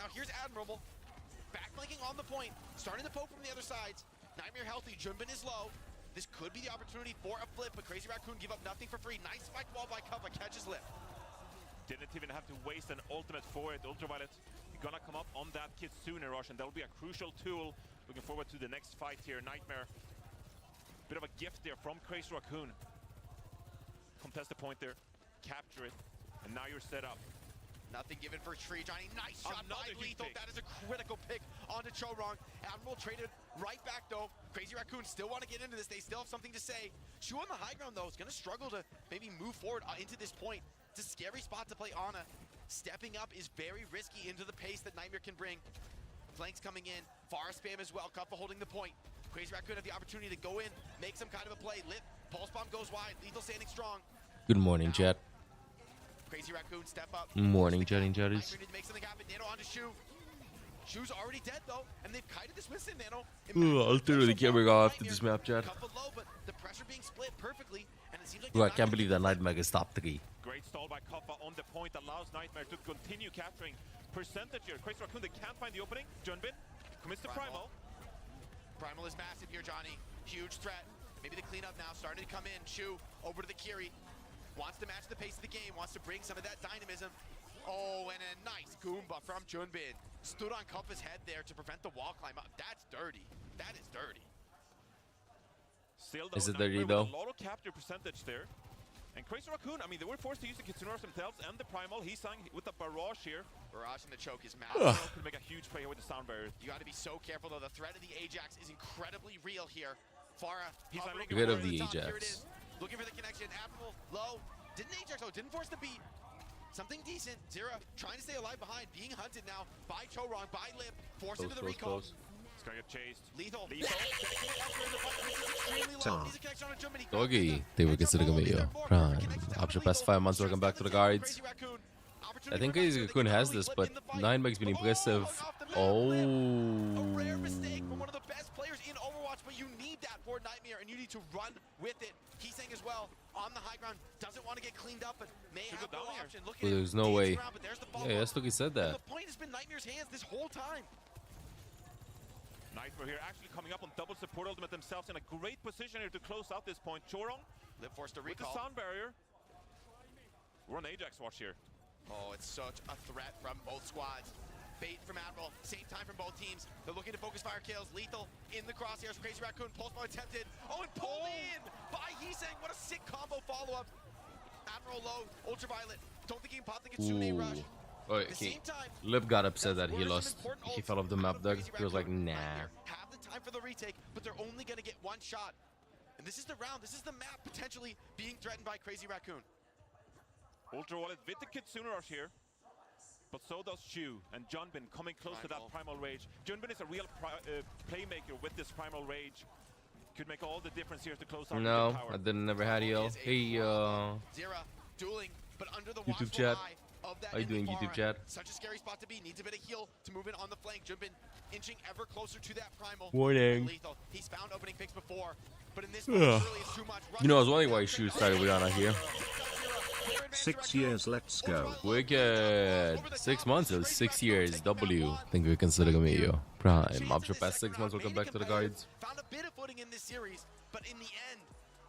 now. Here's Admirable. Backflanking on the point. Starting to poke from the other sides. Nightmare healthy. Junbin is low. This could be the opportunity for a flip, but Crazy Raccoon give up nothing for free. Nice spiked wall by Kuffa. Catches Lip. Didn't even have to waste an ultimate for it. Ultraviolet gonna come up on that Kitsune rush, and that'll be a crucial tool. Looking forward to the next fight here. Nightmare. Bit of a gift there from Crazy Raccoon. Contest the point there. Capture it. And now you're set up. Nothing given for Tree. Johnny, nice shot by Lethal. That is a critical pick onto Chorong. Admiral traded right back though. Crazy Raccoon still want to get into this. They still have something to say. Shu on the high ground though is going to struggle to maybe move forward into this point. It's a scary spot to play Ana. Stepping up is very risky into the pace that Nightmare can bring. Flanks coming in. Far spam as well. Kuffa holding the point. Crazy Raccoon have the opportunity to go in, make some kind of a play. Lit. Pulse bomb goes wide. Lethal standing strong. Good morning, chat. Crazy Raccoon step up. Morning, Jetty Jetties. Need to make something happen. Nano onto Shu. Shu's already dead though, and they've kited this with Nano. I'll turn the camera off after this map, chat. Low, but the pressure being split perfectly, and it seems like Bro, I can't believe that Nightmare is top 3. Great stall by Kuffa on the point, allows Nightmare to continue capturing percentage here. Crazy Raccoon, they can't find the opening. Junbin commits to Primal. Primal is massive here, Johnny. Huge threat. Maybe the cleanup now starting to come in. Shu over to the Kiri. Wants to match the pace of the game, wants to bring some of that dynamism. Oh, and a nice Goomba from Junbin. Stood on Kuffa's head there to prevent the wall climb up. That's dirty. That is dirty. Still, is it dirty though? A lot of capture percentage there. And Crazy Raccoon, I mean, they were forced to use the Kitsune themselves and the Primal. He's sang with the Barrage here. Barrage and the choke is massive. Could make a huge play here with the sound barrier. You got to be so careful though. The threat of the Ajax is incredibly real here. Farah, he's rid of the Ajax. Looking for the connection. Admiral low. Didn't Ajax though. Didn't force the beat. Something decent. Zera trying to stay alive behind. Being hunted now by Chorong, by Lip. Forced into the recall. He's gonna get chased. Lethal. Doggy, they were considering me, yo. Prime. After the past 5 months, welcome back to the guards. I think Crazy Raccoon has this, but Nightmare's been impressive. Oh. A rare mistake from one of the best players in Overwatch, but you need that for Nightmare, and you need to run with it. He's saying as well, on the high ground, doesn't want to get cleaned up, but may have no option. Well, there's no way. Yeah, Estoki said that. The point has been Nightmare's hands this whole time. Nightmare here actually coming up on double support ultimate themselves in a great position here to close out this point. Chorong, Lip forced to recall. With the sound barrier. We're on Ajax watch here. Oh, it's such a threat from both squads. Bait from Admiral, same time from both teams. They're looking to focus fire kills. Lethal in the crosshairs. Crazy Raccoon, pulse bomb attempted. Oh, and pulled in by Heesang. What a sick combo follow-up. Admiral low, ultraviolet. Don't think he can pop the Kitsune rush. Oh, okay. Lip got upset that he lost. He fell off the map, Doug. He was like, nah. Have the time for the retake, but they're only going to get one shot. And this is the round. This is the map potentially being threatened by Crazy Raccoon. Ultraviolet with the Kitsune rush here. But so does Shu and Junbin coming close to that Primal Rage. Junbin is a real playmaker with this Primal Rage. Could make all the difference here to close out the tower. I didn't never had yo. Hey, Zera dueling, but under the YouTube chat. How you doing, YouTube chat? Such a scary spot to be. Needs a bit of heal to move in on the flank. Junbin inching ever closer to that Primal. Warning. Lethal. He's found opening picks before, but in this moment, really it's too much. You know, I was wondering why Shu started Rihanna here. 6 years, let's go. Wicked. 6 months is 6 years. W. Think we're considering me, yo. Prime. After past 6 months, we'll come back to the guards. Found a bit of footing in this series, but in the end,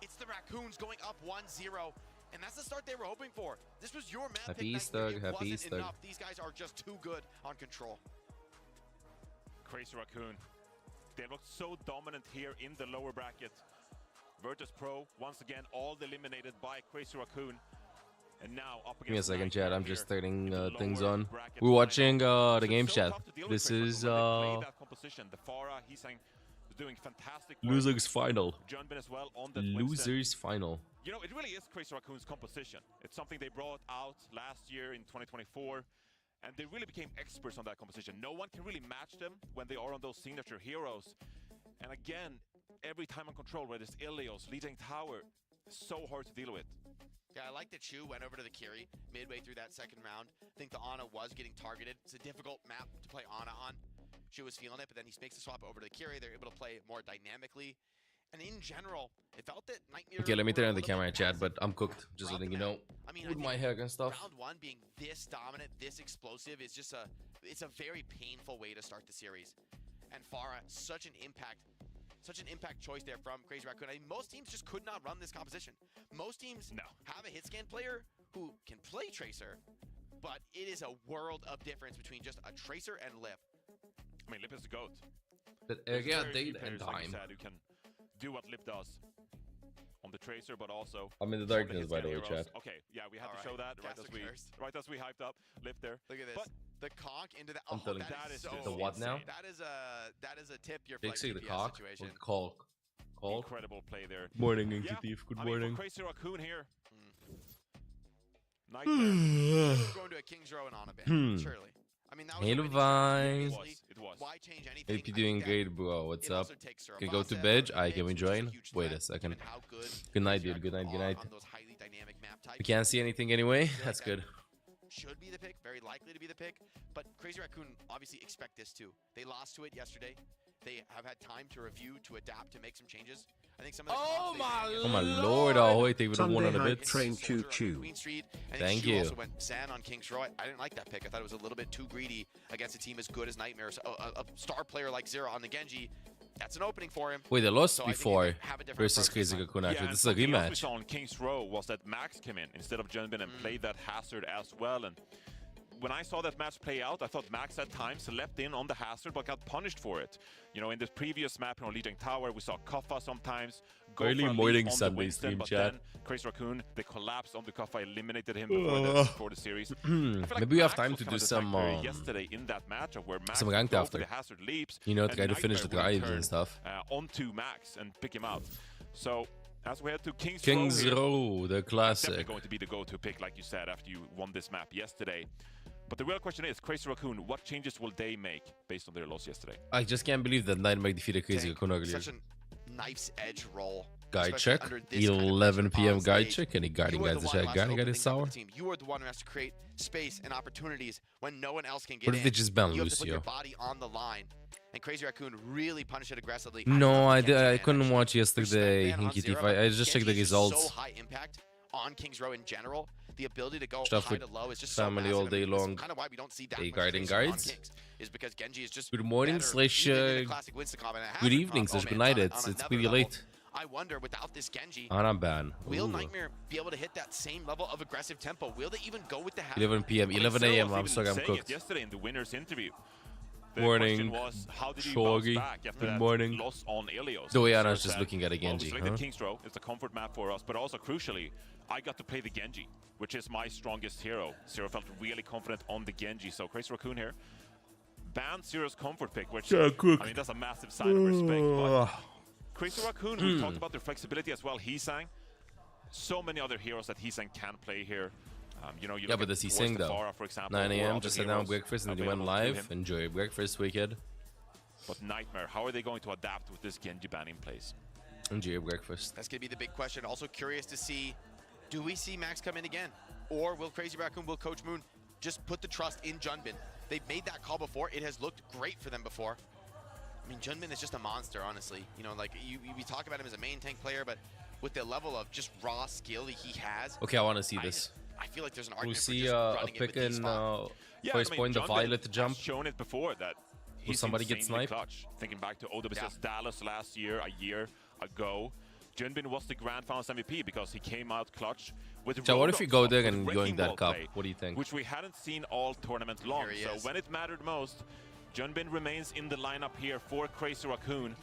it's the Raccoons going up 1-0. And that's the start they were hoping for. This was your map. Happy Easter. Happy Easter. These guys are just too good on control. Crazy Raccoon. They looked so dominant here in the lower bracket. Virtus Pro, once again, all eliminated by Crazy Raccoon. And now up against. Give me a second, chat. I'm just turning things on. We're watching the game chat. This is the Farah, he's saying, doing fantastic work. Losers final. Junbin as well on the Losers final. You know, it really is Crazy Raccoon's composition. It's something they brought out last year in 2024, and they really became experts on that composition. No one can really match them when they are on those signature heroes. And again, every time on control, whether it's Ilios, leading tower, so hard to deal with. Yeah, I like that Shu went over to the Kiri midway through that second round. I think the Ana was getting targeted. It's a difficult map to play Ana on. Shu was feeling it, but then he makes the swap over to the Kiri. They're able to play more dynamically. And in general, it felt that Nightmare... Okay, let me turn on the camera and chat, but I'm cooked. Just letting you know. I mean, with my hair and stuff. Round one being this dominant, this explosive is just a It's a very painful way to start the series. And Pharah, such an impact choice there from Crazy Raccoon. I mean, most teams just could not run this composition. Most teams have a hit scan player who can play Tracer, but it is a world of difference between just a Tracer and Lip. I mean, Lip is the GOAT. But There's again, very few date players, and like you time. said, who can do what Lip does on the Tracer, but also I'm in the on the darkness, hit by scan the way, heroes. chat. Okay, yeah, we had to All show right. that Caster right as we hyped up Lip there. Look at this. But the conk into the I'm telling you. that is so just The what now? insane. That is a tip your Big flex C, the DPS cock, situation. or call. Incredible play there. Morning, Yeah, NKTF. Good I mean, morning. for Crazy Raccoon here. Nightmare. We're going to a King's Row and on a bit, surely. I mean, that was Hey, the winning Levi. strategy, It was. Why change anything? Hope you're I doing think great, bro. What's it up? also takes Can go to Surabasa bed? out of the Can we mix, which is a join? huge Wait a threat, second. given how good Good night, Crazy dude. Good night. Raccoon Good are night. on those highly dynamic map types. We can't see anything anyway. I feel That's like good. Should be the pick, very likely to be the pick, but Crazy Raccoon obviously expect this too. They lost to it yesterday. They have had time to review, to adapt, to make some changes. I think some of the Oh comps my they lord, Ahoy, thank you for the Sunday 100 hype bits. train Soldier on choo-choo. Queen Street. I think Thank Shu you. also went San on King's Row. I didn't like that pick. I thought it was a little bit too greedy against a team as good as Nightmare. So, a star player like Zero on the Genji, that's an opening for him. Wait, they lost So I think they before might have a different versus approach this Crazy time. Raccoon, actually. Yeah, This is a something else we rematch. saw on King's Row was that Max came in instead of Junbin and played that hazard as well. And when I saw that match play out, I thought Max at times leapt in on the hazard but got punished for it. You know, in the previous map on Leading Tower, we saw Koffa sometimes go Early for a lead morning on the Sunday Winston, stream but chat. then Crazy Raccoon, they collapsed on the Koffa, eliminated him before the series. I feel like Maybe we have Max time was to kind do of some, attacked there yesterday in that matchup where Max some would ranked go for after. the hazard leaps, You know, to and try to finish the Nightmare would drives turn, and stuff. onto Max and pick him out. So as we head to King's King's Row, Row, the definitely classic. going to be the go-to pick, like you said, after you won this map yesterday. But the real question is, Crazy Raccoon, what changes will they make based on their loss yesterday? I just can't believe that Nightmare defeated Crazy Tank, Raccoon earlier. such a knife's edge roll. Guide especially check. under this kind of 11 pressure p.m. on guide stage. check. Any guiding You are guys the to one check? who has to Guiding open guide is things up for sour. the team. You are the one who has to create space and opportunities when no one else can get What in. if they just ban You have to put your Lucio? body on the line. And Crazy Raccoon really punished it aggressively. No, love I the Genji I ban, couldn't actually. watch yesterday. Respect ban on Hinky Zero, Thief. but I just checked the Genji is results. So high impact on King's Row in general. The ability to go Stuff high with to low is just family so all massive. day I mean, that's long. kind of why we don't see that They much guiding Tracer on guides. Kings, is because Genji is just Good morning better slash, even in the classic Winston comp, and it has good a evening comp. slash Oh, good man, night. on It's another pretty level. late. I wonder, without this Genji, On ban. will Ooh. Nightmare be able to hit that same level of aggressive tempo? Will they even go with the hazard? 11 p.m. 11 Cyril a.m. was I'm even sorry, I'm saying cooked. it yesterday in the winner's interview. The Morning, question was, how did he Shoggy. bounce back after Good that morning. loss on Ilios? The way Cyril Anna's just said, looking at a well, we Genji, selected huh? King's Row. It's a comfort map for us, but also crucially, I got to play the Genji, which is my strongest hero. Zero felt really confident on the Genji, so Crazy Raccoon here banned Zero's comfort pick, which, I mean, that's a massive sign of respect. But Crazy Raccoon, we talked about their flexibility as well. Heesang, so many other heroes that Heesang can play here. You know, you Yeah, look but at does he Force sing the though? Pharah, for example, 9 or a.m. other Just sat down heroes breakfast and then went available to live. him. Enjoy breakfast, wicked. But Nightmare, how are they going to adapt with this Genji ban in place? Enjoy breakfast. That's going to be the big question. Also curious to see, do we see Max come in again? Or will Crazy Raccoon, will Coach Moon just put the trust in Junbin? They've made that call before. It has looked great for them before. I mean, Junbin is just a monster, honestly. You know, like, we talk about him as a main tank player, but with the level of just raw skill that he has, Okay, I want to see this. I feel like there's an We'll argument for see just a running it pick with these in spots. first point, the Junbin violet jump. has shown it before that he's somebody get insanely sniped? clutch. Thinking back to OWS's Dallas last year, a year ago, Junbin was the Grand Finals MVP because he came out clutch with So what if you go there and with join wrecking that ball cup? play, What do you think? which we hadn't seen all tournament long. Here he So is. when it mattered most, Junbin remains in the lineup here for Crazy Raccoon,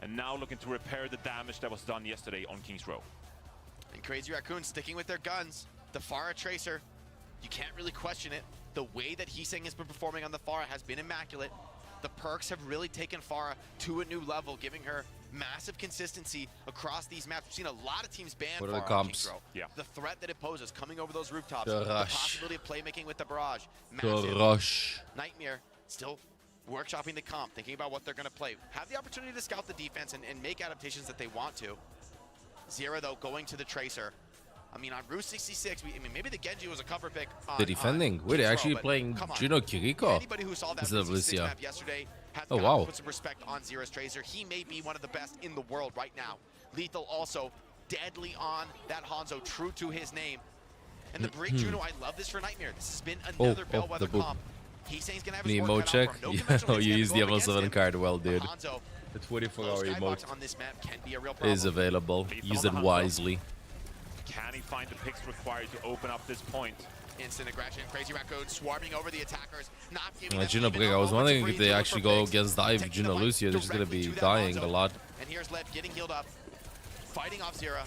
and now looking to repair the damage that was done yesterday on King's Row. And Crazy Raccoon sticking with their guns. The Pharah Tracer, you can't really question it. The way that Heesang has been performing on the Pharah has been immaculate. The perks have really taken Pharah to a new level, giving her massive consistency across these maps. We've seen a lot of teams ban What are the Pharah on comps? King's Row. Yeah. The threat that it poses, coming over those rooftops, The the rush. possibility of playmaking with the barrage, The massive. rush. Nightmare still workshopping the comp, thinking about what they're going to play. Have the opportunity to scout the defense and make adaptations that they want to. Zero, though, going to the Tracer. I mean, on Route 66, I mean, maybe the Genji was a cover pick. They're defending. Wait, they're actually playing Juno Kiriko. Anybody who saw that instead of Route 66 Lucio. map yesterday has Oh, got wow. to put some respect on Zero's Tracer. He may be one of the best in the world right now. Lethal also deadly on that Hanzo, true to his name. And the Brig Juno, I love this for Nightmare. This has been another bellwether the boop. comp He's saying he's gonna have The his work emote cut check? out for him. No Yeah, conventional no, hits you can use go the up level against 7 him. card well, dude. Hanzo, The 24-hour low emote skybox on this map can be a real problem. is available. Use it wisely. Can he find the picks required to open up this point? Instant aggression, Crazy Raccoon swarming over the attackers, not giving Gina Brick, I was wondering if they actually go against Dive Gina Lucio, they're just gonna be dying a lot. And here's Lev getting healed up, fighting off Zera,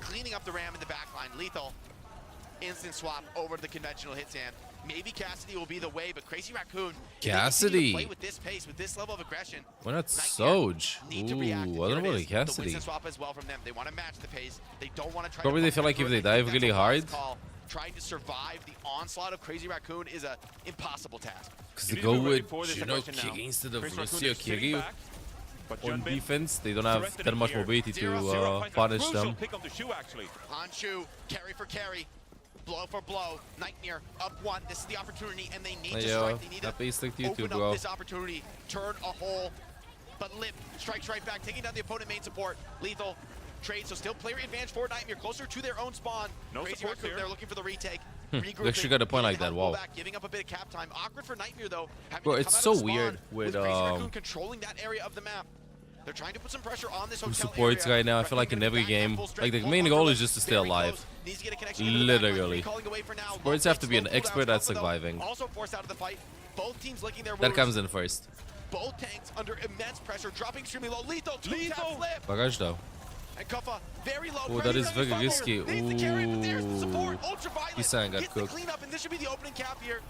cleaning up the Ram in the backline. Lethal, instant swap over to the conventional hit stand. Maybe Cassidy will be the way, but Crazy Raccoon, Cassidy, play with this pace, with this level of aggression. Why not Soj? Ooh, I don't know about Cassidy. The swap as well from them. They want to match the pace. They don't want to try. Probably they feel like if they dive really hard, trying to survive the onslaught of Crazy Raccoon is a impossible task. because they go with Gino Kiri instead of Lucio Kiri on defense. They don't have that much mobility to punish them. On Shu, carry for carry, blow for blow. Nightmare up one. This is the opportunity, and they need to strike. They need to open up this opportunity, turn a hole. But Lip strikes right back, taking down the opponent main support. Lethal trade, so still player advantage for Nightmare, closer to their own spawn. No Crazy support Raccoon, here. they're looking for the retake. They actually got a point like that. Wow. Back, giving up a bit of cap time. Awkward for Nightmare though. Bro, it's so weird with Crazy Raccoon controlling that area of the map. They're trying to put some pressure on this hotel supports area. right now. I feel like in every game, like the main goal is just to stay alive. Literally. Supports have to be an expert at surviving. Also forced out of the fight. Both teams licking their That comes in first. Both tanks under immense pressure, dropping extremely low. Lethal, two-tap flip. Bagage though. And Kuffa, very low. Oh, that is very risky. Ooh. Kisan got cooked. Cleanup, and this should be the opening cap here.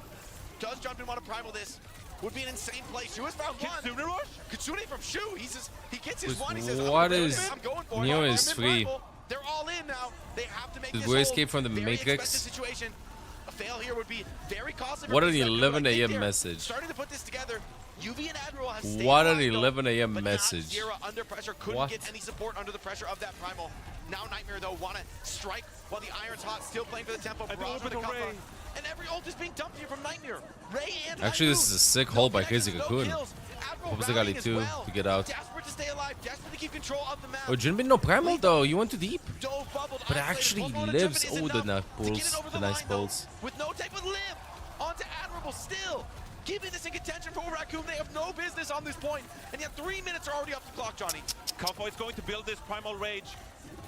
Does jump in, want to primal this. Would be an insane play. Shu has found one. Kitsune rush? Kitsune from Shu. He gets his one. He says, what is? I'm going for Neo it. is free. They're all in now. They have to make Did this we hold. escape from the Very Matrix? situation. A fail here would be very costly. What an 11 a.m. message. Starting to put this together. UV and Admiral has what an 11 a.m. but message. Zera under pressure, couldn't get any support under the pressure of that primal. Now Nightmare though want to strike while the iron's hot, still playing for the tempo. Barrage with the Kuffa. And every ult is being dumped here from Nightmare. Ray and actually, this is a sick hold by Crazy Raccoon. Hopes they got it too to get out. Desperate to stay alive, desperate to keep control of the map. Oh, Jinbin no primal though. You went too deep. But actually lives. Oh, the nice pulls. The nice pulls. With no take with Liv onto Admirable still. Keeping this in contention for Raccoon. They have no business on this point. And yet 3 minutes are already off the clock, Johnny. Kuffa is going to build this primal rage.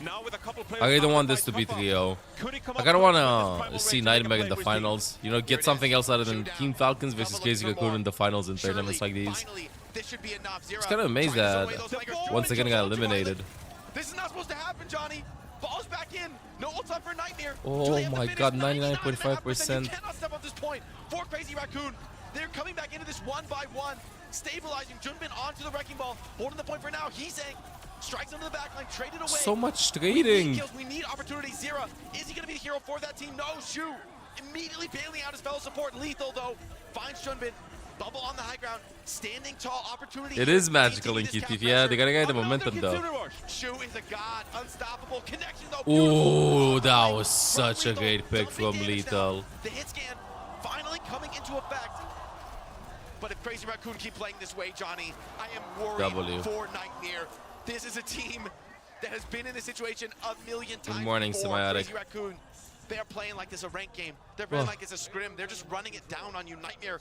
Now with a couple players. I really don't want this to be 3-0. I kind of want to see Nightmare in the finals. You know, get something else out of than Team Falcons versus Crazy Raccoon in the finals in tournaments like these. It's kind of amazed that once again got eliminated. This is not supposed to happen, Johnny. Balls back in. No ult up for Nightmare. Oh my god, 99.5%. You cannot step up this point for Crazy Raccoon. They're coming back into this one by one, stabilizing Junbin onto the Wrecking Ball, holding the point for now. He's saying, strikes into the backline, traded away. So much trading. We need opportunity. Zera, is he going to be the hero for that team? No, Shu immediately bailing out his fellow support. Lethal though, finds Junbin. Bubble on the high ground, standing tall, opportunity. It is magical in QT. Yeah, they gotta get the momentum though. Shu is a god, unstoppable connection though. Oh, that was such a great pick from Lethal. The hit scan finally coming into effect. But if Crazy Raccoon keep playing this way, Johnny, I am worried for Nightmare. This is a team that has been in this situation a million times. Good morning, Semiotic. Crazy Raccoon. They are playing like this a ranked game. They're playing like it's a scrim. They're just running it down on you, Nightmare.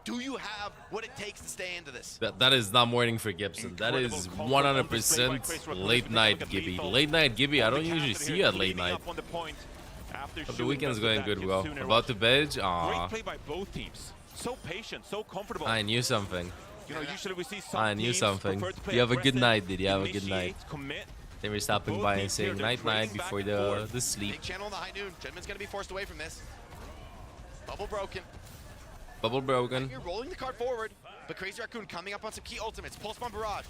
Do you have what it takes to stay into this? That is not morning for Gibson. That is 100% late night Gibby. Late night Gibby, I don't usually see you at late night. But the weekend's going good, bro. About to veg? Aww. Great play by both teams. So patient, so comfortable. I knew something. You know, usually we see some I knew something. You have a good night, did you? Have a good night. They were stopping by and saying night before the sleep. Big channel in the high noon. Gentleman's gonna be forced away from this. Bubble broken. Bubble broken. You're rolling the card forward, but Crazy Raccoon coming up on some key ultimates. Pulse Bomb Barrage.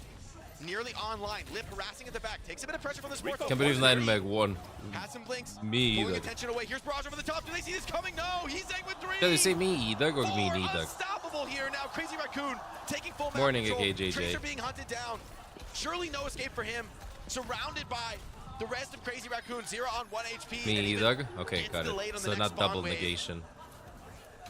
Nearly online. Lip harassing at the back. Takes a bit of pressure from the sport. Can't believe Nightmare won. Has some blinks. Me either. Attention away. Here's Barrage over the top. Do they see this coming? No. He's saying with 3. Did they say me either or me neither? Unstoppable here now. Crazy Raccoon taking full morning, control. AKJJ. Tracer being hunted down. Surely no escape for him. Surrounded by the rest of Crazy Raccoon. 0 on 1 HP. Me either? Okay, got it. So not double negation.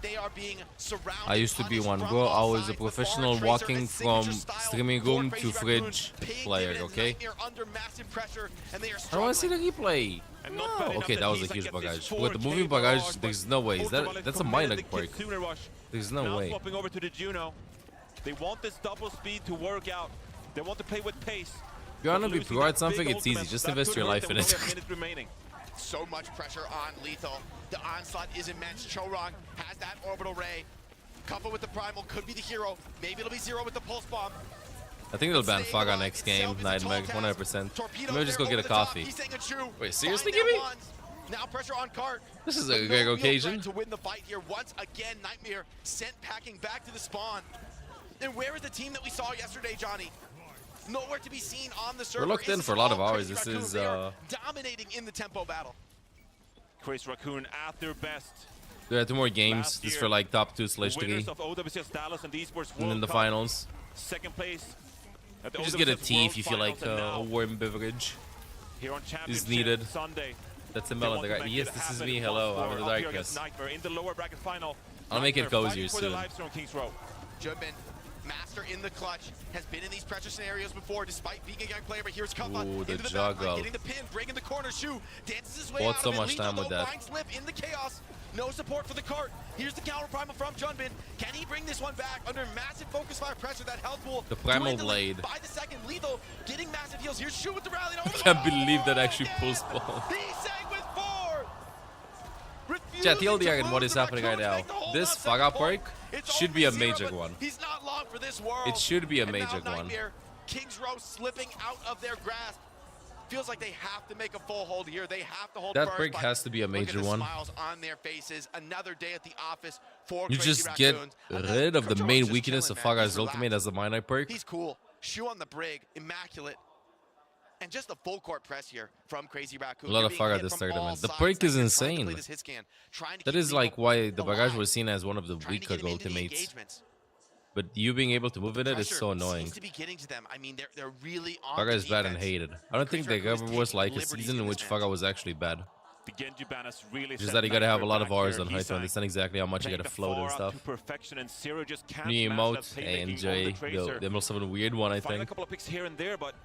They are being surrounded. I used to be one, bro. I was a professional walking from streaming room to fridge player, okay? I don't want to see the replay. No. Okay, that was a huge bagage. With the moving bagage, there's no way. That's a minor quirk. There's no way. Over to the Juno. They want this double speed to work out. They want to play with pace. If you want to be pro at something, it's easy. Just invest your life in it. So much pressure on Lethal. The onslaught is immense. Chorong has that orbital ray. Kuffa with the primal could be the hero. Maybe it'll be Zero with the pulse bomb. I think they'll ban Faga next game. Nightmare, 100%. Maybe just go get a coffee. Wait, seriously, Gibby? Now pressure on Cart. This is a great occasion. To win the fight here once again. Nightmare sent packing back to the spawn. And where is the team that we saw yesterday, Johnny? Nowhere to be seen on the server. We're locked in for a lot of hours. This is dominating in the tempo battle. Crazy Raccoon at their best. There are 2 more games. This for like top 2/3. And then the finals. Second place. You just get a tea if you feel like a warm beverage is needed. Sunday. That's the melon. Yes, this is me. Hello, I'm in the darkness. In the lower bracket final. I'll make it cozier soon. Junbin, master in the clutch, has been in these pressure scenarios before, despite being a young player. But here's Kuffa into the backline, getting the pin, breaking the corner. Shu dances his way out so of it. much time with that. Finds Lip in the chaos. No support for the cart. Here's the counter primal from Junbin. Can he bring this one back under massive focus fire pressure? That health pool. The primal blade. By the second, Lethal getting massive heals. Here's Shu with the rally. I can't believe that actually pulls ball. He sang with 4. Chat, TLDR and what is happening right now. This Faga perk should be a major one. He's not long for this world. It should be a major one. King's Row slipping out of their grasp. Feels like they have to make a full hold here. They have to hold that perk has to be a major one. Smiles on their faces. Another day at the office for you just get rid of the main weakness of Faga's ultimate as a minor perk. He's cool. Shu on the brig, immaculate. And just a full court press here from Crazy Raccoon. A lot of Faga this tournament. The perk is insane. That is like why the Bagage was seen as one of the weaker ultimates. But you being able to move in it is so annoying. Faga is bad and hated. I don't think there ever was like a season in which Faga was actually bad. Just that you gotta have a lot of hours on high to understand exactly how much you gotta float and stuff. New emote, ANJ, the most of a weird one, I think. A couple of picks here and there, but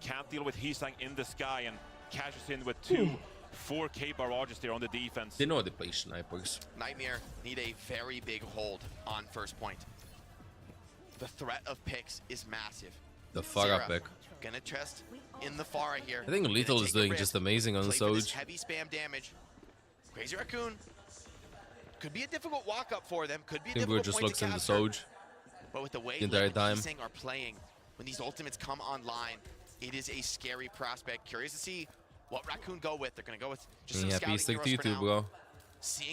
can't deal with Hisang in the sky and cashes in with 2 4K barrages there on the defense. They know they play snipers. Nightmare need a very big hold on first point. The threat of picks is massive. The Faga pick. Gonna trust in the Pharah here. I think Lethal is doing just amazing on Soj. Heavy spam damage. Crazy Raccoon could be a difficult walk up for them. Could be a difficult just point looks to in the capture. Soj But with the way the entire time are playing, when these ultimates come online, it is a scary prospect. Curious to see what Raccoon go with. They're gonna go with just some scouting stick to heroes for YouTube, now. bro.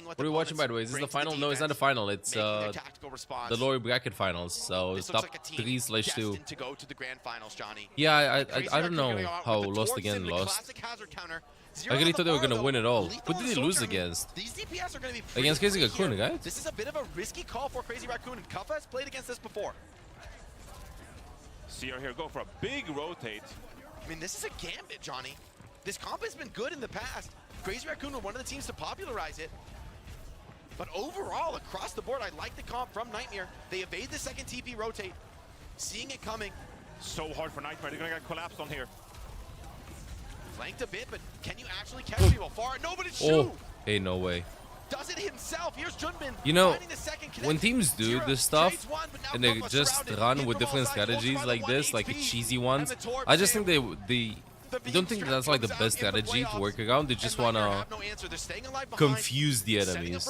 What are you watching, by the way? Is this the final? No, it's not the final. It's the lower bracket finals. So it's top 3/2. To go to the grand finals, Johnny. Yeah, I don't know how Lost Again lost. I really thought they were gonna win it all. Who did they lose against? These DPS are gonna be against Crazy Raccoon, guys. This is a bit of a risky call for Crazy Raccoon, and Kuffa has played against this before. See her here go for a big rotate. I mean, this is a gambit, Johnny. This comp has been good in the past. Crazy Raccoon were one of the teams to popularize it. But overall, across the board, I like the comp from Nightmare. They evade the second TP rotate, seeing it coming. So hard for Nightmare. They're gonna get collapsed on here. Flanked a bit, but can you actually catch people far? No, but it's Shu. Oh, hey, no way. Does it himself. Here's Junbin. You know, when teams do this stuff and they just run with different strategies like this, like cheesy ones, I just think they don't think that's like the best strategy to work around. They just wanna confuse the enemies.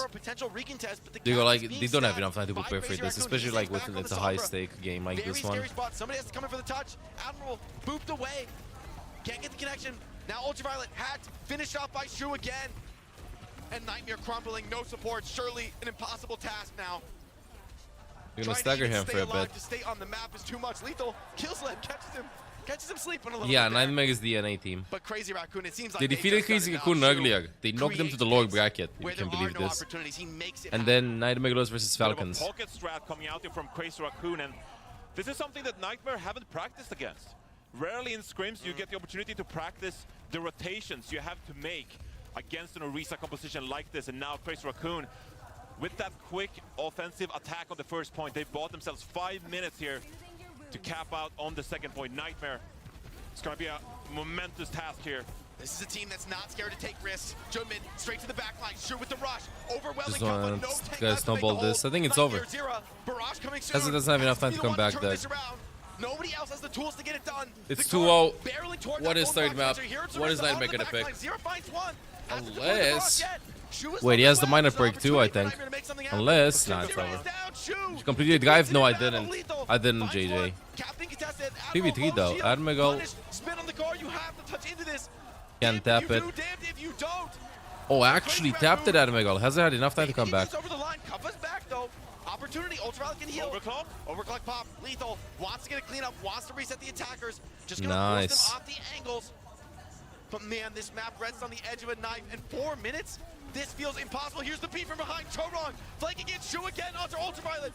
They go like they don't have enough time to prepare for this, especially like with it's a high stake game like this one. Somebody has to come in for the touch. Admiral booped away. Can't get the connection. Now Ultraviolet hacked, finished off by Shu again. And Nightmare crumbling, no support. Surely an impossible task now. You're gonna stagger him for a bit. To stay on the map is too much. Lethal kills Led, catches him sleeping a little yeah, bit. Nightmare is the NA team. But Crazy Raccoon, it seems like they defeated Crazy Raccoon earlier. They knocked them to the lower bracket, if you can believe this. And then Nightmare goes versus Falcons. Pocket strat coming out here from Crazy Raccoon, and this is something that Nightmare haven't practiced against. Rarely in scrims you get the opportunity to practice the rotations you have to make against an Orisa composition like this, and now Crazy Raccoon with that quick offensive attack on the first point, they bought themselves 5 minutes here to cap out on the second point. Nightmare. It's going to be a momentous task here. This is a team that's not scared to take risks. Junmin straight to the back line, sure with the rush. Overwhelming Just want no to snowball this. I think it's over. Barrage coming soon. Doesn't have enough time to come back there. Nobody else has the tools to get it done. It's 2-0. What is third map? What is Nightmare gonna pick? Unless... Wait, he has the minor break too, I think. Unless... Nah, it's over. You completed drive? No, I didn't. I didn't, JJ. 3v3 though. Admiral can't tap it. Oh, actually tapped it, Admiral. Hasn't had enough time to come back. Opportunity, Ultraviolet can heal. Overclock pop, lethal. Wants to get a cleanup, wants to reset the attackers. Just gonna force them off the angles. But man, this map rests on the edge of a knife. In 4 minutes, this feels impossible. Here's the beat from behind. Chorong flanking against Shu again onto Ultraviolet.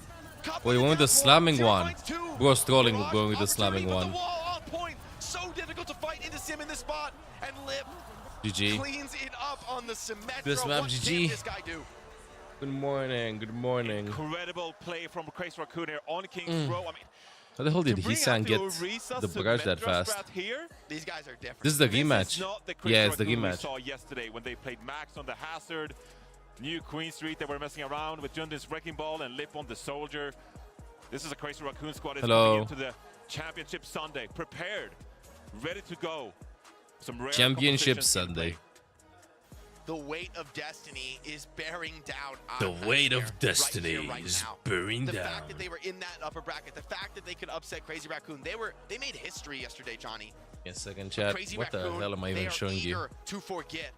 Wait, went with the slamming one. Bro's trolling going with the slamming one. So difficult to fight into Sim in this spot. And Lip GG. cleans it up on the Symmetra. This map, what GG. can this guy do? Good morning, good morning. Incredible play from Crazy Raccoon here on King's Row. I mean, how the hell did Hisan get the barrage that fast? These guys are different. This is the rematch. Yeah, it's the We rematch. saw yesterday when they played Max on the Hazard, New Queen Street. They were messing around with Jundin's Wrecking Ball and Lip on the Soldier. This is a Crazy Raccoon squad is coming into the Championship Sunday, prepared, ready to go. Some rare Championship Sunday. The weight of destiny is bearing down on The weight of destiny right is now. bearing The down. fact that they were in that upper bracket, the fact that they could upset Crazy Raccoon, they made history yesterday, Johnny. Yes, second chat. Crazy What the Raccoon, hell am I they even are showing you? eager to forget.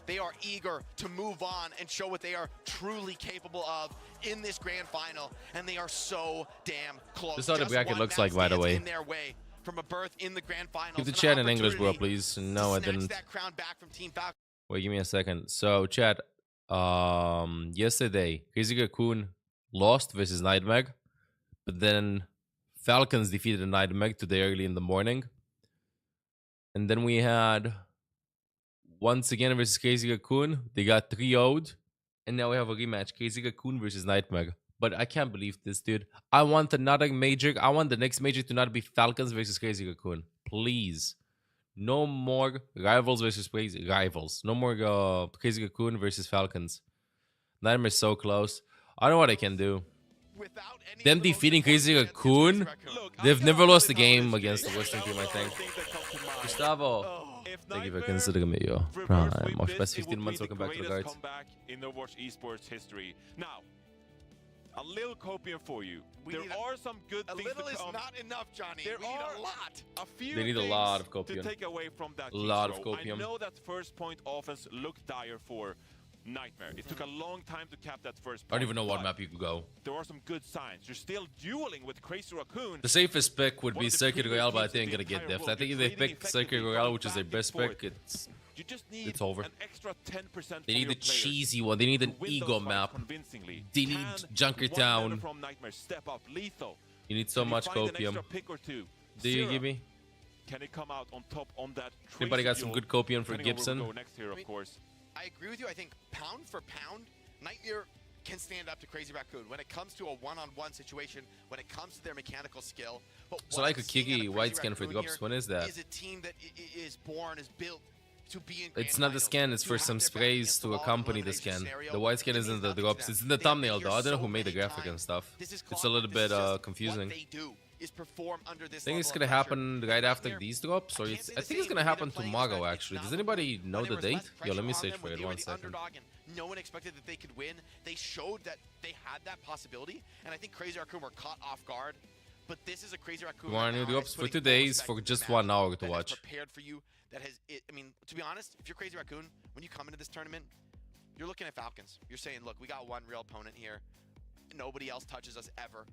They are eager to move on and show what they are truly capable of in this grand final, and they are so damn close. This is how the Just bracket one looks match like, by the stands way. in their way from a berth in the grand finals. Keep the An chat in English, bro, opportunity please. No, I to snatch didn't. that crown back from Team Falcon. Wait, give me a second. So, chat. Yesterday, Crazy Raccoon lost versus Nightmag, but then Falcons defeated Nightmag today early in the morning. And then we had once again versus Crazy Raccoon. They got 3-0'd, and now we have a rematch: Crazy Raccoon versus Nightmag. But I can't believe this, dude. I want another major. I want the next major to not be Falcons versus Crazy Raccoon, please. No more rivals versus crazy rivals. No more Crazy Raccoon versus Falcons. Nightmare's so close. I don't know what I can do. Them defeating Crazy Raccoon, they've never lost a game against the Western team, I think. Gustavo, thank you for considering me, yo. Prime of best 15 months. Welcome back to the guards. In Overwatch esports history. Now, a little copium for you. There are some good things to come. A little is not enough, Johnny. There we need a lot. A few They need a lot of things copium. to take away from that A lot of King's Row. copium. I know that first point offense looked dire for Nightmare. It took a long time to cap that first point. I don't even know what but map you could go. there are some good signs. You're still dueling with Crazy Raccoon. The safest pick would One be of the Circuit premier Royale, but I teams think in I'm gonna the get entire diffed. I world. think if You're they trading pick Circuit effectively, Royale, going which is their back best and forth. pick, it's You just need over. an extra 10% They from need your a players cheesy one. They need to an win ego those fights map. convincingly. They need Can Junkertown. one member from Nightmare step up lethal? You need so Can he much find an copium. extra pick or two? Do you Zero. give me? Can he come out on top on that? Anybody got some duel? good copium for Depending on where we Gibson? go next here, of course. I agree with you. I think pound for pound, Nightmare can stand up to Crazy Raccoon when it comes to a one-on-one situation, when it comes to their mechanical skill. But So what like I'm a seeing out Kiki of white Crazy skin for Raccoon drops. here When is that? is a team that is born, is built to be in It's grand not the finals, skin, it's to for have some their back sprays against the to wall in accompany the elimination skin. scenario. The white skin It isn't means the nothing to drops, them. it's in the They've been thumbnail here though. I don't know so who made the many graphic and times. stuff. This is It's a little clock. This bit is just confusing. What they do is perform under this I think it's level gonna of pressure. happen right after Nightmare, these drops, or I can't it's. say I the think it's same gonna when they're happen playing tomorrow. Nightmare. Actually, does Not anybody when know there the was date? less Yo, let me pressure on search them, for when it. they were One the second. underdog and no one expected that they could win. They showed that they had that possibility, and I think Crazy Raccoon were caught off guard. But this is a Crazy Raccoon. You want right new now drops that's for putting 2 full days respect for into just the 1 match, hour to that has watch. prepared for you. That has. I mean, to be honest, if you're Crazy Raccoon, when you come into this tournament, you're looking at Falcons. You're saying, look, we got one real opponent here. Nobody else touches us ever.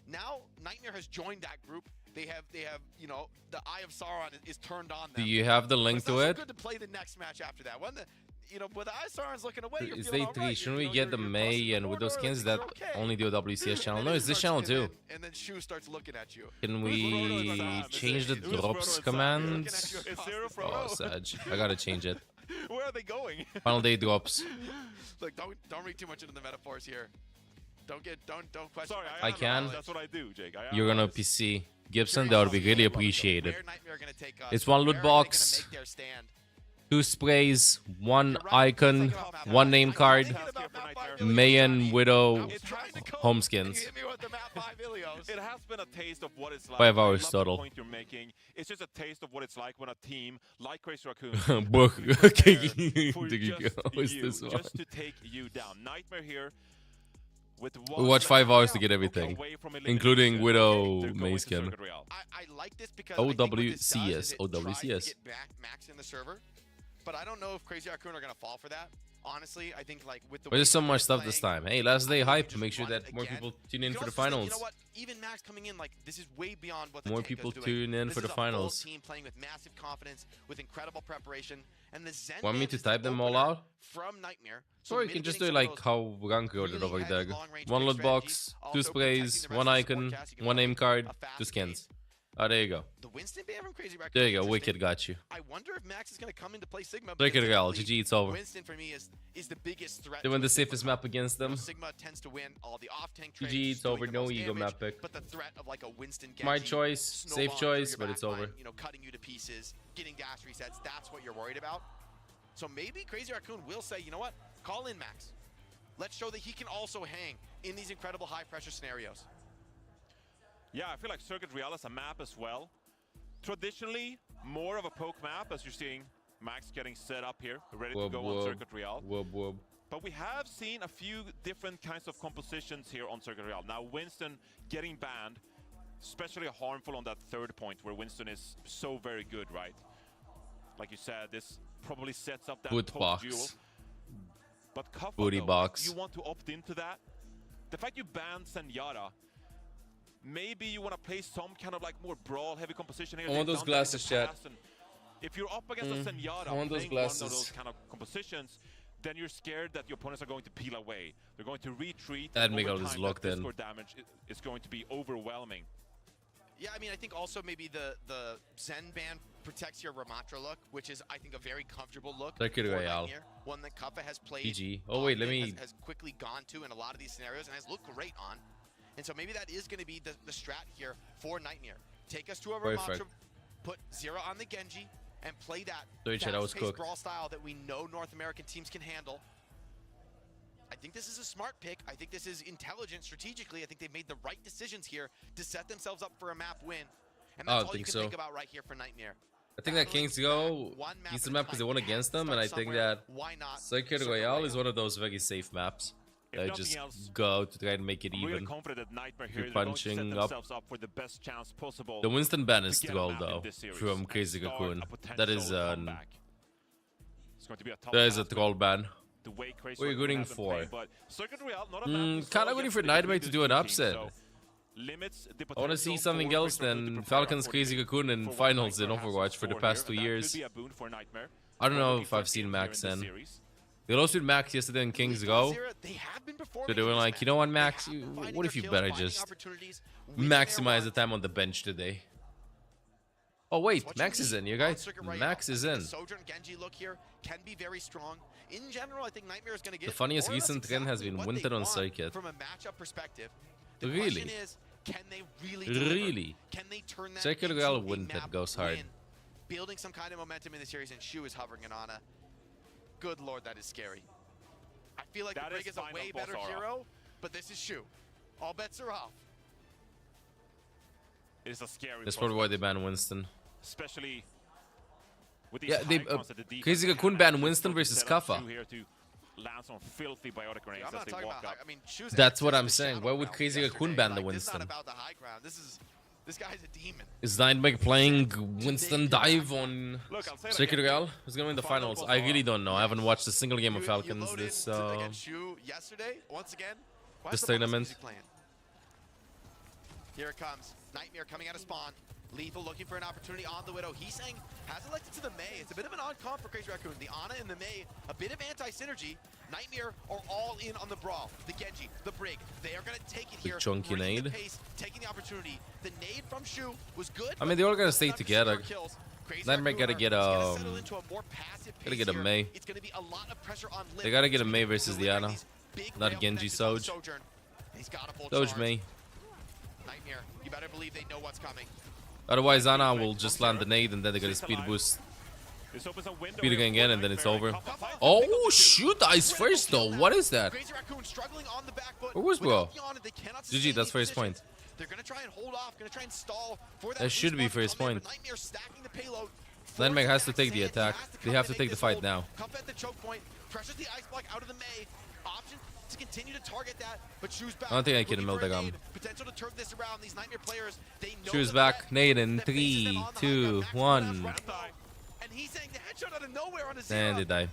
Now, Nightmare has joined that group. They have, you know, the Eye of Sauron is turned on them. Do you have the link It's to not so it? good to play the next match after that. When the, you know, with the Eye of Sauron's looking away, you're Is feeling day all 3? right. Shouldn't You we know, get the you're May crossing and with those border, skins things that are okay. only do a WCS channel? And No, then it's you this start channel skinning too. And then Shu starts looking at you. Can Who's Frodo we and Sam? change the Who's Frodo drops and Sam? command? It's Zero Oh, Frodo. Sag. I gotta change it. Where are they going? Final day drops. Look, don't read too much into the metaphors here. Don't question. Sorry, I can. That's what I do, Jake. You're gonna PC Gibson. That would be really appreciated. Where Nightmare gonna take us? It's one loot Where are they gonna box, make their stand? 2 sprays, 1 icon, 1 name card, Mayan, Widow, home skins. Hit me with the map 5 Ilios. It has been a taste of what it's like. 5 hours I love total. The point you're making. It's just a taste of what it's like when a team like Crazy Raccoon Book. okay, There you go. What's this one? just to take you down. Nightmare here. With We watched 5 hours to get everything, including Widow May skin. I like this because I think what this does is it tries to get back Max in the server, but I don't know if Crazy Raccoon are gonna fall for that. Honestly, I think like with the But there's so way much they're stuff this playing, time. Hey, last day I think hype. they just Make sure run that more again. people tune in You for can the also say, finals. You know what? Even Max coming in, like this is way beyond what the More tank people is doing. tune in This for the is a full finals. team playing with massive confidence, with incredible preparation, and the Zen Want me Man to is the type them all opener out? from Nightmare. Or you can just do mitigating like some of how Rank wrote it over really there. heavy long-range 1 pick loot box, strategies, 2 also sprays, protecting the 1 rest of the icon, support cast. You can 1 play name card, a fast 2 skins. pace. Oh, there you go. The Winston ban from Crazy Raccoon. There you go. is Wicked interesting. got you. I wonder if Max is going to come into play Sigma. Break it, because Real. typically GG, it's over. Winston for me is the biggest threat. They to win the a Sigma safest comp. map against them. Sigma tends to win all the off-tank trades. GG, it's doing over. the No most ego damage, map pick. But the threat of like a Winston My Genji choice, snowballing safe through choice, your but it's back over. line, you know, cutting you to pieces, getting dash resets. That's what you're worried about. So maybe Crazy Raccoon will say, you know what? Call in Max. Let's show that he can also hang in these incredible high-pressure scenarios. Yeah, I feel like Circuit Real is a map as well. Traditionally, more of a poke map, as you're seeing Max getting set up here, ready to go on Circuit Real. But we have seen a few different kinds of compositions here on Circuit Real. Now, Winston getting banned, especially harmful on that 3rd point where Winston is so very good, right? Like you said, this probably sets up that Boot poke box. duel. But Kuffa, Booty though, box. you want to opt into that? The fact you banned Zenyatta, maybe you want to play some kind of like more brawl heavy composition here. I want They've those done that in the glasses, chat. past, and if you're up against a Zenyatta I want those playing one of glasses. those kind of compositions, then you're scared that your opponents are going to peel away. They're going to retreat. That and Miguel over is time, locked that in. score damage is going to be overwhelming. Yeah, I mean, I think also maybe the Zen ban protects your Ramatra look, which is, I think, a very comfortable look. Circuit for Royale. Nightmare, one that Kuffa has played. GG. Oh, wait, let me... Has quickly gone to in a lot of these scenarios and has looked great on. And so maybe that is going to be the strat here for Nightmare. Take us to a Ramatra, Perfect. put 0 on the Genji, and play that Sorry, chat, I was fast-paced cooked. brawl style that we know North American teams can handle. I think this is a smart pick. I think this is intelligent strategically. I think they've made the right decisions here to set themselves up for a map win. And that's all you can think about right here for Nightmare. I think that Kings Go decent map because they won against them, and I think that Circuit Royale is one of those very safe maps. I just go to try and make it I'm really even. confident that Nightmare If here you're they're going to set punching themselves up for the best chance possible. The Winston ban is to get a troll map in though this series from and Crazy start Raccoon. a That is potential an comeback. It's going to be a tough that is a task troll ban. the way Crazy What are you Raccoon rooting have been for? playing, but Circuit Real, not a map we saw Kinda rooting for yesterday Nightmare between to these do an two upset. teams, so limits the I want to see potential something for else Crazy Raccoon to than prepare Falcons Crazy accordingly Raccoon in for what finals in Nightmare has Overwatch for the store past 2 here, and that years. could be a boon for Nightmare. I don't know Looking if for a I've seen game Max here in in. this series. They lost with Max yesterday in Kings Go. So they were like, you know what, Max? What if you better just maximize the time on the bench today? Oh wait, Max is in, you guys. Max is in. Sojourn Genji look here can be very strong. In general, I think Nightmare is going to get The funniest more or less recent trend has been what Winter they on want Circuit. From a matchup perspective, the Really? question is, can they really deliver? Really? Can they turn that Circuit into Real a Winter map goes hard. win? Building some kind of momentum in the series, and Shu is hovering in Ana. Good lord, that is scary. I feel like That the Brig is is a final way boss better aura. hero, but this is Shu. All bets are off. It is a scary That's probably prospect, why they banned Winston. especially with these Yeah, they icons that the defense Crazy Raccoon can banned actually Winston put to versus set up Kuffa. Shu here to land some filthy biotic grenades I'm as not they talking walk about up. high, I mean, Shu's That's what access I'm to saying. Shadow Why would Realm Crazy yesterday. Raccoon ban the Like, This is Winston? not about the high ground. This guy's a demon. Is Nightmare playing Winston dive on Look, I'll say it Circuit again. Real? Who's gonna win the finals? I really don't know. I haven't watched a single game of You Falcons loaded this to against Shu yesterday. Once again, why this is the Bucks tournament. music playing? Here it comes. Nightmare coming out of spawn. Lethal looking for an opportunity on the Widow. He's saying has elected to the Mei. It's a bit of an odd comp for Crazy Raccoon. The Ana and the Mei, a bit of anti-synergy. Nightmare are all in on the brawl. The Genji, the Brig, they are going to take it here. chunky bringing the nade. pace, taking the opportunity. The nade from Shu was good. I mean, they all gotta stay enough to together. secure kills. Nightmare gotta get a May. They gotta get a May versus the Ana, not Genji Soj. Soj May. Nightmare, you better believe they know what's coming. Otherwise, Ana will just land the nade and then they get a speed boost. Speed again and then it's over. Oh, shoot, ice first though. What is that? Where was bro? GG, that's first point. They're gonna try and hold off, gonna try and stall for that. That should be first point. Nightmare stacking the payload. Nightmare has to take the attack. They have to take the fight now. Cup at the choke point, pressures the ice block out of the May. Option to continue to target that, but Shu's back. I don't think I can mill the gun. Potential to turn this around. These Nightmare players, they know Shu's back. Nade in 3, 2, 1. And he's saying the headshot out of nowhere on a zero. And they die.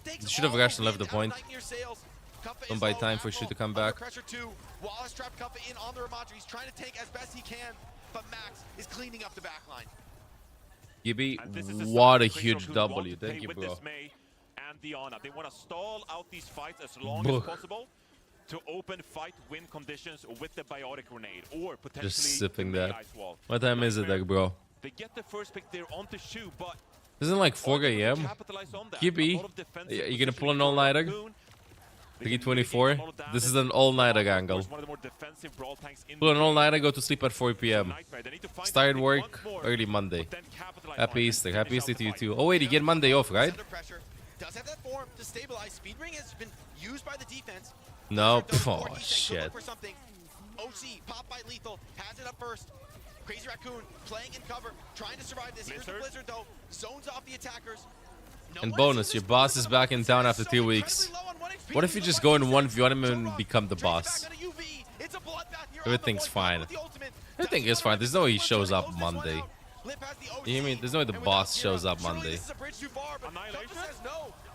They should have actually left the point. Don't buy time for Shu to come back. Pressure two. Wallace trapped Kuffa in on the Ramatra. He's trying to take as best he can, but Max is cleaning up the backline. Gibby, what a huge W. Thank you, bro. And the Ana. They want to stall out these fights as long as possible to open fight win conditions with the biotic grenade or potentially just sipping the that. ice wall. What time is it, like, bro? They get the first pick there onto Shu, but isn't it like 4 a.m.? Gibby, you gonna pull an all-nighter? 3:24. This is an all-nighter angle. Pull an all-nighter, go to sleep at 4 p.m. Start work early Monday. Happy Easter. Happy Easter to you too. Oh wait, you get Monday off, right? Does have that form to stabilize. Speed ring has been used by the defense. No. Oh shit. OC pop by lethal has it up first. Crazy Raccoon playing in cover, trying to survive this. Here's the Blizzard though. Zones off the attackers. And bonus, your boss is back in town after 2 weeks. What if you just go in 1v1 him and become the boss? Everything's fine. Everything is fine. There's no way he shows up Monday. You know what I mean? There's no way the boss shows up Monday.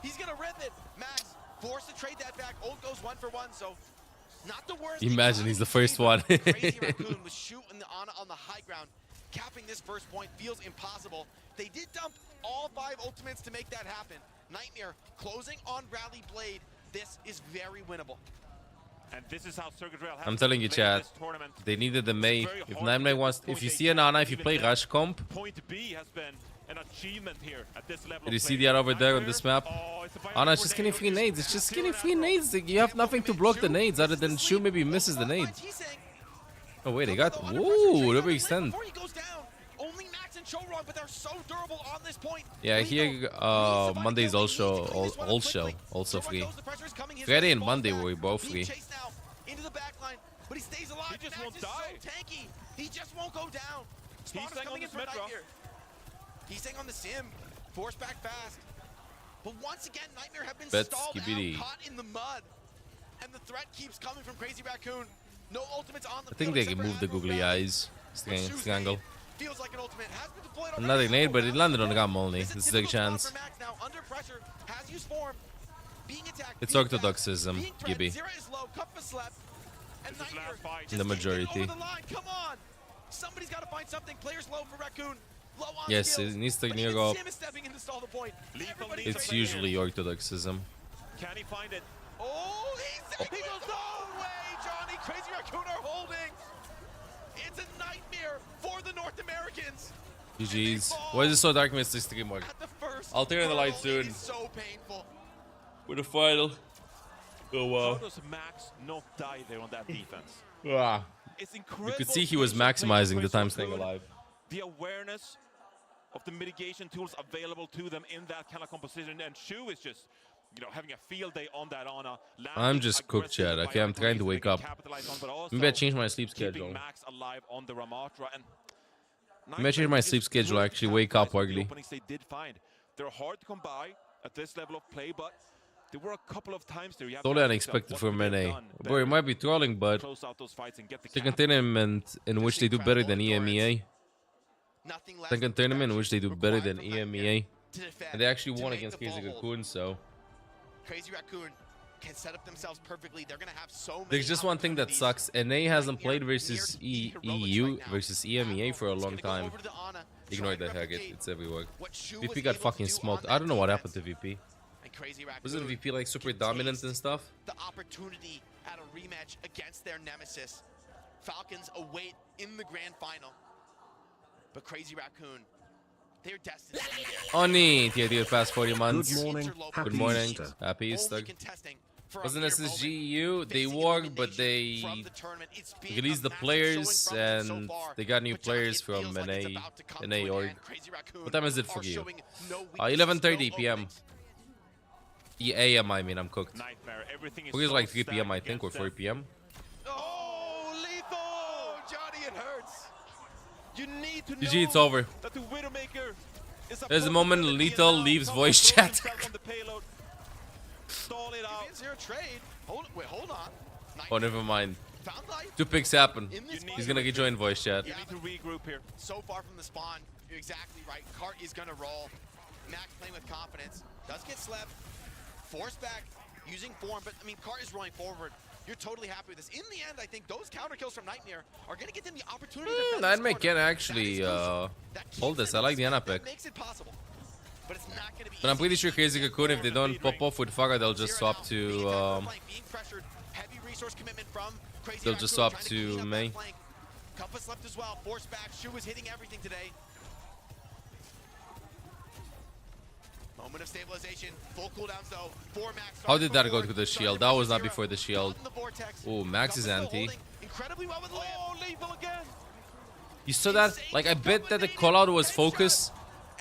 He's gonna rip it. Max forced to trade that back. Old goes 1 for 1, so not the worst. Imagine he's the first one. Crazy Raccoon was shooting the Ana on the high ground. Capping this first point feels impossible. They did dump all 5 ultimates to make that happen. Nightmare closing on Bradley Blade. This is very winnable. And this is how Circuit Rail has I'm telling you, chat, they needed the May. If Nightmare wants, if you see an Ana, if you play Rush Comp, Point B has been an achievement here at this level. did you see that over there on this map? Ana is just getting free nades. It's just getting free nades. You have nothing to block the nades other than Shu maybe misses the nade. Oh wait, they got. Ooh, they extend. Yeah, here Monday is also free. Friday and Monday were both free. Into the backline, but he stays alive. He just won't die. So tanky. He just won't go down. He's coming in for Nightmare. He's staying on the sim. Force back fast. But once again, Nightmare have been Bets, stalled skibidi. out, caught in the mud. And the threat keeps coming from Crazy Raccoon. No ultimates on the I think they can move the googly eyes. Strangle. Feels like an ultimate. Has been deployed already. Another nade, but it landed on the gum only. This is a chance. Now under pressure, has used form. Being attacked. It's orthodoxism, Gibby. In the majority. Come on. Somebody's got to find something. Players low for Raccoon. Low on Yes, skills, it needs to but near even go up. Sim is stepping in to stall the point. It's usually orthodoxism. Can he find it? Oh, he goes, no way, Johnny. Crazy Raccoon are holding. It's a nightmare for the North Americans. GG's. Why is it so dark, Mr. Streamer? I'll turn on the light soon. It's so painful. With the final. Oh wow. How does Max not die there on that defense? Ah. It's incredible. You could see he was maximizing the time staying alive. The awareness of the mitigation tools available to them in that kind of composition, and Shu is just, you know, having a field day on that Ana. I'm just cooked, Chad. Okay, I'm trying to wake up. Maybe I changed my sleep schedule. Max alive on the Ramatra, and Maybe I changed my sleep schedule. I actually wake up early. They did find. They're hard to come by at this level of play, but there were a couple of times there. Totally unexpected for Mene. Bro, it might be trolling, but second tournament in which they do better than EMEA. Second tournament in which they do better than EMEA. And they actually won against Crazy Raccoon, so. Crazy Raccoon can set up themselves perfectly. They're gonna have so many. There's just one thing that sucks. NA hasn't played versus EU versus EMEA for a long time. Ignore that, Haggett. It's everywhere. VP got fucking smoked. I don't know what happened to VP. Wasn't VP like super dominant and stuff? The opportunity at a rematch against their nemesis. Falcons await in the grand final. But Crazy Raccoon They're destined to be there. Oni, tier 3 past 40 months. Good morning. Interloper Good Happy morning. Easter. Happy Easter. Only contesting for a Wasn't mere SSGU? They Facing worked, but elimination they from the tournament. It's been released a the massive players showing from them so and far. they got new But Johnny, players it feels from like it's NA, about to come NA to an org. end. Crazy Raccoon What time is it for are you? showing no weaknesses, 11:30 no p.m. openings. AM, I mean, I'm cooked. Nightmare. Everything is For you, so like 3 p.m. I stacked think, or against 4 them. p.m. Oh, lethal! Johnny, it hurts. You need to GG, know it's over. that the Widowmaker is a There's a moment possibility Lethal now. leaves Someone voice throws chat. himself on the payload. Stall it out. Zero trade. Hold on. Oh, never mind. Found life 2 picks happen. in this He's gonna get joined voice chat. You need to regroup here. So far from the spawn, you're exactly right. Cart is gonna roll. Max playing with confidence. Does get slept. Force back, using form, but I mean, Cart is rolling forward. You're totally happy with this. In the end, I think those counter kills from Nightmare are gonna get them the opportunity to defend this Nightmare corner. can actually That is crucial. That hold keeps this. I them like the in Ana this. That pick. makes it possible. But it's not gonna be But I'm easy. pretty sure Crazy Cocoon, if they don't pop off with Farah, they'll just swap to Being pressured, heavy resource commitment from Crazy they'll just Raccoon, swap trying clean to up that Mei. flank. Compass left as well. Force back. Shu is hitting everything today. Moment of stabilization. Full cooldowns though. 4 Max. How did that go forward. to the Starting shield? to That push was not Zero. before the shield. Caught in the vortex. Oh, Max is Compass still anti. holding incredibly well with land. Oh, lethal again. You saw that? Like, I bet that the callout was focus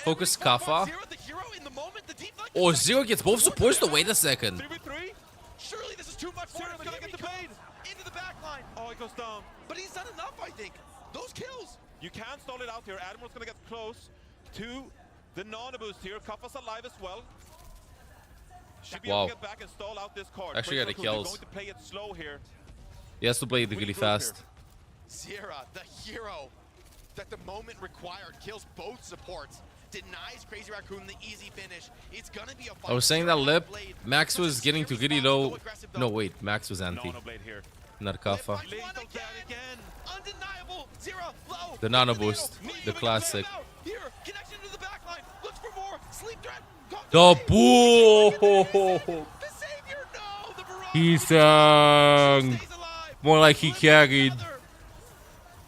Kafa. Zero, the hero in the moment, the deep line- Oh, Zero gets both supports though. Wait a second. 3v3. Surely this is too much for Zero's him. gonna Here get he the comes bait. into the back line. Oh, it goes down. But he's done enough, I think. Those kills. You can stall it out here. Admiral's gonna get close to the nano boost here. Kaffa's alive as well. Should be able Wow. to get back and stall out this card. Actually got the Crazy Raccoon, kills. they're going to play it slow here. He has to play it really fast. Zira, the hero that the moment required, kills both supports. Denies Crazy Raccoon the easy finish. It's gonna be a fight. I was saying that Zero lip. outplayed. Max Such a was getting to scary really spot to low. go aggressive, though. No, wait. Max was anti, Nano blade here. not Lip Kafa. finds one Lethal down again. Undeniable. Zira low. The nano Hits boost, nail. the Moving classic. out. Here, connection to the back line. Looks for more. Sleep threat. Caught The bait. boo! The savior, no. The barrage. He sang. Stays alive. More like he Lip carried. together.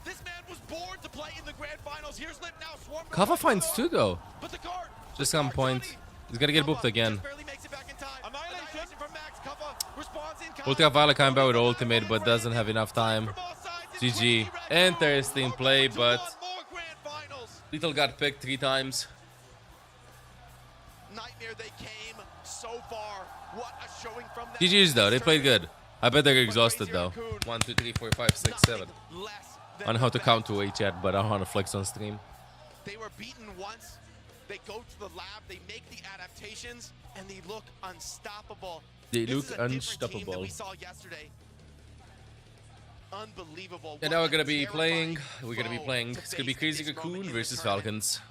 This man was born to play in the grand finals. Here's Lip now. Swarm Kafa finds 2 though. But the guard. Just some point. He's gonna get booped again. Just barely makes it back in time. Annihilation. From Max. Kafa responds in kind. Ultra Violet coming back with ultimate, but doesn't have enough time. From all sides, it's GG. Crazy Raccoon. Interesting play, To but one more grand finals. Lethal got picked 3 times. Nightmare, they came so far. What a showing from them. GG's though, they played good. I bet they're exhausted Crazy though. Raccoon, 1, 2, 3, 4, 5, 6, 7. nothing less I than don't know how to the count best. to H chat, but I don't want to flex on stream. They were beaten once. They go to the lab. They make the adaptations, and they look unstoppable. They This look is a different team than unstoppable. we saw yesterday. Unbelievable. And What now we're a gonna be terrifying playing. We're gonna be foe playing. to It's gonna be face Crazy at this moment Cocoon in the versus tournament. Falcons.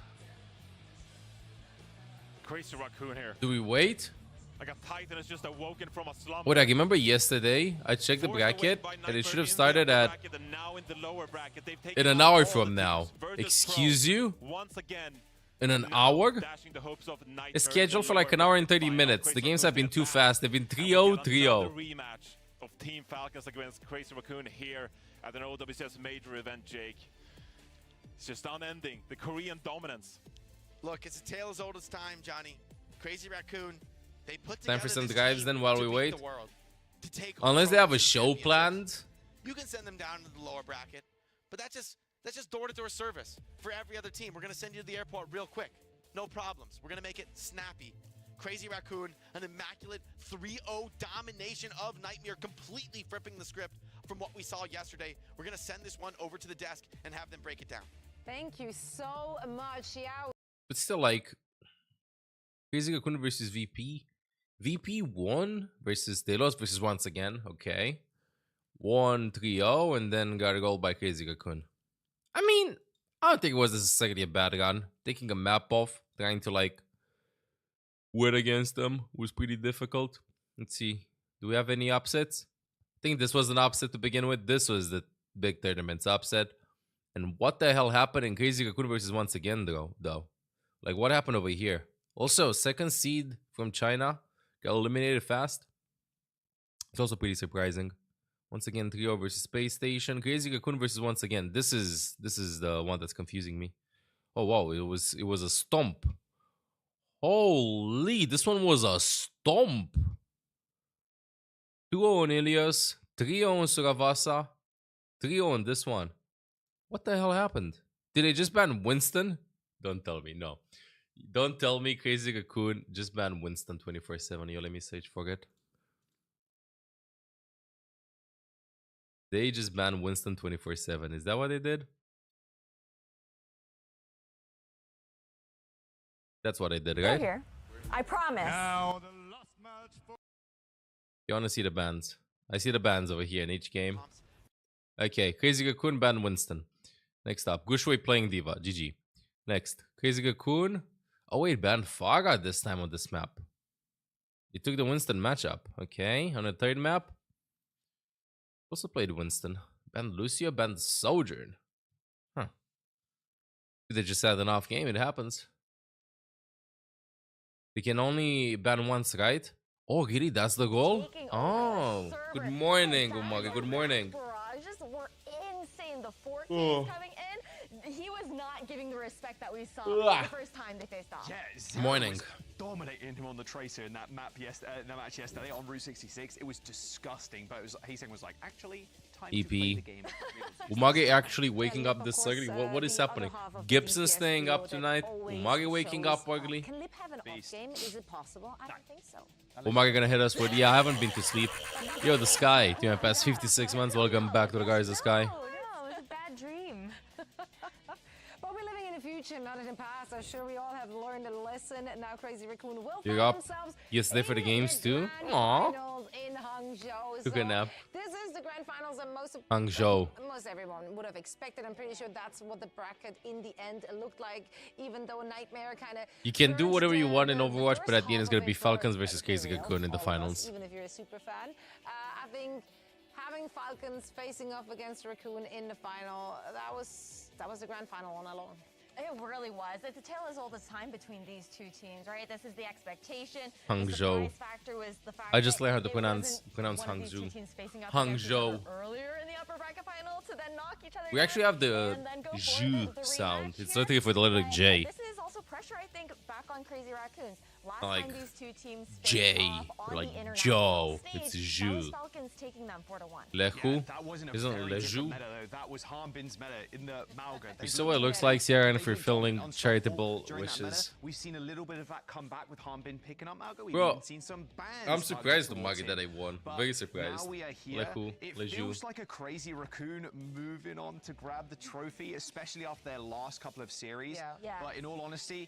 Crazy Raccoon here. Do we wait? Like a Titan has just awoken from a slumber. Wait, I remember yesterday I checked the Forced away bracket by and Nightmare it should have in the started upper at bracket and now in the lower bracket. They've taken in an on hour all from the now. teams versus Excuse Pro. you? Once again, in an Lethal hour? dashing the hopes of Nightmare It's in scheduled the for like lower an hour and bracket 30 final. minutes. Crazy The games Raccoon have been get too back. fast. They've been And we 3-0, get 3-0. another rematch of Team Falcons against Crazy Raccoon here at an OWCS major event, Jake. It's just unending. The Korean dominance. Look, it's a tale as old as time, Johnny. Crazy Raccoon. They put Time for together some this drives team then while to we beat wait. the world, to take home Unless they have a trophies and show championships. planned. You can send them down to the lower bracket, but that's just door-to-door service for every other team. We're gonna send you to the airport real quick, no problems. We're gonna make it snappy. Crazy Raccoon, an immaculate 3-0 domination of Nightmare, completely flipping the script from what we saw yesterday. We're gonna send this one over to the desk and have them break it down. Thank you so much, Yao. But still, like, Crazy Cocoon versus VP. VP won versus they lost versus once again. Okay. 1-3-0 and then got a goal by Crazy Cocoon. I mean, I don't think it was necessarily a bad run. Taking a map off, trying to like win against them was pretty difficult. Let's see. Do we have any upsets? I think this was an upset to begin with. This was the big tournament's upset. And what the hell happened in Crazy Cocoon versus once again though? Like, what happened over here? Also, second seed from China got eliminated fast. It's also pretty surprising. Once again, 3-0 versus Space Station. Crazy Cocoon versus once again. This is the one that's confusing me. Oh wow, it was a stomp. Holy, this one was a stomp. 2-0 on Ilias, 3-0 on Suravasa, 3-0 on this one. What the hell happened? Did they just ban Winston? Don't tell me, no. Don't tell me Crazy Raccoon just banned Winston 24/7. Yo, let me search for it. They just banned Winston 24/7. Is that what they did? That's what I did, right? Here. I promise. Now the last match for You want to see the bans? I see the bans over here in each game. Okay, Crazy Raccoon banned Winston. Next up, Gushway playing Diva. GG. Next, Crazy Raccoon. Oh wait, banned Farah this time on this map. He took the Winston matchup. Okay, on the third map. Also played Winston. Banned Lucio, banned Sojourn. Huh. They just had an off game, it happens. They can only ban once, right? Oh, really? That's the goal? Oh, good morning, Umaga. Good morning. Barrages were insane. The 4 Ks coming in, he was not giving the respect that we saw the first time they faced off. yeah, Morning. Dominating him on the tracer in that match yesterday on Route 66. It was disgusting, but it was, Haseng was like, actually, time to play the game. Umage actually waking up this early? What is happening? Gibson staying up tonight? Umage waking up early? Can Lip have an off game? Is it possible? I don't think so. Umage gonna hit us with, yeah, I haven't been to sleep. Yo, the Sky. During the past 56 months, welcome back to the guys, the Sky. No, it was a bad dream. But we're living in the future, not in the past. I'm sure we all have learned a lesson. Now Crazy Raccoon will You're find up. themselves Yesterday for the in games too? grand Aww. finals in Hangzhou. Took a nap. This is the grand finals that Hangzhou. most everyone would have expected. I'm pretty sure that's what the bracket in the end looked like, even though Nightmare kind of... You can do whatever you want in Overwatch, but at the end it's gonna be Falcons versus Crazy Raccoon in the finals. Even if you're a super fan. I think having Falcons facing off against Raccoon in the final, that was the grand final on alone. It really was. It's a tale as old as time between these two teams, right? This is the expectation. Hangzhou. The surprise factor was the fact I just that learned how to it pronounce wasn't one of these Hangzhou. two teams facing up against each Hangzhou. other earlier in the upper bracket final to then knock each other We down actually have the and then go for Zhu the sound. rematch It's here. literally for the letter But J. This is also pressure, I think, back on Crazy Raccoons. Last Like time these two teams faced J, off on like the international Joe. stage, It's that was Zhu. Falcons taking them 4-1. Lehu? That wasn't a Isn't it very Leju? different meta, though. That was Harbin's meta in the Malga. You saw what it looks like, Sierra, and if you're filling charitable wishes. We've seen a little bit of that come back with Harbin picking up Malga. We've Bro, even seen some bans. I'm surprised the towards Magi him. that they won. But Very surprised. Now we are here. Lehu, It Leju. feels like a Crazy Raccoon moving on to grab the trophy, especially after their last couple of series. Yeah. But in all honesty,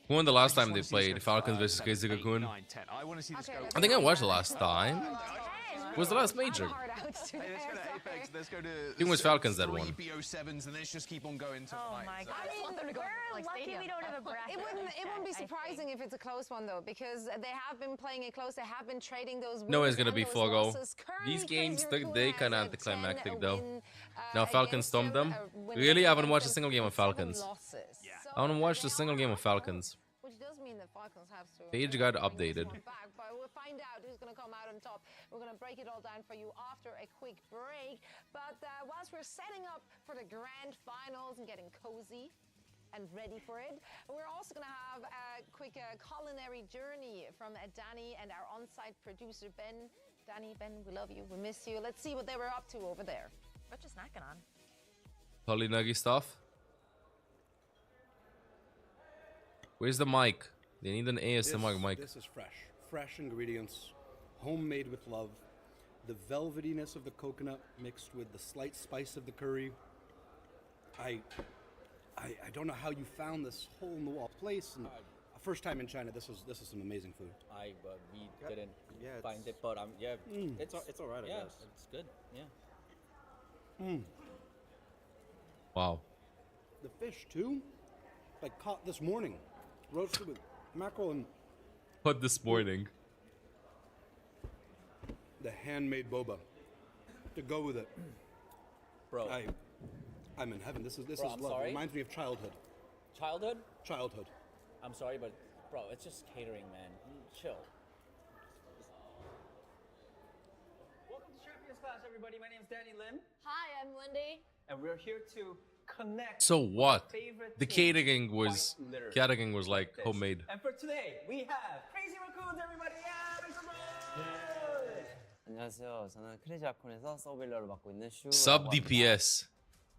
Who won the last I just time they wanna see this played? go Falcons for, versus 7, Crazy 8, Raccoon? 9, 10. I want to see this go. I think I watched the last time. Was the last major? Hard outs today, Hey, let's go to sorry. Apex. Let's go to. think it was Falcons that won. 3 BO7s, and let's just keep on going. Oh my God. I mean, want them to go we're like lucky stadium. we don't have a bracket. It wouldn't be I think. surprising if it's a close one though, because they have been playing it close. They have been trading those wins. No, it's gonna and be those 4-0. losses. Currently, These games, Crazy Raccoon they has kinda a anticlimactic 10 though. win, Now Falcons against stomped them. win Really, I haven't against watched a them, single game of 7 Falcons. losses. Yeah. So I haven't watched a they single are game of up, Falcons. which does mean that Falcons have to Page got bring this updated. one back, but we'll find out who's going to come out on top. We're going to break it all down for you after a quick break. But whilst we're setting up for the grand finals and getting cozy and ready for it, we're also going to have a quick culinary journey from Danny and our on-site producer Ben. Danny, Ben, we love you. We miss you. Let's see what they were up to over there. What you snacking on? Polynuggy stuff. Where's the mic? They need an ASMR mic. This is fresh. Fresh ingredients, homemade with love. The velvetyness of the coconut mixed with the slight spice of the curry. I don't know how you found this hole in the wall place. And first time in China, this is some amazing food. We didn't find it, but it's all right. I guess it's good. Yeah. Wow. The fish too, like caught this morning, roasted with mackerel and What this morning? the handmade boba to go with it. Bro, I'm in heaven. This is Bro, I'm love. sorry? It reminds me of childhood. childhood? Childhood. I'm sorry, but bro, it's just catering, man. Chill. Welcome to Champions Class, everybody. My name is Danny Lim, Hi, I'm Wendy. and we're here to connect. So what? Favorite The team catering was quite literally. like This. homemade. And for today, we have Crazy Raccoons, everybody. Yeah, make some noise! 안녕하세요. 저는 크레이지 라쿤에서 서브빌러를 맡고 있는 슈. Sub DPS.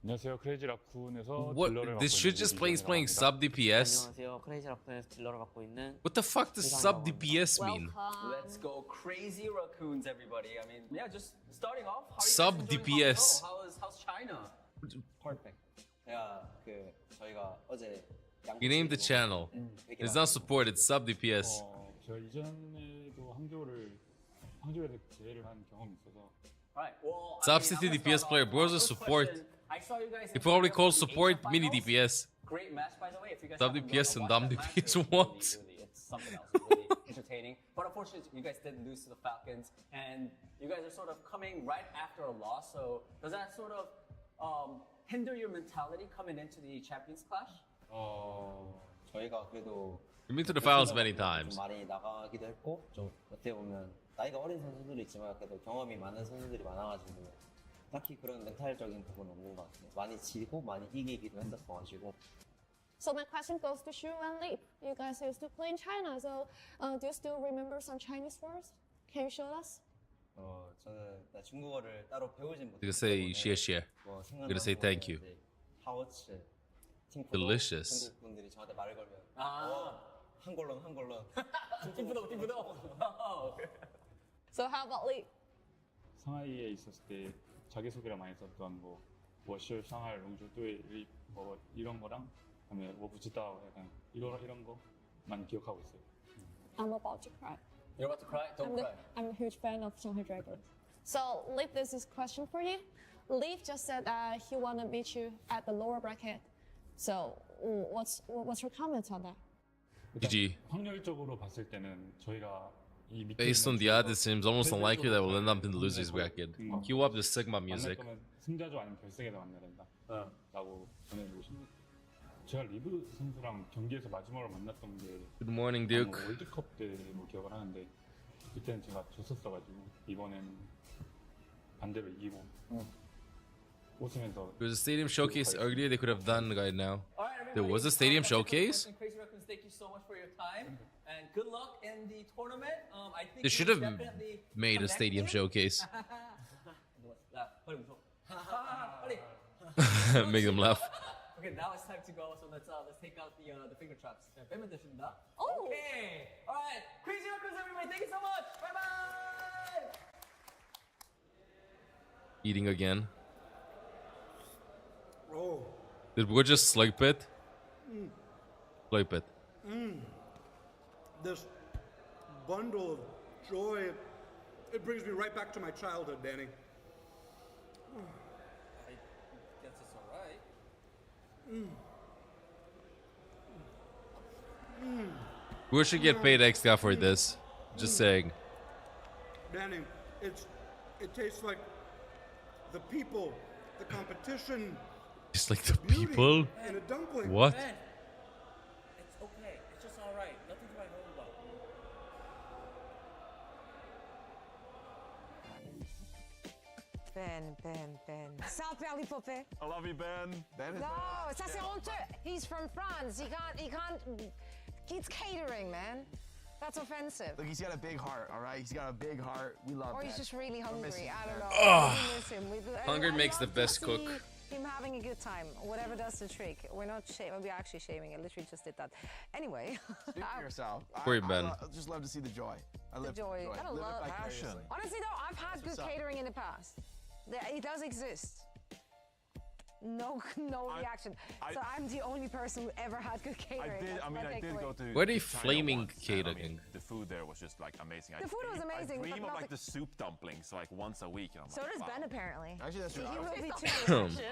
안녕하세요. 크레이지 라쿤에서 What? 딜러를 This 맡고 shit 있는 just 이준이라고 playing 합니다. sub DPS. 안녕하세요. 크레이지 라쿤에서 딜러를 맡고 있는. What the fuck does sub DPS mean? Let's go Crazy Raccoons, everybody. I mean, yeah, just starting off. How are you Sub guys enjoying DPS. How's China? Perfect. 야, 그 저희가 어제 You named the channel. It's not support, it's sub DPS. 제가 이전에도 항저우에서 제의를 한 경험이 있어서 Alright, well, Sub city DPS player, bro's a support. He probably calls support mini DPS. Great match, by the way. If you guys Sub haven't DPS gone and to dumb watch that match, DPS, it was what? really, it's something else. It's really entertaining. But unfortunately, you guys did lose to the Falcons, and you guys are sort of coming right after a loss. So does that sort of hinder your mentality coming into the Champions Clash? 저희가 그래도 You've been to the finals many times. 좀 많이 나가기도 했고 좀 어떻게 보면 나이가 어린 선수들이 있지만 그래도 경험이 많은 선수들이 많아가지고 딱히 그런 멘탈적인 부분은 없는 것 같아요. 많이 지고 많이 이기기도 했었어가지고. So my question goes to Shu and Leap. You guys used to play in China, so do you still remember some Chinese words? Can you show us? 저는 나 중국어를 따로 배우진 못해요. You can say xie. You gotta say thank you. 하워츠, Delicious. 중국 분들이 저한테 말을 걸면 한걸론 팀프도. So how about Leap? 상하이에 있었을 때 자기소개를 많이 썼던 뭐 워셔 상하이 롱주도의 뭐 이런 거랑 그다음에 뭐 부치다오 약간 이런 거만 기억하고 있어요. I'm about to cry. You're about to cry? Don't cry. I'm a huge fan of Shanghai Dragons. So Leap, this is a question for you. Leaf just said he want to beat you at the lower bracket. So what's your comment on that? GG. 확률적으로 봤을 때는 저희가 이 밑에 Based on the odds, it seems almost unlikely that we'll end up in the losers bracket. Cue up the Sigma music. 만날 거면 승자조 아니면 결승에서 만나야 된다라고 전해드리고 싶습니다. 제가 리브 선수랑 경기에서 마지막으로 만났던 게 Good morning, Duke. 월드컵 때로 기억을 하는데 그때는 제가 졌었어가지고 이번에는 반대로 이기고 웃으면서. There was a stadium showcase earlier they could have done right now. There was a stadium showcase? Crazy Raccoons, thank you so much for your time and good luck in the tournament. I think They should have made a stadium showcase. Make them laugh. Okay, now it's time to go. So let's take out the finger traps. Oh. Okay. All right. Crazy Raccoons, everybody. Thank you so much. Bye bye. Eating again. Oh. Did we just slurp it? Slurp it. This bundle of joy, it brings me right back to my childhood, Danny. I guess it's all right. We should get paid extra for this. Just saying. Danny, it tastes like the people, the competition. It's like the people? In a dumpling. What? Ben, it's okay. It's just all right. Nothing to write home about. Ben. South Valley Popé. I love you, Ben. Ben is No, ça c'est honteux. He's from France. He can't. It's catering, man. That's offensive. Look, he's got a big heart, all right? He's got a big heart. We love Or that. he's just really hungry. I don't know. Ugh. We miss him. Hunger I makes the love to best cook. see him having a good time. Whatever does the trick. We're not shaming. We're actually shaming. I literally just did that. Anyway. Speak for yourself. Poor Ben. I just love to see the joy. I live The joy. I Live love it vicariously. Honestly though, I've had good catering in the past. It does exist. No reaction. So I'm the only person who ever had good catering. I did go to. Why are they China flaming once, and, catering? the food there was just like amazing. The food was amazing, I but dream of nothing- like the soup dumplings like once a week. And I'm So like, does wow. Ben apparently. Actually, that's true. He I will was be in too.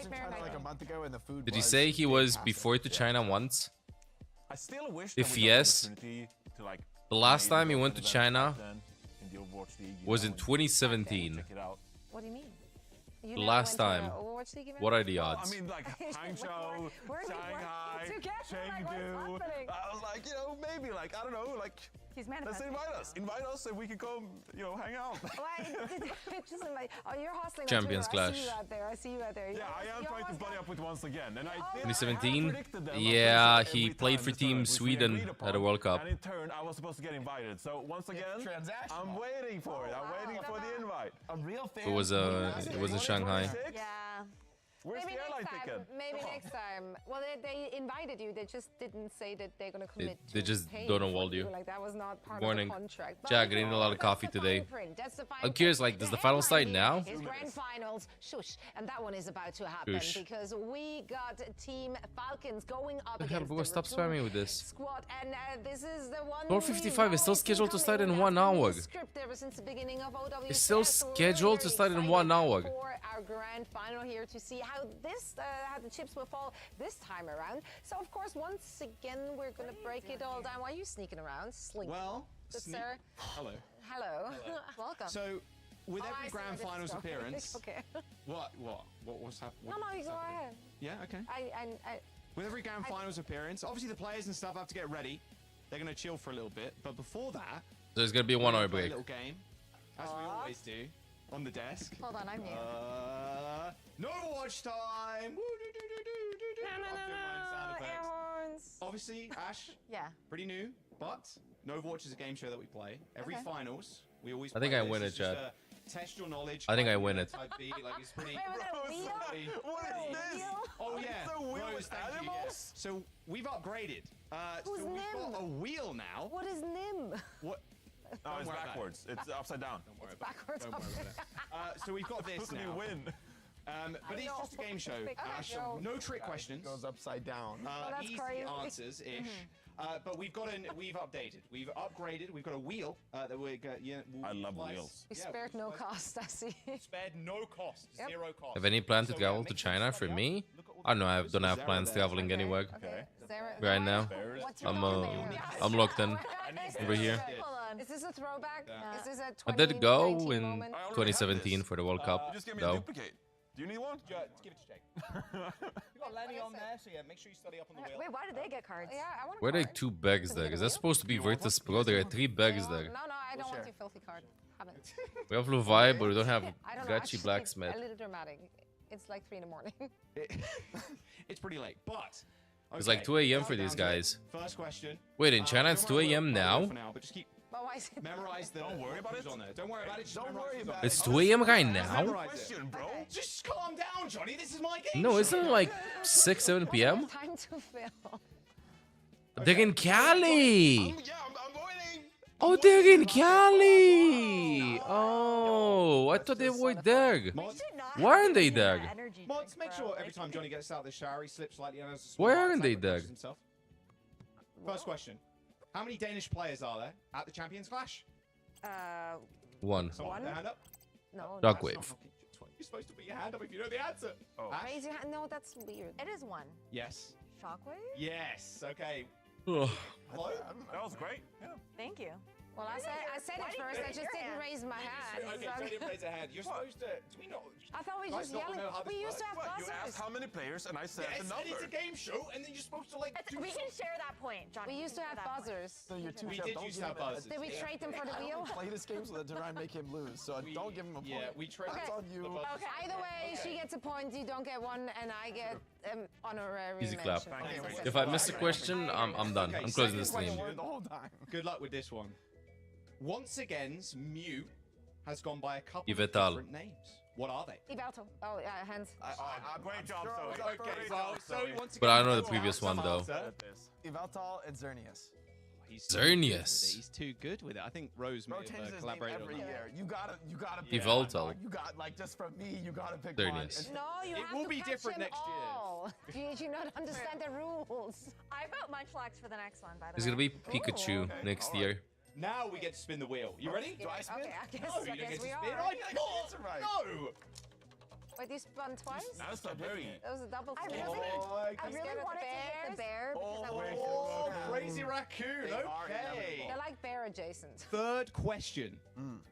China like a month ago, and the food. Did he was say he was fantastic. before to China once? I still wish If that we got yes, the opportunity to, like, the last maybe time he go went to the China event in the Overwatch League, you was know, in and 2017. check it out. What do you mean? You The never last went to time. a Overwatch League event? What are the I odds? mean, like Hangzhou, Where's he Shanghai, working together? Like, what's Chengdu. happening? I was like, maybe, like, I don't know, like He's Let's manifesting. invite us so we can come, you know, hang out. Just invite. Oh, you're hustling. Champions on Twitter. Clash. I see you out there. Yeah, I am trying to buddy up with once again. And I did, 2017. I predicted them. Yeah, Every he time played for this tournament, Team which we Sweden agreed at the upon, World Cup. And in turn, I was supposed to get invited. So once again, I'm waiting for it. I'm waiting for the invite. A real fan. It was in Shanghai. Yeah. Where's Maybe the airline next time. ticket? Maybe next time. Well, they invited you. They just didn't say that they're gonna commit. They to just paying don't for involve you. Like that was not part Morning. of the contract. But Jack, getting a lot of that's coffee the today. fine print. That's the fine I'm curious, print. like, does the The final start headline now? is grand finals, shush, and that one is about to happen Shush. because we got Team Falcons going up The hell, against bro, the stop Raccoon spamming with this. squad, and this is the one. 4:55 is still we've scheduled to always start seen in coming. 1 That's been hour. the script ever since the beginning of OWCS. It's still So we're scheduled to very start in excited 1 hour. for our grand final here to see how the chips will fall this time around. So of course, once again, we're gonna break it all down. Why are you sneaking around? Slinking. Well, Good sir. Hello. Hello. Welcome. So, with Oh, I every see grand where this is finals going. appearance, Okay. what's happening? No, you go ahead. Yeah, okay. I With every grand finals appearance, obviously the players and stuff have to get ready. They're gonna chill for a little bit, but before that, So there's gonna be a 1 hour play a break. little game, as we always do, on the desk. Hold on, I'm mute. No watch time. Woo-doo-doo-doo-doo-doo. I'm doing my own sound effects. air horns. Obviously, Ash, Yeah. pretty new, but Nova Watch is a game show that we play. Every Okay. finals, we always I think play I this. win It's it, just Chad. a test your knowledge. I think I type win A, it. type B, like it's pretty... Wait, was that a wheel? What is this? Oh yeah, It's a wheel Rose, with thank you, animals? yes. So we've upgraded. Who's so we've Nim? got a wheel now. What is Nim? What? No, Don't it's worry about backwards. It's upside down. Don't worry Backwards. Don't worry about it. So we've got this Supposed to be now. win. But it's just a game show. Ash, know. no trick questions. Goes upside down. that's Easy crazy. answers ish. But we've updated. We've upgraded. We've got a wheel that we're I love utilize. wheels. We Yeah, spared we'll no utilize- cost, I see. Spared no cost, Yep. zero cost. Have any plan to So, travel to make sure China you for study me? up. Look at all I don't know. I the don't have Zara plans there. traveling anywhere Okay. Sarah, right now. What's your I'm name? I'm locked in over here. Hold on. Is this a throwback? Yeah. Is this a I did go 2019 in moment? 2017 for the World Cup, Just give me a though. duplicate. Do you need one? Give it to Jake. You got Lenny on there, so yeah, make sure you study up on the wheel. Wait, why did they get cards? Yeah, I want a Where are they card. 2 bags there? Is that supposed to be Virtus Pro? There are 3 bags there. No, I don't want your filthy card. Have it. We have Blue Vibe, but we don't have I don't know. Gachi Actually, Blacksmith. a little dramatic. It's like 3 in the morning. It's pretty late, but It's like 2 a.m. for these guys. First question. Wait, in China it's Don't 2 worry a.m. about it now? for now, but just keep But why is it? memorize the. Don't worry about who's it. on there. Don't worry about it. Just Don't memorize worry who's about on it. It's there. 2 a.m. right Just now? memorize it. Question, bro. Just calm down, Johnny. This is my game. No, show. isn't it like 6, 7 p.m.? Time to fill. They're in Cali! Yeah, I'm winning. Oh, they're in Cali! Oh, I thought they were there. Mods, Why aren't they there? mods, make sure every time Johnny gets out of the shower, he slips slightly and has a small Why heart aren't attack they and touches there? himself. First question. How many Danish players are there at the Champions Clash? 1. Someone put their hand up? No. That's Shockwave. not how you're supposed to put your hand up if you know the answer. Oh. Ash? Raise your hand. No, that's weird. It is one. Yes. Shockwave? Yes. Okay. Ugh. Hello? That was great. Yeah. Thank you. Well, I said it first. I just didn't raise my hand. Okay, so I didn't raise a hand. You're supposed to. Do we not? I thought we Guys just don't yelling. know how this We used to works. have What? You asked buzzers. how many players, and I said Yes, the and number. it's a game show, and then you're supposed to like. do We can something. share that point, Johnny. We used to can have share that point. buzzers. So you're too We sharp. did Don't use to give have him a- buzzers. Did we Yeah. trade them for the I wheel? don't play this game so that Duran make him lose. So don't give him a point. Yeah, we tried. That's on you. Okay. Either way, she gets a point. You don't get one, and I get honorary Easy mention. clap. Thank you. If I miss a question, I'm done. I'm closing the stream. The whole time. Good luck with this one. Once again's Mew has gone by a couple of Yvetal. different names. What are they? Ivalto. Oh, yeah, hands. Great job, Zoe. Okay, well, so once again, But I know the that's previous some one, though. answer. Ivaltal and Xerneas. He's too good with Xerneas. it. He's too good with it. I think Rose may Bro have changes his name collaborated every on that. year. You gotta pick Evoltal. one. You got like just from me. You gotta pick Xerneas. one. No, you It have will to be catch different them next year. all. Do you not understand the rules? I vote Munchlax for the next one, by the There's way. gonna be Pikachu next year. Now we get to spin the wheel. You ready? Do I spin? Okay, I guess, No, you I don't guess get to we spin. are. I can't. right. No. Wait, you spun twice? That's a very. That was a double I spin. really- I'm I really scared of wanted to hit the bears. bear because I wanted Oh, to. crazy raccoon. They are Okay. They're like bear adjacent. Third question.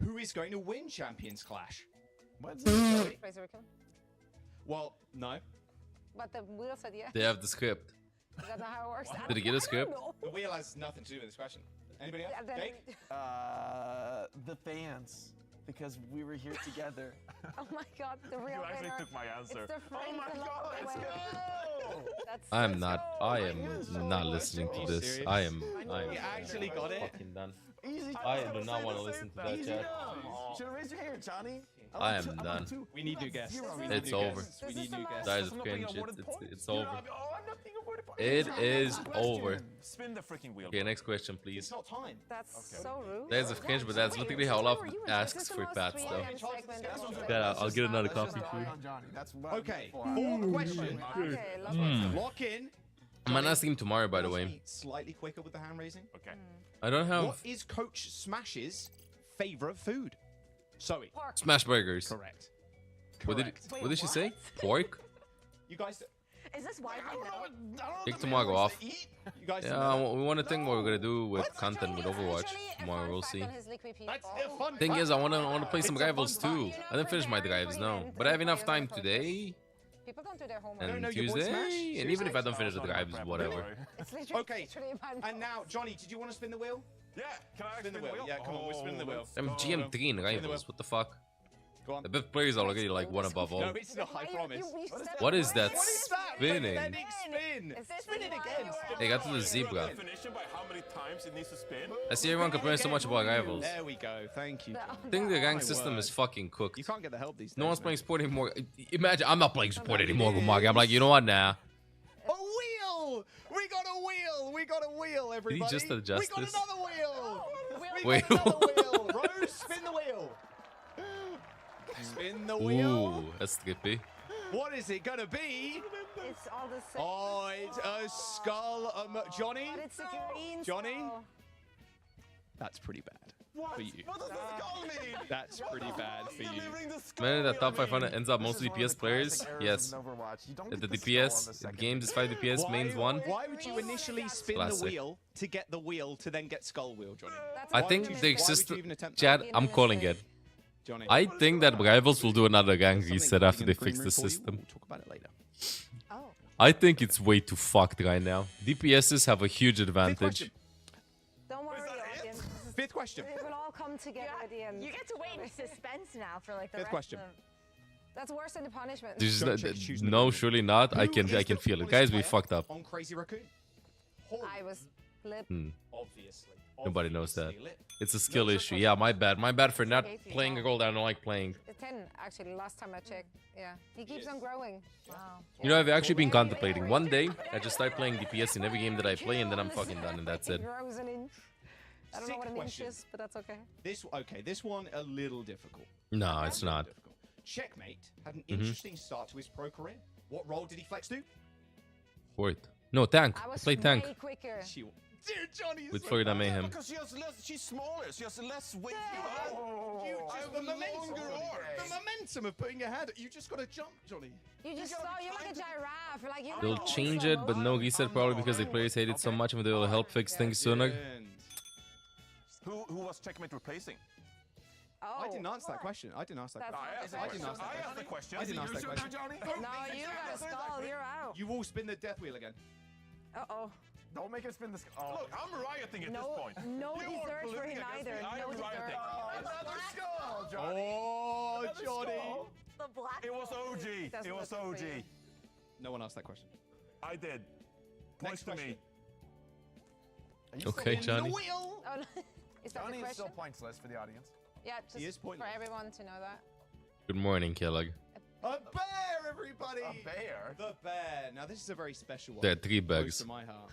Who is going to win Champions Clash? What's Crazy raccoon. Well, no. But the wheel said yes. They have the script. Is that not how it works? I Did he don't- get a I script? don't know. The wheel has nothing to do with this question. Anybody else? Jake? The fans, because we were here together. Oh my God, the real You actually winner. took my answer. It's the friends my along God, the let's way. go! That's I am let's not. go. I am not listening to this. serious? I am. You actually got it? Fucking done. Easy. I do not want to listen to that Easy chat. Should have raised your hand, Johnny. I am done. We need new guests. It's over. We need new guests. Guys of cringe. It's over. It is over. Spin the freaking wheel. Okay, next question, please. It's not time. That's so rude. Guys of cringe, but that's literally how Olaf asks for pats, though. Yeah, I'll get another coffee for you. Okay, fourth question. Okay, Lock in. I might ask him tomorrow, by the way. Slightly quicker with the hand raising. Okay. I don't have What is Coach Smash's favorite food? Zoe. smash burgers. Correct. What did she say? Pork? You guys. Is this why we know? Take tomorrow off. You guys. Yeah, we want to think what we're gonna do with content with Overwatch tomorrow. We'll see. That's a fun Thing fact. is, I wanna play some rivals too. I didn't finish my rivals, no, but I have enough time today People don't do their homework. and know your boy Smash? Tuesday, and even if I don't finish the rivals, whatever. It's literally, Okay. And now, Johnny, did you want to spin the wheel? Yeah, can I Spin the wheel. Yeah, come on, we're spinning the wheel. I'm GM3 in rivals. What the fuck? Go on. The best players already like one above all. No, it's not. I promise. What is that What is that? spinning? Pathetic spin. Spin it again. They got to the zebra. Definition by how many times it needs to spin. I see everyone complaining so much about rivals. There we go. Thank you. I think the rank system is fucking cooked. You can't get the help these days. No one's man. playing support anymore. Imagine I'm not playing support anymore with Mark. I'm like, you know what, nah. A wheel! We got a wheel! We got a wheel, everybody! just adjust we got this? another wheel! We Wait. got another wheel! Rose, spin the wheel! Spin the wheel! Ooh, that's trippy. What is it gonna be? It's all the same. Oh, it's a skull. Johnny? But it's a green Johnny? skull. That's pretty bad for you. What does the skull mean? That's pretty bad for you. Man, that top 500 ends up mostly DPS players. Yes. If the DPS games is 5 DPS, mains 1. Why would you initially spin the Classic. wheel to get the wheel to then get skull wheel, Johnny? I Why think would you- the why would you system. even attempt Chad, that? I'm calling it. Johnny. I think that rivals will do another gang Something reset after in they the green fix the room for you. system. We'll talk about it later. Oh. I think it's way too fucked right now. DPSs have a huge advantage. question. Don't worry, audience. Fifth question. It will all come together at the end. You get to wait in suspense now for like the Fifth rest question. of That's worse than the punishment. There's Don't check, choose the no, moment. surely not. I Who can is feel the it. tallest Guys, we player fucked up. On Crazy Raccoon. I was flip. Obviously. Nobody knows that. Obviously lit. It's a skill issue. Yeah, my bad. My bad for not playing a role that I don't like playing. It's 10, actually, last time I checked. Yeah. He keeps on growing. Wow. You know, I've actually been contemplating. One day, I just start playing DPS in every game that I play, and then I'm fucking done, and that's it. He grows an inch. I don't know what an Sixth inch is, but that's okay. This one a little difficult. No, it's not. Difficult. Checkmate had an Mhm. interesting start to his pro career. What role did he flex to? Fourth. No, tank. I I was play tank. way quicker. Dear Johnny, With Florida Mayhem. Because she's smaller. She has less weight. the momentum of putting your head. You just got to jump, Johnny. You just saw, you're like a giraffe. Like, you They'll know, change so it, but no reset probably because the players hate it so much, and they will help fix things sooner. Who was Checkmate replacing? Oh. I didn't answer that question. I didn't ask that That's question. not I didn't ask that I asked the question. question. I didn't ask that question. No, you got a skull. You're out. You all spin the death wheel again. Uh-oh. Don't make her spin the skull. Look, I'm rioting at this No, point. no You are dessert for him colluding against either. me. I No am dessert. rioting. Another skull, Johnny. Oh, Another Johnny. skull. the black. It was OG. Doesn't It was look good for OG. you. No one asked that question. I did. Points to question. me. Okay, Johnny. Oh, no. Is that Johnny the is still question? pointless for the audience. Yeah, He is just for pointless. everyone to know that. Good morning, Kellogg. A bear, everybody! A bear? The bear. Now, this is a very special one. There are 3 Close bugs. to my heart.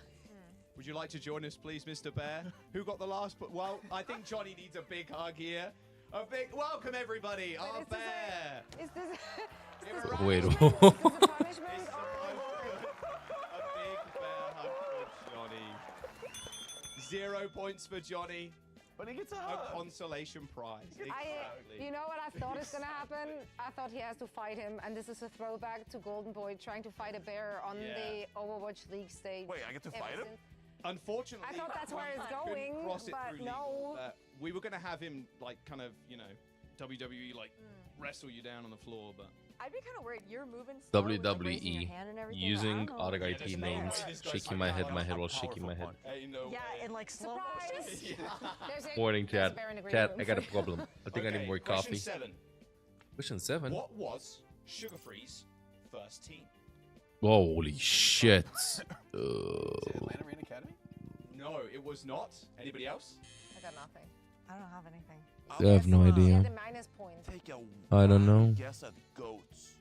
Would you like to join us, please, Mr. Bear? Who got the last? Well, I think Johnny needs a big hug here. A big welcome, everybody. Our is this bear. Is this... Give a round Wait, of Is this a punishment? It's a big bear hug for Johnny. 0 points for Johnny. But he gets a A hug. consolation prize. Exactly. You know what I thought is gonna happen? I thought he has to fight him, and this is a throwback to Golden Boy trying to fight a bear on the Overwatch League stage. Wait, I get to ever fight him? since. Unfortunately, I thought that's where it's couldn't going, cross it but through no. legal. We were gonna have him like kind of, you know, WWE like wrestle you down on the floor, but I'd be kind of worried. You're moving slow with, like, raising your WWE hand and everything. using I don't know. RIP names, shaking my head while shaking my head. ain't no Yeah, way. in like slow motion. Morning, chat. Chat, I got a problem. I think I need more coffee. Question 7. Question 7? What was Sugar Free's first team? Holy shit. Atlanta Rain Academy? No, it was not. Anybody else? I got nothing. I don't have anything. I have no idea. The minus point. Take a I don't know. guess at goats.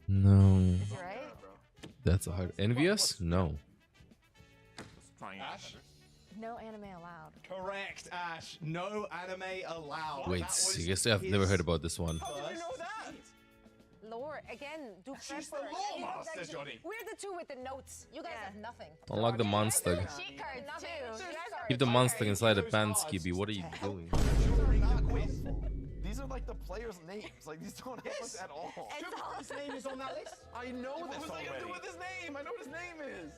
No. Is he right? That's a hard. Envious? No. Ash? No anime allowed. Correct, Ash. No anime allowed. Wait, That was I guess I've never his heard about this one. How did you know that? Lore, again, do prep She's the work. lore And you know, master, like, Johnny. We're the two with the notes. You guys have nothing. Unlock the monster. Cheat cards too. Keep the monster inside the pants, Skippy. What are you doing? These are like the players' names. Like these don't help us at all. His name is on that list. I know this was I already. gonna do with his name? I know what his name is.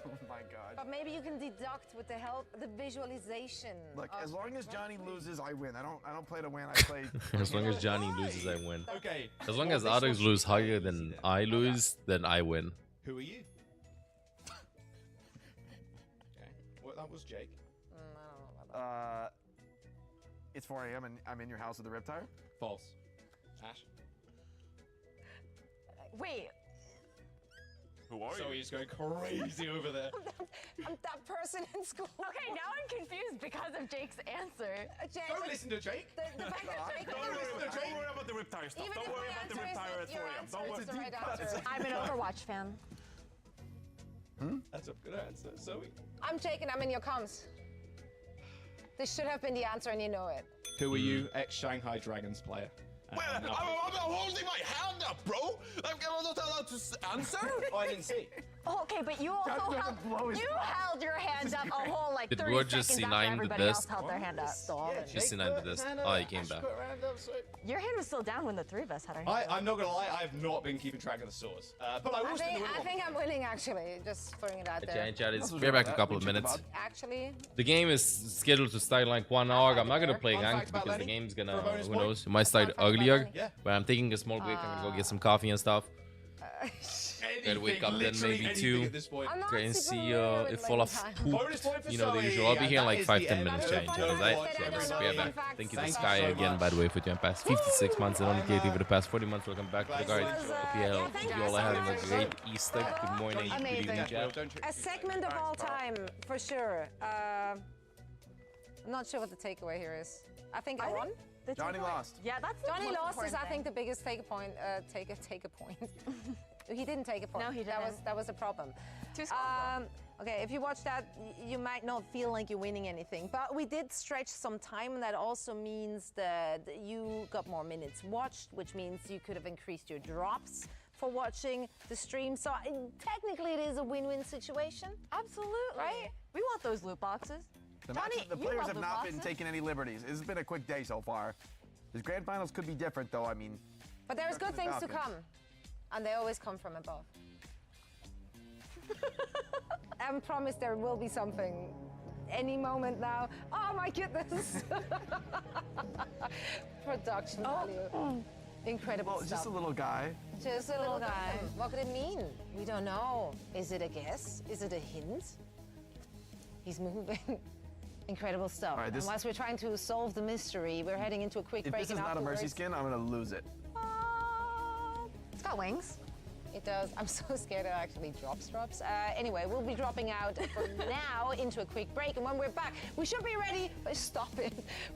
Oh my god. But maybe you can deduct with the help, the visualization. Look, of as long as Johnny loses, I win. I don't play to win. I play. As long as Johnny loses, I win. Okay. As long as others lose higher than I lose, then I win. Who are you? Okay. Well, that was Jake. It's 4 a.m. and I'm in your house with a rip tire. False. Ash. Wait. Who are So you? he's going crazy over there. I'm that person in school. Okay, now I'm confused because of Jake's answer. Don't listen to Jake. The fact that Jake Don't worry about the riptire stuff. Even Don't if worry my about the answer riptire is at 4 your a.m. Don't answer worry. is the right answer. I'm an Overwatch fan. That's a good answer. Zoe. I'm Jake and I'm in your comms. This should have been the answer and you know it. Who are you? Ex-Shanghai Dragons player. I'm holding my hand up, bro. I'm not allowed to answer. Oh, I didn't see. Oh, okay, but you also held your hand up a whole like Did 30 Roger just seconds after C9 everybody the else best? held their hand up. Just C9 the best. Oh, he came back. Your hand was still down when the three of us had our hands up. I'm not gonna lie, I have not been keeping track of the scores. But I was in the I think I'm winning actually. Just throwing it out there. Giant chat is we're back in a couple of minutes. Actually, The game is scheduled to start in like 1 hour. I'm not gonna play ranked because the game's gonna, who knows, it might start earlier. But I'm taking a small break. I'm gonna go get some coffee and stuff. Gotta wake up then maybe 2. Try and see if Olaf pooped. You know the usual. I'll be here in like 5-10 minutes, giant chat. Alright? So we're back. Thank you to Sky again, by the way, for the past 56 months and only KT for the past 40 months. Welcome back to the garden. Hope you all are having a great Easter. Good morning. Good evening, chat. a segment of all time for sure. I'm not sure what the takeaway here is. I think I won. Johnny lost. Yeah, that's the Johnny most lost is important I think thing. the biggest take a point. Take a point. He didn't take a point. No, he didn't. That was a problem. Two scores, Okay, if you watch that, you might not feel like you're winning anything. But we did stretch some time, and that also means that you got more minutes watched, which means you could have increased your drops for watching the stream. So technically, it is a win-win situation. Absolutely. Right? We want those loot boxes. The Johnny, the you players love have loot not been boxes. taking any liberties. This has been a quick day so far. This grand finals could be different, though. I mean, But there's good things to Falcons. come, and they always come from above. I promise there will be something any moment now. Oh my goodness! Production value. Incredible well, stuff. just a little guy. Just a little guy. What could it mean? We don't know. Is it a guess? Is it a hint? He's moving. Incredible stuff. All right, and whilst we're trying to solve the mystery, we're heading into a quick If break. this is and not a mercy afterwards- skin, I'm gonna lose it. It's got wings. It does. I'm so scared it actually drops. Anyway, we'll be dropping out for now into a quick break. And when we're back, we should be ready. Stop it.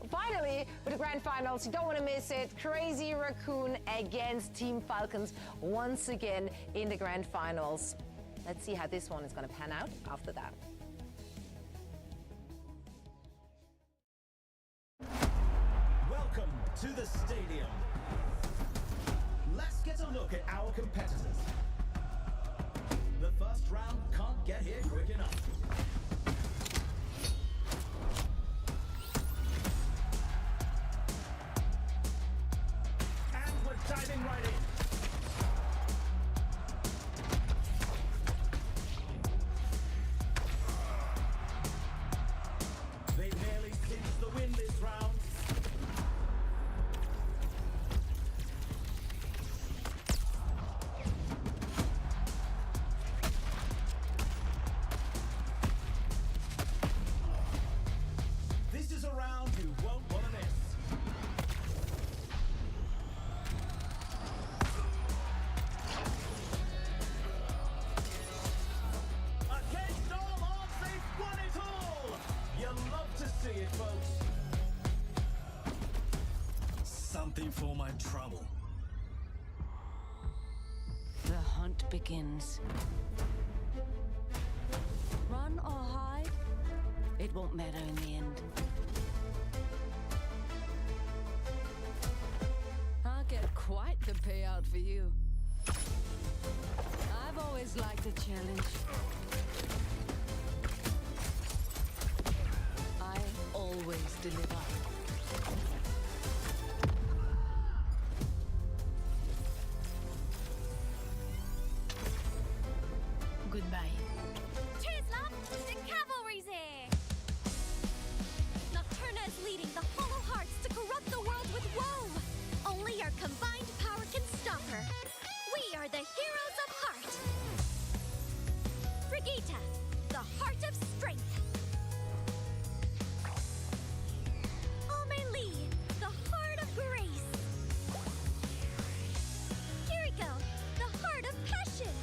Finally, with the grand finals, you don't want to miss it. Crazy Raccoon against Team Falcons once again in the grand finals. Let's see how this one is going to pan out after that. Welcome to the stadium. Let's get a look at our competitors. The first round can't get here quick enough. And we're diving right in. They nearly cinched the win this round. nothing for my trouble. The hunt begins. Run or hide, it won't matter in the end. I'll get quite the payout for you. I've always liked a challenge. I always deliver. Goodbye. Cheers, love! The cavalry's here! Nocturna is leading the Hollow Hearts to corrupt the world with woe! Only our combined power can stop her. We are the heroes of heart! Brigitte, the heart of strength! Amelie, the heart of grace! Kiriko, the heart of passion!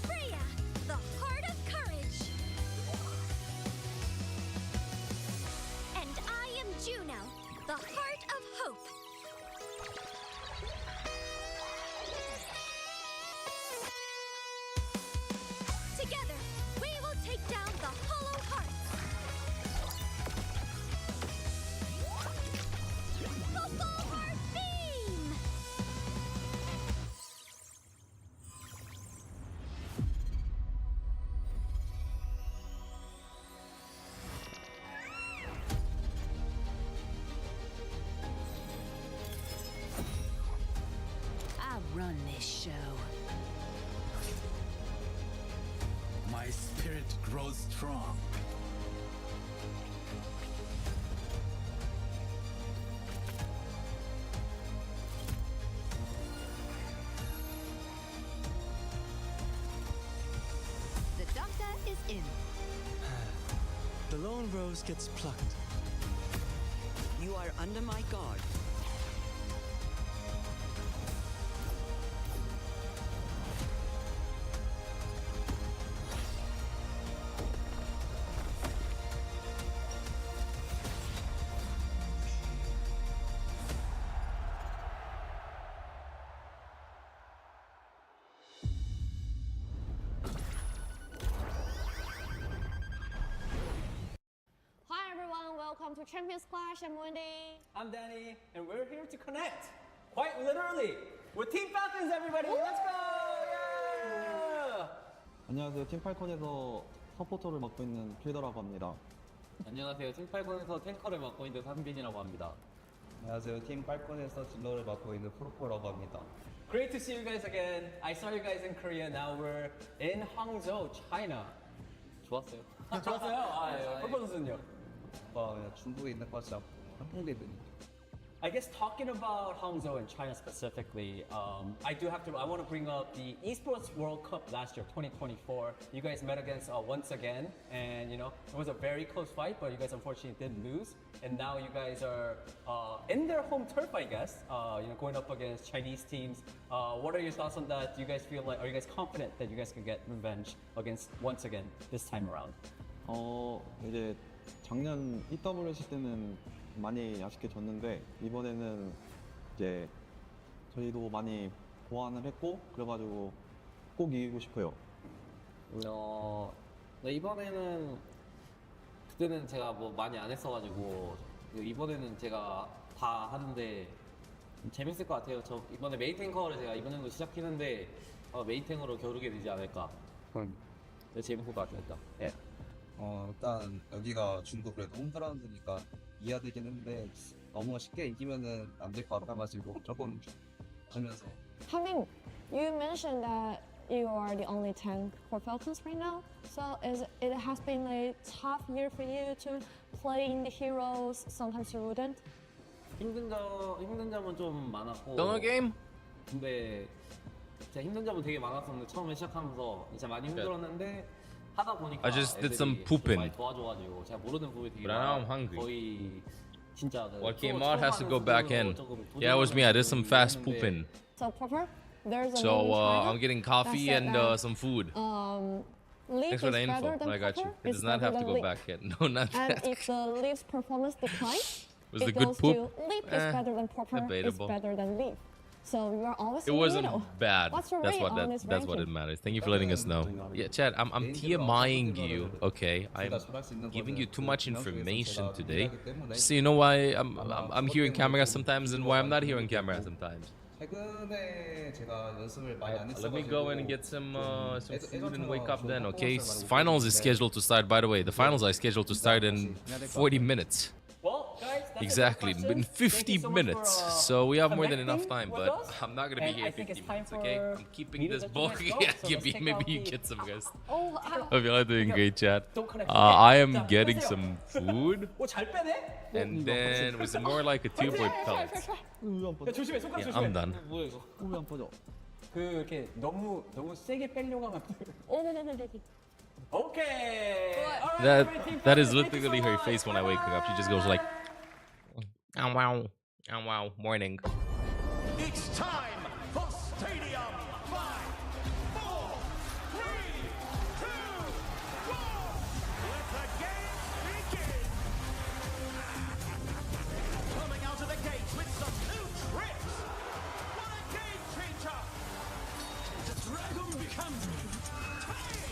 Freya, the heart of courage! And I am Juno, the heart of hope! Together, we will take down the Hollow Hearts! The Full Heart Beam! I run this show. My spirit grows strong. The doctor is in. The lone rose gets plucked. You are under my guard. Hi everyone, welcome to Champions Clash. I'm Wendy. I'm Danny, and we're here to connect, quite literally, with Team Falcons, everybody. Let's go! Yeah! 안녕하세요. 팀팔콘에서 서포터를 맡고 있는 필더라고 합니다. 안녕하세요. 팀팔콘에서 탱커를 맡고 있는 삼빈이라고 합니다. 안녕하세요. 팀팔콘에서 딜러를 맡고 있는 프로포라고 합니다. Great to see you guys again. I saw you guys in Korea. Now we're in Hangzhou, China. 좋았어요. 좋았어요? 아, 예. 프로포즈는요? 그냥 중국에 있는 것 같지 않고 한국에 있는. I guess talking about Hangzhou and China specifically, I want to bring up the Esports World Cup last year, 2024. You guys met against once again, and it was a very close fight, but you guys unfortunately did lose. And now you guys are in their home turf, I guess, going up against Chinese teams. What are your thoughts on that? Do you guys feel like, are you guys confident that you guys can get revenge against once again this time around? 이제 작년 EWC 때는 많이 아쉽게 졌는데 이번에는 이제 저희도 많이 보완을 했고 그래가지고 꼭 이기고 싶어요. 네, 이번에는 그때는 제가 뭐 많이 안 했어가지고 이번에는 제가 다 하는데 재밌을 것 같아요. 저 이번에 메인 탱커를 제가 이번 연도 시작했는데 메인 탱커로 겨루게 되지 않을까. 네, 재밌을 것 같습니다. 예. 일단 여기가 중국 그래도 홈그라운드니까 이해가 되긴 했는데 너무 쉽게 이기면은 안 될 것 같아가지고 조금 하면서. Having, you mentioned that you are the only tank for Falcons right now. So it has been a tough year for you to play in the heroes. Sometimes you wouldn't. 힘든 점은 좀 많았고. Donut game? 근데 제가 힘든 점은 되게 많았었는데 처음에 시작하면서 진짜 많이 힘들었는데. 하다 보니까 I just did some pooping. 많이 도와줘가지고 제가 모르는 부분이 되게 But now I'm hungry. 거의 진짜 What came out has to go back in. Yeah, it was me. I did some fast pooping. So Pepper, there's a So I'm getting coffee and some food. Leaf Thanks for the is info. better than I got you. Pepper, It it's does not better have to than go Leaf. back yet. No, not And that. if the Leaf's performance declines, Was the it good goes poop? to Leaf is better than Proper, debatable. is better than Leaf. So you're always It in the wasn't middle. bad. What's your That's rate what on this that's what it ranking? matters. Thank you for letting us know. Yeah, Chad, I'm TMIing you. Okay, I'm giving you too much information today. Just so you know why I'm here on camera sometimes and why I'm not here on camera sometimes. Let me go in and get some food and wake up then, okay? Finals is scheduled to start, by the way. The finals are scheduled to start in 40 minutes. Well, guys, that's Exactly, in 50 minutes. So we have more than enough time, with but us. I'm not gonna be And here I think 50 it's time minutes, okay? for I'm keeping me to this let you book. guys go. Yeah, So let's take maybe off you the- get some rest. Oh, Hope y'all are doing great, chat. Don't connect. I am getting some food, 잘 빼네? and then it was more like a two-board pellet. 야, 조심해, 손가락 Yeah, 조심해. I'm done. 뭐야 이거? 몸이 안 퍼져. 그 이렇게 너무 세게 빼려고 하면 Oh, 오케이. That is literally her face when I wake her up. She just goes like, "Ow wow, ow wow, morning." It's time for Stadium 5, 4, 3, 2, 1. Let the games begin. Coming out of the gates with some new tricks. What a game changer! The dragon becomes me. Hey!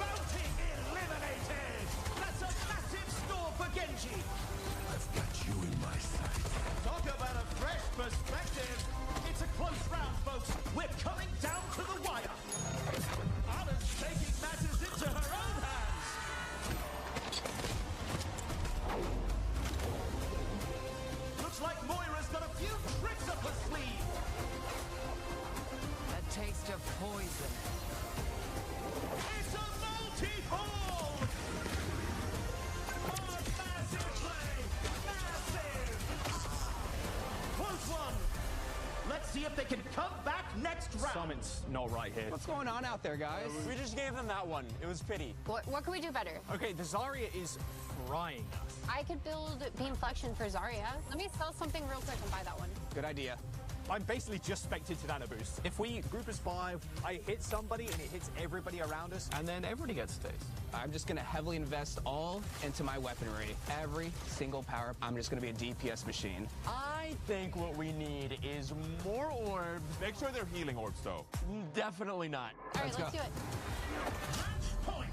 Bounty eliminated. That's a massive score for Genji. I've got you in my sights. Talk about a fresh perspective. It's a close round, folks. We're coming down to the wire. Anna's taking matters into her own hands. Looks like Moira's got a few tricks up her sleeve. A taste of poison. It's a multi-ball! Oh, massive play! Massive! Close one! Let's see if they can come back next round. Something's not right here. What's going on out there, guys? We just gave them that one. It was pity. What can we do better? Okay, the Zarya is frying us. I could build beam flexion for Zarya. Let me sell something real quick and buy that one. Good idea. I'm basically just spec'd into Nano Boost. If we group as 5, I hit somebody and it hits everybody around us, and then everybody gets a taste. I'm just gonna heavily invest all into my weaponry. Every single power. I'm just gonna be a DPS machine. I think what we need is more orbs. Make sure they're healing orbs, though. Definitely not. All right, let's do it. Point!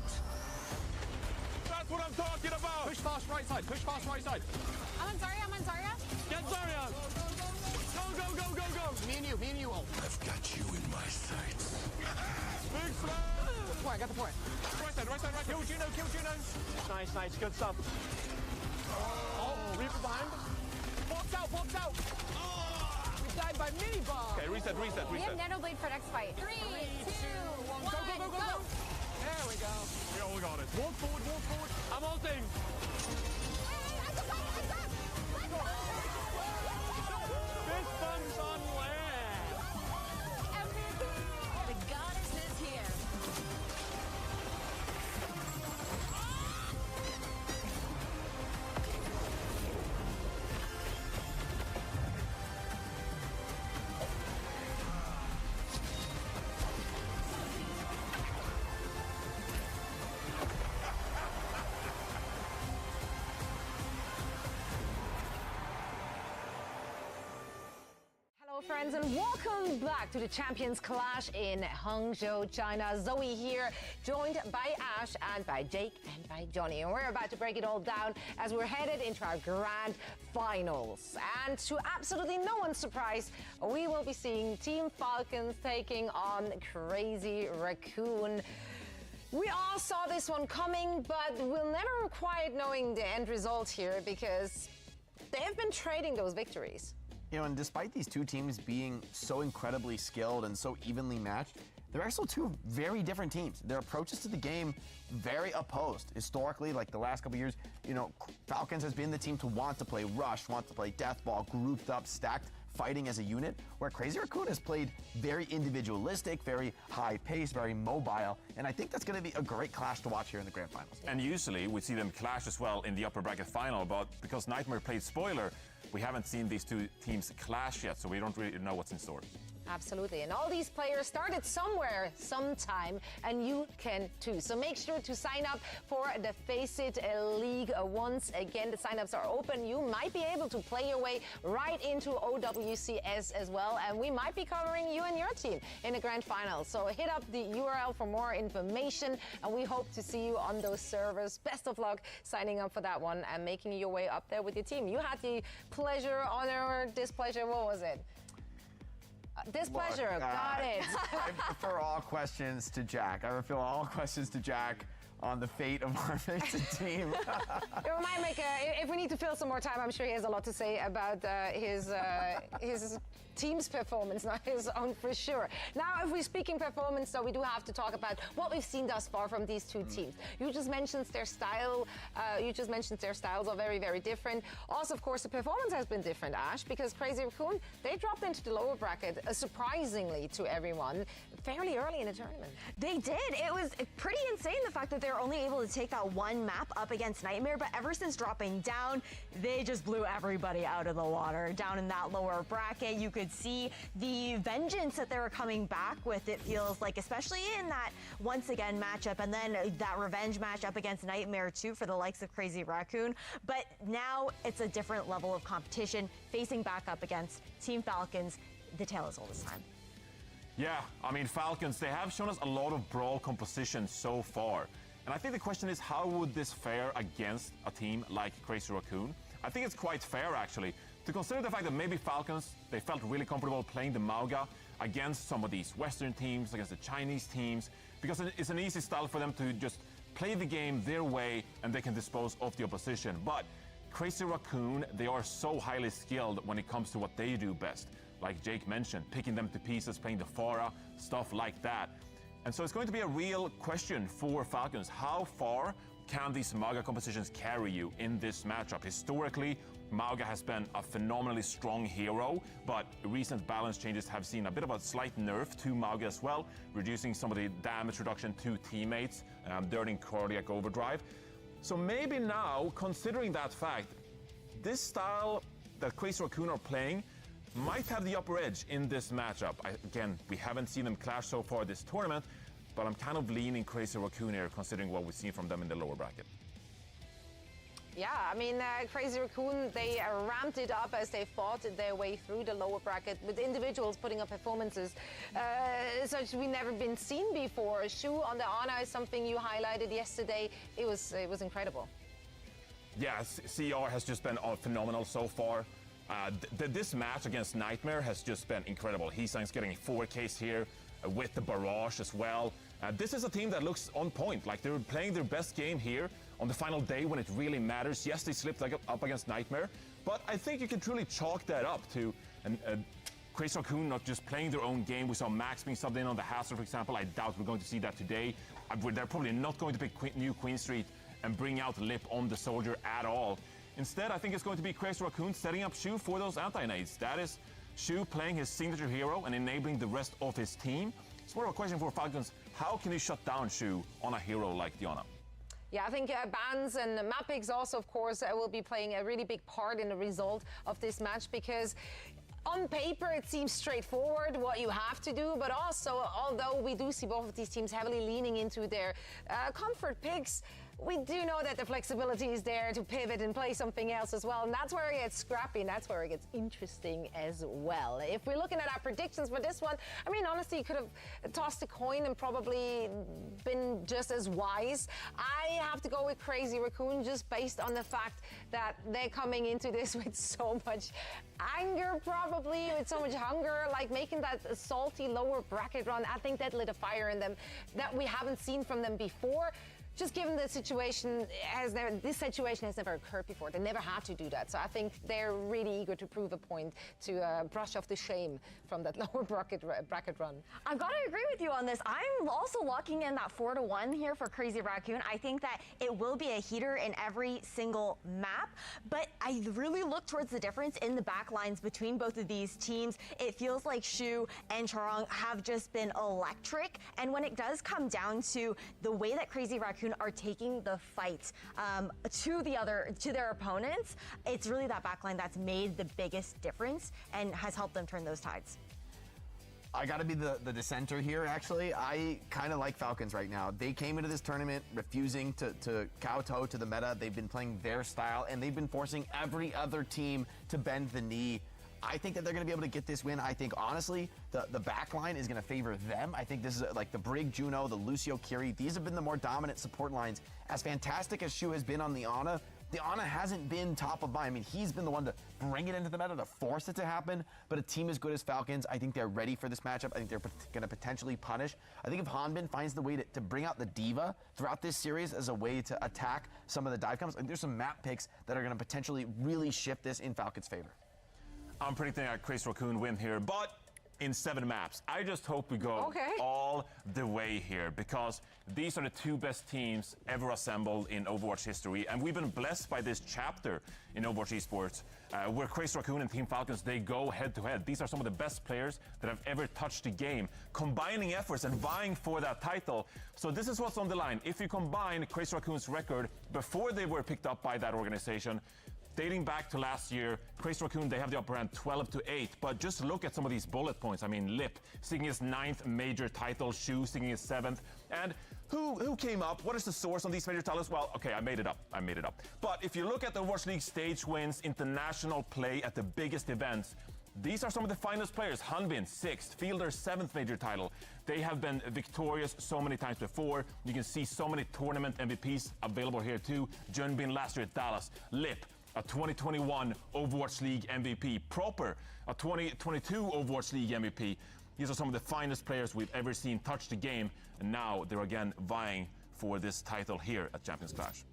That's what I'm talking about! Push fast right side, push fast right side. I'm on Zarya. Get Zarya! Go! Me and you all. I've got you in my sights. Big slam! I got the point. Right side. Kill Juno. Nice, good stuff. Oh, Reaper behind. Box out. We died by mini bomb. Okay, reset. We have Nanoblade for next fight. 3, 2, 1, Go. There we go. We all got it. Walk forward. I'm ulting. This fun's on land. The goddess is here. Friends, and welcome back to the Champions Clash in Hangzhou, China. Zoe here, joined by Ash and by Jake and by Johnny. And we're about to break it all down as we're headed into our grand finals. And to absolutely no one's surprise, we will be seeing Team Falcons taking on Crazy Raccoon. We all saw this one coming, but we'll never quite knowing the end result here because they've been trading those victories. You know, and despite these two teams being so incredibly skilled and so evenly matched, they're also two very different teams. Their approaches to the game very opposed. Historically, like the last couple years, you know, Falcons has been the team to want to play rush, want to play deathball, grouped up, stacked, fighting as a unit, where Crazy Raccoon has played very individualistic, very high pace, very mobile, and I think that's going to be a great clash to watch here in the grand finals. And usually we see them clash as well in the upper bracket final, but because Nightmare played spoiler, we haven't seen these two teams clash yet, so we don't really know what's in store. Absolutely. And all these players started somewhere, sometime, and you can too. So make sure to sign up for the Face It League. Once again, the signups are open. You might be able to play your way right into OWCS as well. And we might be covering you and your team in the grand final. So hit up the URL for more information. And we hope to see you on those servers. Best of luck signing up for that one and making your way up there with your team. You had the pleasure, honor, displeasure. What was it? Displeasure, got it. I refer all questions to Jack. I refer all questions to Jack on the fate of our fated team. It might make if we need to fill some more time, I'm sure he has a lot to say about his team's performance, not his own for sure. Now, if we're speaking performance, though, we do have to talk about what we've seen thus far from these two teams. You just mentioned their style. Their styles are very, very different. Also, of course, the performance has been different, Ash, because Crazy Raccoon, they dropped into the lower bracket, surprisingly to everyone, fairly early in the tournament. They did. It was pretty insane, the fact that they were only able to take that one map up against Nightmare, but ever since dropping down, they just blew everybody out of the water. Down in that lower bracket, you could see the vengeance that they were coming back with, it feels like, especially in that once again matchup, and then that revenge match up against Nightmare too for the likes of Crazy Raccoon. But now it's a different level of competition, facing back up against Team Falcons. The tale is old this time. Yeah, I mean, Falcons, they have shown us a lot of brawl composition so far. And I think the question is, how would this fare against a team like Crazy Raccoon? I think it's quite fair, actually, to consider the fact that maybe Falcons, they felt really comfortable playing the Mauga against some of these Western teams, against the Chinese teams, because it's an easy style for them to just play the game their way and they can dispose of the opposition. But Crazy Raccoon, they are so highly skilled when it comes to what they do best. Like Jake mentioned, picking them to pieces, playing the Pharah, stuff like that. And so it's going to be a real question for Falcons. How far can these Mauga compositions carry you in this matchup? Historically, Mauga has been a phenomenally strong hero, but recent balance changes have seen a bit of a slight nerf to Mauga as well, reducing some of the damage reduction to teammates during Cardiac Overdrive. So maybe now, considering that fact, this style that Crazy Raccoon are playing might have the upper edge in this matchup. Again, we haven't seen them clash so far this tournament, but I'm kind of leaning Crazy Raccoon here, considering what we've seen from them in the lower bracket. Yeah, I mean, Crazy Raccoon, they ramped it up as they fought their way through the lower bracket with individuals putting up performances such we've never been seen before. Shu on the Ana is something you highlighted yesterday. It was incredible. Yeah, CR has just been phenomenal so far. This match against Nightmare has just been incredible. Heesang's getting 4Ks here with the barrage as well. This is a team that looks on point, like they're playing their best game here on the final day when it really matters. Yes, they slipped up against Nightmare, but I think you can truly chalk that up to Crazy Raccoon not just playing their own game. We saw Max being subbed in on the Hazard, for example. I doubt we're going to see that today. They're probably not going to pick new Queen Street and bring out Lip on the Soldier at all. Instead, I think it's going to be Crazy Raccoon setting up Shu for those anti-nades. That is Shu playing his signature hero and enabling the rest of his team. It's more of a question for Falcons. How can you shut down Shu on a hero like Diana? Yeah, I think bans and map picks also, of course, will be playing a really big part in the result of this match, because on paper, it seems straightforward what you have to do, but also, although we do see both of these teams heavily leaning into their comfort picks, we do know that the flexibility is there to pivot and play something else as well, and that's where it gets scrappy, and that's where it gets interesting as well. If we're looking at our predictions for this one, I mean, honestly, you could have tossed a coin and probably been just as wise. I have to go with Crazy Raccoon just based on the fact that they're coming into this with so much anger, probably, with so much hunger, like making that salty lower bracket run. I think that lit a fire in them that we haven't seen from them before. Just given the situation, this situation has never occurred before. They never had to do that. So I think they're really eager to prove a point, to brush off the shame from that lower bracket run. I've got to agree with you on this. I'm also locking in that 4-1 here for Crazy Raccoon. I think that it will be a heater in every single map, but I really look towards the difference in the back lines between both of these teams. It feels like Shu and Charong have just been electric, and when it does come down to the way that Crazy Raccoon are taking the fight to their opponents, it's really that backline that's made the biggest difference and has helped them turn those tides. I got to be the dissenter here, actually. I kind of like Falcons right now. They came into this tournament refusing to kowtow to the meta. They've been playing their style, and they've been forcing every other team to bend the knee. I think that they're going to be able to get this win. I think, honestly, the back line is going to favor them. I think this is like the Brig Juno, the Lucio Kiri. These have been the more dominant support lines. As fantastic as Shu has been on the Ana hasn't been top of mind. I mean, he's been the one to bring it into the meta, to force it to happen. But a team as good as Falcons, I think they're ready for this matchup. I think they're going to potentially punish. I think if Hanbin finds the way to bring out the Diva throughout this series as a way to attack some of the dive combos, there's some map picks that are going to potentially really shift this in Falcons' favor. I'm predicting a Crazy Raccoon win here, but in 7 maps. I just hope we go all the way here, because these are the 2 best teams ever assembled in Overwatch history, and we've been blessed by this chapter in Overwatch esports, where Crazy Raccoon and Team Falcons, they go head-to-head. These are some of the best players that have ever touched the game, combining efforts and vying for that title. So this is what's on the line. If you combine Crazy Raccoon's record before they were picked up by that organization, dating back to last year, Crazy Raccoon, they have the upper hand 12-8, but just look at some of these bullet points. I mean, Lip singing his 9th major title, Shu singing his 7th, and who came up? What is the source on these major titles? Well, okay, I made it up. But if you look at the Overwatch League stage wins, international play at the biggest events, these are some of the finest players. Hanbin, 6th, Fielder, 7th major title. They have been victorious so many times before. You can see so many tournament MVPs available here too. Junbin last year at Dallas. Lip, a 2021 Overwatch League MVP. Proper, a 2022 Overwatch League MVP. These are some of the finest players we've ever seen touch the game, and now they're again vying for this title here at Champions Clash.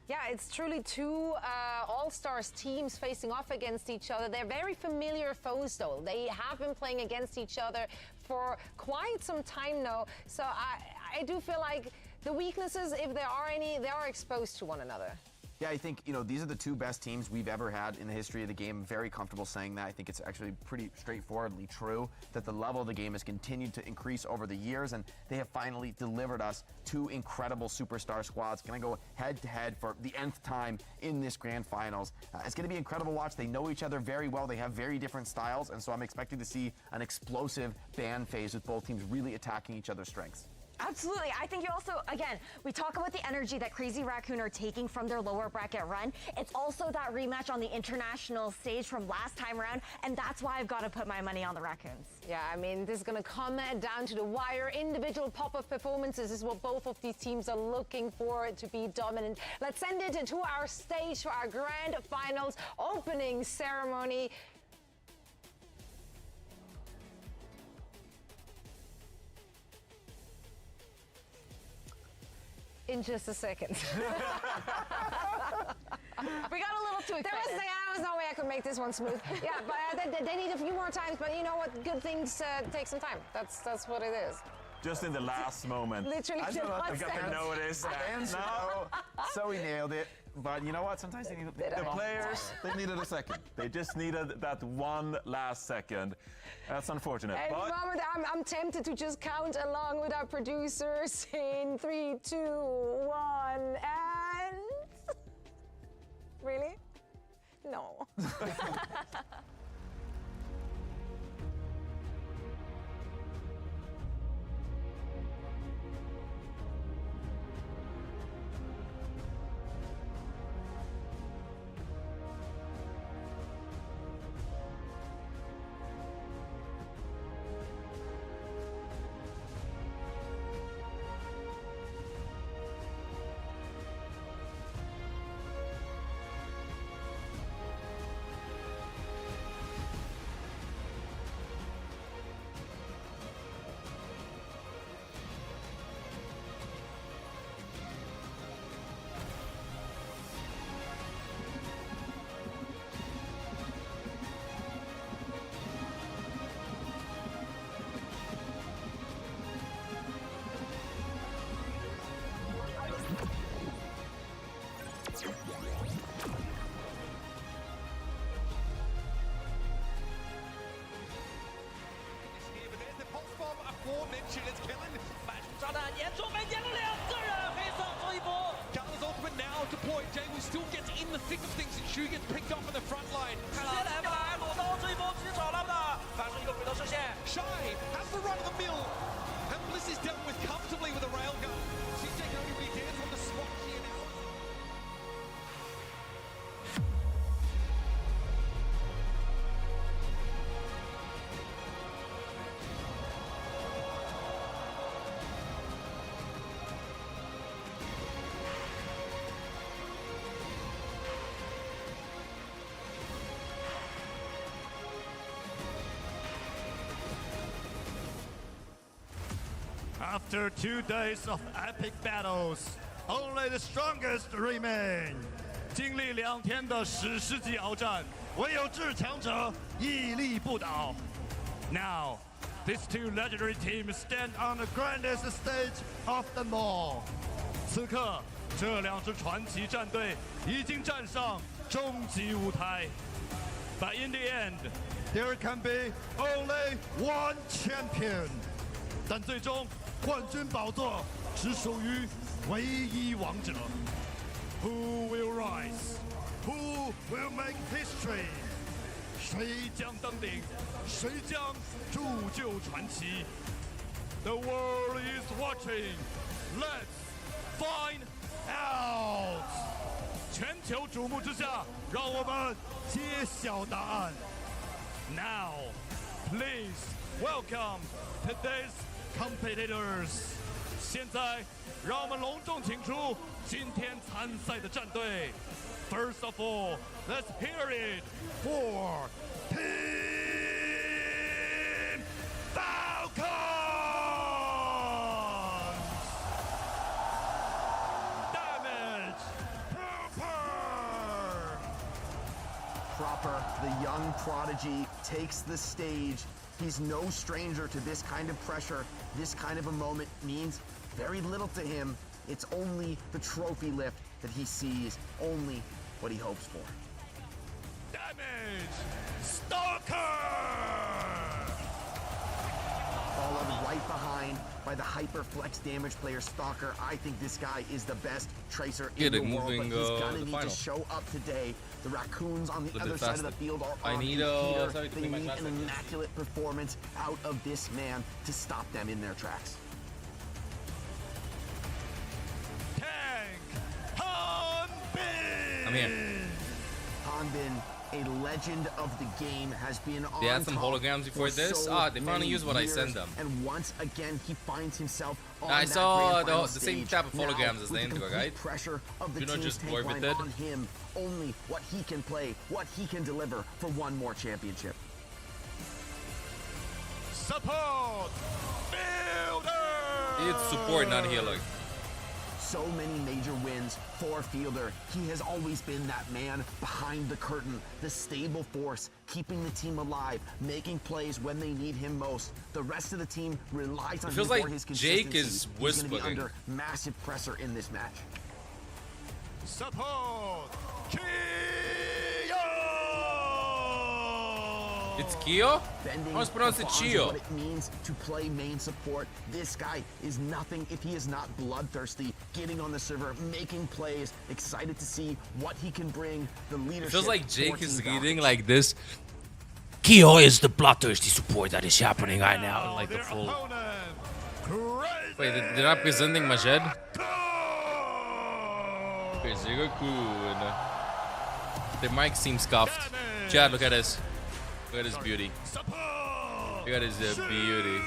Yeah, it's truly 2 All-Stars teams facing off against each other. They're very familiar foes, though. They have been playing against each other for quite some time now. So I do feel like the weaknesses, if there are any, they are exposed to one another. Yeah, I think, these are the 2 best teams we've ever had in the history of the game. I'm very comfortable saying that. I think it's actually pretty straightforwardly true that the level of the game has continued to increase over the years, and they have finally delivered us 2 incredible superstar squads. Going to go head-to-head for the nth time in this grand finals. It's going to be incredible to watch. They know each other very well. They have very different styles, and so I'm expecting to see an explosive ban phase with both teams really attacking each other's strengths. Absolutely. I think you also, again, we talk about the energy that Crazy Raccoon are taking from their lower bracket run. It's also that rematch on the international stage from last time around, and that's why I've got to put my money on the Raccoons. Yeah, I mean, this is going to come down to the wire. Individual pop-up performances is what both of these teams are looking for to be dominant. Let's send it to our stage for our grand finals opening ceremony. In just a second. We got a little too excited. There was no way I could make this one smooth. Yeah, but they need a few more times. But you know what? Good things take some time. That's what it is. Just in the last moment. Literally, I got the notice. So he nailed it. But you know what? Sometimes they need the players. They needed a second. They just needed that one last second. That's unfortunate. At the moment, I'm tempted to just count along with our producers in 3, 2, 1, and really? No. aforementioned is killing. 炸弹严重被点了2个人，黑色做一波。Gallagher's ultimate now deployed. Daewoo still gets in the thick of things, and Shu gets picked up in the front line. 直接来吧，裸刀这一波直接找他们的，发出一个回头射线。Shy has the After 2 days of epic battles, only the strongest remain. 经历2天的史诗级鏖战，唯有至强者屹立不倒。Now, these two legendary teams stand on the grandest stage of them all. 此刻，这2支传奇战队已经站上终极舞台。But in the end, there can be only one champion. 但最终，冠军宝座只属于唯一王者。Who will rise? Who will make history? 谁将登顶？谁将铸就传奇 ？The world is watching. Let's find out. 全球瞩目之下，让我们揭晓答案。Now, please welcome today's competitors. 现在，让我们隆重请出今天参赛的战队。First of all, let's hear it for Team Falcons. Damage Proper, the young prodigy, takes the stage. He's no stranger to this kind of pressure. This kind of a moment means very little to him. It's only the trophy lift that he sees, only what he hopes for. Damage! Stalker! Followed right behind by the hyperflex damage player Stalker. I think this guy is the best tracer in the world, but he's gonna need to show up today. The Raccoons on the other side of the field are on a heater. They need an immaculate performance out of this man to stop them in their tracks. I'm here. Hanbin, a legend of the game, has been on They had some top holograms before for this. so They finally many used what I years, sent them. And once again, he finds himself on I that saw grand final the same stage. type of Now, holograms as the with intro, complete right? pressure of the Do not team's just tank warp line it. on him. Only what he can play, what he can deliver for one more championship. Support! Fielder! It's support, not healer. So many major wins for Fielder. He has always been that man behind the curtain, the stable force, keeping the team alive, making plays when they need him most. The rest of the team relies on him feels for like his consistency. Jake is He's going to be whispering. under massive pressure in this match. Support! It's Kyo? Bending How is pronounced the it bonds of Chio? what it means to play main support. This guy is nothing if he is not bloodthirsty, getting on the server, making plays, excited to see what he can bring, the leadership. It feels like Jake for is Team reading Falcons. like this. Kyo is the bloodthirsty support that is happening right now. Like the full. Wait, they're not presenting Majed? Crazy Raccoon. The mic seems scuffed. Chad, look at this. Look at his beauty. Look at his beauty.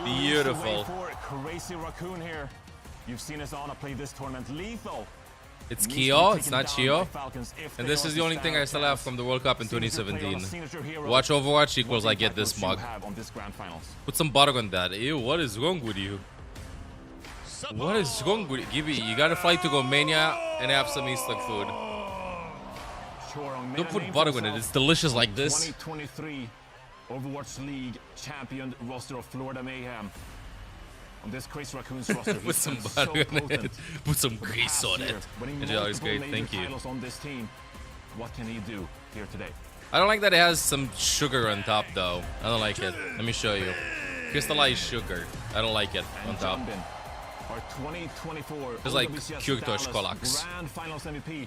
Beautiful. Crazy Raccoon here. You've seen us on a play this tournament lethal. It's Kyo, it's not Chio. And this is the only thing I still have from the World Cup in 2017. Watch Overwatch equals I get this mug. Put some butter on that. Ew, what is wrong with you? What is wrong with you? Gibby, you gotta fly to Romania and have some Eastern food. Don't put butter on it, it's delicious like this. 2023 Overwatch League champion roster of Florida Mayhem. On this Crazy Raccoons roster, Put some butter on it. Put some grease on it. It's great, thank you. On this team. What can he do here today? I don't like that it has some sugar on top though. I don't like it. Let me show you. Crystallized sugar. I don't like it on top. Our 2024 It's like OWCS Kyrkos Dallas Kolax. Grand Finals MVP.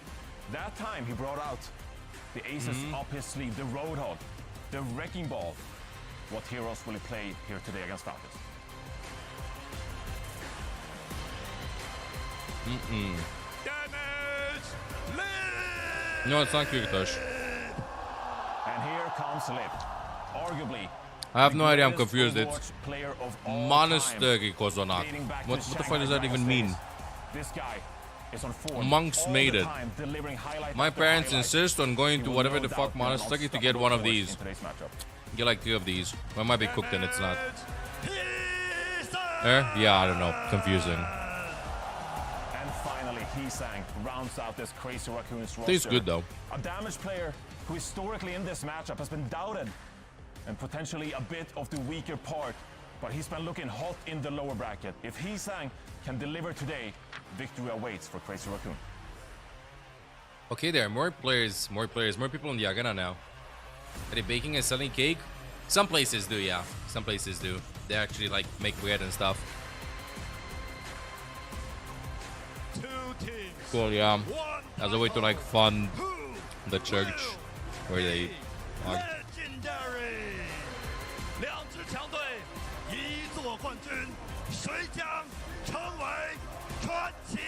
That time he brought out the aces up his sleeve, the Roadhog, the Wrecking Ball. What heroes will he play here today against Falcons? No, it's not Kyrkos. And here comes Lift. Arguably, I have no idea, I'm confused. It's Monastery Kozonak. What the fuck does that even mean? this guy is on form. Monks all made the it. time, delivering highlight My after parents highlight. insist on going He to will whatever no the fuck doubt be an monastery to unstoppable get one of force these. in today's matchup. Get like 3 of these. Well, it might be cooked and it's not. Yeah, I don't know. Confusing. And finally, Hisang rounds out this Crazy Raccoons roster. Tastes good though. A damage player who historically in this matchup has been doubted and potentially a bit of the weaker part, but he's been looking hot in the lower bracket. If Hisang can deliver today, victory awaits for Crazy Raccoon. Okay, there are more players, more people in the arena now. Are they baking and selling cake? Some places do, yeah. Some places do. They actually like make bread and stuff. Cool, yeah. As a way to like fund the church where they are. Legendary. 两支强队一座冠军，谁将成为传奇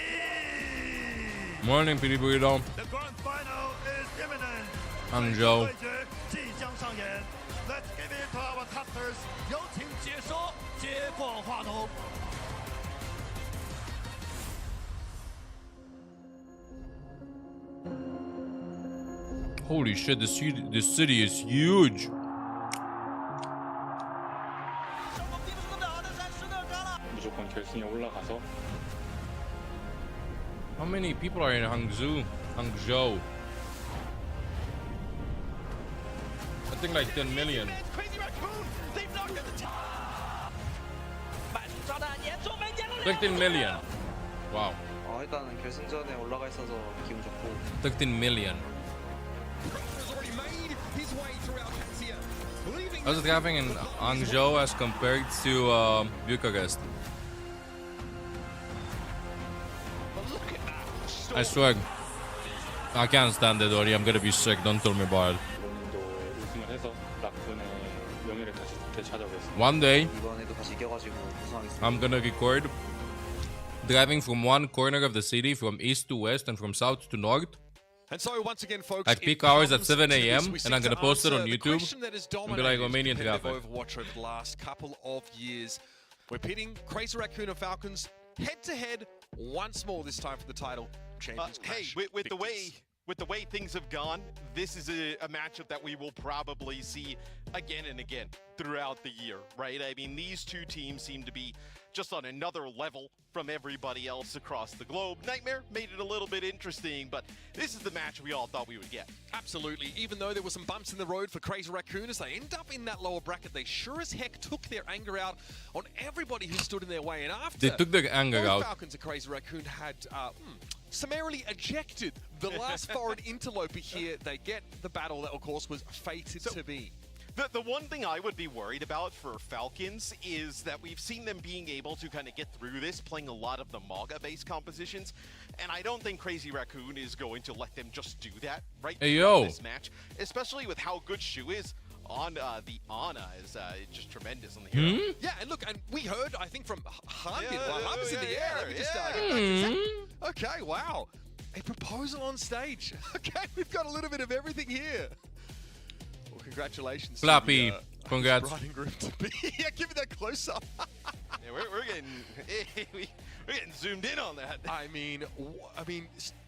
Morning, Pity Burrito. The grand final is imminent. Hangzhou. 对决即将上演。Let's give it to our casters. 有请解说接过话筒。 Holy shit, the city is huge. 무조건 결승에 올라가서 How many people are in Hangzhou? I think like 10 million. 13 million. Wow. 일단은 결승전에 올라가 있어서 기분 좋고. 13 million. How's it happening in Hangzhou as compared to Bucharest? I swear, I can't stand it, Ori. I'm gonna be sick. Don't tell me about it. 우승을 해서 라쿤의 명예를 다시 되찾아오겠습니다. One day, 이번에도 다시 이겨가지고 우승하겠습니다. I'm gonna record driving from one corner of the city, from east to west and from south to north. And so once again, folks, at peak hours at 7 a.m. and I'm gonna post it on YouTube and be like Romanian traffic. Overwatch over the last couple of years. We're pitting Crazy Raccoon and Falcons head to head once more, this time for the title. Champions clash. Hey, with the way things have gone, this is a matchup that we will probably see again and again throughout the year, right? I mean, these two teams seem to be just on another level from everybody else across the globe. Nightmare made it a little bit interesting, but this is the match we all thought we would get. Absolutely. Even though there were some bumps in the road for Crazy Raccoon as they end up in that lower bracket, they sure as heck took their anger out on everybody who stood in their way. And after they took their anger out, Falcons and Crazy Raccoon had summarily ejected the last foreign interloper here. They get the battle that, of course, was fated to be. The one thing I would be worried about for Falcons is that we've seen them being able to kind of get through this, playing a lot of the Maga-based compositions, and I don't think Crazy Raccoon is going to let them just do that right throughout this match, especially with how good Shu is on the Ana is just tremendous on the hero. Yeah, and look, and we heard, I think, from Han did while Han was in the air. Let me just okay, wow. A proposal on stage. Okay, we've got a little bit of everything here. Well, congratulations. Flappy, congrats. Yeah, give me that close up. Yeah, we're getting zoomed in on that. I mean,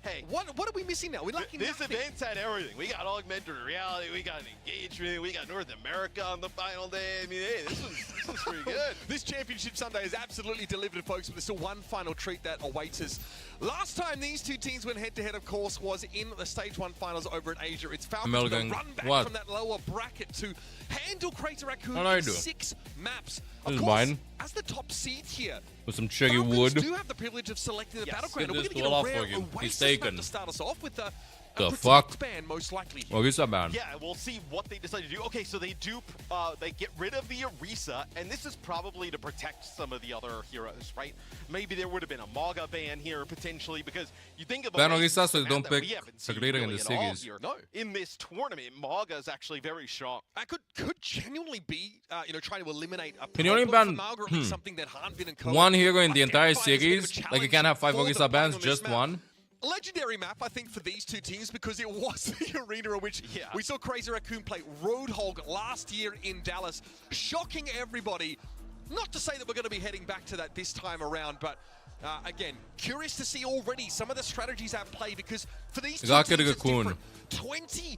hey, what are we missing now? We're lacking this nothing. event's had everything. We got augmented reality, we got engagement, we got North America on the final day. I mean, hey, this was pretty good. This Championship Sunday is absolutely delivered, folks, but there's still one final treat that awaits us. Last time these two teams went head-to-head, of course, was in the Stage 1 finals over at Asia. It's Falcons with a run back from that lower bracket to handle Crazy Raccoon in 6 maps. Of course, as the top seed here, with some cherry Falcons wood. do have the privilege of selecting the battleground. We're going to get a rare Oasis taken. map to start us off with the fuck? ban, most likely. Orisa ban. Yeah, we'll see what they decide to do. Okay, so they do, they get rid of the Orisa, and this is probably to protect some of the other heroes, right? Maybe there would have been a Maga ban here, potentially, because you think about Orisa so they don't pick Sagredo in the Siggies. No. In this tournament, Maga is actually very strong. That could genuinely be, trying to eliminate a Can you only ban something that Hanbin and Co. one hero in the entire series? Like you can't have 5 Orisa bans, just one? Legendary map, I think, for these two teams because it was the arena in which we saw Crazy Raccoon play Roadhog last year in Dallas, shocking everybody. Not to say that we're going to be heading back to that this time around, but again, curious to see already some of the strategies at play because for these two teams, it's different. 20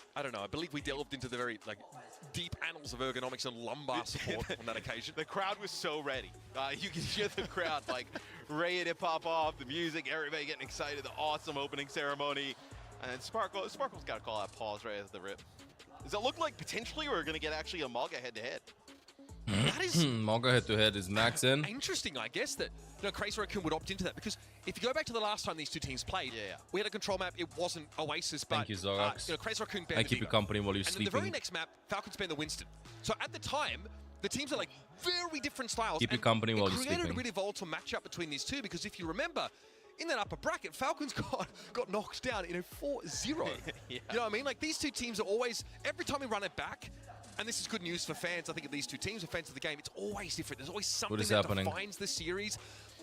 I don't know. I believe we delved into the very deep annals of ergonomics and lumbar support on that occasion. The crowd was so ready. You can hear the crowd ready to pop off. The music, everybody getting excited. The awesome opening ceremony, and Sparkle's got to call that pause right at the rip. Does it look like potentially we're going to get actually a Maga head-to-head? That is Manga head-to-head is max in. interesting, I guess, that Crazy Raccoon would opt into that, because if you go back to the last time these two teams played, we had a control map. It wasn't Oasis, but Thank you, Owcs. Crazy Raccoon banned I the keep you Diva. company while you're and sleeping. then the very next map, Falcons banned the Winston. So at the time, the teams are like very different styles. Keep you company while you're It created a sleeping. really volatile matchup between these two, because if you remember, in that upper bracket, Falcons got knocked down in a 4-0. You know what I mean? Like, these two teams are always, every time we run it back, and this is good news for fans, I think, of these two teams, or fans of the game, it's always different. There's always something that defines the series.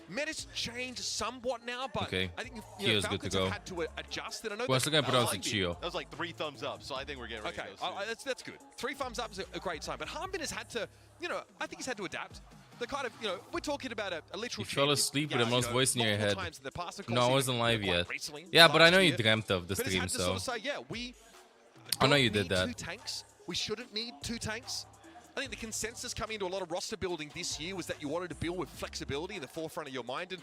Meta's changed somewhat now, but okay. I think Kyo's Falcons good to go. have had to adjust. And I know What's the guy pronouncing Chio? That was like 3 thumbs up, so I think we're getting ready to go soon. that's good. 3 thumbs up is a great sign. But Harbin has had to, I think he's had to adapt. The kind of, we're talking about a literal. You fell asleep with the most voice in your head. Past, No, I wasn't live yet. Recently, Yeah, but I know you year. dreamt of the But stream, it's had to so. sort of say, yeah, we I know don't you did need that. 2 tanks. We shouldn't need 2 tanks. I think the consensus coming into a lot of roster building this year was that you wanted to build with flexibility in the forefront of your mind, and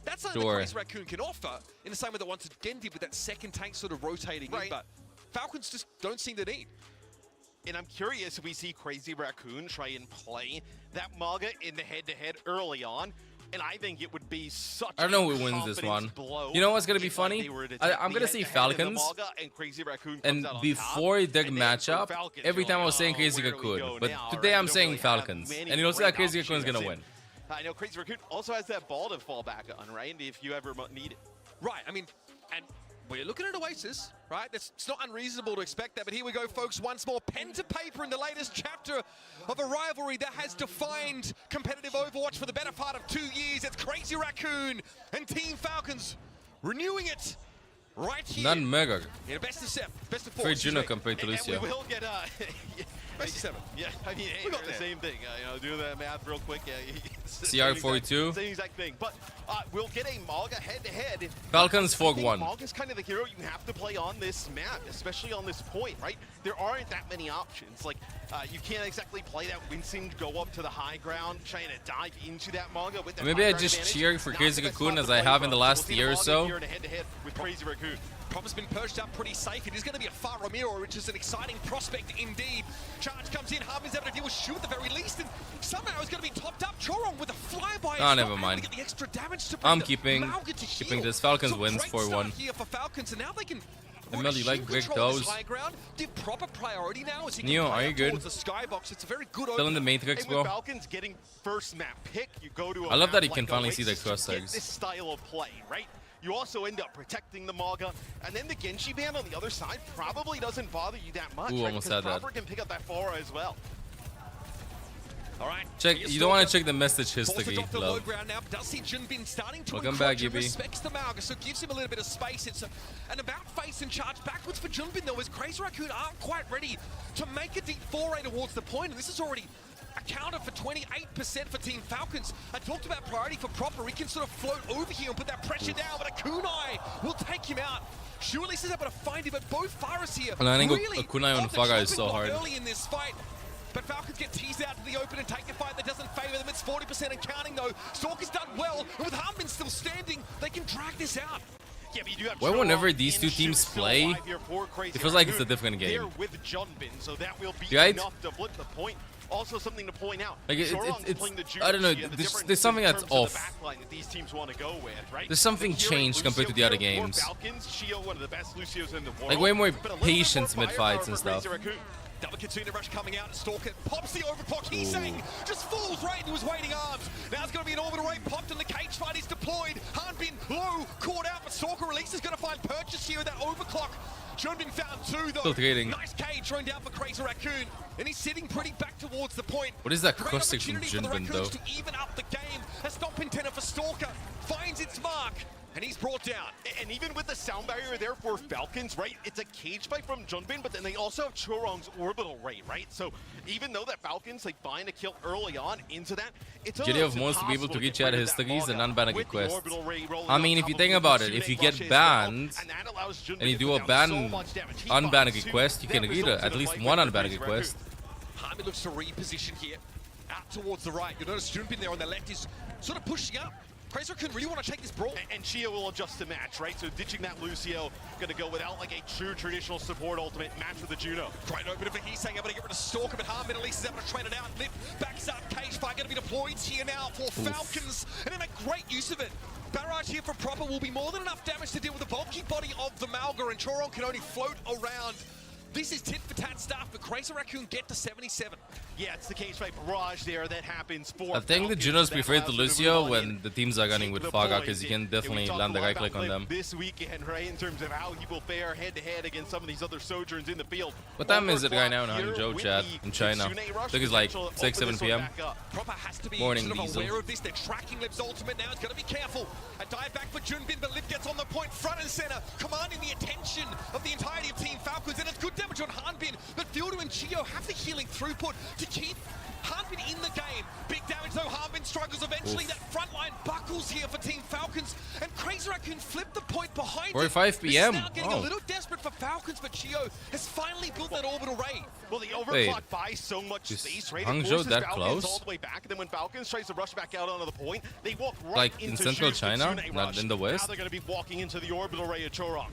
that's something that Crazy Raccoon can offer in the same way that once again did with that second tank sort of rotating in, but Falcons just don't seem the need. And I'm curious if we see Crazy Raccoon try and play that Maga in the head-to-head early on. And I think it would be such I don't know who wins this one. You know what's going to be funny? I'm going to see Falcons. And before their matchup, every time I was saying Crazy Raccoon. But today I'm saying Falcons. And you know, that Crazy Raccoon is going to win. I know Crazy Raccoon also has that ball to fall back on, right? If you ever need it. Right, I mean, and we're looking at Oasis, right? It's not unreasonable to expect that, but here we go, folks, once more. Pen to paper in the latest chapter of a rivalry that has defined competitive Overwatch for the better part of 2 years. It's Crazy Raccoon and Team Falcons renewing it right here. None mega. In a best of 7, best of 4. Very Juno compared to Lucia. We will get best of 7. Yeah, I mean, hey, the same thing. Do the math real quick. CR42. Same exact thing. But we'll get a Maga head-to-head. Falcons 4-1. Maga's kind of the hero you have to play on this map, especially on this point, right? There aren't that many options. Like, you can't exactly play that Winston, go up to the high ground, trying to dive into that Maga with that Maybe I just cheer for Crazy Raccoon as I have in the last year or so. Head-to-head with Crazy Raccoon. Prop's been perched up pretty safe. It is going to be a Far Ramiro, which is an exciting prospect indeed. Charge comes in, Harbin's able to deal with Shu at the very least, and somehow it's going to be topped up. Chorong with a flyby. Oh, never mind. The extra damage to I'm keeping this. Falcons wins 4-1. Here for Falcons, and now they can Emil, you like big toes? Give proper priority now as he Neo, are you good? The skybox. It's a very good Still in the Matrix, bro. Falcons getting first map pick, you go to I love that he can finally see the cross get tags. this style of play, right? You also end up protecting the Maga, and then the Genji ban on the other side probably doesn't bother you that much, Ooh, right? almost Because had that. Proper can pick up that Pharah as well. All right. Check. You don't want to check the message history, Low love. ground now, does see Junbin starting to Welcome back, encroach and Gibby. respects the Mauga, so gives him a little bit of space. It's an about face and charge backwards for Junbin though, as Crazy Raccoon aren't quite ready to make a deep foray towards the point, and this is already accounted for 28% for Team Falcons. I talked about priority for Proper. He can sort of float over here and put that pressure down, but a kunai will take him out. Shu at least is able to find him, but both Faras here Landing really a kunai on Faga is so hard. early in this fight. But Falcons get teased out to the open and take the fight that doesn't favour them. It's 40% and counting though. Stalker's done well, and with Harbin still standing, they can drag this out. Yeah, but you do have Well, whenever Chorong these two and teams Shu still play, alive here for Crazy it feels like it's a Raccoon. different game. They're with Junbin, so that will be Right? enough to flip the point. Also, something to point out. Like Chorong's playing the I don't know. Judas. There's something that's off. That these teams want to go with, right? There's something changed compared to the other here for games. Falcons, Shio, one of the best Lucios in the world. Like way more But a little bit patience more mid fights and firepower stuff. for Crazy Raccoon. Double Kitsune Rush coming out, and Stalker pops the overclock. He's saying just falls right into his waiting arms. Now it's going to be an orbital ray popped, and the cage fight is deployed. Hanbin low, caught out, but Stalker release is going to find purchase here with that overclock. Junbin found 2 though. Still trading. Nice cage thrown down for Crazy Raccoon, and he's sitting pretty back towards the point. What is that Great cross section opportunity for the Junbin Raccoons though? to even up the game. A stomping tenor for Stalker finds its mark, and he's brought down. And even with the sound barrier there for Falcons, right, it's a cage fight from Junbin, but then they also have Chorong's orbital ray, right? So even though that Falcons like find a kill early on into that, it's JDF wants to be able to reach out histories and unban requests. I mean, if you think about it, if you get banned and you do a unban request, you can read at least one unban request. Harmy looks to reposition here, out towards the right. You'll notice Junbin there on the left is sort of pushing up. Crazy Raccoon really want to take this brawl. And Chio will adjust to match, right? So ditching that Lucio, gonna go without like a true traditional support ultimate match with the Juno. Great opener for Heesang, able to get rid of Stalker, but Harmon at least is able to train it out. Lip backs up, Cage Fight gonna be deployed here now for Falcons, and then a great use of it. Barrage here for Proper will be more than enough damage to deal with the bulky body of the Malga, and Choron can only float around. This is tit for tat stuff, but Crazy Raccoon get to 77. Yeah, it's the Cage Fight barrage there that happens for I think the Junos prefer to Lucio when the teams are gunning with Faga, because you can definitely land the right click on them. This weekend, right, in terms of how he will fare head-to-head against some of these other Sojourns in the field. What time is it right now in Hangzhou, chat, in China? I think it's like 6, 7 p.m. Proper has to be Morning sort of diesel. aware of this. They're tracking Liv's ultimate now. He's got to be careful. A dive back for Junbin, but Liv gets on the point front and center, commanding the attention of the entirety of Team Falcons, and it's good damage on Hanbin, but Fielder and Chio have the healing throughput to keep Hanbin in the game. Big damage though, Hanbin struggles eventually. That front line buckles here for Team Falcons, and Crazy Raccoon flipped the point behind 45 p.m. This is now getting a little desperate for Falcons, but Chio has finally built that orbital ray. Well, the overclock buys so much space, right? Hangzhou that close? All the way back, and then when Falcons tries to rush back out onto the point, they walk right Like in into central Shu's China, Kitsune not rush. in the west? Now they're going to be walking into the orbital ray of Choron.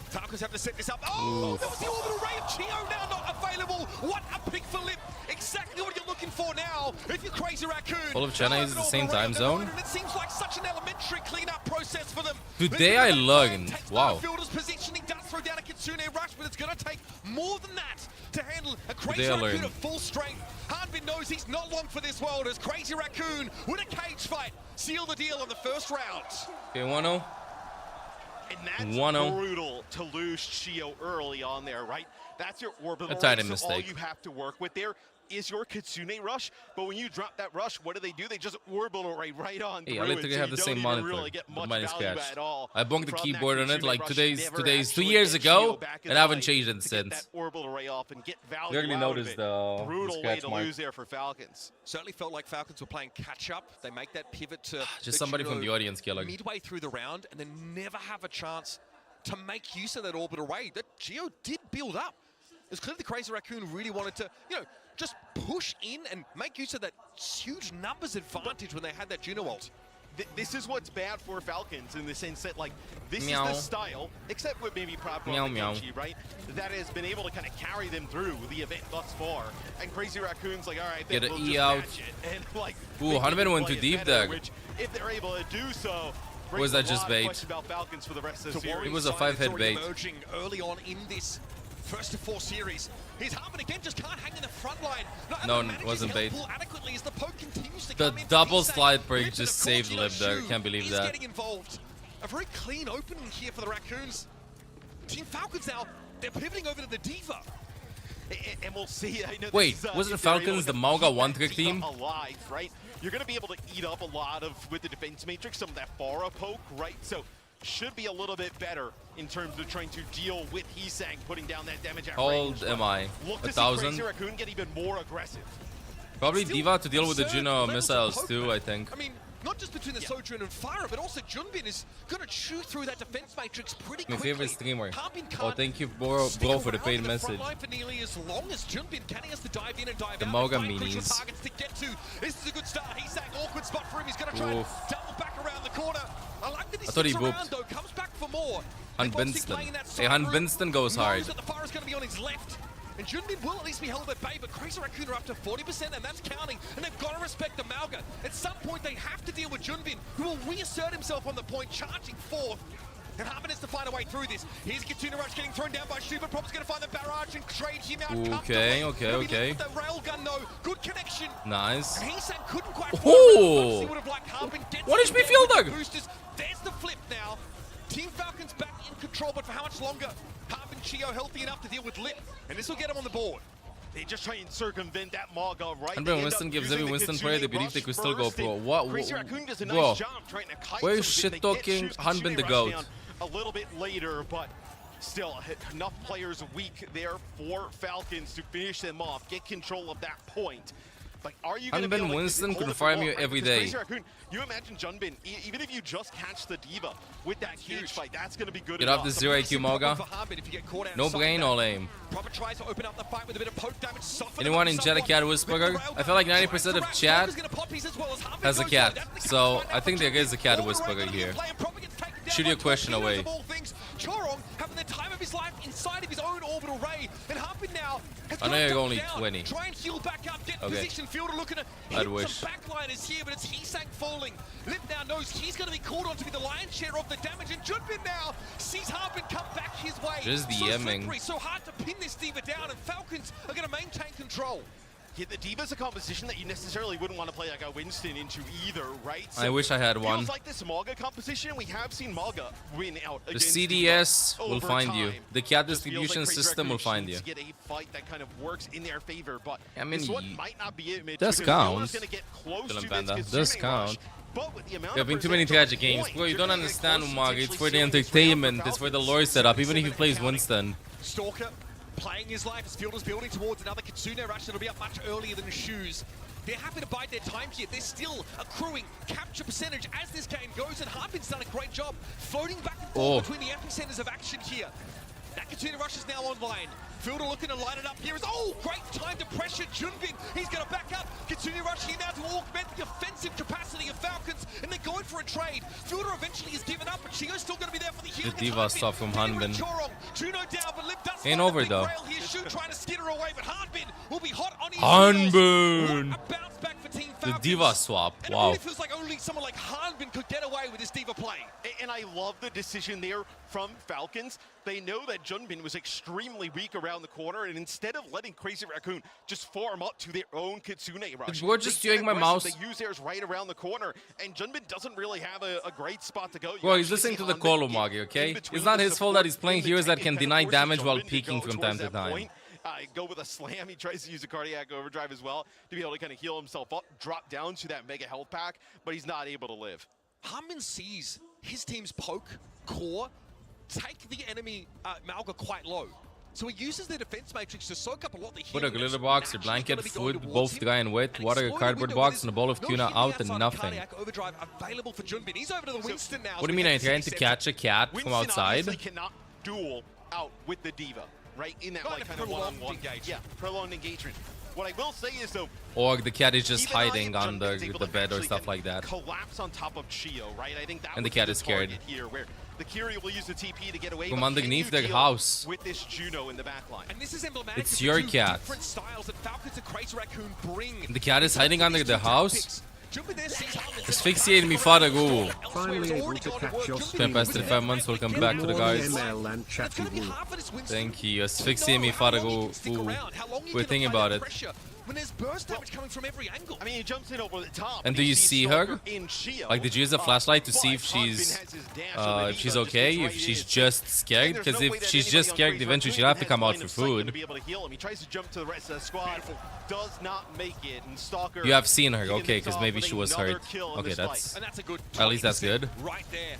Falcons have to set this up. Oh, that was the orbital ray of Chio now not available. What a pick for Lip. Exactly what you're looking for now. If you're Crazy Raccoon. All of China is the same time zone. It seems like such an elementary cleanup process for them. Today I learned. Wow. Fielder's positioning does throw down a Kitsune rush, but it's going to take more than that to handle a Crazy Today I Raccoon learned. at full strength. Hanbin knows he's not long for this world as Crazy Raccoon with a cage fight seal the deal on the first round. Okay, 1-0. And that's 1-0. brutal to lose Chio early on there, right? That's your orbital A tiny ray, so all mistake. you have to work with there is your Kitsune rush. But when you drop that rush, what do? They just orbital ray right on Hey, through I it, literally so have you the don't same even monitor, really get but much mine is value scratched. at all I bunked the from that keyboard on it Kitsune like rush. today's Never 2 actually years get ago, Chio back in and I haven't line changed it to get since. that orbital ray off and get value Barely out of noticed it. the Brutal way scratch to mark. lose there for Falcons. Certainly felt like Falcons were playing catch up. They make that pivot to Just somebody from the audience killing. midway through the round and then never have a chance to make use of that orbital ray. That Geo did build up. It's clear the Crazy Raccoon really wanted to, just push in and make use of that huge numbers advantage when they had that Juno ult. This is what's bad for Falcons in the sense that, like, this Meow. is the style, except with maybe Proper Meow, on the meow. Genji, right? That has been able to kind of carry them through the event thus far. And Crazy Raccoon's like, all right, Get then an we'll E just out. match it. And, like, Ooh, they Hanbin can went play to it deep better, deck. which, if they're able to do so, Or was that brings a just lot of bait? questions about Falcons for the rest of the series. It was a 5-head bait. Emerging early on in this first of 4 series. He's Harmon again, just can't hang in the front line. No, it wasn't bait. Adequately as the poke continues to The come in. double Heesang. slide break Lives, just and of course, saved Liv there. Shu Can't believe is that. getting involved. A very clean opening here for the Raccoons. Team Falcons now, they're pivoting over to the Diva. And we'll see. I know Wait, this is, wasn't if they're able Falcons to the Mauga keep one-trick that team? alive, right? You're going to be able to eat up a lot of, with the defense matrix, some of that Pharah poke, right? So should be a little bit better in terms of trying to deal with Heesang putting down that damage at How range. old am I? Look to 1,000? see Crazy Raccoon get even more aggressive. Probably Diva to deal with the absurd Juno levels of missiles poke, too, man. I think. I mean, not just between the Sojourn and Pharah, but also Junbin is going to chew through that defense matrix pretty My quickly. favorite streamer. Hanbin Oh, can't thank you, bro, for the around paid in the message. front line for nearly as long as Junbin can. He has to dive in and dive The out. Mauga and find crucial minis. targets to get to. This is a good start. He's saying awkward spot for him. He's going to try and Oof. double back around the corner. I like that he I thought he sticks around booped. though. Comes back for more. Han They've obviously Binston. playing that Hey, side Han route. Binston goes hard. Knows that the Pharah's going to be on his left. And Junbin will at least be held at bay, but Crazy Raccoon are up to 40%, and that's counting. And they've got to respect the Malga. At some point, they have to deal with Junbin, who will reassert himself on the point, charging forth. And Harmon has to find a way through this. Here's Kitsune Rush getting thrown down by Shu, but Prop's going to find the barrage and trade him out Okay, comfortably. okay. With the railgun, though. Good connection. Nice. And Heesang couldn't quite Ooh. he would have liked Harmon. What is HP Fielder? Boosters. There's the flip now. Team Falcons back in control, but for how much longer? Harmon Chio healthy enough to deal with Lip, and this will get him on the board. They just try and circumvent that Mauga, right? And They when end Winston up gives using every the Winston Kitsune player, they believe they rush could still go first, pro. and What? Crazy Raccoon does a nice Bro, job trying to kite where's some shit of it. They get talking Shu's Hanbin Kitsune the rush GOAT? down a little bit later, but still enough players weak there for Falcons to finish them off, get control of that point. Like, are you going to Hanbin Winston could farm you every day. You imagine Junbin, even if you just catch the Diva with that huge fight, that's going to be good Get off the 0 IQ Moga. No brain, all aim. Anyone in chat a cat whisperer? I feel like 90% of chat has a cat. So I think there is a cat whisperer here. Shoot your question away. Chorong having the time of his life inside of his own orbital ray, and Harpin now has I know you're only 20. Try and heal back up, get Okay. position. Fielder looking to I'd hit wish. some backliners here, but it's Heesang falling. Lip now knows he's going to be called on to be the lion's share of the damage, and Junbin now sees Harpin come back his way. Just so DMing. slippery, so hard to pin this Diva down, and Falcons are going to maintain control. Yeah, the Diva's a composition that you necessarily wouldn't want to play like a Winston into either, right? I wish I had one. Feels like this Maga composition, we have seen Maga win out The against CDS Diva will over find time. you. The cat Just feels distribution like Crazy system will Raccoon find you. needs to get a fight that kind of works in their favor, but I mean, this one might not be it, Mitch, does because count. Villa's gonna get close to this Panda. Kitsune Does rush, count. but with the amount There have of been too many percentage tragic of games. points, Bro, you you're don't gonna get understand, close to Umag. It's potentially for the sealing this round entertainment. for It's for the Falcons. lore setup, even if he plays Winston. Stalker playing his life as Fielder's building towards another Kitsune rush that'll be up much earlier than Shoes. They're happy to bide their time here. They're still accruing capture percentage as this game goes, and Harpin's done a great job floating back and forth between the epicenters of action here. That Kitsune rush is now online. Fielder looking to line it up here. Great time to pressure Junbin. He's going to back up. Kitsune rush here now to augment the offensive capacity of Falcons, and they're going for a trade. Fielder eventually has given up, but Chigo's still going to be there for the healing. The Diva stuff from Hanbin. Juno down, but Lip does Ain't find over a big though. rail here. Shu trying to skitter away, but Hanbin will be hot on his Hanbin! heels. What a bounce back for Team The Falcons. Diva swap. And it Wow. really feels like only someone like Hanbin could get away with this Diva play. And I love the decision there from Falcons. They know that Junbin was extremely weak around the corner, and instead of letting Crazy Raccoon just form up to their own Kitsune rush, We're just they get doing my aggressive. mouse. They use theirs right around the corner, and Junbin doesn't really have a great spot to go. You Bro, he's actually listening see to the Hanbin call, get Umagi, in okay? between It's not the his fault that he's support playing and the heroes that tank. can It deny forces damage while Junbin to peeking go from time towards to that time. point. Go with a slam. He tries to use a cardiac overdrive as well to be able to kind of heal himself up, drop down to that mega health pack, but he's not able to live. Hanbin sees his team's poke, core, take the enemy Malga quite low. So he uses the defense matrix to soak up a lot of the Put a healing glitter that's box, a naturally blanket, gonna be going food, towards both him. dry and wet, And water, a exploit the cardboard window box, with and a bowl of no tuna healing out outside and of nothing. cardiac overdrive available for Junbin. He's over to the Winston now. What do you mean, are you trying to catch a cat from Winston outside? obviously cannot duel out with the Diva, right? In that like kind of one-on-one engagement. Yeah, prolonged engagement. What I will say is though, Or the cat is just even I hiding am under Junbin's able the to bed or actually stuff like that. collapse on top of Chio, right? I think that And the would cat be is scared. target here, where the Kiri will use the TP to get away. From but underneath can you the deal house. with this Juno in the backline. And this is emblematic It's of your the two cat. different styles that Falcons and Crazy Raccoon bring. The cat is hiding under the house? Junbin there sees Hanbin. Asphyxiate me, father goo. Finally able to catch your Spent past 35 months, welcome back to the guys. ML and chatty woo. Thank you. Asphyxiate me, father goo. We're thinking about it. When there's burst damage coming from every angle. I mean, he jumps in over the top. And do you see her? Like, did you use a flashlight to see if she's okay? If she's just scared? Because if she's just scared, eventually she'll have to come out for food. He tries to jump to the rest of the squad, does not make it, and Stalker. You have seen her, okay? Because maybe she was hurt. Okay, that's at least that's good. Right there.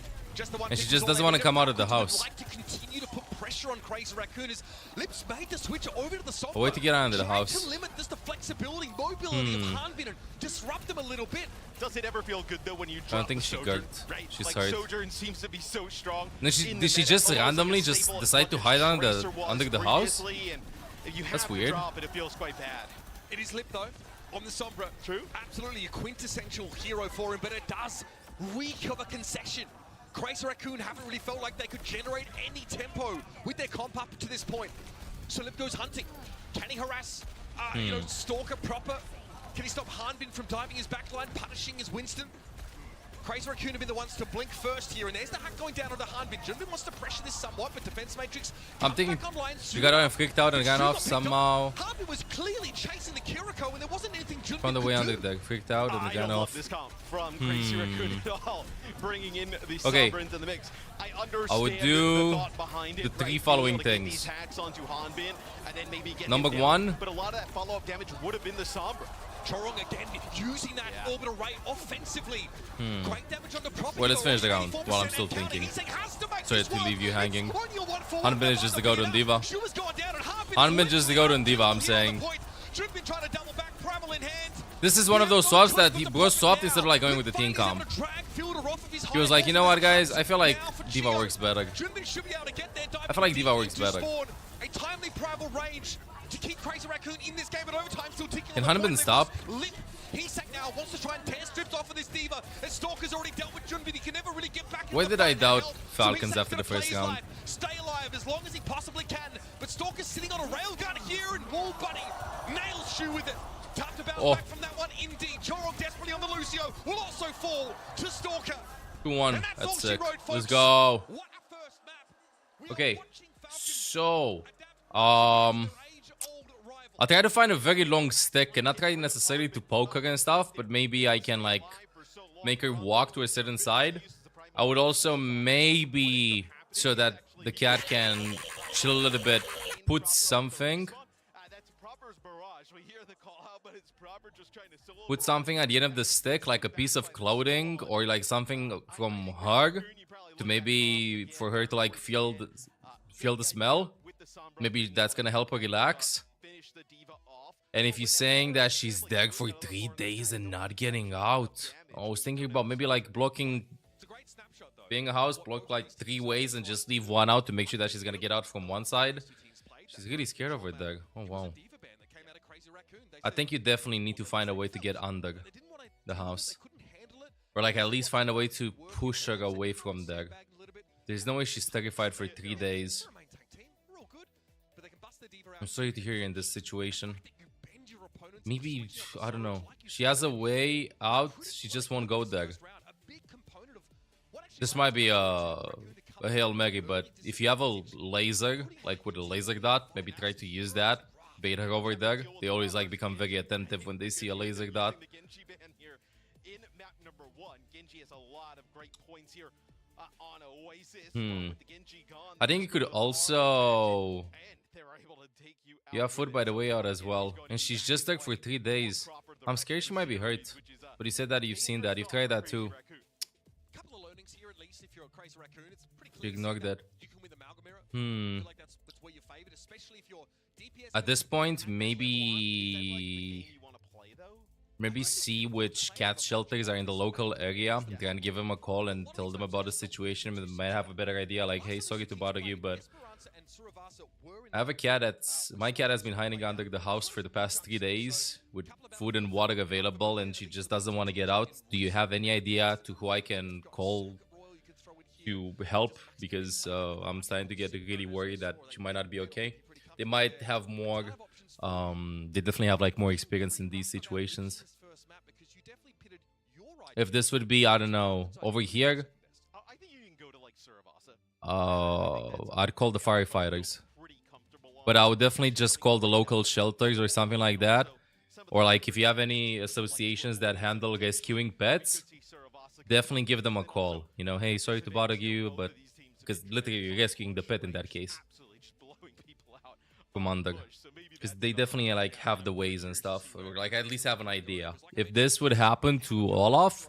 And she just doesn't want to come out of the house. Like to continue to put pressure on Crazy Raccoon as Lips made the switch over to the sofa. A way to get out of the house. To limit just the flexibility, mobility of Hanbin and disrupt him a little bit. Does it ever feel good though when you I drop don't think the she Sojourn, got. right? She's like hurt. Sojourn seems to be so strong. No, did she just randomly just decide to hide under the house? That's weird. It feels quite bad. It is Lip though on the Sombra. True. Absolutely a quintessential hero for him, but it does reek of a concession. Crazy Raccoon haven't really felt like they could generate any tempo with their comp up to this point. So Lip goes hunting. Can he harass, Stalker proper? Can he stop Hanbin from diving his backline, punishing his Winston? Crazy Raccoon have been the ones to blink first here, and there's the hack going down onto Hanbin. Junbin wants to pressure this somewhat, but defense matrix. I'm thinking you got freaked out and got off somehow. Hanbin was clearly chasing the Kiriko, and there wasn't anything Junbin Found the way could under do. the freaked out and I got don't love off. this comp from Crazy Raccoon at all, bringing in the Okay. Sombra into the mix. I understand I would do the thought behind it, the three right? following Being able to get things. these hacks onto Hanbin and then maybe get Number him down. one. But a lot of that follow-up damage would have been the Sombra. Chorong again using that orbital ray offensively. Great damage on the property. Well, let's finish the round while I'm still thinking. Sorry to leave you hanging. Hanbin is just the go-to Diva. Hanbin just the go-to Diva, I'm saying. Junbin trying to double back, Primal in hand. This is one of those swaps that he bro swapped instead of like going with the team comp. He was like, you know what, guys? I feel like Diva works better. I feel like Diva works better. A timely primal range to keep Crazy Raccoon in this game, but over time still ticking. Can Hanbin stop? Hesak now wants to try and tear strips off of this Diva. As Stalker's already dealt with Junbin, he can never really get back. Why did I doubt Falcons after the first round? Stay alive as long as he possibly can. But Stalker's sitting on a railgun here, and Wall Buddy nails Shu with it. Tough to bounce back from that one, indeed. Chorog desperately on the Lucio will also fall to Stalker. 2-1. That's sick. Let's go. Okay. So, I'll try to find a very long stick and not try necessarily to poke her and stuff, but maybe I can like make her walk to a certain side. I would also maybe, so that the cat can chill a little bit, put something. Put something at the end of the stick, like a piece of clothing or like something from her, to maybe for her to like feel the smell. Maybe that's gonna help her relax. And if you're saying that she's dead for 3 days and not getting out, I was thinking about maybe like blocking, being a house, block like 3 ways and just leave one out to make sure that she's gonna get out from one side. She's really scared over there. Oh wow. I think you definitely need to find a way to get under the house. Or like at least find a way to push her away from there. There's no way she's terrified for 3 days. I'm sorry to hear you're in this situation. Maybe, I don't know. She has a way out, she just won't go there. This might be a Hail Mary, but if you have a laser, like with a laser dot, maybe try to use that. Bait her over there. They always like become very attentive when they see a laser dot. In map number 1, Genji has a lot of great points here on Oasis. I think you could also... You have food by the way out as well. And she's just there for 3 days. I'm scared she might be hurt. But you said that you've seen that. You've tried that too. You ignored that. At this point, maybe see which cat shelters are in the local area and try and give them a call and tell them about the situation. They might have a better idea, like, hey, sorry to bother you, but I have a cat my cat has been hiding under the house for the past 3 days with food and water available, and she just doesn't want to get out. Do you have any idea to who I can call to help? Because I'm starting to get really worried that she might not be okay. They might have more, they definitely have like more experience in these situations. If this would be, I don't know, over here, I'd call the firefighters. But I would definitely just call the local shelters or something like that. Or like if you have any associations that handle rescuing pets, definitely give them a call. You know, hey, sorry to bother you, but because literally you're rescuing the pet in that case. From under, because they definitely like have the ways and stuff, or like at least have an idea. If this would happen to Olaf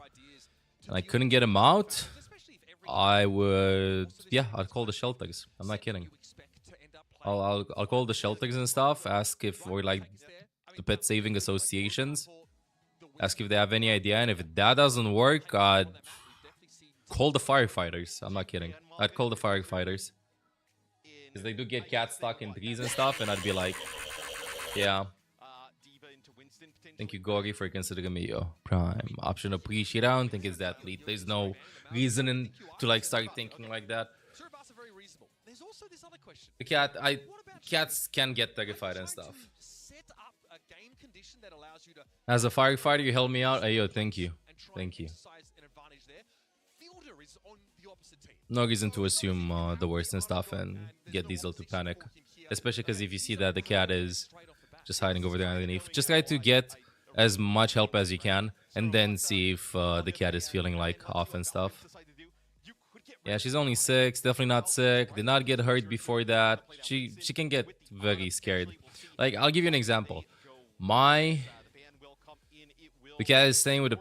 and I couldn't get him out, I would, yeah, I'd call the shelters. I'm not kidding. I'll call the shelters and stuff, ask if, or like the pet saving associations, ask if they have any idea, and if that doesn't work, I'd call the firefighters. I'm not kidding. I'd call the firefighters. Because they do get cats stuck in trees and stuff, and I'd be like, yeah. Thank you, Gory, for considering me your prime option. Appreciate. I don't think it's that late. There's no reason to like start thinking like that. The cats can get terrified and stuff. As a firefighter, you helped me out. Hey, yo, thank you. Thank you. No reason to assume the worst and stuff and get Diesel to panic. Especially because if you see that the cat is just hiding over there underneath, just try to get as much help as you can and then see if the cat is feeling like off and stuff. Yeah, she's only 6, definitely not sick, did not get hurt before that. She can get very scared. Like, I'll give you an example. The cat is staying with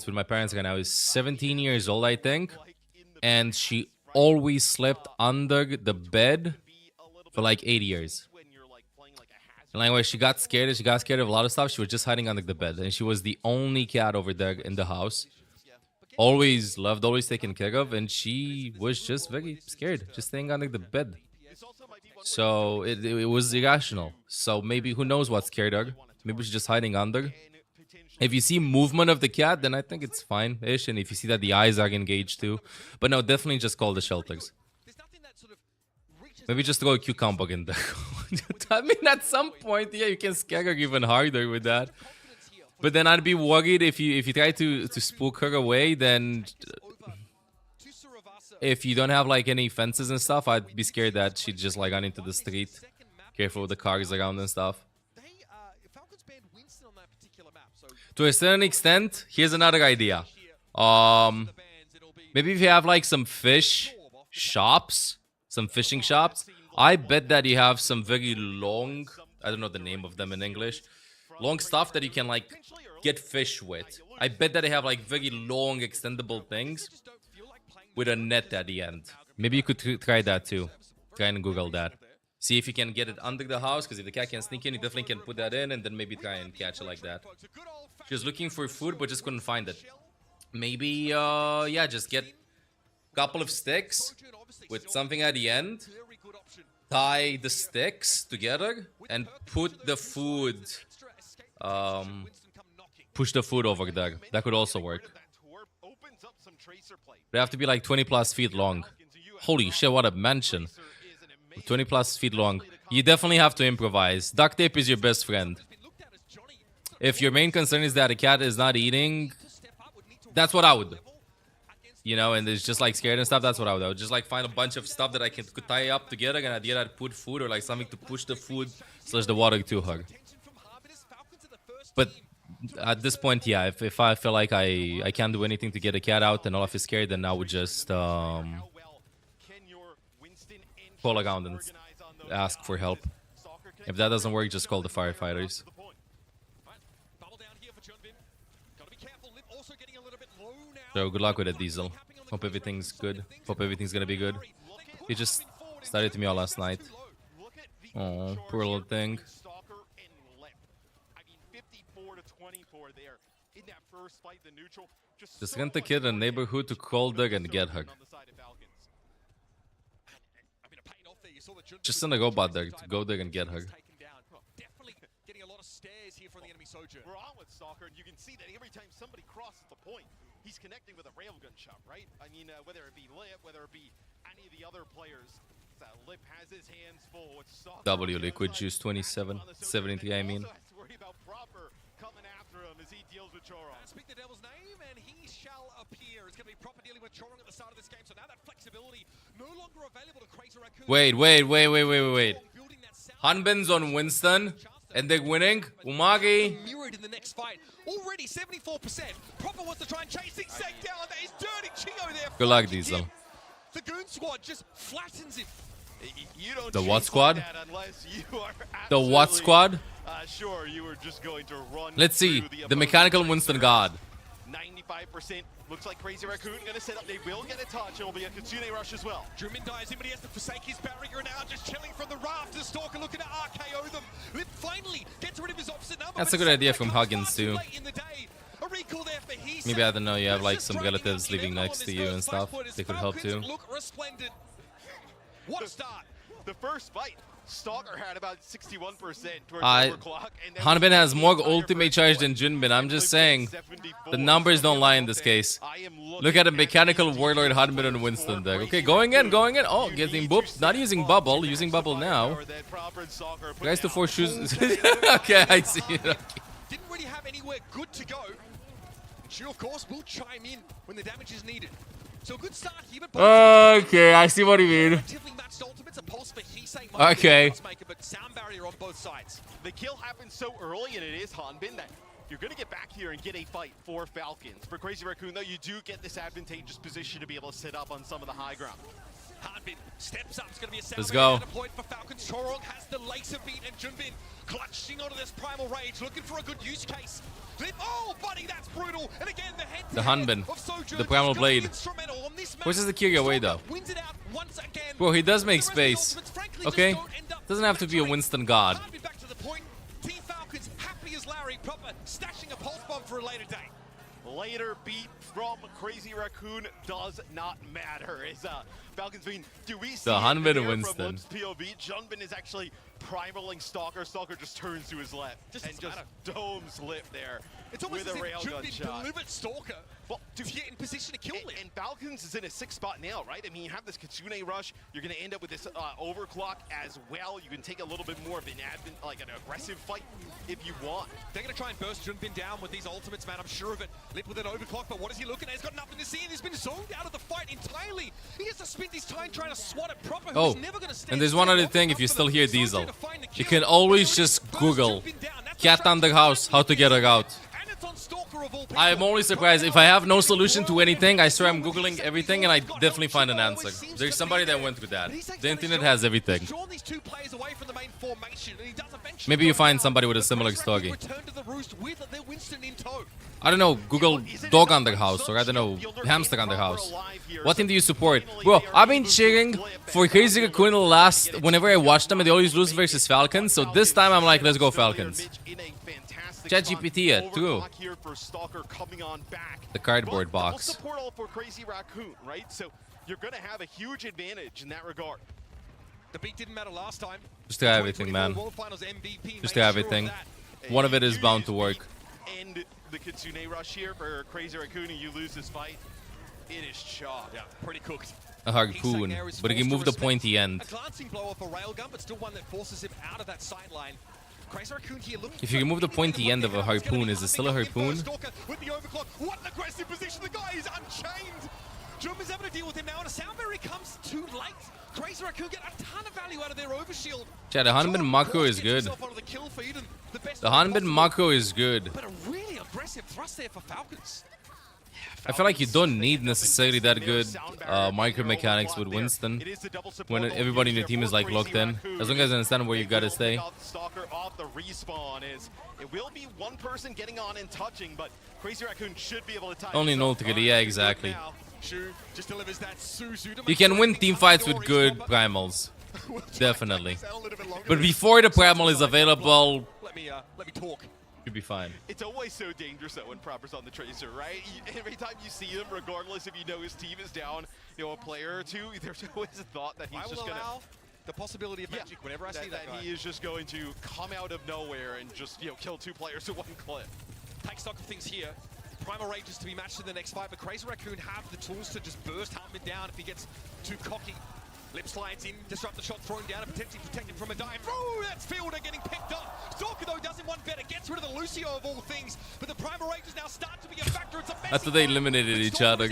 my parents right now. Is 17 years old, I think. And she always slept under the bed for like 8 years. And anyway, she got scared. She got scared of a lot of stuff. She was just hiding under the bed. And she was the only cat over there in the house. Always loved, always taken care of. And she was just very scared. Just staying under the bed. So it was irrational. So maybe who knows what scared her. Maybe she's just hiding under. If you see movement of the cat, then I think it's fine-ish. And if you see that the eyes are engaged too. But no, definitely just call the shelters. Maybe just throw a cucumber in there. I mean, at some point, yeah, you can scare her even harder with that. But then I'd be worried if you try to spook her away, then if you don't have like any fences and stuff, I'd be scared that she'd just like run into the street. Careful with the cars around and stuff. To a certain extent, here's another idea. Maybe if you have like some fish shops, some fishing shops, I bet that you have some very long, I don't know the name of them in English, long stuff that you can like get fish with. I bet that they have like very long extendable things with a net at the end. Maybe you could try that too. Try and Google that. See if you can get it under the house, because if the cat can sneak in, you definitely can put that in and then maybe try and catch it like that. She was looking for food but just couldn't find it. Maybe, yeah, just get a couple of sticks with something at the end. Tie the sticks together and put the food, push the food over there. That could also work. They have to be like 20 plus feet long. Holy shit, what a mansion. 20 plus feet long. You definitely have to improvise. Duct tape is your best friend. If your main concern is that a cat is not eating, that's what I would do. You know, and it's just like scared and stuff, that's what I would do. I would just like find a bunch of stuff that I could tie up together, and at the end I'd put food or like something to push the food / the water to her. But at this point, yeah, if I feel like I can't do anything to get a cat out and Olaf is scared, then I would just call around and ask for help. If that doesn't work, just call the firefighters. So good luck with it, Diesel. Hope everything's good. Hope everything's gonna be good. He just started to me all last night. Oh, poor little thing. Just rent the kid in a neighborhood to call there and get her. Just send a robot there to go there and get her. Getting a lot of stares here from the enemy soldier. We're on with Stalker, and you can see that every time somebody crosses the point, he's connecting with a railgun shot, right? I mean, whether it be Lip, whether it be any of the other players, Lip has his hands full with Stalker. W Liquid Juice 27, 73, I mean. Coming after him as he deals with Chorong. Speak the devil's name, and he shall appear. It's going to be proper dealing with Chorong at the start of this game, so now that flexibility no longer available to Crazy Raccoon. Wait. Hanbin's on Winston, and they're winning. Umagi. Mirrored in the next fight. Already 74%. Proper wants to try and chase things down. That is dirty Chingo there. Good luck, Diesel. The Goon Squad just flattens him. You don't the what squad? You are the what squad? Sure, you were just going to run. Let's see. The mechanical Winston God. 95% looks like Crazy Raccoon going to set up. They will get a touch. It will be a Kitsune rush as well. Drumin dies in, but he has to forsake his barrier now, just chilling from the rafters. Stalker looking to RKO them. Lip finally gets rid of his opposite number. That's a good idea from Huggins too. Maybe, I don't know, you have like some relatives living next to you and stuff. They could help too. What a start. The first fight, Stalker had about 61% towards overclock. Hanbin has more ultimate charge than Junbin. I'm just saying, the numbers don't lie in this case. Look at a mechanical warlord Hanbin and Winston there. Okay, going in. Oh, getting booped. Not using bubble, using bubble now. Guys to 4 shoes. Okay, I see it. Okay. Didn't really have anywhere good to go. She, of course, will chime in when the damage is needed. So a good start here, but okay, I see what you mean. Okay. But sound barrier on both sides. The kill happens so early, and it is Hanbin that you're going to get back here and get a fight for Falcons. For Crazy Raccoon, though, you do get this advantageous position to be able to sit up on some of the high ground. Hanbin steps up. It's going to be a sound Let's go. Point for Falcons. Chorong has the laser beat, and Junbin clutching onto this primal rage, looking for a good use case. Oh, buddy, that's brutal. And again, the Hanbin, the primal blade. Which is the Kiryu away though? Bro, he does make space. Okay, doesn't have to be a Winston god. Team Falcons happy as Larry, proper stashing a pulse bomb for a later day. Later beat from Crazy Raccoon does not matter. Is Falcons being, do we see Hanbin from Winston. Lip's POV? Junbin is actually primaling Stalker. Stalker just turns to his left and just domes Lip there. It's almost with as a if railgun Junbin shot. delivered Stalker to get in position to kill Lip. And Falcons is in a 6 spot now, right? I mean, you have this Kitsune rush. You're going to end up with this overclock as well. You can take a little bit more of an aggressive fight if you want. They're going to try and burst Junbin down with these ultimates, man. I'm sure of it. Lip with an overclock, but what is he looking at? He's got nothing to see, and he's been zoned out of the fight entirely. He has to spend his time trying to swat it proper. Oh, and there's one other thing if you still hear Diesel. You can always just Google cat under house, how to get her out. I am only surprised if I have no solution to anything. I swear I'm Googling everything and I definitely find an answer. There's somebody that went through that. The internet has everything. Maybe you find somebody with a similar story. I don't know, Google dog under house, or I don't know, hamster under house. What team do you support? Bro, I've been cheering for Crazy Raccoon whenever I watch them and they always lose versus Falcons, so this time I'm like, let's go Falcons. ChatGPT, true. The cardboard box. Double support all for Crazy Raccoon, right? So you're going to have a huge advantage in that regard. The beat didn't matter last time. Just to everything, man. Just to everything. One of it is bound to work. And the Kitsune rush here for Crazy Raccoon, and you lose this fight. It is chalk. Yeah, pretty cooked. A harpoon, but he can move the pointy end. A glancing blow off a railgun, but still one that forces him out of that sideline. Crazy Raccoon here looking. If you remove the pointy end of a harpoon, is it still a harpoon? With the overclock, what an aggressive position! The guy is unchained. Jumper's having to deal with him now, and a Soundberry comes too late. Crazy Raccoon get a ton of value out of their overshield. Yeah, the Hanbin Mako is good. The Hanbin Mako is good. But a really aggressive thrust there for Falcons. I feel like you don't need necessarily that good micro mechanics with Winston when everybody in your team is like locked in. As long as I understand where you gotta stay. Stalker off the respawn is it will be one person getting on and touching, but Crazy Raccoon should be able to tie. Only an ult to get, yeah, exactly. Just delivers that You can win team fights with good primals, definitely. But before the primal is available, let me talk. You'll be fine. It's always so dangerous though when Proper's on the Tracer, right? Every time you see him, regardless if you know his team is down, a player or two, there's always a thought that he's just gonna the possibility of magic whenever I see that guy. He is just going to come out of nowhere and just kill 2 players with 1 clip. Take stock of things here. Primal Rage is to be matched in the next fight, but Crazy Raccoon have the tools to just burst Hartman down if he gets too cocky. Lip slides in, disrupt the shot, thrown down, and potentially protect him from a dive. Oh, that's Fielder getting picked up. Stalker, though, does him one better. Gets rid of the Lucio of all things. But the Primal Rages now start to be a factor. It's a after they eliminated each other.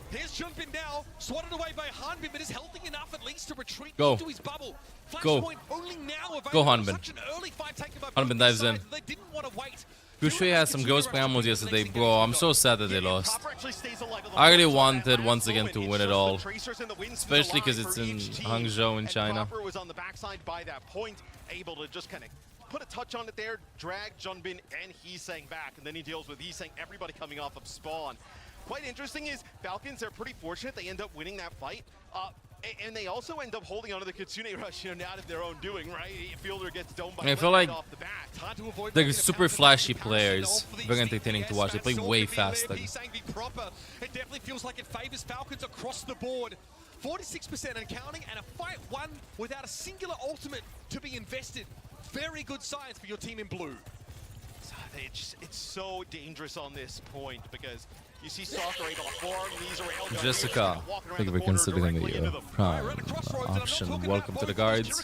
Here's Junbin now, swatted away by Hanbin, but is healthy enough at least to retreat Go. into his bubble. Go. Only now Go, Hanbin. Hanbin dives in. They didn't want to wait. Gushui had some ghost primals yesterday, bro. I'm so sad that they lost. I really wanted once again to win it all, especially because it's in Hangzhou in China. Proper was on the backside by that point, able to just kind of put a touch on it there, drag Junbin and Heesang back, and then he deals with Heesang, everybody coming off of spawn. Quite interesting is Falcons are pretty fortunate they end up winning that fight. And they also end up holding onto the Kitsune rush, not of their own doing, right? Fielder gets domed by I feel like off the bat. they're super flashy players. Very entertaining to watch. They play way faster. It definitely feels like it favors Falcons across the board. 46% and counting, and a fight won without a singular ultimate to be invested. Very good signs for your team in blue. It's so dangerous on this point because you see Stalker able to farm these railguns. Jessica, thank you for considering the prime option. Welcome to the guards. It's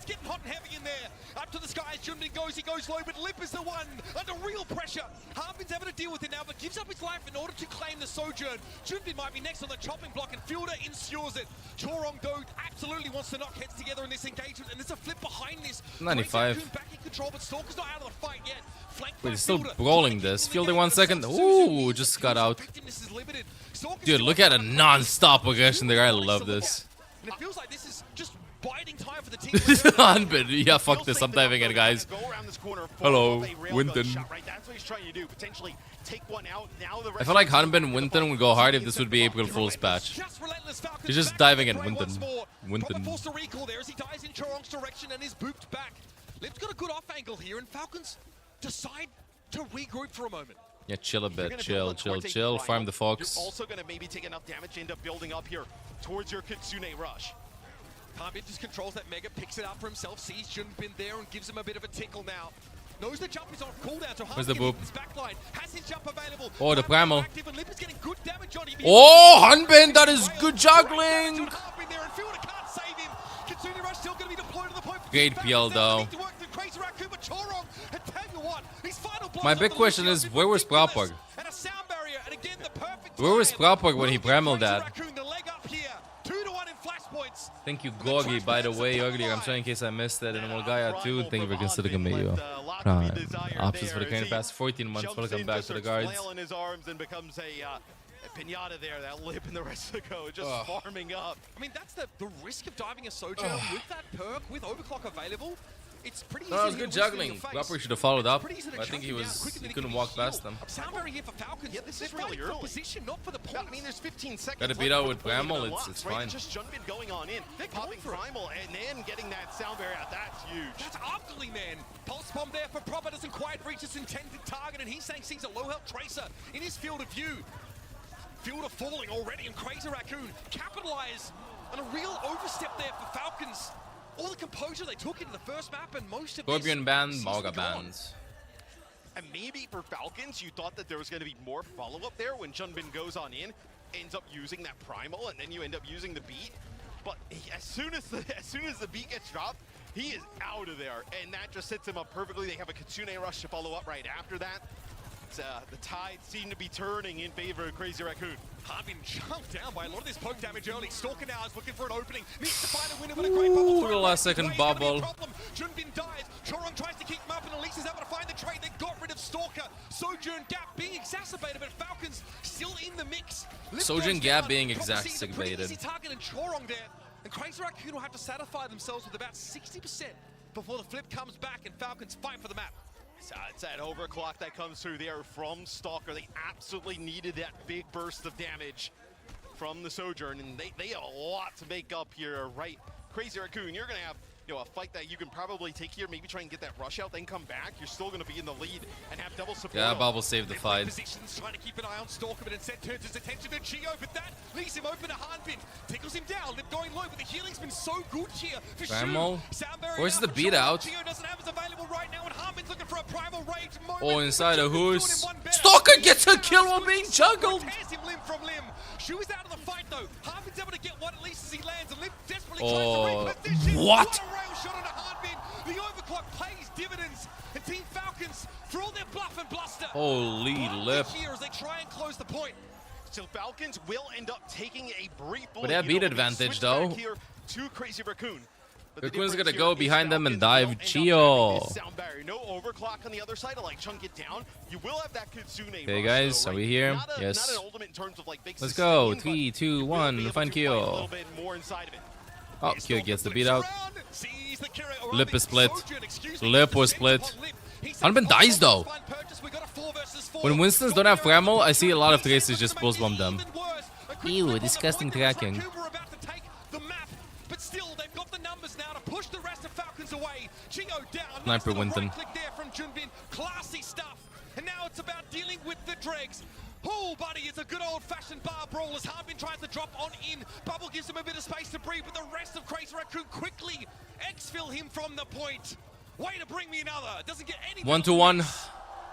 getting hot and heavy in there. Up to the skies, Junbin goes, he goes low, but Lip is the one under real pressure. Harbin's having to deal with it now, but gives up his life in order to claim the Sojourn. Junbin might be next on the chopping block, and Fielder ensures it. Chorong, though, absolutely wants to knock heads together in this engagement, and there's a flip behind this. 95. Back in control, but Stalker's not out of the fight yet. Wait, he's still brawling this. Fielder 1 second. Ooh, just got out. Dude, look at a non-stop aggression there. I love this. And it feels like this is just biding time for the team. Hanbin. Yeah, fuck this. I'm diving in, guys. Hello, Winton. That's what he's trying to do. Potentially take one out. Now the I feel like Hanbin Winton would go hard if this would be April Fool's patch. He's just diving in Winton. Forced to recall there as he dies in Chorong's direction and is booped back. Liv's got a good off angle here, and Falcons decide to regroup for a moment. Yeah, chill a bit. Chill. Farm the Fox. You're also going to maybe take enough damage to end up building up here towards your Kitsune rush. Hanbin just controls that Mega, picks it up for himself, sees Junbin there and gives him a bit of a tickle now. Knows the jump is on cooldown, so where's the boop? Has his jump available. Oh, the primal. Good damage on him. Oh, Hanbin, that is good juggling. Great PL though. My big question is, where was Prapor? Where was Prapor when he primaled that? Thank you, Gorgi, by the way, earlier. I'm sorry in case I missed that. And Molgaya too. Thank you for considering me. Prime. Options for the current past 14 months. Welcome back to the guards. In his arms and becomes a pinata there. That Lip and the rest of the go just farming up. I mean, that's the risk of diving a Sojourn with that perk, with overclock available. It's pretty easy. No, it was good juggling. Prapor should have followed up. I think he couldn't walk past them. Soundberry here for Falcons. Yeah, this is really early. Position, not for the point. I mean, there's 15 seconds. Got to beat out with Primal. It's fine. Just Junbin going on in, popping Primal, and then getting that Soundberry out. That's huge. That's ugly, man. Pulse bomb there for Proper doesn't quite reach its intended target, and he's saying sees a low health Tracer in his field of view. Field of falling already, and Crazy Raccoon capitalize on a real overstep there for Falcons. All the composure they took into the first map, and most of Scorpion band, Mauga bands. And maybe for Falcons, you thought that there was going to be more follow-up there when Junbin goes on in, ends up using that Primal, and then you end up using the beat. But as soon as the beat gets dropped, he is out of there, and that just sets him up perfectly. They have a Kitsune rush to follow up right after that. The tide seemed to be turning in favor of Crazy Raccoon. Hanbin jumped down by a lot of this poke damage early. Stalker now is looking for an opening. Needs to find a winner with a great bubble. The last second bubble. Junbin dies. Chorong tries to keep him up, and Elise is able to find the trade. They got rid of Stalker. Sojourn Gap being exacerbated, but Falcons still in the mix. Sojourn Gap being exacerbated. Easy target and Chorong there. And Crazy Raccoon will have to satisfy themselves with about 60% before the flip comes back and Falcons fight for the map. So it's that overclock that comes through there from Stalker. They absolutely needed that big burst of damage from the Sojourn, and they have a lot to make up here, right? Crazy Raccoon, you're going to have a fight that you can probably take here, maybe try and get that rush out, then come back. You're still going to be in the lead and have double support. Yeah, Bobble saved the fight. Positions, trying to keep an eye on Stalker, but instead turns his attention to Geo, but that leaves him open to Hanbin. Tickles him down, Lip going low, but the healing's been so good here for Primal. Where's the beat out? Geo doesn't have his available right now, and Hanbin's looking for a Primal Rage moment. Oh, inside a Who's. Stalker gets a kill while being juggled. Tears him limb from limb. Shu is out of the fight though. Hanbin's able to get one at least as he lands, and Lip desperately tries to reposition. What? A rail shot onto Hanbin. The overclock pays dividends, and Team Falcons, for all their bluff and bluster, Holy Lip. here as they try and close the point. So Falcons will end up taking a brief But they have beat advantage though. Here to Crazy Raccoon. Raccoon's gonna go behind them and dive Chio. No overclock on the other side to like chunk it down. You will have that Kitsune. Okay, guys, are we here? Yes. Let's go. 3, 2, 1. Find Kyo. Oh, Kyo gets the beat out. Lip is split. Lip was split. Hanbin dies though. When Winstons don't have Primal, I see a lot of Traces just pulse bomb them. Ew, disgusting tracking. But still, they've got the numbers now to push the rest of Falcons away. Geo down. Sniper Winton. Right click there from Junbin. Classy stuff. And now it's about dealing with the dregs. Oh, buddy, it's a good old-fashioned bar brawl as Hanbin tries to drop on in. Bubble gives him a bit of space to breathe, but the rest of Crazy Raccoon quickly exfil him from the point. Way to bring me another. Doesn't get any. 1-1.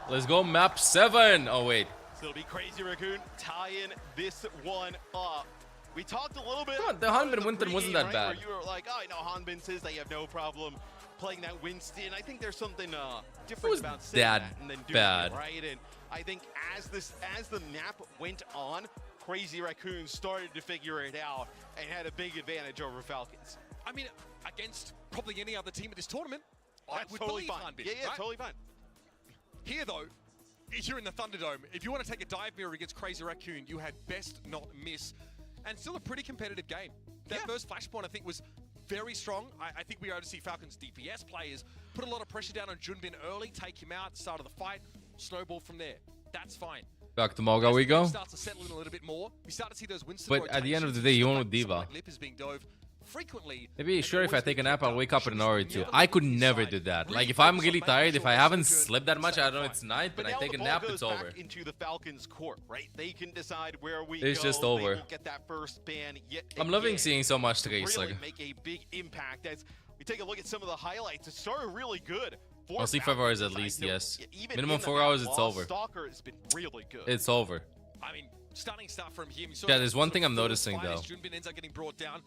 Let's go, map 7. Oh, wait. So it'll be Crazy Raccoon tying this one up. We talked a little bit. The Hanbin Winston wasn't that bad. Where you were like, oh, I know Hanbin says they have no problem playing that Winston. I think there's something different about saying that and then doing it, right? And I think as the map went on, Crazy Raccoon started to figure it out and had a big advantage over Falcons. I mean, against probably any other team in this tournament, I would totally believe fine. Hanbin. Yeah, right? totally fine. Here, though, if you're in the Thunderdome, if you want to take a dive mirror against Crazy Raccoon, you had best not miss. And still a pretty competitive game. That first flashpoint, I think, was very strong. I think we are able to see Falcons DPS players put a lot of pressure down on Junbin early, take him out, start of the fight, snowball from there. That's fine. Back to Moga we go. Starts to settle in a little bit more. We start to see those Winston But at the end of the day, you won with Diva. like Lip is being dove frequently. Maybe sure if I take a nap, I'll wake up in an hour or two. I could never do that. Like if I'm really tired, if I haven't slept that much, I don't know it's night, but I take a nap, it's over. Into the Falcons' court, right? They can decide where we It's go. just over. They will get that first ban yet I'm loving again. seeing so much Tracer. Really make a big impact as we take a look at some of the highlights. It started really good. I'll sleep 5 hours at least, yes. Minimum 4 hours, it's over. Stalker has been really good. It's over. I mean, stunning stuff from him. Yeah, there's one thing I'm noticing though. Junbin ends up getting brought down.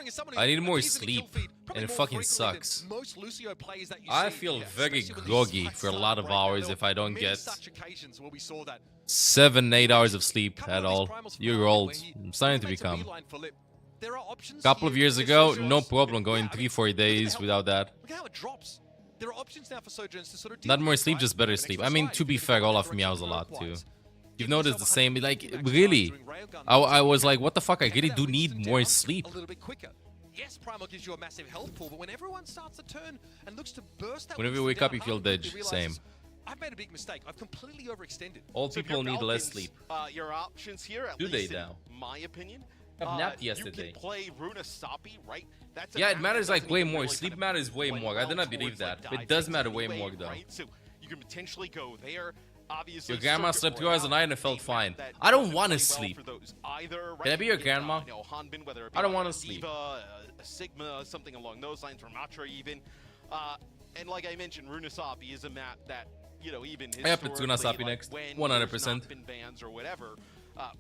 Is someone I need more appears in the sleep, kill feed, and it more fucking frequently than sucks. Most Lucio players that you I see, feel very especially with groggy these for a fights lot of start, right? hours There if I don't were get many such occasions where we saw that. 7-8 hours of sleep at all. You're old. I'm starting to become. There are options Couple of here years for ago, Sojourns. no problem going 3-4 days without that. Look how it drops. There are options now for Sojourns to sort of Not more sleep, just better sleep. I mean, to be fair, Olaf meows a lot too. You've noticed the same, like, really? I was like, what the fuck, I really do need more sleep. a little bit quicker. Yes, Primal gives you a massive health pool, but when everyone starts to turn and looks to burst that Whenever you Winston wake up, down you feel hard, dead. he Same. realizes, I've made a big mistake. I've completely overextended. Old So if people you're need less Falcons, sleep. Your options here, at Do they least in now? my opinion. I've napped yesterday. You can play Runasapi, right? That's Yeah, it matters like way more. Sleep matters way more. I did not believe that. It does matter way more though. Right? So you can potentially go there. Obviously, Your grandma circuit slept 2 hours a night and it felt fine. I don't want to sleep. Can I be your grandma? I don't want to sleep. Diva, Sigma, something along those lines, Ramatra even. And like I mentioned, Runasapi is a map that, you know, even Yep, it's Runasapi like, next. when 100%. there's not been bans or whatever,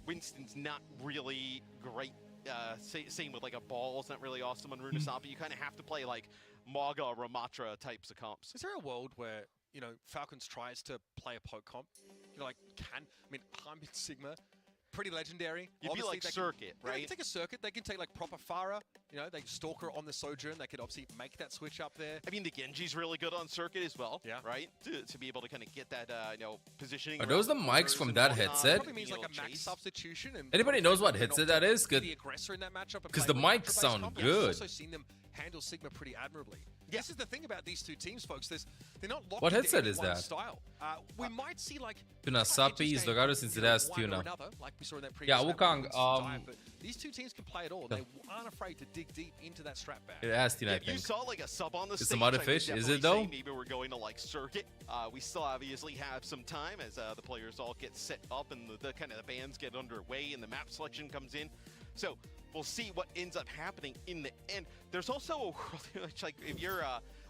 Winston's not really great. Same with like a Ball's not really awesome on Runasapi. You kind of have to play like Maga or Ramatra types of comps. Is there a world where, you know, Falcons tries to play a poke comp? You know, like, I mean, Harmit Sigma, pretty legendary. You'd be like Circuit, right? They can take a Circuit. They can take like proper Farah. You know, they Stalker on the Sojourn. They could obviously make that switch up there. I mean, the Genji's really good on Circuit as well, yeah. Right? To be able to kind of get that, you know, positioning. Are those the mics from that headset? Probably means like a max substitution. And Anybody knows what headset that is? Good. The aggressor in that matchup. Because the mics sound I've good. also seen them handle Sigma pretty admirably. This is the thing about these two teams, folks. They're not locked What into headset any is one that? Style. We might see like Runasapi is Dogados since it has tuna. like we saw in that previous Yeah, map, Wukong. Winston's dive, but these two teams can play it all. They aren't afraid to dig deep into that strap bag. It has tuna, I You think. saw like a sub on the It's stage. some other I would fish, is definitely it though? say maybe we're going to like Circuit. We still obviously have some time as the players all get set up and the kind of the bands get underway and the map selection comes in. So we'll see what ends up happening in the end. There's also a world which, like, if you're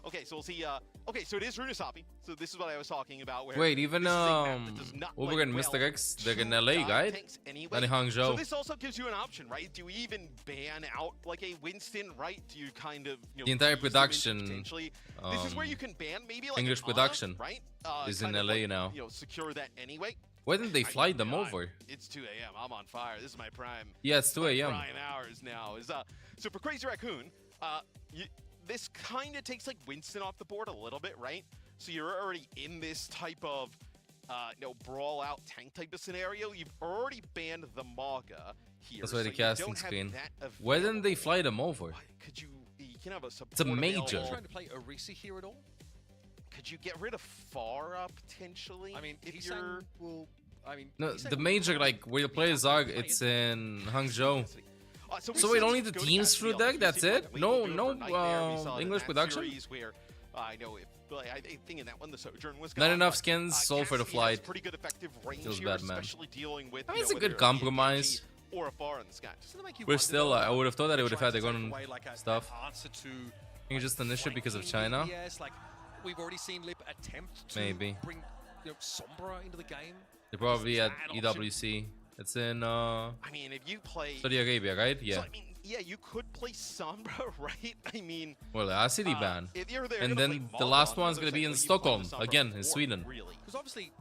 okay, so we'll see. Okay, so it is Runasapi. So this is what I was talking about. Where Wait, even this is a map that does not Over play in well Mr. X, they're in to LA, dive right? tanks anyway. Not in Hangzhou. So this also gives you an option, right? Do you even ban out like a Winston, right? Do you kind of, you know, The entire ease them into production, potentially? This is where you can ban maybe like English an Ana, production right? is in kind of LA like, now. You know, secure that anyway. Why didn't they fly them over? It's 2 a.m. I'm on fire. This is my prime. Yeah, it's 2 a.m. Prime hours now. So for Crazy Raccoon, this kind of takes like Winston off the board a little bit, right? So you're already in this type of you know, brawl out tank type of scenario. You've already banned the Maga here. That's why the so you casting don't have screen. that Why didn't they fly them over? Could you can have a support It's a major. available. Are you trying to play Orisa here at all? Could you get rid of Farah potentially? I mean, if you're No, the major, like, where you play Zog, it's in Hangzhou. So wait, only the teams through deck? That's it? No English production? I know I think in that one the Sojourn was Not gone, enough but, skins, sold for the Cassidy has flight. pretty good effective range Feels here, bad, man. especially dealing with, I mean, you it's a know, good whether compromise. or a far in the sky. We're still, I would have thought that they would have had their own Like stuff. answer to I think just an issue because of China. Yes, like we've already seen Lip attempt to Maybe. bring, you know, Sombra into the game. They're probably at Is that an EWC. It's in I mean, if you play Saudi Arabia, right? Yeah. So, I mean, yeah, you could play Sombra, right? I mean, Well, a city ban. if you're there, And gonna then play the Maga last on one's the gonna other be side, in but you Stockholm, play Sombra again, in before, Sweden. Really. Because obviously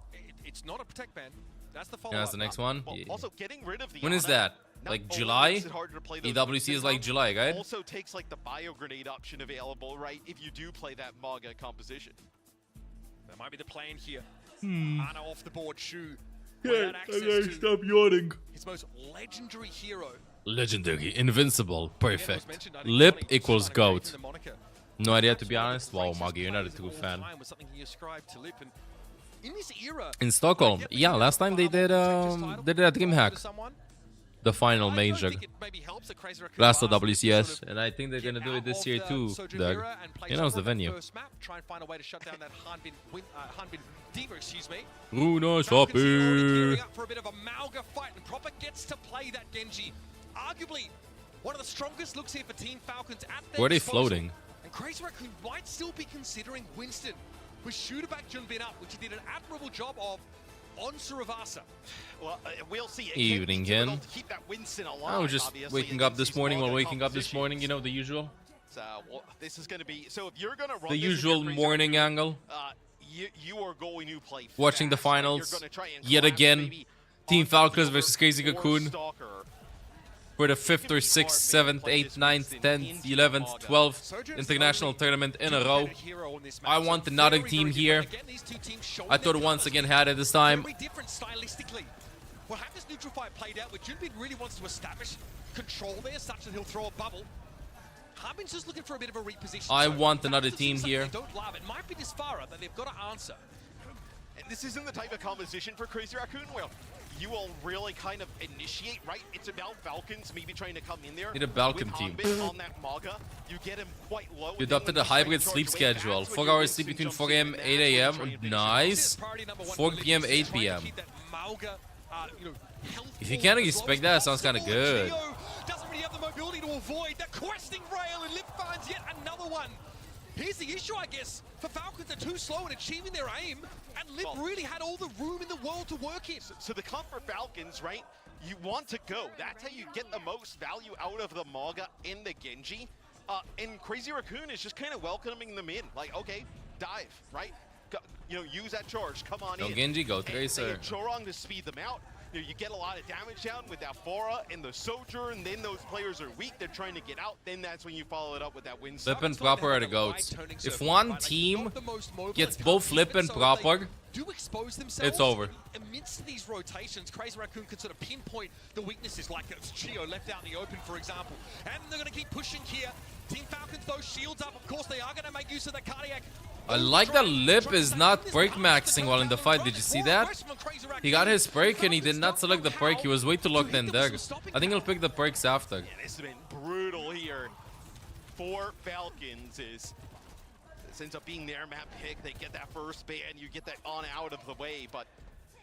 it's not a protect ban. That's the follow-up. Yeah, that's the next one. Well, Yeah. also, getting rid of the When is Ana that? not Like only July? makes it harder to play those EWC Winston is like comps, July, right? Also takes like the bio grenade option available, right? If you do play that Maga composition. That might be the plan here. Hmm. Ana off the board, Shu. Yeah, without access to stop yawning. his most legendary hero. Legendary, invincible, perfect. Lip equals GOAT. No idea, to be honest. Wow, Magi, you're not a true fan. Was something he ascribed to Lip, and in Stockholm. Yeah, last time they did at DreamHack. The final major. Last of WCS. And I think they're gonna do it this year too, Doug. He knows the venue. Runasapi. For a bit of a Mauga fight, and Proper gets to play that Genji. Arguably one of the strongest looks here for Team Falcons at their Where are they disposal. floating? And Crazy Raccoon might still be considering Winston with shooter back Junbin up, which he did an admirable job of on Suravasa. Well, we'll see. Evening again. Keep that Winston alive, I was just obviously, waking up this morning while waking up this composition. morning, you know, the usual. So, well, this is going to be... So if you're going to run The this usual with your morning angle. you are going to play Watching the fast, right? finals. You're gonna try and Yet collapse again. maybe Team onto Falcons Fever versus Crazy or Cocoon. Stalker. For the 5th or 6th, 7th, 8th, 9th, 10th, 11th, 12th international tournament in a row. I want another team here. I thought once again had it this time. Very different stylistically. Well, how this neutral fight played out, where Junbin really wants to establish control there, such that he'll throw a bubble. Harbin's just looking for a bit of a reposition. I want another team here. Don't love it. Might be this far that they've got to answer. And this isn't the type of composition for Crazy Raccoon where you will really kind of initiate, right? It's about Falcons maybe trying to come in there. Need a Balkan with team. Hanbin on that Maga. You get him quite low. You adopted a hybrid sleep schedule. 4 hours sleep between 4 a.m. 8 a.m. Nice. 4 p.m. 8 p.m. If you can't expect that, it sounds kind of good. Doesn't really have the mobility to avoid that questing rail, and Lip finds yet another one. Here's the issue, I guess, for Falcons. They're too slow in achieving their aim, and Lip really had all the room in the world to work in. So the comp for Falcons, right? You want to go. That's how you get the most value out of the Maga in the Genji. And Crazy Raccoon is just kind of welcoming them in. Like, okay, dive, right? Go, you know, use that charge. Come on in. Go Genji, go Tracer. Chorong to speed them out. You know, you get a lot of damage down with that Fora and the Sojourn, then those players are weak, they're trying to get out, then that's when you follow it up with that win. Flip and Proper are the GOATs. If one team gets both Flip and Proper, it's over. Amidst these rotations, Crazy Raccoon could sort of pinpoint the weaknesses, like it's Chio left out in the open, for example. And they're going to keep pushing here. Team Falcons, those shields up. Of course, they are going to make use of the cardiac. I like that Lip is not break maxing while in the fight. Did you see that? He got his break and he did not select the break. He was way too locked in there. I think he'll pick the breaks after. Yeah, this has been brutal here for Falcons. This ends up being their map pick. They get that first ban. You get that on out of the way, but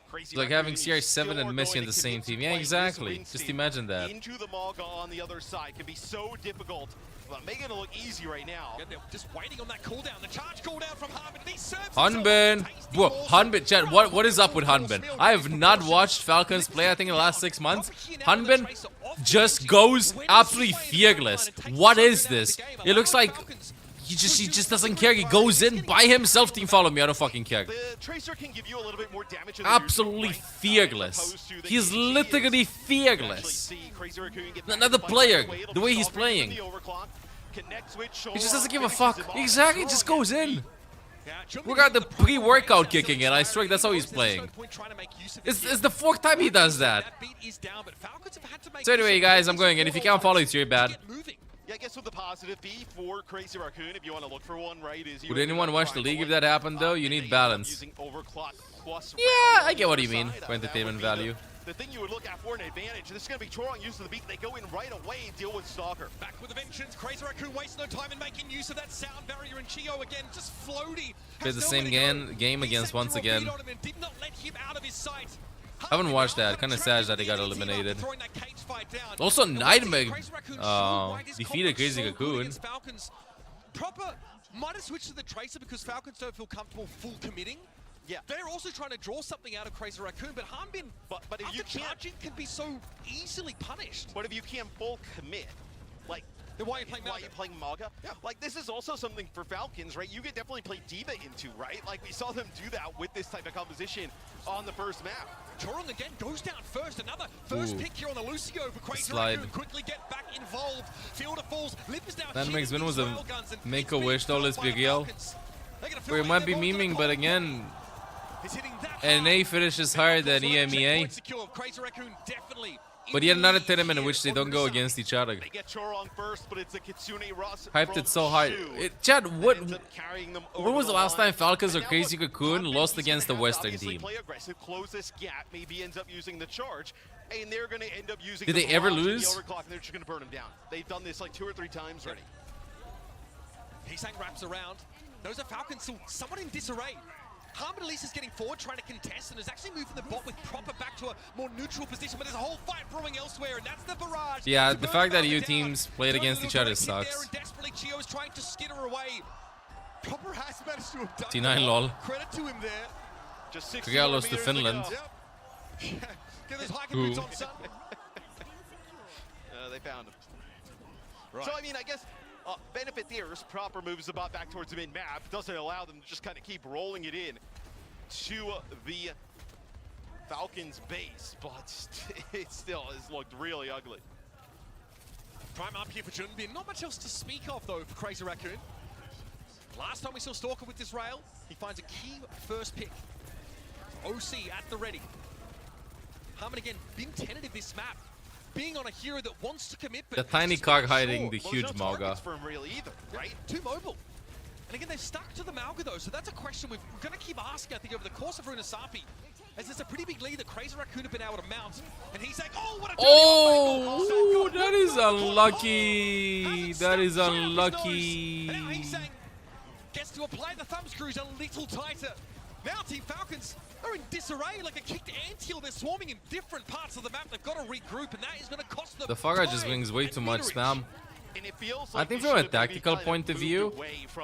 Crazy It's like having CR7 and Messi in the same team. Yeah, exactly. Just imagine that. Into the Maga on the other side can be so difficult. But making it look easy right now. Just waiting on that cooldown. The charge cooldown from Hanbin. Hanbin! Whoa, Hanbin, chat, what is up with Hanbin? I have not watched Falcons play, I think, in the last 6 months. Hanbin just goes absolutely fearless. What is this? It looks like he just doesn't care. He goes in by himself. Team, follow me. I don't fucking care. The Tracer can give you a little bit more damage. Absolutely fearless. He's literally fearless. Another player, the way he's playing. He just doesn't give a fuck. Exactly, just goes in. We got the pre-workout kicking in. I swear that's how he's playing. It's the 4th time he does that. So anyway, guys, I'm going in. If you can't follow, it's your bad. Yeah, I guess with the positive B for Crazy Raccoon, if you want to look for one, right, is Would anyone watch the league if that happened, though? You need balance. Plus yeah, I get what you mean for entertainment value. The thing you would look at for an advantage. This is going to be Chorong used to the beat. They go in right away and deal with Stalker. Back with the vengeance. Crazy Raccoon wastes no time in making use of that sound barrier, and Chio again just floaty. It's the same game against once again. Did not let him out of his sight. I haven't watched that. Kind of sad that he got eliminated. Also, Nightmare defeated Crazy Cocoon. Proper might have switched to the Tracer because Falcons don't feel comfortable full committing. Yeah, they're also trying to draw something out of Crazy Raccoon, but Hanbin, but if you can't, charging can be so easily punished. But if you can't full commit, like, then why are you playing Maga? Why are you playing Maga? Yeah. Like, this is also something for Falcons, right? You could definitely play D.Va into, right? Like, we saw them do that with this type of composition on the first map. Chorong again goes down first. Another first pick here on the Lucio for Crazy Raccoon. Quickly get back involved. Field of Falls. Lip is now that makes when was a Make-A-Wish though, let's be real. Where it might be memeing, but again, NA finishes higher than EMEA. Crazy Raccoon definitely But yet another tournament in which they don't go against each other. They get Chorong first, but it's a Kitsune Russ Hyped it so high. Chad, what was the last time Falcons or Crazy Cocoon lost against the Western team? Play aggressive, close this gap, maybe ends up using the charge, and they're going to end up using Did they ever lose? The overclock, and they're just going to burn them down. They've done this like 2 or 3 times already. Heesang wraps around. Those are Falcons, so somewhat in disarray. Harmon Elise is getting forward, trying to contest, and is actually moving the bot with proper back to a more neutral position, but there's a whole fight brewing elsewhere, and that's the barrage. Yeah, the fact that EU teams played against each other sucks. Desperately, Chio is trying to skitter away. Proper has managed to have done T9 lol. Credit to him there. Just 6 Korea lost to Finland. Get those hiking boots on, son. They found him. Right. So, I mean, I guess benefit there is proper moves the bot back towards the mid-map. Doesn't allow them to just kind of keep rolling it in to the Falcons base, but it still has looked really ugly. Prime up here for Junbin. Not much else to speak of, though, for Crazy Raccoon. Last time we saw Stalker with this rail, he finds a key first pick. OC at the ready. Harmon again, been tentative this map. Being on a hero that wants to commit, but the tiny cog hiding the huge Malga. For him really either, right? Too mobile. And again, they're stuck to the Malga though, so that's a question we're going to keep asking, I think, over the course of Runasapi. As there's a pretty big lead that Crazy Raccoon have been able to mount. And he's like, oh, what a oh, that is unlucky. That is unlucky. And now he's saying, gets to apply the thumb screws a little tighter. Now Team Falcons are in disarray, like a kicked anthill. They're swarming in different parts of the map. They've got to regroup, and that is going to cost them. The Faga just brings way too much spam. I think from a tactical point of view,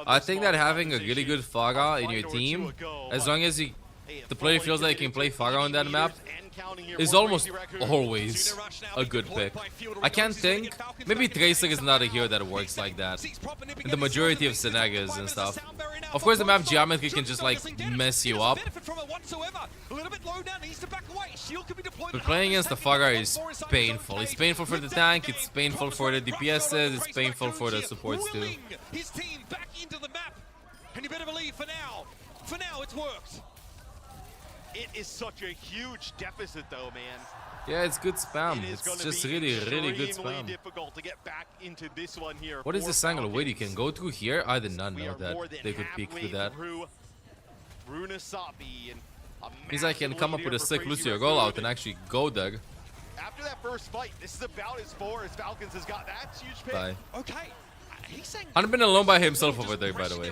I think that having a really good Faga in your team, as long as the player feels like he can play Faga on that map, is almost always a good pick. I can't think, maybe Tracer is not a hero that works like that in the majority of Senegas and stuff. Of course the map geometry can just like mess you up, but playing against the Faga is painful. It's painful for the tank, it's painful for the DPSs, it's painful for the supports too. His team back into the map, and you better believe for now it's worked. It is such a huge deficit, though, man. Yeah, it's good spam. It's just really, really good spam. Difficult to get back into this one here. What is this angle? Wait, you can go through here? I did not know that they could peek through that. Runasapi and means I can come up with a sick Lucio rollout and actually go there. After that first fight, this is about as far as Falcons has got. That's huge pick. Bye. Okay. I've been alone by himself over there, by the way.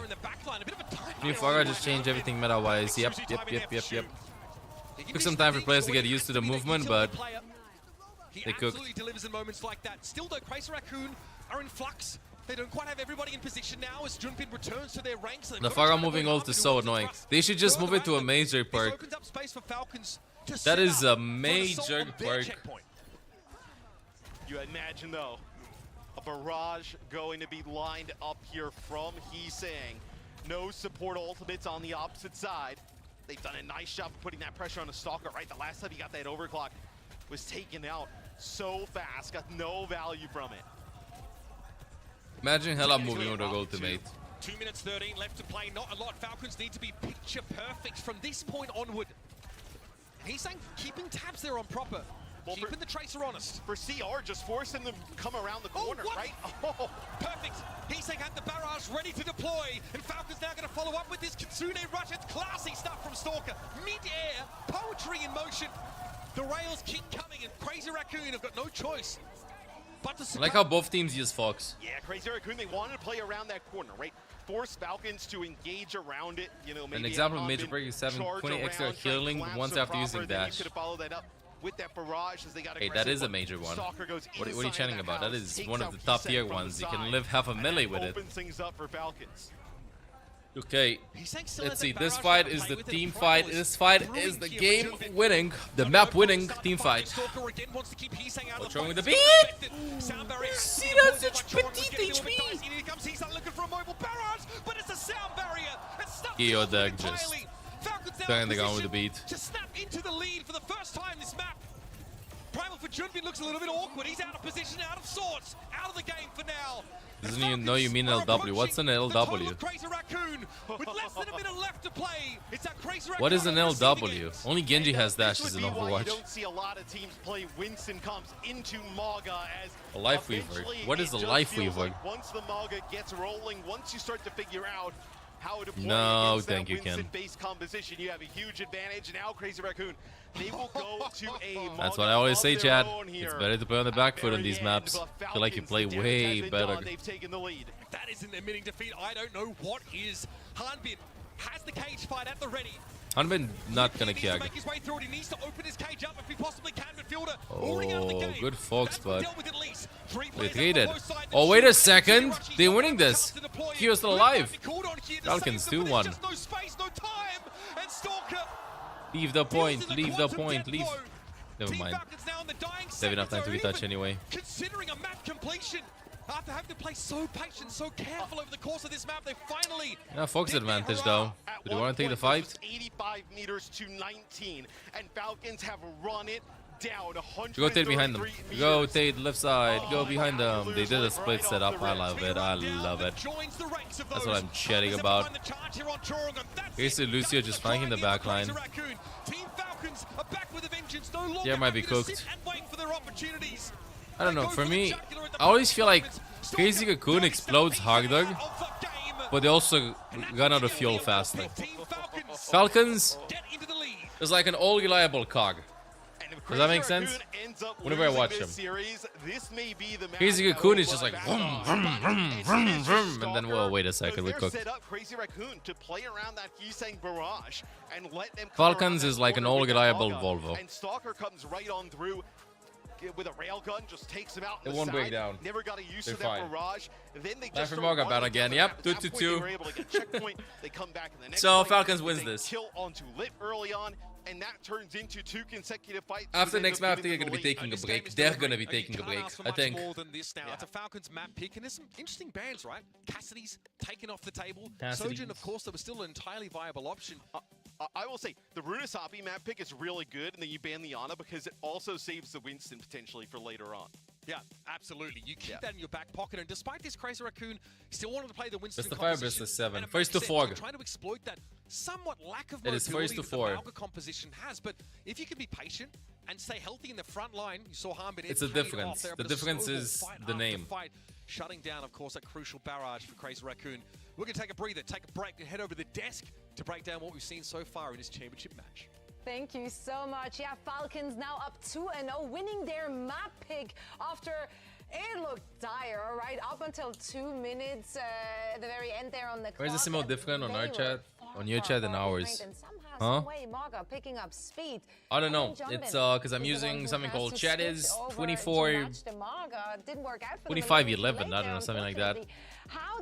New Faga just changed everything meta-wise. Yep. Took some time for players to get used to the movement, but they cooked. Delivers in moments like that. Still, though, Crazy Raccoon are in flux. They don't quite have everybody in position now as Junpin returns to their ranks. The Faga moving ult is so annoying. They should just move it to a major perk. That is a major perk. You imagine, though, a barrage going to be lined up here from Heesang. No support ultimates on the opposite side. They've done a nice job of putting that pressure on the Stalker, right? The last time he got that overclock was taken out so fast, got no value from it. Imagine Hela moving with a ultimate. 2 minutes 13 left to play, not a lot. Falcons need to be picture perfect from this point onward. He's saying keeping tabs there on proper. Keeping the Tracer honest. For CR, just forcing them to come around the corner, right? Oh, perfect. Heesang had the barrage ready to deploy, and Falcon's now going to follow up with this Kitsune rush. It's classy stuff from Stalker. Mid-air, poetry in motion. The rails keep coming, and Crazy Raccoon have got no choice but to I like how both teams use Fox. Yeah, Crazy Raccoon, they wanted to play around that corner, right? Force Falcons to engage around it. You know, maybe an example of Major Break is 720 extra healing once after using dash. With that barrage as they got hey, that is a major one. What are you chatting about? That is one of the top tier ones. You can live half a melee with it. Things up for Falcons. Okay, let's see. This fight is the team fight. This fight is the game winning, the map winning team fight. What's wrong with the beat? See, that's such petite HP. Geodag just turning the gun with the beat. To snap into the lead for the first time this map. Primal for Junbin looks a little bit awkward. He's out of position, out of sorts, out of the game for now. Doesn't even know you mean LW. What's an LW? With less than a minute left to play, it's that Crazy What is an LW? Only Genji has dashes in You Overwatch. don't see a lot of teams play Winston comes into Maga as A life weaver. What is a life weaver? Like once the Maga gets rolling, once you start to figure out how to play No, against thank that you, Ken. Winston-based composition, you have a huge advantage. Now Crazy Raccoon, they will go to a That's Maga what I always of say, their Chad. own It's here. better to play on the back foot in these maps. I feel like you play way better. They've taken the lead. If that isn't admitting defeat, I don't know what is. Hanbin has the cage fight at the ready. Hanbin not gonna He needs to kick. make his way through it. He needs to open his cage up if he possibly can. Midfielder holding out of the Oh, game. good Fox, but Dealt with at least 3 they players traded. on both sides. Oh, wait a second. They're winning this. Kyo's still alive. Falcons 2-1. No space, no time. And Stalker. Leave the point. Leave the point. Leave. Never mind. They have enough time to retouch anyway. Considering a map completion. After having to play so patient, so careful over the course of this map, they finally... Yeah, Fox advantage though. Do you want to take the fight? 85 meters to 19, and Falcons have run it down. Go Tate behind them. Go Tate left side. Go behind them. They did a split setup. I love it. I love it. That's what I'm chatting about. Basically, Lucio just flanking the backline. Yeah, might be cooked. I don't know. For me, I always feel like Crazy Cocoon explodes harder, but they also run out of fuel faster. Falcons is like an all reliable cog. Does that make sense? Whenever I watch them. Crazy Cocoon is just like vroom, vroom, vroom, vroom, vroom, and then, well, wait a second, we're cooked. Falcons is like an all reliable Volvo. And Stalker comes right on through with a railgun, just takes him out. It won't break down. Never got used to They're that fine. barrage. Then they Time just for start Moga back running again. through Yep, the map. At that point, 2-2. They were able to get checkpoint. They come back in the next So fight. Falcons wins They this. kill onto Lit early on, and that turns into 2 consecutive fights. After They next end up map, they're giving going to be the taking a lead. break. They're going to be taking a break, I think. More than this now. It's a Falcons map pick, and there's some interesting bands, right? Cassidy's taken off the table. Cassidy. Sojin, of course, that was still an entirely viable option. I will say, the Runasapi map pick is really good, and then you ban the Ana because it also saves the Winston potentially for later on. Yeah, absolutely. You keep that in your back pocket, and despite this, Crazy Raccoon still wanted to play the Winston Best of 5, composition, best of 7. and it First makes to sense. 4. You're trying to exploit that somewhat lack of It is mobility first to that 4. the Valga composition has, but if you can be patient and stay healthy in the front line, you saw Hanbin. It's a difference. The difference is the name. Fight, shutting down, of course, that crucial barrage for Crazy Raccoon. We're going to take a breather, take a break, and head over to the desk to break down what we've seen so far in this championship match. Thank you so much. Yeah, Falcons now up 2-0, winning their map pick after it looked dire, all right? Up until 2 minutes at the very end there on the clock. Why is this more different on our chat? On your chat than ours? Huh? Some way, Maga picking up speed. I don't know. It's because I'm using something called Chat is 24. 2511, I don't know, something like that.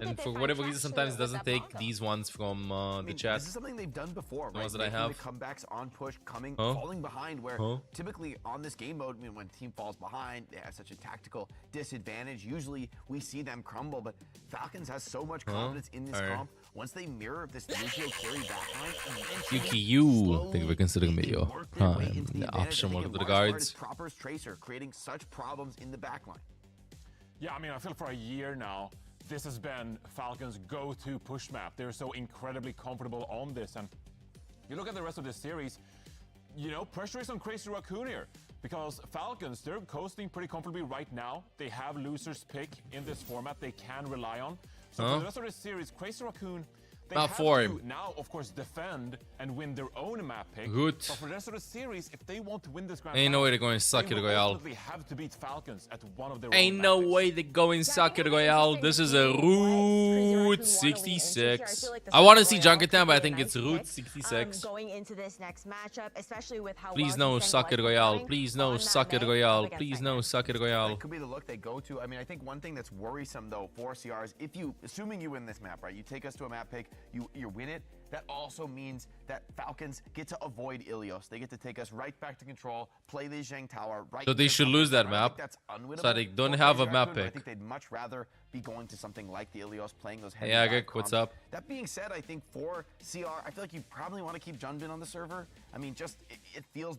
And for whatever reason, sometimes it doesn't take these ones from the chat. This is something they've done before, The right? ones that I Making have. the comebacks on push, coming, Huh? falling behind, where Huh? typically on this game mode, I mean, when team falls behind, they have such a tactical disadvantage. Usually we see them crumble, but Falcons has so much confidence in this Alright. comp. Once they mirror this Lucio carry backline, Yuki, you. Thank you for considering me, yo. I'm the option one of the guards. Proper's Tracer creating such problems in the backline. Yeah, I mean, I feel for a year now, this has been Falcons' go-to push map. They're so incredibly comfortable on this. And you look at the rest of this series, you know, pressure is on Crazy Raccoon here. Because Falcons, they're coasting pretty comfortably right now. They have losers pick in this format they can rely on. So for the rest of this series, Crazy Raccoon, they Map have 4. to now, of course, defend and win their own map pick. Good. But for the rest of the series, if they want to win this grand Ain't no final, way they're going to suck they it will Royale. ultimately have to beat Falcons at one of their Ain't own no map picks. way they're going Sucker Royale. This is a Route 66. I want to see Junkertown, but I think it's Route 66. Going into this next matchup, especially with how Please well no He's Sucker Royale. Please no on that Sucker mid Royale. against Please Nightmare. no Sucker Royale. That could be the look they go to. I mean, I think one thing that's worrisome though for CR is if you, assuming you win this map, right? You take us to a map pick, you win it. That also means that Falcons get to avoid Ilios. They get to take us right back to control, play the Zhang Tower right. So they should lose that map. That's unwinnable. So they don't for have a Crazy map Raccoon, but I pick. think they'd much rather be going to something like the Ilios, playing those heavy Hey, dive Agik, what's comps. up? That being said, I think for CR, I feel like you probably want to keep Junbin on the server. I mean, just it feels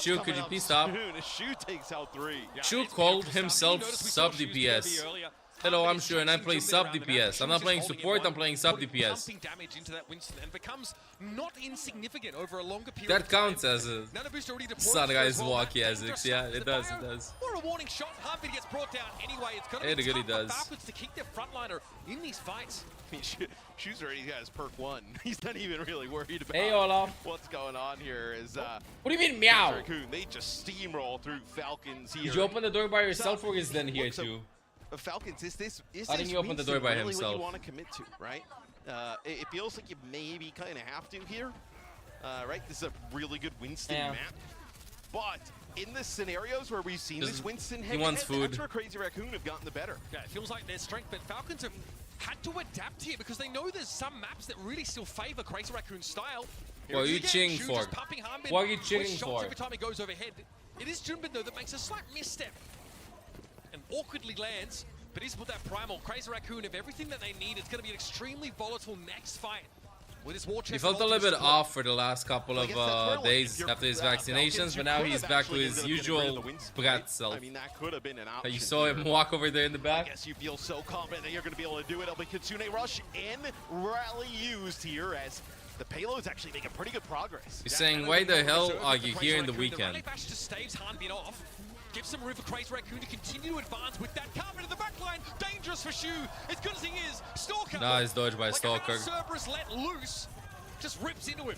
Shu, could you please stop? Shu takes out 3. Shu called himself sub DPS. Hello, I'm Shu and I play sub DPS. I'm not playing support, I'm playing sub DPS. Damage into that Winston and becomes not insignificant over a longer period. That counts as a Sun Guy's walkie Owcs. Yeah, it does, it does. Or a warning shot. Harvey gets brought down anyway. It's going to be tough for Falcons to keep their frontliner in these fights. I mean, Shu's already got his perk 1. He's not even really worried about what's going on here. Is what do you mean, meow? They just steamroll through Falcons here. Did you open the door by yourself or is then here too? Falcons, is this I think he opened the door by really himself. What you want to commit to, right? It feels like you maybe kind of have to here, right? This is a really good Winston map, but in the scenarios where we've seen this Winston he wants food. That's where Crazy Raccoon have gotten the better. Yeah, it feels like their strength, but Falcons have had to adapt here because they know there's some maps that really still favor Crazy Raccoon's style. What are you cheering for? What are you cheering for? Every time he goes overhead, it is Junbin though that makes a slight misstep and awkwardly lands, but he's put that primal. Crazy Raccoon have everything that they need. It's going to be an extremely volatile next fight. With his war chest, he felt a little bit off for the last couple of days after his vaccinations, but now he's back to his usual brat self. I mean, that could have been an option. You saw him walk over there in the back. I guess you feel so confident that you're going to be able to do it. It'll be Kitsune Rush and Rally used here as the Payload's actually making pretty good progress. He's saying, why the hell are you here in the weekend? Give some room for Crazy Raccoon to continue to advance with that carpet in the backline. Dangerous for Shu. As good as he is, Stalker. Nice dodge by Stalker. Cerberus let loose. Just rips into him.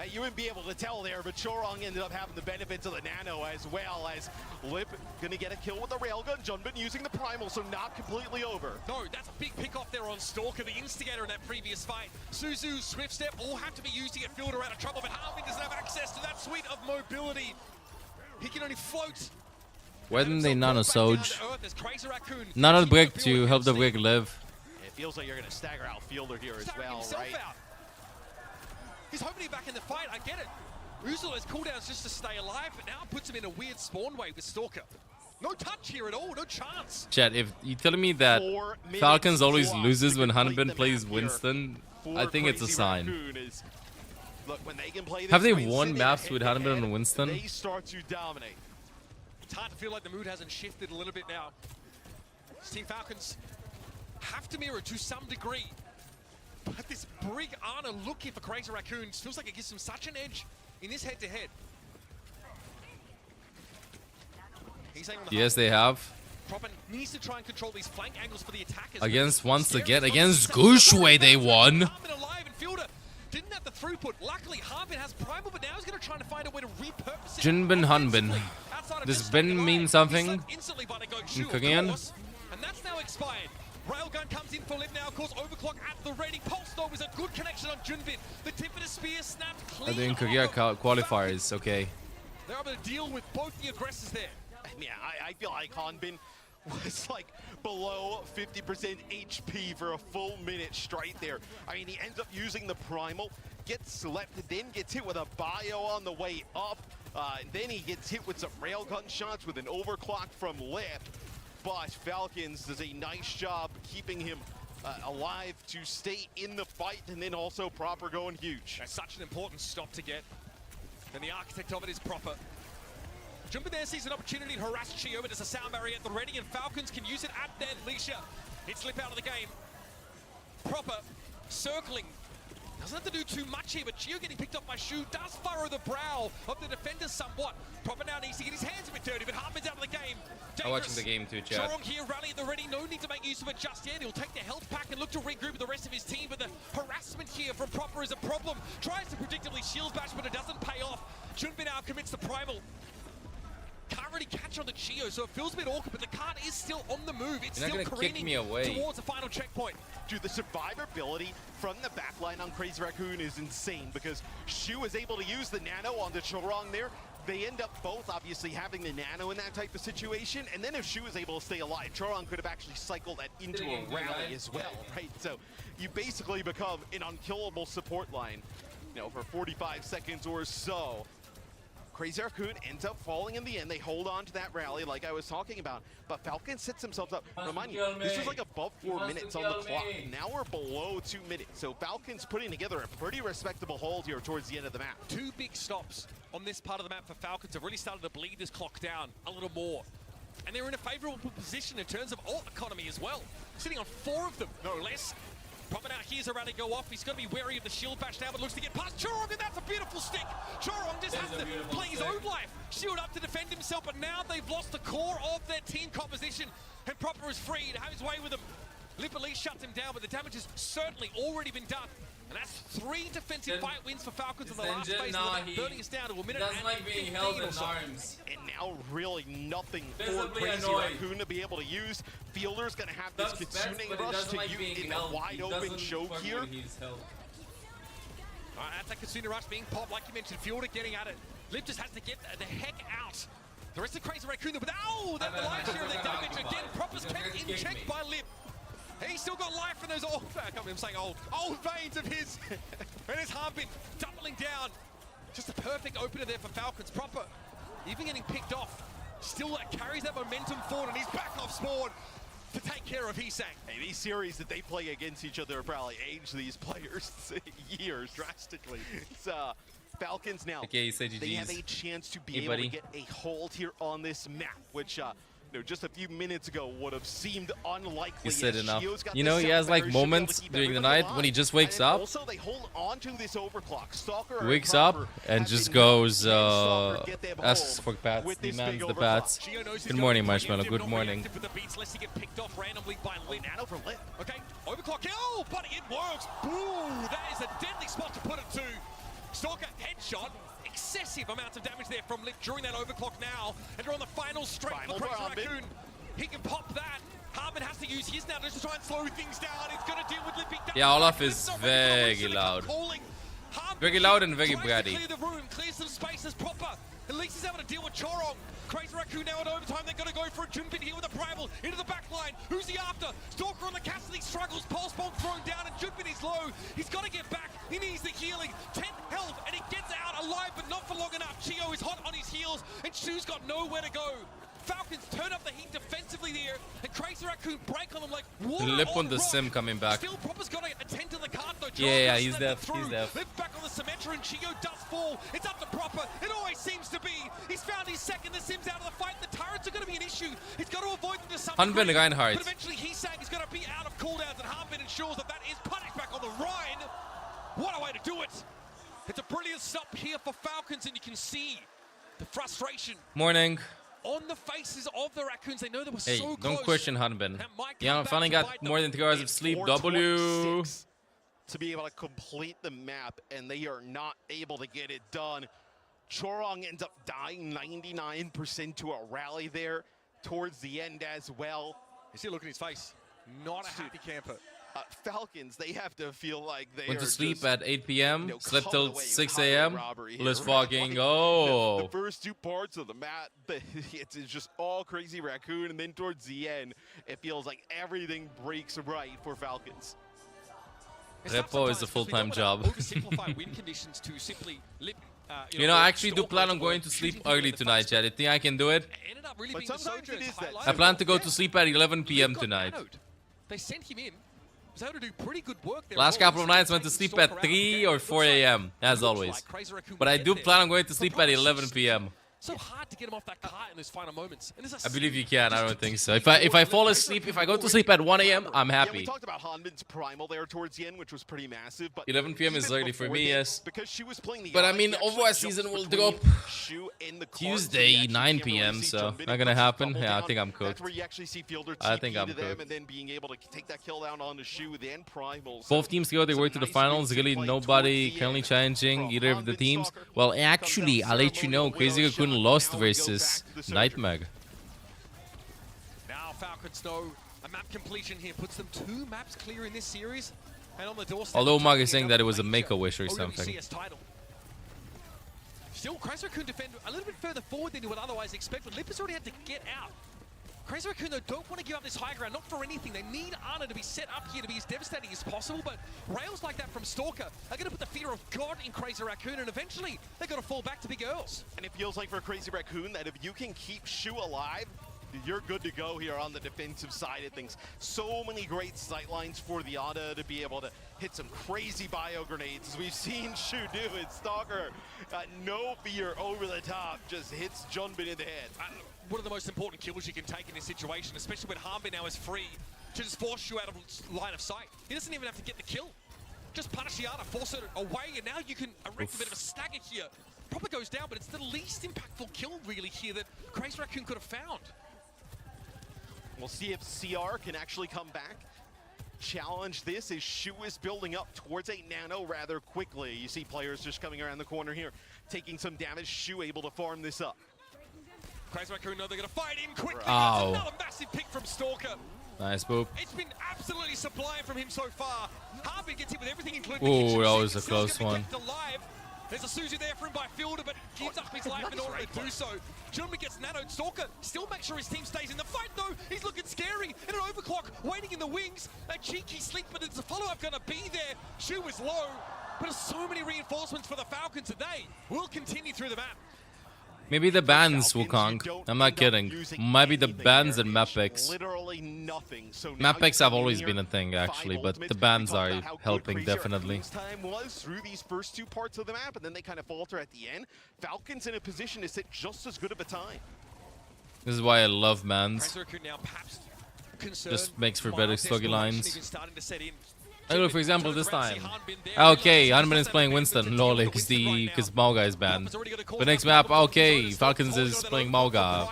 You wouldn't be able to tell there, but Chorong ended up having the benefits of the nano as well as Lip gonna get a kill with the railgun. Junbin using the primal, so not completely over. No, that's a big pick off there on Stalker, the instigator in that previous fight. Suzu, Swift Step, all have to be used to get Fielder out of trouble, but Harvey doesn't have access to that suite of mobility. He can only float. Why didn't they nano Soj? Nano brick to help the brick live. It feels like you're gonna stagger out Fielder here as well, right? He's hoping to be back in the fight, I get it. Uzul has cooldowns just to stay alive, but now puts him in a weird spawn wave with Stalker. No touch here at all, no chance. Chat, if you're telling me that Falcons always loses when Hanbin plays Winston, I think it's a sign. Look, when they can play have they won maps with Hanbin and Winston? They start to dominate. It's hard to feel like the mood hasn't shifted a little bit now. Team Falcons have to mirror to some degree. But this Brig Ana look here for Crazy Raccoons feels like it gives them such an edge in this head-to-head. Yes, they have. Proper needs to try and control these flank angles for the attackers. Against, once again, against Gushue they won. Didn't have the throughput. Luckily, Harbin has primal, but now he's going to try to find a way to repurpose it. Junbin Hanbin. Does Ben mean something in Korean? And that's now expired. Railgun comes in for Liv now, of course, overclock at the ready. Pulse though was a good connection on Junbin. The tip of the spear snapped clean. They're in Korea qualifiers, okay. They're able to deal with both the aggressors there. Yeah, I feel like Hanbin was like below 50% HP for a full minute straight there. I mean, he ends up using the primal, gets slept, then gets hit with a bio on the way up. Then he gets hit with some railgun shots with an overclock from Lip. But Falcons does a nice job keeping him alive to stay in the fight, and then also Proper going huge. That's such an important stop to get. And the architect of it is Proper. Junbin there sees an opportunity to harass Chio, but there's a sound barrier at the ready, and Falcons can use it at their leisure. He'd slip out of the game. Proper circling. Doesn't have to do too much here, but Chio getting picked up by Shu does furrow the brow of the defender somewhat. Proper now needs to get his hands a bit dirty, but Hartman's out of the game. I'm watching the game too, chat. Chorong here, rally at the ready, no need to make use of it just yet. He'll take the health pack and look to regroup with the rest of his team, but the harassment here from Proper is a problem. Tries to predictably shield bash, but it doesn't pay off. Junbin now commits the primal. Can't really catch on the Chio, so it feels a bit awkward, but the card is still on the move. It's still careening towards the final checkpoint. Dude, the survivability from the backline on Crazy Raccoon is insane because Shu is able to use the nano on the Chorong there. They end up both obviously having the nano in that type of situation, and then if Shu is able to stay alive, Chorong could have actually cycled that into a rally as well, right? So you basically become an unkillable support line, you know, for 45 seconds or so. Crazy Raccoon ends up falling in the end. They hold on to that rally like I was talking about, but Falcon sets themselves up. Remind you, this was like above 4 minutes on the clock. Now we're below 2 minutes, so Falcon's putting together a pretty respectable hold here towards the end of the map. 2 big stops on this part of the map for Falcons have really started to bleed this clock down a little more. And they're in a favorable position in terms of ult economy as well. Sitting on 4 of them, no less. Proper now, here's around to go off. He's got to be wary of the shield bash now, but looks to get past Chorong, and that's a beautiful stick. Chorong just has to play his own life. Shield up to defend himself, but now they've lost the core of their team composition, and Proper is free to have his way with him. Lip at least shuts him down, but the damage has certainly already been done. And that's 3 defensive fight wins for Falcons in the last phase of the map, burning us down to a minute and 15 or so. And now really nothing for Crazy Raccoon to be able to use. Fielder's going to have this Kitsune rush to use in a wide open choke here. That's that Kitsune rush being popped, like you mentioned. Fielder getting at it. Lip just has to get the heck out. The rest of Crazy Raccoon, but that's the lion's share of their damage. Again, Proper's kept in check by Lip. He's still got life in those old veins of his. And his Harbin doubling down. Just a perfect opener there for Falcons. Proper, even getting picked off, still carries that momentum forward, and he's back off spawn to take care of Hisang. Hey, these series that they play against each other probably aged these players years drastically. It's Falcons now. Okay, you said GG's. They have a chance to be able to get a hold here on this map, which just a few minutes ago would have seemed unlikely. You said enough. You know, he has like moments during the night when he just wakes up. Also, they hold on to this overclock. Stalker wakes up and just goes, asks for pats, demands the pats. Good morning, Marshmallow. Good morning. Okay, overclock kill, but it works. Boom! That is a deadly spot to put it to. Stalker headshot. Excessive amounts of damage there from Lip during that overclock now. And they're on the final straight for Crazy Raccoon. He can pop that. Harbin has to use his now just to try and slow things down. He's going to deal with Lip. Yeah, Olaf is very loud. Very loud and very bratty. Clear the room, clear some spaces proper. At least he's able to deal with Chorong. Crazy Raccoon now at overtime. They're going to go for a jump in here with a Bramble into the back line. Who's he after? Stalker on the Cassidy struggles. Pulse Bomb thrown down and Jumpin is low. He's got to get back. He needs the healing. 10 health and he gets out alive, but not for long enough. Chio is hot on his heels and Shu's got nowhere to go. Falcons turn up the heat defensively there, and Crazy Raccoon break on them like water. Lip on the the sim coming back. Still, Proper's got to attend to the card though. Yeah, he's deaf. He's deaf. Lip back on the Symmetra and Chio does fall. It's up to Proper. It always seems to be. He's found his second. The Sim's out of the fight. The turrets are going to be an issue. He's got to avoid them to some degree. Reinhardt. But eventually Hisang is going to be out of cooldowns, and Harbin ensures that that is punished back on the Rhine. What a way to do it. It's a brilliant stop here for Falcons, and you can see the frustration. Morning. On the faces of the Raccoons, they know they were Hey, so close. don't question Hanbin. Yeah, I finally got more than 3 hours of sleep. W. To be able to complete the map, and they are not able to get it done. Chorong ends up dying 99% to a rally there towards the end as well. You see a look in his face. Not a happy camper. Falcons, they have to feel like they went are to sleep just, at 8 p.m., slept till 6 a.m. Let's right? fucking Like, go. The first 2 parts of the map, it's just all Crazy Raccoon, and then towards the end, it feels like everything breaks right for Falcons. Repo is a full-time job. Oversimplify win conditions to simply lip. You know, I actually do plan on going to sleep early tonight, Chad. I think I can do it. Really I plan to go to sleep at 11 p.m. tonight. They sent him in. Was able to do pretty good work there. Last couple of nights went to sleep at 3 or 4 a.m. as always. But I do plan on going to sleep at 11 p.m. So hard to get him off that cart in those final moments. And I believe you can. I don't think so. If I fall asleep, if I go to sleep at 1 a.m., I'm happy. Yeah, we talked about Hanbin's primal there towards the end, which was pretty massive. But 11 p.m. is early for me, yes. Because she was playing the but I mean, Overwatch season will drop Tuesday 9 p.m. So not gonna happen. Yeah, I think I'm cooked. That's where you actually see Fielder I think I'm to them cooked. and then being able to take that kill down on the Shu, then primal. Both teams go their way to the finals. Really, nobody currently challenging either of the teams. Well, actually, I'll let you know. Crazy Raccoon lost versus Nightmare. Now Falcons know a map completion here puts them 2 maps clear in this series, and on the doorstep. Although Mark is saying that it was a Make-A-Wish or something. Still, Crazy Raccoon defend a little bit further forward than you would otherwise expect, but Lippers already had to get out. Crazy Raccoon, though, don't want to give up this high ground, not for anything. They need Ana to be set up here to be as devastating as possible, but rails like that from Stalker are going to put the fear of God in Crazy Raccoon, and eventually they're going to fall back to big girls. And it feels like for Crazy Raccoon that if you can keep Shu alive, you're good to go here on the defensive side of things. So many great sight lines for the Ana to be able to hit some crazy bio grenades, as we've seen Shu do it. Stalker, no fear, over the top, just hits Junbin in the head. One of the most important kills you can take in this situation, especially when Hanbin now is free to just force you out of line of sight. He doesn't even have to get the kill. Just punish Yana, force it away, and now you can erect a bit of a stagger here. Probably goes down, but it's the least impactful kill really here that Crazy Raccoon could have found. We'll see if CR can actually come back, challenge this as Shu is building up towards a nano rather quickly. You see players just coming around the corner here, taking some damage. Shu able to farm this up. Crazy Raccoon know they're going to fight in quickly. Ow. That's another massive pick from Stalker. Nice boop. It's been absolutely sublime from him so far. Harbin gets hit with everything, including Ooh, the kitchen that sink. was a Still close gonna be one. kept alive. There's a Suzu there for him by Fielder, but he gives up his life in order to do so. Junbin gets nanoed. Stalker still makes sure his team stays in the fight, though. He's looking scary. And an overclock waiting in the wings. A cheeky sleep, but it's a follow-up going to be there. Shu is low, but there's so many reinforcements for the Falcons today. We'll continue through the map. Maybe the bans, Wukong. I'm not kidding. Might be the bans and map picks. Literally nothing. So Map picks have always been a thing, actually, but the bans are helping, definitely. Time was through these first two parts of the map, and then they kind of falter at the end. Falcons in a position to sit just as good of a time. This is why I love bans. Just makes for better storylines. Like, for example, this time. Okay, Hanbin is playing Winston, lol, because Mauga is banned. The next map, okay, Falcons is playing Mauga.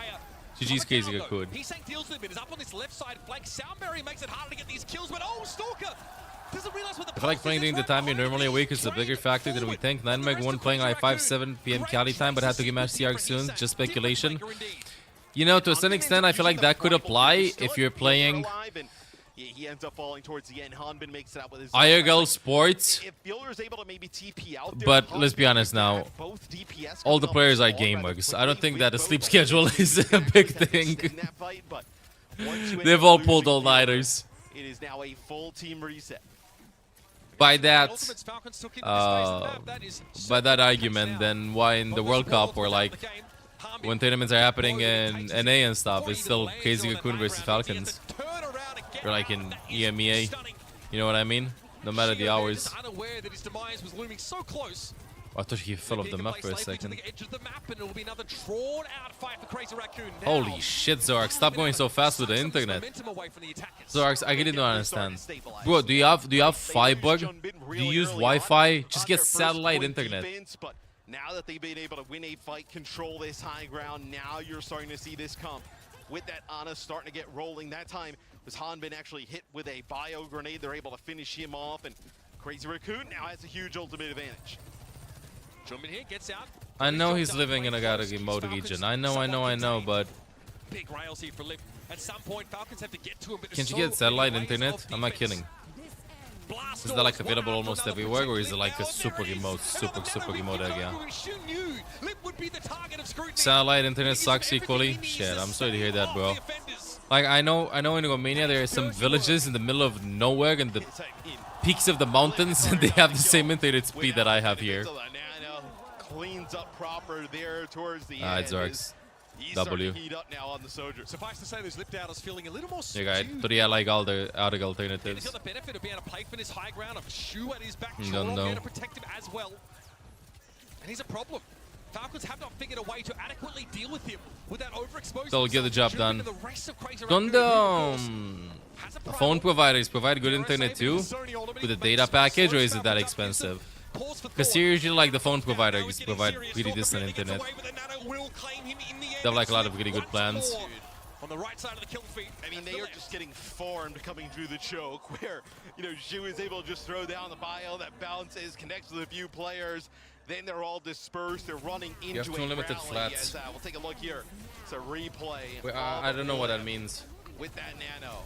GG's Crazy Raccoon. He sank deals with him, is up on this left side flank. Soundberry makes it harder to get these kills, but oh, Stalker doesn't realize what the I feel like playing during the time you're normally awake is a bigger factor than we think. 9 won playing like 5-7 PM Cali time, but had to get match CR soon. Just speculation. You know, to a certain extent, I feel like that could apply if you're playing He ends up falling towards the end. Hanbin makes it out with his IRL Sports. If Builder's able to maybe TP out there, But let's be honest now, all the players are gamers. I don't think that a sleep schedule is a big thing. They've all pulled all-nighters. It is now a full team reset. By that argument, then why in the World Cup or like when tournaments are happening in NA and stuff, it's still Crazy Raccoon versus Falcons. Or like in EMEA, you know what I mean? No matter the hours. I thought he fell off the map for a second. Holy shit, Zorax, stop going so fast with the internet. Zorax, I really don't understand. Bro, do you have fiber? Do you use Wi-Fi? Just get satellite internet. Now that they've been able to win a fight, control this high ground, now you're starting to see this come. With that Ana starting to get rolling. That time was Hanbin actually hit with a bio grenade. They're able to finish him off, and Crazy Raccoon now has a huge ultimate advantage. Junbin here gets out. I know he's living in a Garagi mode region. I know, but big rails here for Lip. At some point, Falcons have to get to him. Can't you get satellite internet? I'm not kidding. Is that like available almost everywhere, or is it like a super remote area? Satellite internet sucks equally? Shit, I'm sorry to hear that, bro. Like, I know in Romania there are some villages in the middle of nowhere in the peaks of the mountains, and they have the same internet speed that I have here. Cleans up proper there towards the end. Zorks. W. Suffice to say, those lip downers feeling a little more subdued. Yeah, like all the other alternatives. He's got the benefit of being able to play for this high ground, of Shu at his back, to protect him as well. And he's a problem. Falcons have not figured a way to adequately deal with him without overexposing. They'll get the job done. Gundam! Phone providers provide good internet too? With a data package, or is it that expensive? Because usually like the phone providers provide pretty decent internet. They have like a lot of really good plans. On the right side of the kill feed. I mean, they are just getting farmed coming through the choke, where, you know, Shu is able to just throw down the bio that bounces, connects with a few players. Then they're all dispersed. They're running into a unlimited flats. We'll take a look here. It's a replay. Wait, I don't know what that means. With that nano.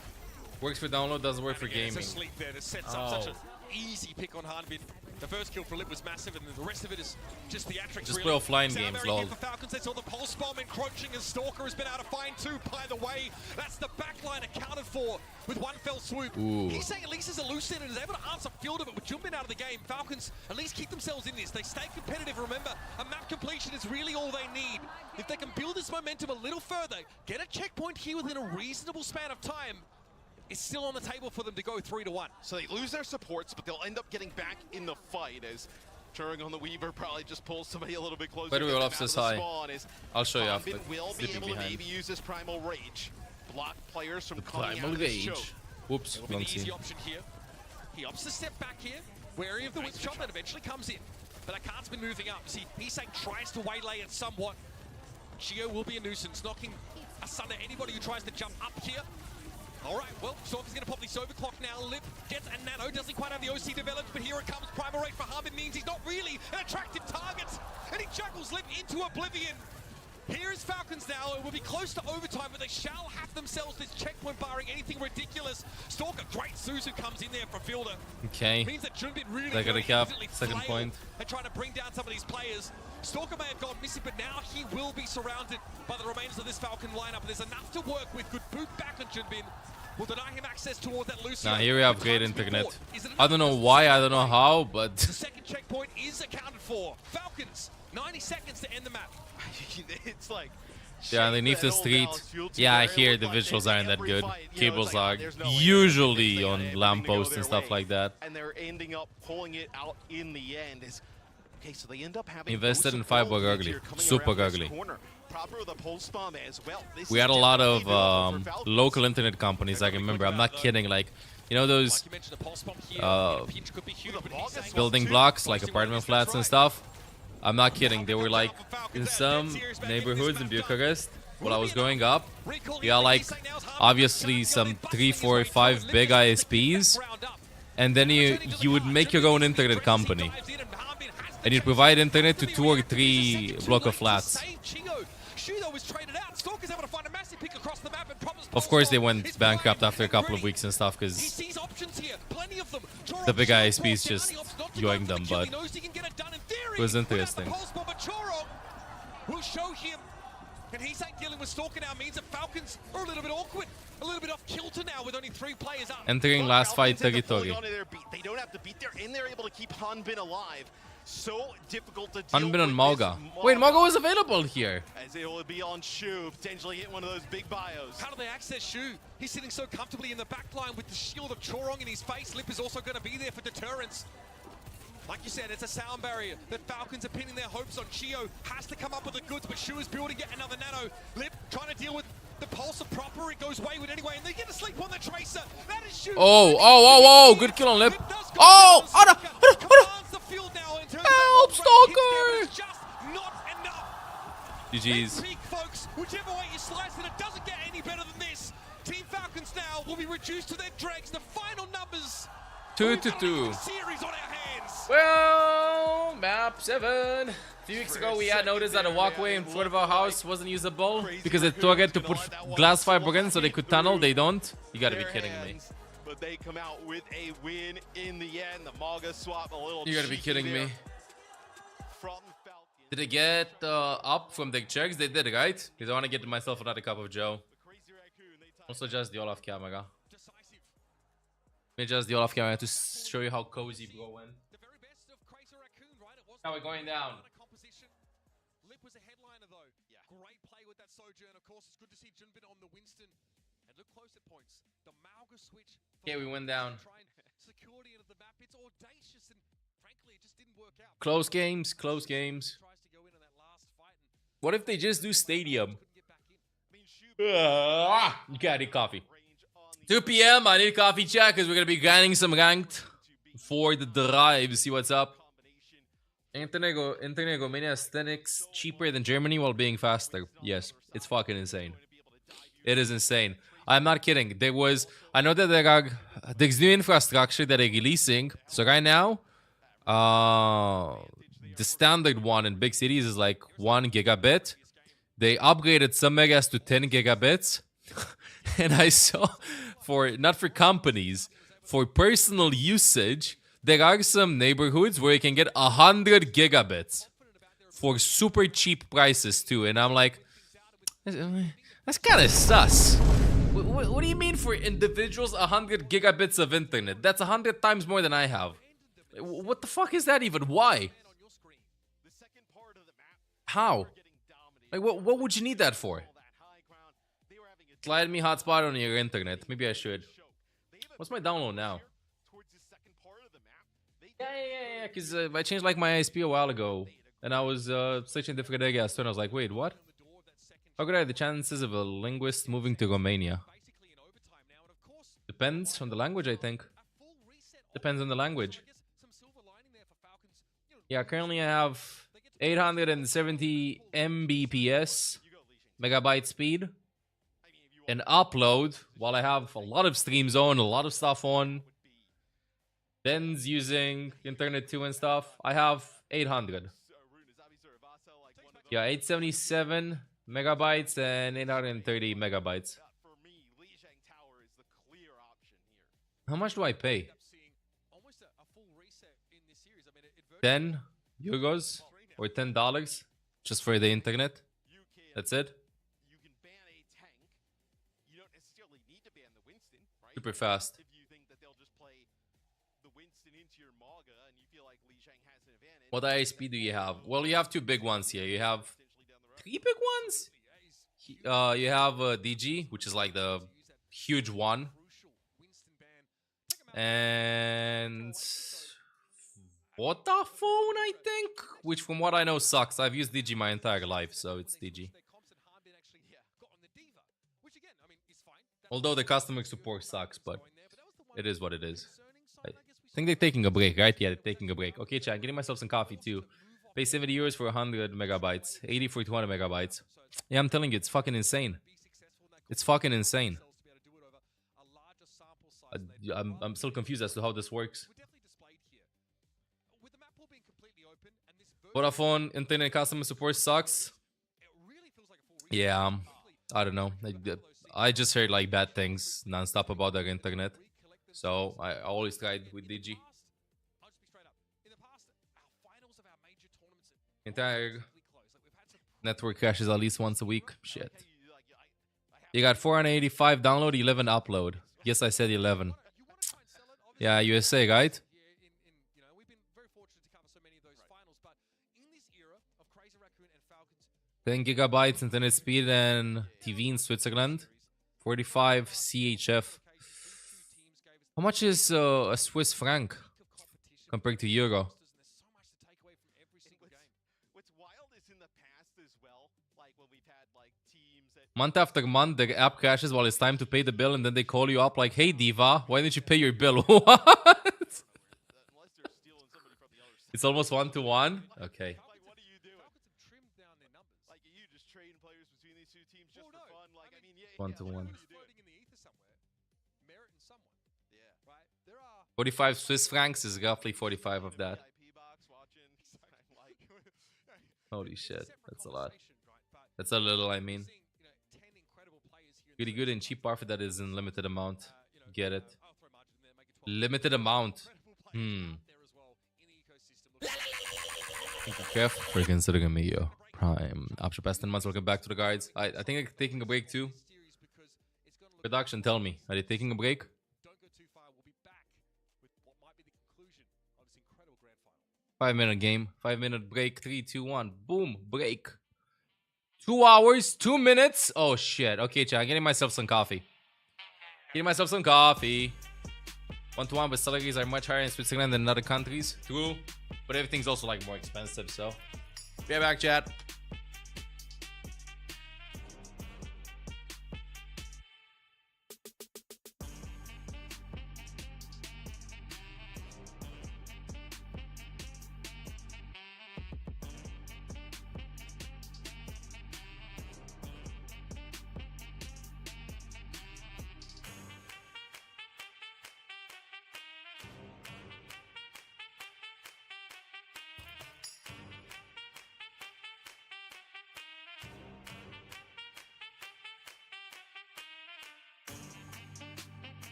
Works for download, doesn't work for gaming. It's a sleep there that sets up such an easy pick on Hanbin. The first kill for Lip was massive, and the rest of it is just theatrics. Just really. play offline games, lol. For Falcons, they saw the pulse bomb encroaching, and Stalker has been able to find two. By the way, that's the backline accounted for with one fell swoop. Ooh. He's saying at least as a Lucid and is able to answer field of it with Jumpin out of the game. Falcons at least keep themselves in this. They stay competitive. Remember, a map completion is really all they need. If they can build this momentum a little further, get a checkpoint here within a reasonable span of time, it's still on the table for them to go 3-1. So they lose their supports, but they'll end up getting back in the fight as Turing on the Weaver probably just pulls somebody a little bit closer. Why do we all this high? I'll show you Hanbin after. will be able to maybe use this Primal Rage. Block players from coming Primal out of this Rage. choke. Whoops, It'll be wrong the easy scene. option here. He opts to step back here, wary of the whip shot that eventually comes in. But Akan's been moving up. See, Pisang tries to waylay it somewhat. Chio will be a nuisance, knocking asunder anybody who tries to jump up here. All right, well, Stalker's going to pop this overclock now. Lip gets a nano, doesn't quite have the OC developed, but here it comes. Primal Rate for Hanbin means he's not really an attractive target, and he juggles Lip into oblivion. Here is Falcons now. It will be close to overtime, but they shall have themselves this checkpoint barring anything ridiculous. Stalker, great Suzu comes in there for Fielder. Okay. Means that Junbin really They got a very cap. easily Second flail point. and trying to bring down some of these players. Stalker may have gone missing, but now he will be surrounded by the remains of this Falcon lineup. There's enough to work with. Good boot back on Junbin. Will deny him access toward that Lucio. Nah, here we have great internet. I don't know why, I don't know how, but The second checkpoint is accounted for. Falcons, 90 seconds to end the map. It's like... yeah, underneath the street. Yeah, here the visuals aren't that good. Cables are usually on lampposts and stuff like that. And they're ending up pulling it out in the end. Okay, so they end up having Invested in Firebug ugly. Super ugly. Proper with a pulse bomb as well. This We is had a lot definitely of doable for Falcons. local internet companies, I can remember. I'm not kidding. Like, you know those building blocks, like apartment flats and stuff? I'm not kidding. They were like in some neighborhoods in Bucharest. While I was growing up, you got like obviously some 3, 4, 5 big ISPs, and then you would make your own internet company, and you'd provide internet to 2 or 3 block of flats. Of course, they went bankrupt after a couple of weeks and stuff because the big ISPs just yoinked them, but it was interesting. We'll show him. And he's dealing with Stalker now means that Falcons are a little bit awkward, a little bit off kilter now with only 3 players up. Entering last fight territory. They don't have to beat. They're in there able to keep Hanbin alive. So difficult to deal Hanbin on with Mauga. this Wait, Mauga was available here. As it will be on Shu, potentially hit one of those big bios. How do they access Shu? He's sitting so comfortably in the back line with the shield of Chorong in his face. Lip is also going to be there for deterrence. Like you said, it's a sound barrier that Falcons are pinning their hopes on. Chio has to come up with the goods, but Shu is building yet another nano. Lip trying to deal with the pulse of proper. It goes wayward anyway, and they get to sleep on the tracer. That is Shu. Oh, good kill on Lip. Oh, help, Stalker! GG's. Peak, folks. Whichever way you slice it, it doesn't get any better than this. Team Falcons now will be reduced to their dregs. The final numbers. 2-2. Series on our hands. Well, map 7. A few weeks ago, we had noticed that a walkway in front of our house wasn't usable because it targeted to put glass fiber in so they could tunnel. They don't. You gotta be kidding me. But they come out with a win in the end. The Mauga swap a little. You gotta be kidding me. From Did they get up from the checks? They did, right? Because I want to get myself another cup of Joe. Also, just the all-off camera. Let me just the all-off camera to show you how cozy bro went. Now we're going down. Lip was a headliner though. Yeah. Great play with that Sojourn. Of course, it's good to see Junbin on the Winston. And look close at points. The Mauga switch. Okay, we went down. Security into the map. It's audacious and frankly, it just didn't work out. Close games, close games. What if they just do stadium? You gotta need coffee. 2 p.m. I need coffee chat because we're gonna be grinding some ranked for the drive. See what's up. Internet Romania aesthetics cheaper than Germany while being faster. Yes, it's fucking insane. It is insane. I'm not kidding. I know that there's new infrastructure that they're releasing. So right now, the standard one in big cities is like 1 gigabit. They upgraded some megas to 10 gigabits. And I saw, not for companies, for personal usage, there are some neighborhoods where you can get 100 gigabits for super cheap prices too, and I'm like, that's kind of sus. What do you mean for individuals 100 gigabits of internet? That's 100 times more than I have. What the fuck is that even? Why? How? Like, what would you need that for? Slide me hotspot on your internet. Maybe I should. What's my download now? Yeah. Because I changed like my ISP a while ago, and I was searching different areas, and I was like, wait, what? How good are the chances of a linguist moving to Romania? Depends on the language, I think. Depends on the language. Yeah, currently I have 870 Mbps, megabyte speed, and upload, while I have a lot of streams on, a lot of stuff on. Ben's using internet too and stuff. I have 800. Yeah, 877 megabytes and 830 megabytes. How much do I pay? 10 euros or $10 just for the internet. That's it. Super fast. What ISP do you have? Well, you have two big ones here. You have 3 big ones? You have DG, which is like the huge one. And Vodafone, I think, which from what I know sucks. I've used DG my entire life, so it's DG. Although the customer support sucks, but it is what it is. I think they're taking a break, right? Yeah, they're taking a break. Okay, chat, getting myself some coffee too. Pay 70 euros for 100 megabytes, 80 for 200 megabytes. Yeah, I'm telling you, it's fucking insane. It's fucking insane. I'm still confused as to how this works. Vodafone internet customer support sucks. Yeah, I don't know. I just heard like bad things non-stop about their internet, so I always tried with DG. Entire network crashes at least once a week. Shit. You got 485 download, 11 upload. Yes, I said 11. Yeah, USA, right? 10 gigabytes internet speed and TV in Switzerland. 45 CHF. How much is a Swiss franc compared to euro? Month after month, the app crashes while it's time to pay the bill, and then they call you up like, "Hey, Diva, why didn't you pay your bill?" What? It's almost 1-to-1? Okay. 1-to-1. 45 Swiss francs is roughly 45 of that. Holy shit, that's a lot. That's a little, I mean. Really good and cheap offer that is in limited amount. Get it. Limited amount. Thank you, Kev, for considering me your Prime. After past 10 months, welcome back to the guides. I think I'm taking a break too. Production, tell me, are they taking a break? 5-minute game. 5-minute break. 3, 2, 1. Boom. Break. 2 hours. 2 minutes. Oh, shit. Okay, chat. I'm getting myself some coffee. 1-to-1, but salaries are much higher in Switzerland than in other countries. True. But everything's also, like, more expensive, so. Be right back, chat.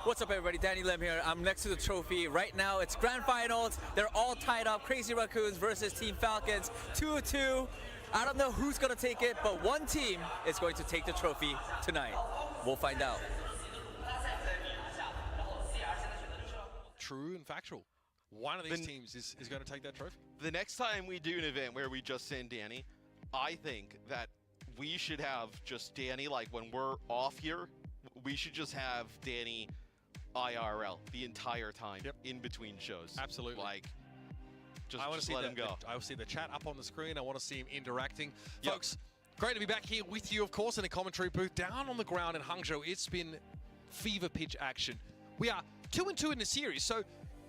What's up, everybody? Danny Lim here. I'm next to the trophy. Right now, it's grand finals. They're all tied up. Crazy Raccoons versus Team Falcons. 2-2. I don't know who's going to take it, but one team is going to take the trophy tonight. We'll find out. True and factual. One of these teams is going to take that trophy. The next time we do an event where we just send Danny, I think that we should have just Danny, like when we're off here, we should just have Danny IRL the entire time in between shows. Absolutely. Like, I want to just see let him go. I want to see the chat up on the screen. I want to see him interacting. Folks, great to be back here with you, of course, in a commentary booth down on the ground in Hangzhou. It's been fever pitch action. We are 2-2 in the series, so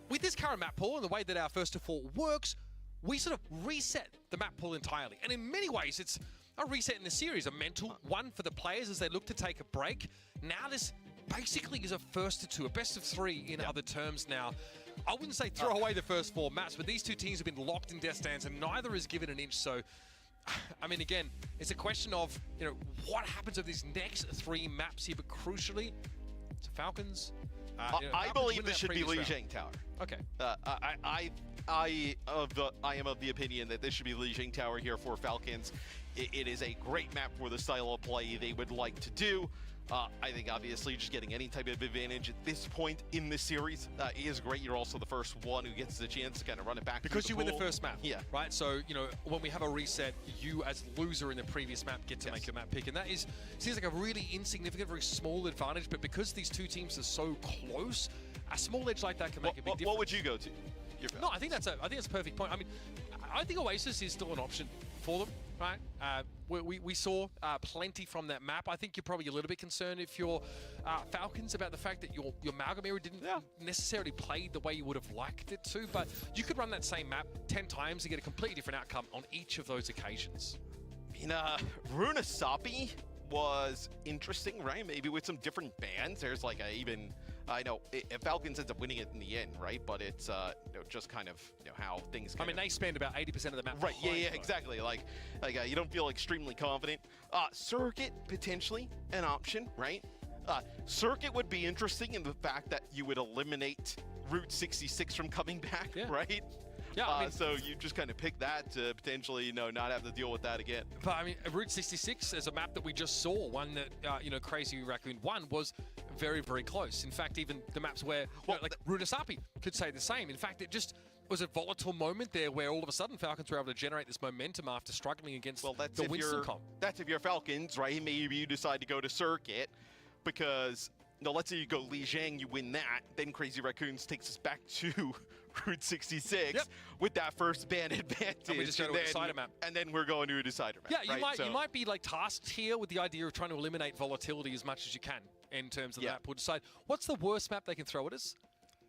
with this current map pool and the way that our first to four works, we sort of reset the map pool entirely. And in many ways, it's a reset in the series, a mental one for the players as they look to take a break. Now this basically is a first to two, a best of three in other terms now. I wouldn't say throw away the first four maps, but these two teams have been locked in death stands and neither has given an inch. So, I mean, again, it's a question of, you know, what happens with these next three maps here, but crucially, to Falcons. I believe this should be Lijiang Tower. Okay. I am of the opinion that this should be Lijiang Tower here for Falcons. It is a great map for the style of play they would like to do. I think obviously just getting any type of advantage at this point in the series is great. You're also the first one who gets the chance to kind of run it back. Because you win the first map. Yeah. Right? So, you know, when we have a reset, you as loser in the previous map get to make your map pick. And that seems like a really insignificant, very small advantage. But because these two teams are so close, a small edge like that can make a big difference. What would you go to? No, I think that's a perfect point. I mean, I think Oasis is still an option for them, right? We saw plenty from that map. I think you're probably a little bit concerned if you're Falcons about the fact that your Amalgam era didn't necessarily play the way you would have liked it to, but you could run that same map 10 times and get a completely different outcome on each of those occasions. I mean, Runasapi was interesting, right? Maybe with some different bands. There's like I know Falcons ends up winning it in the end, right? But it's you know, just kind of how things. I mean, they spend about 80% of the map. Right? Yeah, exactly. Like you don't feel extremely confident. Circuit potentially an option, right? Circuit would be interesting in the fact that you would eliminate Route 66 from coming back, right? Yeah, I mean, so you just kind of pick that to potentially, not have to deal with that again. But I mean, Route 66 is a map that we just saw. One that Crazy Raccoon won was very, very close. In fact, even the maps where like Runasapi could say the same. In fact, it just was a volatile moment there where all of a sudden Falcons were able to generate this momentum after struggling against the Winston comp. That's if you're Falcons, right? Maybe you decide to go to Circuit because, let's say you go Lijiang, you win that, then Crazy Raccoons takes us back to Route 66 with that first ban advantage. And we just go to a decider map. And then we're going to a decider map. Yeah, you might be like tasked here with the idea of trying to eliminate volatility as much as you can in terms of the map. We'll decide what's the worst map they can throw at us.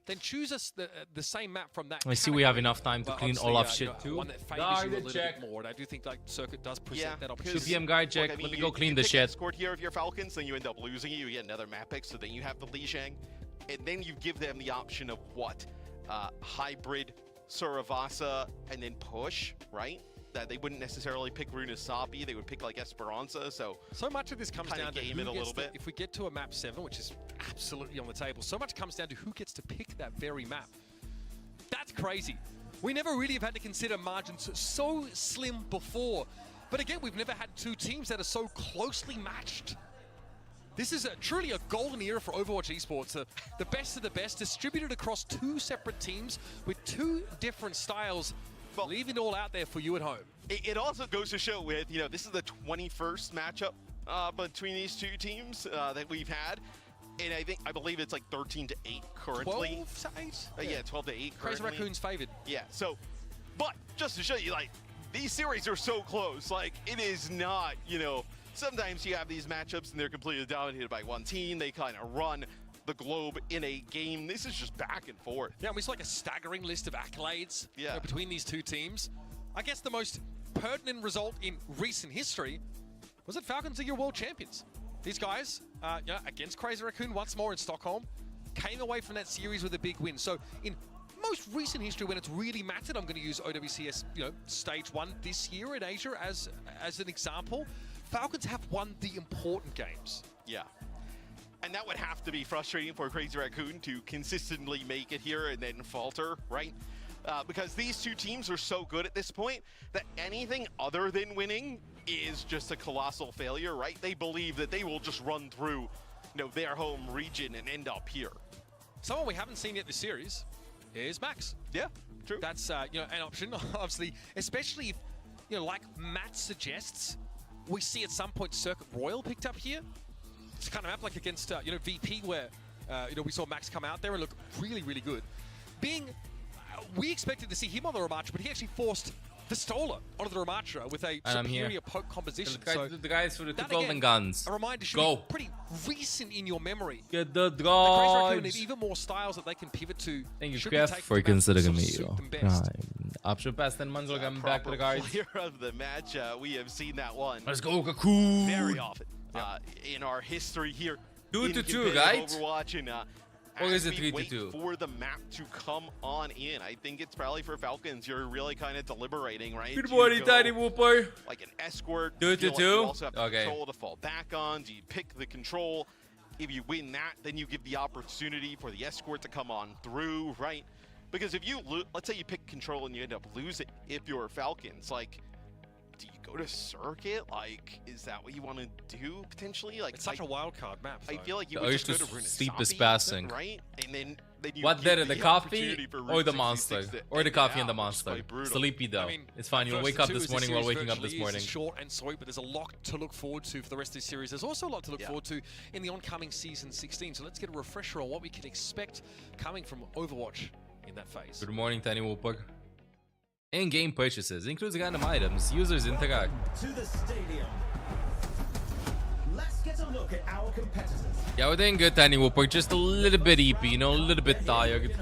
Then choose us the same map from that. I see we have enough time to clean all of shit too. One that favors you a little bit more, and I do think like Circuit does present that opportunity. 2 PM guy, Jack. Let me go clean the shit. Escort here if you're Falcons, then you end up losing it. You get another map pick, so then you have the Lijiang, and then you give them the option of what? Hybrid, Suravasa, and then push, right? That they wouldn't necessarily pick Runasapi, they would pick like Espiransa. So much of this comes down to game it a little bit. If we get to a map 7, which is absolutely on the table, so much comes down to who gets to pick that very map. That's crazy. We never really have had to consider margins so slim before. But again, we've never had two teams that are so closely matched. This is truly a golden era for Overwatch esports. The best of the best distributed across two separate teams with two different styles. Leaving it all out there for you at home. It also goes to show with, this is the 21st matchup between these two teams that we've had. And I believe it's like 13-8 currently. 12-8? Yeah, 12-8 currently. Crazy Raccoon's favored. Yeah, so, but just to show you, like, these series are so close. Like, it is not, sometimes you have these matchups and they're completely dominated by one team. They kind of run the globe in a game. This is just back and forth. Yeah, we saw like a staggering list of accolades between these two teams. I guess the most pertinent result in recent history was that Falcons are your world champions. These guys, against Crazy Raccoon once more in Stockholm, came away from that series with a big win. So in most recent history, when it's really mattered, I'm going to use OWCS, stage 1 this year in Asia as an example. Falcons have won the important games. Yeah. And that would have to be frustrating for Crazy Raccoon to consistently make it here and then falter, right? Because these two teams are so good at this point that anything other than winning is just a colossal failure, right? They believe that they will just run through, their home region and end up here. Someone we haven't seen yet this series is Max. Yeah, true. That's an option, obviously, especially if, like Matt suggests, we see at some point Circuit Royal picked up here. It's kind of map like against, VP where, we saw Max come out there and look really, really good. We expected to see him on the Ramatra, but he actually forced the Stola onto the Ramatra with a superior poke composition. The guys for the two that, golden again, guns. A reminder should Go. be pretty recent in your memory. Get the The Crazy Raccoon drives. have even more styles that they can pivot to. Thank you, should Craft, be taken for to maps that considering sort me. of suit them best. Option pass 10 months will come back to the guys. Player of the match, we have seen that one. Let's go, Cocoon. Very often in our history here. 2-2, in right? Overwatch, and Or is as it we 3-2? wait for the map to come on in, I think it's probably for Falcons. You're really kind of deliberating, right? Good Do you morning, go Tiny Whooper. like an escort. 2-2-2? feel like you also have Okay. control to fall back on. Do you pick the control? If you win that, then you give the opportunity for the escort to come on through, right? Because if you let's say you pick control and you end up losing, if you're Falcons, like, do you go to circuit? Like, is that what you want to do potentially? Like, It's such a wild card map. I feel like you The would just go Oasis to sleep is Runasapi, passing. right? And then you What give better, the coffee opportunity for or Route the 66 monster? to Or the end coffee it and the out, which is monster? quite brutal. Sleepy though. I mean, It's fine. You'll first wake and up two this is morning while waking up this virtually morning. is short and sweet, but there's a lot to look forward to for the rest of this series. There's also a lot to look forward to in the oncoming season 16. So let's get a refresher on what we can expect coming from Overwatch in that phase. Good morning, Tiny Whooper. In-game purchases includes random items. Users interact. To the stadium. Let's get a look at our competitors. Yeah, we're doing good, Tiny Whooper. Just a little bit EP, a little bit tired.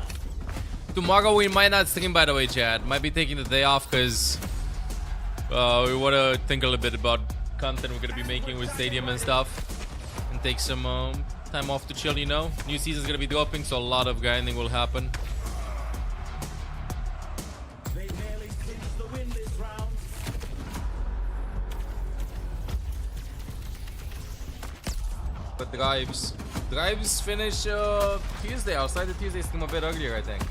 Tomorrow we might not stream, by the way, chat. Might be taking the day off because we want to think a little bit about content we're going to be making with Stadium and stuff. And take some time off to chill, New season's going to be dropping, so a lot of grinding will happen. They nearly clinched the win this round. But drives finish Tuesday. I'll start the Tuesday stream a bit earlier, I think.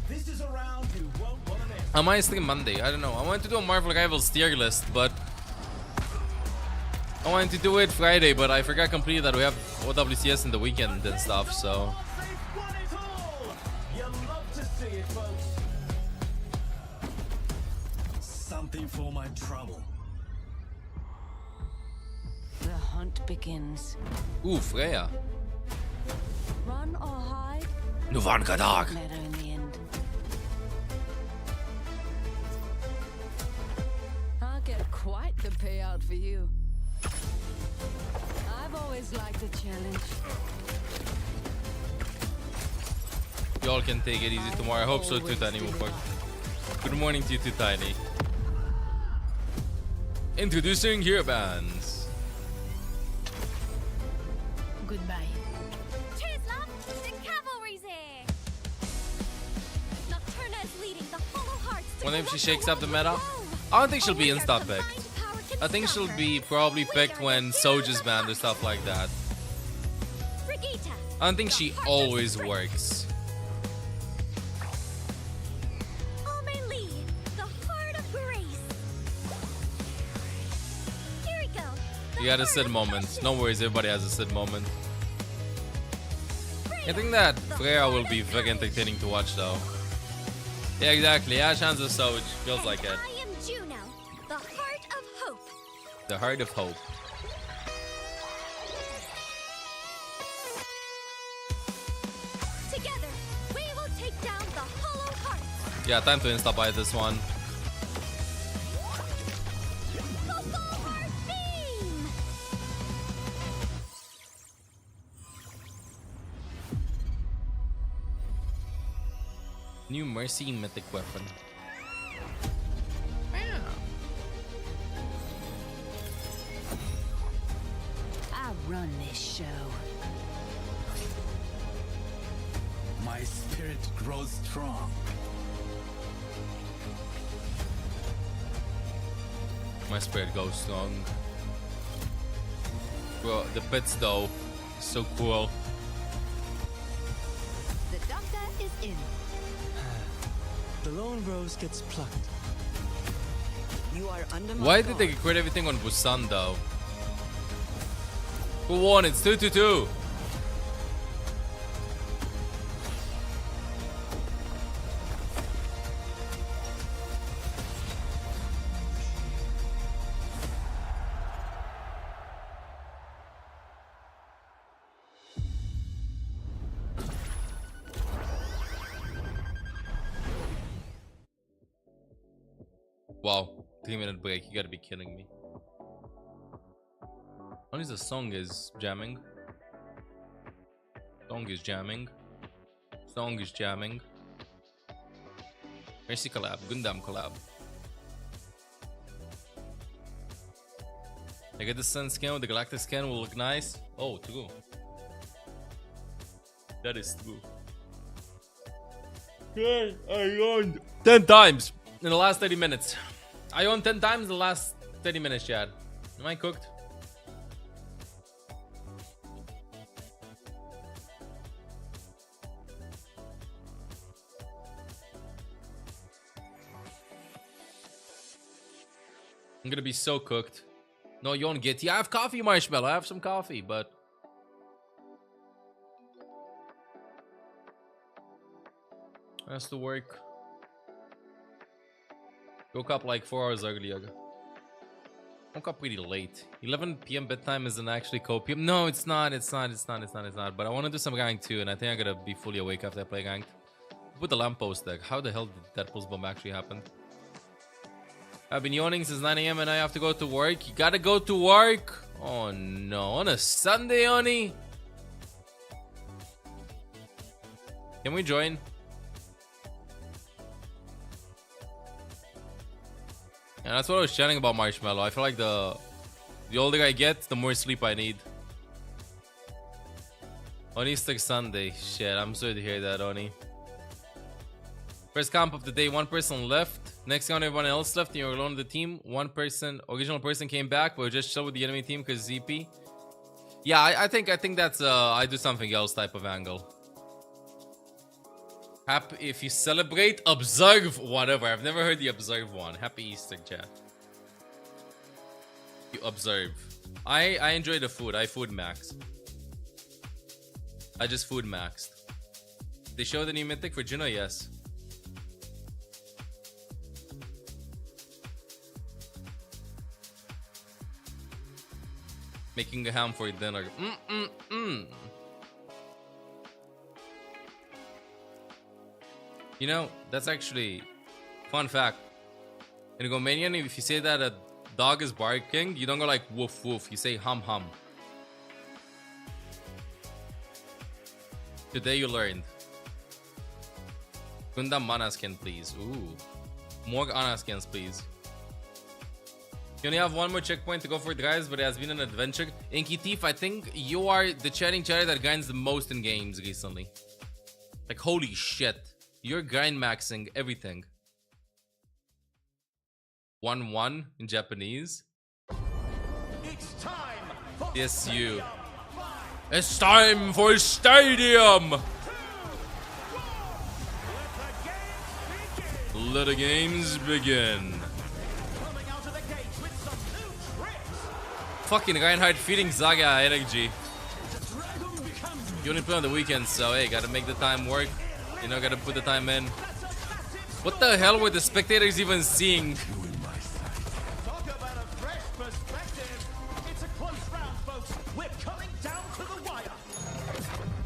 This is a round you won't want to miss. I might stream Monday. I don't know. I wanted to do a Marvel Rivals tier list, but I wanted to do it Friday, but I forgot completely that we have OWCS in the weekend and stuff, so. They've won it all. You love to see it, folks. Something for my trouble. The hunt begins. Ooh, Freya. Run or hide? Nu var den Kadak. Matter in the end. I'll get quite the payout for you. I've always liked a challenge. Y'all can take it easy tomorrow. I hope so too, Tiny Whooper. Good morning to you too, Tiny. Introducing Hero Bands. Goodbye. Cheers, love! The cavalry's here! Nocturna is leading the Hollow Hearts to Wonder if she corrupt shakes the up the world meta. below. I don't think she'll be Only insta our picked. combined power can I think stop she'll her. be probably picked We are when the Soldier's heroes of banned or Heart. stuff like that. Brigitte, I don't think the she heart of always strength. works. Amelie, the heart of grace. Kiriko, You had a Sid moment. No worries, everybody has a Sid moment. I think that Freya will be very entertaining to watch though. Yeah, exactly. Ash hands of Soj. Feels like it. I am Juno, the heart of hope. The Heart of Hope. Together, we will take down the Hollow Hearts. Yeah, time to insta-buy this one. Coco Heart Beam! New Mercy mythic weapon. I run this show. My spirit grows strong. My spirit goes strong. Bro, the bits though, so cool. The doctor is in. The lone rose gets plucked. You are under my Why did they guard. quit everything on Busan though? Who won? It's 2-2-2. Wow, 3-minute break. You gotta be kidding me. Only the song is jamming. Song is jamming. Song is jamming. Mercy collab. Gundam collab. I get the Sun skin with the Galactic skin will look nice. Oh, true. That is true. Okay, I yawned 10 times in the last 30 minutes. I yawned 10 times in the last 30 minutes, Chad. Am I cooked? I'm gonna be so cooked. No, you won't get. Yeah, I have coffee, Marshmallow. I have some coffee, but has to work. Woke up like 4 hours earlier. Woke up pretty late. 11 p.m. bedtime isn't actually copium. No, it's not. It's not. But I want to do some ranked too, and I think I gotta be fully awake after I play ranked. Put the lamppost there. How the hell did that pulse bomb actually happen? I've been yawning since 9 a.m. and I have to go to work. You gotta go to work? Oh no, on a Sunday, Oni? Can we join? Yeah, that's what I was chatting about, Marshmallow. I feel like the older I get, the more sleep I need. On Easter Sunday. Shit, I'm sorry to hear that, Oni. First camp of the day, one person left. Next count, everyone else left, and you're alone on the team. One person, original person came back, but just chill with the enemy team because ZP. Yeah, I think that's I do something else type of angle. Happy if you celebrate, observe, whatever. I've never heard the observe one. Happy Easter, chat. You observe. I enjoy the food. I food maxed. I just food maxed. They show the new mythic for Juno, yes. Making a ham for dinner. You know, that's actually fun fact. In Romanian, if you say that a dog is barking, you don't go like woof woof. You say hum hum. Today you learned. Gundam mana skin, please. Ooh, more Ana skins, please. You only have one more checkpoint to go for it, guys, but it has been an adventure. Inky Thief, I think you are the chatting chatter that grinds the most in games recently. Like, holy shit. You're grind maxing everything. 1-1 in Japanese. It's time for Yes, you. It's time for Stadium! Let the games begin. Fucking Reinhardt feeding Zaga energy. You only play on the weekends, so hey, gotta make the time work. You know, gotta put the time in. What the hell were the spectators even seeing? Talk about a fresh perspective. It's a close round, folks. We're coming down to the wire.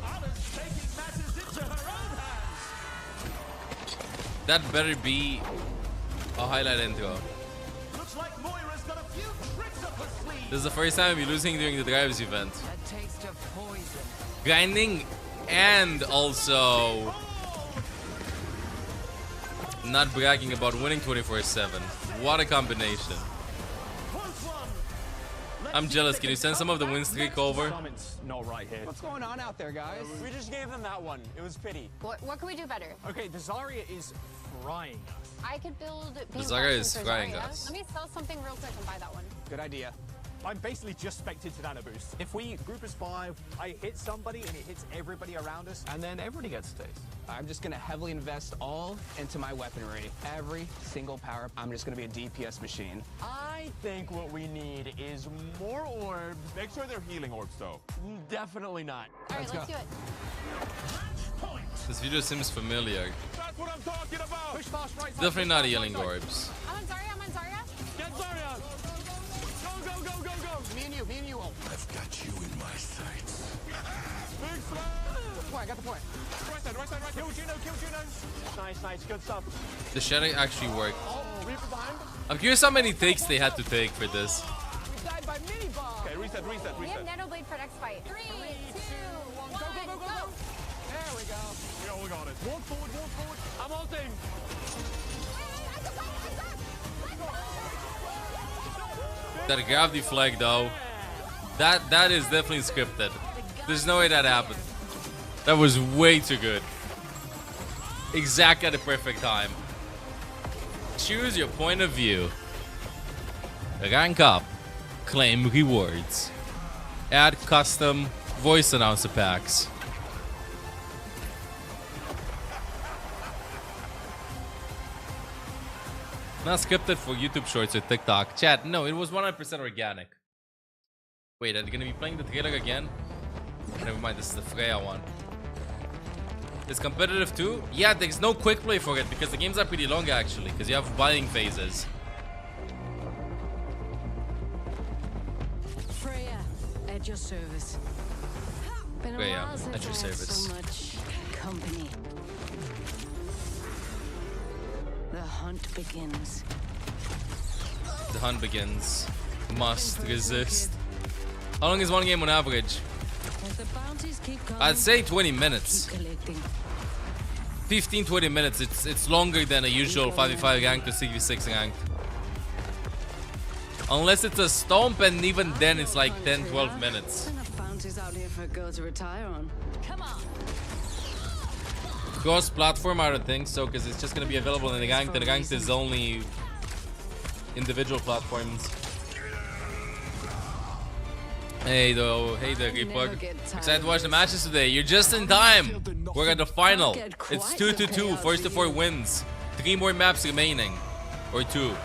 Anna's taking matters into her own hands. That better be a highlight intro. Looks like Moira's got a few tricks up her sleeve. This is the first time we're losing during the Drives event. A taste of poison. Grinding and also not bragging about winning 24/7. What a combination. I'm jealous. Can you send some of the win streak over? Not right here. What's going on out there, guys? We just gave them that one. It was pity. What can we do better? Okay, the Zarya is frying us. I could build. The Zarya is frying us. Let me sell something real quick and buy that one. Good idea. I'm basically just spec'd into nano boost. If we group as 5, I hit somebody and it hits everybody around us, and then everybody gets stays. I'm just going to heavily invest all into my weaponry. Every single power-up, I'm just going to be a DPS machine. I think what we need is more orbs. Make sure they're healing orbs, though. Definitely not. All right, let's do it. This video seems familiar. That's what I'm talking about! Push fast, right side, Definitely push not fast, healing right side. orbs. I'm on Zarya, I'm on Zarya. Get Zarya! Go, go, go, go, go! Me and you. I've got you in my sights. Big slam! I got the point. Right side, right side, right side. Kill Juno. Nice, good stuff. The shadow actually worked. Oh, Reaper behind. I'm curious how many takes they had to take for this. We died by mini bomb. Okay, reset. We have Nano Blade for next fight. 3, 2, 1, go. There we go. We got it. Walk forward. I'm ulting. That gravity flag though, that is definitely scripted. There's no way that happened. That was way too good. Exact at the perfect time. Choose your point of view. Rank up. Claim rewards. Add custom voice announcer packs. Not scripted for YouTube Shorts or TikTok. Chat, no, it was 100% organic. Wait, are they gonna be playing the trailer again? Never mind, this is the Freya one. It's competitive too? Yeah, there's no quick play for it because the games are pretty long actually, because you have buying phases. Freya, at your service. Been a Freya, while since at your I had service. so much company. The hunt begins. The hunt begins. Must resist. How long is one game on average? As the bounties keep coming, I'd say 20 minutes. keep collecting. 15-20 minutes. It's longer than a usual 5v5 ranked or 6v6 ranked. Unless it's a stomp, and even then it's like 10-12 minutes. Enough bounties out here for a girl to retire on. Come on. Cross-platform, I don't think so, because it's just going to be available in the ranked, and the ranked is only individual platforms. Hey there, Replug. Excited to watch the matches today. You're just in time. We're at the final. It's 2-2-2, first to 4 wins. 3 more maps remaining. Or 2.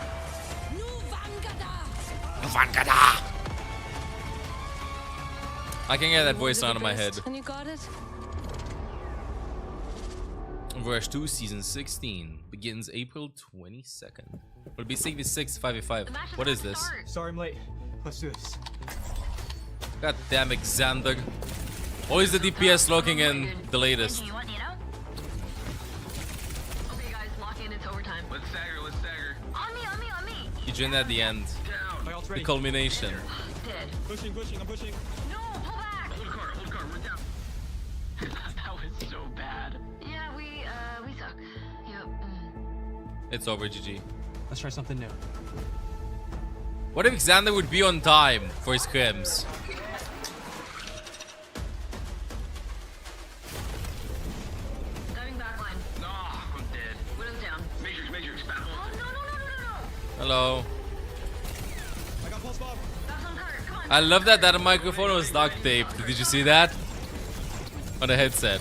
Vangada! I can get that voice out of my head. And you got it? Verse 2, Season 16 begins April 22nd. Will be 6v6, 5v5. What is this? Sorry, I'm late. Let's do this. God damn it, Xander. Always the DPS locking in the latest. Okay, guys, lock in. It's overtime. Let's stagger. On me. You joined at the end. The culmination. Dead. Pushing, I'm pushing. No, pull back. Hold card, we're down. That was so bad. Yeah, we suck. Yep. It's over, GG. Let's try something new. What if Xander would be on time for his scrims? Diving back line. I'm dead. Widow's down. Matrix, back Oh, no. Hello. I got pulse bomb. That's on card. Come on. I love that microphone was duct taped. Did you see that? On the headset.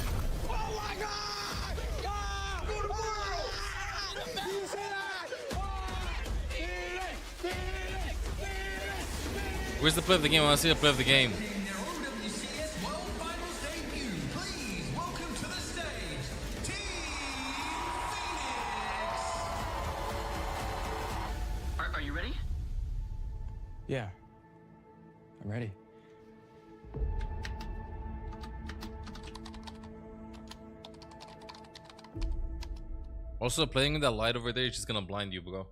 Where's the play of the game? I want to see the play of the game. Are you ready? Yeah. I'm ready. Also, playing with that light over there is just gonna blind you, bro.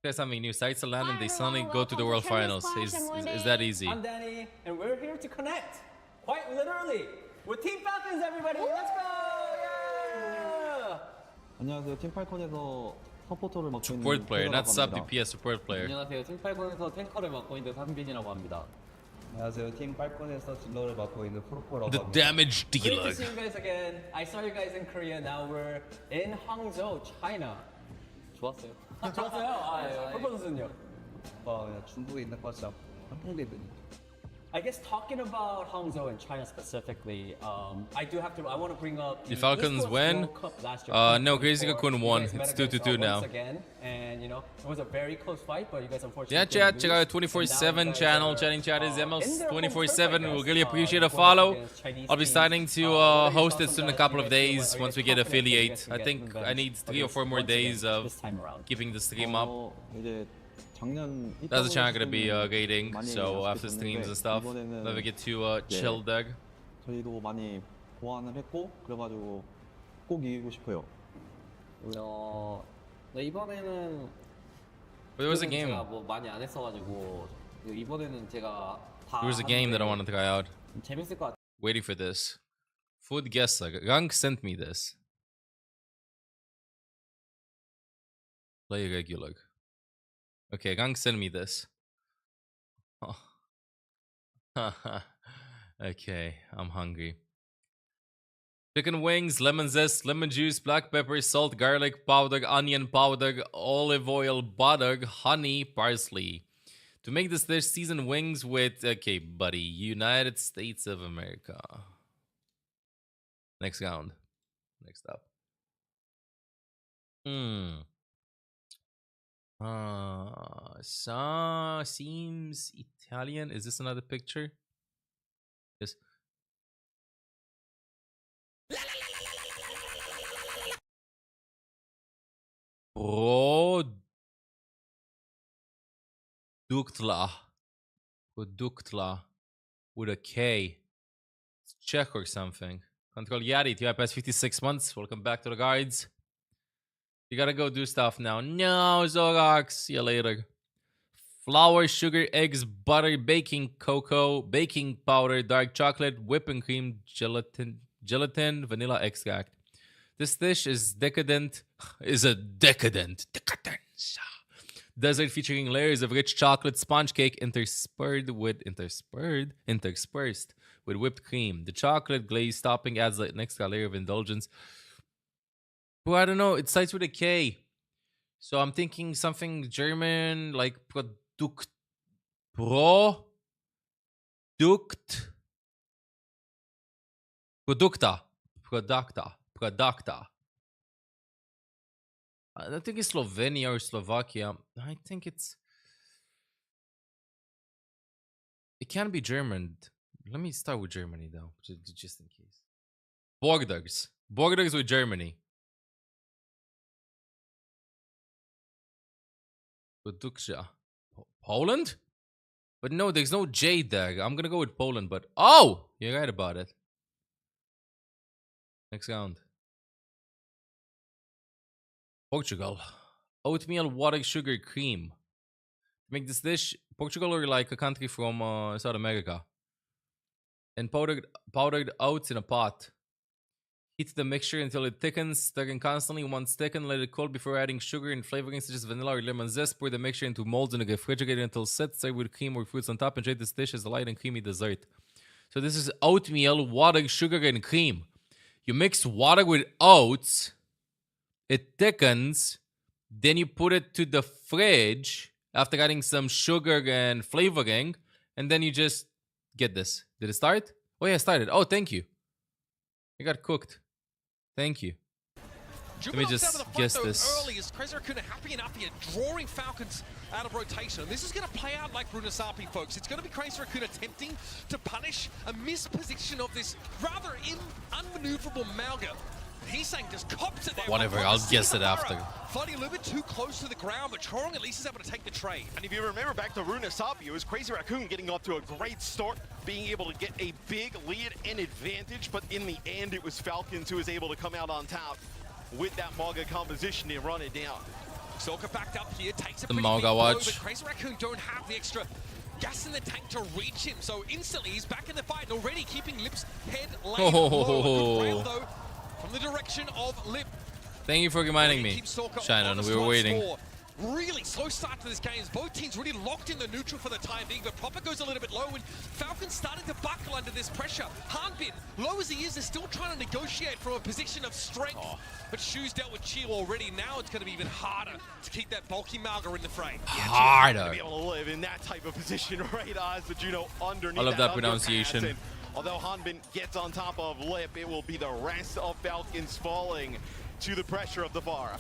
You guys having new sites to land and they suddenly go to the World Finals. Is that easy? I'm Danny, and we're here to connect, quite literally, with Team Falcons, everybody. Let's go! Yeah! 안녕하세요. 팀팔콘에서 서포터를 맡고 있는 Support player, not sub 합니다. DPS support player. 안녕하세요. 팀팔콘에서 탱커를 맡고 있는 상빈이라고 합니다. 안녕하세요. 팀팔콘에서 딜러를 맡고 있는 프로포라고 The 합니다. damage Great dealer. to see you guys again. I saw you guys in Korea. Now we're in Hangzhou, China. 좋았어요. 좋았어요. 프로포 선수는요? 중국에 있는 것처럼 한풍대들이. I guess talking about Hangzhou and China specifically, I want to bring up The Falcons Esports win. World Cup last year. No, Crazy Before, Cocoon you won. guys met It's 2-2 against now. once again, and you know it was a very close fight, but you guys unfortunately. Yeah, chat. Check out 24/7 channel. Chatting chat is ML 24/7. We'll really appreciate a follow. I'll be starting to host it soon in a couple of days once we get affiliate. I think I need 3 or 4 more days of keeping the stream up. That's the channel gonna be gating, so after streams and stuff, never get too chill, Doug. 저희도 많이 보완을 했고 그래가지고 꼭 이기고 싶어요. 네, 이번에는 But there was a game. 제가 뭐 많이 안 했어가지고 이번에는 제가 다 There was a game that I wanted to try out. 재밌을 것 같아요. Waiting for this. Food guest. Gang sent me this. Play regular. Okay, Gang sent me this. Oh. Okay, I'm hungry. Chicken wings, lemon zest, lemon juice, black pepper, salt, garlic powder, onion powder, olive oil, butter, honey, parsley. To make this dish, season wings with, okay, buddy, United States of America. Next round. Next up. Seems Italian. Is this another picture? Yes. Produktla with a K. It's Czech or something. Control Yari, you have past 56 months. Welcome back to the guides. You gotta go do stuff now. No, Zorax. See you later. Flour, sugar, eggs, butter, baking cocoa, baking powder, dark chocolate, whipping cream, gelatin, vanilla extract. This dish is decadent. Is a decadence. Dessert featuring layers of rich chocolate sponge cake interspersed with whipped cream. The chocolate glaze topping adds an extra layer of indulgence. Well, I don't know. It starts with a K. So I'm thinking something German, like Produkta. I think it's Slovenia or Slovakia. I think it can be German. Let me start with Germany though, just in case. Borders with Germany. Produkcja. Poland? But no, there's no J there. I'm gonna go with Poland, but oh, you're right about it. Next round. Portugal. Oatmeal, water, sugar, cream. To make this dish, Portugal are like a country from South America. And powdered oats in a pot. Heat the mixture until it thickens, stirring constantly. Once thickened, let it cool before adding sugar and flavorings such as vanilla or lemon zest. Pour the mixture into molds in the refrigerator until set. Serve with cream or fruits on top. Enjoy this dish as a light and creamy dessert. So this is oatmeal, water, sugar, and cream. You mix water with oats. It thickens. Then you put it to the fridge after adding some sugar and flavoring. And then you just get this. Did it start? Oh yeah, it started. Oh, thank you. It got cooked. Thank you. Let me just guess this. Early is Crazy Raccoon happy enough here, drawing Falcons out of rotation. This is going to play out like Runasapi, folks. It's going to be Crazy Raccoon attempting to punish a misposition of this rather unmaneuverable Malga. He's saying just cops it there. Whatever, I'll guess it after. Fighting a little bit too close to the ground, but Chorong at least is able to take the trade. And if you remember back to Runasapi, it was Crazy Raccoon getting off to a great start, being able to get a big lead and advantage, but in the end, it was Falcons who was able to come out on top with that Malga composition and run it down. Sorka backed up here, takes a The pretty Malga big blow, watch. but Crazy Raccoon don't have the extra gas in the tank to reach him, so instantly he's back in the fight, already keeping Lip's head laid low. Good rail, though, from the direction of Lip. Thank you for reminding me, Shannon. We were waiting. really slow start to this game. Both teams really locked in the neutral for the time being, but Proper goes a little bit low, and Falcons starting to buckle under this pressure. Hanbin, low as he is still trying to negotiate from a position of strength. But Shu's dealt with Chill already. Now it's going to be even harder to keep that bulky Malga in the frame. Harder. To be able to live in that type of position, right? As the Juno underneath. I love that underpass, pronunciation. and although Hanbin gets on top of Lip, it will be the rest of Falcons falling to the pressure of the Vara.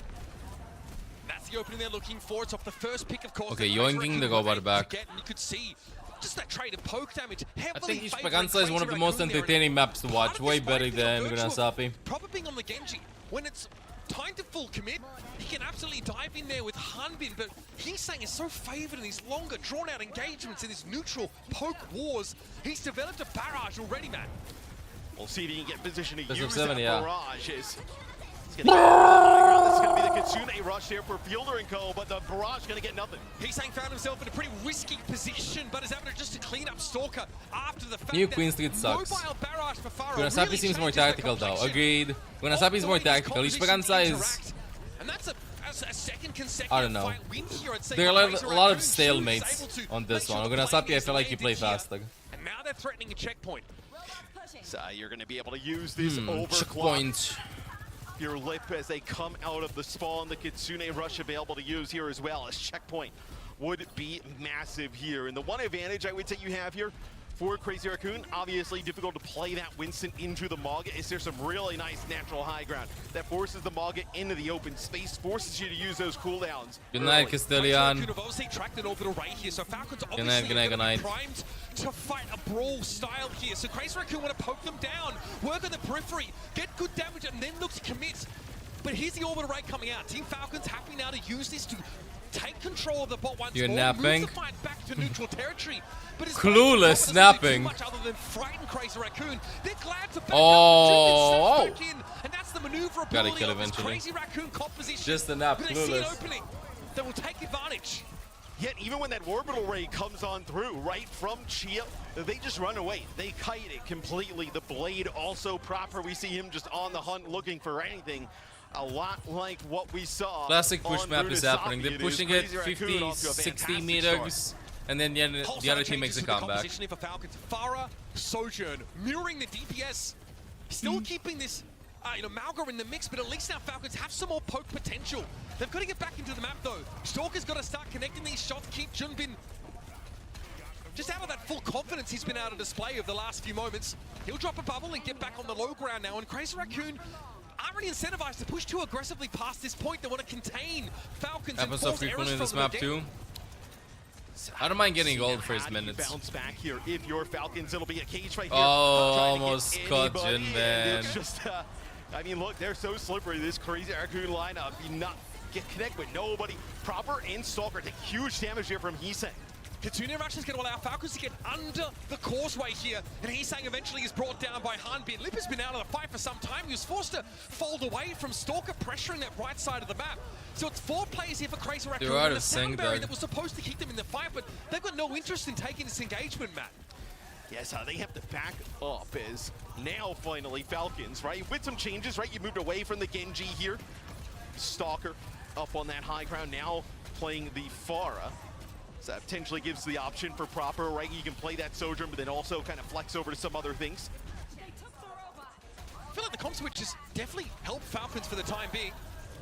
That's the opening they're looking for. It's off the first pick, of course. Okay, yoinking the go back. You could see just that trade of poke damage. I think Espiransa is one of the most entertaining maps to watch. Way better than Runasapi. Proper being on the Genji. When it's time to full commit, he can absolutely dive in there with Hanbin, but he's saying is so favored in these longer, drawn-out engagements in these neutral poke wars. He's developed a barrage already, man. We'll see if he can get position to Best of use 7, that yeah. barrage. This is going to be the Kitsune rush here for Fielder and co, but the barrage going to get nothing. He's saying found himself in a pretty risky position, but is able to just to clean up Stalker after the fact. New Queen Street sucks. Mobile barrage for Farah Runasapi really seems more changes the tactical though. complexion Agreed. Runasapi is more tactical. Espiransa is... And that's a second consecutive I don't know. fight win here, I'd say, There are for a lot of Razor Raccoon. stalemates Shoes able to on this make one. sure the Runasapi, playing I is feel like you play landed here. faster. And now they're threatening a checkpoint. So you're going to be able to use this overclock. Checkpoint. Your Lip as they come out of the spawn. The Kitsune rush available to use here as well as checkpoint would be massive here. And the one advantage I would say you have here for Crazy Raccoon, obviously difficult to play that Winston into the Maga. Is there some really nice natural high ground that forces the Maga into the open space, forces you to use those cooldowns. Good night, Castellian. Could have obviously tracked an orbital right here, so Falcons Good night, obviously good night. primed to fight a brawl style here. So Crazy Raccoon want to poke them down, work on the periphery, get good damage, and then look to commit. But here's the orbital right coming out. Team Falcons happy now to use this to take control of the bot once You're more, napping. move the fight back to neutral territory. But his Clueless doesn't do napping. much other than frighten Crazy Raccoon. They're glad to back Oh. up. Back in, and that's the maneuverability Gotta kill of this eventually. Crazy Raccoon composition. Just a nap, But they see an clueless. opening. They will take advantage. Yet even when that orbital ray comes on through, right from Chia, they just run away. They kite it completely. The blade also proper. We see him just on the hunt looking for anything. A lot like what we saw. Classic push on map is Runasapi. happening. They're It is pushing it Crazy Raccoon 50, off to a 60 fantastic meters, start. and then the other team makes a comeback. Positioning for Falcons. Farah, Sojourn, mirroring the DPS. Still keeping this, Malga in the mix, but at least now Falcons have some more poke potential. They've got to get back into the map though. Stalker's got to start connecting these shots, keep Junbin just out of that full confidence he's been able to display over the last few moments. He'll drop a bubble and get back on the low ground now, and Crazy Raccoon aren't really incentivized to push too aggressively past this point. They want to contain Falcons and Happens so cause errors frequently in this from map them. too. I don't mind getting gold first How do you minutes. bounce back here if you're Falcons. It'll be a cage right here. Oh, Trying to get almost caught anybody in. Jinben. It's just, I mean, look, they're so slippery. This Crazy Raccoon lineup. You not get connect with nobody. Proper and Stalker take huge damage here from Heesang. Kitsune Rush is going to allow Falcons to get under the causeway here, and Heesang eventually is brought down by Hanbin. Lip has been out of the fight for some time. He was forced to fold away from Stalker, pressuring that right side of the map. So it's 4 players here for Crazy Raccoon. They're out and of a sound sync, barrier Doug. that was supposed to keep them in the fight, but they've got no interest in taking this engagement, Matt. Yes, they have to back up as now finally Falcons, right? With some changes, right? You moved away from the Genji here. Stalker up on that high ground now playing the Farah. So that potentially gives the option for Proper, right? You can play that Sojourn, but then also kind of flex over to some other things. I feel like the comp switches definitely help Falcons for the time being.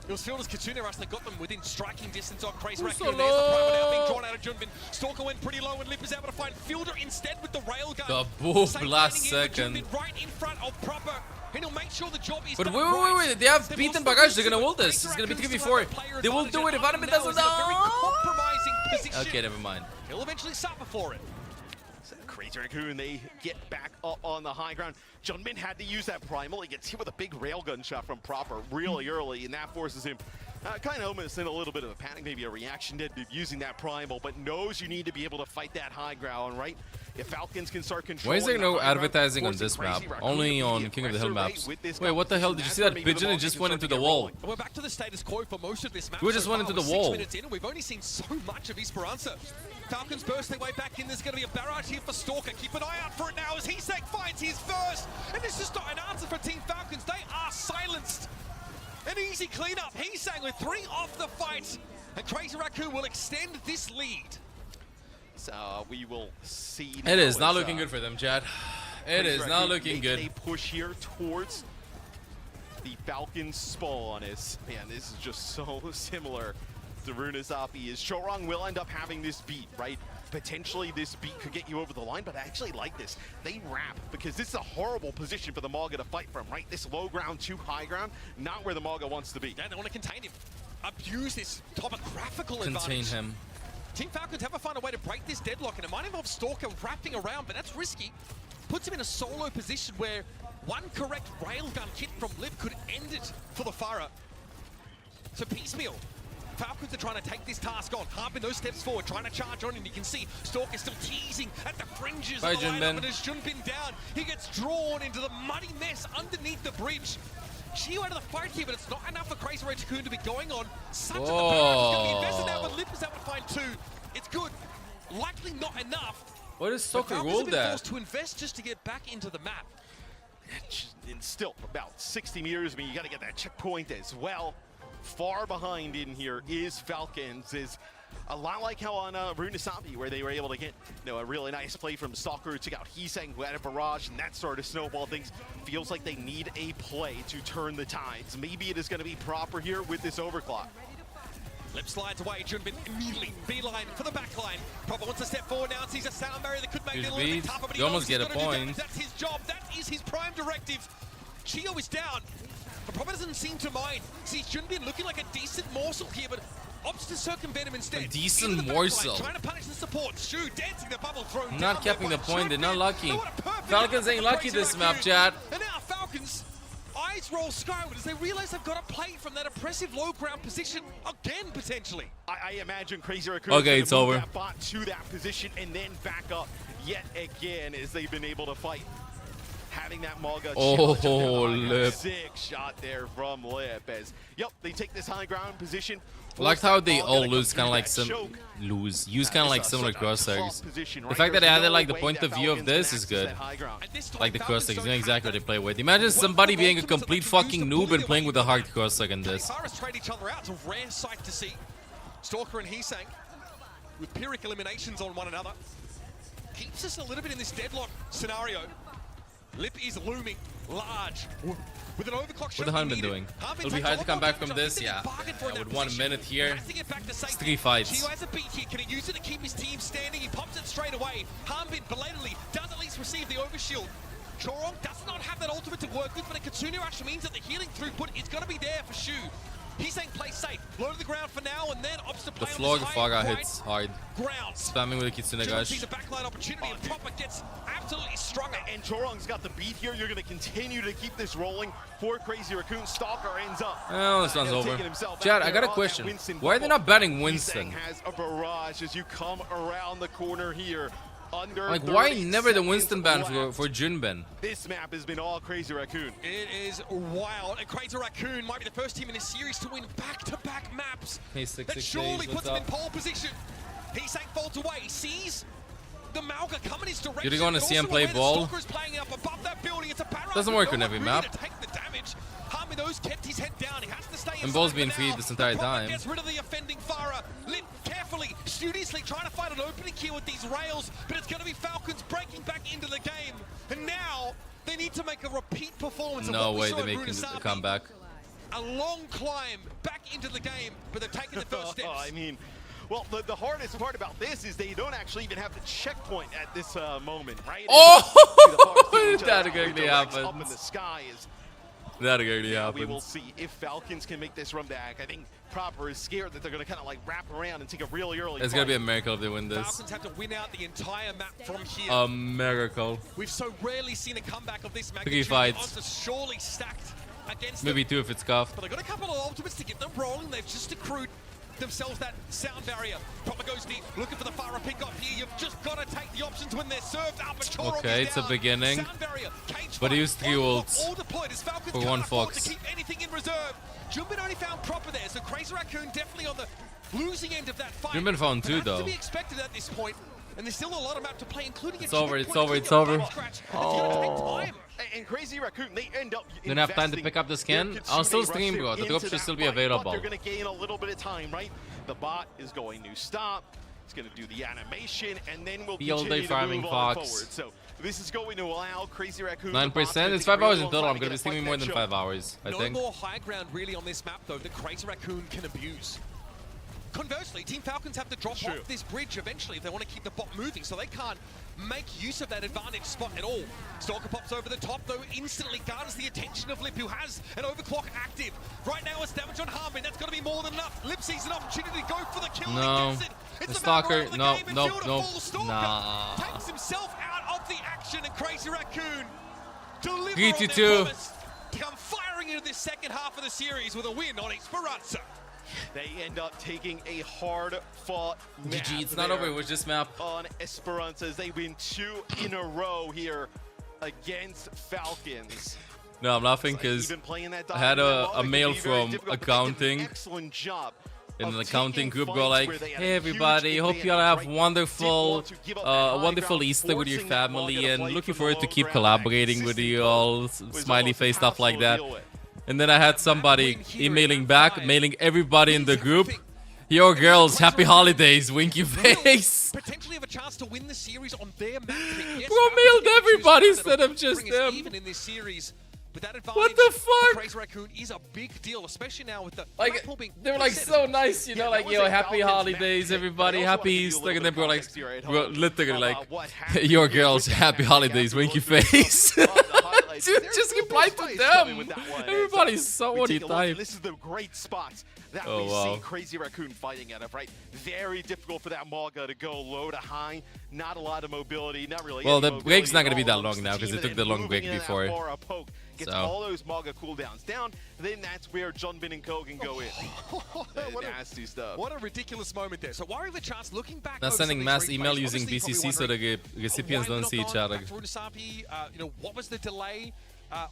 It was Fielder's Kitsune Rush that got them within striking distance of Crazy Raccoon. There's the primer now being drawn out of Junbin. Stalker went pretty low and Lip is able to find Fielder instead with the railgun. The boof Same last landing in with second. Junbin right in front of Proper. And he'll make sure the job is But done wait, right. they have They've beaten also Bagage. They're used gonna it, ult but this. It's Crazy gonna be Raccoon's 3v4. still have a player They will advantage do it at if Anime home now. doesn't It's a very compromising die. position. Okay, never mind. He'll eventually suffer for it. So Crazy Raccoon, they get back up on the high ground. Junbin had to use that primal. He gets hit with a big railgun shot from Proper really early, and that forces him kind of almost in a little bit of a panic, maybe a reaction to using that primal, but knows you need to be able to fight that high ground, right? If Falcons can start controlling. Why is there no the high ground, advertising on forcing this map? Crazy Raccoon Only to be on the King of the Hill aggressor, maps. right, with this Wait, what the hell? Did you competition. see That's that where maybe pigeon? the It just market went can into start the to get wall. rolling. We're back to the status quo for most of this match. We just so went far. into the We're 6 wall. minutes in and we've only seen so much of Espiransa. Falcons burst their way back in. There's going to be a barrage here for Stalker. Keep an eye out for it now as Heesang finds his first. And this is not an answer for Team Falcons. They are silenced. An easy cleanup. Heesang with 3 off the fight. And Crazy Raccoon will extend this lead. So we will see. It is not looking good for them, Chad. It is not looking good. A push here towards the Falcons spawn. Man, this is just so similar to Runasapi. Is Chorong will end up having this beat, right? Potentially this beat could get you over the line, but I actually like this. They wrap, because this is a horrible position for the Mauga to fight from, right? This low ground to high ground, not where the Mauga wants to be. Yeah, they want to contain him. Abuse this topographical advantage. Contain him. Team Falcons have to find a way to break this deadlock, and it might involve Stalker wrapping around, but that's risky. Puts him in a solo position where one correct railgun hit from Lip could end it for the Farah. So piecemeal. Falcons are trying to take this task on. Harbin those steps forward, trying to charge on, and you can see Stalker still teasing at the fringes of the lineup, and as Junbin down, he gets drawn into the muddy mess underneath the bridge. Chiyo out of the fight here, but it's not enough for Crazy Raccoon to be going on. Such of the power is going to be invested now, but Lip is able to find two. It's good. Likely not enough. What is Stalker ruled ruled that? Forced to invest just to get back into the map. And still about 60 meters. I mean, you got to get that checkpoint as well. Far behind in here is Falcons. Is a lot like how on Runasapi, where they were able to get a really nice play from Stalker, took out Hiseng, who had a barrage, and that sort of snowball things. Feels like they need a play to turn the tides. Maybe it is going to be proper here with this overclock. Lip slides away, Junbin immediately beeline for the backline. Proper wants to step forward now and sees a sound barrier that could make it a little bit tougher, but you almost get a point. That's his job, that is his prime directive. Chiyo is down, but Proper doesn't seem to mind. Sees Junbin looking like a decent morsel here, but opts to circumvent him instead. A decent morsel. Trying to punish the support. Shu dancing the bubble thrown Not down capping the point, they're not lucky. No, Falcons ain't lucky this map, Chad. And now Falcons eyes roll skyward as they realize they've got to play from that oppressive low ground position again, potentially. I imagine Crazy Raccoon it's over. That bot to that position and then back up yet again as they've been able to fight. Having that Mauga Lip. Sick shot there from Lip as, they take this high ground position. I liked how they all lose kind of like use kind of like similar crosshairs. The fact that they added like the point of view of this is good. Like the crosshairs, you know exactly what they play with. Imagine somebody being a complete fucking noob and playing with a hard crosshair in this. Farahs trade each other out. It's a rare sight to see. Stalker and Hiseng with Pyrrhic eliminations on one another. Keeps us a little bit in this deadlock scenario. Lip is looming large. With an overclock what the Hun been doing? It'll be hard to come back from this, yeah. With 1 minute here, it's 3 fights. Chiyo has a beat here. Can he use it to keep his team standing? He pops it straight away. Harbin belatedly does at least receive the overshield. Chorong does not have that ultimate to work with, but a Kitsune Rush means that the healing throughput is going to be there for Shu. He's saying play safe, low to the ground for now, and then opts to play the floor on this Faga hits hard. Ground. Spamming with a Kitsune Rush. Sees a backline opportunity and Proper gets absolutely strung. And Chorong's got the beat here. You're going to continue to keep this rolling for Crazy Raccoon. Stalker ends up. Oh, this one's over. Chad, I got a question. Why are they not banning Winston? Has a barrage as you come around the corner here. Like, why never the Winston ban for Junbin? This map has been all Crazy Raccoon. It is wild, and Crazy Raccoon might be the first team in this series to win back-to-back maps. Hey, that surely puts him in pole position. Hiseng folds away, sees the Mauga coming his direction. You're going to see him play ball? Doesn't work on every map. Those kept his head down. He has to stay and ball's being freed this entire time. Gets rid of the offending Farah. Lip carefully, studiously trying to find an opening here with these rails, but it's going to be Falcons breaking back into the game. And now they need to make a repeat performance. No way they're making the comeback. A long climb back into the game, but they've taken the first steps. I mean, well, the hardest part about this is they don't actually even have the checkpoint at this moment, right? Oh, that actually happens. Up in the sky is. That actually happens. We will see if Falcons can make this run back. I think Proper is scared that they're going to kind of like wrap around and take a really early. It's going to be a miracle if they win this. Falcons have to win out the entire map from here. A miracle. We've so rarely seen a comeback of this Three magnitude. fights. Surely stacked against maybe them. 2 if it's cuffed. But they've got a couple of ultimates to get them rolling. They've just accrued themselves that sound barrier. Proper goes deep, looking for the Farah pick up here. You've just got to take the options when they're served up. Okay, it's a beginning. But he used 3 ults for 1 Fox. To keep anything in reserve. Junbin only found Proper there, so Crazy Raccoon definitely on the losing end of that fight. Junbin found 2 though. To be expected at this point. And there's still a lot of map to play, including it's over. Oh. And Crazy Raccoon, they end up Didn't have time to pick up the skin. I'll still stream, bro. The drop should still be available. They're going to gain a little bit of time, right? The bot is going to stop. It's going to do the animation, and then we'll continue to move on forward. So this is going to allow Crazy Raccoon 9%. It's 5 hours in total. I'm going to be streaming more than 5 hours, I think. No more high ground really on this map, though, that Crazy Raccoon can abuse. Conversely, Team Falcons have to drop off this bridge eventually if they want to keep the bot moving, so they can't make use of that advantage spot at all. Stalker pops over the top, though, instantly garners the attention of Lip, who has an overclock active. Right now, it's damage on Harmon. That's going to be more than enough. Lip sees an opportunity to go for the kill. No. And he gets it. It's The Stalker. No. Nah. Takes himself out of the action, and Crazy Raccoon delivers on their promise to come firing into this second half of the series with a win on Espiransa. They end up taking a hard-fought map. GG, it's not over with this map. On Espiranza, as they win 2 in a row here against Falcons. No, I'm laughing because I had a mail from accounting. Excellent job. In an accounting group go like, hey everybody, hope you all have wonderful Easter with your family and looking forward to keep collaborating with you all, smiley face, stuff like that. And then I had somebody emailing back, mailing everybody in the group, yo girls, happy holidays, winky face. Potentially have a chance to win the series on their map. Yes, bro mailed everybody instead of just them. Even in this series. But that advantage what the fuck? Crazy Raccoon is a big deal, especially now with the like they were like so nice, you know, like yo, happy holidays, everybody, happy Easter, and then bro like, bro, literally like, your girls, happy holidays, winky face. Just reply to them. Everybody's so what type. This is the great spots that we see Crazy Raccoon fighting out of, right? Very difficult for that Maga to go low to high. Not a lot of mobility, not really. Well, the break's not going to be that long now because they took the long break before. Gets all those Maga cooldowns down, then that's where Junbin and Ko can go in. Nasty stuff. What a ridiculous moment there. So Warrior with a chance looking back. Now sending mass email using BCC so the recipients don't see each other. Runasapi, you know, what was the delay?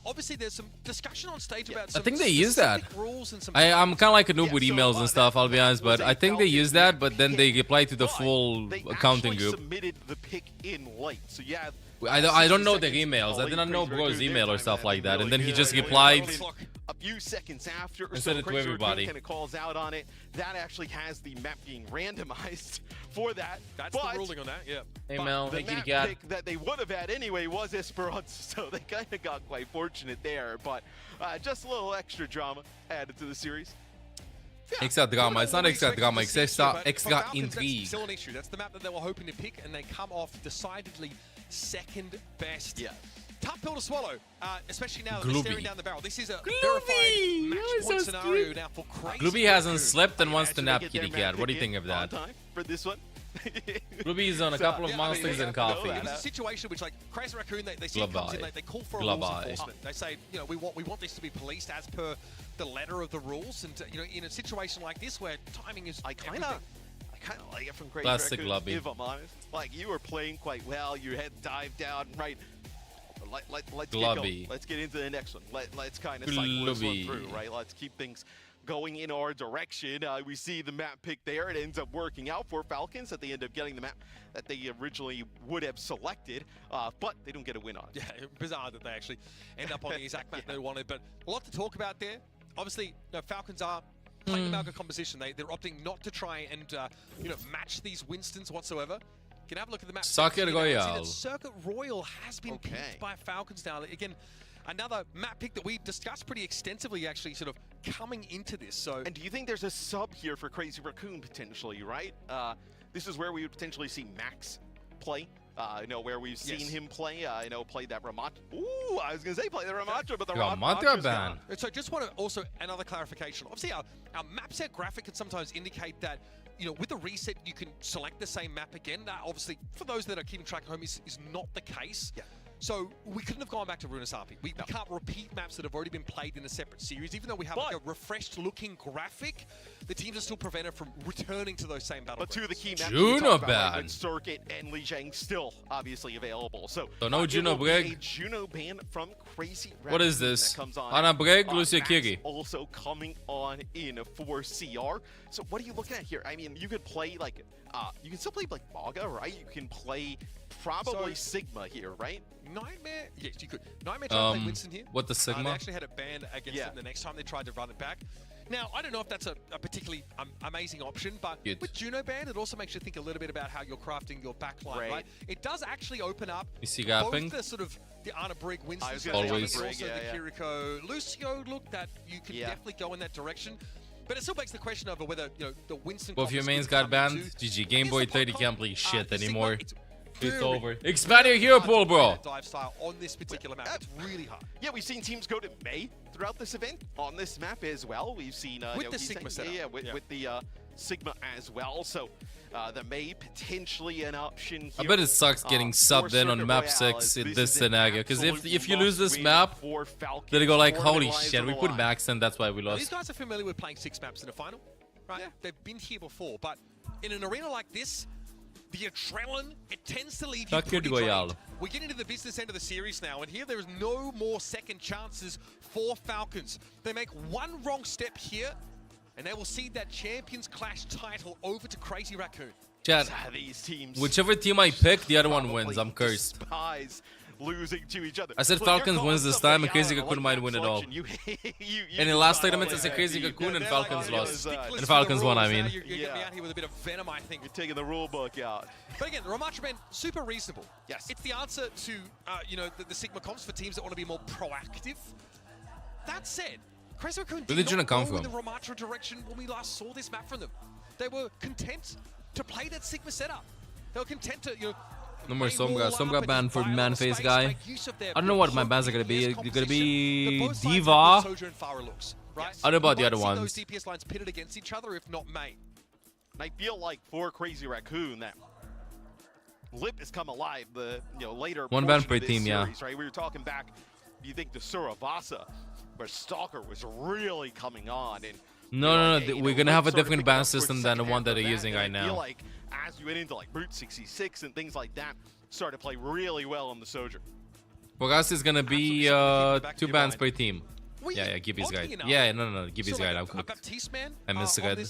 Obviously, there's some discussion on stage about I think they use that. I'm kind of like a noob with emails and stuff, I'll be honest, but I think they use that, but then they reply to the full accounting group. Submitted the pick in late, so yeah. I don't know their emails. I didn't know bro's email or stuff like that, and then he just replied. A few seconds after, and said it to everybody. Kind of calls out on it. That actually has the map being randomized for that. That's the ruling on that, yeah. Email, the map pick that they would have had anyway was Espiransa, so they kind of got quite fortunate there. But just a little extra drama added to the series. Extra drama. It's not extra drama. It's extra intrigue. Still an issue. That's the map that they were hoping to pick, and they come off decidedly second best. Yeah. Tough pill to swallow, especially now that they're staring down the barrel. This is a verified match point scenario now for Crazy. Glooby hasn't slept and wants to nap, kitty cat. What do you think of that? For this one. Glooby's on a couple of monsters and coffee. It's a situation which, like, Crazy Raccoon, they see it comes in, they call for a rules enforcement. They say, you know, we want this to be policed as per the letter of the rules, and you know, in a situation like this where timing is I kind of like it from Crazy Classic Raccoon, Glooby. if I'm honest. Like, you were playing quite well, you had dived down, right? Let's get going. Let's get into the next one. Let's kind of cycle this one through, right? Let's keep things going in our direction. We see the map pick there. It ends up working out for Falcons at the end of getting the map that they originally would have selected, but they don't get a win on it. Yeah, bizarre that they actually end up on the exact map they wanted, but a lot to talk about there. Obviously, you know, Falcons are playing the Malga composition. They're opting not to try and you know, match these Winstons whatsoever. You can have a look at the map. Circuit Royale. Circuit Royale has been picked by Falcons now. Again, another map pick that we discussed pretty extensively, actually, sort of coming into this. So, and do you think there's a sub here for Crazy Raccoon potentially, right? This is where we would potentially see Max play. You know, where we've seen him play, you know, play that Ramatra. Ooh, I was going to say play the Ramatra, but the Ramatra's ban. So just want to also, another clarification. Obviously, our map set graphic can sometimes indicate that, you know, with the reset, you can select the same map again. That obviously, for those that are keeping track at home, is not the case. Yeah. So we couldn't have gone back to Runasapi. We can't repeat maps that have already been played in a separate series. Even though we have like a refreshed looking graphic, the teams are still prevented from returning to those same battlegrounds. But two of the key maps Juno ban. Circuit and Lijiang still obviously available. So no Juno break. A Juno ban from Crazy Raccoon. What is this? Comes on. Ana break, Lucia Kiri. Also coming on in for CR. So what are you looking at here? I mean, you could play like, you can still play like Maga, right? You can play probably Sigma here, right? Nightmare? Yes, you could. Nightmare tried to play Winston here. What the Sigma? They actually had it banned against them the next time they tried to run it back. Now, I don't know if that's a particularly amazing option, but with Juno banned, it also makes you think a little bit about how you're crafting your backline, right? It does actually open up both the sort of the Anna Brig Winston, always. but also the Kiriko Lucio look that you can definitely go in that direction. But it still begs the question over whether, you know, the Winston... Both your mains got banned. GG. Game Boy 30 can't play shit anymore. It's over. Expand your hero pool, bro. Dive style on this particular map. It's really hard. Yeah, we've seen teams go to May throughout this event on this map as well. We've seen with the Sigma setup. With the Sigma as well. So the May potentially an option here. I bet it sucks getting subbed in on map 6 in this scenario, because if you lose this map, then they go like, holy shit, we put max in, that's why we lost. These guys are familiar with playing 6 maps in a final, right? They've been here before, but in an arena like this, the adrenaline, it tends to leave you pretty drained. We're getting to the business end of the series now, and here there is no more second chances for Falcons. They make one wrong step here, and they will cede that Champions Clash title over to Crazy Raccoon. Chat, whichever team I pick, the other one wins. I'm cursed. Losing to each other. I said Falcons wins this time, and Crazy Cocoon might win it all. In the last tournament, I said Crazy Cocoon and Falcons lost. And Falcons won, I mean. You're getting me out here with a bit of venom, I think. You're taking the rule book out. But again, the Ramatra ban, super reasonable. Yes. It's the answer to, you know, the Sigma comps for teams that want to be more proactive. That said, Crazy Raccoon did not go in the Ramatra direction when we last saw this map from them. They were content to play that Sigma setup. They were content to, you know, no more Storm got banned for man face guy. I don't know what my bans are gonna be. They're gonna be Diva. I don't know about the other ones. Those DPS lines pitted against each other, if not May. And I feel like for Crazy Raccoon that Lip has come alive. The later one ban per team, series, right? We were talking back. You think the Suravasa, where Stalker was really coming on, and no, we're gonna have a different ban system than the one that they're using right now. I feel like as you went into like Brute 66 and things like that, started to play really well on the Soldier. Bogas is gonna be 2 bans per team. Yeah, Gibby's guide. Yeah, no, Gibby's guide. I missed the guide.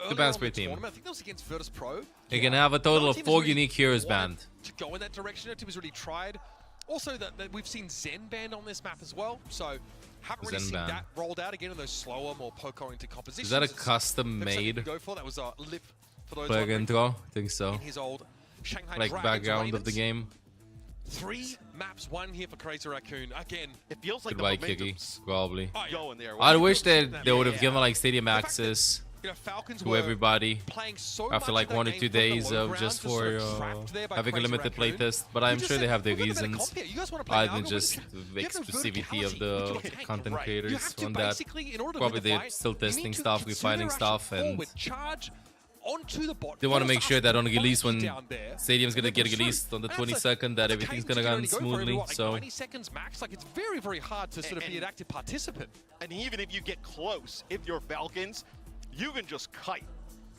2 bans per team. I think that was against Virtus Pro. You're gonna have a total of 4 unique heroes banned. To go in that direction, our team has already tried. Also, that we've seen Zen banned on this map as well, so haven't really seen that rolled out again in those slower, more poke-oriented compositions. Is that a custom-made go for? That was a Lip for those plug intro? I think so. In his old Shanghai like Dragons background of the game. 3 maps, 1 here for Crazy Raccoon. Again, it feels like goodbye, Kiki. Probably. Going there. I wish that they would have given like stadium access to everybody after like 1 or 2 days of just for having a limited playtest, but I'm sure they have their reasons other than just the exclusivity of the content creators on that. Probably they're still testing stuff, refining stuff, and they want to make sure that on release, when Stadium's gonna get released on the 22nd, that everything's gonna run smoothly. So 90 seconds max, like it's very, very hard to sort of be an active participant. And even if you get close, if you're Falcons, you can just kite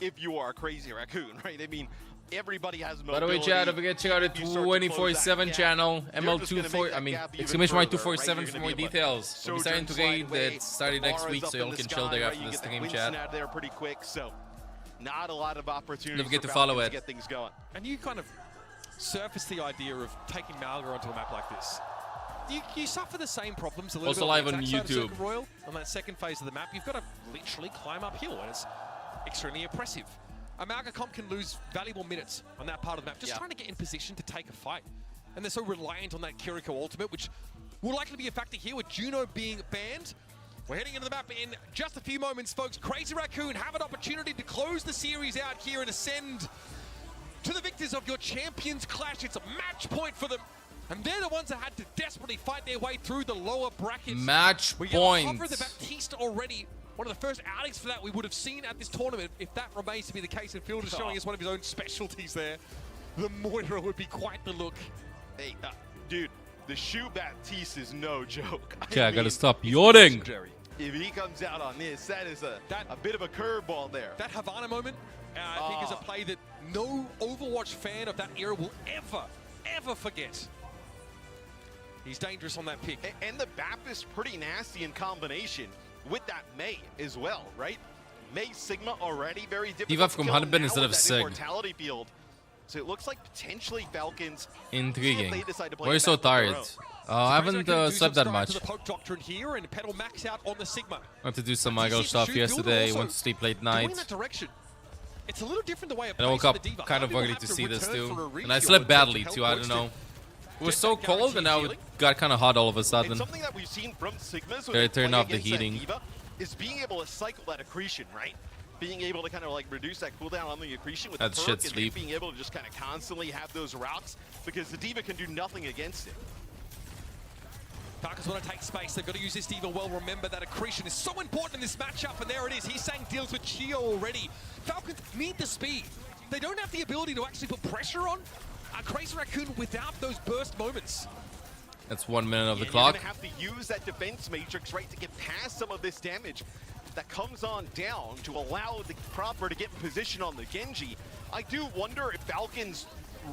if you are a Crazy Raccoon, right? I mean, everybody has mobility. By the way, chat, don't forget to check out the 24/7 channel, ML24, I mean, !247 for more details. We'll be starting to raid that starting next week, so y'all can chill there after the stream, chat. Out there pretty quick, so not a lot of opportunities. Don't forget to follow it. To get things going. And you kind of surface the idea of taking Malga onto a map like this. You suffer the same problems a little also bit live on on YouTube. Royal, on that second phase of the map, you've got to literally climb uphill, and it's extremely oppressive. A Malga comp can lose valuable minutes on that part of the map, just trying to get in position to take a fight. And they're so reliant on that Kiriko ultimate, which will likely be a factor here with Juno being banned. We're heading into the map in just a few moments, folks. Crazy Raccoon have an opportunity to close the series out here and ascend to the victors of your Champions Clash. It's a match point for them. And they're the ones that had to desperately fight their way through the lower brackets. Match point. The Baptiste already. One of the first outings for that we would have seen at this tournament, if that remains to be the case. And Field is showing us one of his own specialties there. The Moira would be quite the look. Hey, dude, the shoe Baptiste is no joke. Okay, I gotta stop yawning. If he comes out on this, that is a bit of a curveball there. That Havana moment, I think, is a play that no Overwatch fan of that era will ever forget. He's dangerous on that pick. And the BAP is pretty nasty in combination with that May as well, right? May Sigma already very difficult. Diva from Hanbin instead of Sig. Immortality field So it looks like potentially Falcons. Intriguing. They decide to play We're it so back on their tired. own. I haven't slept that much. To the poke doctrine here and pedal max out on the Sigma. Went to do some micro stuff yesterday. Went to sleep late Going night. that direction. It's a little different the way it And I woke plays up for the Diva. kind of Hardly will ugly have to see this return too. for a And I refuel slept to badly help too. I don't boost know. it. It was so cold and now it got kind of hot all of a sudden. And something that we've seen from Sigmas Gotta turn off the heating. Diva is being able to cycle that accretion, right? Being able to kind of like reduce that cooldown on the accretion with That's the shit perk and sleep. being able to just kind of constantly have those routes because the Diva can do nothing against it. Falcons want to take space. They've got to use this Diva well. Remember that accretion is so important in this matchup, and there it is. He's saying deals with Chio already. Falcons need the speed. They don't have the ability to actually put pressure on Crazy Raccoon without those burst moments. That's 1 minute of the You're clock. gonna have to use that defense matrix, right, to get past some of this damage that comes on down to allow the Proper to get in position on the Genji. I do wonder if Falcons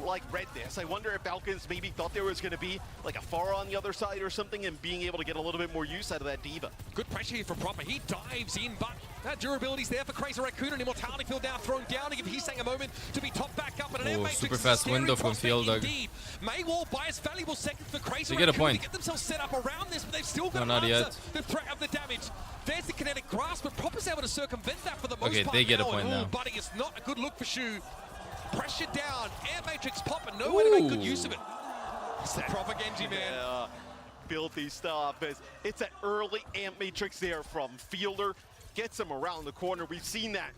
like read this. I wonder if Falcons maybe thought there was going to be like a Pharah on the other side or something and being able to get a little bit more use out of that Diva. Good pressure here from Proper. He dives in, but that durability's there for Crazy Raccoon, and Immortality Field now thrown down to give Heesang a moment to be top back up. And an Oh, Matrix super is a fast scary window from prospect Field. indeed. Maywall buys valuable seconds for Crazy You get a Raccoon point. to get themselves set up around this, but they've still got No, not to yet. answer the threat of the damage. There's the kinetic grasp, but Proper's able to circumvent that for the most Okay, part they get a now. point And, now. buddy, it's not a good look for Shu. Pressure down, Air Matrix pop, and nowhere to make good use of it. It's the Proper Genji, man. Filthy stuff. It's an early Amp Matrix there from Fielder. Gets him around the corner. We've seen that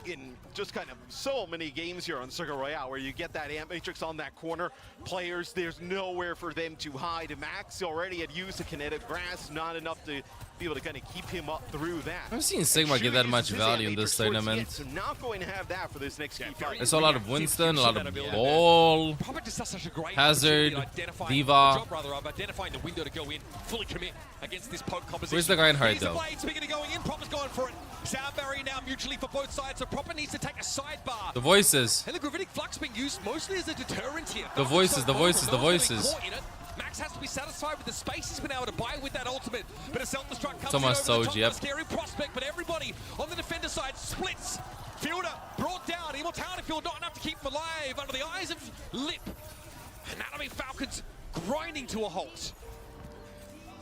in just kind of so many games here on Circuit Royale where you get that Amp Matrix on that corner. Players, there's nowhere for them to hide. Max already had used the kinetic grass, not enough to be able to kind of keep him up through that. I've seen Sigma get that much value in this tournament. So not going to have that for this next key fight. I saw a lot of Winston, a lot of Ball, Hazard, Diva. Of identifying the window to go in, fully commit against this poke composition. Where's the Reinhardt Here's the though? blade, speaking of going in, Proper's going for it. Sound barrier now mutually for both sides, so Proper needs to take a sidebar. The voices. And the gravitic flux being used mostly as a deterrent here. The voices, the voices, the voices. Max has to be satisfied with the space he's been able to buy with that ultimate, but a self-destruct comes Thomas in over the top Soji, yep. of a scary prospect, but everybody on the defender side splits. Fielder brought down, Immortality Field not enough to keep him alive under the eyes of Lip. Anatomy Falcons grinding to a halt.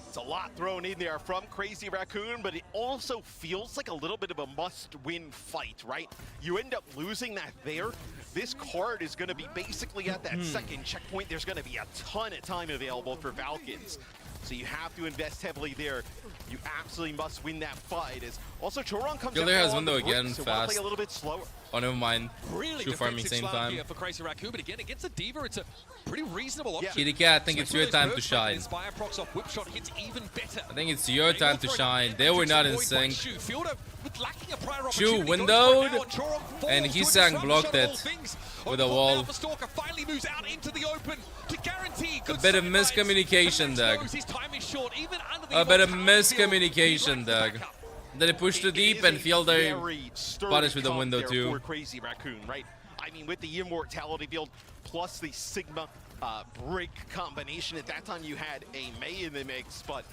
It's a lot thrown in there from Crazy Raccoon, but it also feels like a little bit of a must-win fight, right? You end up losing that there. This card is going to be basically at that second checkpoint. There's going to be a ton of time available for Falcons. So you have to invest heavily there. You absolutely must win that fight. As also, Choron comes Gilder out has on the window board, again so wanna play fast. a little bit slower. Oh, never mind. Really True farming defensive same slam time. here for Crazy Raccoon, but again, against a Diva, it's a pretty reasonable option. Kitty Cat, I think it's your time to shine. Inspire procs off whip shot hits even better. I think it's your time to shine. They were not in sync. Shu Shu windowed, and Heesang blocked it with a wall. Finally moves out into the open to guarantee A bit of miscommunication, Doug. A bit of miscommunication, Doug. Then he pushed too deep and Fielder punished with a window too. For Crazy Raccoon, right? I mean, with the Immortality Field plus the Sigma break combination, at that time you had a Mei in the mix, but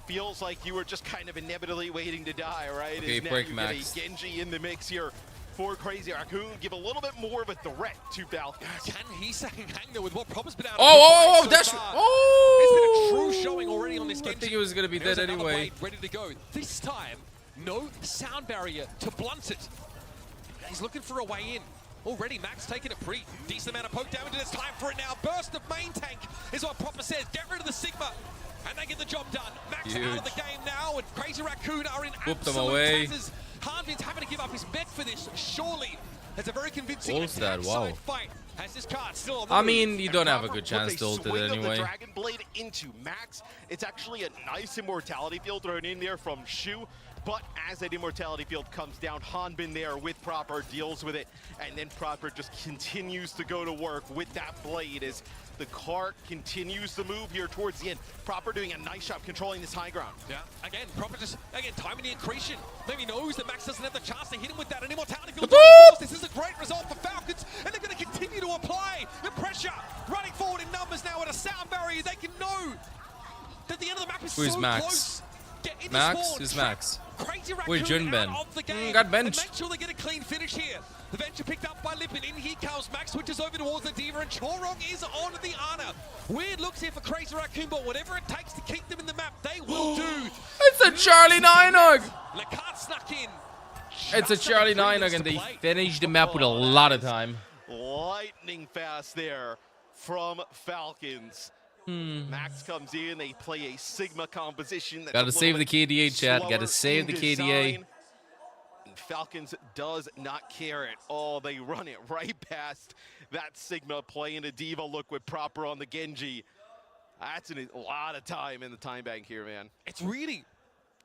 feels like you were just kind of inevitably waiting to die, right? Okay, As now break you max. get a Genji in the mix here for Crazy Raccoon, give a little bit more of a threat to Falcons. Can he hang there with what Proper's been able to Oh, provide that's so far? oh! It's been a true showing already on this I Genji. think he was gonna be There's dead another anyway. blade ready to go. This time, no sound barrier to blunt it. He's looking for a way in. Already, Max taking a pretty decent amount of poke damage, and it's time for it now. Burst of main tank is what Proper says. Get rid of the Sigma, and they get the job done. Max Huge. out of the game now, and Crazy Raccoon are in Whoop them absolute away. tatters. Hanvin's having to give up his mech for this, surely. That's a very convincing What's that? attack Wow. side fight. Has this card still on the I move. mean, you don't have a Proper good chance puts to a ult it swing of the anyway. Dragon Blade into Max. It's actually a nice Immortality Field thrown in there from Shu. But as that Immortality Field comes down, Hanbin there with Proper deals with it. And then Proper just continues to go to work with that blade as the cart continues to move here towards the end. Proper doing a nice job controlling this high ground. Yeah, again, Proper just, timing the accretion. Maybe knows that Max doesn't have the chance to hit him with that. And Immortality Field, this is a great result for Falcons, and they're going to continue to apply the pressure. Running forward in numbers now at a sound barrier. They can know that the end of the map is Who is so Max? close. Get in Max? this wall, Who's trap Max? Crazy Wait, Raccoon Junben. out of the game. Got And benched. make sure they get a clean finish here. The venture picked up by Lippin. In he comes. Max switches over towards the Diva, and Chorong is on the Ana. Weird looks here for Crazy Raccoon, but whatever it takes to keep them in the map, they will do. It's a Charlie Ninog. Lecard snuck in. It's a Charlie Ninog, and they finished the map with a lot of time. Lightning fast there from Falcons. Max comes in, they play a Sigma composition. That's Gotta save the KDA, chat. Gotta save the KDA. Falcons does not care at all. They run it right past that Sigma, playing a Diva look with proper on the Genji. That's a lot of time in the time bank here, man. It's really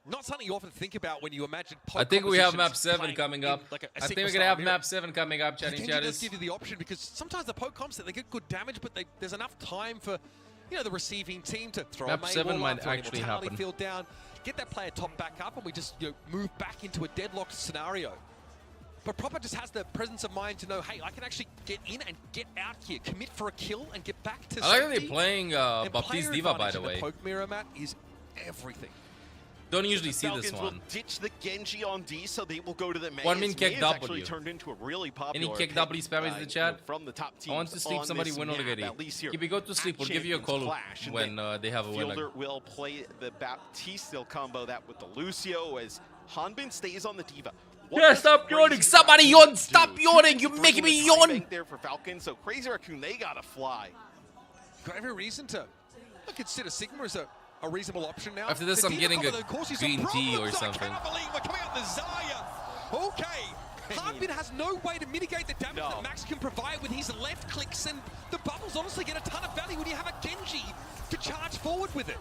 not something you often think about when you imagine. I think we have map 7 coming up. I think we're gonna have map 7 coming up, chatting Genji does chatters. give you the option, because sometimes the poke comps, they get good damage, but there's enough time for, you know, the receiving team to throw Map a May 7 wall might up, throw an actually immortality happen. field down, get that player top back up, and we just, you know, move back into a deadlocked scenario. But Proper just has the presence of mind to know, hey, I can actually get in and get out here, commit for a kill, and get back to I like that safety. they're playing And Baptiste player Diva, by advantage the in way. poke mirror, Matt, is everything. Don't usually see Falcons this one. will ditch the Genji on D, so they will go to the May. One min As kick May has actually W. turned into a really popular Any kick pick, W spammers in the chat? from the top teams. I want to sleep. on Somebody this win map, already. at least here If we go to sleep, at we'll give you a Champions call Clash. And when then they have a winner. Fielder will play the Baptiste. They'll combo that with the Lucio as Hanbin stays on the Diva. What Yeah, does stop Crazy yawning. Somebody yawn. Stop do? yawning. You're Bring making the me time yawn. bank there for Falcons. So Crazy Raccoon, they gotta fly. Got every reason to consider Sigma as a reasonable option now. After this, The I'm Diva getting combo, a of course, is green tea or problems. something. I cannot believe we're coming out the Zaya. Okay. Harbin has no way to mitigate the damage that Max can provide with his left clicks, and the bubbles honestly get a ton of value when you have a Genji to charge forward with it.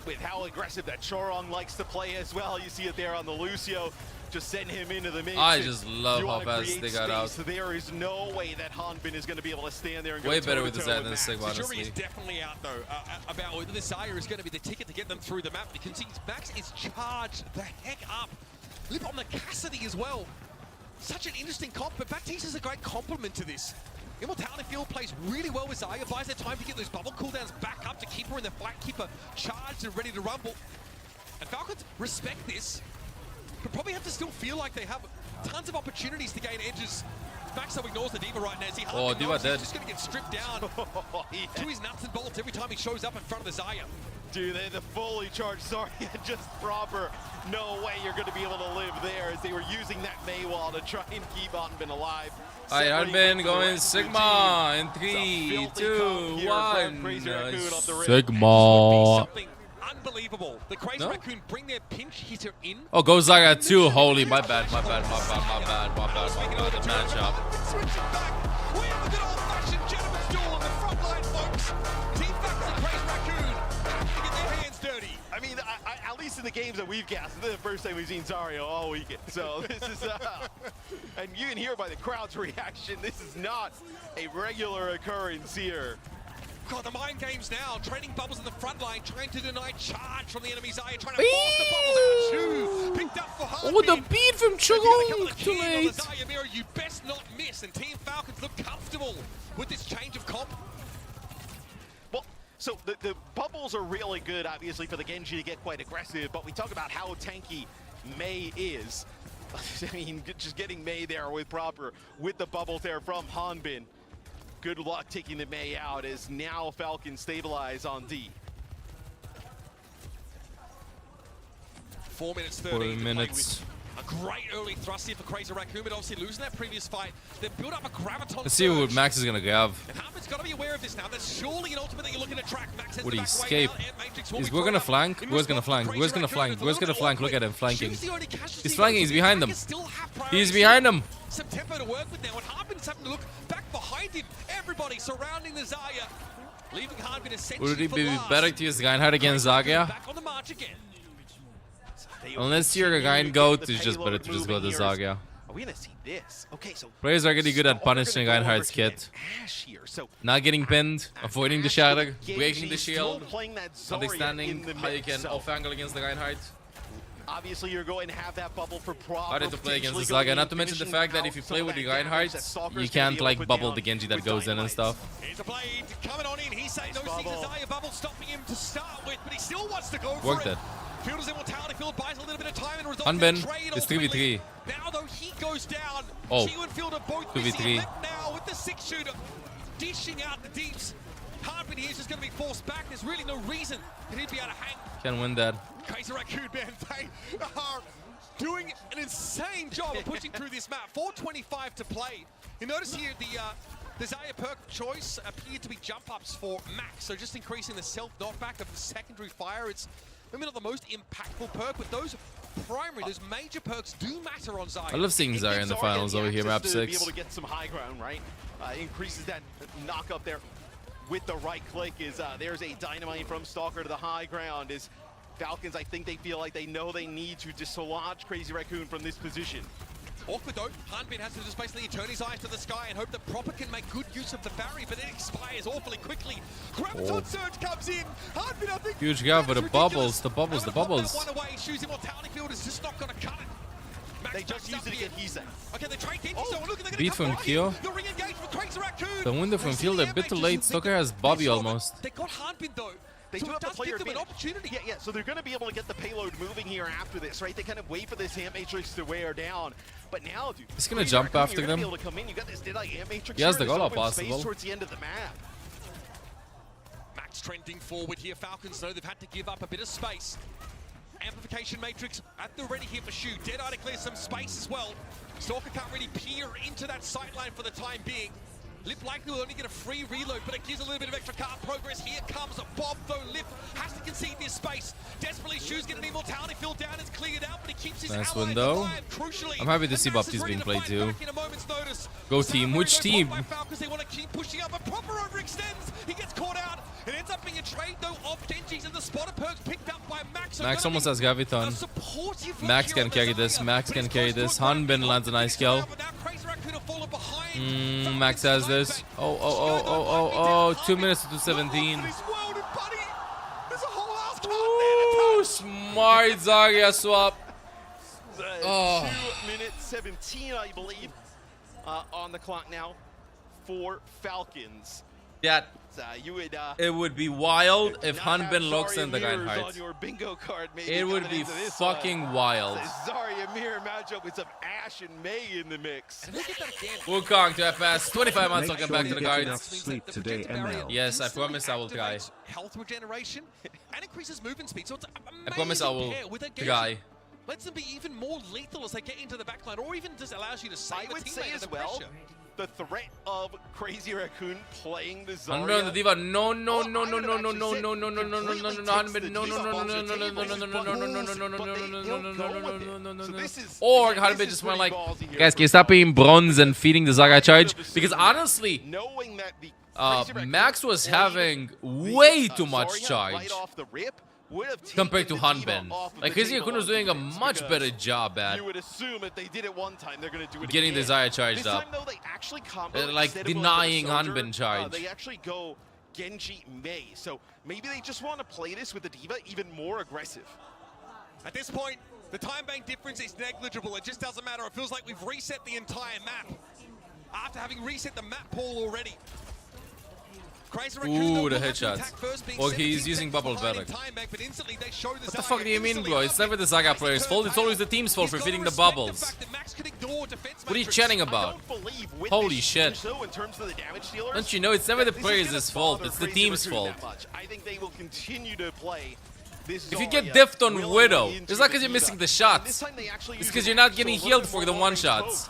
With how aggressive that Chorong likes to play as well. You see it there on the Lucio. Just send him into the mix. I just love You how wanna fast create they got out. space. There is no way that Hanbin is going to be able to stand there and go Way better with toe-to-toe the Zaya than the Max. Sigma, The jury honestly. is definitely out, though, about whether the Zaya is going to be the ticket to get them through the map. You can see Max is charged the heck up. Live on the Cassidy as well. Such an interesting comp, but Baptiste is a great complement to this. Immortality Field plays really well with Zaya, buys her time to get those bubble cooldowns back up to keep her in the fight, keep her charged and ready to rumble. And Falcons respect this, but probably have to still feel like they have tons of opportunities to gain edges. Max though ignores the Diva right now. He Oh, Diva knows dead. He's just going to get stripped down to his nuts and bolts every time he shows up in front of the Zaya. Dude, the fully charged Zarya, just proper. No way you're going to be able to live there, as they were using that May wall to try and keep Hanbin alive. Alright, Separating Hanbin from the going rest of the Sigma team. in It's a 3, filthy 2, comp here 1. from Crazy Raccoon off the rip. Sigma. Unbelievable. The Crazy No? Raccoon bring their pinch hitter in. Oh, go Zaga 2. Holy, my bad. The matchup. Switching back. We have a good old-fashioned gentleman's duel on the front line, folks. Team Falcons and Crazy Raccoon have to get their hands dirty. I mean, at least in the games that we've cast, this is the first time we've seen Zarya all weekend. So this is, and you can hear by the crowd's reaction, this is not a regular occurrence here. God, the mind games now. Trading bubbles in the front line, trying to deny charge from the enemy Zaya, trying to force the bubbles out. Two picked up for Hanbin. Oh, the beat from Chugong. Too late. Zaya mirror, you best not miss. And Team Falcons look comfortable with this change of comp. Well, so the bubbles are really good, obviously, for the Genji to get quite aggressive, but we talk about how tanky May is. I mean, just getting May there with proper, with the bubbles there from Hanbin. Good luck taking the May out, as now Falcons stabilize on D. 4 minutes 4 30. minutes. A great early thrust here for Crazy Raccoon, but obviously losing that previous fight. They've built up a graviton. Let's see what Max is gonna grab. And Hanbin's got to be aware of this now. There's surely an ultimate that you're looking to track. Max has Would the he back away escape? now. Air Matrix will Is be we're thrown gonna up. flank? In Where's gonna response, flank? Crazy Where's gonna Raccoon flank? is a Where's little gonna flank? Look at him awkward. flanking. Choose the only casualty He's flanking. He's behind him. still have He's priorities. behind him. Some tempo to work with now, and Hanbin's having to look back behind him. Everybody surrounding the Zaya, leaving Hanbin essentially Would it for be last. better to use Reinhardt against Zaga? Back on the march again. Unless you're a Rein goat, it's just better to just go to Zaga. Are we gonna see this? Okay, so Players are getting good at punishing Reinhardt's kit. Ash here. So Not getting pinned, avoiding the shatter, Genji breaking the still shield, playing that Zarya understanding in the how you mix, can so off-angle against the Reinhardt. obviously you're going to have that bubble for proper. Harder to play against the potentially Zaga. going Not in, to mention the finishing fact that out if you some play of with the that damage Reinhardt, that Stalker's you gonna can't be able like to put bubble down the Genji that with goes in and Dynamite. stuff. Here's a blade coming on in. He's saying no, sees the Zaya bubble stopping him to start with, but he still wants to go for Worked it. it. Fielder's Immortality Field buys a little bit of time and results Hanbin, in a trade it's ultimately. 3v3. Now though he goes down. Oh. Chiu and Fielder both 2v3. missing left now with the 6-shooter dishing out the deeps. Hanbin here is just going to be forced back. There's really no reason that he'd be able to hang. Can win that. Crazy Raccoon, man, they are doing an insane job of pushing through this map. 4:25 to play. You notice here the Zarya perk choice appeared to be jump ups for Max, so just increasing the self knockback of the secondary fire. It's maybe not the most impactful perk, but those primary, those major perks do matter on Zarya. I love seeing Zarya in the finals over here, map to 6. be able to get some high ground, right? Increases that knock up there with the right click. Is there's a dynamite from Stalker to the high ground. Is Falcons, I think they feel like they know they need to dislodge Crazy Raccoon from this position. Awkward though, Hanbin has to just basically turn his eyes to the sky and hope that Proper can make good use of the barrier, but it expires awfully quickly. Graviton Surge comes in. Hanbin, I think. Huge gap for the bubbles, the bubbles. One away, Shu's Immortality Field is just not going to cut it. Max They just used it again, he's saying. Okay, they trade Genji, so look, they're going Beat to come from by Kyo. here. The ring engaged for Crazy Raccoon. The window from field a bit too late. Stalker has Bobby almost. They got Hanbin though. They so do have the player give them an advantage. opportunity. Yeah, so they're going to be able to get the payload moving here after this, right? They kind of wait for this Amp Matrix to wear down. But now, dude, He's going to jump after them. Be able to come in. You got this Deadeye Amp Matrix. He has the here, goal this open possible. space towards the end of the map. Max trending forward here. Falcons know they've had to give up a bit of space. Amplification Matrix at the ready here for Shu. Deadeye to clear some space as well. Stalker can't really peer into that sight line for the time being. Lip likely will only get a free reload, but it gives a little bit of extra card progress. Here comes Bob, though. Lip has to concede this space. Desperately, Shu's getting an Immortality Field down. It's cleared out, but he keeps his Nice allies window. alive. Crucially, I'm happy to see Max is Baptiste ready being to played fight too. back in a moment's notice. Go team, which team? Falcons, they want to keep pushing up, but Proper overextends. He gets caught out. It ends up being a trade, though, of Genji's, and the spotter perks picked up by Max. So Max almost has Gaviton. Max can carry this. Max can carry this. Hanbin lands a nice kill. Max has this. Oh. 2 minutes to 17. Ooh, smart Zarya swap. 2 minutes 17, I believe, on the clock now for Falcons. That you would, it would be wild if not have Hanbin looks in the Zarya mirrors Reinhardt. on your bingo card, maybe, It would coming be into this fucking wild. Zarya mirror matchup with some Ash and May in the mix. Wukong to FS. 25 months, welcome back to the enough cards. sleep today, ML. Yes, I promise I will try. Health regeneration and increases movement speed. So it's I promise I will try. Lets them be even more lethal as they get into the backline, or even just allows you to save I would a say teammate as under well, pressure. the threat of Crazy Raccoon playing the Zarya. Hanbin on the Diva. No. Hanbin. No. Or Hanbin just went like, guys, can you stop being bronze and feeding the Zarya charge? Because honestly, knowing that the Max was having way too much charge right off the rip compared to Hanbin. Like Crazy Raccoon was doing a much better job at you would assume if they did it one time, they're going to do it getting the again. Zarya charged this up. Time, though, they actually combo Like instead of denying going for the Hanbin Soldier, charge. they actually go Genji May. So maybe they just want to play this with the Diva even more aggressive. At this point, the time bank difference is negligible. It just doesn't matter. It feels like we've reset the entire map after having reset the map pool already. Ooh, the headshots. Well, he's using bubble better. What the fuck do you mean, bro? It's never the Zarya player's fault. It's always the team's fault for feeding the bubbles. What are you chatting about? Holy shit. Don't you know it's never the player's fault, it's the team's fault. I think they will continue to play this. If you get diffed on Widow, it's not because you're missing the shots. It's because you're not getting healed for the one-shots.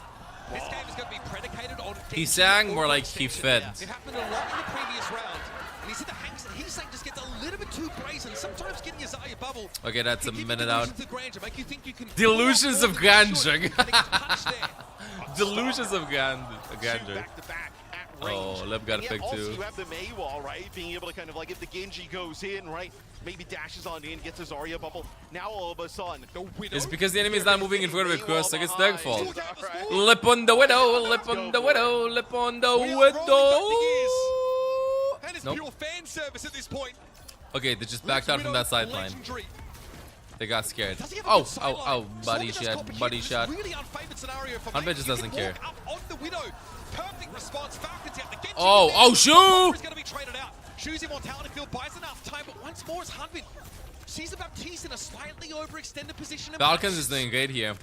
This game is going to be predicated on He sang more like he fed. It happened a lot in the previous round. And he's hit the hanks, and he's saying just gets a little bit too brazen. Sometimes getting his Zarya bubble. Okay, that's a minute out. Delusions of grandeur. Delusions of grandeur. Oh, Leb got a pick also, too. you have the May wall, right? Being able to kind of like, if the Genji goes in, right? Maybe dashes on in, gets his Zarya bubble. Now all of a sudden, It's because the enemy is not moving in front of a cross, like it's their fault. Lip on the Widow, lip on the Widow, lip on the Widow. And it's Nope. pure fan service at this point. Okay, they just backed out from that sideline. They got scared. Oh, body shot, body shot. Hanbin just doesn't care. Perfect response. Falcons out the Genji. Oh, Shu! Is going to be traded out. Shu's Immortality Field buys enough time, but once more is Hanbin Sees the Baptiste in a slightly overextended position. Falcons is doing great here.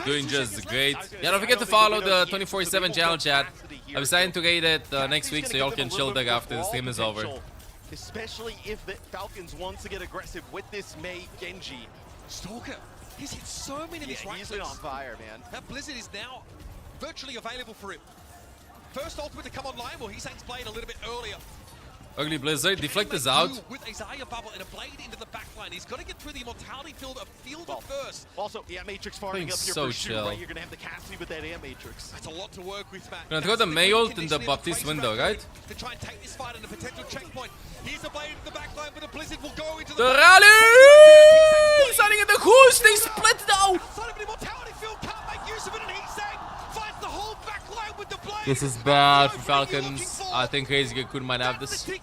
Doing just great. Yeah, don't forget to follow the 24/7 channel, chat. I'm deciding to get it next week so y'all can chill there after the stream is over. Especially if the Falcons wants to get aggressive with this Mei Genji. Stalker, he's hit so many of these right he's been on fire, man. That Blizzard is now virtually available for him. First ultimate to come online, well, he's played a little bit earlier. Ugly Blizzard, deflect is out. With a Zarya bubble and a blade into the backline. He's got to get through the immortality field first. Also, yeah, Matrix farming up here so for sure, chill. right? You're going to have the Cassidy with that Air Matrix. That's a lot to work with, Matt. Gonna throw the Mei ult in the Baptiste window, right? To try and take this fight in a potential checkpoint. Here's the blade into the backline, but the Blizzard will go into the rally! Starting at the Who's, they split now! Outside of an immortality field, can't make use of it, and finds the whole backline with the blade. This is bad for Falcons. I think Crazy Raccoon might have this. They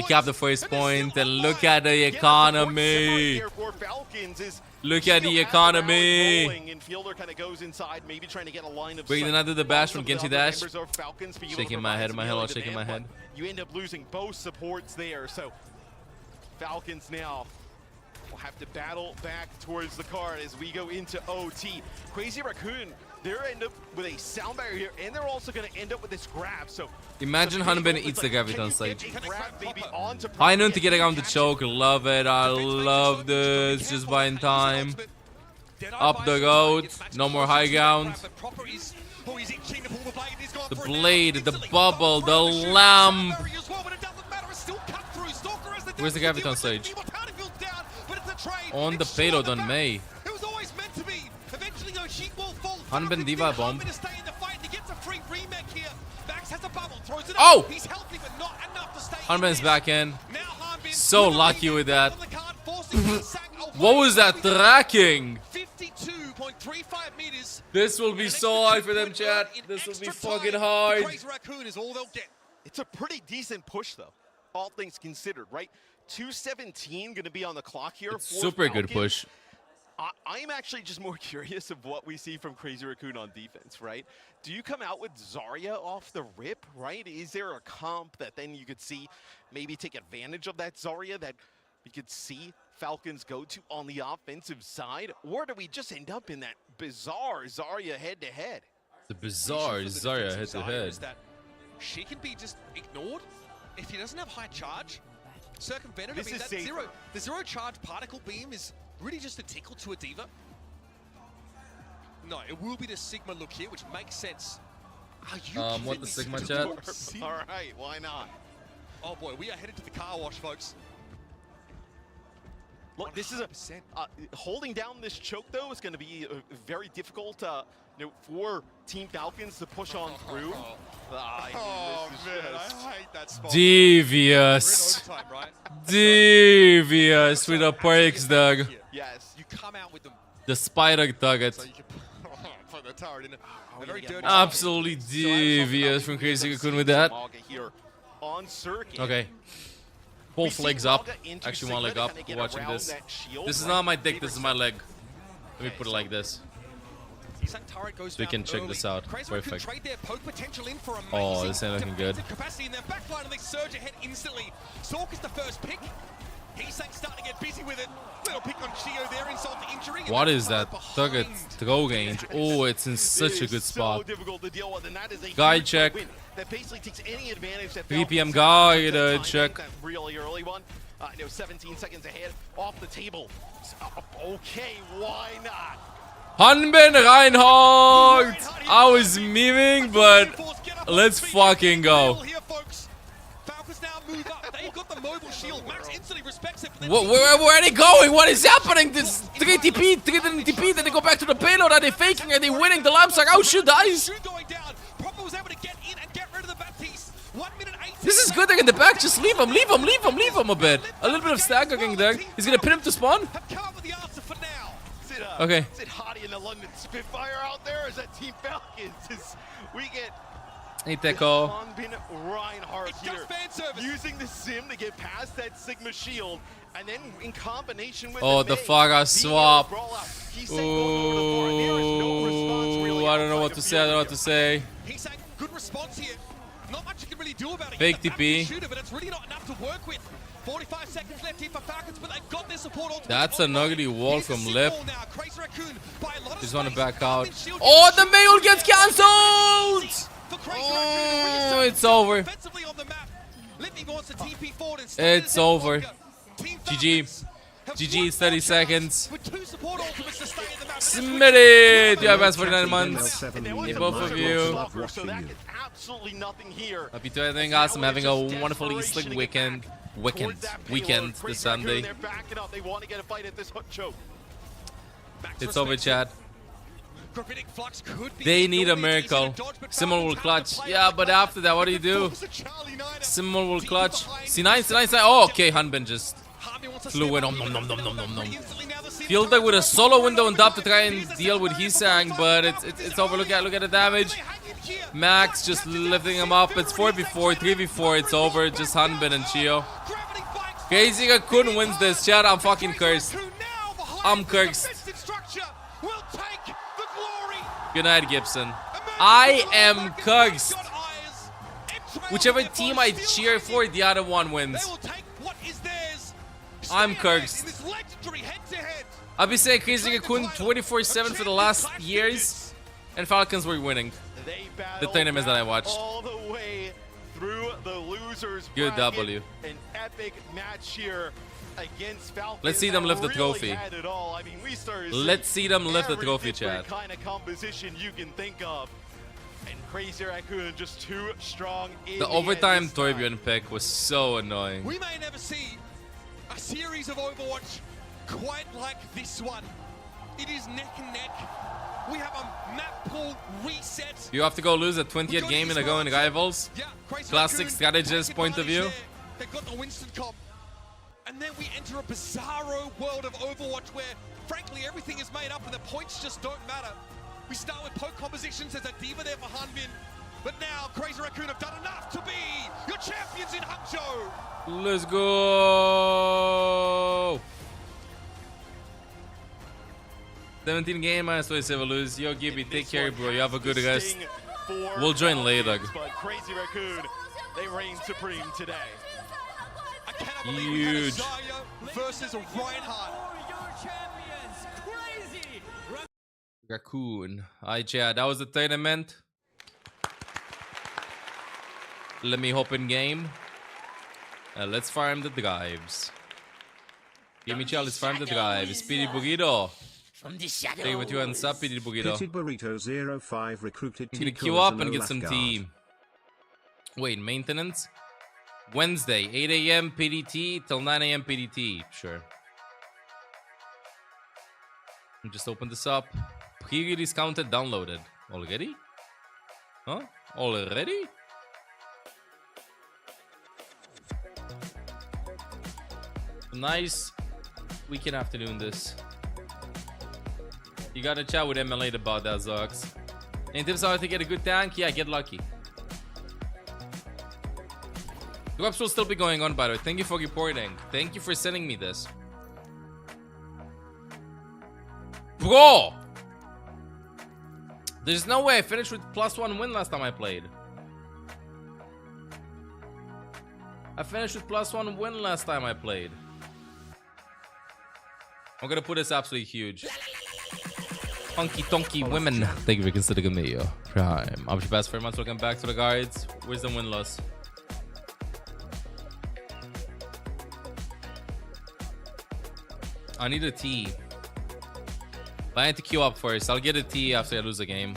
cap the first point, and look at the economy. Look at the economy. Breaking under the bash from Genji Dash. Shaking my head, my head, shaking my head. You end up losing both supports there, so Falcons now will have to battle back towards the card as we go into OT. Crazy Raccoon, they're end up with a sound barrier here, and they're also going to end up with this grab. So imagine Hanben eats the Graviton stage. Heinun to get around the choke, love it. I love this. Just buying time. Up the road, no more high ground. The blade, the bubble, the lamp. Where's the Graviton stage? On the payload on Mei. Hanben Diva bomb. Oh! Hanben's back in. So lucky with that. What was that tracking? 52.35 meters. This will be so hard for them, chat. This will be fucking hard. It's a pretty decent push, though, all things considered, right? 2:17 going to be on the clock here. It's super good push. I'm actually just more curious of what we see from Crazy Raccoon on defense, right? Do you come out with Zarya off the rip, right? Is there a comp that then you could see maybe take advantage of that Zarya that we could see Falcons go to on the offensive side? Or do we just end up in that bizarre Zarya head-to-head? The bizarre Zarya head-to-head. She can be just ignored if he doesn't have high charge. Circumvented. This is safer. The zero charge particle beam is really just a tickle to a diva. No, it will be the Sigma look here, which makes sense. Are you what the Sigma chat? All right, why not? Oh boy, we are headed to the car wash, folks. Look, this is holding down this choke though is going to be very difficult. For Team Falcons to push on through. Man, I hate that spot. Devious. Devious with the perks, Doug. Yes. You come out with them. The spider target. So you can put the tower in. Very dirty. Absolutely devious from Crazy Raccoon with that. Okay. Both legs up. Actually, one leg up. Watching this. This is not my dick. This is my leg. Let me put it like this. So we can check this out. Perfect. Oh, this ain't looking good. Capacity in their backline, and they surge ahead instantly. Sork is the first pick. He's starting to get busy with it. Little pick on Shio there, insult to injury. What is that target throw range? Oh, it's in such a good spot. Guide check. 3 PM guide check. Really early one. 17 seconds ahead, off the table. Okay, why not? Hanben Reinhardt! I was memeing, but let's fucking go. Where are they going? What is happening? This 3 TP, 3 didn't TP, then they go back to the payload. Are they faking? Are they winning? The lamps are out. Shoot dies. This is good. They're in the back. Just leave him, leave him, leave him, leave him a bit. A little bit of staggering there. He's gonna pin him to spawn. Okay. Is it Hottie in the London Spitfire out there? Or is that Team Falcons? We get Echo. Reinhardt here using the sim to get past that Sigma shield, and then in combination with the Faga swap. Ooh, I don't know what to say. I don't know what to say. He's saying good response here. Not much you can really do about it. Fake TP. Shooter, but it's really not enough to work with. 45 seconds left here for Falcons, but they've got their support all. That's an ugly wall from Lip. Crazy Raccoon by a lot Just of want to space. back out. Oh, the mail gets cancelled! Oh, it's over. It's over. GG. GG, 30 seconds. Smitty! You have asked for 9 months. Both of you. Happy to everything awesome. Having a wonderful Easter weekend this Sunday. It's over, chat. They need a miracle. Simon will clutch. Yeah, but after that, what do you do? Simon will clutch. C9. Oh, okay. Hanbin just flew in. Feels like with a solo window on top to try and deal with Hisang, but it's over. Look at the damage. Max just lifting him up. It's 4v4, 3v4. It's over. Just Hanbin and Chio. Crazy Raccoon wins this. Chat, I'm fucking cursed. I'm cursed. Good night, Gibson. I am cursed. Whichever team I cheer for, the other one wins. I'm cursed. I've been saying Crazy Raccoon 24/7 for the last years, and Falcons were winning the tournaments that I watched. All the way through the losers Good bracket. W. An epic match here against Falcons. Let's see them lift the trophy. I mean, we started Let's see them lift the every trophy, different Chad. kind of composition you can think of. And Crazy Raccoon just too strong in The end overtime this time. Torbjorn pick was so annoying. We may never see a series of Overwatch quite like this one. It is neck and neck. We have a map pool reset. You have to go lose a 20th game in a going rivals. Classic strategist point of view. They've got the Winston comp. And then we enter a bizarro world of Overwatch where, frankly, everything is made up and the points just don't matter. We start with poke compositions. There's a diva there for Hanbin. But now, Crazy Raccoon have done enough to be your champions in Hangzhou. Let's go. 17 game minus 27 lose. Yo, Gibby, take care, bro. You have a good rest. We'll join later. But Crazy Raccoon, they reign supreme today. Huge. Versus Reinhardt. Raccoon. Alright, Chad. That was the tournament. Let me hop in game. Let's farm the drives. Give me Charlie, let's farm the drives. Speedy Burrito. Stay with you and sub, Speedy Burrito. Pitted Burrito 05 recruited I'm gonna queue up and get some tea. Wait, maintenance? Wednesday, 8 AM PDT till 9 AM PDT. Sure. Just open this up. Pre-release counted downloaded. Already? Huh? Already? Nice weekend afternoon this. You gotta chat with MLA about that, Zox. Any tips on how to get a good tank? Yeah, get lucky. The webs will still be going on, by the way. Thank you for reporting. Thank you for sending me this. Bro! There's no way I finished with +1 win last time I played. I finished with +1 win last time I played. I'm gonna put this absolutely huge. Honky tonky women. Thank you for considering me, yo. Prime. I'm your best for months. Welcome back to the guards. Where's the win loss? I need a T. But I need to queue up first. I'll get a T after I lose a game.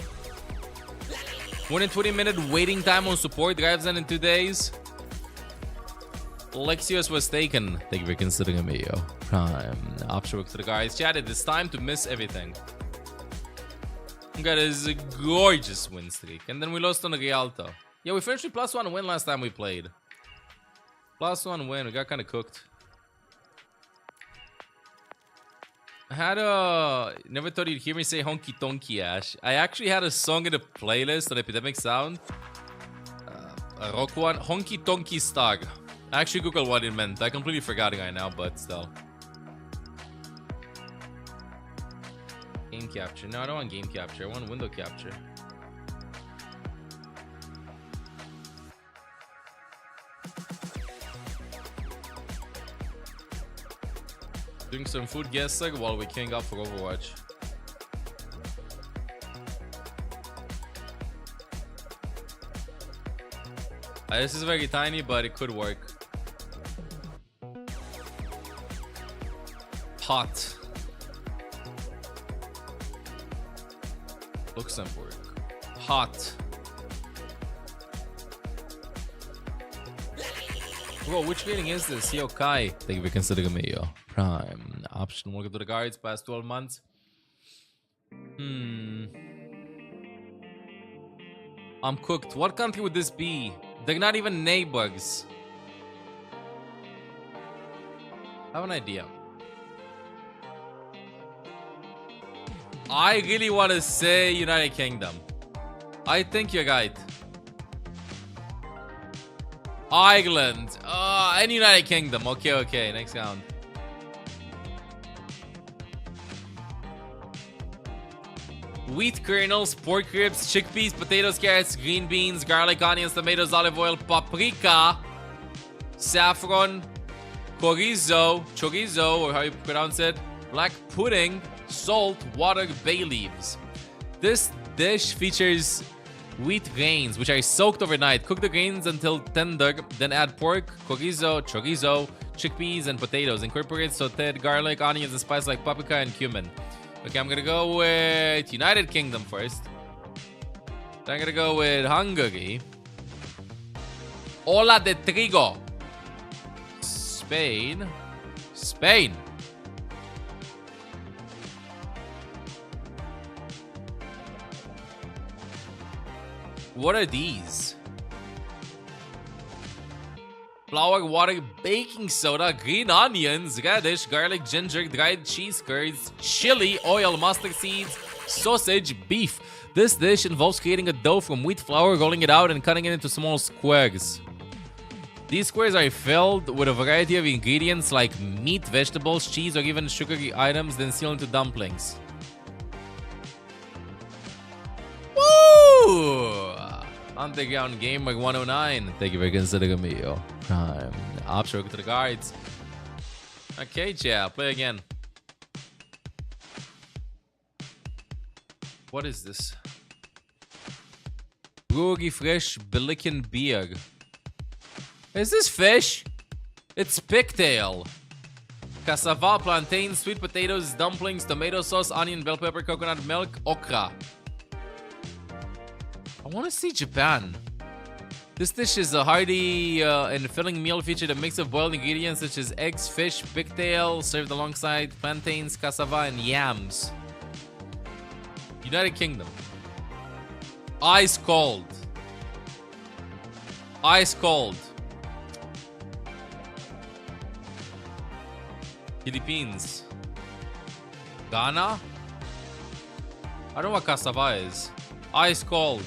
1 and 20-minute waiting time on support drives in 2 days. Lexios was taken. Thank you for considering me, yo. Prime. Option to the guys. Chat, it is time to miss everything. We got a gorgeous win streak. And then we lost on the Rialto. Yeah, we finished with +1 win last time we played. +1 win. We got kind of cooked. I had a... Never thought you'd hear me say honky tonky, Ash. I actually had a song in the playlist on Epidemic Sound. A rock one. Honky tonky stag. I actually googled what it meant. I completely forgot it right now, but still. Game capture. No, I don't want game capture. I want window capture. Doing some food guessing while we king up for Overwatch. This is very tiny, but it could work. Hot. Luxembourg. Hot. Bro, which rating is this? Yo, Kai. Thank you for considering me, yo. Prime. Option. Welcome to the guards. Past 12 months. I'm cooked. What country would this be? They're not even neighbors. I have an idea. I really want to say United Kingdom. I think you're right. Ireland. And United Kingdom. Okay. Next round. Wheat kernels, pork ribs, chickpeas, potatoes, carrots, green beans, garlic, onions, tomatoes, olive oil, paprika, saffron, chorizo, or how you pronounce it, black pudding, salt, water, bay leaves. This dish features wheat grains, which are soaked overnight. Cook the grains until tender, then add pork, chorizo, chickpeas, and potatoes. Incorporate sauteed garlic, onions, and spices like paprika and cumin. Okay, I'm gonna go with United Kingdom first. Then I'm gonna go with Hungary. Ola de trigo. Spain. What are these? Flour, water, baking soda, green onions, radish, garlic, ginger, dried cheese curds, chili, oil, mustard seeds, sausage, beef. This dish involves creating a dough from wheat flour, rolling it out, and cutting it into small squares. These squares are filled with a variety of ingredients like meat, vegetables, cheese, or even sugary items, then sealed into dumplings. Woo! Underground Gamer 109. Thank you for considering me, yo. Prime. Option to the guards. Okay, yeah, play again. What is this? Brewery Fresh Billiken Beer. Is this fish? It's pigtail. Cassava, plantain, sweet potatoes, dumplings, tomato sauce, onion, bell pepper, coconut milk, okra. I want to see Japan. This dish is a hearty and filling meal featured a mix of boiled ingredients such as eggs, fish, pigtail, served alongside plantains, cassava, and yams. United Kingdom. Ice cold. Ice cold. Philippines. Ghana? I don't know what cassava is. Ice cold.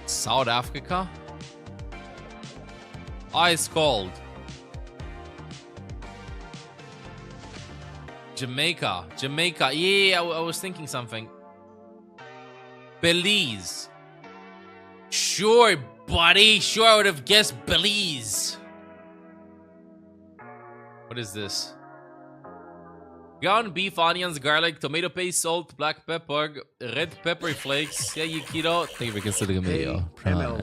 South Africa? Ice cold. Jamaica. Yeah, I was thinking something. Belize. Sure, buddy. Sure, I would have guessed Belize. What is this? Ground beef, onions, garlic, tomato paste, salt, black pepper, red pepper flakes. Yeah, Yukito. Thank you for considering me, yo.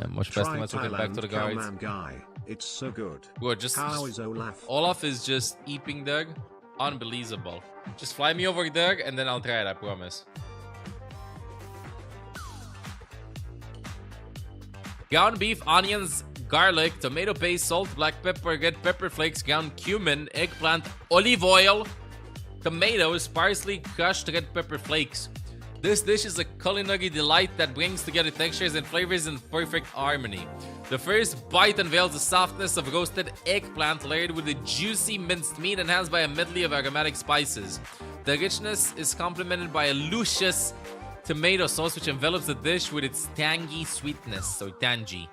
Much best. Let's get back to the guards. Guy. It's so good. Good. Just how is Olaf? Olaf is just eating there. Unbelievable. Just fly me over there and then I'll try it, I promise. Ground beef, onions, garlic, tomato paste, salt, black pepper, red pepper flakes, ground cumin, eggplant, olive oil, tomatoes, parsley, crushed red pepper flakes. This dish is a culinary delight that brings together textures and flavors in perfect harmony. The first bite unveils the softness of roasted eggplant layered with the juicy minced meat enhanced by a medley of aromatic spices. The richness is complemented by a luscious tomato sauce which envelops the dish with its tangy sweetness, so tangy.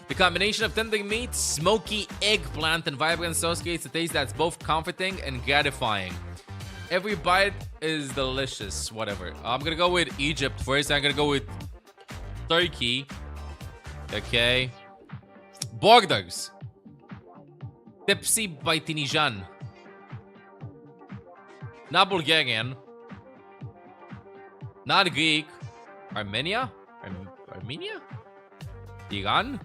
The combination of tender meat, smoky eggplant, and vibrant sauce creates a taste that's both comforting and gratifying. Every bite is delicious, whatever. I'm gonna go with Egypt first. I'm gonna go with Turkey. Okay. Borders. Tipsy by Tinijan. Not Bulgarian. Not Greek. Armenia? Armenia? Iran?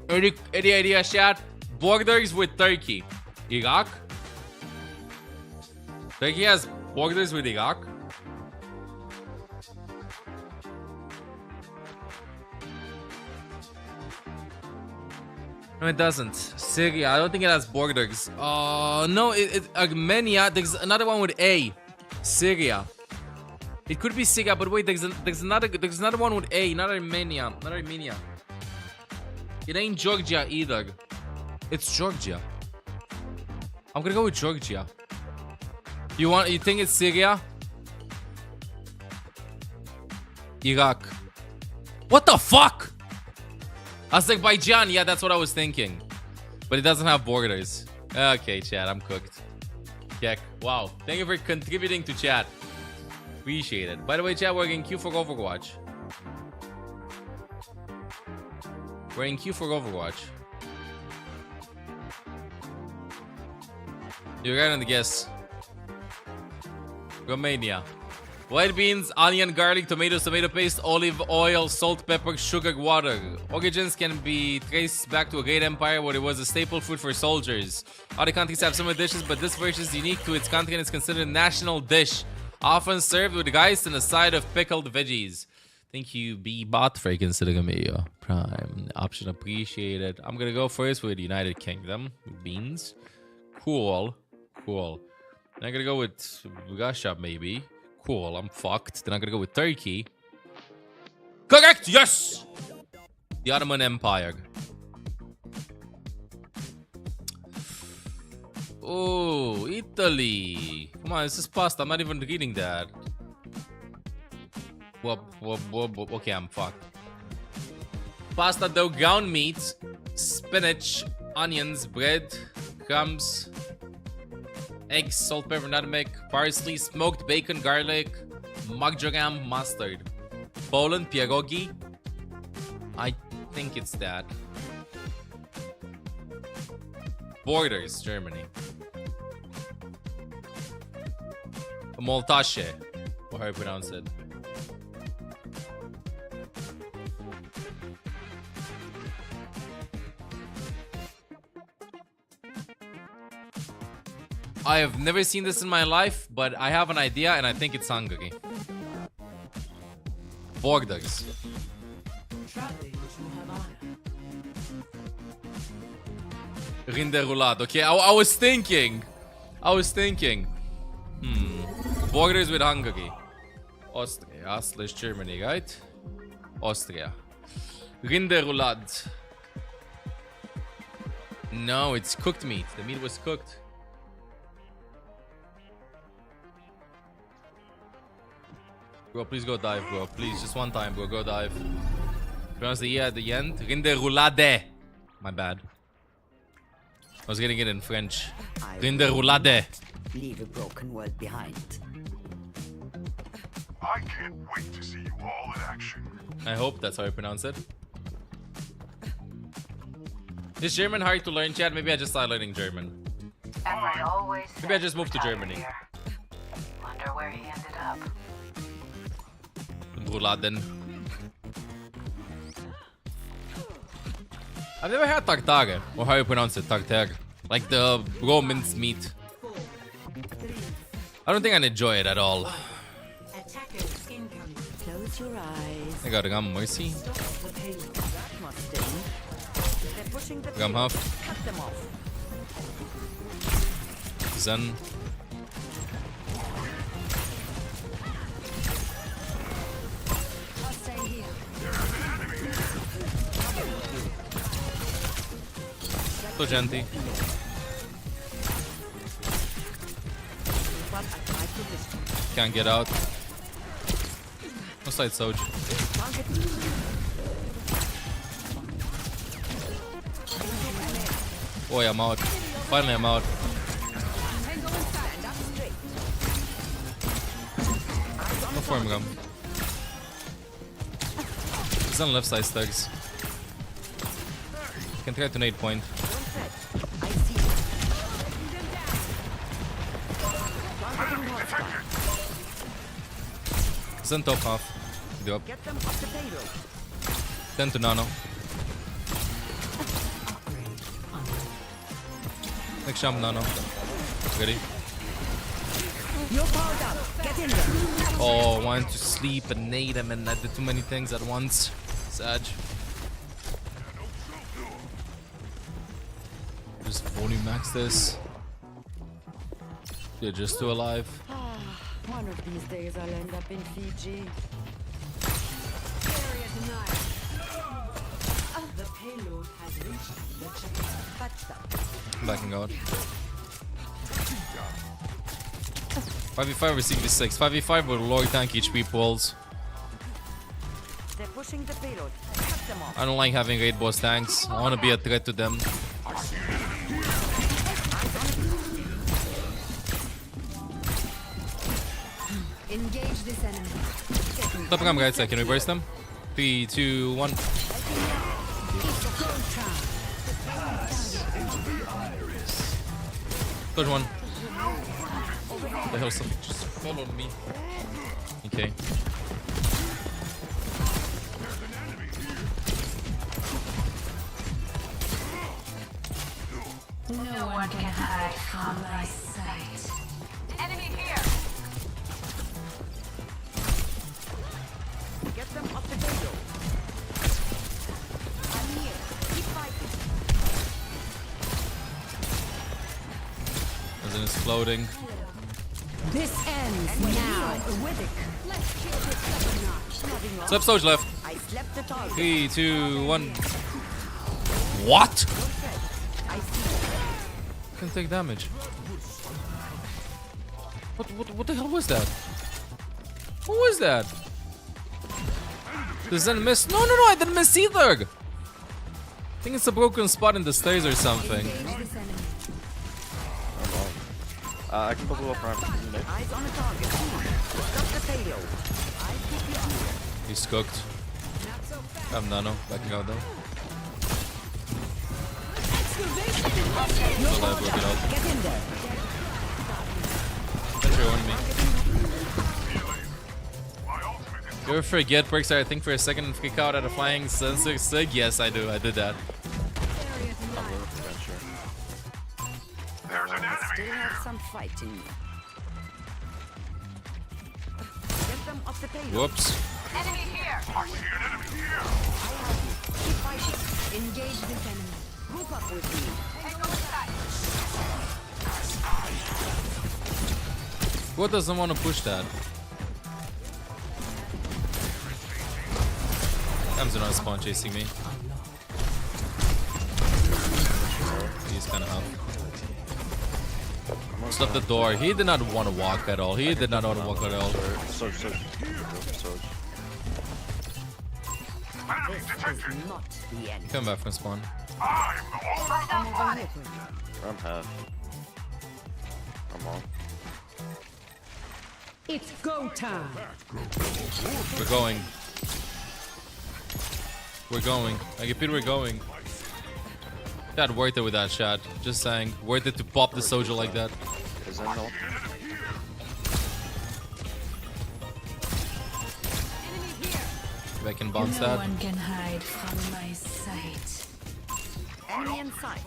Any idea, chat? Borders with Turkey. Iraq? Turkey has borders with Iraq? No, it doesn't. Syria, I don't think it has borders. No, Armenia. There's another one with A. Syria. It could be Syria, but wait, there's another one with A. Not Armenia. Not Armenia. It ain't Georgia either. It's Georgia. I'm gonna go with Georgia. You think it's Syria? Iraq. What the fuck? Azerbaijan, yeah, that's what I was thinking. But it doesn't have borders. Okay, chat, I'm cooked. Kek. Wow. Thank you for contributing to chat. Appreciate it. By the way, chat, we're in queue for Overwatch. We're in queue for Overwatch. You're right on the guess. Romania. White beans, onion, garlic, tomatoes, tomato paste, olive oil, salt, pepper, sugar, water. Origins can be traced back to a great empire where it was a staple food for soldiers. Other countries have similar dishes, but this version is unique to its country and is considered a national dish. Often served with rice and a side of pickled veggies. Thank you, B-Bot, for considering me a prime option. Appreciate it. I'm gonna go first with United Kingdom. Beans. Cool. Cool. Then I'm gonna go with Russia, maybe. Cool, I'm fucked. Then I'm gonna go with Turkey. Correct! Yes! The Ottoman Empire. Oh, Italy. Come on, this is pasta. I'm not even reading that. Okay, I'm fucked. Pasta dough, ground meat, spinach, onions, bread, crumbs, eggs, salt, pepper, nutmeg, parsley, smoked bacon, garlic, marjoram, mustard. Poland, pierogi. I think it's that. Borders, Germany. Moltache, or how you pronounce it. I have never seen this in my life, but I have an idea and I think it's Hungary. Borders. Rinderroulade. Okay, I was thinking. Borders with Hungary. Austria / Germany, right? Austria. Rinderroulade. No, it's cooked meat. The meat was cooked. Bro, please go dive, bro. Please, just one time, bro. Go dive. Pronounce the E at the end. Rinderroulade. My bad. I was getting it in French. Rinderroulade. Leave a broken world behind. I can't wait to see you all in action. I hope that's how I pronounce it. Is German hard to learn, chat? Maybe I just started learning German. Maybe I just moved to Germany. Wonder where he ended up. Rouladen. I've never had tartare, or how you pronounce it, tartare. Like the raw minced meat. I don't think I'd enjoy it at all. Close your eyes. I got Ram Mercy. Ram half. Zen. So genty. Can't get out. No side Soj. Boy, I'm out. Finally, I'm out. for him, Gum. He's on left side stacks. You can try to nade point. He's on top half. Drop. 10 to nano. Next jump nano. Ready? Oh, wanted to sleep and nade him, and I did too many things at once. Sag. Just volume max this. You're just too alive. One of these days I'll end up in Fiji. The payload has reached the checkpoint. Backing out. 5v5 or 6v6. 5v5 with low tank HP pulls. They're pushing the payload. Cut them off. I don't like having 8 boss tanks. I want to be a threat to them. Engage this enemy. Top cam right side. Can we burst them? 3, 2, 1. Touch one. The hell, something just followed me. Okay. No one can hide from my sight. Enemy here. Get them off the payload. I'm here. Keep fighting. As in it's floating. This ends now. Slap Soge left. I slept the target. 3, 2, 1. What? Can take damage. What the hell was that? What was that? Does that miss? No, I didn't miss either. I think it's a broken spot in the stairs or something. I can bubble up around. Eyes on the target. Stop the payload. I keep you on. He's cooked. I'm nano. Backing out though. Alive, work it out. Get in there. Sentry on me. You ever forget perks I think for a second and freak out at a flying sensor sig? Yes, I do. I did that. Still have some fight in you. Get them off the payload. Whoops. Enemy here. I see an enemy here. Keep fighting. Engage this enemy. Group up with me. What doesn't want to push that? Amazon on spawn chasing me. He's kind of up. Stop the door. He did not want to walk at all. He did not want to walk at all. Soge. This is not the end. Come back from spawn. I'm half. I'm on. It's go time. We're going. We're going. I get Peter, we're going. That worth it with that shot. Just saying. Worth it to pop the soldier like that. Is that no? If I can bounce that. No one can hide from my sight. Enemy in sight.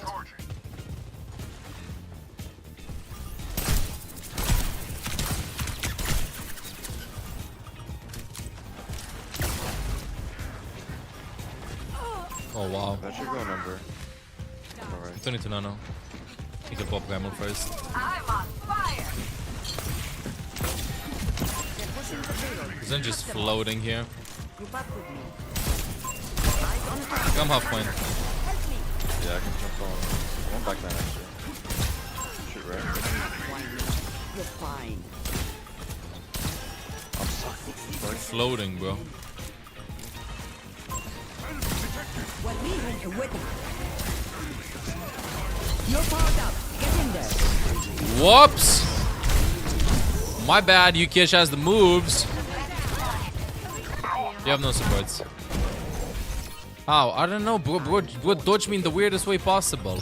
Oh wow. That should go number. Alright. 22 nano. He can pop Gamble first. I'm on fire. Isn't just floating here. Group up with me. Come half point. Yeah, I can jump on. One back man actually. Shoot right. You're fine. I'm stuck. Floating, bro. We're leaving a wedding. You're powered up. Get in there. Whoops! My bad, Yukish has the moves. You have no supports. How? I don't know, bro. Dodge me in the weirdest way possible.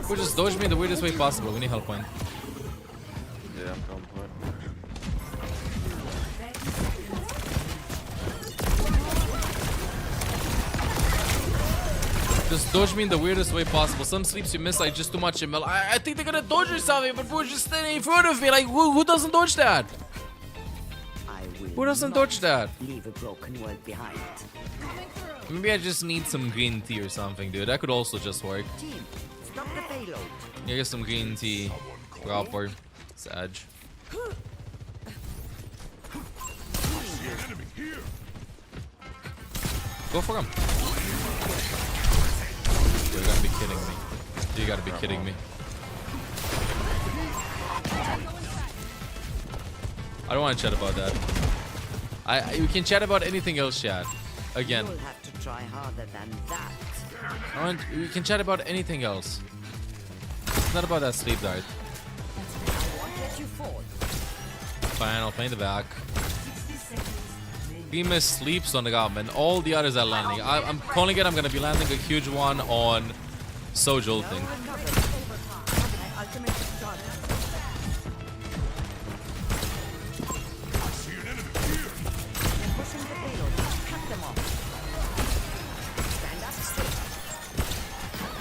Bro, just dodge me in the weirdest way possible. We need help point. Yeah, I'm going for it. Just dodge me in the weirdest way possible. Some sleeps you miss like just too much ML. I think they're gonna dodge or something, but bro, just standing in front of me. Like, who doesn't dodge that? Who doesn't dodge that? Leave a broken world behind. Maybe I just need some green tea or something, dude. That could also just work. Team, stop the payload. Yeah, get some green tea. Proper. Sag. Go for him. You gotta be kidding me. You gotta be kidding me. I don't want to chat about that. We can chat about anything else, chat. Again. You'll have to try harder than that. We can chat about anything else. It's not about that sleep dart. I won't let you fall. Fine, I'll play in the back. Bemis sleeps on the government. All the others are landing. I'm calling it. I'm gonna be landing a huge one on Sojo thing.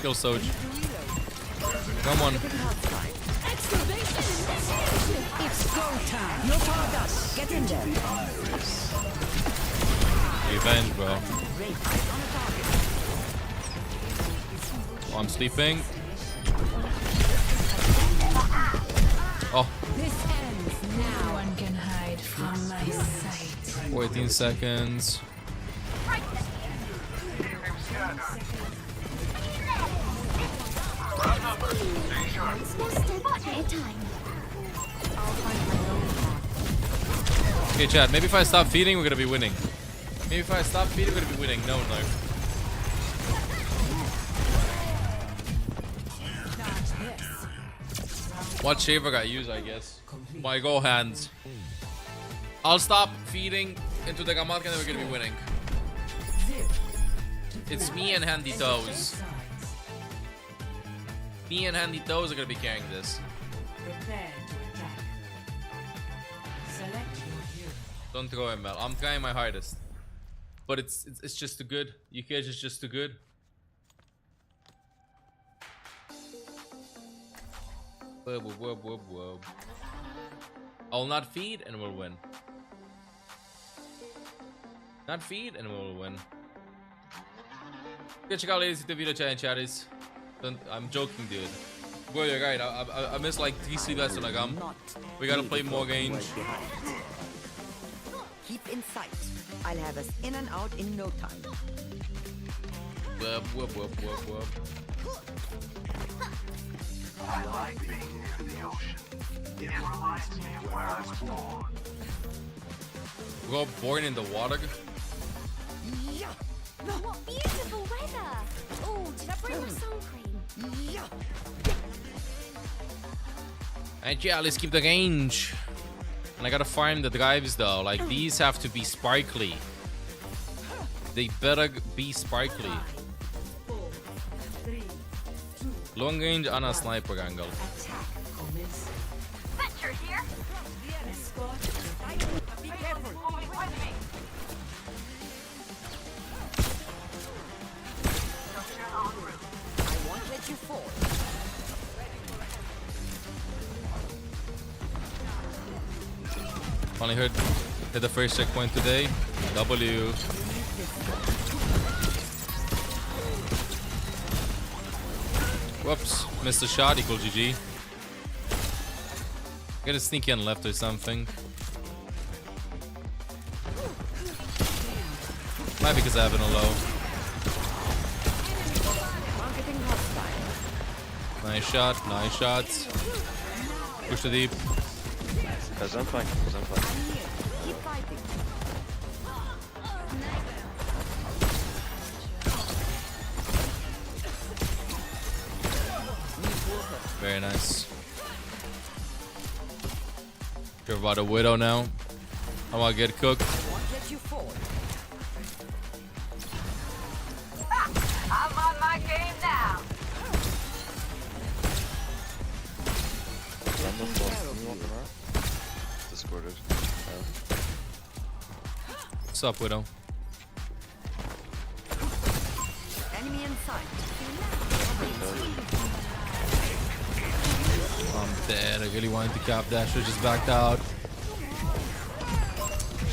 Kill Soj. Come on. It's go time. You're powered up. Get in there. Revenge, bro. Oh, I'm sleeping. Oh. This ends now. No one can hide from my sight. 14 seconds. Okay, chat, maybe if I stop feeding, we're gonna be winning. Maybe if I stop feeding, we're gonna be winning. No. What shaver got used, I guess. My go hands. I'll stop feeding into the Gamalka and then we're gonna be winning. It's me and Handy Toes. Me and Handy Toes are gonna be carrying this. Don't throw ML. I'm trying my hardest. But it's just too good. UKH is just too good. Whoa. I'll not feed and we'll win. Not feed and we'll win. Go check out ladies the video chat and chatties. I'm joking, dude. Bro, you're right. I missed like 3 sleeves on a gum. We gotta play more games. Keep in sight. I'll have us in and out in no time. Whoop. I like being near the ocean. It reminds me of where I was born. Bro, born in the water? Yeah. What beautiful weather! Oh, did I bring my sun cream? Yeah. And yeah, let's keep the range. And I gotta farm the drives though. Like, these have to be sparkly. They better be sparkly. Long range on a sniper angle. Venture here. Be careful. I won't let you fall. Finally hit the first checkpoint today. W. Whoops, missed a shot, equal GG. Get a sneaky on left or something. Might because I have it on low. Nice shot, nice shots. Push the deep. I'm fine. Keep fighting. Very nice. Care about a widow now. I want to get cooked. I won't let you fall. Discorded. What's up, Widow? Enemy in sight. I'm dead. I really wanted to cap that. Should've just backed out.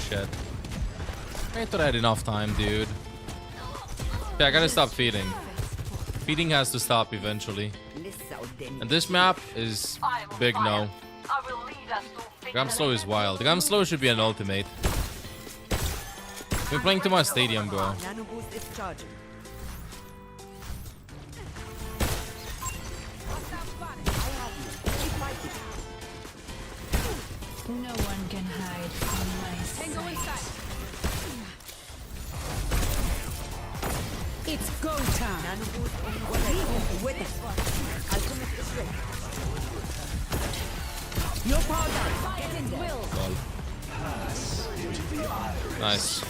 Shit. I thought I had enough time, dude. Okay, I gotta stop feeding. Feeding has to stop eventually. And this map is big no. Gam slow is wild. Gam slow should be an ultimate. We're playing too much stadium, bro. Nano boost is charging. No one can hide from my sight. It's go time. Nano boost with it. Ultimate is ready. Your power down. Get in there. Nice.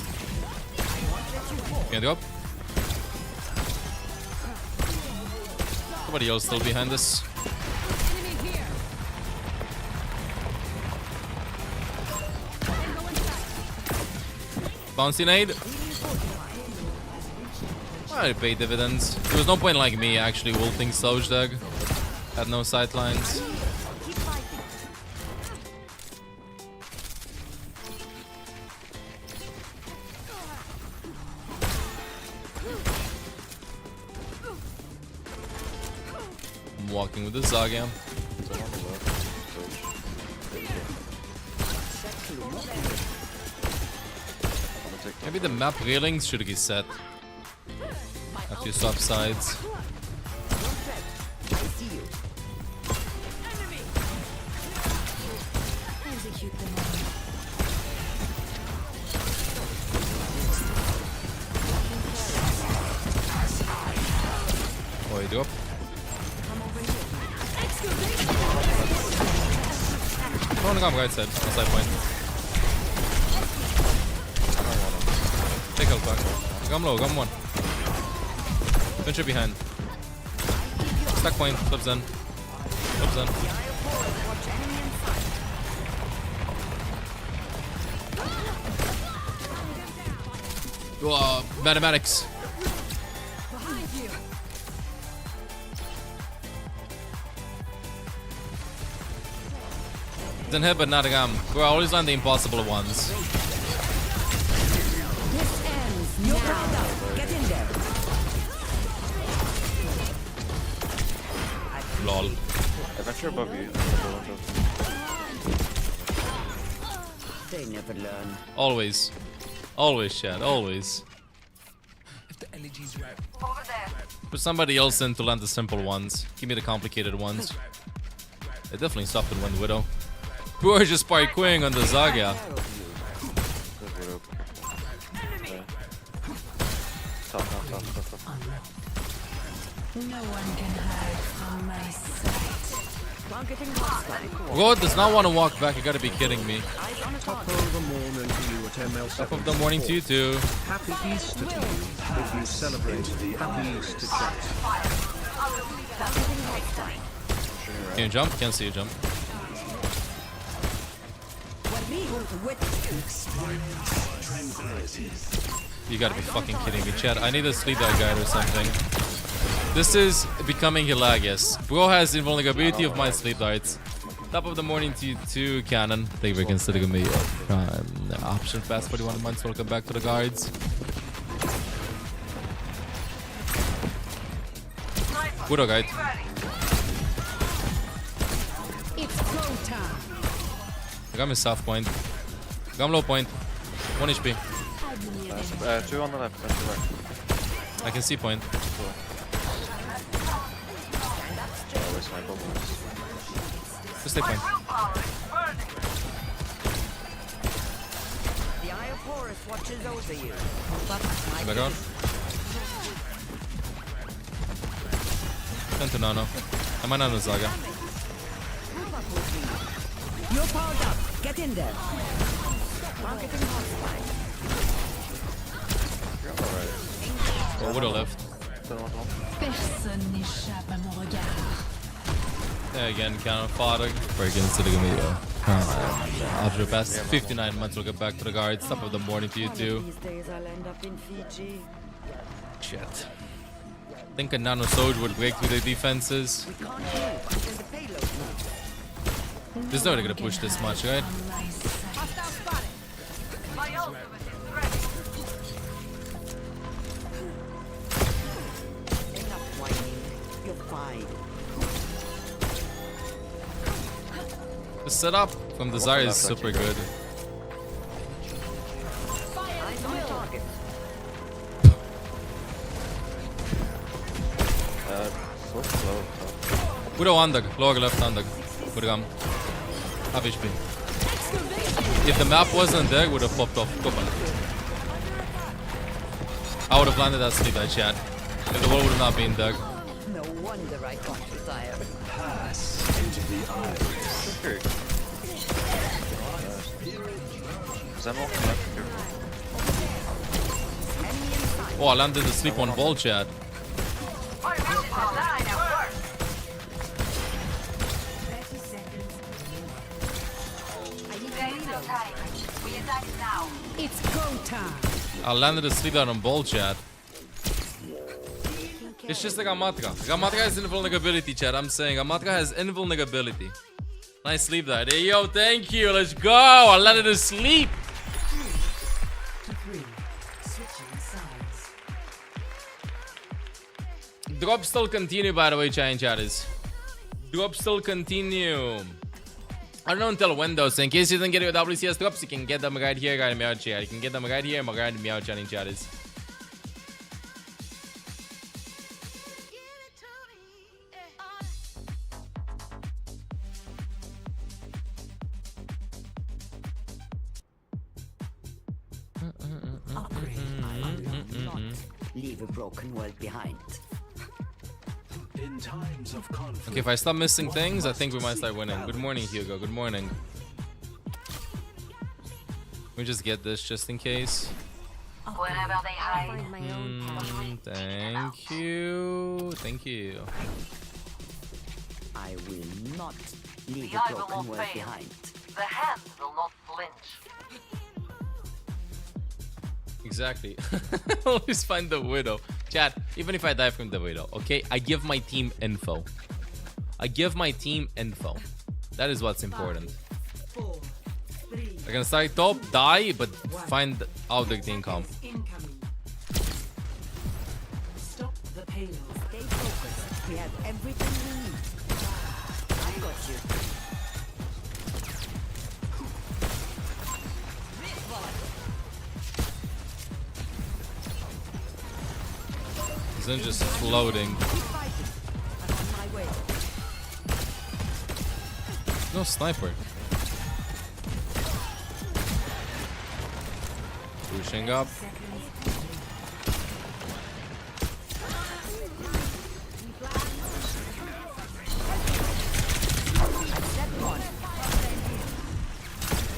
Can you go up? Somebody else still behind us. Bouncy nade. I paid dividends. There was no point like me actually wolfing Sojdag. Had no sightlines. I'm walking with the Zagam. Maybe the map railings should get set. A few swap sides. Oh, you do up? Oh, no, come right side. On side point. Take health back. Come low, come one. Venture behind. Stack point, flip Zen. Flip Zen. Whoa, mathematics. Zen hit, but not a gum. Bro, I always land the impossible ones. Your power down. Get in there. Lol. Adventure above you. They never learn. Always. Always, Chad. Always. If the energy's right. Put somebody else in to land the simple ones. Give me the complicated ones. They definitely softened one Widow. Bro, just parkouring on the Zaga. No one can hide from my sight. God does not want to walk back. You gotta be kidding me. Top of the morning to you at ML7. Top of the morning to you too. Happy Easter to you if you celebrate. Happy Easter, chat. Can you jump? Can't see you jump. You gotta be fucking kidding me, Chad. I need a sleep that guide or something. This is becoming hilarious. Bro has the invulnerability of my sleep darts. Top of the morning to you too, Cannon. Thank you for considering me. Option fast 41 months. Welcome back to the guards. Widow guide. It's go time. I got my soft point. Got low point. 1 HP. 2 on the left, and 2 right. I can see point. Cool. Just stay point. The Eye of Horus watches over you. Back out. Turn to Nano. I'm on Nano Zaga. You're powered up. Get in there. Marketing hotspot. Oh, Widow left. Personne n'échappe à mon regard. Again, counter fodder. Break into the video. After the past 59 months, we'll get back to the guards. Top of the morning to you too. These days I'll end up in Fiji. Shit. I think a nano soldier would break through the defenses. We can't move until the payload moves. There's no way they're gonna push this much, right? Hostile spotted. My ultimate is ready. Enough whining. You're fine. The setup from the Zarya is super good. Eyes on target. So slow. Widow under, lower left under. Widow half HP. If the map wasn't there, would have popped off. Go on. I would have landed that sleep that chat. If the wall would have not been there. No wonder I got you tired. Pass into the iris. Sure. Zenwalk left here. Oh, I landed the sleep on ball chat. It's go time. I landed a sleep out on ball chat. It's just like Amatka. Amatka has invulnerability, chat. I'm saying Amatka has invulnerability. Nice sleep there. Hey, yo, thank you. Let's go. I landed a sleep. Drop still continue, by the way, chat chatters. Drop still continue. I don't know until when though, so in case you didn't get your WCS drops, you can get them right here, right in Meow chat. You can get them right here, right in Meow chatting chatters. Leave a broken world behind. In times of conflict. Okay, if I stop missing things, I think we might start winning. Good morning, Hugo. Good morning. Let me just get this just in case. Wherever they hide. Thank you. Thank you. I will not leave The a eye will broken not world fail. behind. The hand will not flinch. Exactly. Always find the widow. Chat, even if I die from the widow, okay? I give my team info. I give my team info. That is what's important. I can start top, die, but find out the team comp. Stop the payload. Stay focused. We have everything we need. I got you. Zen just floating. No sniper. Pushing up.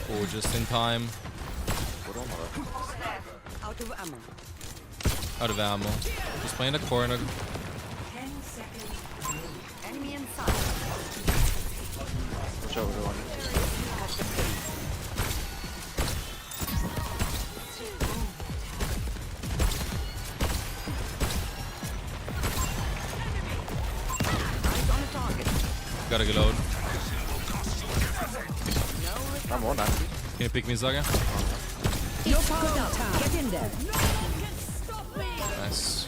Oh, just in time. Out of ammo. Out of ammo. Just playing the corner. 10 seconds. Enemy inside. Watch out, everyone. Eyes on a target. Gotta get load. I'm on that. Can you pick me, Zaga? You're powered up. Get in there. Nice.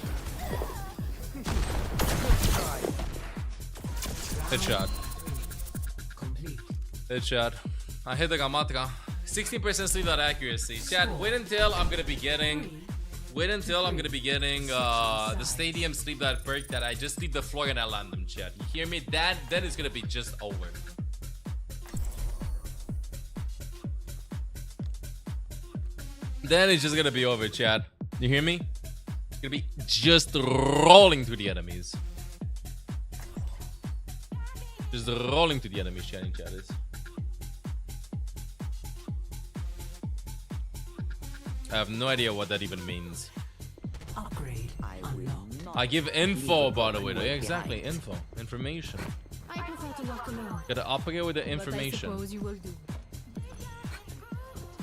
Headshot. Headshot. I hit the Gamatka. 16% sleep out accuracy. Chat, wait until I'm gonna be getting the stadium sleep that perk that I just leave the floor and I land them, chat. You hear me? That then is gonna be just over. Then it's just gonna be over, chat. You hear me? It's gonna be just rolling through the enemies. Just rolling to the enemies, chatting chatters. I have no idea what that even means. Upgrade. I will not. I give info about a widow. Yeah, exactly. Info. Information. I prefer to walk alone. Gotta upgrade with the But I information. suppose you will do.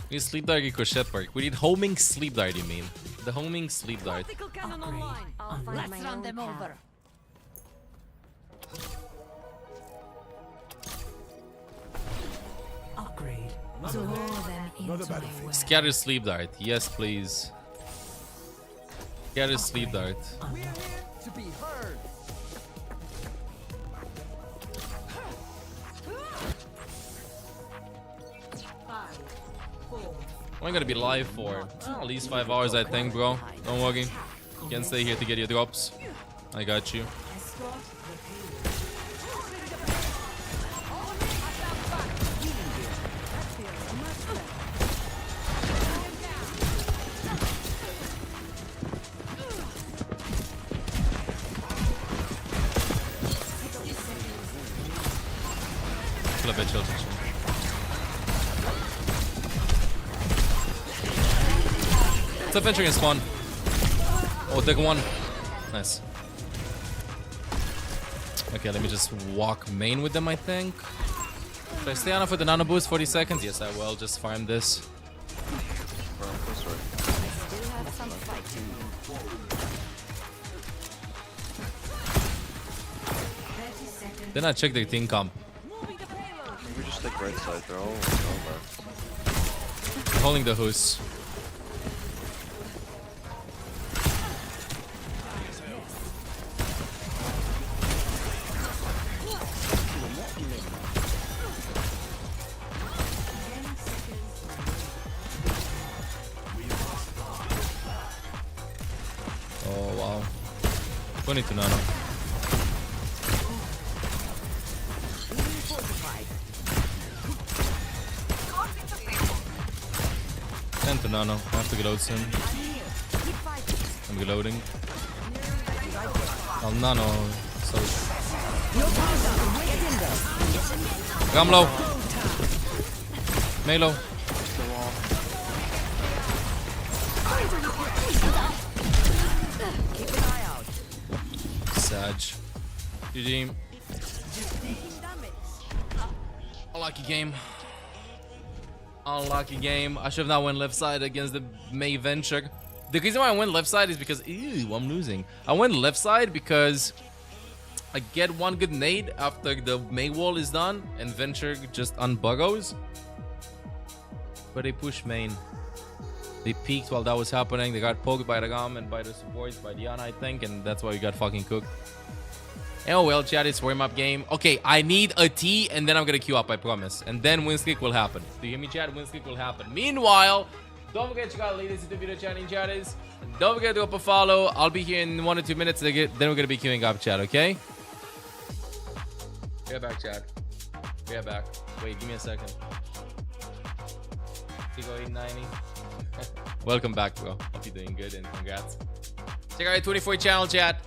We need sleep dart ricochet perk. We need homing sleep dart, you mean? The homing sleep dart. Optical cannon online. Let's run them over. Upgrade. To haul them into my way. Scatter sleep dart. Yes, please. Scatter sleep dart. We're here to be heard. I'm gonna be live for at least 5 hours, I think, bro. Don't worry. You can stay here to get your drops. I got you. Chill a bit, chill. What's up, venturing spawn? Oh, take one. Nice. Okay, let me just walk main with them, I think. Should I stay on for the nano boost? 40 seconds? Yes, I will. Just farm this. Then I check their team comp. We just take right side. They're all left. I'm holding the hoos. Oh wow. 22 nano. To nano. I have to reload soon. I'm reloading. Oh, nano. So. Come low. Melo. Sag. GG. Unlucky game. Unlucky game. I should have not went left side against the May Venture. The reason why I went left side is because ew, I'm losing. I went left side because I get one good nade after the May wall is done and Venture just unburrows. But they push main. They peeked while that was happening. They got poked by the Ram and by the supports, by Diana, I think, and that's why we got fucking cooked. Oh well, chat, it's warm-up game. Okay, I need a T, and then I'm gonna queue up, I promise. And then win streak will happen. Do you hear me, chat? Win streak will happen. Meanwhile, don't forget to check out the latest YouTube video chatting, chatters. Don't forget to drop a follow. I'll be here in 1 or 2 minutes. Then we're gonna be queuing up, chat, okay? Get back, chat. Get back. Wait, give me a second. Tigo 890. Welcome back, bro. Hope you're doing good, and congrats. Check out our 24 channel, chat.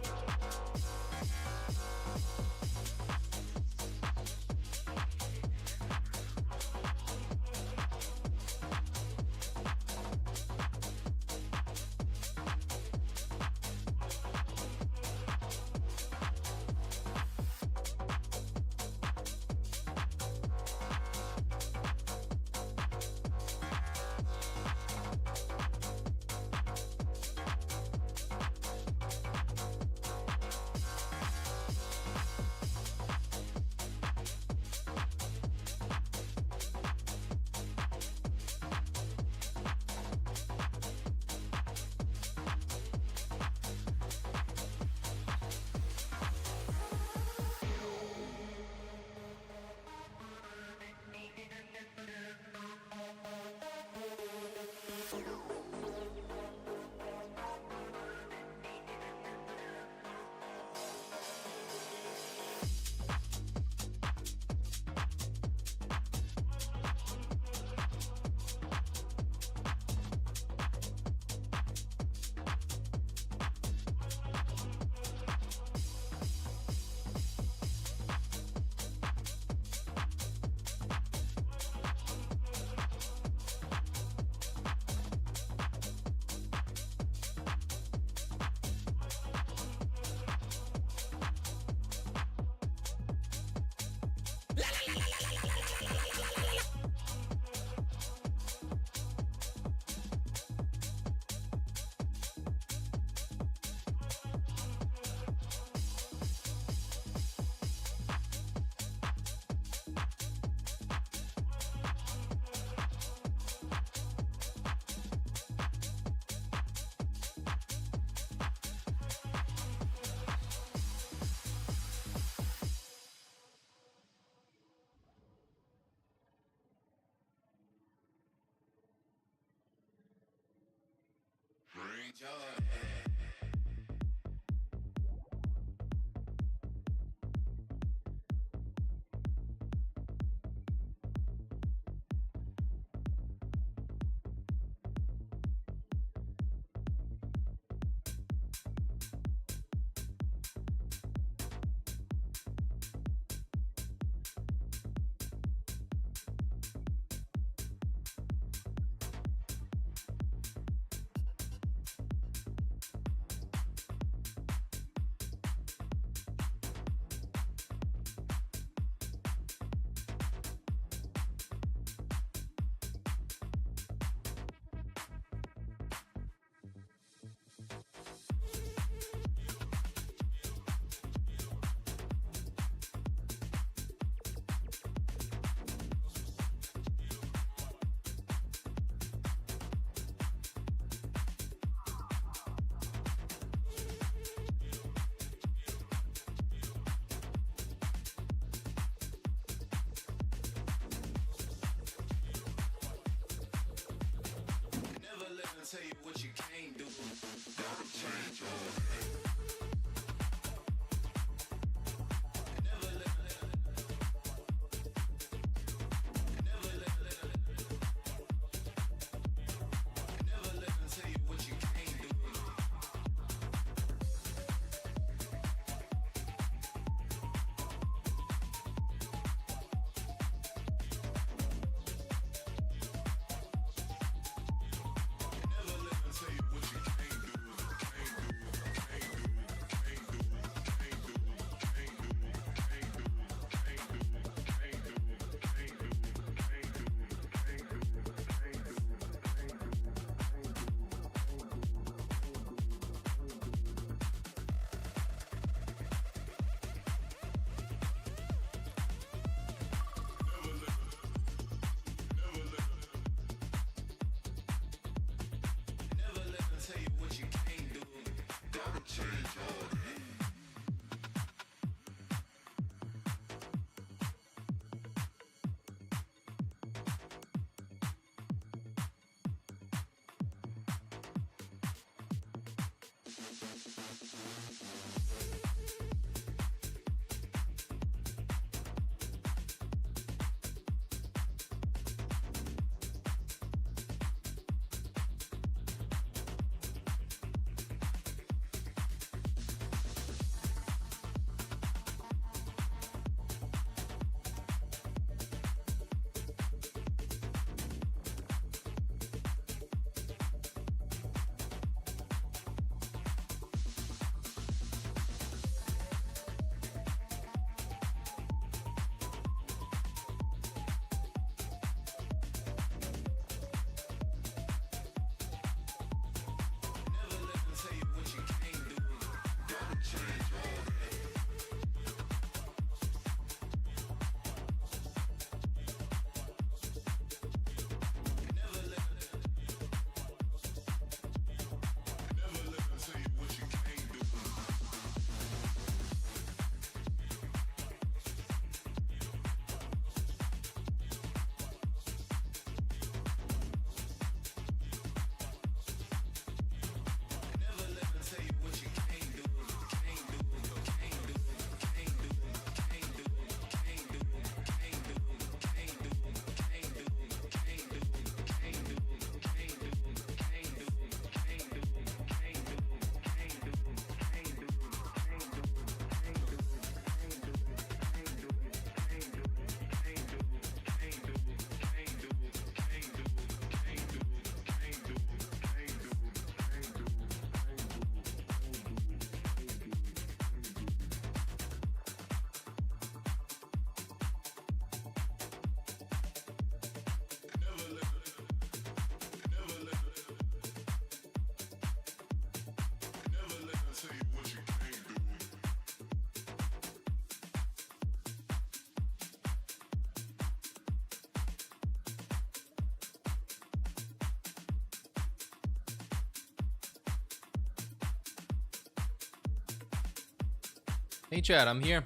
Hey chat, I'm here.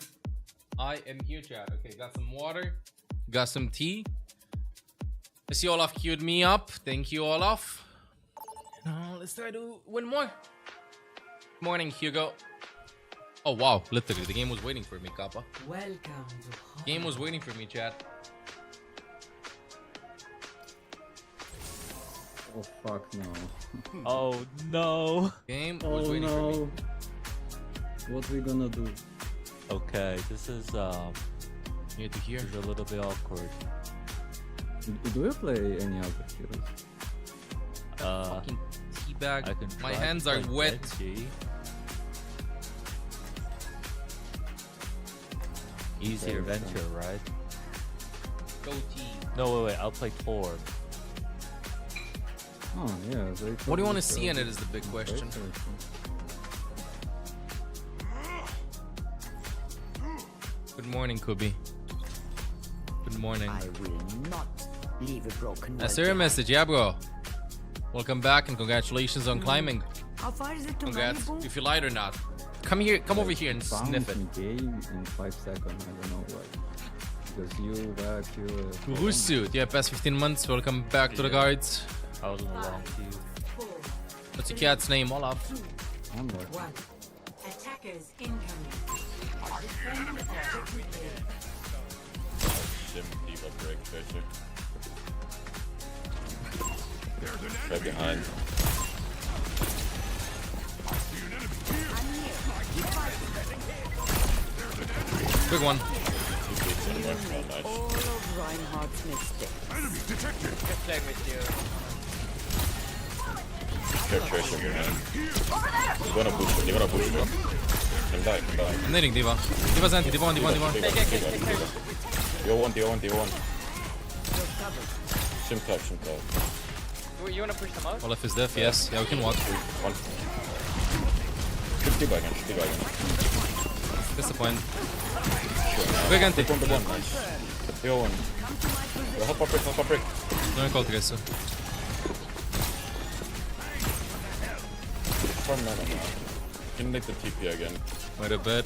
I am here, chat. Okay, got some water, got some tea. I see Olaf queued me up. Thank you, Olaf. Now let's try to win more. Morning, Hugo. Oh wow, literally the game was waiting for me, Kappa. Welcome to Game was waiting for me, chat. Oh fuck no. Oh no. Game was waiting for me. What we gonna do? Okay, this is Here to here. This is a little bit awkward. Do you play any other heroes? Fucking teabag. I can My try hands to are play wet. Genji. Easier Okay, venture, right? Go team. No, wait, I'll play Thor. Oh yeah. What do you want to see in it is the big question. Good morning, Kubi. Good morning. I will not leave a broken I saw your message, yeah, bro. Welcome back and congratulations on climbing. How far is it to Congrats. Malibu? If you lied or not. Come here, come over here and sniff it. Game in 5 seconds. I don't know why. Because you back, you. Rusuit, yeah, past 15 months. Welcome back to the guards. I was in a long queue. What's your cat's name? Olaf. I'm there. Attackers incoming. Sim diva break chaser. Right behind. Big one. Make all of Reinhardt's mistakes. Enemy detected. Just playing with you. Care tracer behind. You wanna boost it, you wanna boost it. Can die, can die. I'm nading Diva. Diva's anti, Diva 1, Diva 1, Diva 1. Diva 1, Diva 1, Diva 1. Sim top, sim top. You wanna push them out? Olaf is deaf, yes. Yeah, we can walk. One. Shoot Diva again, shoot Diva again. That's the point. Big anti. One, nice. Diva 1. Help our break, help our break. No call to guys, so. Farm mana now. Can make the TP again. Wait a bit.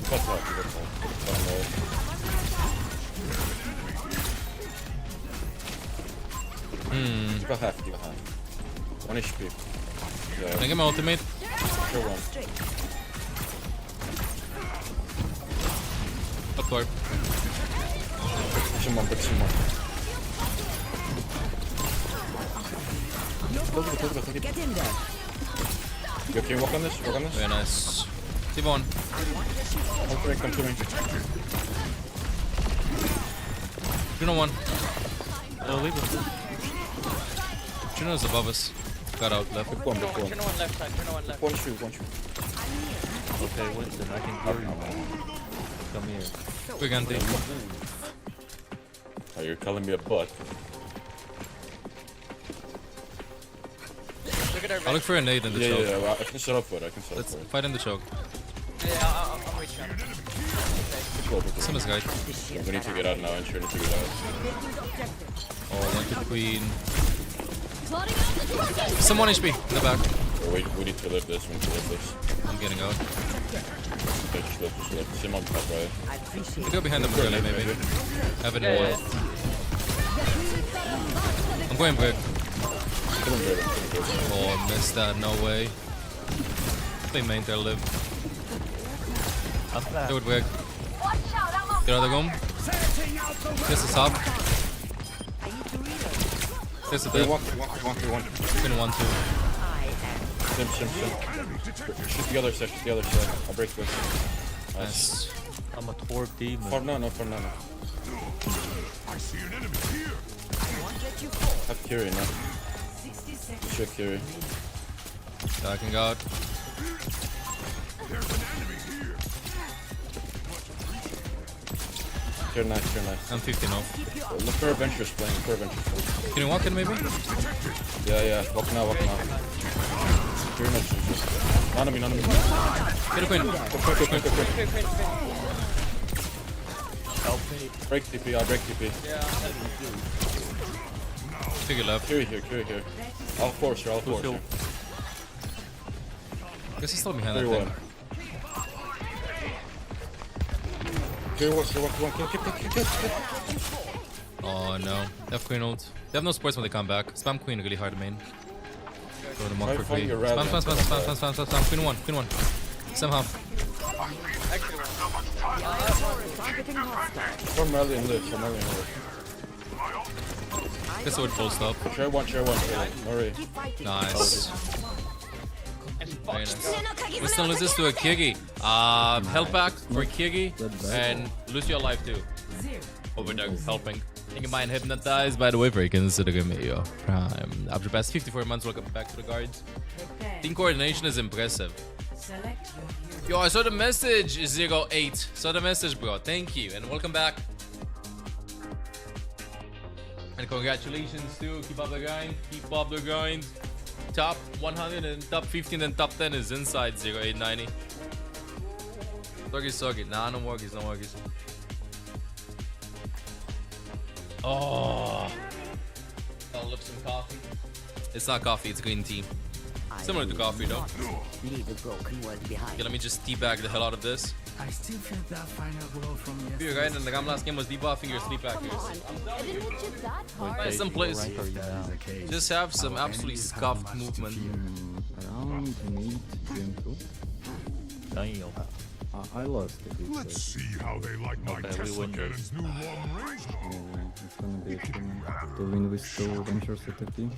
Cut off, you got You got half, you got half. 1 HP. Can I get my ultimate? Sure one. Up court. Push him on, push him on. Get in there. You can walk on this, walk on this. Very nice. Diva 1. Come to me. Juno 1. No, leave him. Juno's above us. Got out left. Pick one, pick one. Juno one left side, Juno one left. One shoot, one shoot. Okay, Winston, I can hear you, man. Come here. Big anti. Oh, you're calling me a butt. Look at our I'll look for a nade in the choke. Yeah, well, I can set up for it, I can set up Let's for it. fight in the choke. Yeah, I'm reaching out. Send this guy. We need to get out now, and sure need to get out. Oh, went to Queen. Some 1 HP in the back. Oh, wait, we need to live this, we need to live this. I'm getting out. Okay, just live. Sim on top, right? I go behind them early, maybe. Have it in one. I'm going big. Oh, missed that. No way. Play main there, live. Do it big. Get out of the room. This is up. This is dead. One. Been 1, 2. Sim. Shoot the other side, shoot the other side. I'll break this. Nice. I'm a Torb demon. For no. I see an enemy here. Have Curie now. Shoot Curie. Backing out. There's an enemy here. Cure nice. I'm 15 off. Look for Adventures playing, Can you walk in, maybe? Yeah. Walk now. Cure nice. None of me. Get a Queen. Quick. Break TP, I'll break TP. Yeah. Figure left. Curie here. I'll force her. Guess he's still behind that 3-1. thing. Curie walk. Kill. Oh no. They have Queen ult. They have no sports when they come back. Spam Queen really hard main. Go to Monk quickly. Spam. Queen 1. Sam half. From rally and live. Guess I would full stop. Share one. Hurry. Nice. Very nice. Winston loses to a Kigi. Help back for Kigi and lose your life too. Over there helping. Think you might hypnotize. By the way, for considering me your prime. After past 54 months, welcome back to the guards. Team coordination is impressive. Yo, I saw the message 08. Saw the message, bro. Thank you and welcome back. And congratulations too. Keep up the grind. Top 100 and top 15 and top 10 is inside 0890. Soggy. Nah, no worries. Oh. I'll lip some coffee. It's not coffee, it's green tea. Similar to coffee though. Leave a broken world behind. Okay, let me just teabag the hell out of this. I still feel that final glow from yesterday. Your guy in the last game was debuffing your sleep accuracy. I didn't hit you that hard. Play some plays. Rank are you now? Just have some absolutely scuffed movement. Around mid game 2. I lost a bit. Let's see how they like my Tesla cannon's new long range. It's gonna be a to win with 2 ventures at the team.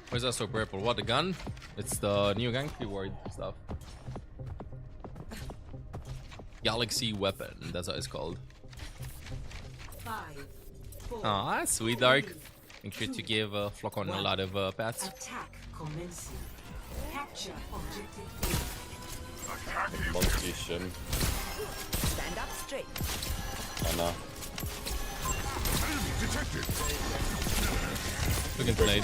Where's that so purple? What, the gun? It's the new gank reward stuff. Galaxy weapon, that's what it's called. 5, 4, Aw, sweet Dark. Make sure to give Flocon a lot of pats. Attack commencing. Capture objective. Position. Stand up straight. Anna. Enemy detected. Looking played.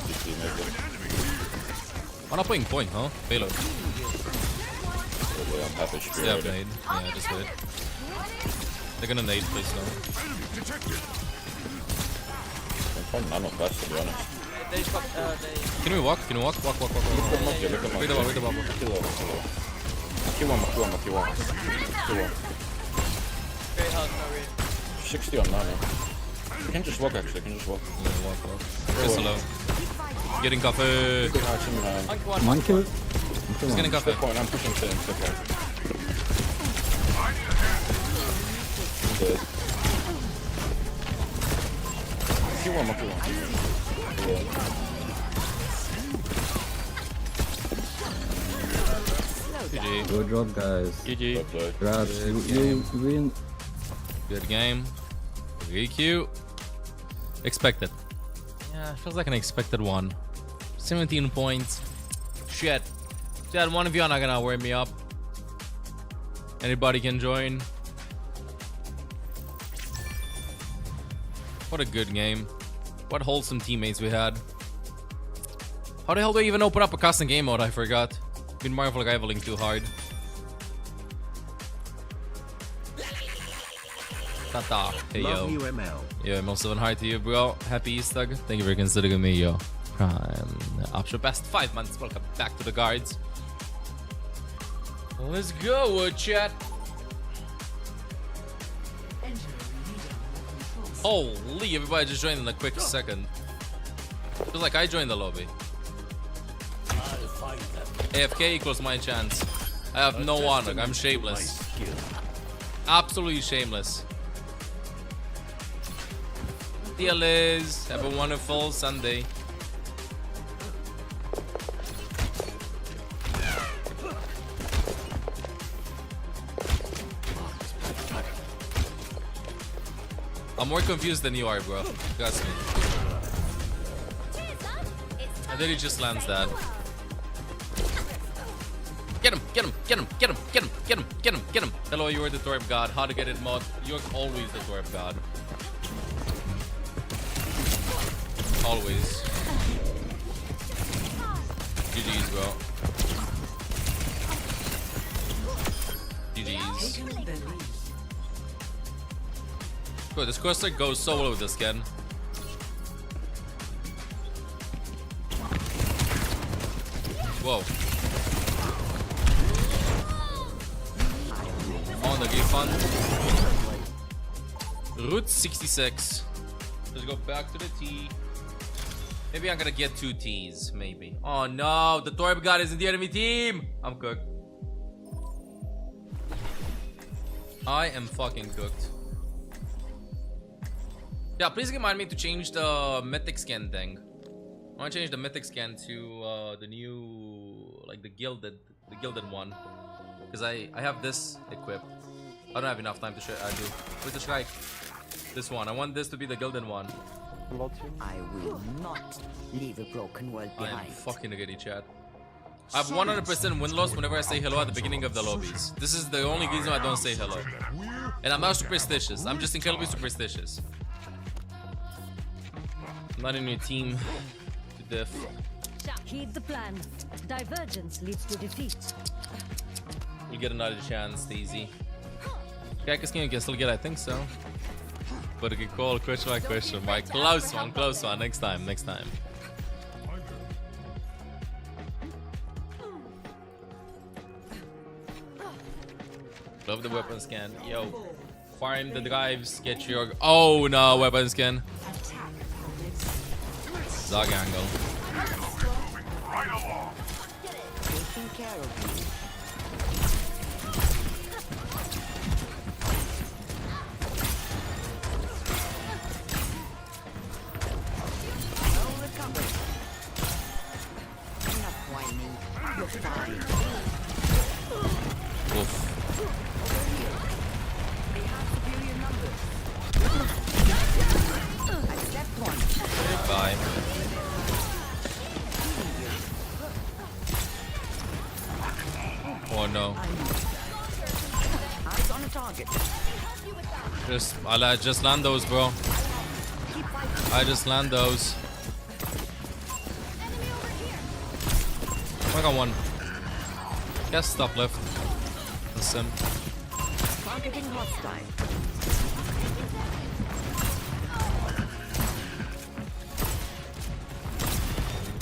I'm not playing point, huh? Payload. Yeah, nade. Yeah, just wait. They're gonna nade, please no. Enemy detected. I'm from nano flash, to be honest. Can we walk? Can we walk? Walk. Look at Monkey, look at Monkey. Read the bubble, read the bubble. Kill one. 60 on nano. You can just walk actually, Yeah, walk. Just slow. Getting coffee. One kill. He's getting coffee. I'm pushing things, okay. I'm dead. Kill one. GG. Good job, guys. GG. Grabs, you win. Good game. Very cute. Expected. Yeah, feels like an expected one. 17 points. Shit. Chad, one of you are not gonna wear me up. Anybody can join. What a good game. What wholesome teammates we had. How the hell do I even open up a custom game mode? I forgot. Been Marvel rivaling too hard. Tata. Hey yo. Love you, ML. Yo, ML7 hi to you, bro. Happy Easter. Thank you for considering me, yo. Prime. Option best 5 months. Welcome back to the guards. Let's go, chat. Holy, everybody just joined in a quick second. Feels like I joined the lobby. AFK equals my chance. I have no one. I'm shameless. Absolutely shameless. Dear Liz, have a wonderful Sunday. I'm more confused than you are, bro. Trust me. And then he just lands that. Get him! Hello, you are the Torb God. How to get it mod? You're always the Torb God. Always. GG's, bro. GG's. Bro, this cluster goes so well with this skin. Whoa. On the game fun. Route 66. Let's go back to the T. Maybe I'm gonna get 2 T's, maybe. Oh no, the Torb God is in the enemy team. I'm cooked. I am fucking cooked. Yeah, please remind me to change the mythic skin thing. I want to change the mythic skin to the new, like the gilded one, because I have this equipped. I don't have enough time to show. I do. Where's the strike? This one. I want this to be the gilded one. I will not leave a broken world I am behind. fucking giddy, chat. I have 100% win loss whenever I say hello at the beginning of the lobbies. This is the only reason I don't say hello. And I'm not superstitious. I'm just incredibly superstitious. I'm not in your team to diff. Heed the plan. Divergence leads to defeat. We'll get another chance, Daisy. Cactus King can still get, I think so. But a good call, question mark. Close one. Next time. Love the weapon scan. Yo. Farm the drives. Get your... Oh no, weapon scan. Zog angle. Taking care of you. No recovery. Enough whining. You're fine. Oof. Over here. They have superior numbers. Accept one. Bye. Oh no. Eyes on a target. Just land those, bro. I just land those. I got one. Guess stop left. That's him. Targeting hostile.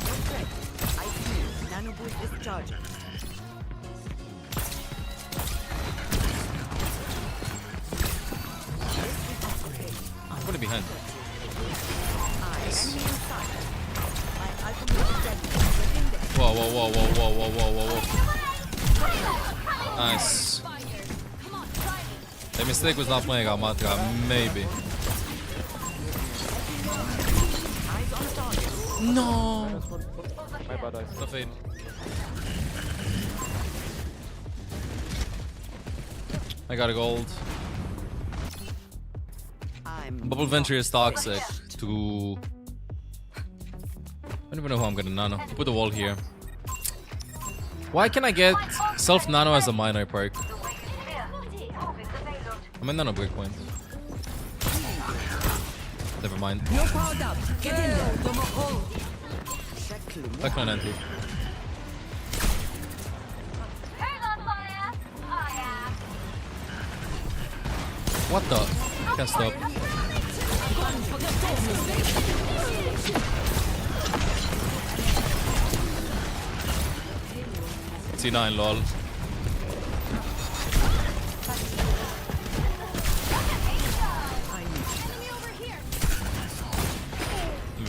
Okay. I see you. Nano boost is charging. Put it behind. Nice. Whoa, whoa, whoa, whoa, whoa, whoa, whoa, whoa, whoa. Nice. The mistake was not playing Amatra, maybe. No. My bad eyes. No fade. I got a gold. Bubble Venture is toxic to... I don't even know who I'm gonna nano. Put the wall here. Why can I get self nano as a minor perk? I'm in nano breakpoint. Never mind. Back on anti. What the? Can't stop. C9 lol.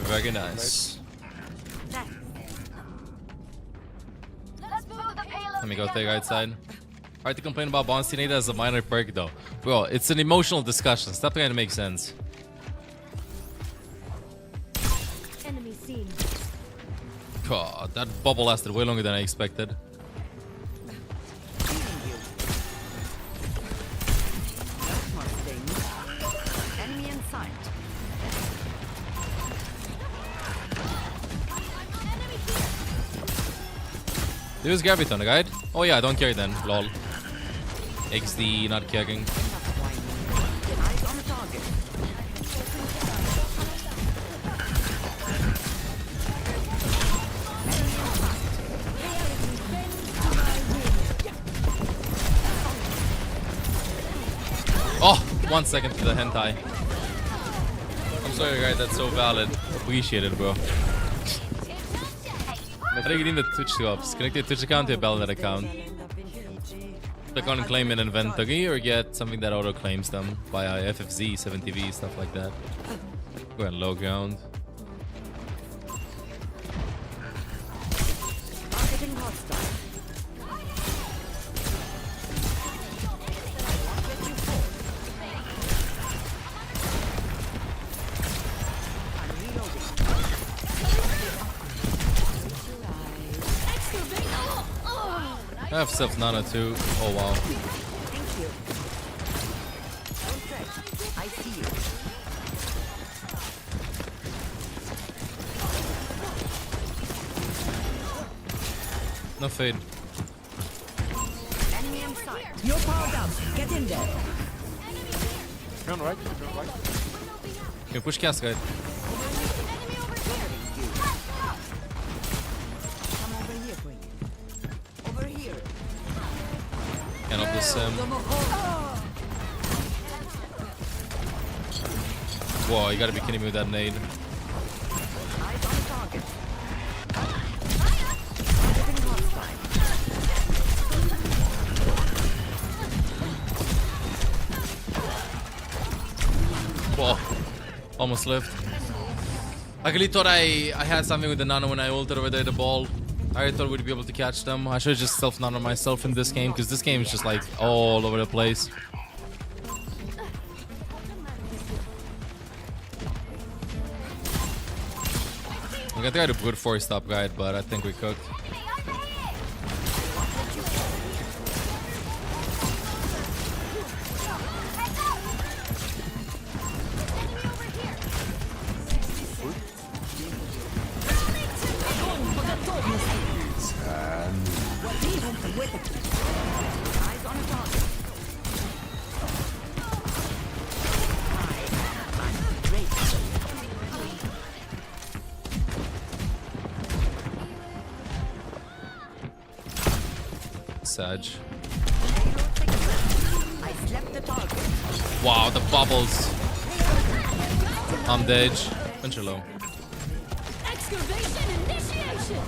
Very nice. Let me go take right side. Hard to complain about Bouncy Nate as a minor perk though. Bro, it's an emotional discussion. Stop trying to make sense. Enemy seen. God, that bubble lasted way longer than I expected. Enemy in sight. There's Graviton, guide. Oh yeah, I don't carry then. Lol. XD not caring. Eyes on the target. Oh, 1 second for the hentai. I'm sorry, guys. That's so valid. Appreciate it, bro. How do you get in the Twitch drops? Connect your Twitch account to your Battle.net account. Click on claim in inventory or get something that auto claims them via FFZ, 7TV, stuff like that. Go ahead, low ground. Targeting hostile. I have self nano too. Oh wow. Thank you. Okay. I see you. No fade. Enemy in sight. You're powered up. Get in there. Turn right, turn right. Can you push cast, guide? Come over here, Queen. Over here. Can't help this sim. Whoa, you gotta be kidding me with that nade. Eyes on target. Targeting hostile. Whoa. Almost lived. I really thought I had something with the nano when I ulted over there, the ball. I thought we'd be able to catch them. I should have just self-nano myself in this game, because this game is just like all over the place. I'm gonna try to brute force top guide, but I think we cooked. Sag. Wow, the bubbles. I'm dead. Punch low. Excavation initiation.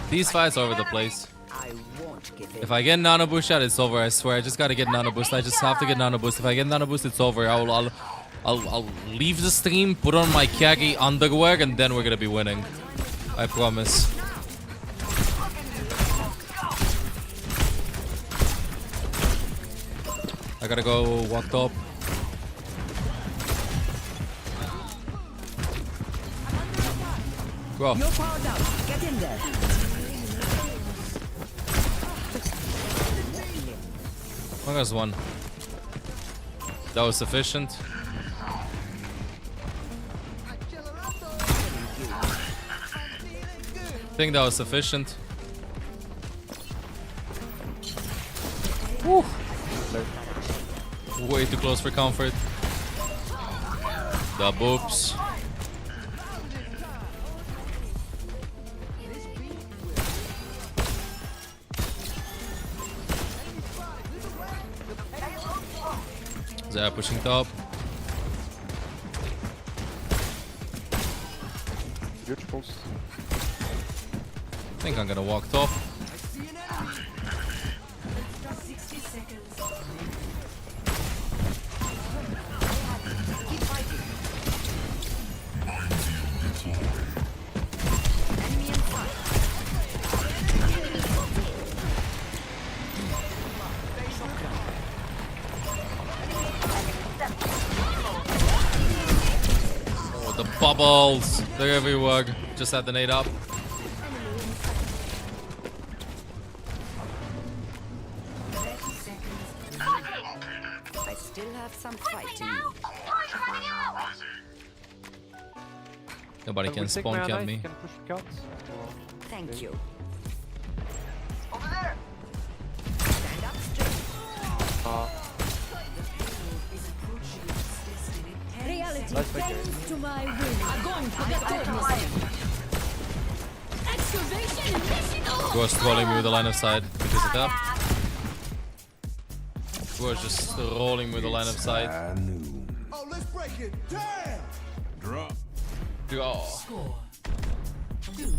These fights all over the place. If I get nano boost shot, it's over. I swear. I just gotta get nano boost. I just have to get nano boost. If I get nano boost, it's over. I'll leave the stream, put on my khaki underwear, and then we're gonna be winning. I promise. I gotta go walk top. Go. You're powered up. Get in there. Oh, there's one. That was sufficient. I think that was sufficient. Woo. Way too close for comfort. The boobs. Zaya pushing top. I think I'm gonna walk top. Oh, the bubbles! They're everywhere. Just had the nade up. I still have some fighting. Nobody can spawn camp me. Thank you. Over there. Stand up straight. Reality bends to my will. Excavation initiation. Gosh trolling me with the line of sight because of that. Gosh just rolling me with the line of sight. Oh, let's break it down. Drop. Score 2-0.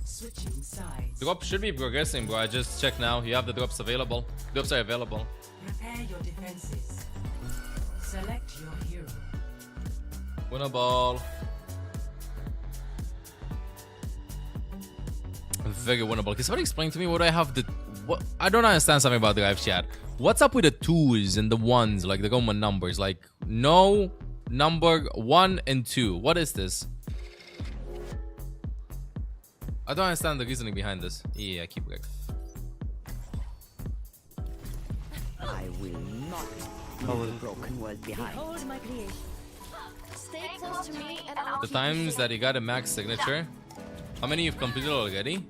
Switching sides. Drop should be progressing, bro. I just checked now. You have the drops available. Drops are available. Prepare your defenses. Select your hero. Win a ball. Very winnable. Can somebody explain to me what I have the... What? I don't understand something about the live chat. What's up with the 2s and the 1s, like the Roman numbers? Like, no, number 1 and 2. What is this? I don't understand the reasoning behind this. Yeah, keep it. I will not leave the broken world behind. Behold my creation. Stay close to me and I'll The times that you got a max signature. How many you've completed already?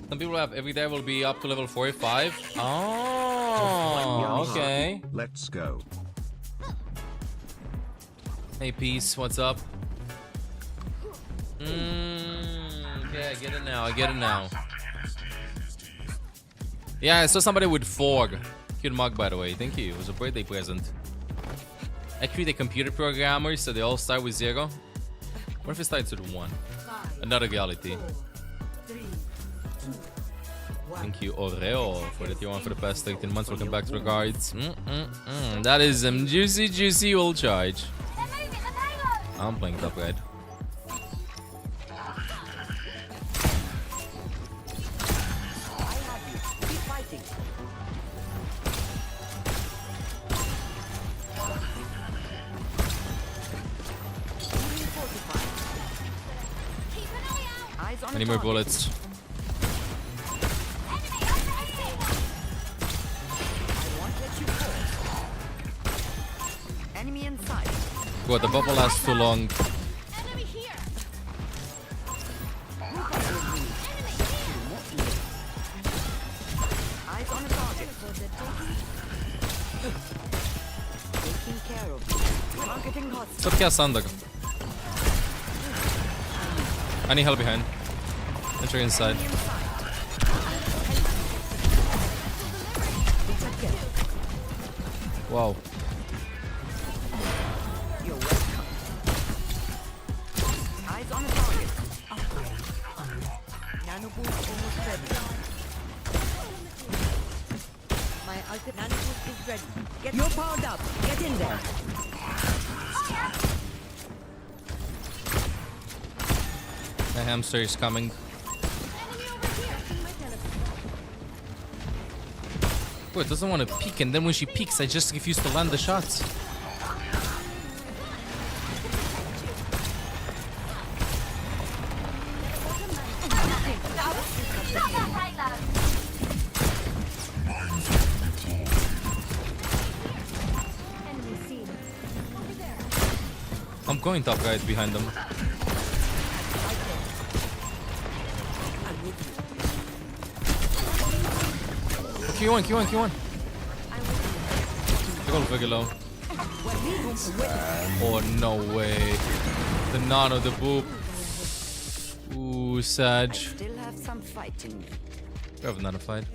Some people have every day will be up to level 45. Oh, okay. Let's go. Hey, Peace, what's up? Okay, I get it now. I get it now. Yeah, I saw somebody with Fog. Cute mug, by the way. Thank you. It was a birthday present. Actually, they're computer programmers, so they all start with 0. What if it starts with 1? Another reality. Thank you, Oreo, for the tier 1 for the past 13 months. Welcome back to the guards. That is some juicy ult charge. I'm playing top guide. Any more bullets? Enemy inside. God, the bubble lasts too long. Eyes on a target. Taking care of you. Targeting hostile. Stop cast sandag. I need help behind. Enter inside. Wow. You're welcome. Eyes on a target. Nano boost almost ready. My ultimate nano boost is ready. You're powered up. Get in there. The hamster is coming. Oh, it doesn't want to peek, and then when she peeks, I just refuse to land the shots. I'm going top guys behind them. Q1. They're going very low. Oh, no way. The nano, the boop. Ooh, Sag. Still have some fight in me. We have nano fight.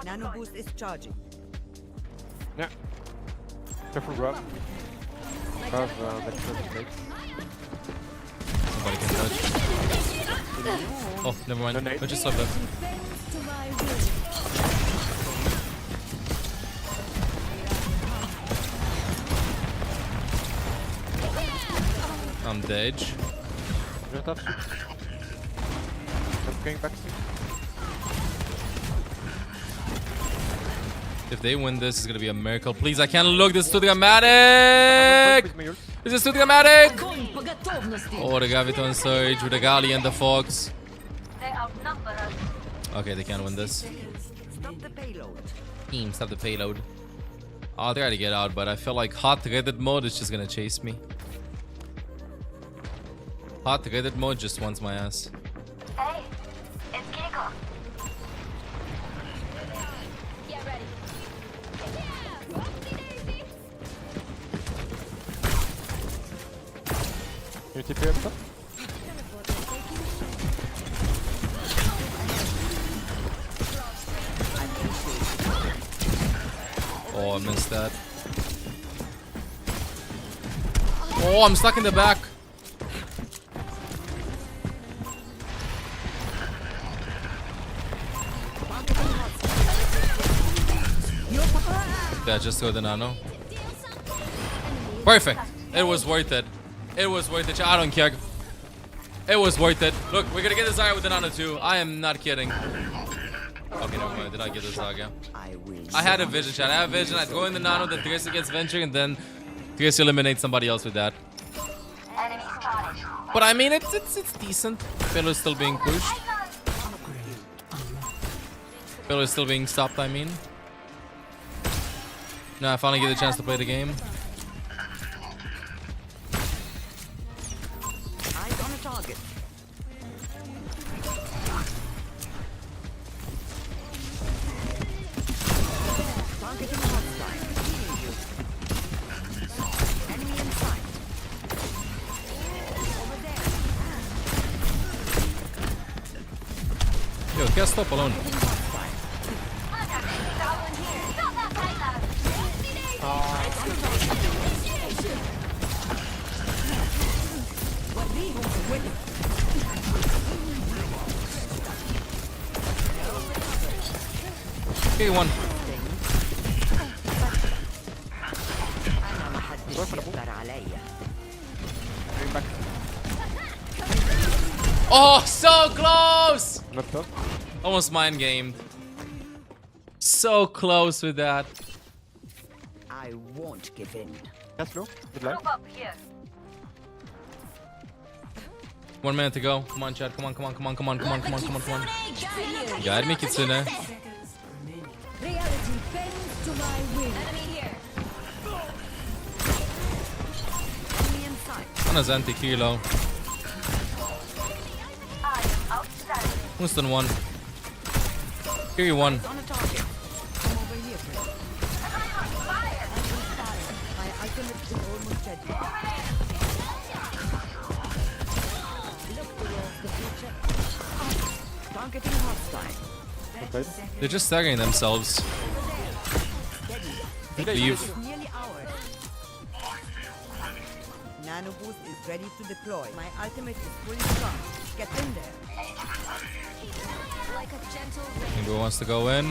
Nano boost is charging. Yeah. Careful, grab. Have next takes. Somebody can touch. Oh, never mind. I just saw that. I'm dead. You're tough. I'm going back. If they win this, it's gonna be a miracle. Please, I can't look. This is too dramatic. This is too dramatic. Oh, the Graviton Surge with the Gali and the Fox. Okay, they can't win this. Stop the payload. Team, stop the payload. I'll try to get out, but I feel like hot Reddit mode is just gonna chase me. Hot Reddit mode just wants my ass. Hey, it's Kiko. Get ready. You TP up top? Oh, I missed that. Oh, I'm stuck in the back. Yeah, just go the nano. Perfect. It was worth it. It was worth it. I don't care. It was worth it. Look, we're gonna get the Zarya with the nano too. I am not kidding. Okay, never mind. Did I get the Zarya? I had a vision, chat. I had a vision. I'd go in the nano, then Tracer gets venture, and then Tracer eliminates somebody else with that. But I mean, it's decent. Payload is still being pushed. Payload is still being stopped, I mean. Now I finally get the chance to play the game. Eyes on a target. Targeting hostile. Healing you. Enemy in sight. Over there. Yo, can't stop alone. Okay, one. Oh, so close! Almost mind gamed. So close with that. I won't give in. Yes, bro. Good luck. 1 minute to go. Come on, Chad. Come on, come on, come on, come on, come on, come on, come on, come on. Got me, Kitsune. Reality bends to my will. One is anti-kilo. Winston one. Here you one. Okay. They're just staggering themselves. Leave. Nano boost is ready to deploy. My ultimate is fully charged. Get in there. Like a gentle rain. Anybody wants to go in?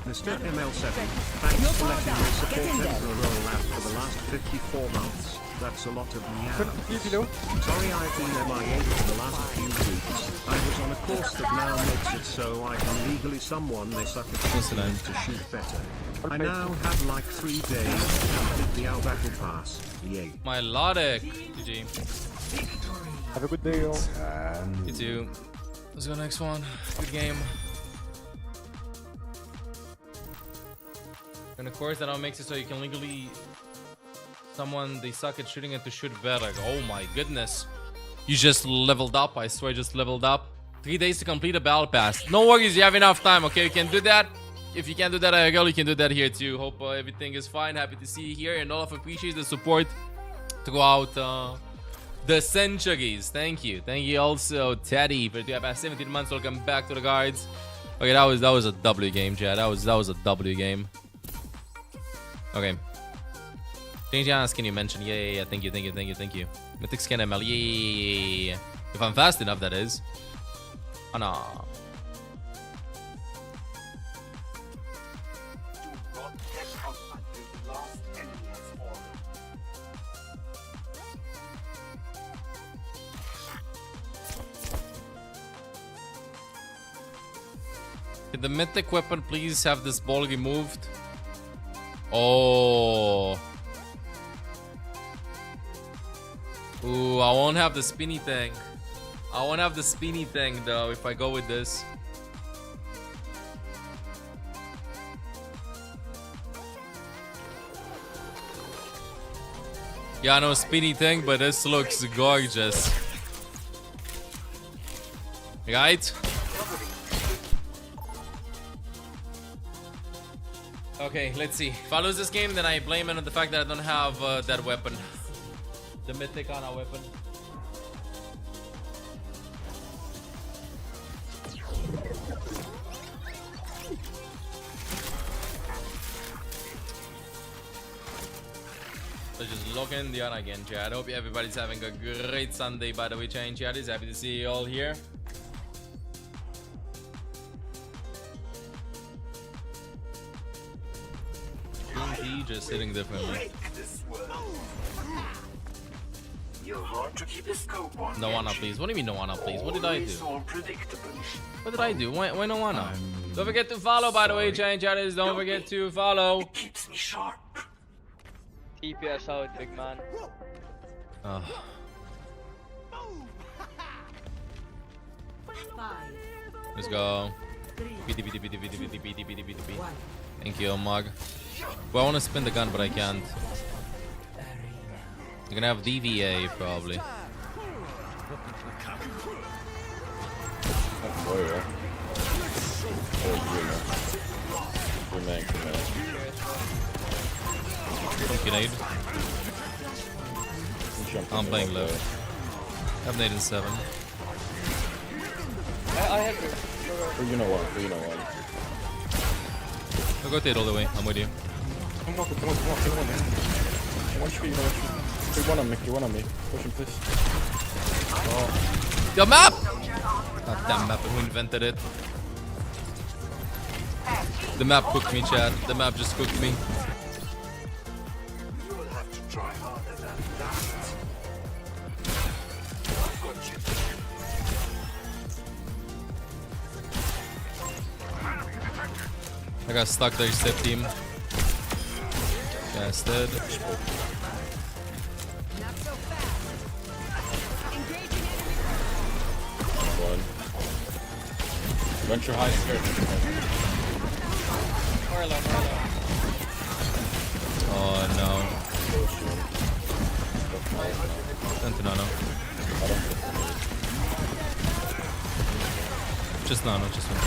Mr. ML7, thanks for letting me support Emperor Rollout for the last 54 months. That's a lot of meow. Sorry I've been MIA for the last few weeks. I was on a course that now makes it so I can legally someone they suck at shooting to shoot better. I now have like 3 days to complete the Owl Battle Pass. Yay. My Lodic. GG. Have a good day, y'all. You too. Let's go next one. Good game. And of course that all makes it so you can legally someone they suck at shooting it to shoot better. Oh my goodness. You just leveled up. I swear just leveled up. 3 days to complete a battle pass. No worries, you have enough time, okay? You can do that. If you can't do that IRL, you can do that here too. Hope everything is fine. Happy to see you here. And all of appreciate the support throughout the centuries. Thank you. Thank you also, Teddy, for the past 17 months. Welcome back to the guards. Okay, that was a W game, Chad. That was a W game. Okay. Change the can you mention? Yeah. Thank you. Mythic scan ML. Yeah. If I'm fast enough, that is. Oh no. Can the mythic weapon please have this ball removed? Oh. Ooh, I won't have the spinny thing. I won't have the spinny thing though if I go with this. Yeah, no spinny thing, but this looks gorgeous. Right? Okay, let's see. If I lose this game, then I blame it on the fact that I don't have that weapon. The mythic on our weapon. So just log in the Ana again, chat. Hope everybody's having a great Sunday, by the way, chat. Is happy to see you all here. Just hitting differently. No Ana, please. What do you mean no Ana, please? What did I do? What did I do? Why no Ana? Don't forget to follow, by the way, chatters. Don't forget to follow. It keeps me sharp. TPS out, big man. Let's go. Thank you, Mug. Well, I want to spin the gun, but I can't. You're gonna have DVA probably. Grenade. I'm playing low. I have nade in 7. I have to. You know what? I'll go Tate all the way. I'm with you. Come on. one on me, one on me. Push him, please. Oh. Your map! God damn map, who invented it? The map cooked me, Chad. The map just cooked me. I got stuck there, step team. Guy's dead. One. Venture high skirt. More low. Oh no. Nano. Just Nano, just one.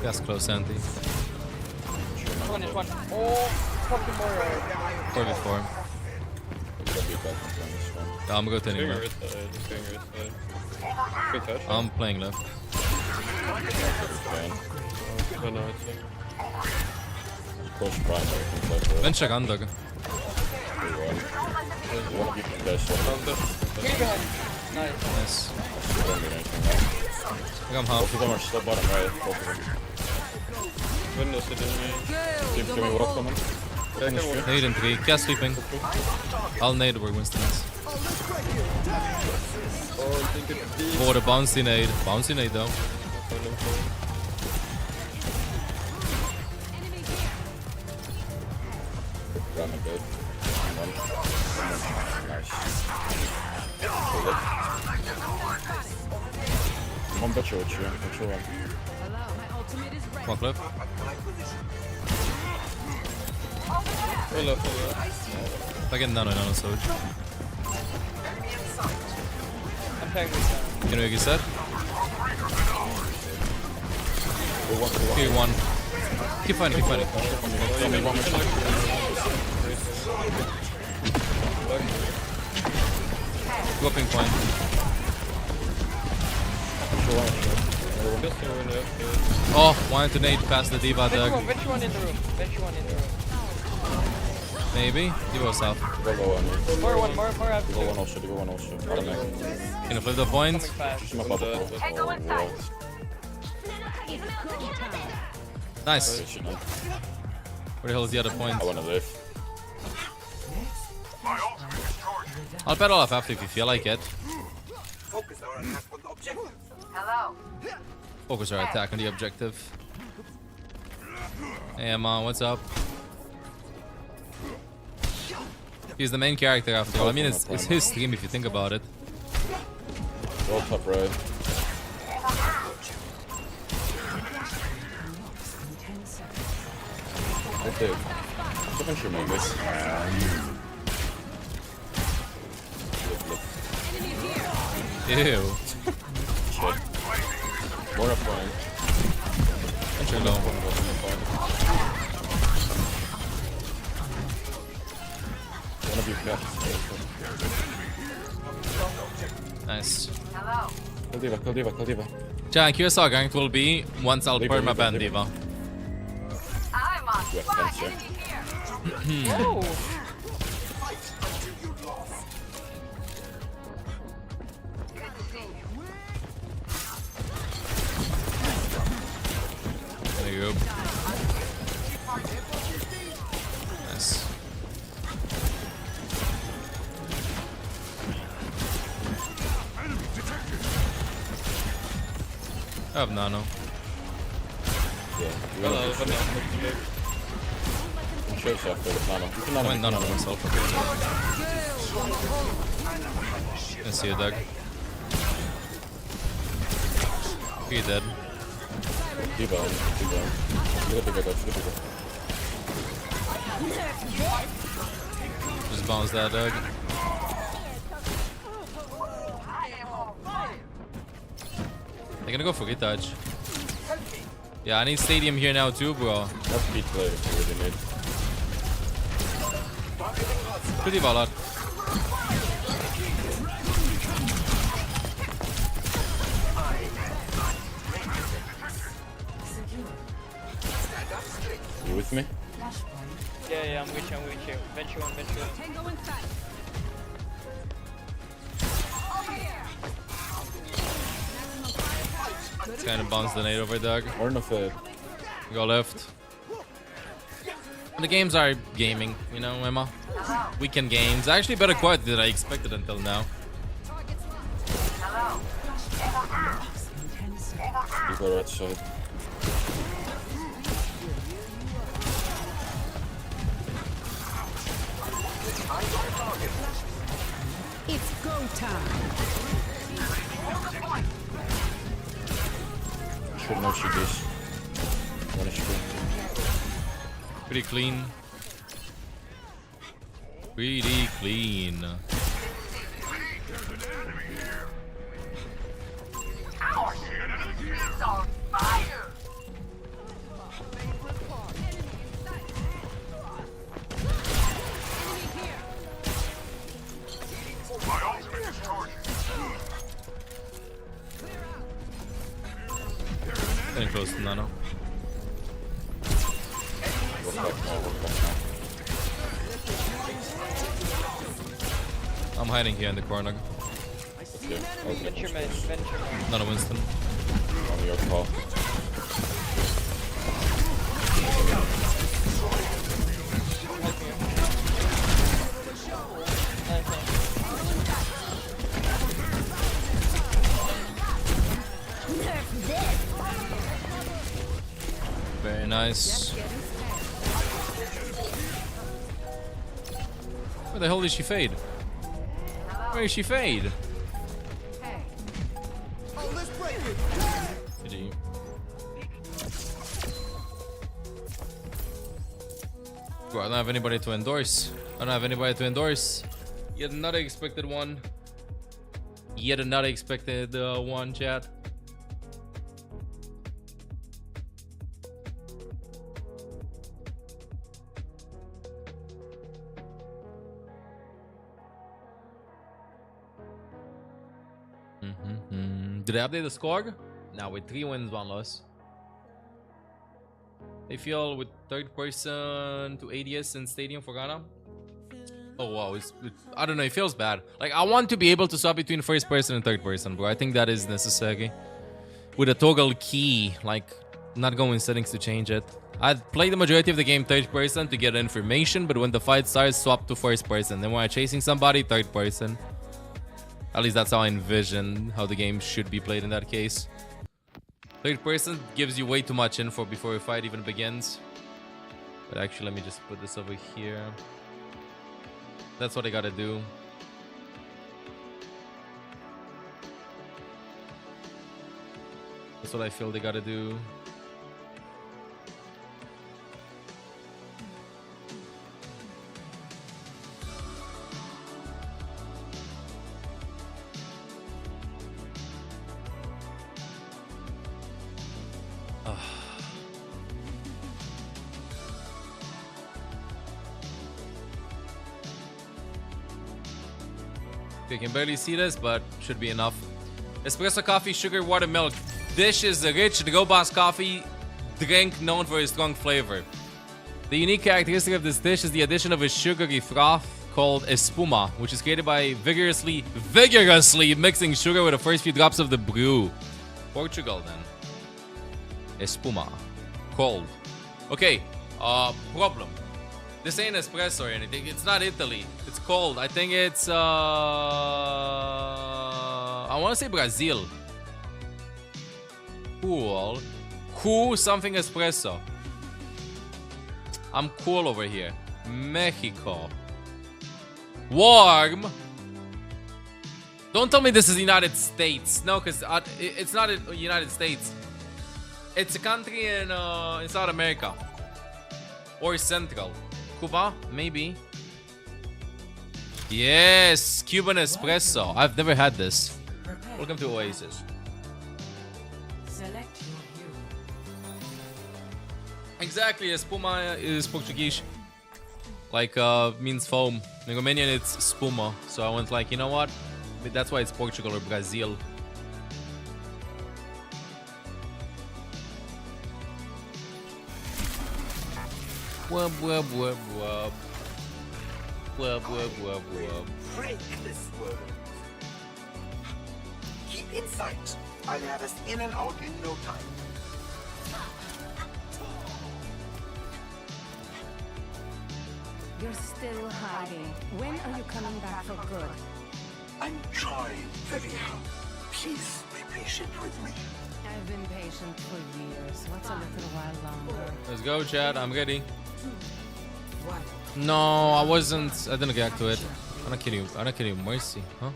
Gas close, Santi. One. Oh, fucking more. 4v4. I'm gonna go to anywhere. I'm playing left. Venture gun dog. Nice. I got half. Both of them are still bottom right. Both of them. Can we walk on them? Nade in 3. Gas sleeping. I'll nade where Winston is. Oh, the bouncy nade. Bouncy nade though. Run a bit. Nice. One butcher with you. Butcher one. Walk left. Back in Nano Surge. I'm playing this one. You know what you said? Okay, one. Keep fighting. Dropping point. Oh, wanted to nade past the Diva dog. Bench one in the room. Maybe. Diva south. More after. Go one also. Can you flip the point? Nice. Where the hell is the other point? I wanna live. I'll bet all F if you feel like it. Hello. Focus our attack on the objective. Hey, Amon, what's up? He's the main character after all. I mean, it's his stream if you think about it. Roll top right. Okay. Don't you make this? Ew. Shit. More up point. Entry low. One of you got. Nice. Kill Diva. John, curious how ranked will be once I'll permaban Diva. I'm on fire. Enemy here. Oh. There you go. Nice. I have Nano. Show yourself there with Nano. You can I went Nano myself. I see a dog. He dead. Diva. Just bounce that dog. They're gonna go for retouch. Yeah, I need stadium here now too, bro. That's beat play if you really need. Pretty ballad. You with me? Yeah, I'm with you. Venture one. Tango in sight. It's kind of bounced the nade over, Doug. Or no fair. Go left. The games are gaming, you know, Emma. Weekend games. Actually better quite than I expected until now. You go right side. It's go time. Should know she does. One HP. Pretty clean. Pretty clean. Our enemy is on fire! My ultimate is charging. Getting close to Nano. Work back now. I'm hiding here in the corner. Okay, Venture man. Not a Winston. On your call. Very nice. Where the hell did she fade? Where did she fade? GG. Bro, I don't have anybody to endorse. Yet another expected one. One, chat. Did they update the score? Now with 3 wins, 1 loss. They feel with third person to ADS in Stadium for Ghana. Oh wow, I don't know, it feels bad. Like I want to be able to swap between first person and third person, bro. I think that is necessary. With a toggle key, like not go in settings to change it. I'd play the majority of the game third person to get information, but when the fight starts, swap to first person. Then when I'm chasing somebody, third person. At least that's how I envision how the game should be played in that case. Third person gives you way too much info before a fight even begins. But actually, let me just put this over here. That's what I gotta do. That's what I feel they gotta do. You can barely see this, but should be enough. Espresso coffee, sugar, water, milk. Dish is rich. The Go Boss coffee drink known for its strong flavor. The unique characteristic of this dish is the addition of a sugary froth called espuma, which is created by vigorously mixing sugar with the first few drops of the brew. Portugal, then. Espuma. Cold. Okay, problem. This ain't espresso or anything. It's not Italy. It's cold. I think it's I want to say Brazil. Cool something espresso. I'm cool over here. Mexico. Warm. Don't tell me this is the United States. No, because it's not the United States. It's a country in South America. Or Central. Cuba? Maybe. Yes! Cuban espresso. I've never had this. Welcome to Oasis. Select your hero. Exactly, espuma is Portuguese. Like, means foam. In Romanian, it's spuma. So I went like, you know what? That's why it's Portugal or Brazil. Wub wub wub wub. Wub wub wub wub. Break this world. Keep in sight. I'll have us in and out in no time. You're still hiding. When are you coming back for good? I'm trying very hard. Please be patient with me. I've been patient for years. What's a little while longer? Let's go, chat. I'm ready. No, I wasn't. I didn't get to it. I'm not kidding you. I'm not kidding you. Mercy, huh?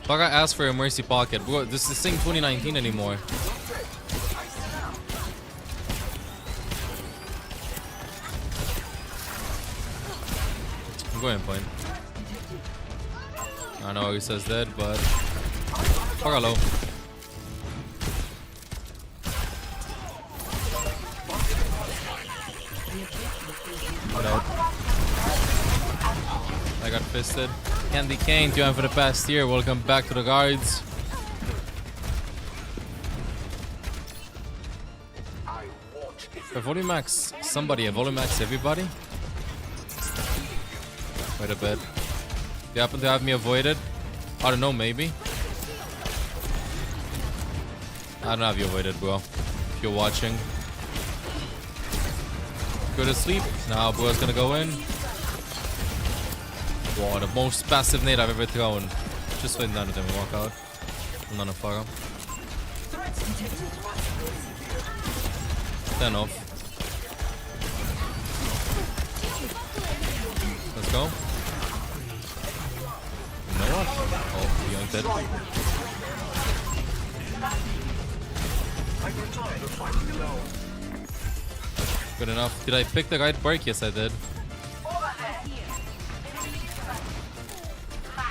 Fuck, I asked for a Mercy pocket. Bro, this is thing 2019 anymore. I'm going point. I know he says dead, but fuck hello. I got fisted. Candy Kane, joined for the past year. Welcome back to the guards. A volume max somebody, a volume max everybody? Wait a bit. Do you happen to have me avoided? I don't know, maybe. I don't have you avoided, bro. If you're watching. Go to sleep. Now bro's gonna go in. Wow, the most passive nade I've ever thrown. Just wait down with him and walk out. None of fire. 10 off. Let's go. You know what? Oh, you ain't dead. Good enough. Did I pick the right break? Yes, I did.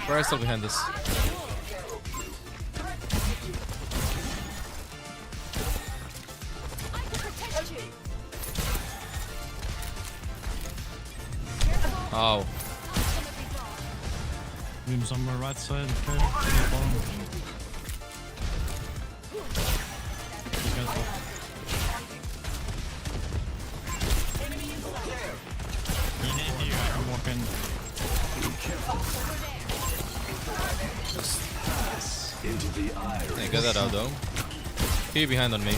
Where are still behind this? Oh. Beams on my right side, okay. I'm walking. Hey, get that out though. Keep behind on me.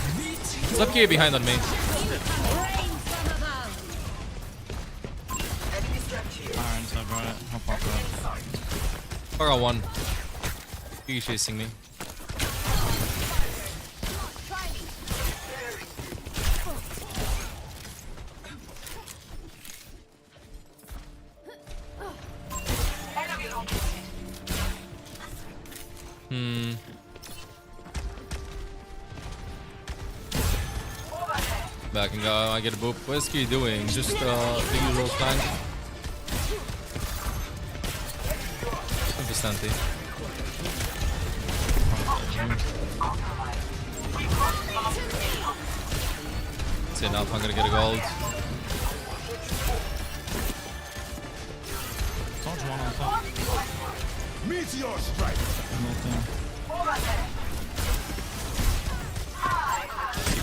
Stop keep behind on me. Irons, I brought it. I'll pop that. I got one. He's chasing me. Backing out, I get a boop. What's he doing? Just the usual flank. Vistante. That's enough, I'm gonna get a gold. Dodge one on top. Meteor strike.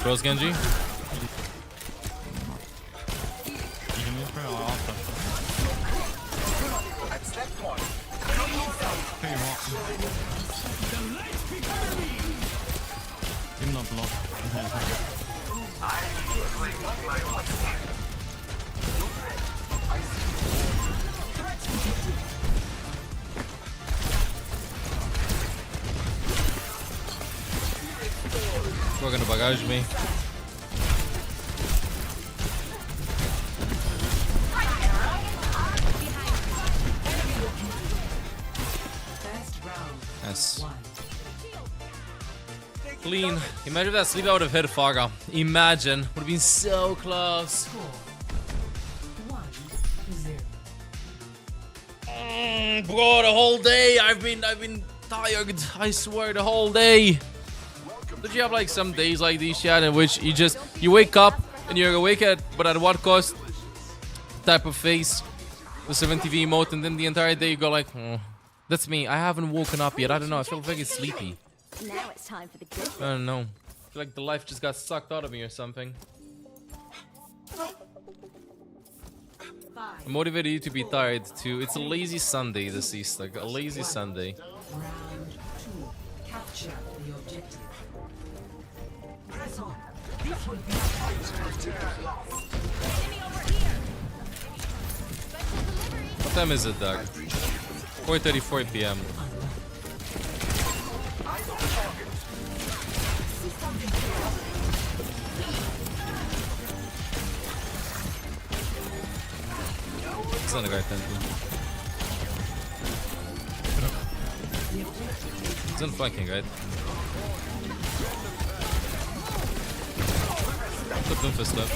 Cross Genji. You can move for after. Okay, walk. Give him that block. We're gonna bagage me. Yes. Clean. Imagine if that sleep out would have hit Faga. Imagine. Would have been so close. Bro, the whole day I've been tired. I swear, the whole day. Did you have like some days like these, chat, in which you wake up and you're awake but at what cost type of face, the 7TV emote, and then the entire day you go like, that's me. I haven't woken up yet. I don't know. I feel very sleepy. Now it's time for the good. I don't know. I feel like the life just got sucked out of me or something. Motivated you to be tired too. It's a lazy Sunday this Easter. A lazy Sunday. Round 2. Capture the objective. Press on. This will be What time is it, Doug? 4:34 p.m. It's not a guy, thank you. It's in flanking, right? Put Doomfist up.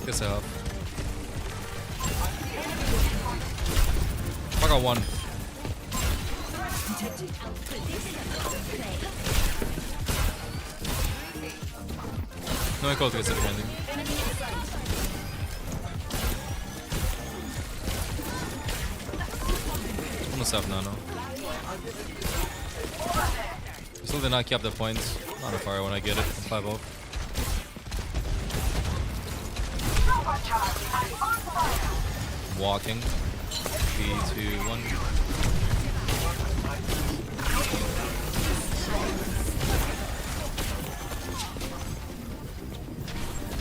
Guess I have. I got one. No, I called to get defending. Almost have nano. Still did not keep the points. Not a fire when I get it. I'm 5-0. Walking. 3, 2, 1.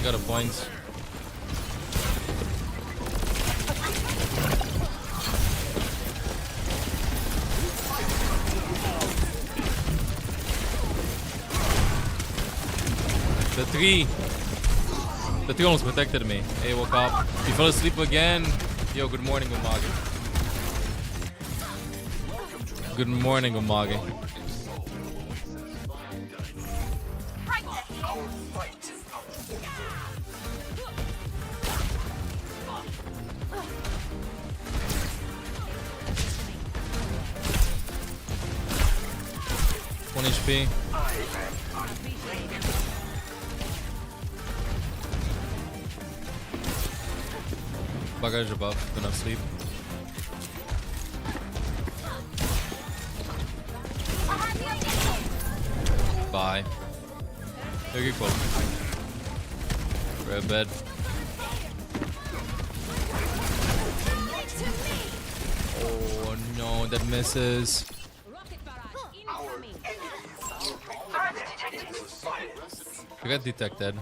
Got a point. The three almost protected me. Hey, woke up. You fell asleep again. Yo, good morning, Umagi. Good morning, Umagi. One HP. Bagage above, gonna sleep. Bye. Okay, cool. Red bed. Oh no, that misses. I got detected.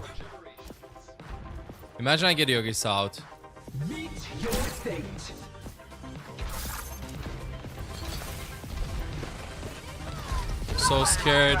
Imagine I get Yogis out. Meet your fate. So scared.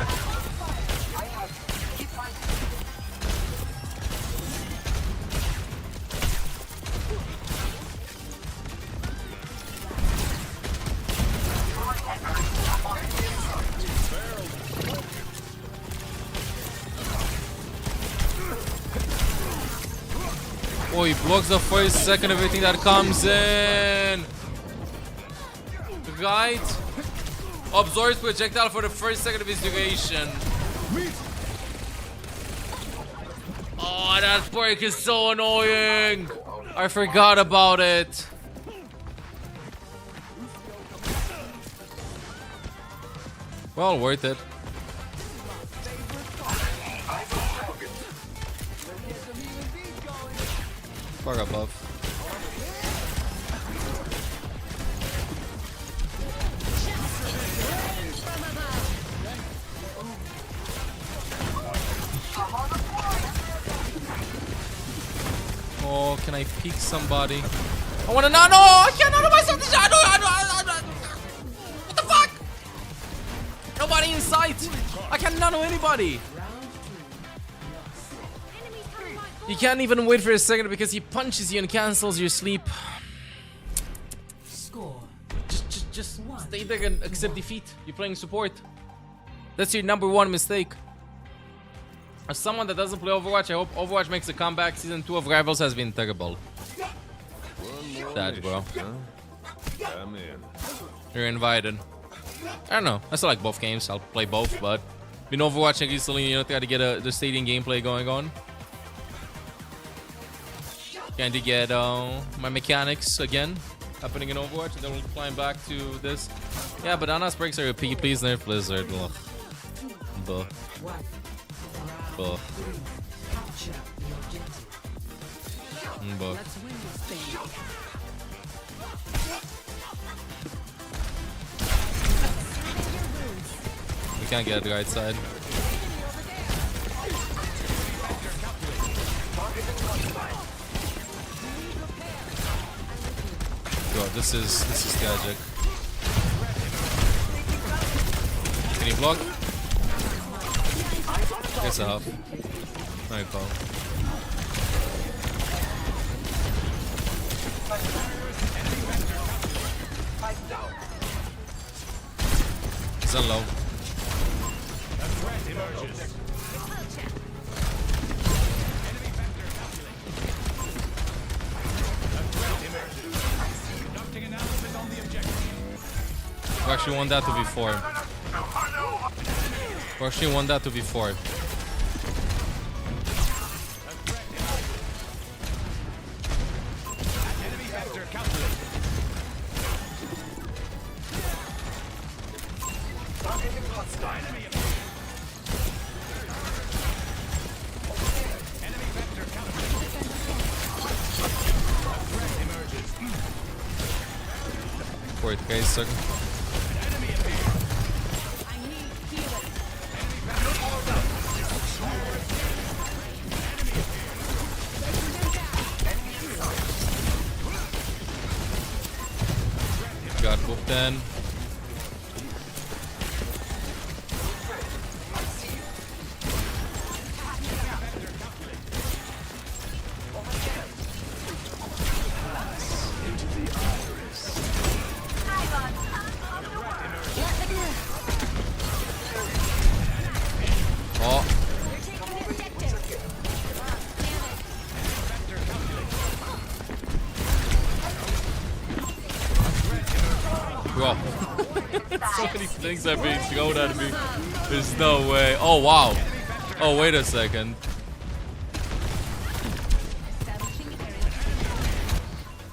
Oh, he blocks the first second of everything that comes in. Right? Absorbs projectile for the first second of his duration. Oh, that break is so annoying. I forgot about it. Well, worth it. Far above. Oh, can I peek somebody? I wanna nano! I can't nano myself! What the fuck? Nobody in sight! I can't nano anybody! You can't even wait for a second because he punches you and cancels your sleep. Score. Just stay there and accept defeat. You're playing support. That's your #1 mistake. As someone that doesn't play Overwatch, I hope Overwatch makes a comeback. Season 2 of Rivals has been terrible. Sad, bro. Come in. You're invited. I don't know. I still like both games. I'll play both, but been Overwatching recently. You know, try to get the stadium gameplay going on. Trying to get my mechanics again. happening in Overwatch, and then we'll climb back to this. Yeah, banana breaks are OP. Please nerf Blizzard. Ugh. Buh. Buh. Buh. We can't get the right side. God, this is tragic. Can you block? Guess I have. No call. He's on low. We actually want that to be 4. We actually want that to be 4. Fourth case, second. Got booked then. Oh. Bro. So many things are being thrown at me. There's no way. Oh, wow. Oh, wait a second.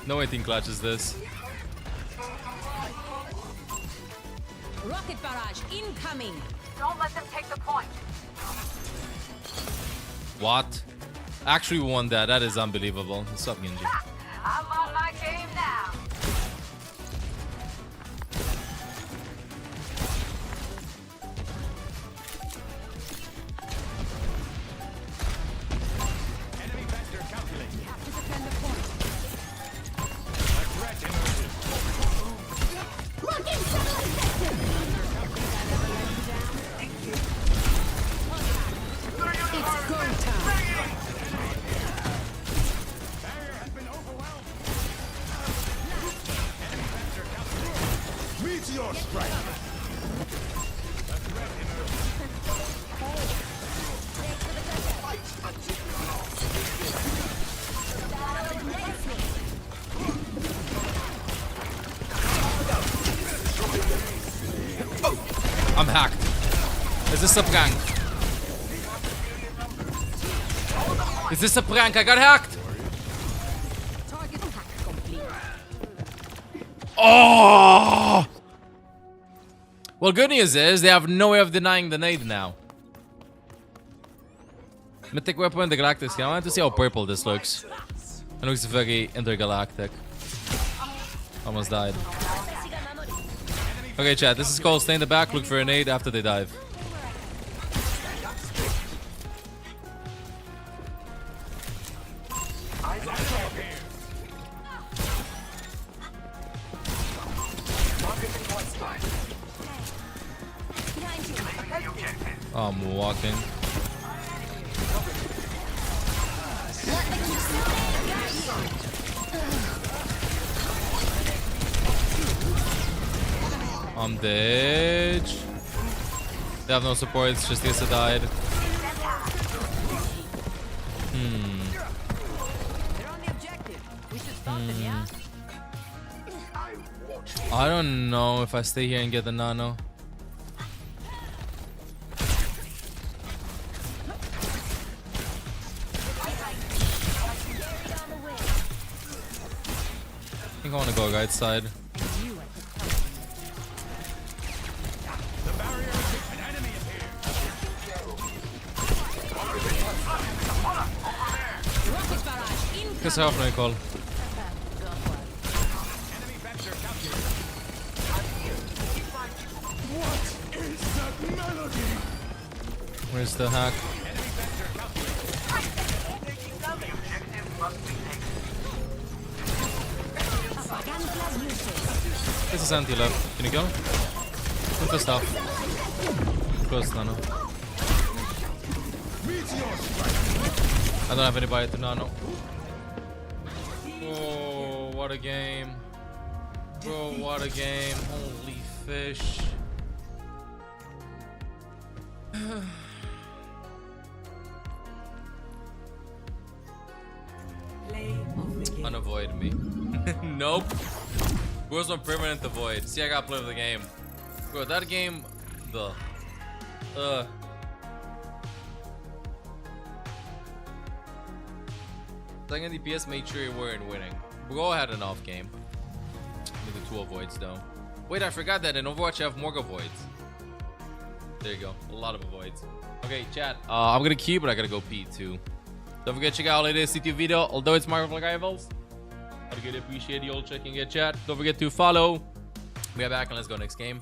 No 18 clutches this. Rocket barrage incoming. Don't let them take the point. What? Actually won that. That is unbelievable. What's up, Genji? I'm on my game now. Meteor strike. I'm hacked. Is this a prank? Is this a prank? I got hacked. Oh! Well, good news is they have no way of denying the nade now. Mythic weapon, the Galactic skin. I want to see how purple this looks. It looks very intergalactic. Almost died. Okay, chat. This is called stay in the back, look for a nade after they dive. Oh, I'm walking. I'm dead. They have no supports, just Issa died. I don't know if I stay here and get the nano. think I want to go right side. Piss off, Nicole. Where's the hack? This is anti-left. Can you go? Put the stuff. Close now. I don't have anybody to no. Oh, what a game. Bro, what a game. Holy fish. Unavoid me. Nope. Goes on permanent avoid. See, I got play of the game. Bro, that game. Second DPS made sure you weren't winning. Bro had an off game. With the 2 avoids though. Wait, I forgot that in Overwatch I have more avoids. There you go. A lot of avoids. Okay, chat. I'm gonna queue, but I gotta go pee too. Don't forget to check out latest YouTube video. Although it's Marvel Rivals, I'd really appreciate you all checking it, chat. Don't forget to follow. We are back and let's go next game.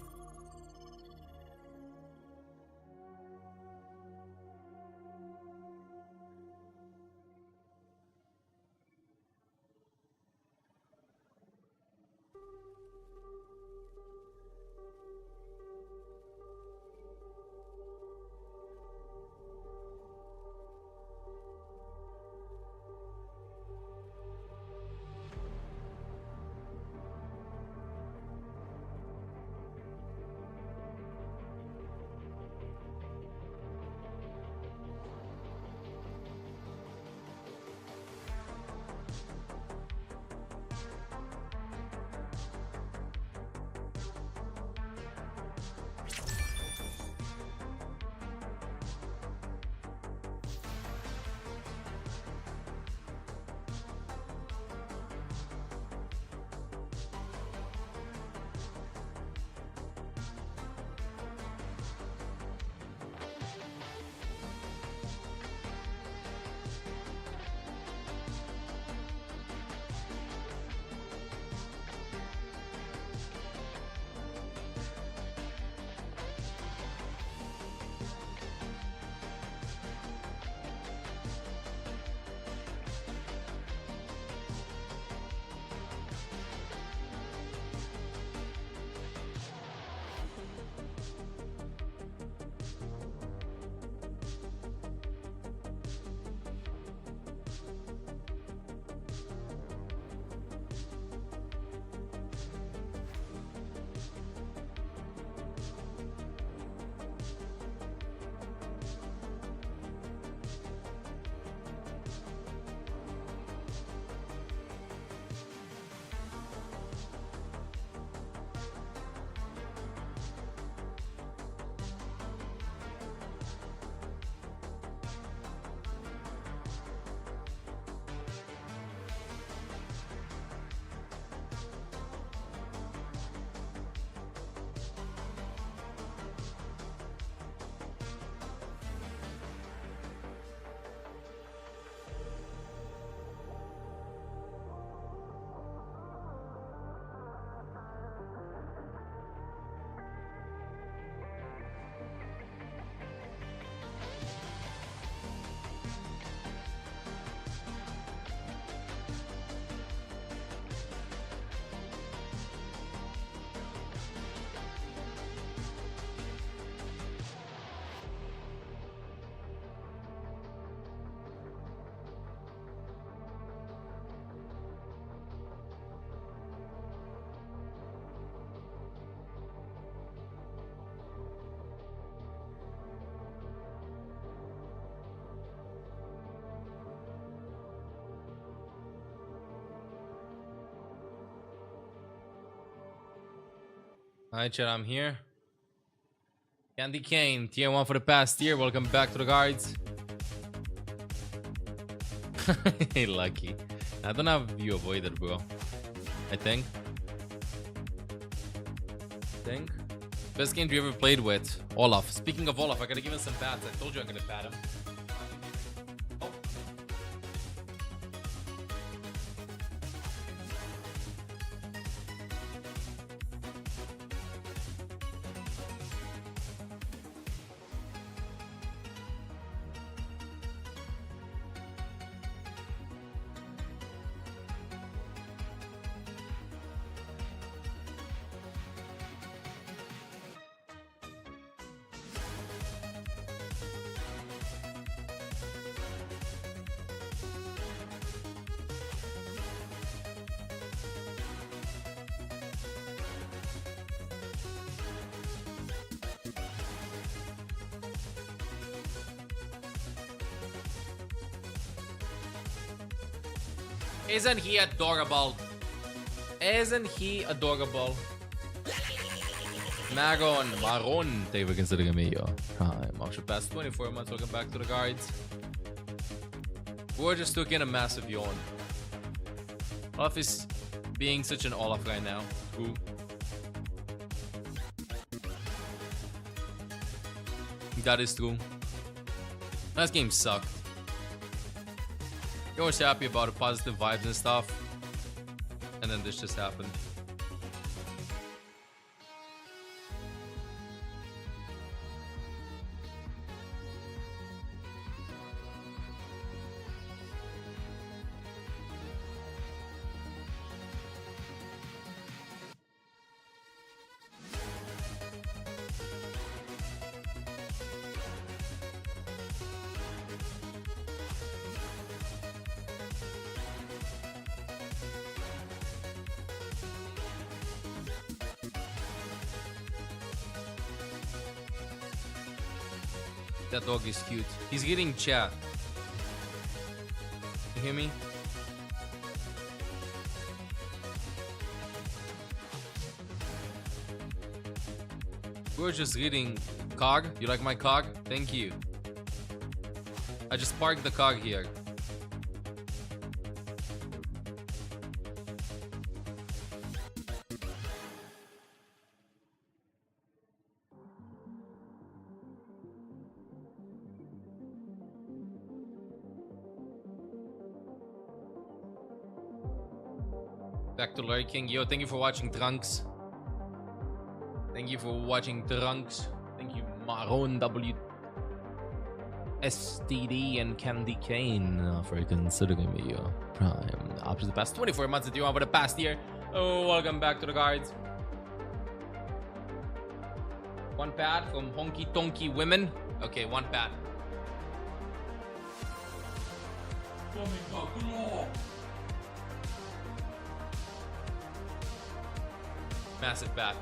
Alright, chat, I'm here. Candy Kane, tier 1 for the past year. Welcome back to the guards. Lucky. I don't have you avoided, bro. I think. Best game you ever played with? Olaf. Speaking of Olaf, I gotta give him some bats. I told you I'm gonna bat him. Isn't he adorable? Isn't he adorable? Maron, thank you for considering me your prime. After past 24 months, welcome back to the guards. We're just took in a massive yawn. Olaf is being such an Olaf right now. Ooh. That is true. Last game sucked. You're always happy about the positive vibes and stuff. And then this just happened. That dog is cute. He's getting chat. You hear me? We're just reading cog. You like my cog? Thank you. I just parked the cog here. Back to Larry King. Yo, thank you for watching Trunks. Thank you for watching Trunks. Thank you, Maron W. STD and Candy Cane for considering me your prime. After the past 24 months that you over the past year. Oh, welcome back to the guards. One pad from Honky Tonky Women. Okay, one pad. Massive bat.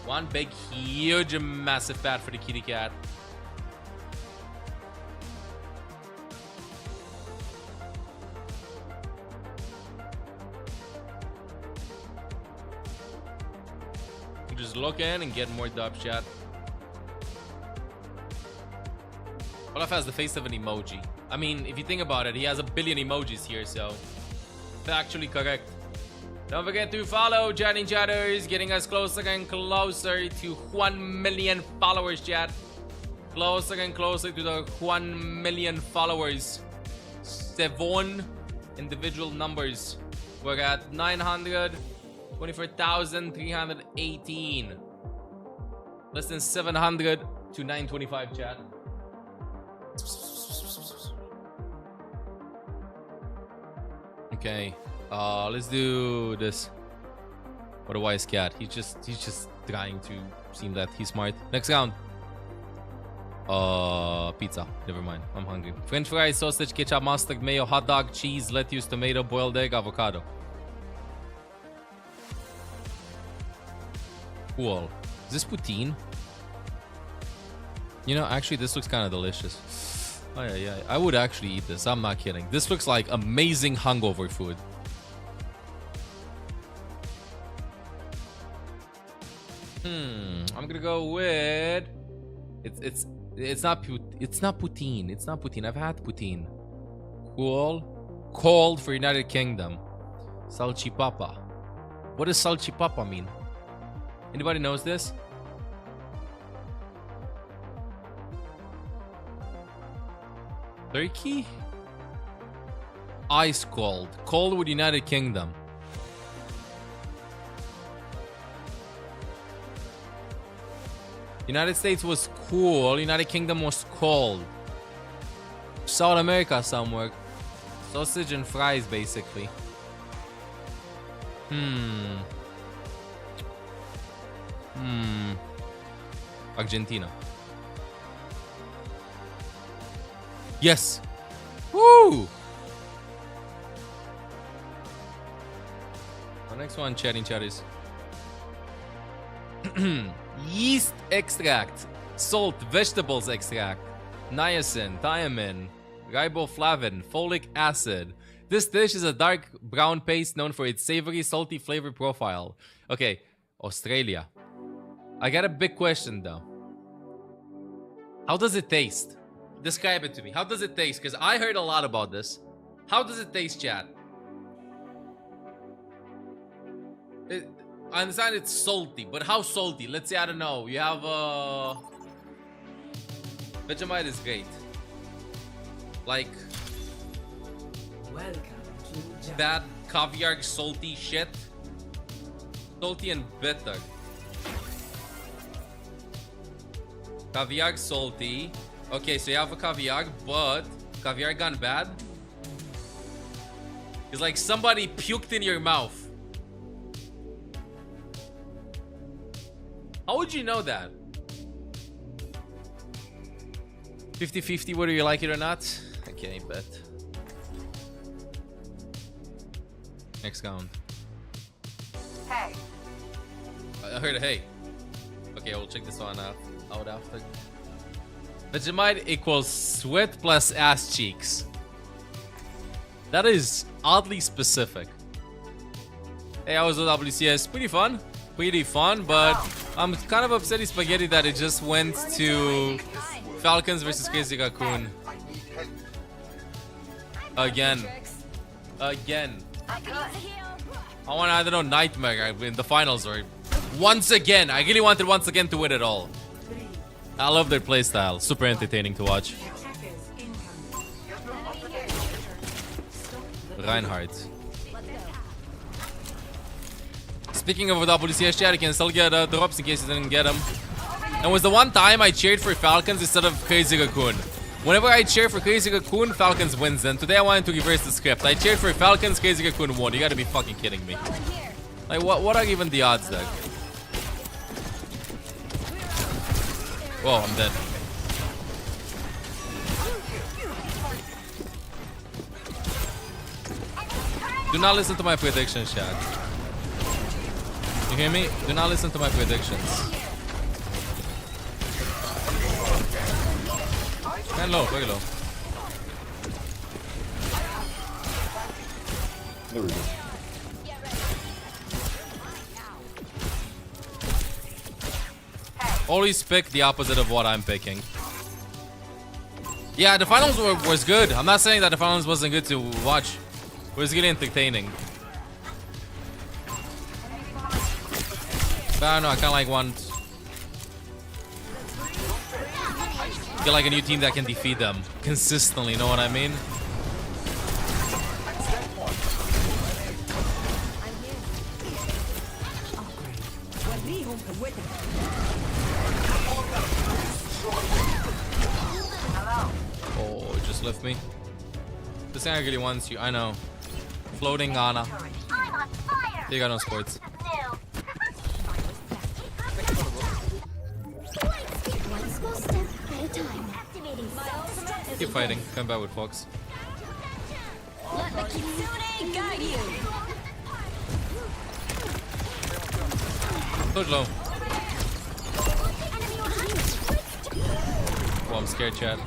One big, huge, massive bat for the kitty cat. You just look in and get more dub chat. Olaf has the face of an emoji. I mean, if you think about it, he has a billion emojis here, so factually correct. Don't forget to follow Chatting Chatters, getting us closer and closer to 1 million followers, chat. Closer and closer to the 1 million followers. 7 individual numbers. We're at 924,318. Less than 700 to 925, chat. Okay. Let's do this. What a wise cat. He's just trying to seem that he's smart. Next round. Pizza. Never mind. I'm hungry. French fries, sausage, ketchup, mustard, mayo, hot dog, cheese, lettuce, tomato, boiled egg, avocado. Cool. Is this poutine? You know, actually, this looks kind of delicious. Oh yeah. I would actually eat this. I'm not kidding. This looks like amazing hungover food. I'm gonna go with it's not poutine. It's not poutine. I've had poutine. Cool. Cold for United Kingdom. Salchipapa. What does salchipapa mean? Anybody knows this? Turkey? Ice cold. Cold with United Kingdom. United States was cool. United Kingdom was cold. South America somewhere. Sausage and fries, basically. Argentina. Yes. Woo! The next one, chatting cherries. Yeast extract, salt, vegetables extract, niacin, thiamine, riboflavin, folic acid. This dish is a dark brown paste known for its savory, salty flavor profile. Okay, Australia. I got a big question though. How does it taste? Describe it to me. How does it taste? Because I heard a lot about this. How does it taste, chat? I understand it's salty, but how salty? Let's say, I don't know, you have Vegemite is great. Like bad caviar salty shit. Salty and bitter. Caviar salty. Okay, so you have a caviar, but caviar gone bad. It's like somebody puked in your mouth. How would you know that? 50-50 whether you like it or not? I can't bet. Next count. Hey. I heard a hey. Okay, we'll check this one out after. Vegemite equals sweat plus ass cheeks. That is oddly specific. Hey, I was with WCS. Pretty fun. Pretty fun, but I'm kind of upset with Spaghetti that it just went to Falcons versus Crazy Raccoon. Again. I want, I don't know, Nightmare in the finals or once again. I really wanted once again to win it all. I love their playstyle. Super entertaining to watch. Reinhardt. Speaking of WCS chat, you can still get drops in case you didn't get them. And it was the one time I cheered for Falcons instead of Crazy Raccoon. Whenever I cheer for Crazy Raccoon, Falcons wins. And today I wanted to reverse the script. I cheered for Falcons, Crazy Raccoon won. You gotta be fucking kidding me. Like, what are even the odds there? Whoa, I'm dead. Do not listen to my predictions, chat. You hear me? Do not listen to my predictions. And low, very low. There we go. Always pick the opposite of what I'm picking. Yeah, the finals was good. I'm not saying that the finals wasn't good to watch. It was really entertaining. But I don't know, I kinda like want... get like a new team that can defeat them consistently, you know what I mean? Oh, it just left me. This thing really wants you, I know. Floating Ana. You got no sports. Keep fighting. Come back with Fox. Let the Kitsune guide you. So low. Oh, I'm scared, chat.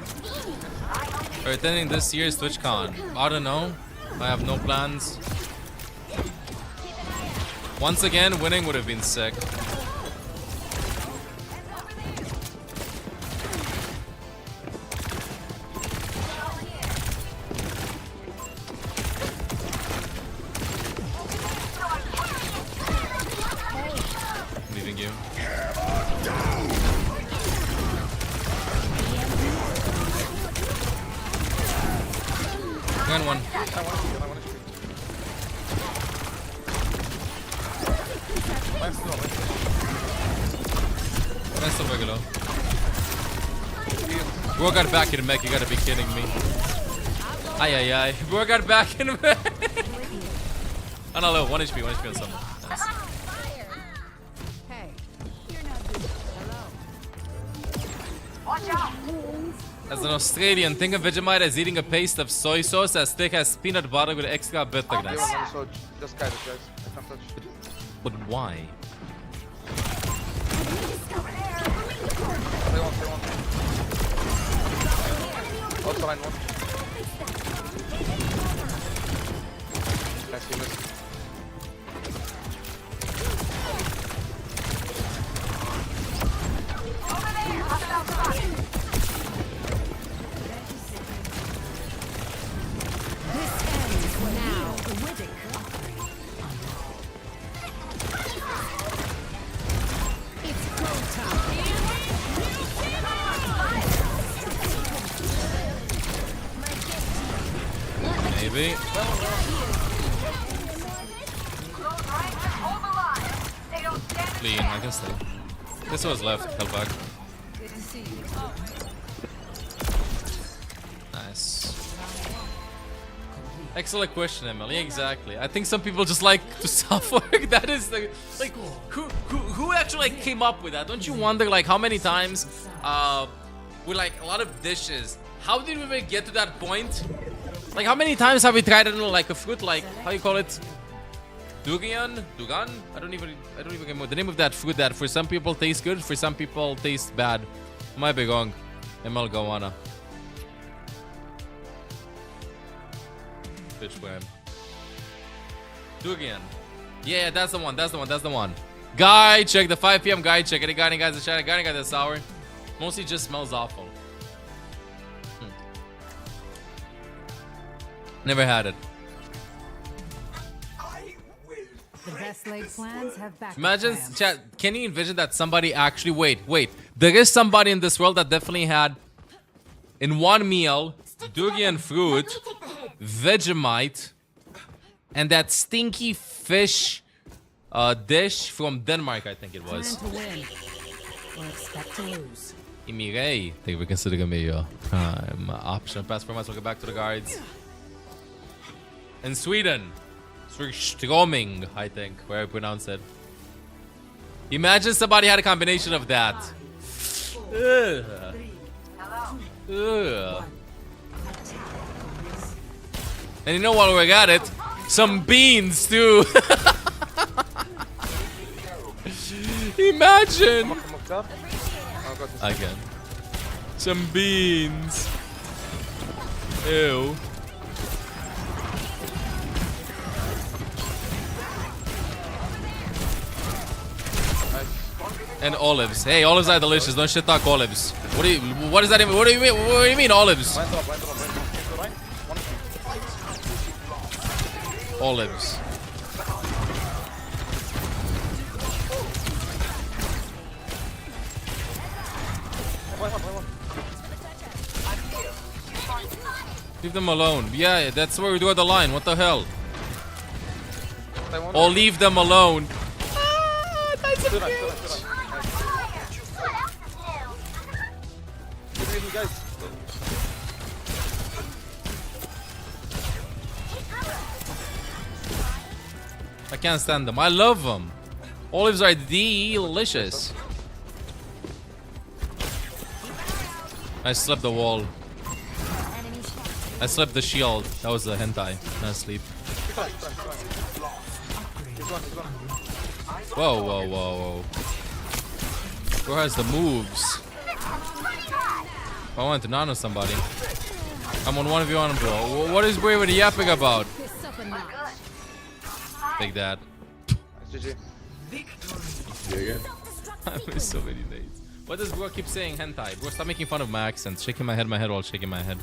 We're attending this year's TwitchCon. I don't know. I have no plans. Once again, winning would have been sick. Grand one. That's the regular. Bro got back in mech, you gotta be kidding me. Ay ay ay. Bro got back in mech. Oh no, low. 1 HP on someone. Nice. Hey, you're not good. Hello. Watch out! As an Australian, think of Vegemite as eating a paste of soy sauce as thick as peanut butter with extra bitterness. Just guide it, guys. I can't touch. But why? Stay on. Also line one. Nice, he missed. Maybe. Clean, I can stay. This was left, held back. Nice. Excellent question, Emily. Exactly. I think some people just like to suffer. That is the like who actually like came up with that? Don't you wonder like how many times with like a lot of dishes, how did we even get to that point? Like how many times have we tried, I don't know, like a fruit, like how you call it? Dugan? I don't even remember the name of that fruit that for some people tastes good, for some people tastes bad. Might be wrong. ML Gawana. Bitch brand. Dugan. Yeah, that's the one. Guy check, the 5 PM guy check. Any guys in the chat? Any guy that's sour? Mostly just smells awful. Never had it. The best laid plans have backup Imagine, plans. chat, can you envision that somebody actually, wait. There is somebody in this world that definitely had, in one meal, durian fruit, Vegemite, and that stinky fish dish from Denmark, I think it was. Plan to win or expect to lose. Imire, think we consider me your prime option. Pass for us, we'll get back to the guards. In Sweden, Stroming, I think, where I pronounce it. Imagine somebody had a combination of that. Ugh. Ugh. And you know what we got it? Some beans too. Imagine. Again. Some beans. Ew. And olives. Hey, olives are delicious. Don't shit talk olives. What does that even? What do you mean olives? Olives. Leave them alone. Yeah, that's where we do the line. What the hell? Or leave them alone. Ah, that's a bitch. I can't stand them. I love them. Olives are delicious. I slept the wall. I slept the shield. That was the hentai. Not sleep. Whoa. Who has the moves? I want to nano somebody. I'm on 1v1, bro. What is Braven yapping about? Take that. GG. I missed so many nades. What does bro keep saying hentai? Bro, stop making fun of my accents. Shaking my head while shaking my head.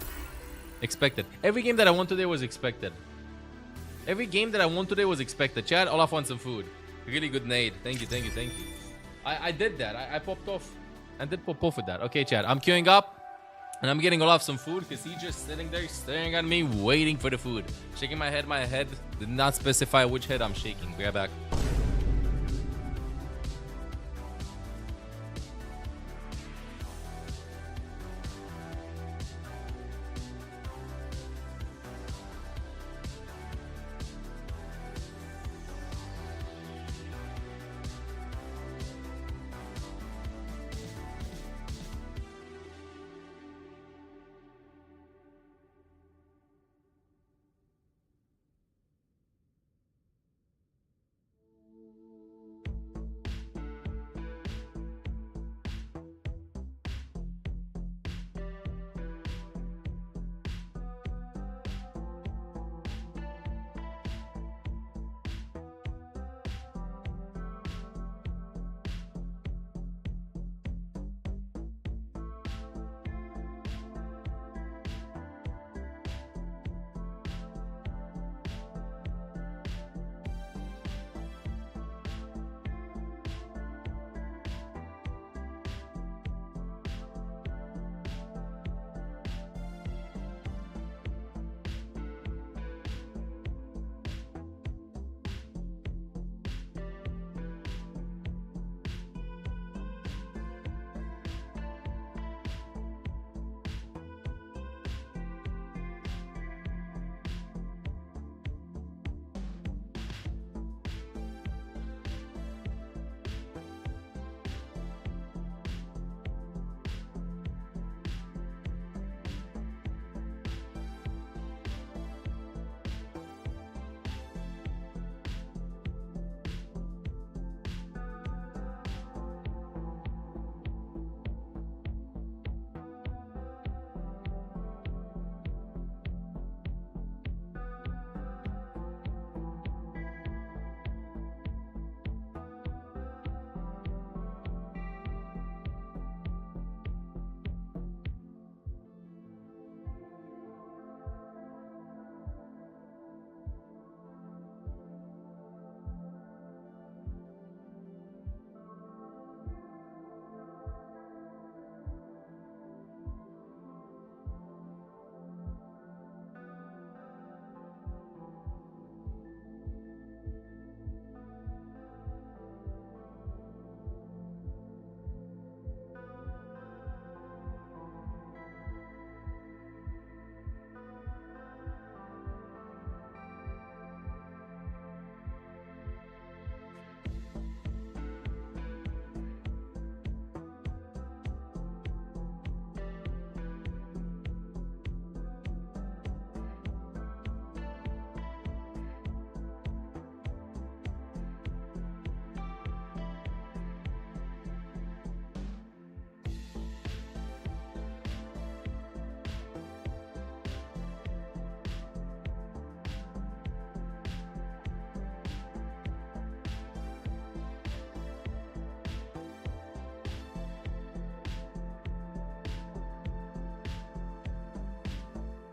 Expected. Every game that I won today was expected. Every game that I won today was expected. Chad, Olaf wants some food. Really good nade. Thank you. I did that. I popped off. I did pop off with that. Okay, Chad. I'm queuing up. And I'm getting Olaf some food because he's just sitting there staring at me, waiting for the food. Shaking my head. My head did not specify which head I'm shaking. Be right back.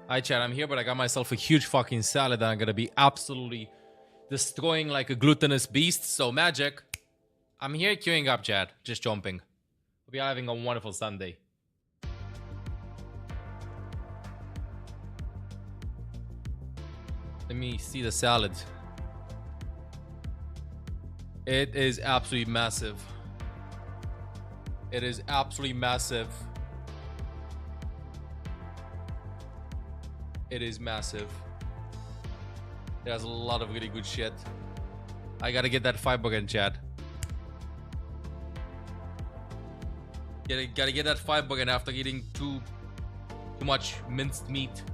Hi chat, I'm here, but I got myself a huge fucking salad that I'm gonna be absolutely destroying like a glutinous beast. So magic, I'm here queuing up chat, just jumping. Hope you're having a wonderful Sunday. Let me see the salad. It is absolutely massive. It is absolutely massive. It is massive. It has a lot of really good shit. I gotta get that fiber in chat. Gotta get that fiber in after eating too much minced meat.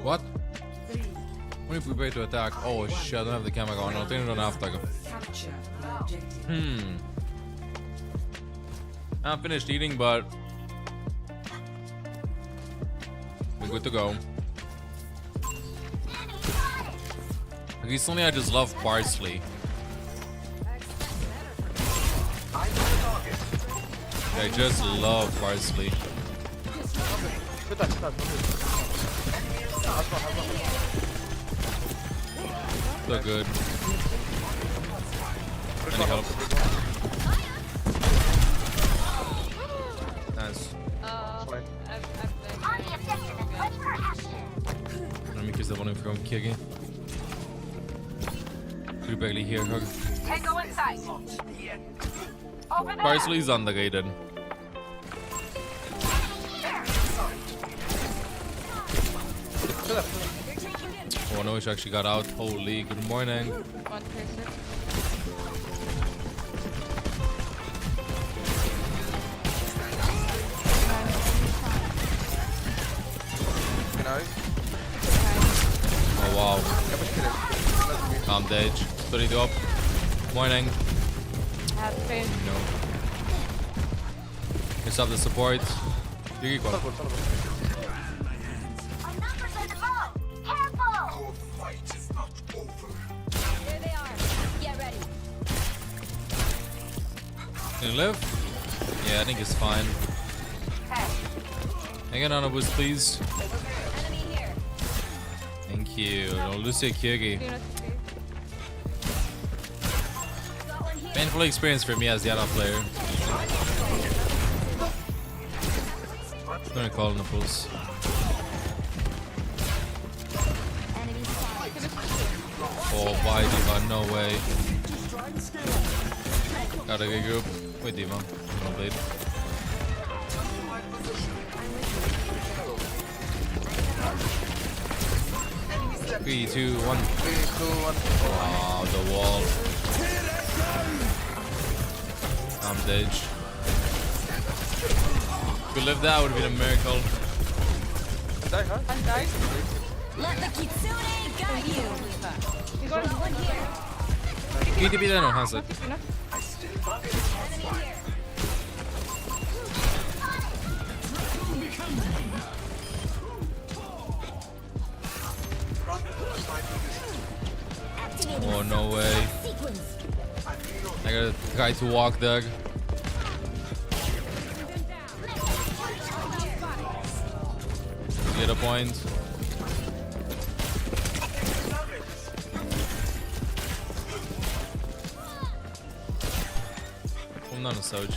What? When if we wait to attack? Oh shit, I don't have the camera going. I think I don't have to. I'm finished eating, but we're good to go. Recently, I just love parsley. I just love parsley. So good. Any help? Nice. Let me kiss the one from Kiki. Could barely hear her. Tango in sight. Parsley's underrated. Oh no, she actually got out. Holy, good morning. Oh wow. I'm dead. 32 up. Morning. No. Can stop the support. You keep going. Can you live? Yeah, I think it's fine. Hang on a boost, please. Thank you. Don't lose your Kyugi. Painful experience for me as the Ana player. I'm gonna call in the pulse. Oh, bye, Diva. No way. Gotta get group. Wait, Diva. No blade. Three, two, one. Wow, the wall. I'm dead. If we lived that, would have been a miracle. Let the kitsune guide you. There's one here. KTP there, no, has it. Oh, no way. I gotta try to walk, Doug. Get a point. I'm not a Soj.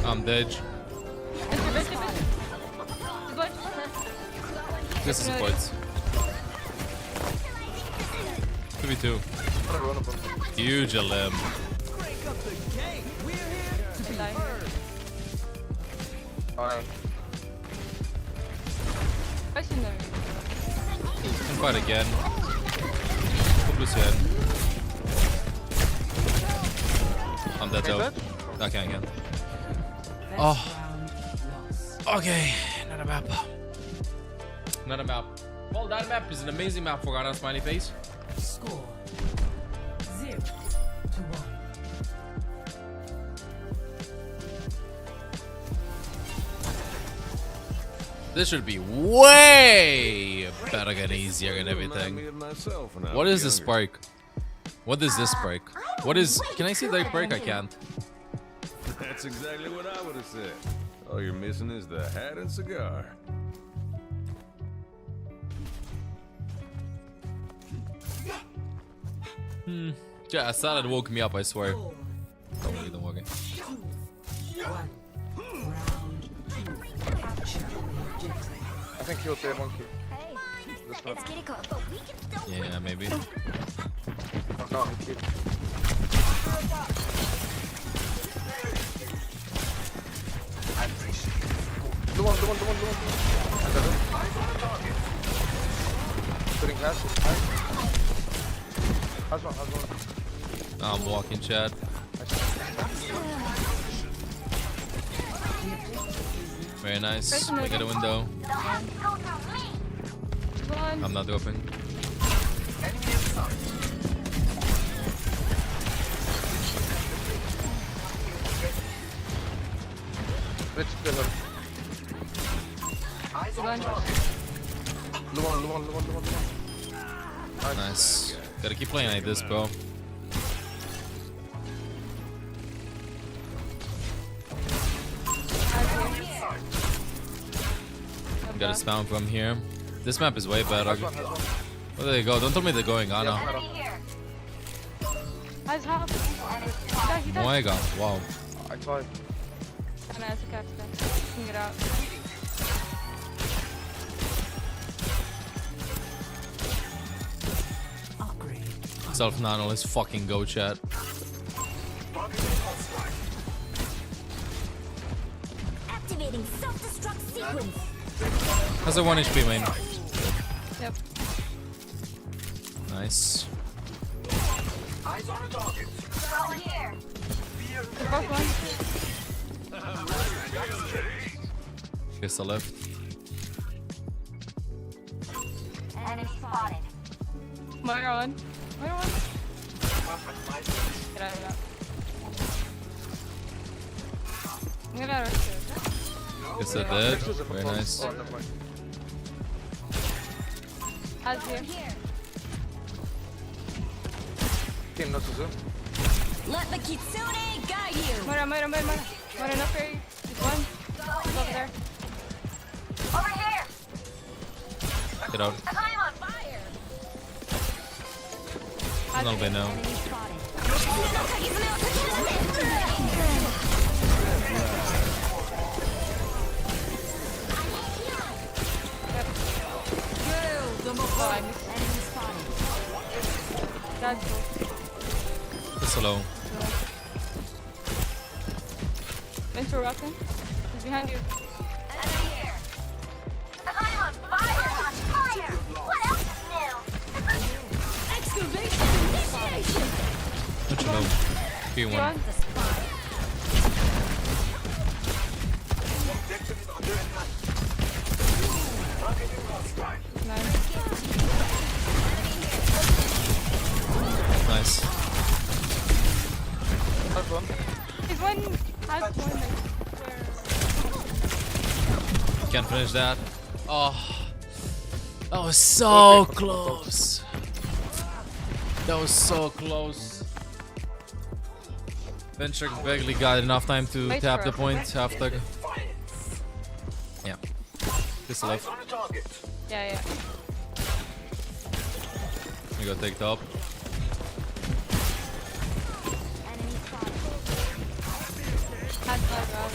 I'm dead. This is supports. 2v2. Huge LM. Can fight again. I'm dead though. I can't again. Oh. Okay. Not a map. Not a map. Well, that map is an amazing map for Ghana, smiley face. Score 0-1. This should be way better and easier and everything. What is this spark? What is this spark? What is... Can I see that spark? I can't. That's exactly what I would have said. All you're missing is the hat and cigar. Yeah, a salad woke me up, I swear. Don't need them working. I think killed the monkey. Yeah, maybe. Oh, no, he killed. one. Putting class. Has one. I'm walking, Chad. Very nice. I got a window. I'm not open. Let's kill her. Low one. Nice. Gotta keep playing like this, bro. Gotta spawn from here. This map is way better. Where do they go? Don't tell me they're going Ana. Oh my god, wow. I tried. Get out. Self nano, let's fucking go, chat. Activating self-destruct sequence. Has a 1 HP main. Yep. Nice. Eyes on a target. Here. Guess the left. Enemy spotted. Mire on. Get out of that. Get out of here. Guess they're dead. Very nice. As here. Team not to zoom. Let the Kitsune guide you. Mire, no fairy. He's one. He's over there. Over here. Get out. I'm on fire. No, by now. It's low. Venture rocking. He's behind you. I'm on fire. What else is new? Excavation initiation. Much low. P1. Nice. He's one. Has one. Can't finish that. Oh, that was so close. That was so close. Venture barely got enough time to tap the point after. Yeah. This left. Yeah. We go take top. Has one.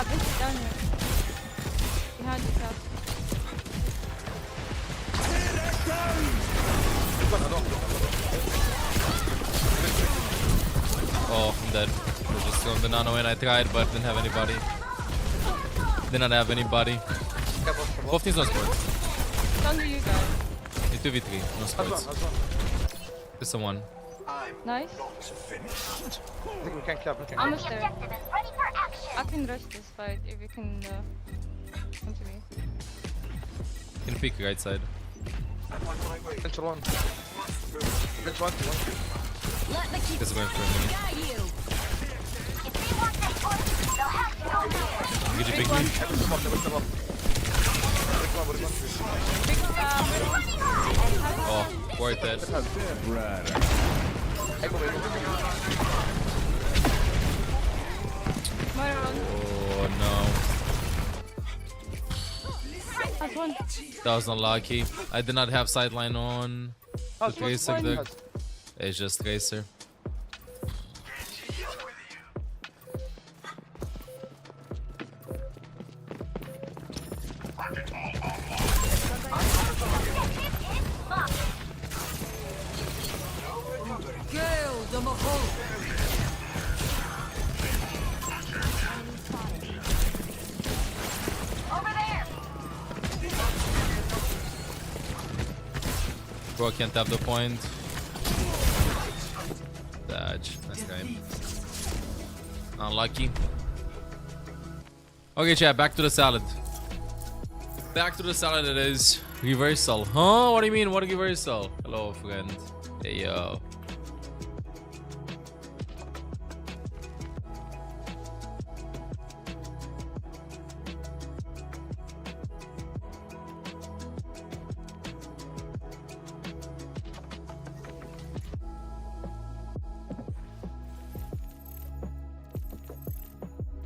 Vince is down here. Behind yourself. Oh, I'm dead. We're just throwing the nano in. I tried, but didn't have anybody. Did not have anybody. Both teams no sports. It's under you guys. It's 2v3, no sports. This is one. Nice. I think we can clap. Almost there. I can rush this fight if you can come to me. Can peek right side. Enter one. Enter one. Guess going for a minute. Did you pick me? Oh, worth it. Oh no. That was unlucky. I did not have sideline on the Tracer there. It's just Tracer. Bro can't have the point. Dodge. That's right. Unlucky. Okay, chat. Back to the salad. Back to the salad it is. Reversal. Huh? What do you mean? What reversal? Hello, friend. Hey, yo.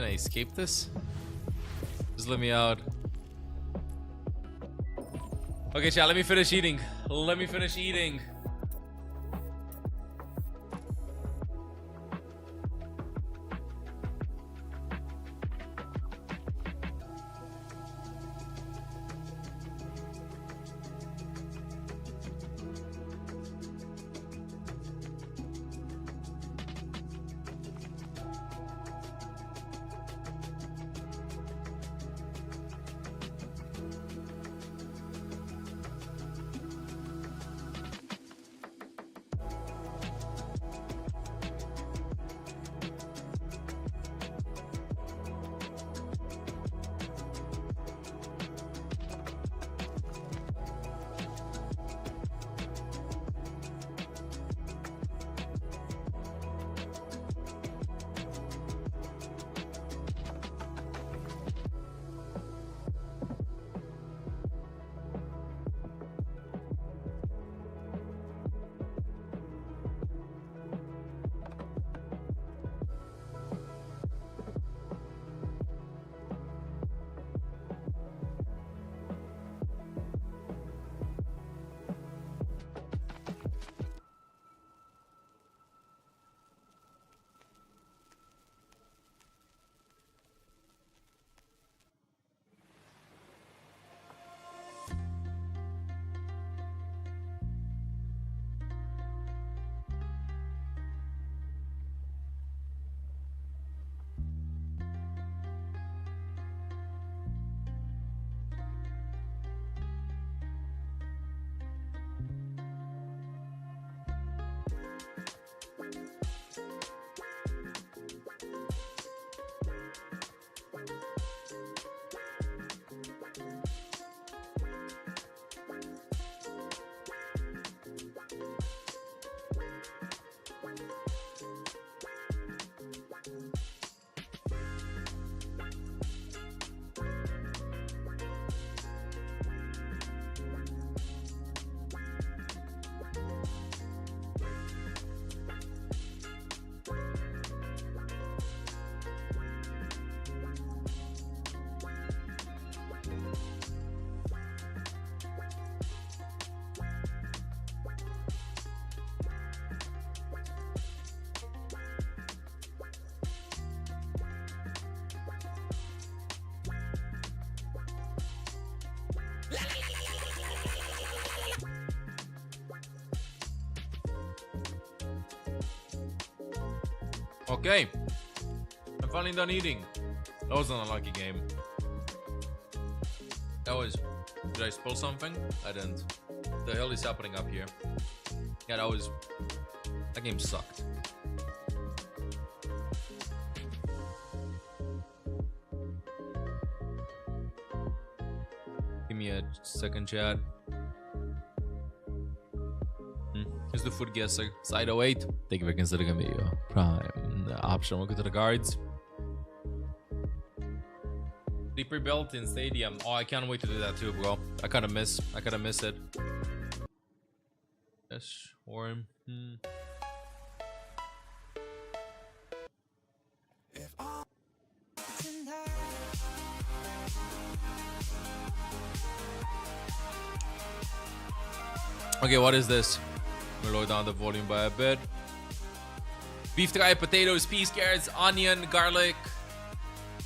Can I escape this? Just let me out. Okay, chat, let me finish eating. Let me finish eating. Okay. I'm finally done eating. That was an unlucky game. That was... Did I spill something? I didn't. What the hell is happening up here? Yeah, that was... That game sucked. Give me a second, chat. Here's the food guesser. Side 08. Thank you for considering me prime option. We'll go to the guards. Sleeper belt in stadium. Oh, I can't wait to do that too, bro. I kind of miss it. Yes, or Okay, what is this? We'll lower down the volume by a bit. Beef tripe, potatoes, peas, carrots, onion, garlic,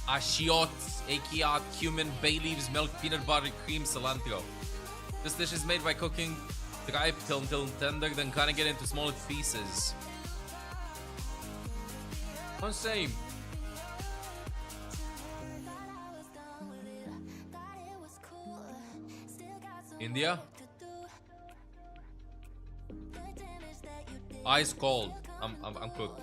ashiot, achiot, cumin, bay leaves, milk, peanut butter, cream, cilantro. This dish is made by cooking tripe till tender, then kind of get into smaller pieces. Don't say. India? Ice cold. I'm cooked.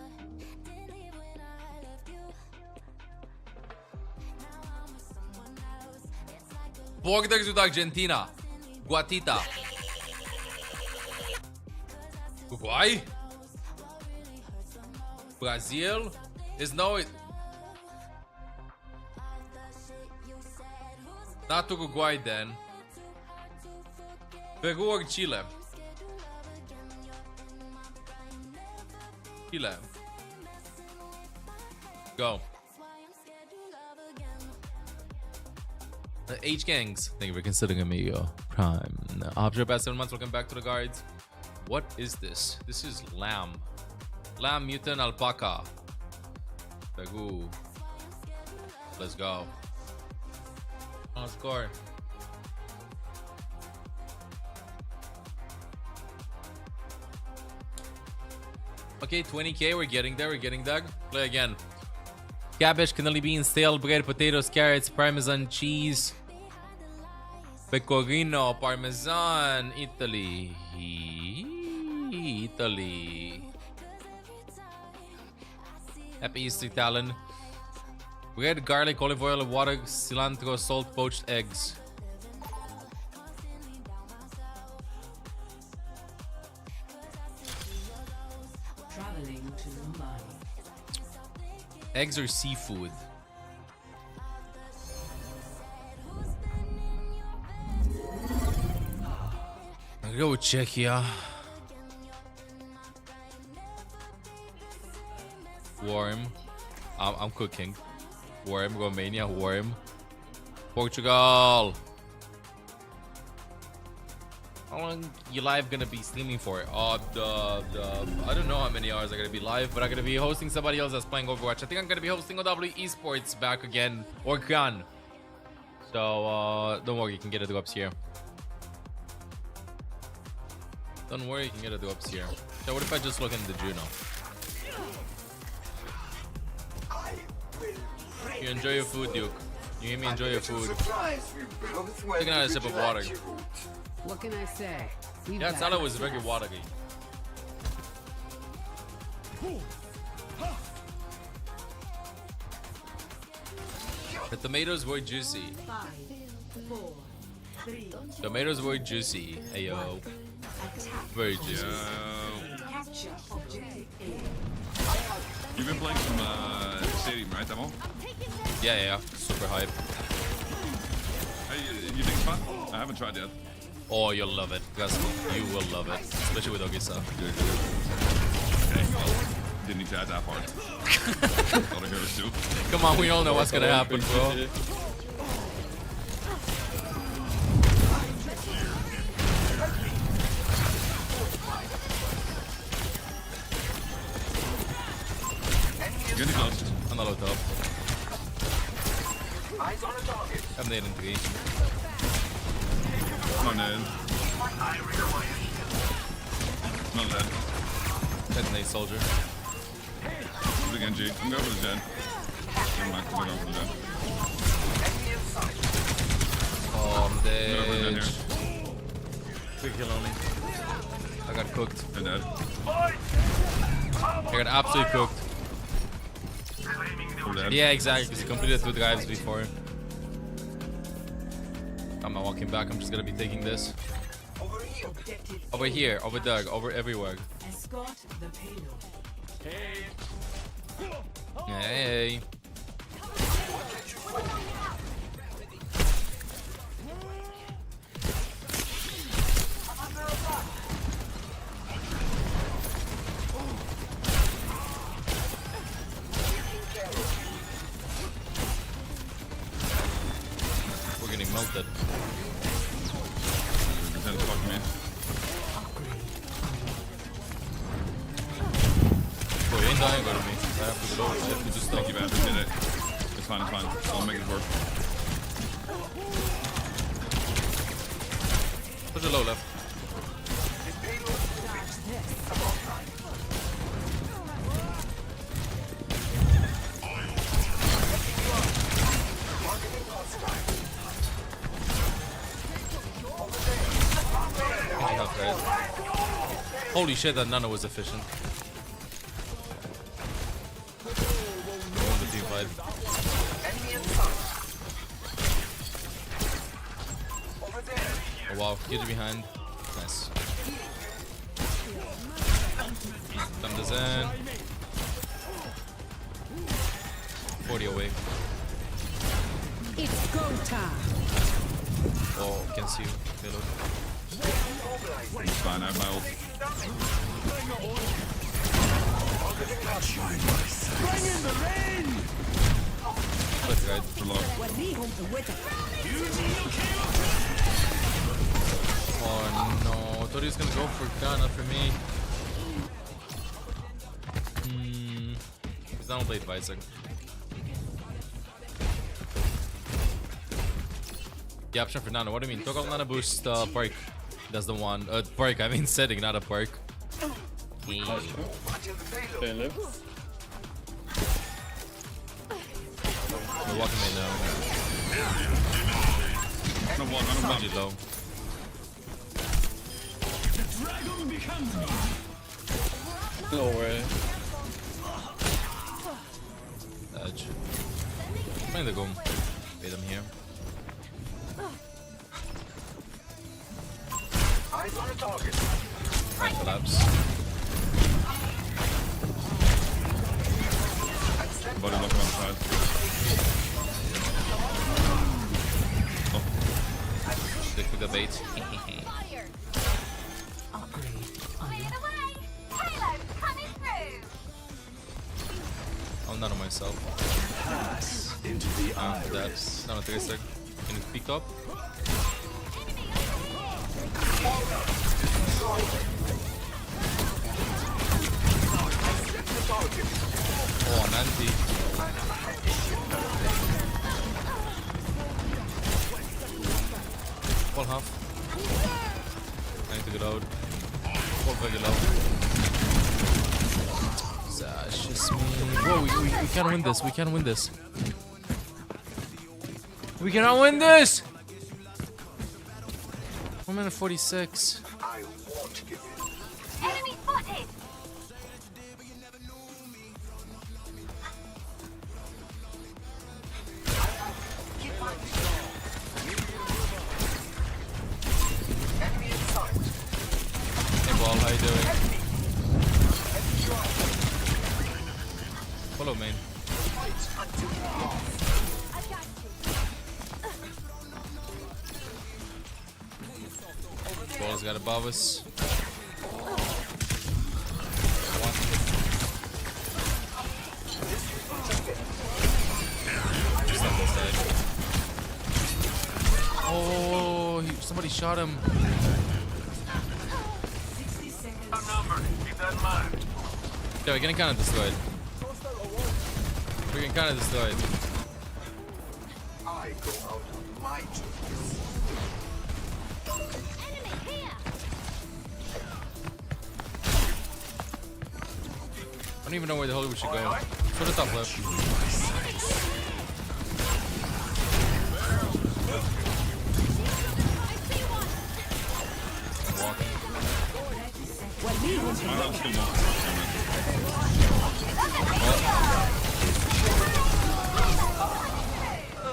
Pogdaj do Argentina. Guatita. Uruguay? Brazil? Is no... Not Uruguay then. Peru or Chile? Chile. Go. H gangs. Thank you for considering me your prime. After past 7 months, welcome back to the guards. What is this? This is lamb. Lamb, mutant, alpaca. Peru. Let's go. On score. Okay, 20k. We're getting there. We're getting there. Play again. Cabbage, cannoli beans, stale bread, potatoes, carrots, parmesan cheese, pecorino, parmesan, Italy. Italy. Happy Easter, Talon. Bread, garlic, olive oil, water, cilantro, salt, poached eggs. Traveling to Mumbai. Eggs or seafood? I'll go with Czechia. Warm. I'm cooking. Warm. Romania. Warm. Portugal. How long you live gonna be streaming for? I don't know how many hours I'm gonna be live, but I'm gonna be hosting somebody else that's playing Overwatch. I think I'm gonna be hosting OW Esports back again, or Khan. So don't worry, you can get the drops here. Don't worry, you can get the drops here. So what if I just look into Juno? You enjoy your food, Duke. You hear me? Enjoy your food. Taking out a sip of water. What can I say? Yeah, salad was very watery. The tomatoes were juicy. 5, 4, 3. Tomatoes were juicy. Ayo. Very juicy. Capture objective A. You've been playing some Stadium, right, Demo? Yeah. Super hype. Hey, you think it's fun? I haven't tried yet. Oh, you'll love it. Trust me, you will love it. Especially with Ogisa. Okay, well, didn't need to add that part. Thought I heard it too. Come on, we all know what's gonna happen, bro. Getting close. On the low top. I'm dead in 3. Not dead. Not dead. Detonate soldier. The Genji. I'm going for the Jen. Never mind, I'm going for the Jen. Oh, I'm dead. I'm going for the Jen here. Quick kill only. I got cooked. I'm dead. I got absolutely cooked. I'm dead. Yeah, exactly, because he completed 2 drives before. I'm not walking back, I'm just gonna be taking this. Over here, over Doug, over everywhere. Escort the payload. Hey. We're getting melted. Fuck me. Bro, you ain't dying over me. I have to go. We just Thank you, man. Appreciate it. It's fine, it's fine. I'll make it work. Push a low left. Holy shit, that Nano was efficient. Won the team fight. Oh wow, get you behind. Nice. Thumb this in. 40 away. It's go time. Oh, can see you. Payload. It's fine, I have my ult. Bring in the rain! Let's ride. Oh no, I thought he was gonna go for gun, not for me. He's down with the advisor. The option for Nano, what do you mean? Toggle Nano boost perk. That's the one. Perk, I mean setting, not a perk. They live. We're walking right now. No one, I don't Pretty low. The dragon becomes me! No way. Edge. Find the goom. Bait him here. Eyes on a target. Right collapse. Body lock on side. Oh. Stick with the bait. Clear the way! Payload coming through! I'm not on myself. Pass into the iris. Not on 3 sec. Can you pick up? Oh, Nanti. Full half. I need to get out. Full very low. Zash is me. Whoa, we can't win this. We can't win this. We cannot win this! 1 minute 46. I won't give in. Enemy spotted! Enemy in sight. Hey ball, how you doing? Follow main. Ball's got above us. Just on this side. Oh, somebody shot him. Outnumbered. Keep that in mind. Yeah, we're getting kind of destroyed. We're getting kind of destroyed. I go out on my terms. I don't even know where the hell we should go. For the top left. Walking.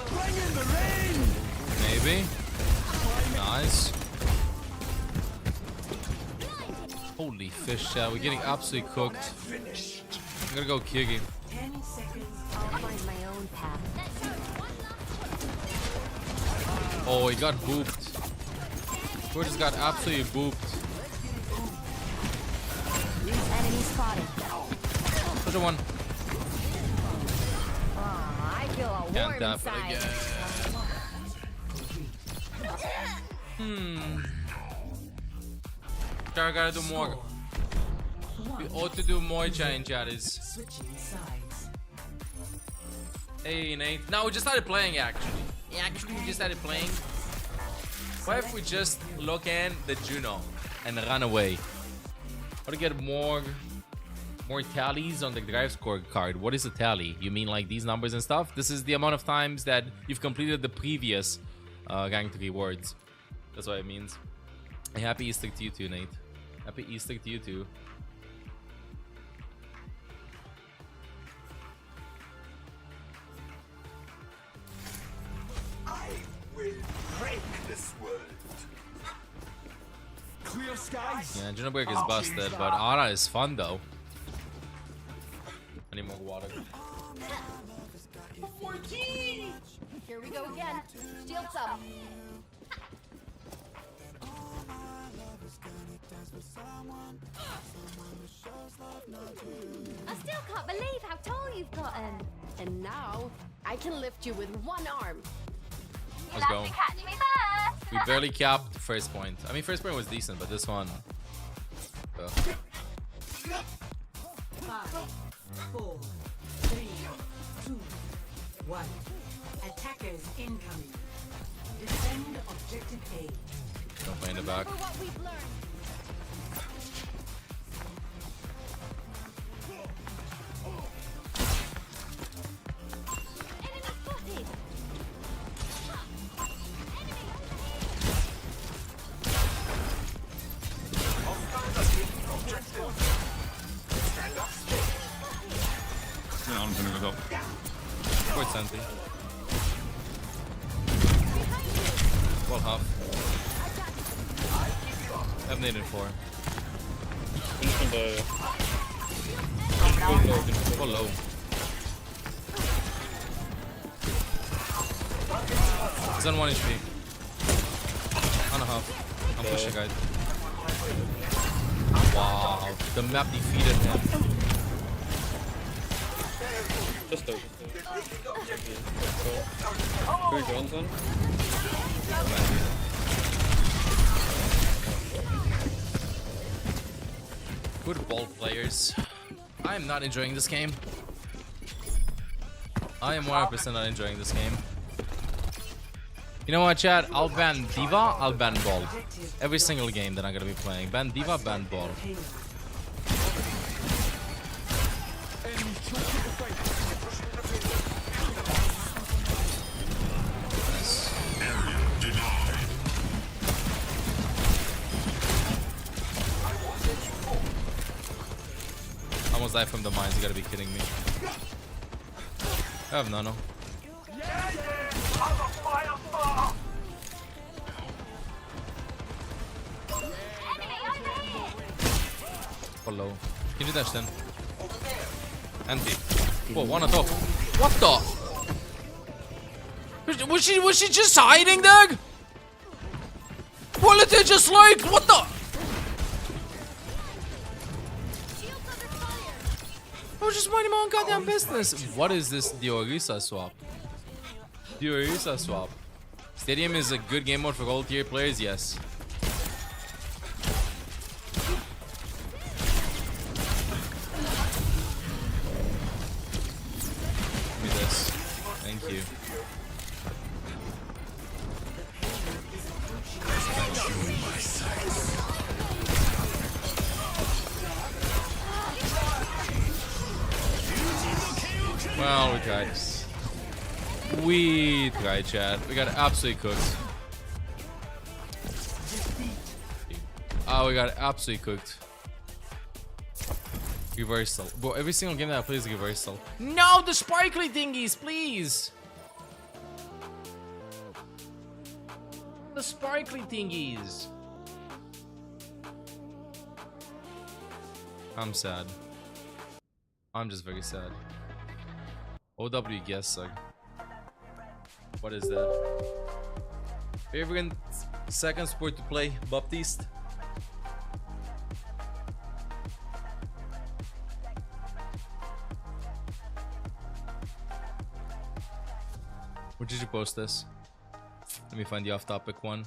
Bring in the rain! Maybe. Nice. Holy fish, we're getting absolutely cooked. I'm gonna go Kigi. 10 seconds. I'll find my own path. Oh, he got booped. We just got absolutely booped. Enemy spotted. Put the one. Oh, I feel a Can't warm tap it inside. Char gotta do more. We ought to do more, giant chatters. Switching sides. Hey, Nate. No, we just started playing actually. Yeah, actually, we just started playing. What if we just look in the Juno and run away? Or to get more tallies on the drive score card. What is a tally? You mean like these numbers and stuff? This is the amount of times that you've completed the previous ranked rewards. That's what it means. A happy Easter to you too, Nate. Happy Easter to you too. I will break this world. Clear skies. Yeah, Junebreak is busted, but Ara is fun though. I need more water. Here we go again. Shields up. I still can't believe how tall you've gotten. And now I can lift you with one arm. Let's go. We barely capped first point. I mean, first point was decent, but this one. 5, 4, 3, 2, 1. Attackers incoming. Defend objective A. Don't play in the back. What we've learned. Enemy spotted. Yeah, I'm gonna go up. Quite Santi. Well, half. I've naded 4. Go low. He's on 1 HP. On a half. I'm pushing guide. Wow. The map defeated him. Just out. Who Johnson? Good ball players. I am not enjoying this game. I am 100% not enjoying this game. You know what, chat? I'll ban Diva, I'll ban Ball. Every single game that I'm gonna be playing. Ban Diva, ban Ball. Almost died from the mines, you gotta be kidding me. I have nano. Follow. Can you dash then? Anti. Whoa, one on top. What the? Was she just hiding, Doug? Quality just like what the? I was just minding my own goddamn business. What is this Diorisa swap? Diorisa swap. Stadium is a good game mode for gold tier players, yes. Give me this. Thank you. Well, we tried. We tried, chat. We got absolutely cooked. Oh, we got absolutely cooked. Reversal. Bro, every single game that I play is a reversal. No, the sparkly thingies, please! The sparkly thingies. I'm sad. I'm just very sad. OW guess, Sug. What is that? Favorite second sport to play, Baptiste? Where did you post this? Let me find the off-topic one.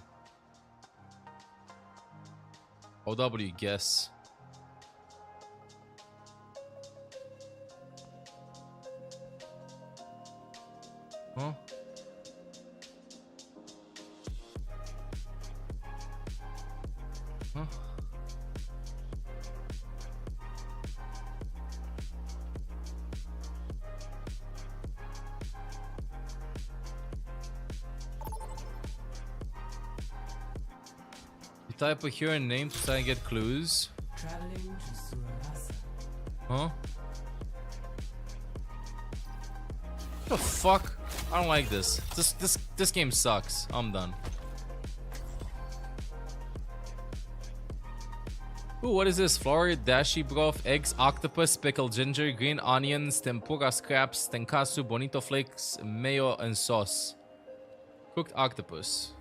OW guess. Huh? Huh? Type a hero name to try and get clues. Traveling to Runasapi. Huh? What the fuck? I don't like this. This game sucks. I'm done. Ooh, what is this? Flour, dashi broth, eggs, octopus, pickled ginger, green onions, tempura scraps, tenkatsu, bonito flakes, mayo, and sauce. Cooked octopus.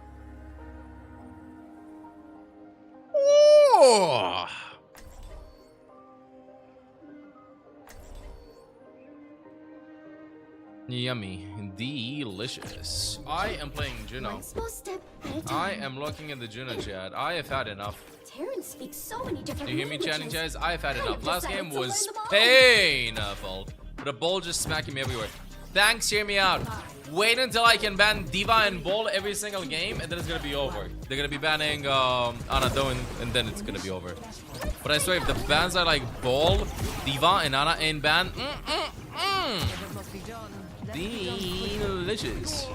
Oh! Yummy. Delicious. I am playing Juno. I am looking in the Juno chat. I have had enough. Terrence speaks so many different You hear me chatting, languages. Chaz? I have had I enough. Last decided game to was learn them all. painful. But a bull just smacking me everywhere. Thanks, hear me out. Wait until I can ban Diva and Bull every single game, and then it's gonna be over. They're gonna be banning Ana and then it's gonna be over. But I swear, if the bans are like Bull, Diva, and Ana in ban, delicious.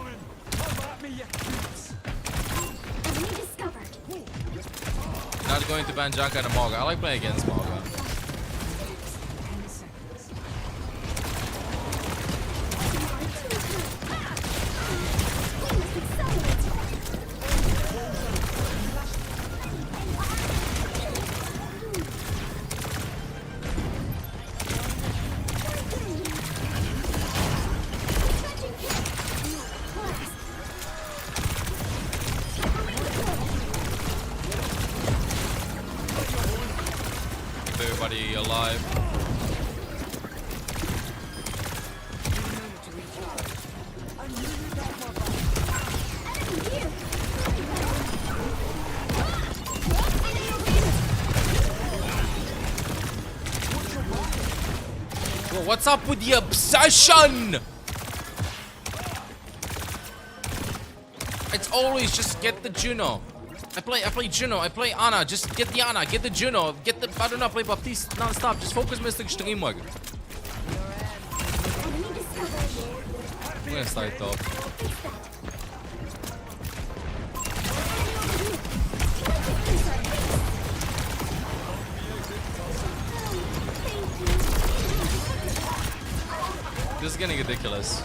Not going to ban Jaka and Morga. I like playing against Morga. Everybody alive. Bro, what's up with the obsession? It's always just get the Juno. I play Juno, I play Ana, just get the Ana, get the Juno, get the, I don't know, play Baptiste non-stop, just focus Mystic Stream mode. I'm gonna start top. This is getting ridiculous.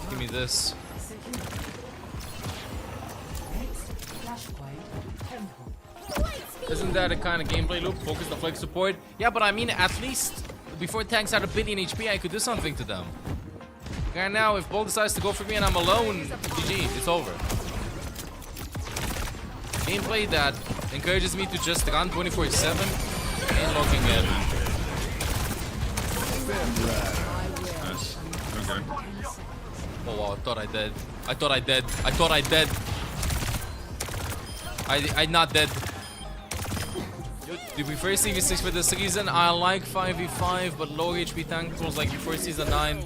Give me this. Isn't that a kind of gameplay loop? Focus the flex support? Yeah, but I mean, at least before tanks had a billion HP, I could do something to them. Right now, if Bull decides to go for me and I'm alone, GG, it's over. Gameplay that encourages me to just run 24/7 and logging in. Nice. Okay. Oh wow, I thought I dead. I thought I dead. I thought I dead. I'm not dead. Do we prefer CV6 for this reason? I like 5v5, but low HP tank pools like before season 9.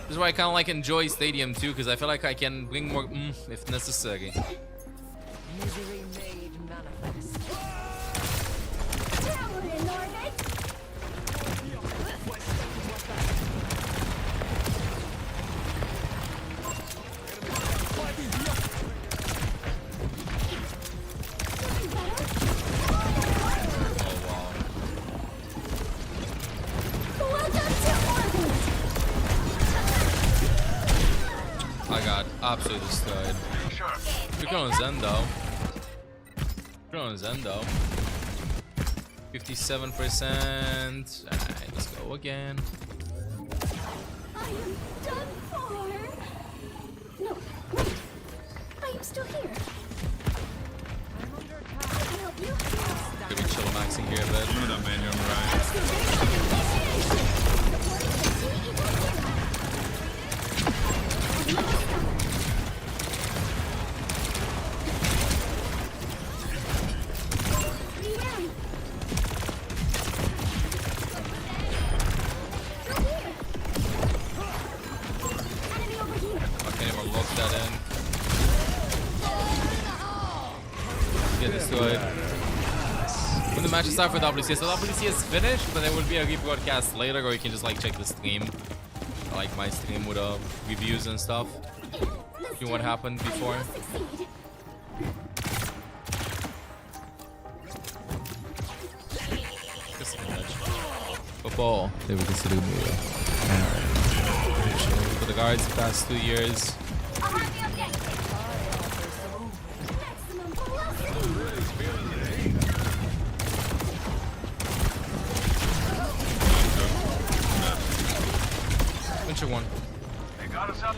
This is why I kind of like enjoy Stadium too, because I feel like I can bring more if necessary. Misery made manifest. I got absolutely destroyed. You're going Zen though. You're going Zen though. 57%. Alright, let's go again. I am done for. No, wait. I am still here. I can help you. Gonna be chill maxing here a bit. Look at that man on the right. it. When the matches start for WCS, so WCS is finished, but there will be a rebroadcast later, or you can just like check the stream, like my stream with reviews and stuff. See what happened before. Football. There we can see the for the guards the past 2 years. Winter one. They got us up.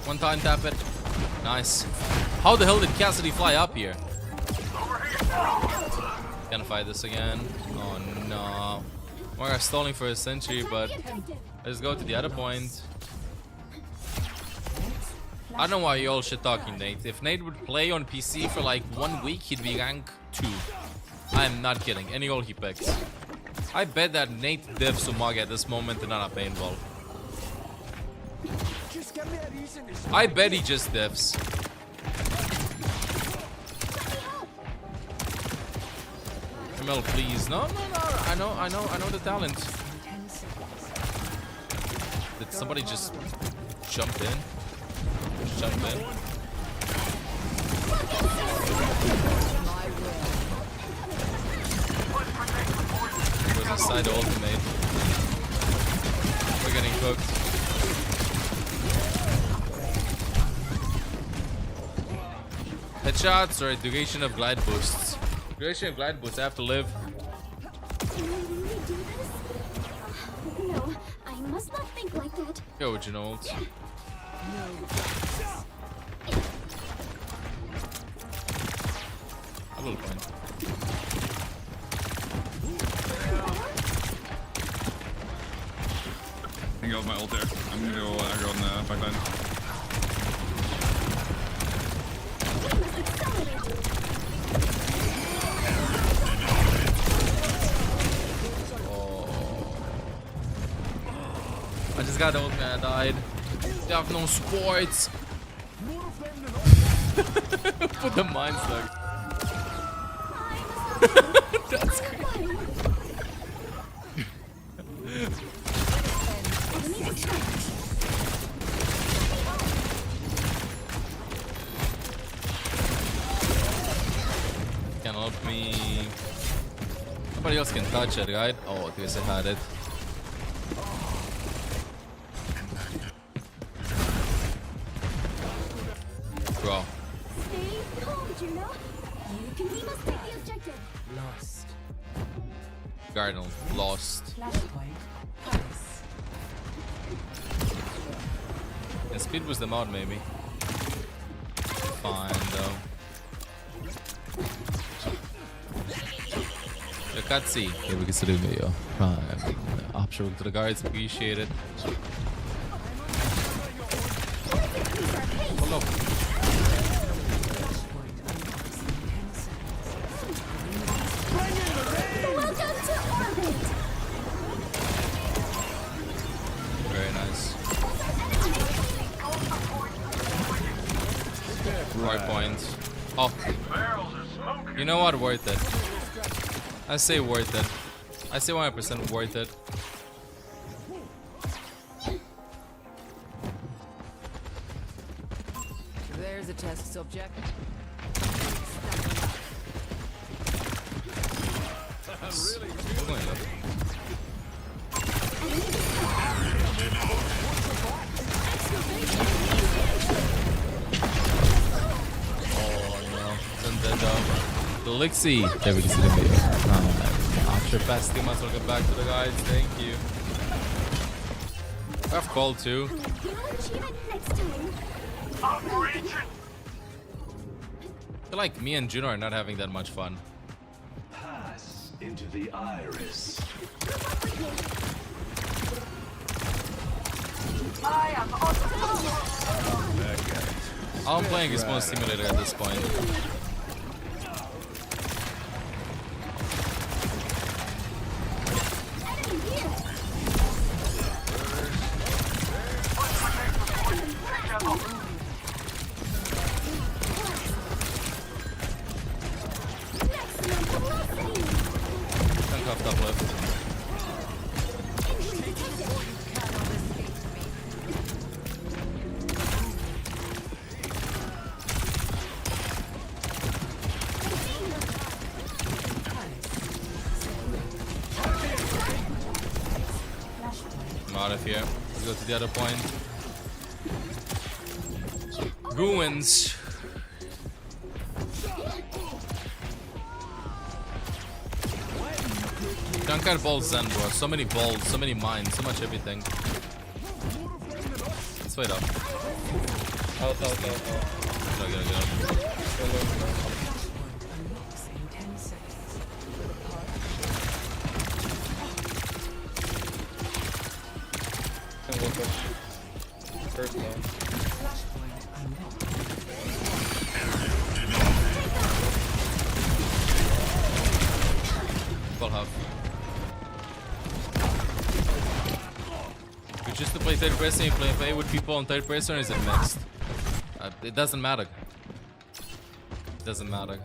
One time tap it. Nice. How the hell did Cassidy fly up here? Gonna fight this again. Oh no. Moira stalling for a century, but let's go to the other point. I don't know why you all shit talking Nate. If Nate would play on PC for like 1 week, he'd be rank 2. I'm not kidding. Any goal he picks. I bet that Nate diffs Umaga at this moment and not a paintball. I bet he just diffs. ML, please. No. I know the talent. Did somebody just jump in? Just jump in. It was inside the ultimate. We're getting cooked. Headshots or duration of glide boosts? Duration of glide boosts, I have to live. No, I must not think like that. Go, Genold. A little point. I can go with my ult there. I'm gonna go aggro on the backline. I just got old man, I died. They have no sports. Put the mind slug. That's crazy. Can help me. Nobody else can touch it, right? Oh, I guess I had it. Bro. Stay calm, Juno. You can lead us take the objective. Lost. Cardinal lost. Flashpoint. Paris. And speed was them out, maybe. Fine though. The cutscene. Here we can see the video. Option to the guards, appreciate it. Oh no. Welcome to orbit. Very nice. Right point. Oh. You know what? Worth it. I say worth it. I say 100% worth it. There's a test subject. We're going up. Oh no. It's undead though. The Lixie. There we can see the video. After fasting, must welcome back to the guides. Thank you. I have call too. I feel like me and Juno are not having that much fun. Pass into the iris. I am I'm playing Respawn Simulator at this point. 5 here. Let's go to the other point. Ruins. Junkyard balls Zen, bro. So many balls, so many mines, so much everything. Let's wait up. Out. Get up. First one. Full half. If you just to play third person, you play with people on third person, or is it mixed? It doesn't matter. It doesn't matter.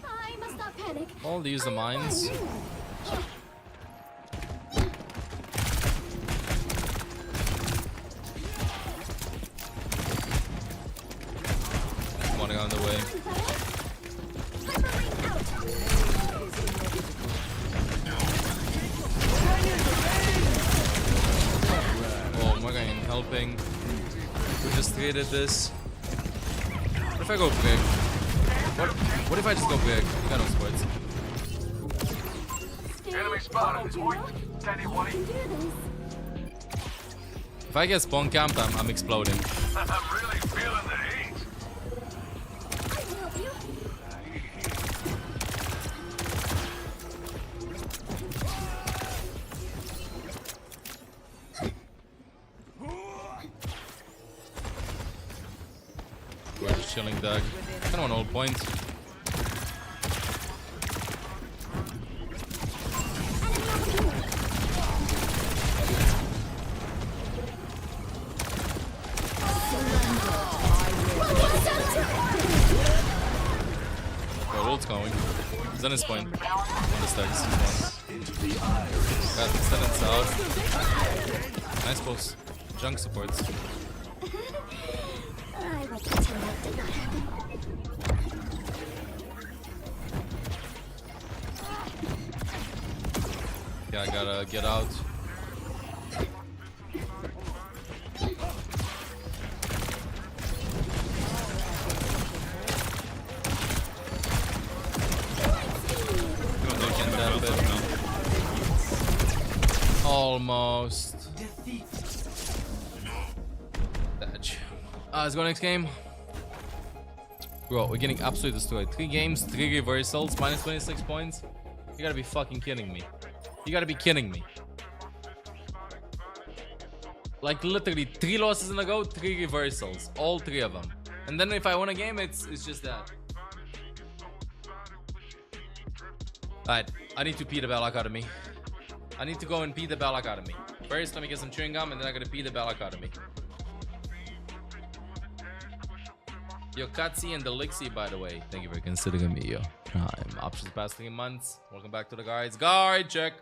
I must not panic. I'll use the mines. One on the way. Oh, Morgan helping. We just traded this. What if I go big? What if I just go big? You got no sports. Enemy spotted. Steady, Woody. If I get spawn camped, I'm exploding. I'm really feeling the heat. We're just chilling, Doug. Kind of want all points. Ult's going. He's on his point. On the stairs. Got extended south. Nice pulse. Junk supports. Yeah, I gotta get out. Almost. Dodge. Let's go next game. Bro, we're getting absolutely destroyed. 3 games, 3 reversals, minus 26 points. You gotta be fucking kidding me. You gotta be kidding me. Like literally 3 losses in a row, 3 reversals. All 3 of them. And then if I win a game, it's just that. Alright, I need to pee the Bell Academy. I need to go and pee the Bell Academy. First, let me get some chewing gum, and then I'm gonna pee the Bell Academy. Yo, Katsi and the Lixie, by the way. Thank you for considering me, yo. I'm options the past 3 months. Welcome back to the guards. Guard check.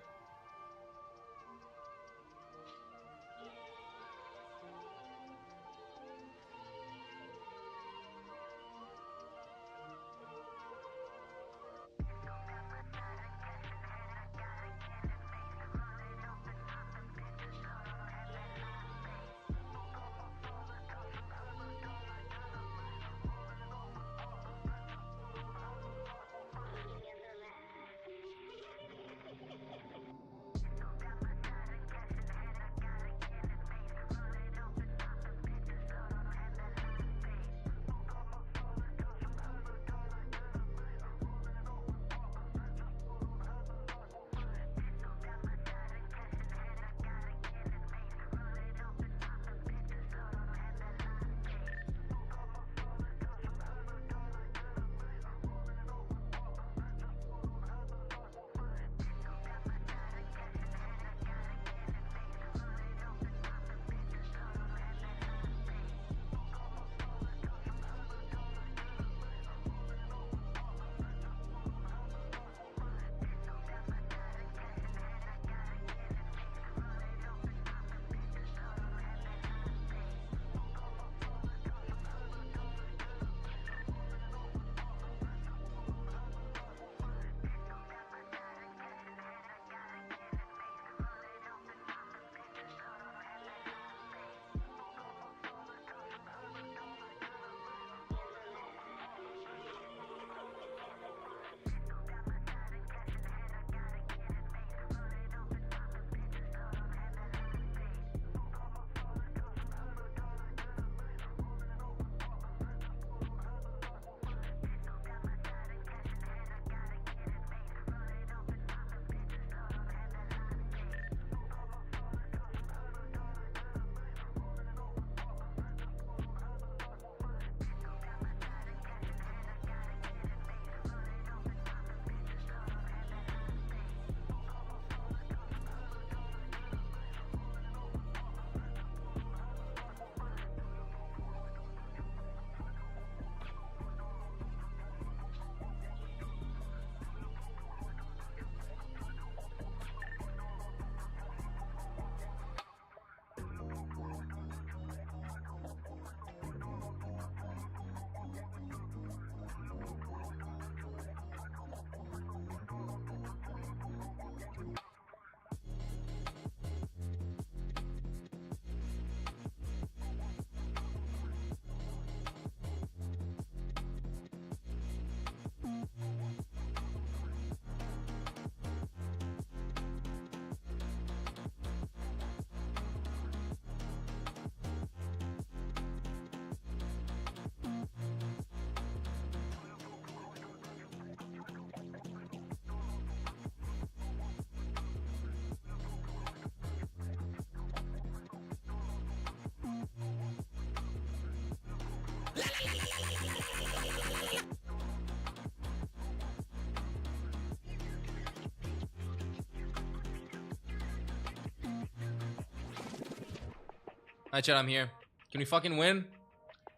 Hi, chat. I'm here. Can we fucking win?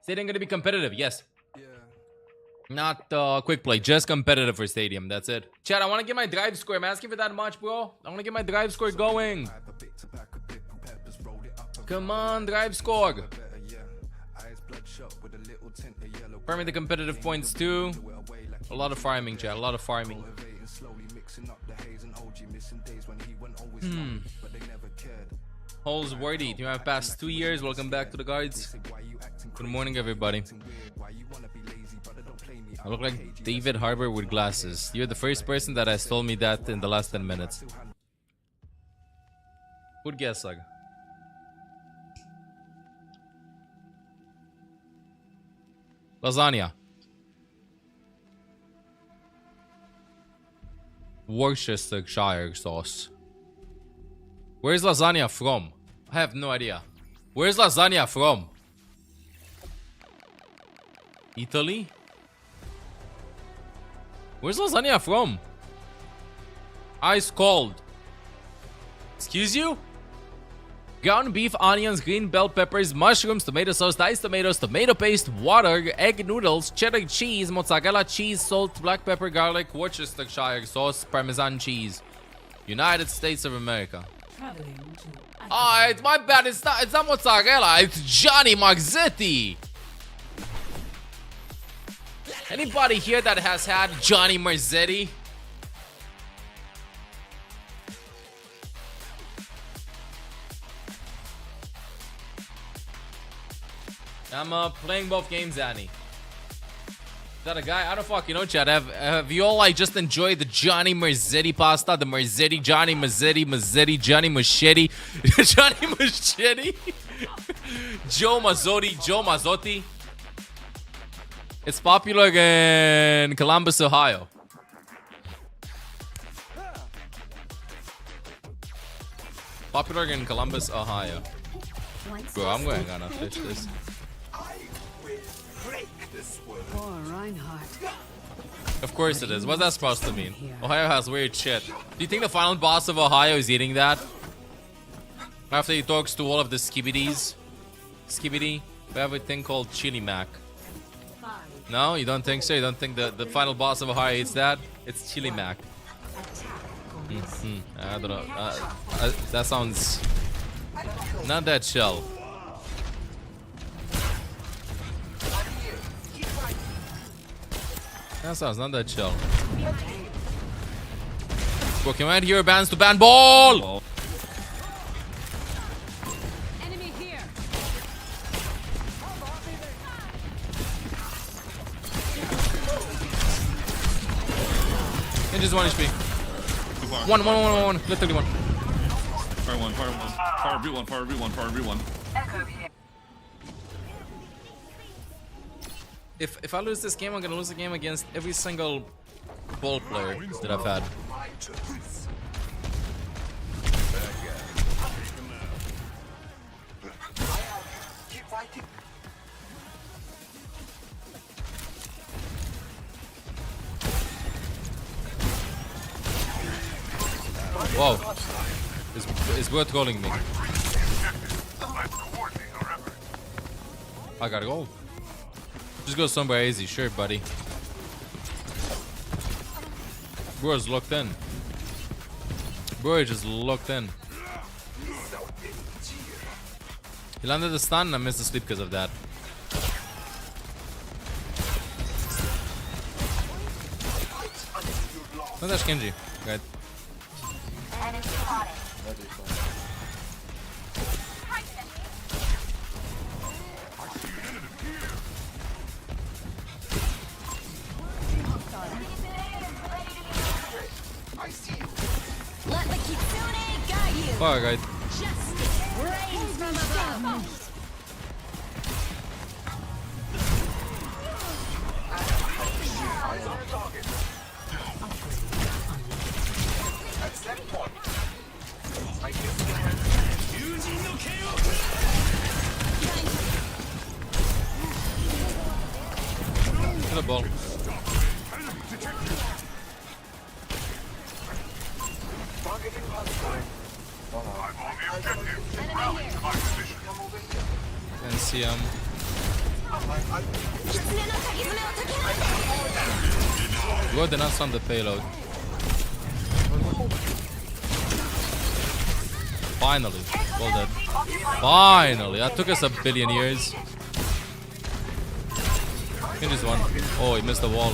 Stadium gonna be competitive. Yes. Not quick play, just competitive for Stadium. That's it. Chat, I want to get my drive score. I'm asking for that much, bro. I want to get my drive score going. Come on, drive score. Farming the competitive points too. A lot of farming, chat. A lot of farming. Holes worthy. You have passed 2 years. Welcome back to the guards. Good morning, everybody. I look like David Harbour with glasses. You're the first person that has told me that in the last 10 minutes. Good guess, Saga. Lasagna. Worcestershire sauce. Where's lasagna from? I have no idea. Where's lasagna from? Italy? Where's lasagna from? Ice cold. Excuse you? Ground beef, onions, green bell peppers, mushrooms, tomato sauce, diced tomatoes, tomato paste, water, egg noodles, cheddar cheese, mozzarella cheese, salt, black pepper, garlic, Worcestershire sauce, Parmesan cheese. United States of America. Ah, it's my bad. It's not mozzarella. It's Johnny Marzetti. Anybody here that has had Johnny Marzetti? I'm playing both games, Annie. Is that a guy? I don't fucking know, chat. Have you all like just enjoyed the Johnny Marzetti pasta? The Marzetti, Johnny Mazzetti, Johnny Machete, Johnny Machete, Joe Mazzotti. It's popular in Columbus, Ohio. Popular in Columbus, Ohio. Bro, I'm going to fish this. Of course it is. What's that supposed to mean? Ohio has weird shit. Do you think the final boss of Ohio is eating that? After he talks to all of the skibbities? Skibidi? We have a thing called Chili Mac. No, you don't think so? You don't think the final boss of Ohio eats that? It's Chili Mac. I don't know. That sounds not that chill. That sounds not that chill. Pokemon here bans to ban ball! Enemy here. And just 1 HP. One. Literally one. Fire one. Fire V1. If I lose this game, I'm gonna lose the game against every single ball player that I've had. Whoa. It's worth calling me. I gotta go. Just go somewhere easy, sure, buddy. Bro's locked in. Bro just locked in. He landed the stun and I missed the sleep because of that. No, that's Kenji. Right. Let the Kitsune guide you. Fuck, right. Justice reigns from above. To the ball. Can see him. Go did not stun the payload. Finally. Well dead. Finally. That took us a billion years. Finish one. Oh, he missed the wall.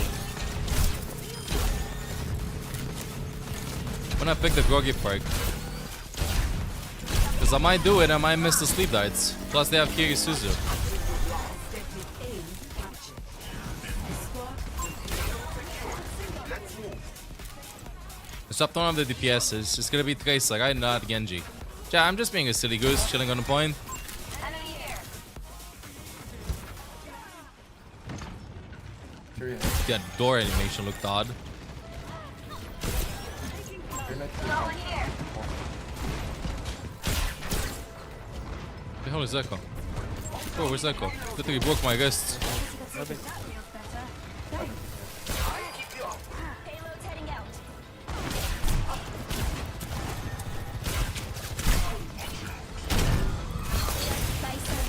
When I pick the groggy perk. Because I might do it, I might miss the sleep darts. Plus they have Kirisuzu. Stop throwing up the DPSs. It's gonna be Tracer, right? Not Genji. Yeah, I'm just being a silly goose, chilling on the point. That door animation looked odd. The hell is Echo? Oh, where's Echo? Literally broke my wrist. I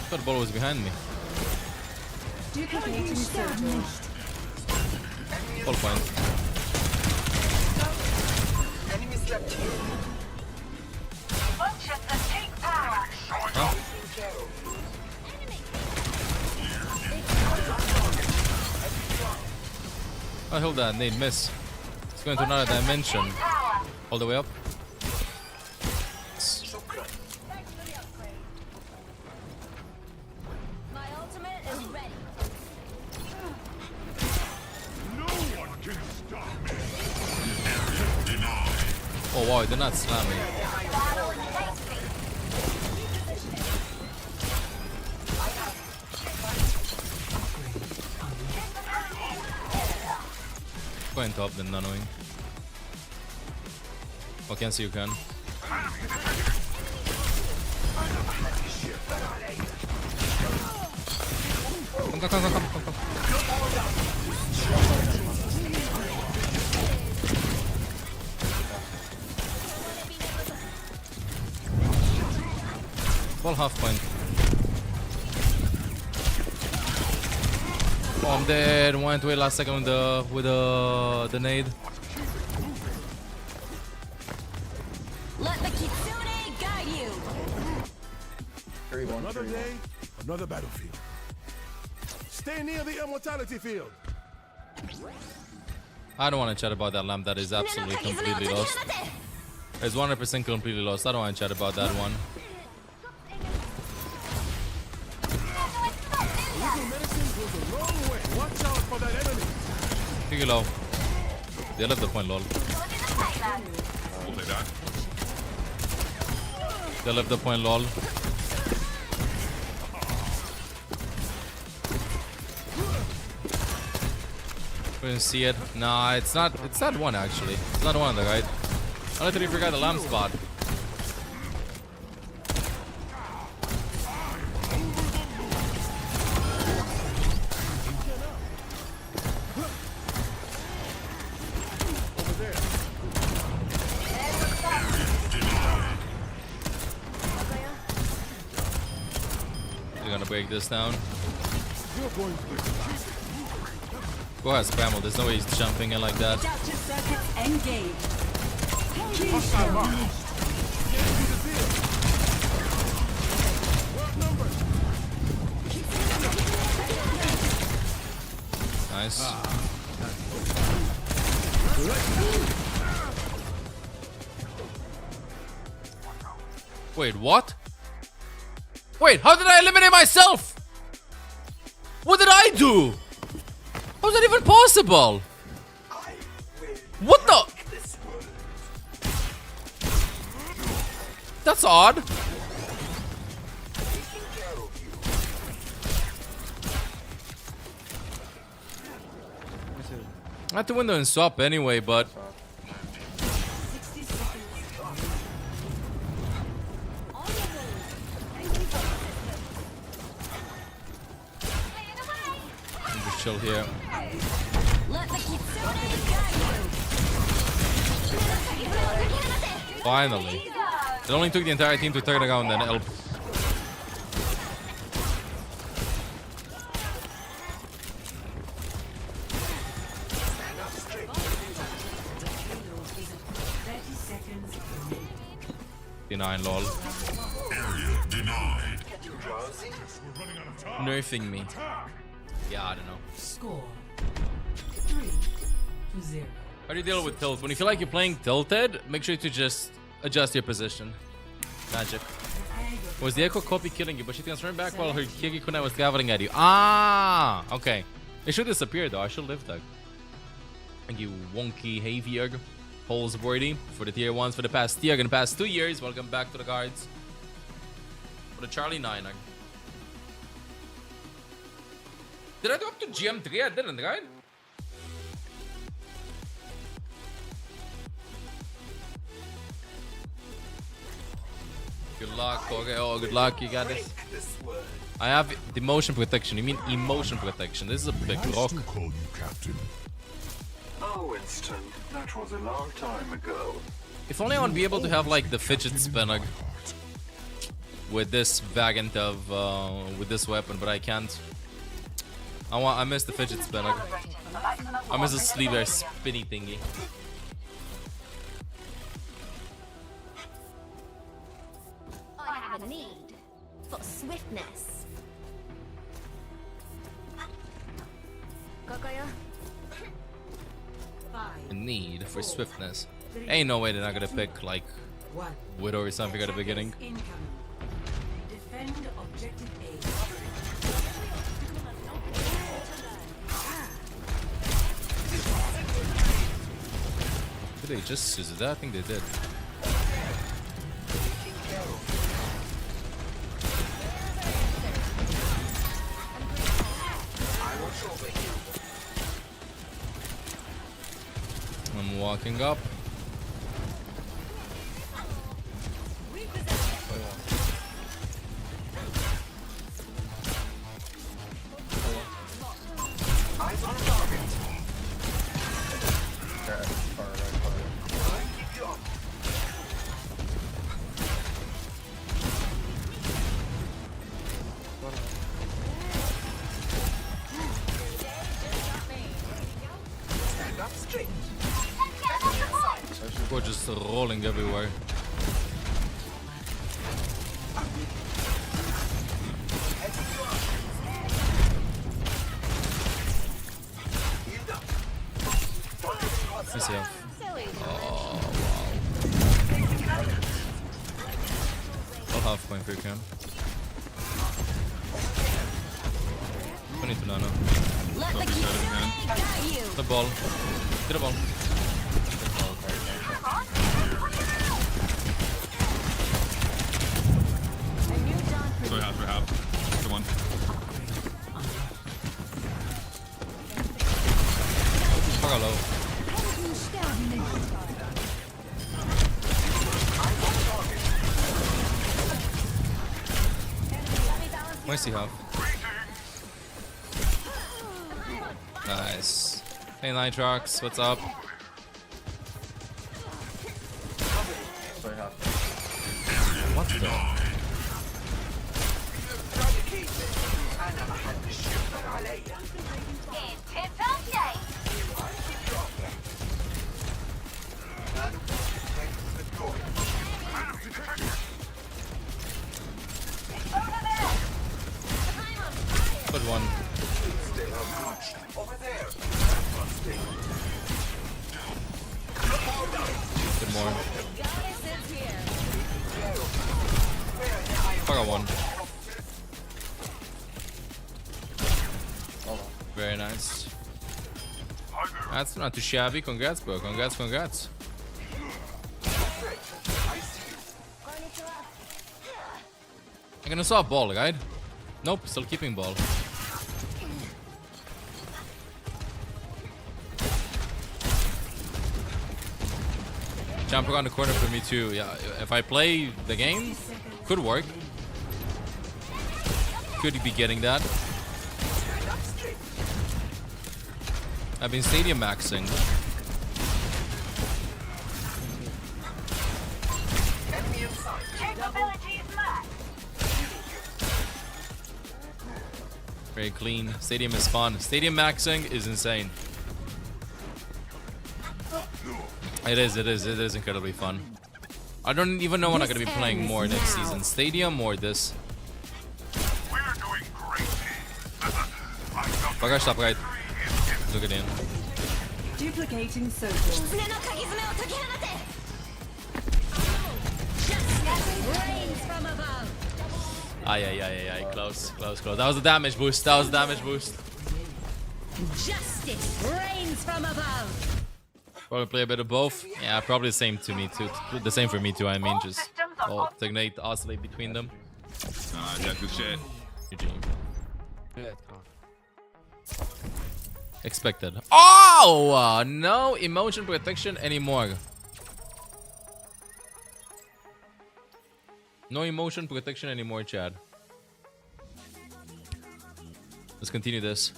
thought the ball was behind me. Ball point. Huh? I hold that nade miss. It's going to another dimension. All the way up. My ultimate is ready. Oh wow, they're not slamming. Going top then nanoing. Oh, can't see you can. Come. Ball half point. Oh, I'm dead. Went away last second with the nade. Let the Kitsune guide you. Another day, another battlefield. Stay near the immortality field. I don't want to chat about that lamp. That is absolutely completely lost. It's 100% completely lost. I don't want to chat about that one. Watch out for that enemy. Take it low. They left the point, lol. They left the point, lol. We didn't see it. Nah, it's not. It's not one actually. It's not one on the right. I literally forgot the lamp spot. You're gonna break this down. Go ahead, Scramble. There's no way he's jumping in like that. Nice. Wait, what? Wait, how did I eliminate myself? What did I do? How is that even possible? What the? That's odd. I had to window and swap anyway, but just chill here. Finally. It only took the entire team to turn around and help. Deny lol. Area denied. Nerfing me. Yeah, I don't know. Score 3-0. How do you deal with tilt? When you feel like you're playing tilted, make sure to just adjust your position. Magic. Was the Echo copy killing you? But she can turn back while her Kiki Kunai was gathering at you. Ah, okay. It should disappear though. I should live that. Thank you, wonky Havier. Holes worthy for the tier 1s for the past year and the past 2 years. Welcome back to the guards. For the Charlie 9. Did I go up to GM3? I didn't, right? Good luck, okay. Oh, good luck, you got this. I have the motion protection. You mean emotion protection? This is a big rock. Call you Captain. Oh, Winston, that was a long time ago. If only I would be able to have like the fidget spinner with this variant of with this weapon, but I can't. I miss the fidget spinner. I miss the sleever spinny thingy. I have a need for swiftness. A need for swiftness. Ain't no way they're not gonna pick like Widow or something at the beginning. Defend objective A. Did they just scissor that? I think they did. I'm walking up. We're just rolling everywhere. Let's see. Oh wow. I'll half point quick him. 22 nano. The ball. Get the ball. So half for half. Good one. Hello. Where's he have? Nice. Hey Nitrox, what's up? What the? Good one. Good morning. I got one. Very nice. That's not too shabby. Congrats, bro. Congrats, congrats. I'm gonna saw ball, right? Nope, still keeping ball. Jump around the corner for me too. Yeah, if I play the game, could work. Could be getting that. I've been stadium maxing. Very clean. Stadium is fun. Stadium maxing is insane. It is incredibly fun. I don't even know when I'm gonna be playing more next season. Stadium or this? Bagage top right. Look at him. Duplicating circle. Rains from above. Ay. Close. That was the damage boost. Justice reigns from above. Probably play a bit of both. Yeah, probably the same to me too. The same for me too. I mean, just alternate, oscillate between them. That's good shit. Expected. Oh no emotion protection anymore. No emotion protection anymore, Chad. Let's continue this.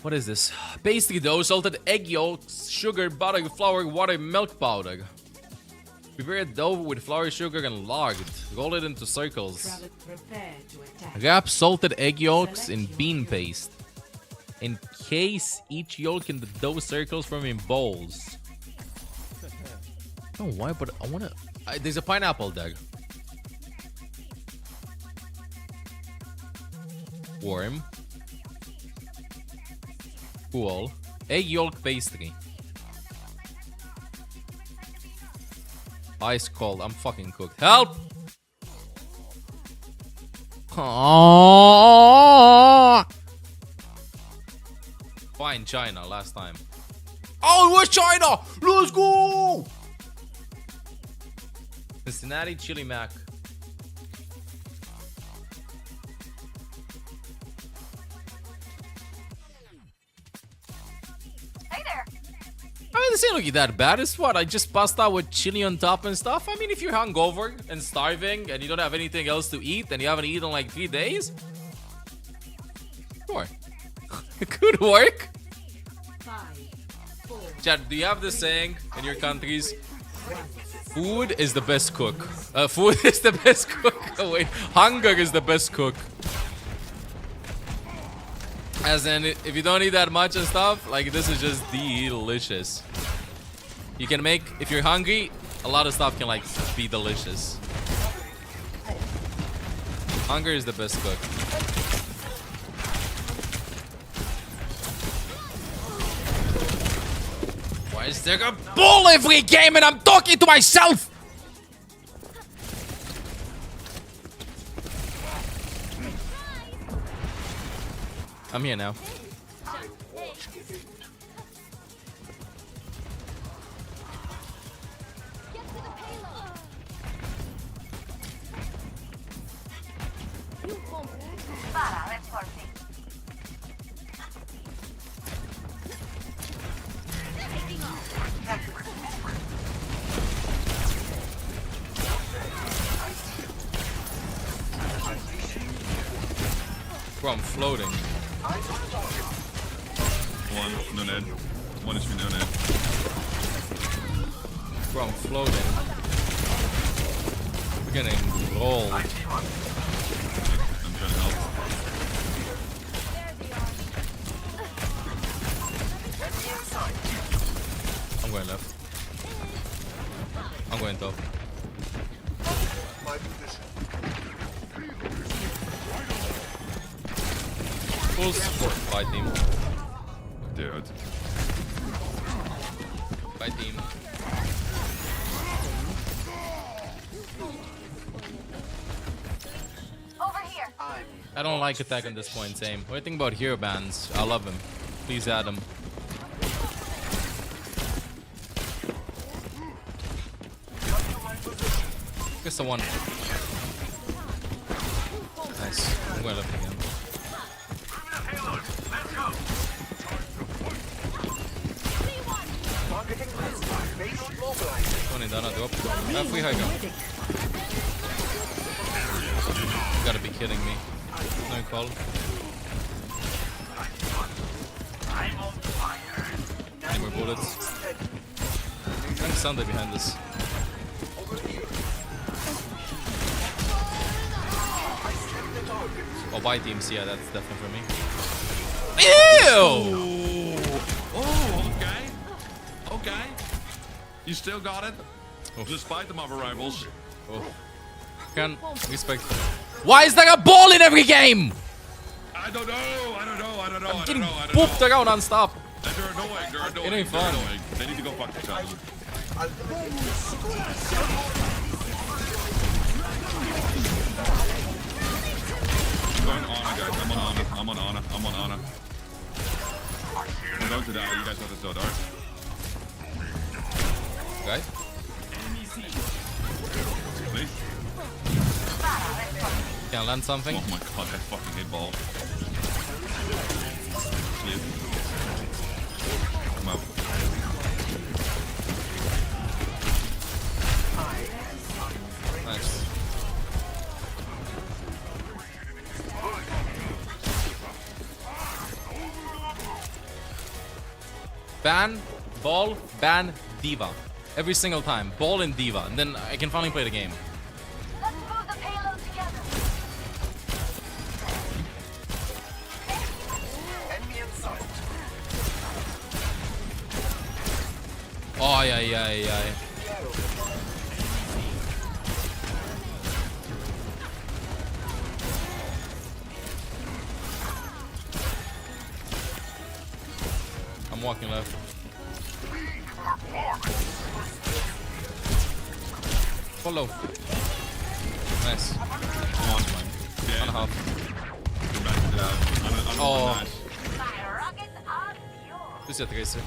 What is this? Pastry dough, salted egg yolks, sugar, butter, flour, water, milk powder. Prepare a dough with flour, sugar, and lard. Roll it into circles. Wrap salted egg yolks in bean paste. Encase each yolk in the dough circles forming bowls. I don't know why, but I wanna... there's a pineapple there. Warm. Cool. Egg yolk pastry. Ice cold. I'm fucking cooked. Help! Fine China last time. Oh, it was China! Let's go! Cincinnati chili mac. Hey there. I mean, this ain't looking that bad. It's what? I just pasta with chili on top and stuff. I mean, if you're hungover and starving and you don't have anything else to eat and you haven't eaten in like 3 days, sure. Good work. 5, 4. Chad, do you have this saying in your countries? Food is the best cook. Food is the best cook. Oh, wait. Hunger is the best cook. As in, if you don't eat that much and stuff, like, this is just delicious. You can make, if you're hungry, a lot of stuff can, like, be delicious. Hunger is the best cook. Why is there a bull every game and I'm talking to myself? I'm here now. Bro, I'm floating. One, no net. One HP, no net. Bro, I'm floating. We're getting rolled. I'm trying to help. I'm going left. I'm going top. Full support, by team. Dude. By team. Over here. I don't like attack at this point, same. What do you think about hero bans? I love him. Please add him. Guess the one. Nice. I'm going left again. One in down, drop. Free high ground. You gotta be kidding me. No call. Any more bullets? And Sunday behind us. Oh, by teams, yeah, that's definitely for me. Ew! Oh, okay. Okay. You still got it? Despite the mob rivals. Can respect. Why is there a ball in every game? I don't know. I'm getting booped around non-stop. And they're annoying. It ain't fun. They need to go fuck themselves. Going Ana, guys. I'm on Ana. I'm going to die. You guys have to still die. Guys? Please. Can I land something? Oh my god, that fucking hit ball. Sleep. Come up. Nice. Ban, ball, ban, diva. Every single time. Ball and diva. And then I can finally play the game. Let's move the payload together. Enemy in sight. Oh, yeah. I'm walking left. Follow. Nice. Come on, man. Yeah. 1.5. Go back to that. Oh. Du ser Tracer.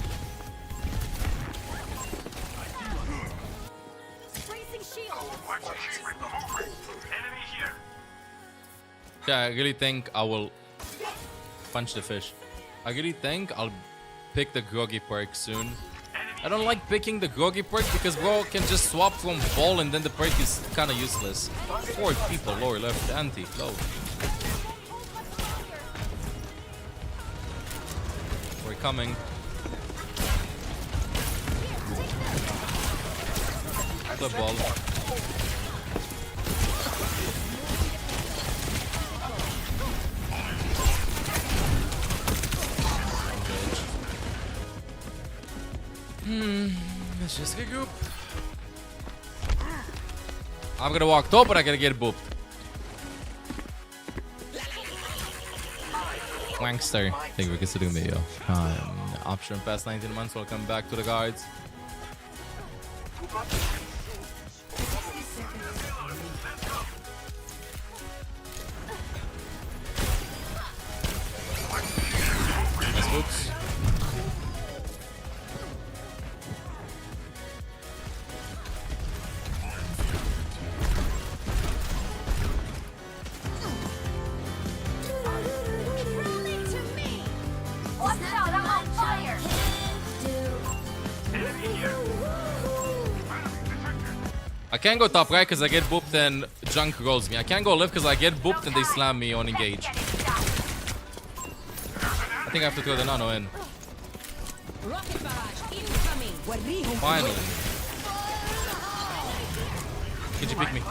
Yeah, I really think I will punch the fish. I really think I'll pick the groggy perk soon. I don't like picking the groggy perk because bro can just swap from ball and then the perk is kind of useless. 4 people lower left, anti, low. We're coming. The ball. Let's just get group. I'm gonna walk top, but I gotta get booped. Wankster, thank you for considering me, yo. Option past 19 months, welcome back to the guards. Nice boots. I can't go top right because I get booped and junk rolls me. I can't go left because I get booped and they slam me on engage. I think I have to throw the nano in. Finally. Can you pick me?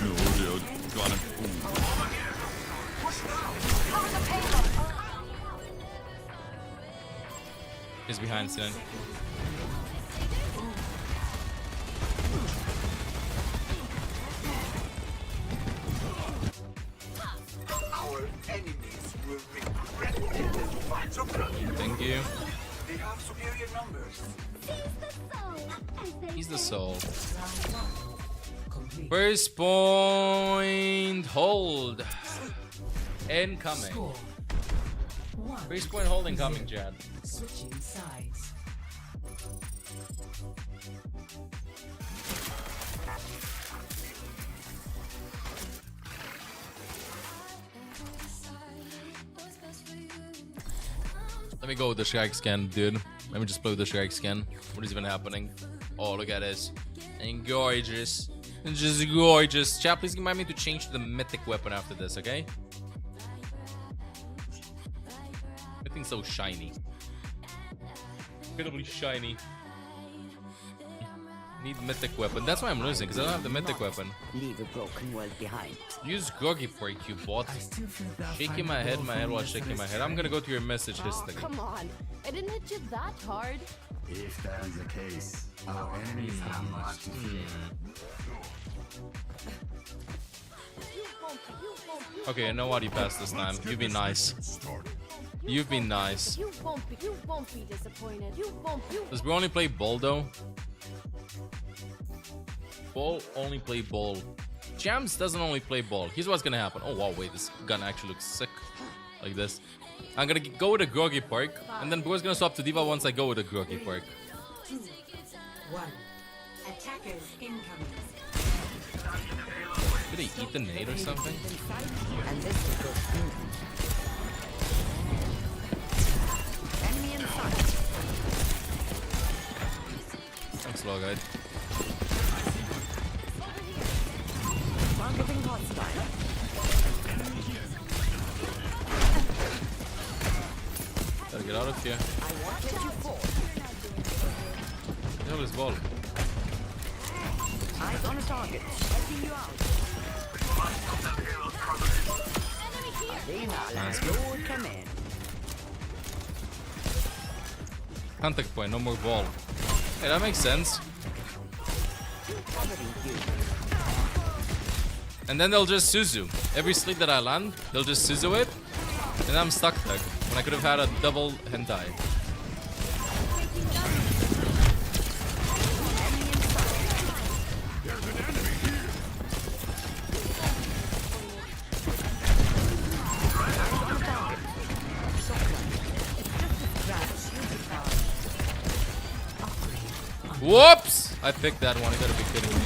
Oh, dude. Got him. He's behind, Sinan. Our enemies will regret it. Thank you. They have superior numbers. He's the soul. First point hold. Incoming. First point hold incoming, Jad. Switching sides. Let me go with the Shrek skin, dude. Let me just play with the Shrek skin. What is even happening? Oh, look at this. And gorgeous. And just gorgeous. Chat, please remind me to change to the mythic weapon after this, okay? Everything's so shiny. Incredibly shiny. Need mythic weapon. That's why I'm losing, because I don't have the mythic weapon. Leave a broken world behind. Use groggy pork, you bot. Shaking my head while shaking my head. I'm gonna go to your message history. Come on. I didn't hit you that hard. If that is the case, our enemies have much to fear. Okay, you know what? You passed this time. You've been nice. You've been nice. You won't be disappointed. You won't. Does bro only play ball though? Ball only play ball. Jams doesn't only play ball. Here's what's gonna happen. Oh wow, wait, this gun actually looks sick. Like this. I'm gonna go with a groggy pork, and then bro's gonna swap to diva once I go with a groggy pork. 2, 1. Attackers incoming. Did he eat the nade or something? And this will go smoothly. Enemy in sight. Thanks, Law Guide. Targeting hostile. Gotta get out of here. I won't let you fall. Hell is ball. Eyes on a target. Helping you out. Nice. Your command. Contact point, no more ball. Hey, that makes sense. And then they'll just Suzu. Every sleep that I land, they'll just Suzu it. And I'm stuck there. When I could have had a double hentai. Whoops! I picked that one. You gotta be kidding me.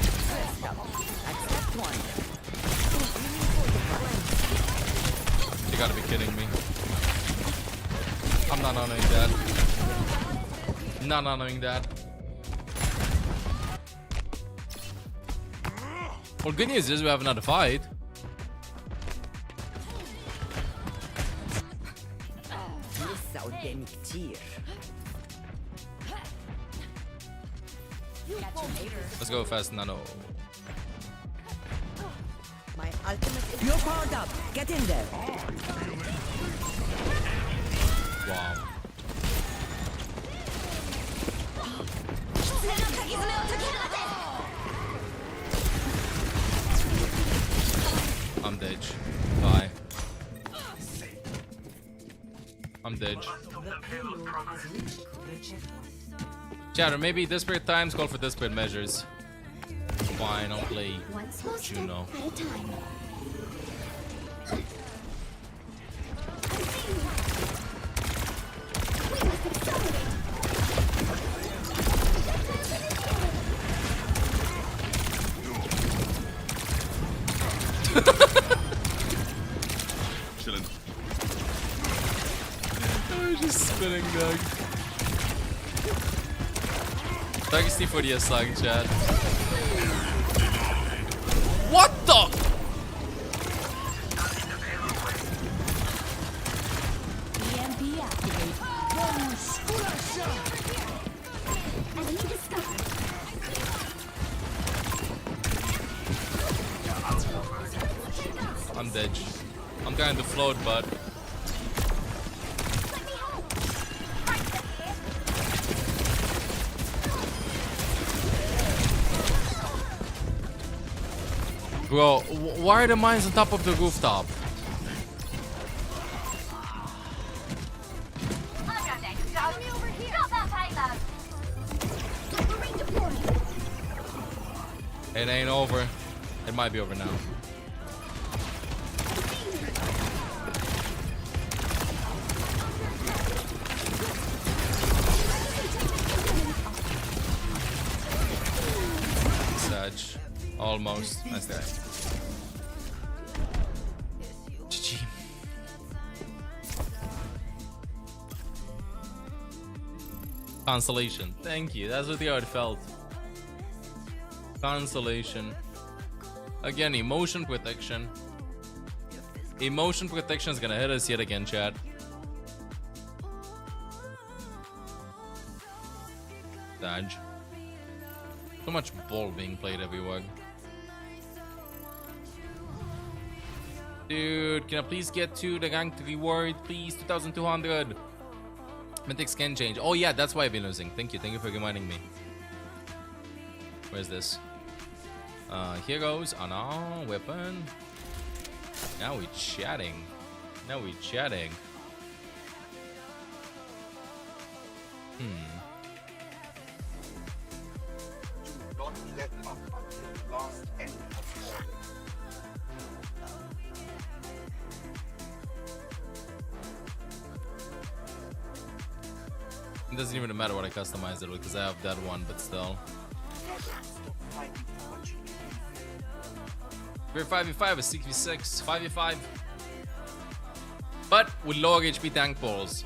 You gotta be kidding me. I'm not honoring that. Not honoring that. Well, good news is we have another fight. Let's go fast, Nano. My ultimate is you're powered up. Get in there. Wow. I'm dead. Bye. I'm dead. Chatter, maybe desperate times call for desperate measures. Fine, I'll play Juno. Chilling. I was just spinning, dog. Thanks for the song, chat. What the? EMP activate. Enemy discovered. I'm dead. I'm trying to float, but bro, why are the mines on top of the rooftop? It ain't over. It might be over now. Sage. Almost. Nice guy. GG. Consolation. Thank you. That's what the art felt. Consolation. Again, emotion protection. Emotion protection is gonna hit us yet again, chat. Dodge. So much ball being played everywhere. Dude, can I please get to the ranked reward? Please, 2,200. Mythic skin change. Oh yeah, that's why I've been losing. Thank you for reminding me. Where's this? Heroes, Anna, weapon. Now we chatting. Not let up until the last enemy has fallen. It doesn't even matter what I customize it with because I have that one, but still. We're 5v5 is 6v6, 5v5. But with lower HP tank balls.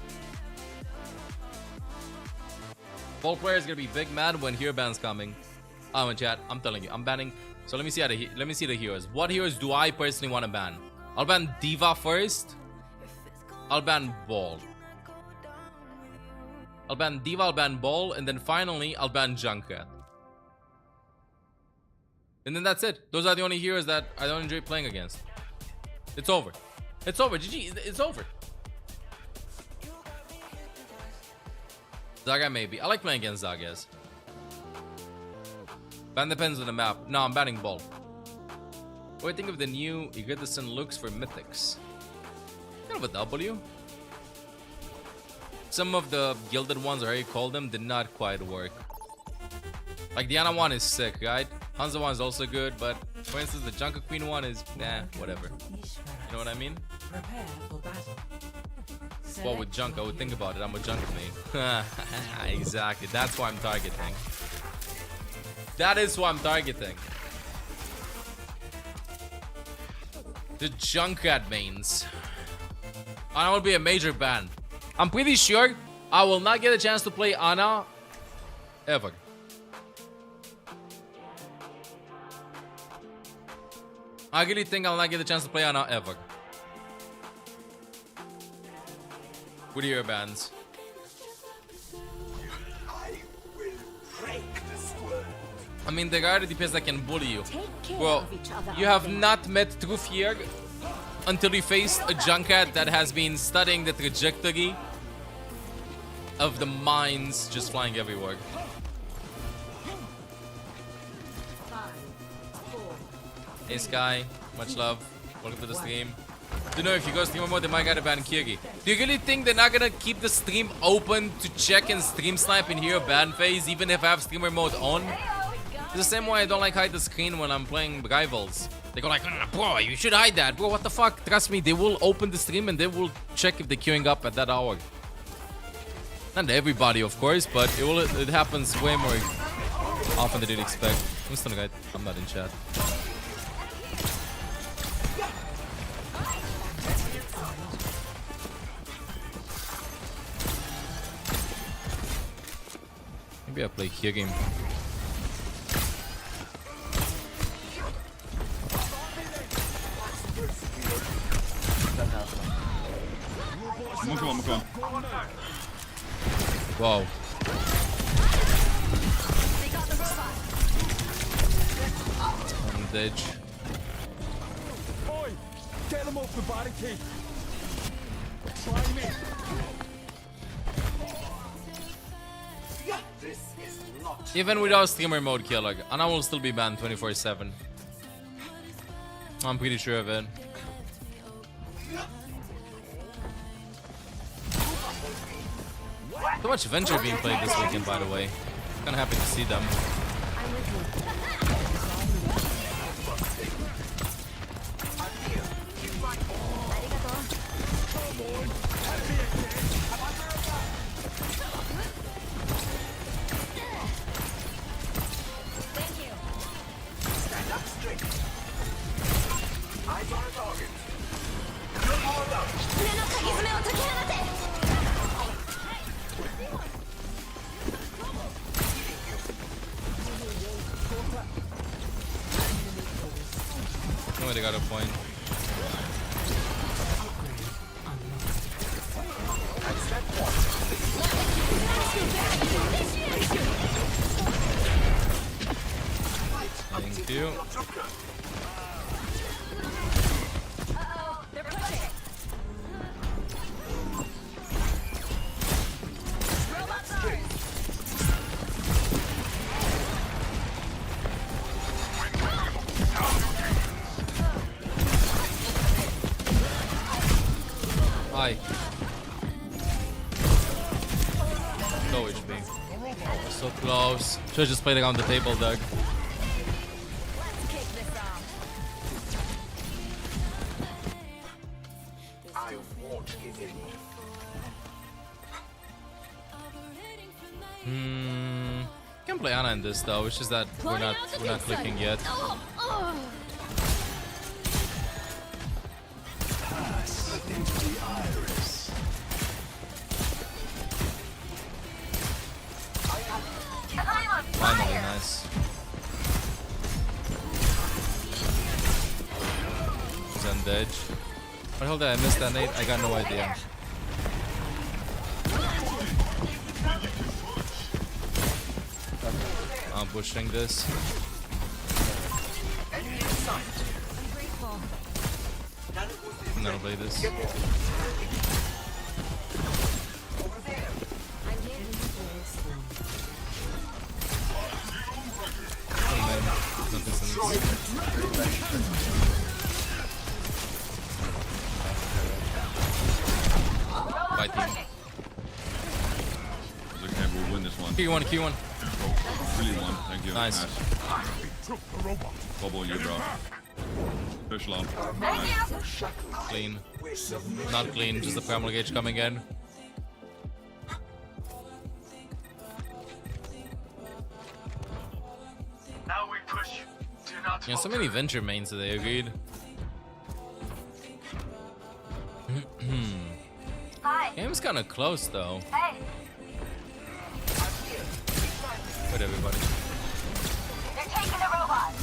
Ball player is gonna be big mad when hero ban's coming. In chat, I'm telling you, I'm banning. So let me see the heroes. What heroes do I personally want to ban? I'll ban Diva first. I'll ban Ball. I'll ban Diva, I'll ban Ball, and then finally I'll ban Junkrat. And then that's it. Those are the only heroes that I don't enjoy playing against. It's over. It's over. GG. It's over. Zaga maybe. I like playing against Zagas. Ban depends on the map. No, I'm banning Ball. What do you think of the new Igritisson looks for mythics? Kind of a W. Some of the gilded ones, or how you call them, did not quite work. Like the Ana one is sick, right? Hanzo one is also good, but for instance, the Junker Queen one is whatever. You know what I mean? Well, with Junk, I would think about it. I'm a Junker main. Exactly. That's why I'm targeting. That is why I'm targeting. The Junkrat mains. Ana will be a major ban. I'm pretty sure I will not get a chance to play Ana ever. I really think I'll not get a chance to play Ana ever. With hero bans. I mean, there are DPS that can bully you. Well, you have not met Truth here until you faced a Junkrat that has been studying the trajectory of the mines just flying everywhere. Hey Sky, much love. Welcome to the stream. You know, if you go streamer mode, they might gotta ban Kiri. Do you really think they're not gonna keep the stream open to check and stream snipe in hero ban phase, even if I have streamer mode on? It's the same way I don't like hide the screen when I'm playing rivals. They go like, bro, you should hide that. Bro, what the fuck? Trust me, they will open the stream and they will check if they're queuing up at that hour. Not everybody, of course, but it happens way more often than you'd expect. I'm still guy. I'm not in chat. Maybe I play here game. I'm going. Wow. On the edge. Oi! Get them off the barricade! Try me! This is not. Even without streamer mode killer, Ana will still be banned 24/7. I'm pretty sure of it. So much Venture being played this weekend, by the way. Kinda happy to see them. Oh, they got a point. Hi. No HP. Oh, so close. Should've just played around the table, Doug. Can play Ana in this though. It's just that we're not clicking yet. Pass into the iris. Finally, nice. Zen edge. What the hell did I miss that nade? I got no idea. I'm pushing this. I'm gonna play this. Fight team. It's okay, we'll win this one. Q1, Q1. Really won, thank you. Nice. Bubble you, bro. Push long. Clean. Not clean, just the primal gauge coming in. Now we push. Do not Yeah, so many venture mains today, agreed. Game's kinda close though. Wait, everybody. They're taking the robot.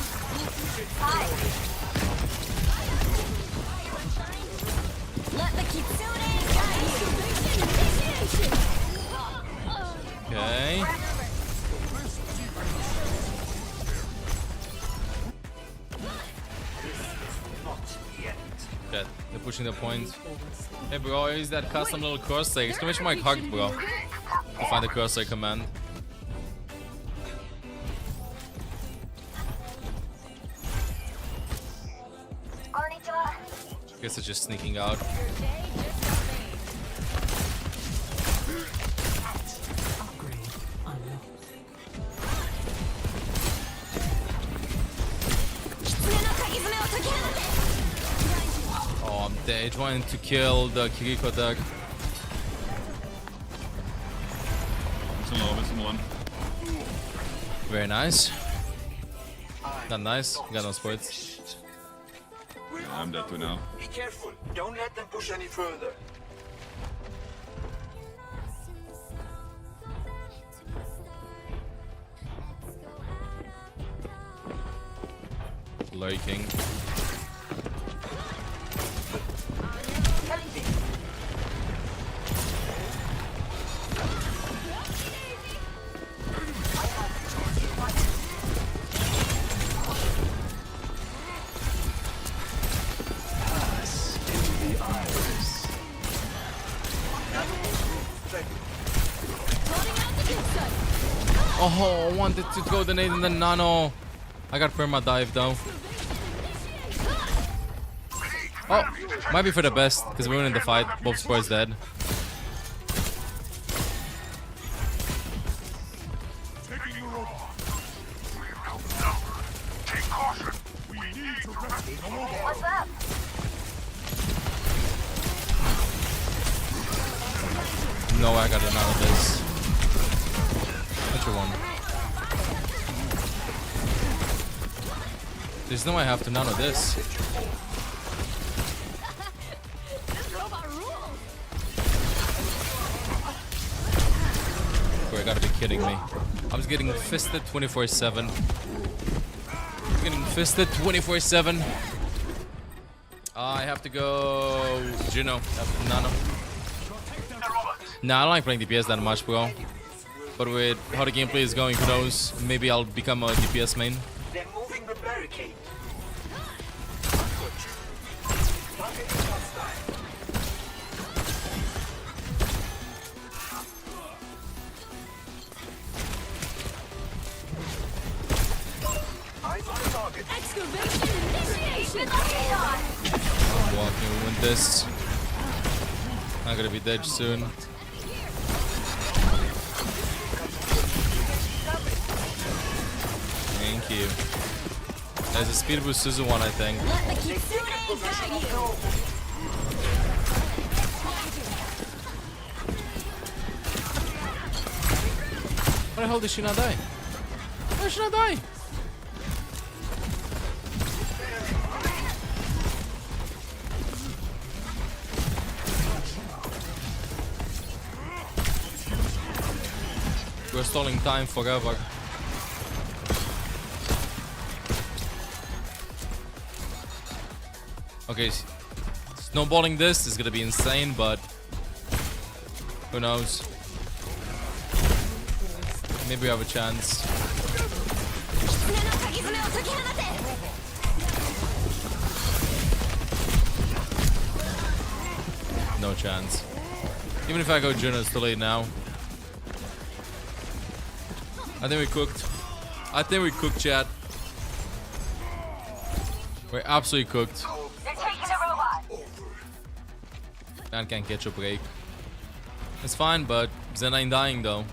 Let the kitsune guide you. Okay. Okay, they're pushing the point. Hey bro, use that custom little crosshair. Exclamation mark hugged, bro. To find the crosshair command. Guess it's just sneaking out. Oh, I'm dead. Trying to kill the Kiriko deck. It's in low, it's in one. Very nice. Not nice. Got no sports. Yeah, I'm dead too now. Be careful. Don't let them push any further. Lurking. Oh, I wanted to go the nade and the nano. I got perma dive though. Oh, might be for the best because we're winning the fight. Both squares dead. What's up? No, I got none of this. Which one? There's no way I have to nano this. This robot rules. Bro, I gotta be kidding me. I was getting fisted 24/7. I'm getting fisted 24/7. I have to go Juno. After nano. Nah, I don't like playing DPS that much, bro. But with how the gameplay is going, who knows? Maybe I'll become a DPS main. They're moving the barricade. Excavation initiation. I'm walking with this. I'm gonna be dead soon. Thank you. There's a speed boost Suzu one, I think. Why the hell did she not die? Why did she not die? We're stalling time forever. Okay, snowballing this is gonna be insane, but who knows? Maybe we have a chance. No chance. Even if I go Juno, it's too late now. I think we cooked. I think we cooked, chat. We're absolutely cooked. Man can't catch a break. It's fine, but Zen ain't dying though.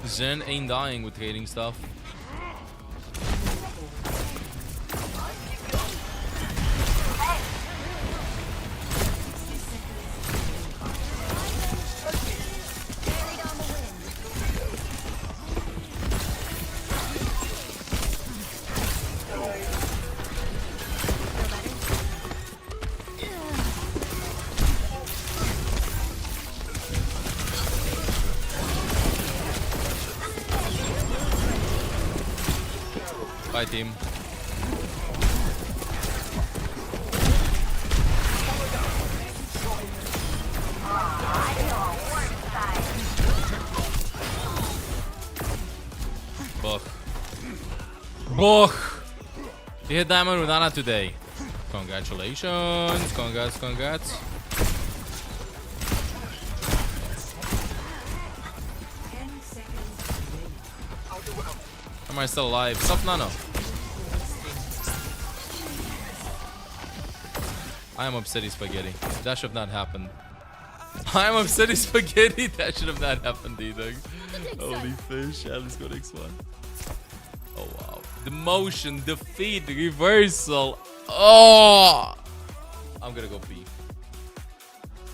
Zen ain't dying with trading stuff. Bye, team. Boch. Boch! You hit Diamond with Ana today. Congratulations. Congrats, congrats. Am I still alive? Stop Nano. I am Obsidian Spaghetti. That should have not happened. I am Obsidian Spaghetti. That should have not happened either. Holy fish. Yeah, let's go next one. Oh wow. The motion, defeat, reversal. Oh! I'm gonna go beef.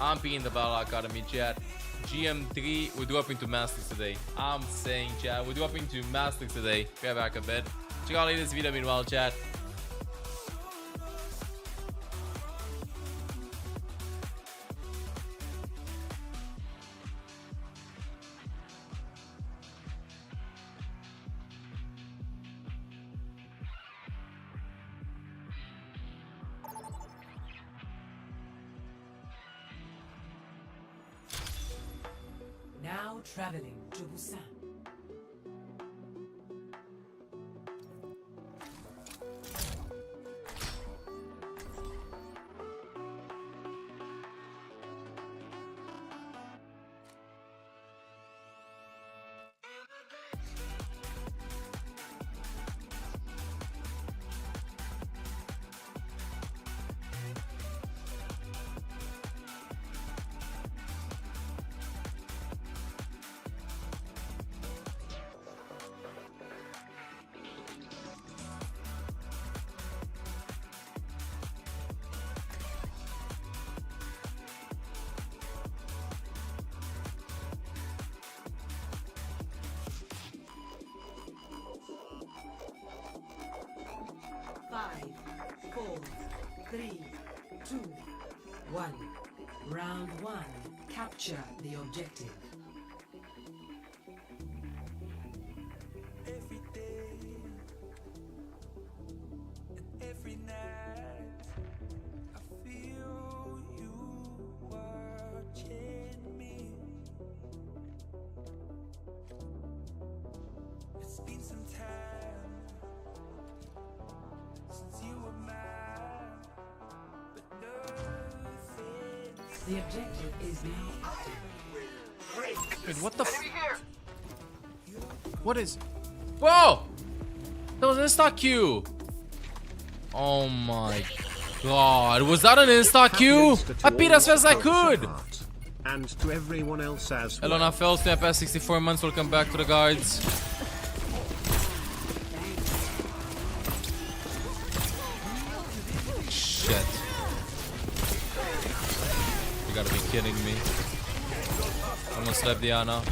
I'm being the Battle Academy, chat. GM3, we're dropping to Masters today. I'm saying, chat, we're dropping to Masters today. Grab back a bit. Check out this video meanwhile, chat. Now traveling to Busan. Five, 4, 3, 2, 1. Round 1. Capture the objective. Every day and every night, I feel you watching me. It's been some time since you were mine, but nothing. The objective is now active. Wait, what the f- What is... Whoa! That was an insta-Q! Oh my god, was that an insta-Q? I beat as fast as I could! And to everyone else as well. Elona Fells, the past 64 months, will come back to the guards. Shit. You gotta be kidding me. Almost left Diana.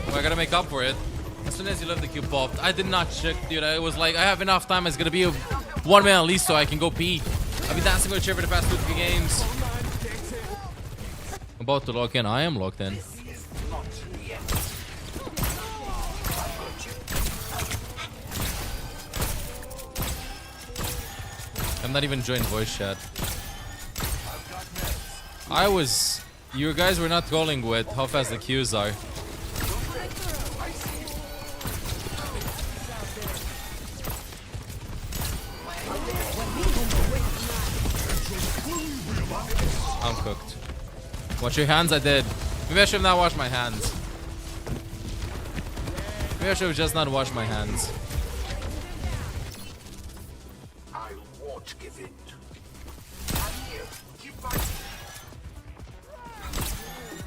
Oh, I gotta make up for it. As soon as you left the cube popped, I did not check, dude. It was like, I have enough time. It's gonna be a 1 man at least so I can go pee. I've been dancing with a chair for the past 2-3 games. I'm about to lock in. I am locked in. I'm not even joining voice chat. You guys were not calling with how fast the queues are. I'm cooked. Wash your hands? I did. Maybe I should have not washed my hands. Maybe I should have just not washed my hands. I won't give in. I'm here. Keep fighting.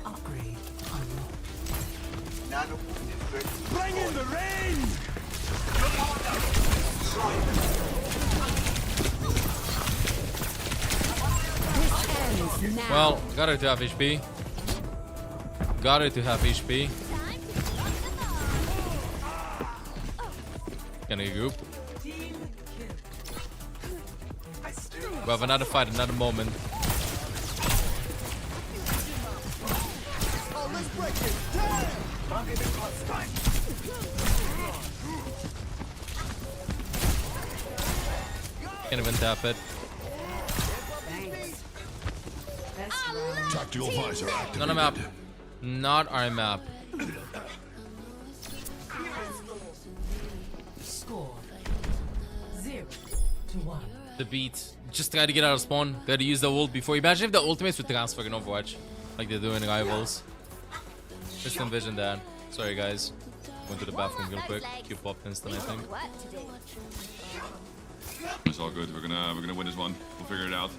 Upgrade unlocked. Nano is ready. Bring in the rain! Well, got her to half HP. Got her to half HP. Gonna group. We have another fight, another moment. Can't even tap it. Tactical visor activated. Not a map. Not our map. Score 0-1. The beat. Just gotta get out of spawn. Gotta use the ult before. Imagine if the ultimates would transfer in Overwatch. Like they do in Rivals. Just envision that. Sorry guys. Went to the bathroom real quick. Q popped instant, I think. It's all good. We're gonna win this one. We'll figure it out.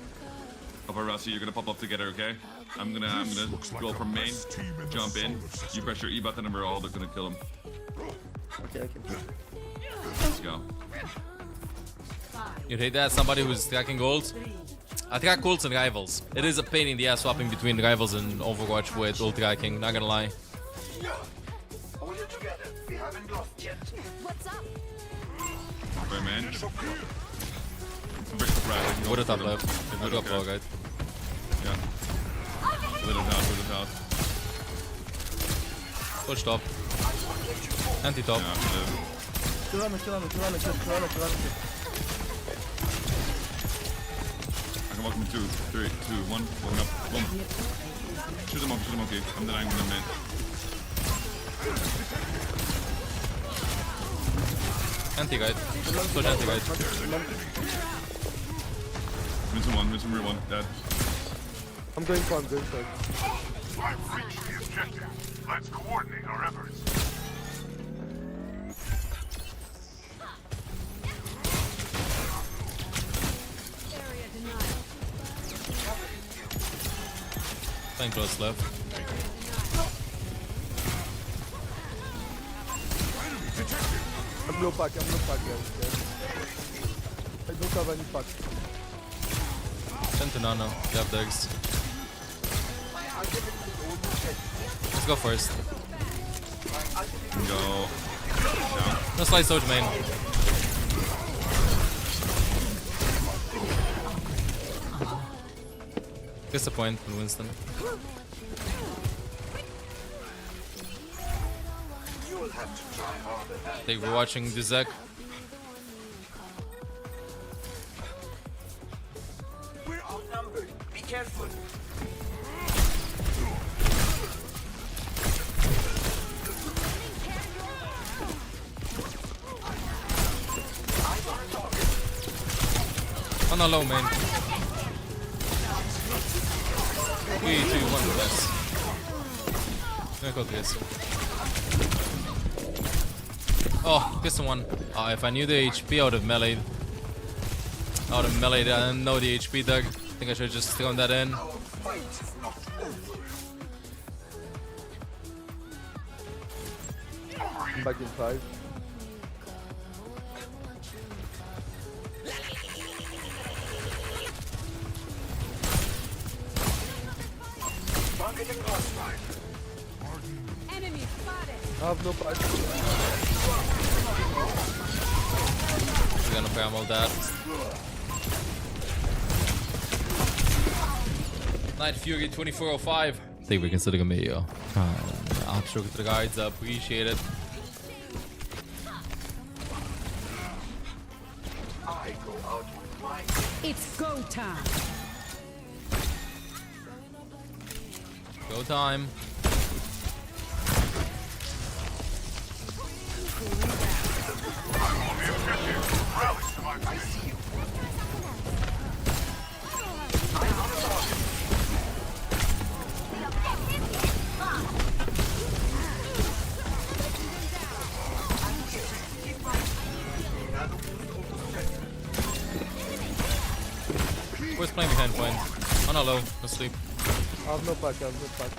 Over Rossi, you're gonna pop up together, okay? I'm gonna go from main, jump in. You press your E button and we're all gonna kill him. Okay. Let's go. You'd hate that? Somebody who's tracking gold? I track golds in Rivals. It is a pain in the ass swapping between Rivals and Overwatch with ult tracking, not gonna lie. Right, man. I'm very surprised. Would have top left. Would have low, right? Yeah. With it out. Push top. Anti-top. Kill him. I can walk him 2, 3, 2, 1. Walking up. Boom. Shoot him okay. I'm denying him mid. Anti-guide. Push anti-guide. Miss him rear 1. Dead. I'm going for. I've reached the objective. Let's coordinate our efforts. Playing close left. I'm low pack, guys. I don't have any pack. Send to Nano. You have Degs. Let's go first. Go. No slice Doge main. Disappointment, Winston. Thank you for watching the Zek. We're outnumbered. Be careful. On a low main. 3, 2, 1, yes. I'm gonna go this. Oh, this one. If I knew the HP, I would have meleeed. Oh, the melee, I didn't know the HP, Doug. I think I should have just thrown that in. I'm back in 5. Enemy spotted. I have no patch. We're gonna primal that. Night Fury 2405. I think we can still get yo. I'll stroke to the guards. Appreciate it. It's go time. Go time. Where's playing behind point? Oh no, low. Asleep. I have no pack, I have no pack.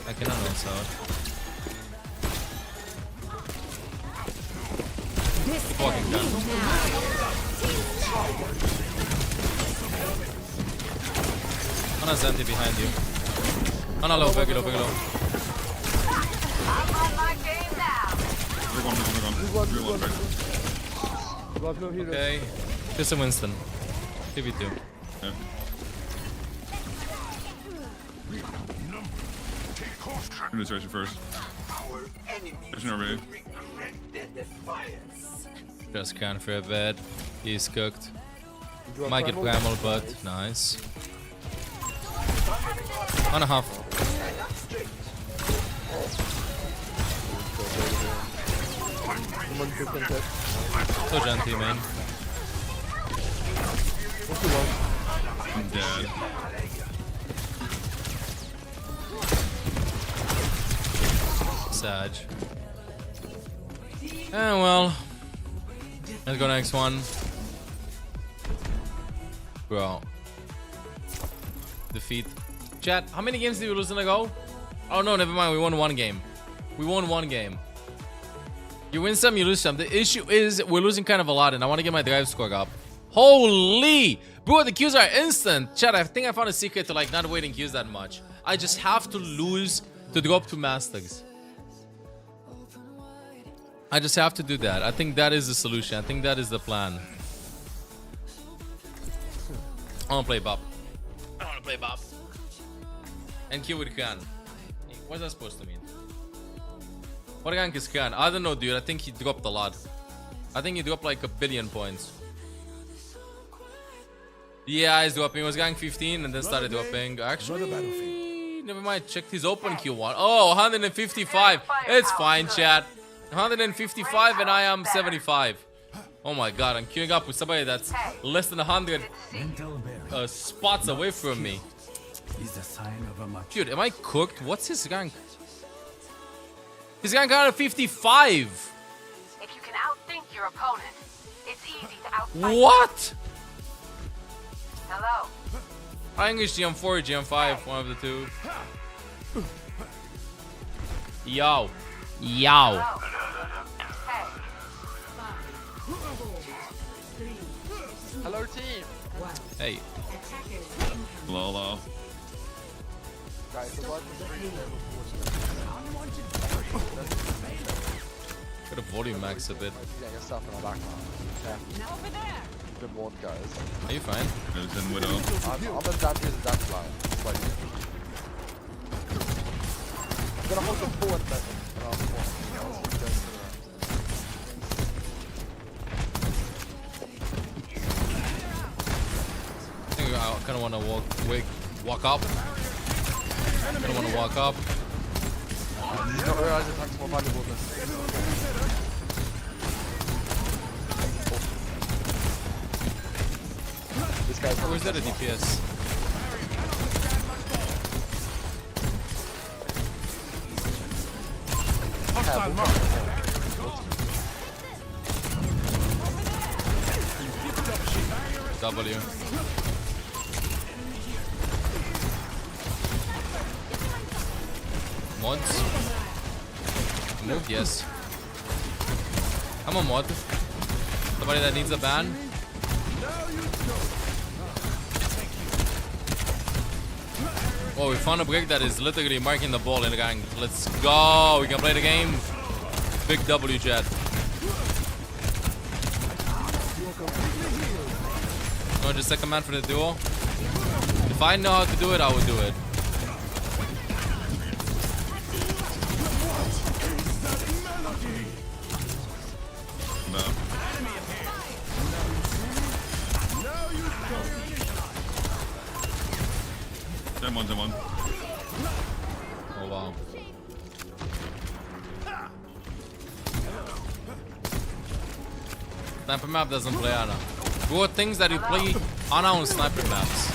I cannot miss out. Keep walking down. Ana's empty behind you. Ana low, very low, very low. Okay. Just a Winston. 2v2. Yeah. I'm gonna search it first. There's no way. Just can for a bed. He's cooked. Might get primal, but nice. 1.5. So gentle, man. I'm dead. Sag. Well. Let's go next one. Bro. Defeat. Chat, how many games did we lose in a go? Oh no, never mind. We won one game. We won one game. You win some, you lose some. The issue is we're losing kind of a lot, and I want to get my drive score up. Holy! Bro, the queues are instant. Chat, I think I found a secret to like not waiting queues that much. I just have to lose to drop 2 masters. I just have to do that. I think that is the solution. I think that is the plan. I want to play Bop. I want to play Bop. And queue with Khan. What's that supposed to mean? What rank is Khan? I don't know, dude. I think he dropped a lot. I think he dropped like 1 billion points. Yeah, he's dropping. He was rank 15 and then started dropping. Actually, never mind. Checked his open Q1. Oh, 155. It's fine, chat. 155 and I am 75. Oh my god, I'm queuing up with somebody that's less than 100 spots away from me. Dude, am I cooked? What's his rank? His rank 155. If you can outthink your opponent, it's easy to outfight. What? Hello. I English GM4 or GM5, one of the two. Yo. Yo. Hello, team. Hey. Hello. Gotta volume max a bit. Getting yourself in the back now. Over there. Good ward, guys. Are you fine? There's in Widow. I'm a dance with the dance line. It's like... I'm gonna hold the forward button. And I'll spawn. I think I kind of want to walk up. I don't want to walk up. You don't realize the tank's more valuable than... This guy's... Where's that a DPS? W. Mods? Moved, yes. I'm a mod. Somebody that needs a ban. Oh, we found a brick that is literally marking the ball in the gang. Let's go. We can play the game. Big W, chat. No, just second man for the duo. If I know how to do it, I would do it. No. Them one. Oh wow. Sniper map doesn't play Ana. There are things that you play Ana on sniper maps.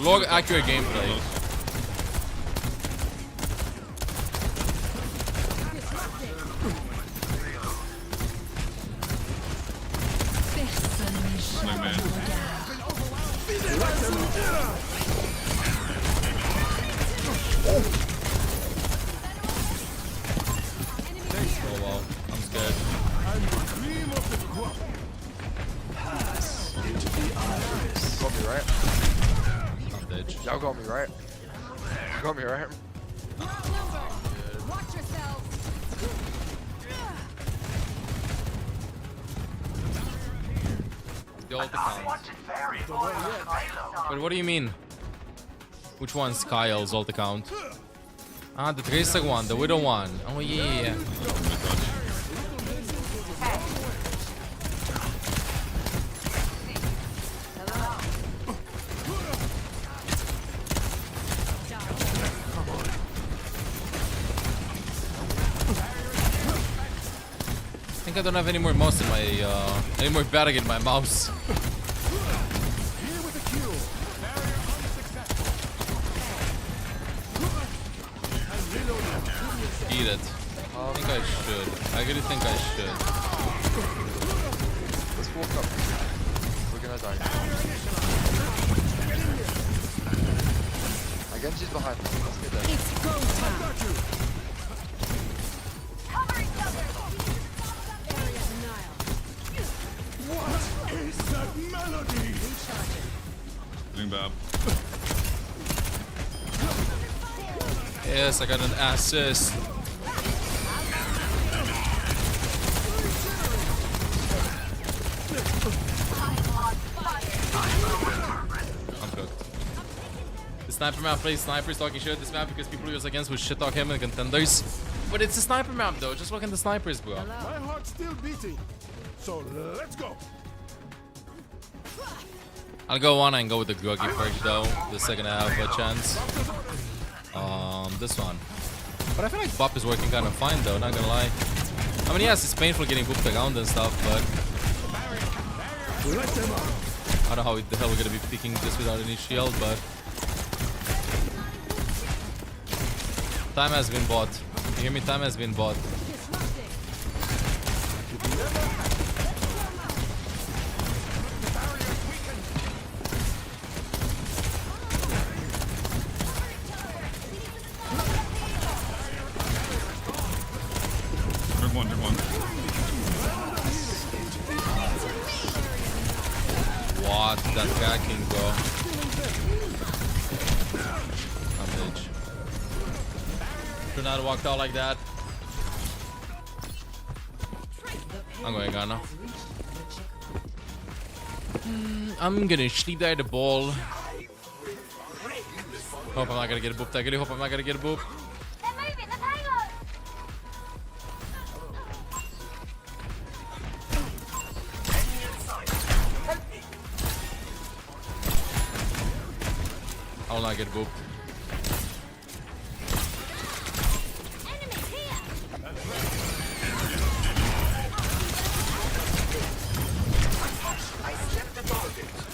Log accurate gameplay. No man. Oh wow, I'm scared. Got me right. I'm dead. Y'all got me right. Got me right. Watch yourselves. The ult account. But what do you mean? Which one's Kyle's ult account? Ah, the Tracer one, the Widow one. Oh yeah. I think I don't have any more mouse in my any more battery in my mouse. Eat it. I think I should. I really think I should. Let's walk up. We're gonna die. Again, she's behind. Let's get there. It's go time. What is that melody? Doing bad. Yes, I got an assist. I'm cooked. The sniper map plays snipers talking shit this map because people he was against would shit talk him in contenders. But it's a sniper map though, just look at the snipers, bro. My heart's still beating. So let's go. I'll go one and go with the groggy first though. The second I have a chance. This one. But I feel like Bop is working kind of fine though, not gonna lie. I mean, yes, it's painful getting booped around and stuff, but I don't know how the hell we're gonna be picking this without any shield, but time has been bought. You hear me? Time has been bought. One. What? That cracking, bro. I'm bitch. Should not have walked out like that. I'm going Ghana. I'm gonna sleep there the ball. Hope I'm not gonna get a boop. I really hope I'm not gonna get a boop. I will not get booped.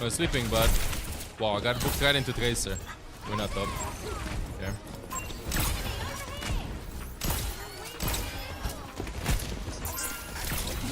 I was sleeping, but wow, I got booped right into Tracer. We're not up. Okay.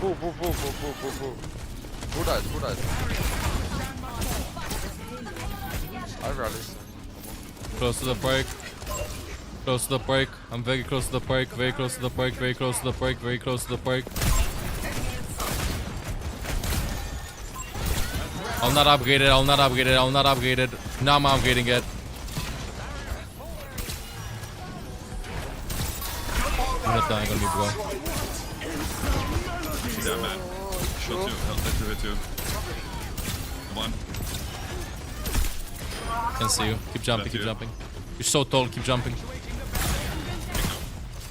Who died? Who died? I rally. Close to the break. Close to the break. I'm very close to the break. Very close to the break. Very close to the break. Very close to the break. I'll not upgrade it. I'll not upgrade it. I'll not upgrade it. Now I'm upgrading it. I'm not dying on me, bro. Yeah, man. Shield 2. Hit 2. One. Can see you. Keep jumping. Keep jumping. You're so tall. Keep jumping.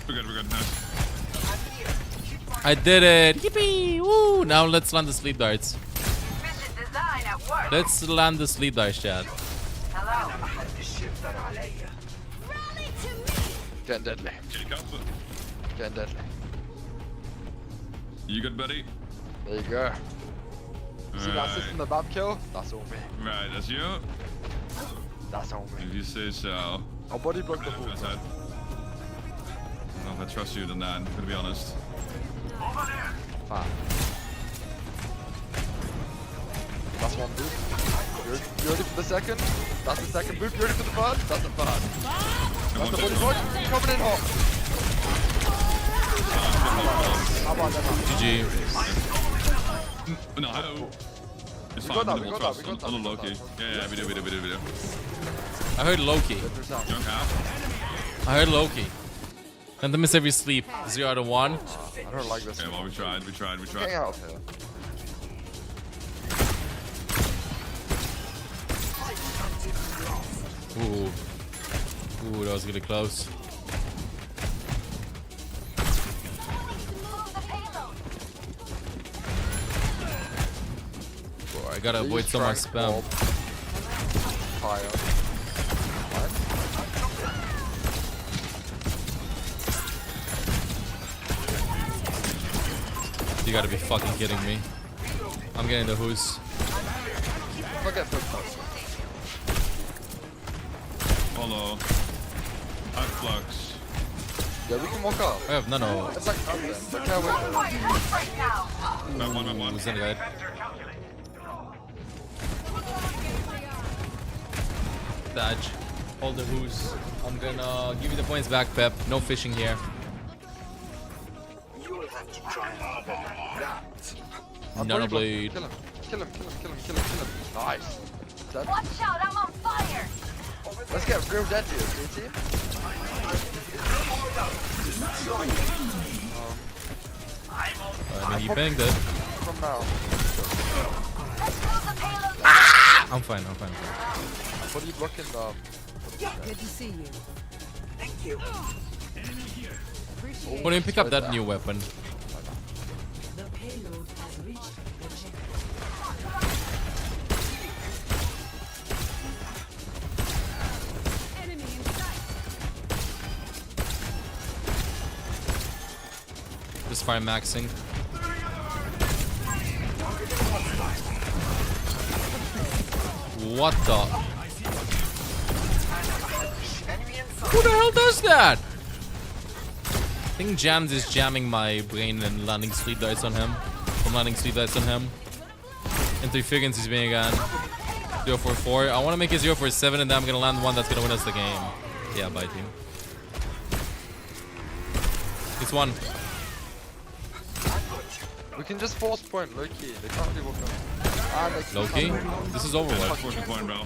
We're good. Nice. I did it. Yippee! Woo! Now let's land the sleep darts. Let's land the sleep darts, chat. Getting deadly. Getting deadly. You good, buddy? There you go. See that assist in the map kill? That's all me. Right, that's you? That's all me. If you say so. I'll body block the ball. I don't know if I trust you than that, I'm gonna be honest. Fine. That's one boot. You ready for the second? That's the second boot. You ready for the third? That's the third. That's the body block. Coming in hot. GG. No, it's fine. We got that. A little low-key. Yeah, we do. I heard Loki. I heard Loki. And to miss every sleep. 0 out of 1. I don't like this. Okay, well, we tried. Get out of here. Ooh, that was really close. Boy, I gotta avoid so much spam. You gotta be fucking kidding me. I'm getting the who's. Follow. Flux. Yeah, we can walk up. I have nano. It's like one. Who's in the guide? Dodge. Hold the who's. I'm gonna give you the points back, Pep. No fishing here. Nano blade. Kill him. Nice. Watch out, I'm on fire! Let's get real dead here, team. I mean, he banged it. From now. I'm fine. What are you blocking? Good to see you. Thank you. Why don't you pick up that new weapon? The payload has reached the checkpoint. Enemy in sight. Just fire maxing. What the? Who the hell does that? I think Jams is jamming my brain and landing sleep darts on him. I'm landing sleep darts on him. In 3 seconds he's being again. 0-4-4. I want to make it 0-4-7 and then I'm going to land one that's going to win us the game. Yeah, bye team. It's one. We can just force point low-key. They can't really walk up. Low-key? This is Overwatch. Forcing point, bro.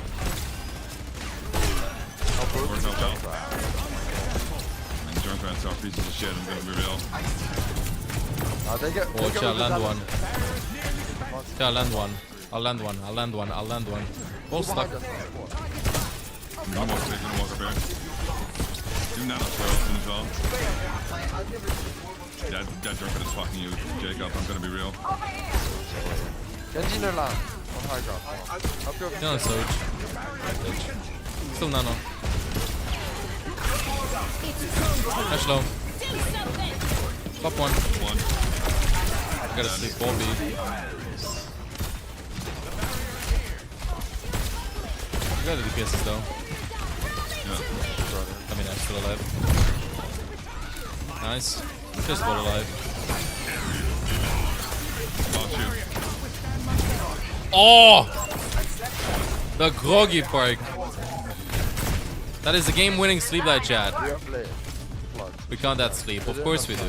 Junkrat's are pieces of shit, I'm gonna be real. Watch, I'll land one. Yeah, I'll land one. I'll land one. Ball stuck. I'm gonna walk up here. Do nano throws as well. That Junkrat is fucking you, Jacob, I'm gonna be real. Genji no land. On high ground. No, Surge. Still nano. Dash low. Top one. I gotta sleep ball B. I got the DPSs though. Yeah. I mean, I'm still alive. Nice. Just ball alive. Oh! The groggy perk. That is the game-winning sleep light, chat. We count that sleep. Of course we do.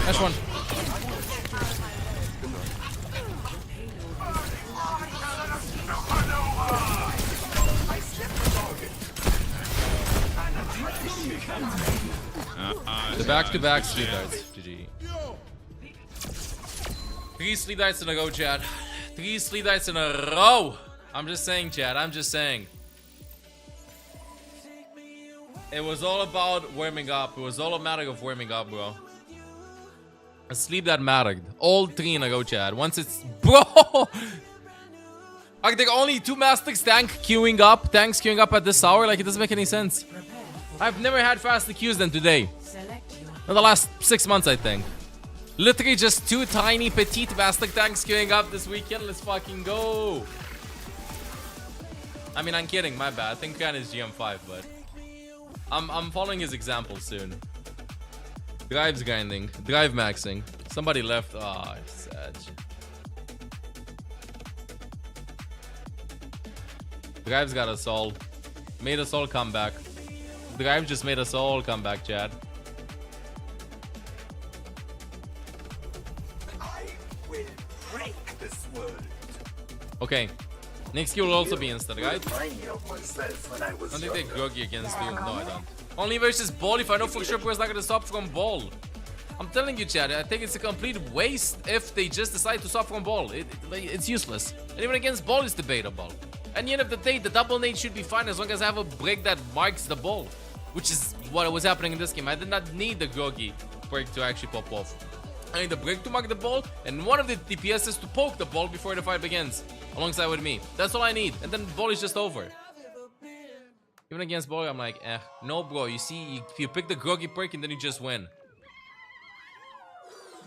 Nice one. The back-to-back sleep darts. GG. 3 sleep darts in a row, chat. 3 sleep darts in a row. I'm just saying, chat. I'm just saying. It was all about warming up. It was all a matter of warming up, bro. A sleep that mattered. All 3 in a row, chat. Once it's... Bro! Are there only 2 Masters tanks queuing up at this hour? Like, it doesn't make any sense. I've never had faster queues than today. In the last 6 months, I think. Literally just 2 tiny, petite Master tanks queuing up this weekend. Let's fucking go. I mean, I'm kidding. My bad. I think Khan is GM5, but... I'm following his example soon. Drive's grinding. Drive maxing. Somebody left. Ah, oh, sad. Drive's got us all. Made us all come back. Drive just made us all come back, Chad. I will break this world. Okay. Next skill will also be instant, right? I don't think they groggy against you. No, I don't. Only versus ball if I know for sure Bro's not gonna stop from ball. I'm telling you, Chad, I think it's a complete waste if they just decide to stop from ball. It's useless. And even against ball is debatable. At the end of the day, the double nade should be fine as long as I have a break that marks the ball. Which is what was happening in this game. I did not need the groggy break to actually pop off. I need the break to mark the ball and one of the DPSs to poke the ball before the fight begins. Alongside with me. That's all I need. And then the ball is just over. Even against ball, I'm like, eh. No, bro. You see, you pick the groggy break and then you just win.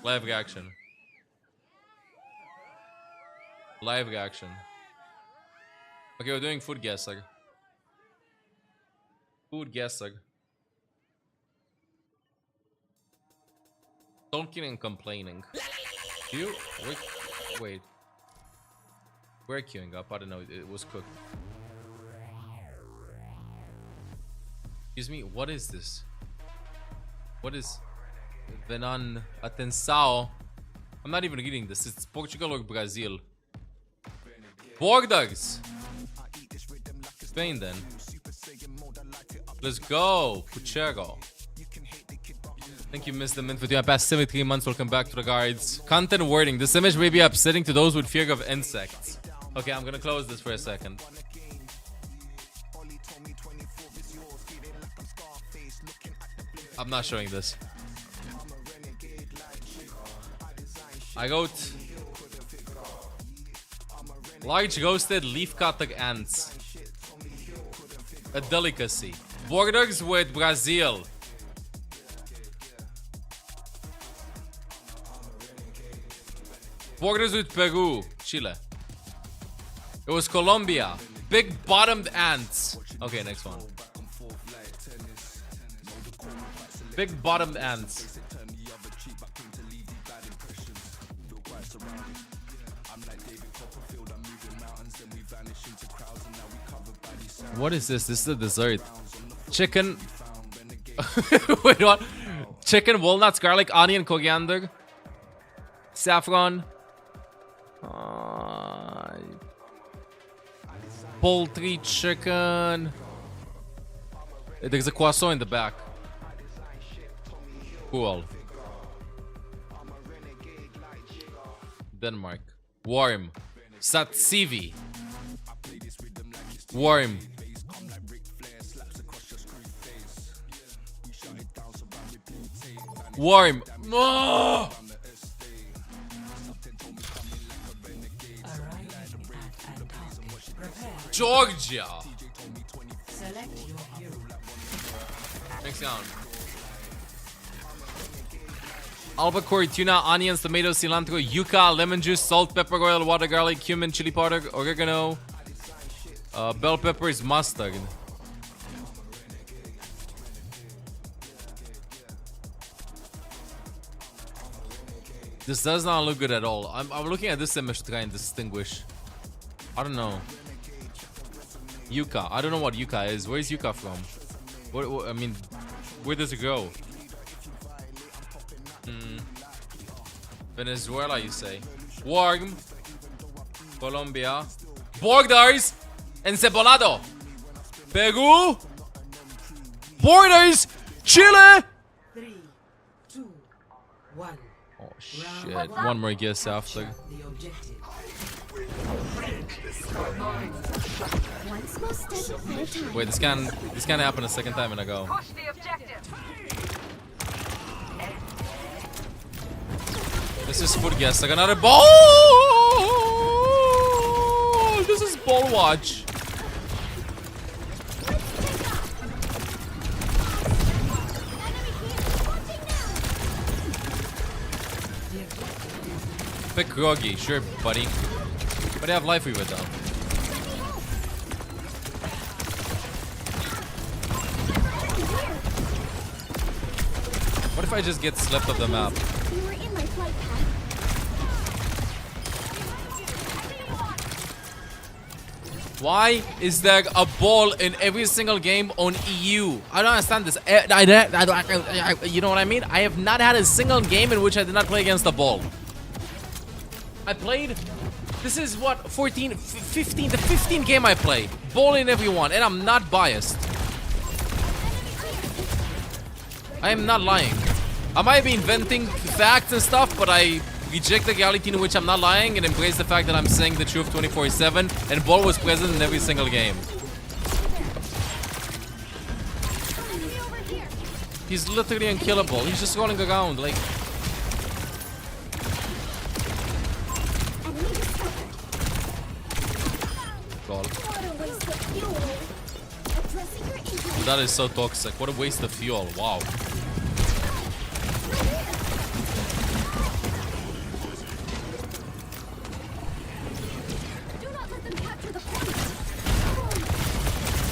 Live reaction. Live reaction. Okay, we're doing food guesser. Food guesser. Talking and complaining. You wait. We're queuing up. I don't know. It was cooked. Excuse me. What is this? What is Venan Atenção? I'm not even reading this. It's Portugal or Brazil. Borders. Spain then. Let's go. Puchero. Thank you, Mr. Mint, for doing past 73 months. Welcome back to the guards. Content wording. This image may be upsetting to those with fear of insects. Okay, I'm gonna close this for a second. I'm not showing this. I got large roasted leaf-cutter ants. A delicacy. Borders with Brazil. Borders with Peru. Chile. It was Colombia. Big bottomed ants. Okay, next one. Big bottomed ants. What is this? This is a dessert. Chicken. Wait, what? Chicken, walnuts, garlic, onion, coriander, saffron. Poultry, chicken. There's a croissant in the back. Cool. Denmark. Warm. Satsivi. Warm. Warm. Oh! Georgia. Next down. Albacore, tuna, onions, tomatoes, cilantro, yuca, lemon juice, salt, pepper oil, water, garlic, cumin, chili powder, oregano, bell peppers, mustard. This does not look good at all. I'm looking at this image to try and distinguish. I don't know. Yuka. I don't know what Yuka is. Where's Yuka from? What I mean, where does it go? Venezuela, you say? Warm. Colombia. Borders. Encebollado. Peru. Borders. Chile. 3, 2, 1. Oh shit. One more guess after. The objective. Wait, this can't happen a second time in a go. Push the objective. This is foot guess. Like another ball. This is ball watch. Pick groggy, sure, buddy. But I have life with it though. What if I just get slipped off the map? You were in my flight path. Why is there a ball in every single game on EU? I don't understand this. You know what I mean? I have not had a single game in which I did not play against a ball. I played... This is what, 14, 15, the 15th game I play. Ball in everyone, and I'm not biased. I am not lying. I might be inventing facts and stuff, but I reject the reality in which I'm not lying and embrace the fact that I'm saying the truth 24/7, and ball was present in every single game. He's literally unkillable. He's just rolling around like... God. That is so toxic. What a waste of fuel. Wow.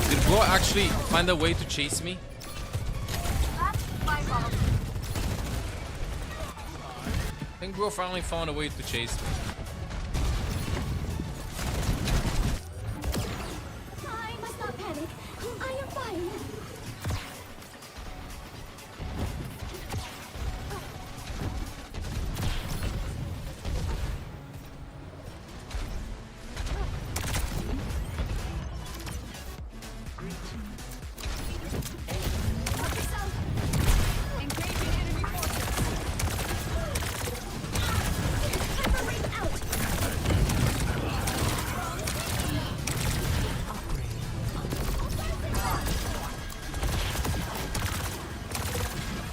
Did bro actually find a way to chase me? I think bro finally found a way to chase me. I must not panic. I am fine.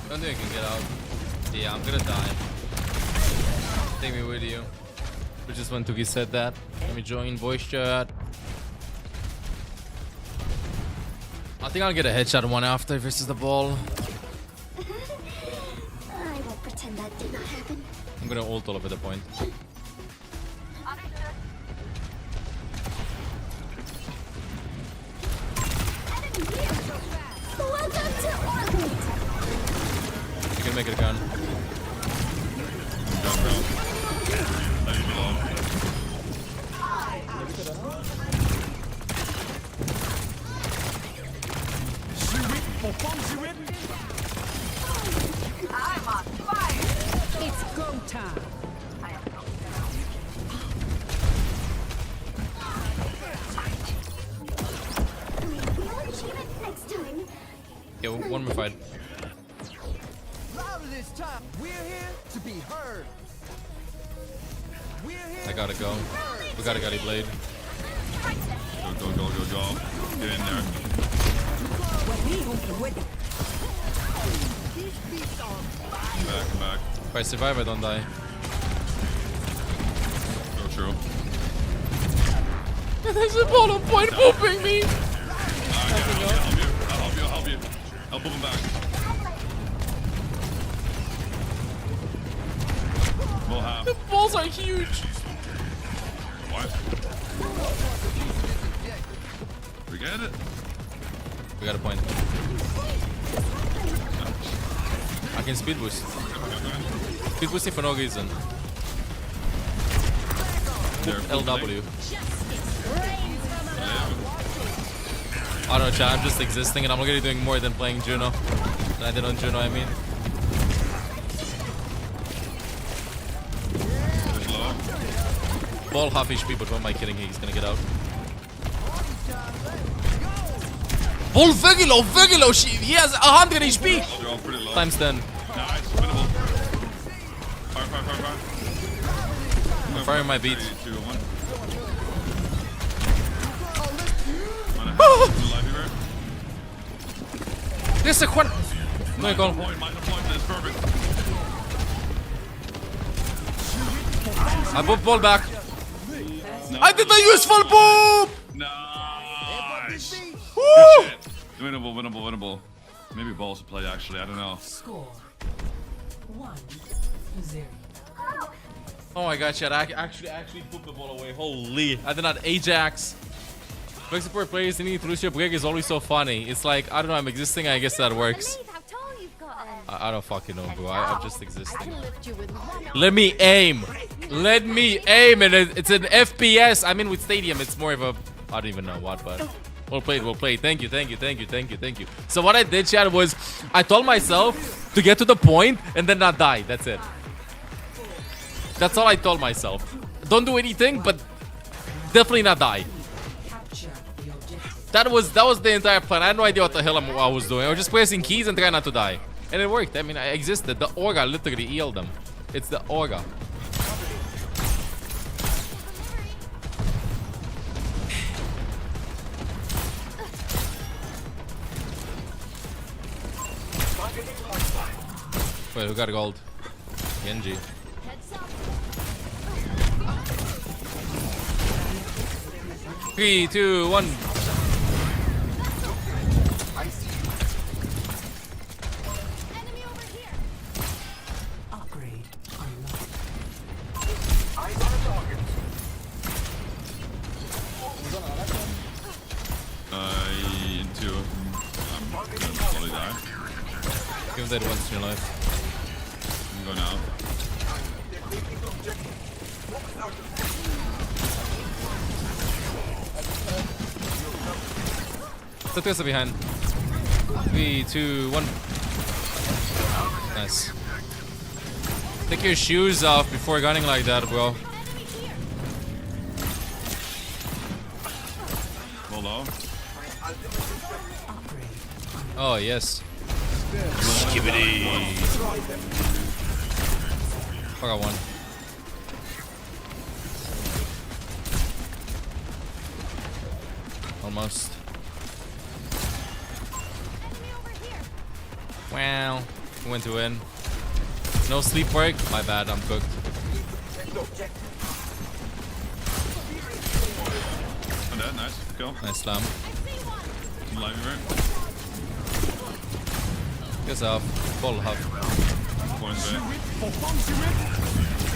I don't think I can get out. Yeah, I'm gonna die. Take me with you. We just want to reset that. Let me join voice chat. I think I'll get a headshot one after versus the ball. I won't pretend that did not happen. I'm gonna ult all over the point. Welcome to orbit. You can make it a gun. I'm on fire. It's go time. We'll achieve it next time. Yeah, one more fight. Louder this time. We're here to be heard. We're here. I gotta go. We got a Gutty Blade. Go. Get in there. Come back. If I survive, I don't die. So true. There's a ball on point pooping me. I'll help you. I'll move him back. We'll have. The balls are huge. What? We get it? We got a point. I can speed boost. Keep boosting for no reason. LW. I don't know, chat. I'm just existing, and I'm already doing more than playing Juno. Than I did on Juno, I mean. Ball half HP, but what am I kidding? He's gonna get out. Ball very low, very low. He has 100 HP. Times 10. Nice, winnable. Fire. I'm firing my beat. 3, 2, 1. This is a quad. No, you go. Point, that's perfect. I put ball back. I did the useful boop. Nice. Woo! Winnable. Maybe balls to play actually. I don't know. Score 1-0. Oh my god, chat. I actually put the ball away. Holy. I did not Ajax. Back support players in Lucio break is always so funny. It's like, I don't know, I'm existing. I guess that works. I don't fucking know, bro. I'm just existing. Let me aim. Let me aim. And it's an FPS. I mean, with Stadium, it's more of a... I don't even know what, but... Well played. Thank you. So what I did, chat, was I told myself to get to the point and then not die. That's it. That's all I told myself. Don't do anything, but definitely not die. That was the entire plan. I had no idea what the hell I was doing. I was just pressing keys and trying not to die. And it worked. I mean, I existed. The Aura literally healed them. It's the Aura. Wait, who got gold? Genji. 3, 2, 1. Upgrade unlocked. Into. I'm gonna slowly die. Give that once in your life. I'm going out. Tetris behind. 3, 2, 1. Nice. Take your shoes off before gunning like that, bro. Hold on. Oh, yes. Skibbity. I got one. Almost. Wow. Went to win. No sleep work? My bad, I'm cooked. I'm dead, nice. Go. Nice slam. Some live right? Guess off. Full hub. Points right.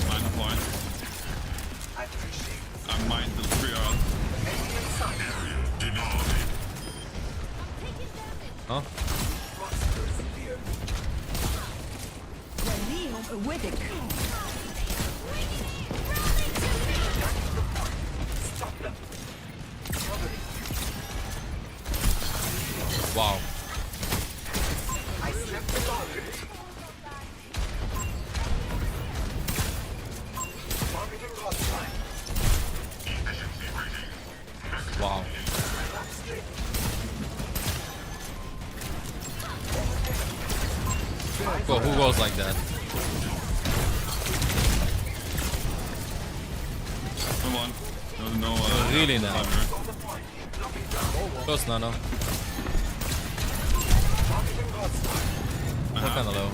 Mine the point. I mined the 3 out. Huh? Wow. Wow. Bro, who goes like that? Come on. No, really now. Close, Nano. What kind of low?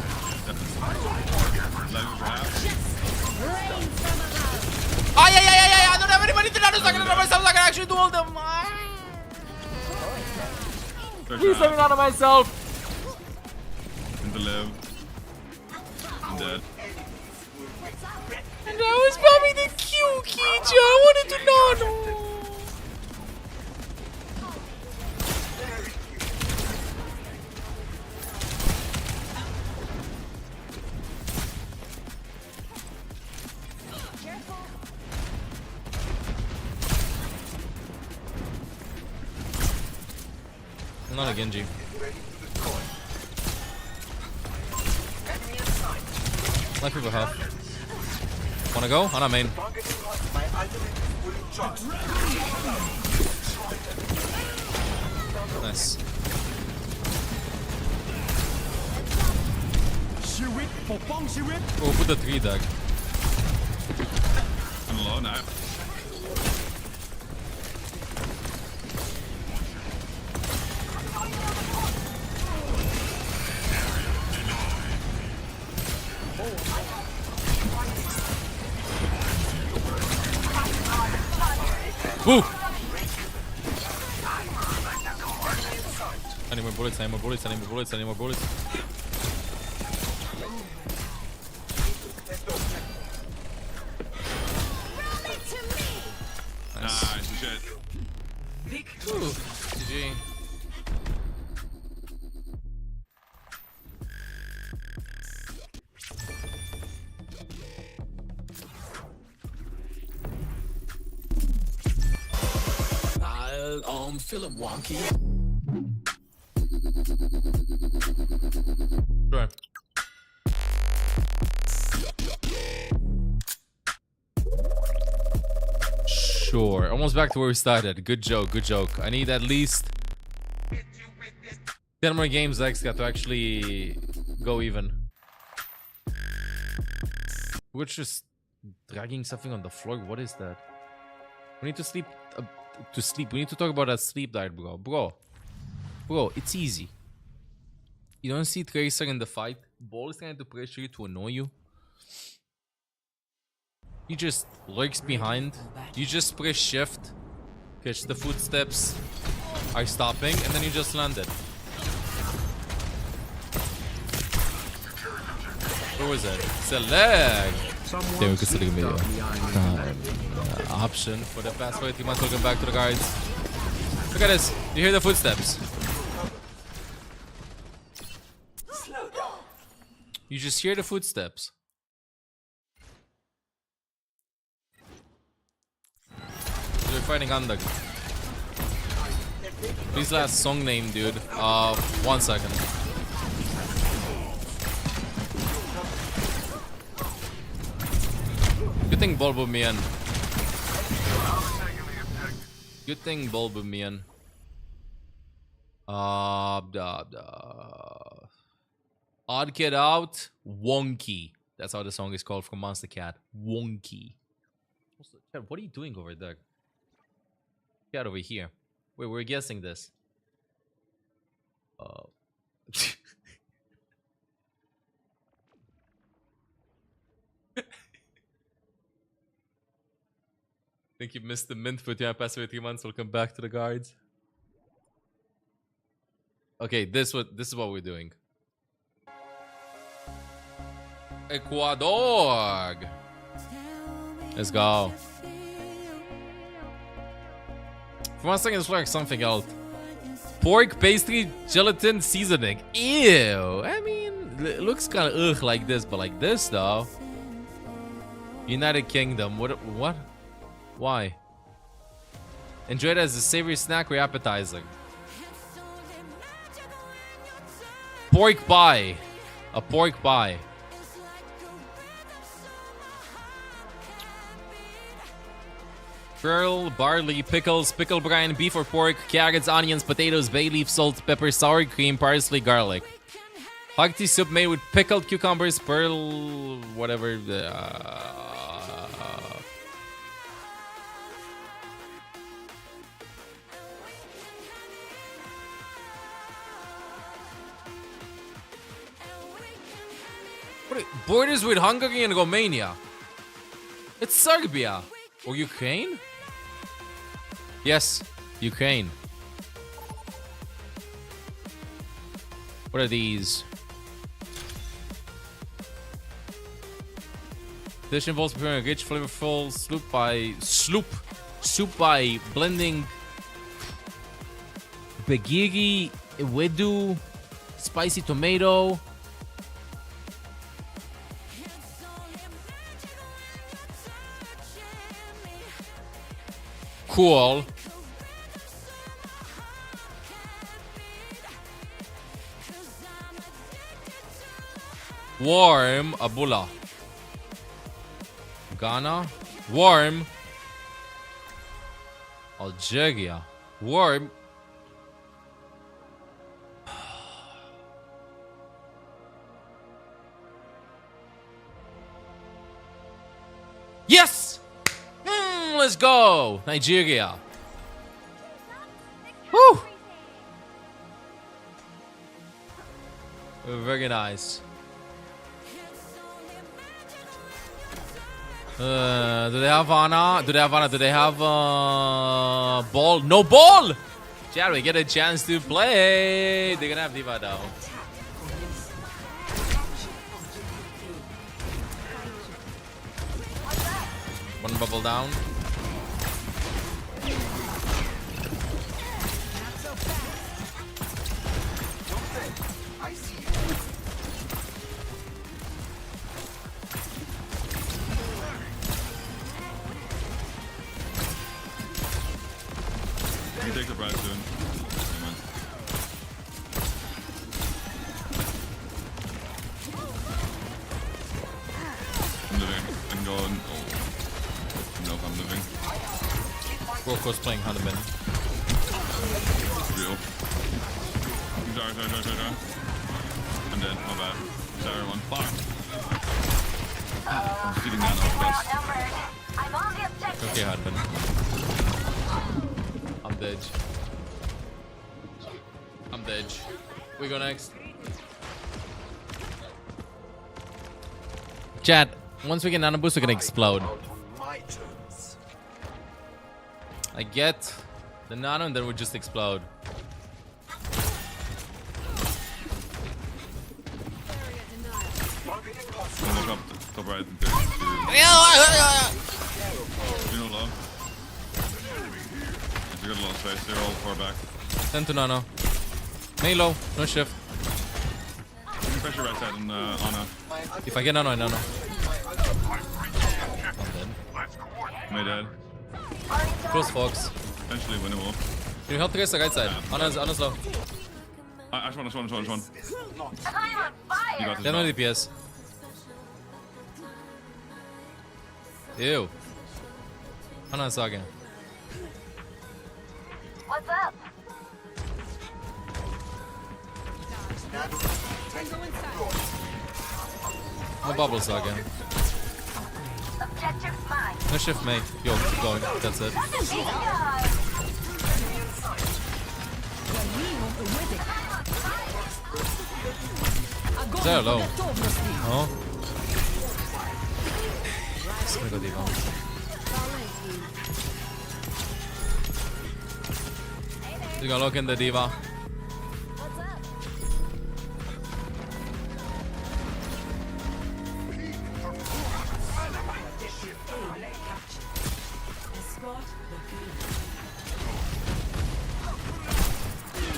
Oh, yeah. I don't have anybody to Nano, so I can Nano myself, so I can actually do all them. Please let me Nano myself. In the live. I'm dead. And I was probably the cute kid, I wanted to Nano. Not a Genji. Life people half. Wanna go? Ana main. Nice. Oh, put the 3 dag. I'm low now. Woo! I need more bullets, I need more bullets, I need more bullets, I need more bullets. Nice shit. Ooh, GG. I'm feeling wonky. Sure. Sure. Almost back to where we started. Good joke, good joke. I need at least 10 more games X got to actually go even. We're just dragging something on the floor. What is that? We need to sleep. We need to talk about that sleep diet, bro. Bro, it's easy. You don't see Tracer in the fight. Ball is trying to pressure you to annoy you. He just lurks behind. You just press shift, catch the footsteps, are stopping, and then you just land it. What was that? It's a leg! Okay, we can still give me option for the past 3 months. Welcome back to the guards. Look at this. You hear the footsteps. You just hear the footsteps. We're fighting Andag. Please last song name, dude. 1 second. Good thing Bulb me in. Good thing Bulb me in. Odd Kid Out, Wonky. That's how the song is called from Monster Cat. Wonky. What are you doing over there? Get over here. Wait, we're guessing this. Think you missed the mint, but yeah, past 3 months. Welcome back to the guards. Okay, this is what we're doing. Ecuador. Let's go. For 1 second, it's like something else. Pork pastry gelatin seasoning. Ew. I mean, it looks kind of ugh like this, but like this though. United Kingdom. What? Why? Enjoy it as a savory snack or appetizer. Pork pie. A pork pie. Pearl, barley, pickles, pickle brine, beef or pork, carrots, onions, potatoes, bay leaf, salt, pepper, sour cream, parsley, garlic. Hog tea soup made with pickled cucumbers, pearl, whatever. Borders with Hungary and Romania. It's Serbia. Or Ukraine? Yes, Ukraine. What are these? Dish involves preparing a rich, flavorful soup by blending begiri, ewedu, spicy tomato. Cool. Warm. Abula. Ghana. Warm. Algeria. Warm. Yes! Let's go! Nigeria. Woo! Very nice. Do they have Ana? Do they have Ana? Do they have ball? No ball! Chad, we get a chance to play. They're gonna have Diva though. One bubble down. You take the prize soon. I'm living. I'm going. Oh. I don't know if I'm living. Rocco's playing Hanneman. Real. Sorry. I'm dead. My bad. Sorry, everyone. Fuck. I'm feeding that off best. Okay, Hanneman. I'm dead. I'm dead. We go next. Chat, once we get nano boost, we're gonna explode. I get the nano and then we just explode. Look up, top right. You know, low. You got a lot of space. They're all far back. 10 to nano. Main low, no shift. Pressure right side and Ana. If I get nano, I nano. I'm May dead. dead. Close Fox. Eventually winnable. Can you help the guys the right side? Ana's low. Ash one. You got this. They have no now. DPS. Ew. Ana's again. What's up? No bubbles again. Objective mine. No shift mate. Yo, keep going. That's it. They're low. Oh. It's gonna go deep. You gonna look in the diva.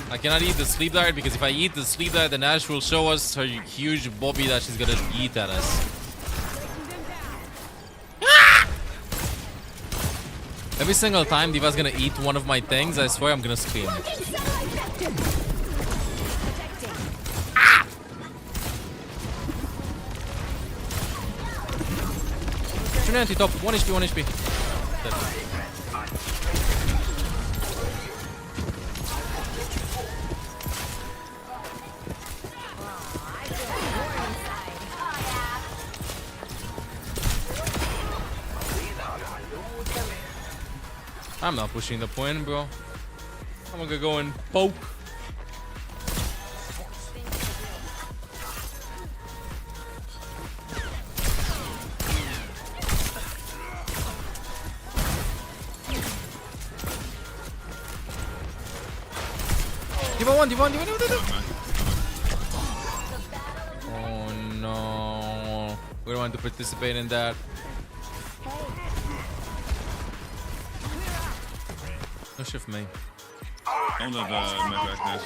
I cannot eat the sleep dart because if I eat the sleep dart, then Ash will show us her huge bobby that she's gonna eat at us. Every single time Diva's gonna eat one of my things, I swear I'm gonna scream. Trinity top, 1 HP, 1 HP. Dead. I'm not pushing the point, bro. I'm gonna go and poke. Diva 1. Oh no. We don't want to participate in that. No shift main. I don't have my backness.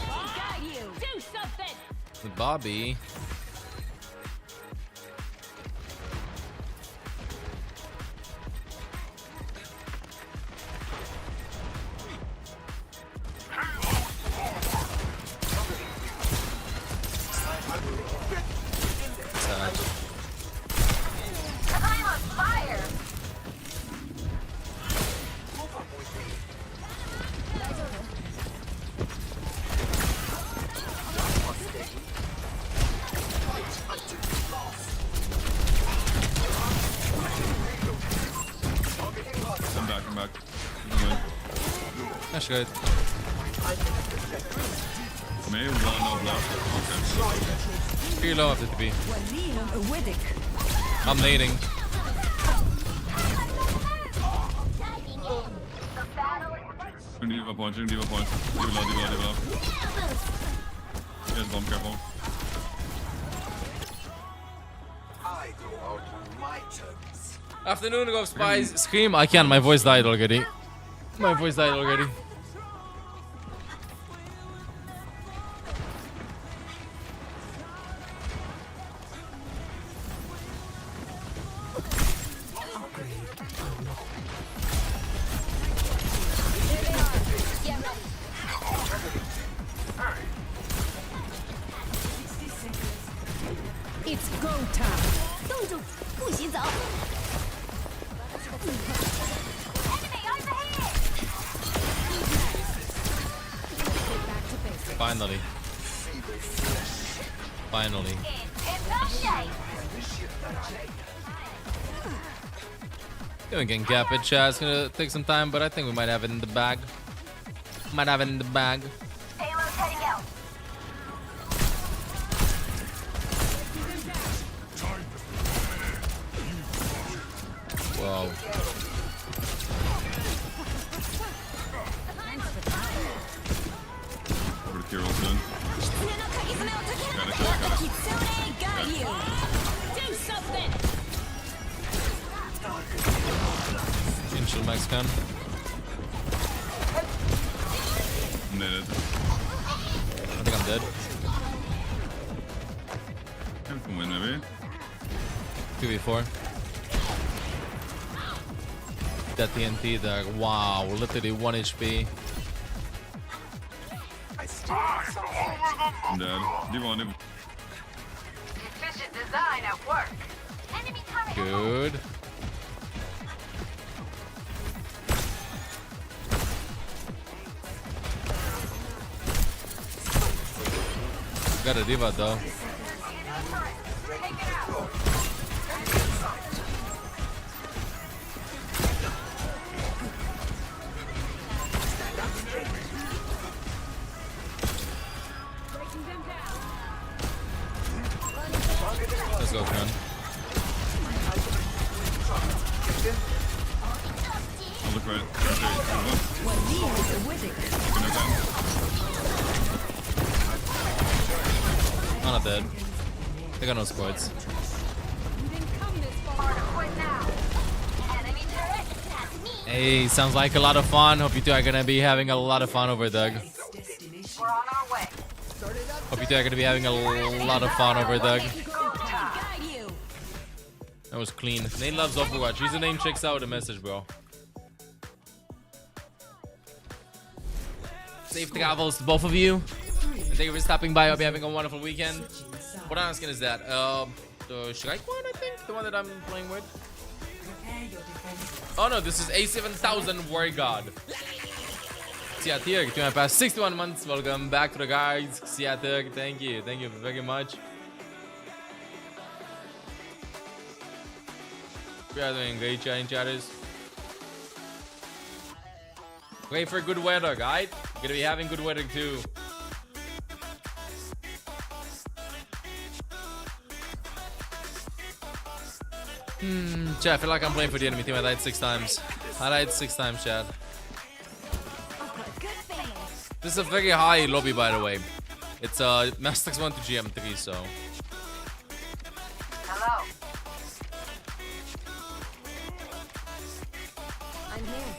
The Bobby. Sad. That's good. May one of left. Okay. Pretty low after TP. I'm nading. Diva punching, diva punch. Diva low. Yes, bomb, careful. Afternoon, go spies. Scream. I can't. My voice died already. My voice died already. It's go time. 冻住，不许走。Finally. Finally. We can gap it, chat. It's gonna take some time, but I think we might have it in the bag. Might have it in the bag. Payload heading out. Wow. Pretty careful soon. Got you. Do something. Initial max can. Dead. I think I'm dead. Can win maybe. 2v4. That TNT there. Wow, literally 1 HP. I'm dead. Diva, Diva. Efficient design at work. Enemy turret. Good. Got a diva though. Let's go, Khan. I'll look right. I'm not dead. They got no squads. Hey, sounds like a lot of fun. Hope you two are gonna be having a lot of fun over Doug. We're on our way. Hope you two are gonna be having a lot of fun over Doug. That was clean. Name loves Overwatch. Username checks out the message, bro. Safe travels to both of you. And thank you for stopping by. Hope you're having a wonderful weekend. What kind of skin is that? The Shrike one, I think? The one that I'm playing with? Oh no, this is A7000 War God. Siatir, get my past 61 months. Welcome back to the guys. Siatir, thank you. Thank you very much. We are doing great, chatters. Wait for good weather, guys. We're gonna be having good weather too. Chat, I feel like I'm playing for the enemy team. I died 6 times. I died 6 times, chat. This is a very high lobby, by the way. It's Master 1 to GM3, so. Hello. I'm here.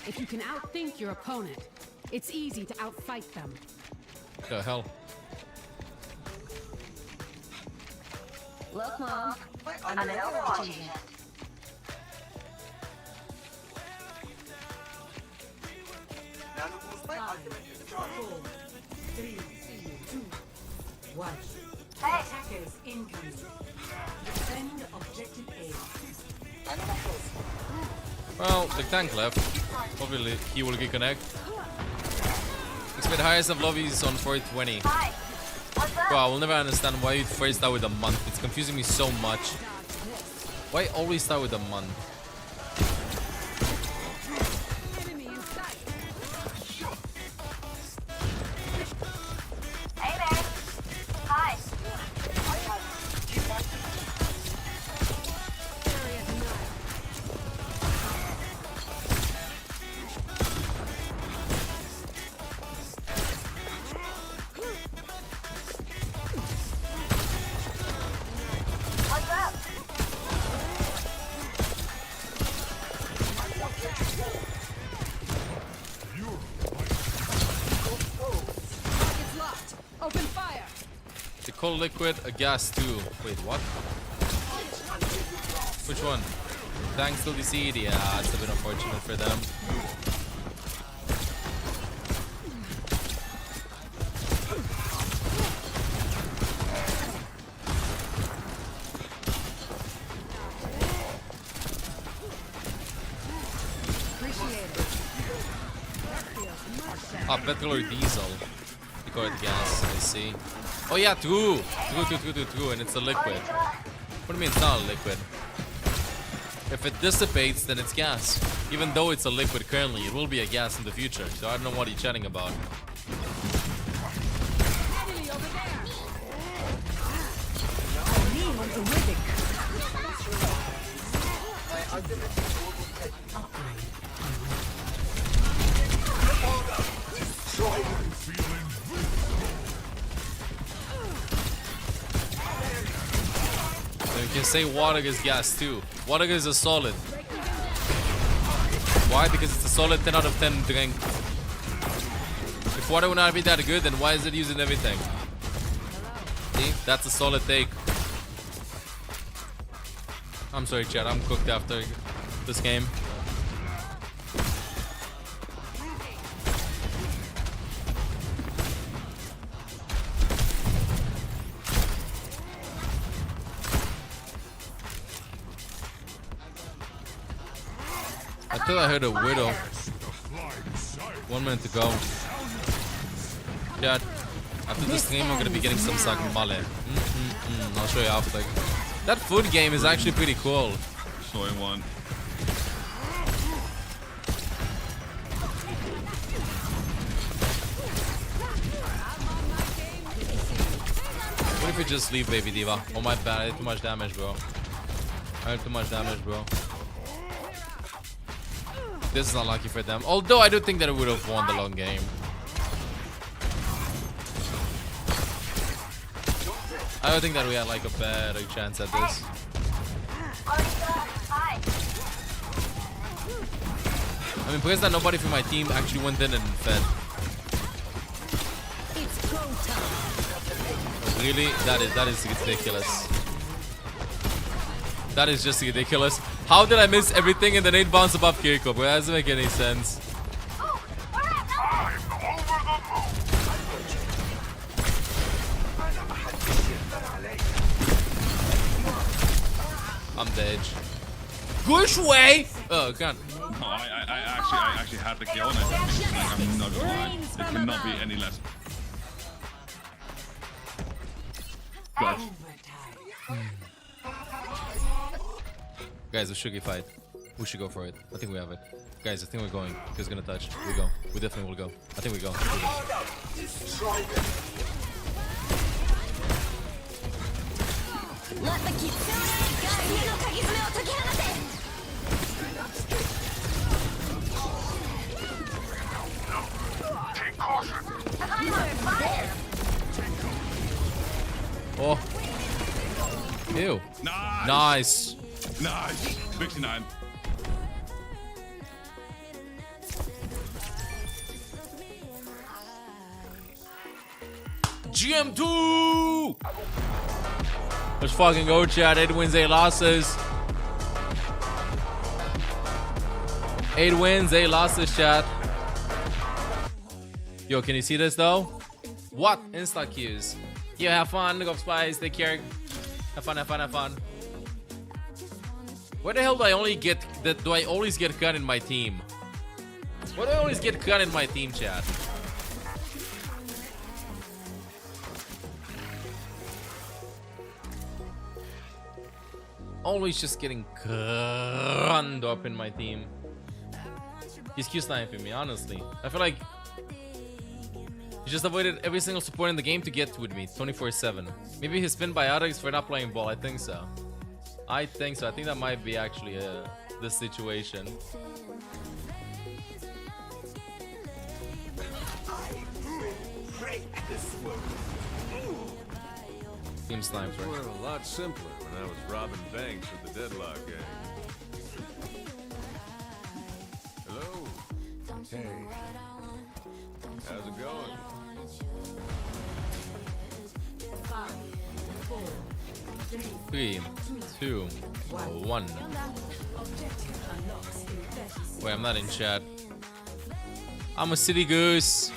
If you can outthink your opponent, it's easy to outfight them. What the hell? Look, Mom. I'm an Overwatch agent. Hey. Attackers incoming. Defend objective A. Well, the tank left. Hopefully he will reconnect. Expect the highest of lobbies on 420. Bro, I will never understand why you first start with a month. It's confusing me so much. Why always start with a month? Open fire. They call liquid a gas too. Wait, what? Which one? Thanks to the seed. Yeah, it's a bit unfortunate for them. Ah, petrol or diesel. You call it gas, I see. Oh yeah, true, and it's a liquid. What do you mean it's not a liquid? If it dissipates, then it's gas. Even though it's a liquid currently, it will be a gas in the future. So I don't know what you're chatting about. You can say water is gas too. Water is a solid. Why? Because it's a solid 10 out of 10 drink. If water would not be that good, then why is it using everything? See? That's a solid take. I'm sorry, chat. I'm cooked after this game. I thought I heard a widow. 1 minute to go. Chat. After this game, I'm gonna be getting some male. I'll show you after. That food game is actually pretty cool. Soy one. What if we just leave, baby diva? Oh my bad, I did too much damage, bro. I did too much damage, bro. This is unlucky for them. Although I do think that it would have won the long game. I don't think that we had like a better chance at this. I mean, because that nobody from my team actually went in and fed. Really? That is ridiculous. That is just ridiculous. How did I miss everything and then 8 bounce above Kirko? Bro, that doesn't make any sense. I'm dead. Push way! Oh, God. No, I actually had the kill on it. Like, I'm not gonna lie. It cannot be any less. God. Guys, a Sugi fight. We should go for it. I think we have it. Guys, I think we're going. Who's gonna touch? We go. We definitely will go. I think we go. Oh. Ew. Nice. Nice. Nice. 69. GM2! Let's fucking go, chat. 8 wins, 8 losses. 8 wins, 8 losses, chat. Yo, can you see this though? What? Insta queues. Yo, have fun. Go spies. Take care. Have fun, have fun, have fun. Where the hell do I only get that? Do I always get cut in my team? Where do I always get cut in my team, chat? Always just getting crunned up in my team. He's Q sniping me, honestly. I feel like he just avoided every single support in the game to get with me 24/7. Maybe he's pinned by Owcs for not playing ball. I think so. I think so. I think that might be actually the situation. Team snipes, right? Well, a lot simpler when I was robbing banks with the Deadlock gang. Hello. Hey. How's it going? 3, 2, 1. Wait, I'm not in chat. I'm a city goose.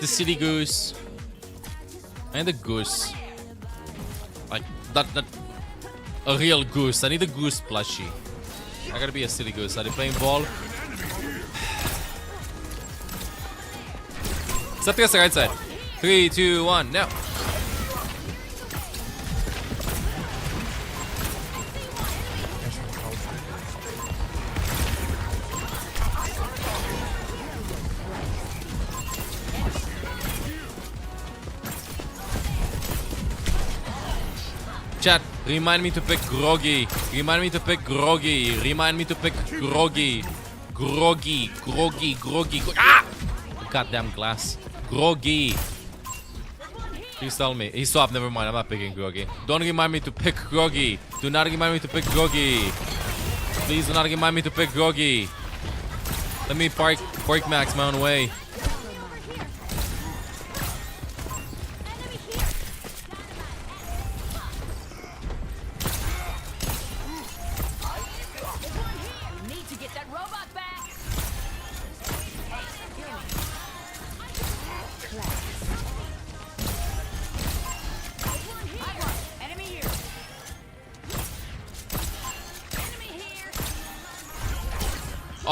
The city goose. And the goose. Like that a real goose. I need a goose plushie. I gotta be a city goose. Are they playing ball? Step to the right side. 3, 2, 1, now. Chat, remind me to pick Groggy. Remind me to pick Groggy. Remind me to pick Groggy. Groggy. Ah! Goddamn glass. Groggy. Please tell me. He swapped. Never mind. I'm not picking Groggy. Don't remind me to pick Groggy. Do not remind me to pick Groggy. Please do not remind me to pick Groggy. Let me park max my own way.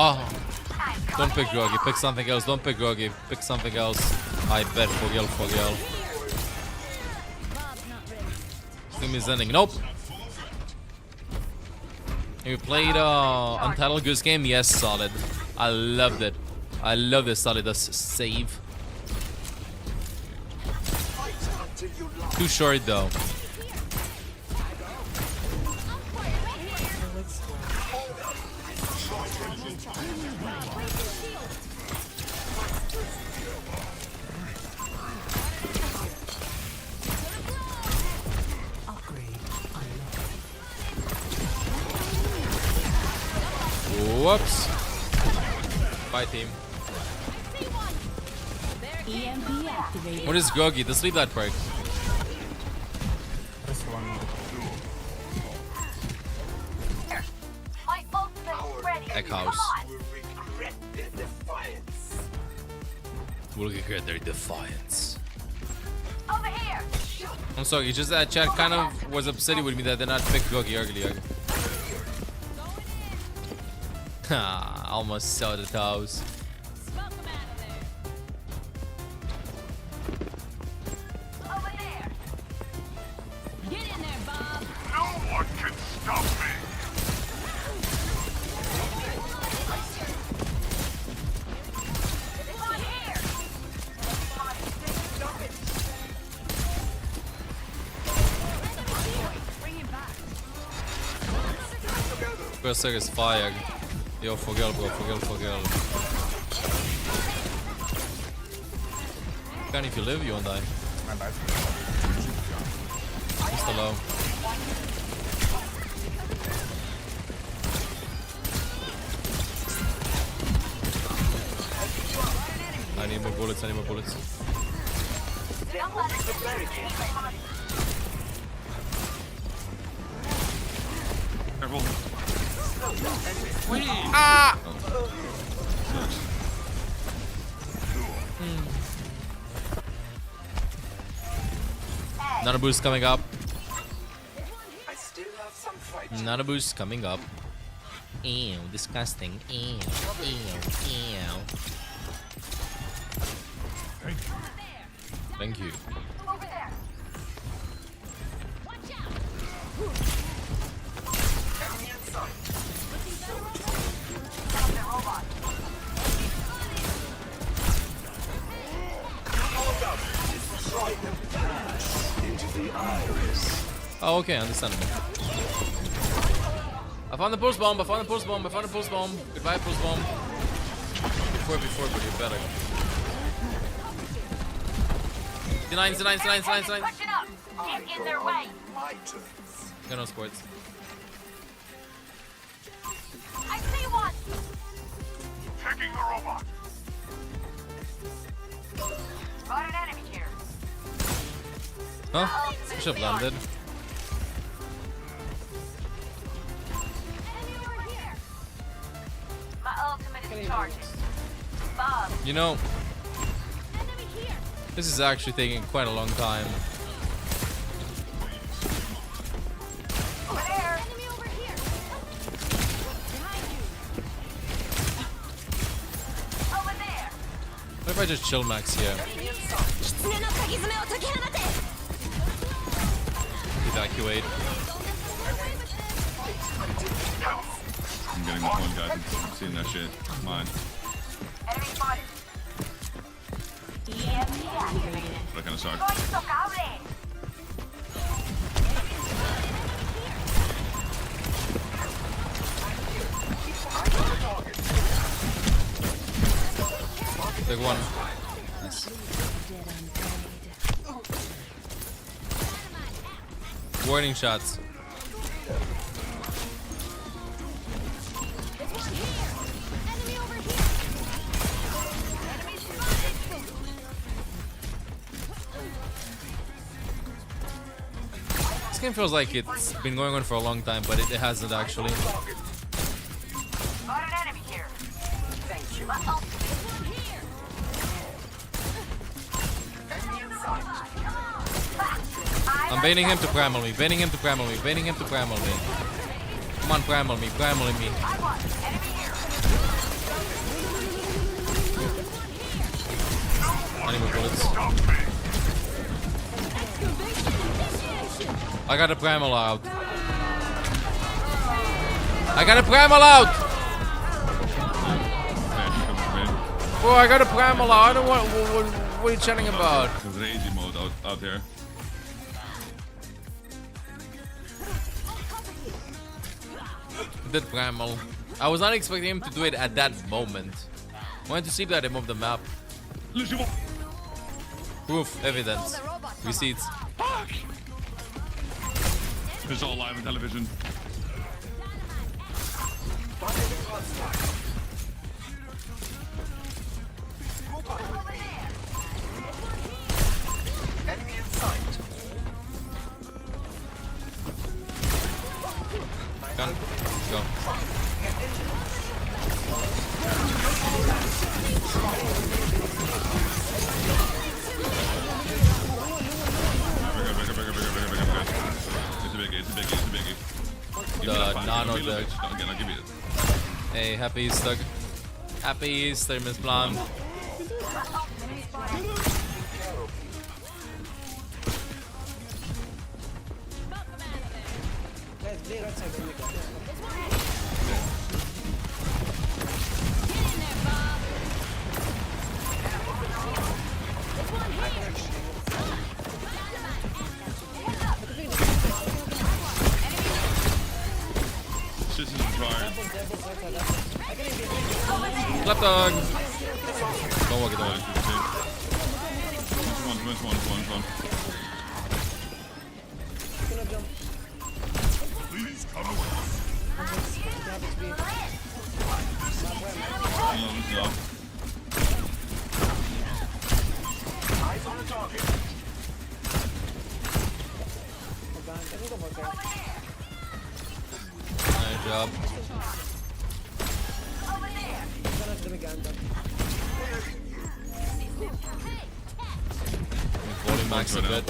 Oh, don't pick Groggy. Pick something else. Don't pick Groggy. Pick something else. I bet for real. Give me Zenning. Nope. You played Untitled Goose Game? Yes, solid. I loved it. I love this solid. That's save. Too short though. Whoops. Bye, team. What is Groggy? Let's leave that perk. Egg house. We'll regret their defiance. Over here. I'm sorry, just that chat kind of was upset with me that they're not pick Groggy earlier. Almost saw the toes. Over there. Get in there, Bob. No one can stop me. It's on here. Bring him back. First second is fire. Yo, forget, bro. Forget. Can if you live, you won't die. Just low. I need more bullets. Careful. Ah! Nano boost coming up. Nano boost coming up. Ew, disgusting. Ew. Thank you. Over there. Watch out. Enemy in sight. Stop the robot. Into the iris. Oh, okay, understandable. I found the pulse bomb. Goodbye, pulse bomb. Before, but you're better. Deny. Push it up. Get in their way. Got no sports. I see one. Checking the robot. Got an enemy here. Huh? I should have landed. You know, this is actually taking quite a long time. Over there. Enemy over here. Behind you. Over there. What if I just chill max here? Evacuate. I'm getting this one, guys. I'm seeing that shit. Mine. Enemy spotted. That kind of sucks. Big one. Nice. Warning shots. This game feels like it's been going on for a long time, but it hasn't actually. Got an enemy here. Thank you. I'm baiting him to primal me, baiting him to primal me, baiting him to primal me. Come on, primal me, primal me. Enemy bullets. I got a primal out. I got a primal out! Oh, I got a primal out. I don't want. What are you chatting about? There's ragey mode out there. Did primal. I was not expecting him to do it at that moment. I wanted to see that above the map. Proof, evidence, receipts. It's all live on television. Enemy in sight. Gun. Go. It's a biggie. The nano deck. Again, I'll give you it. Hey, happy Easter. Happy Easter, Miss Blonde. Shit isn't trying. Clap dog. Don't walk it away. One. Please come away. Eyes on the target. Nice job. Volume max a bit.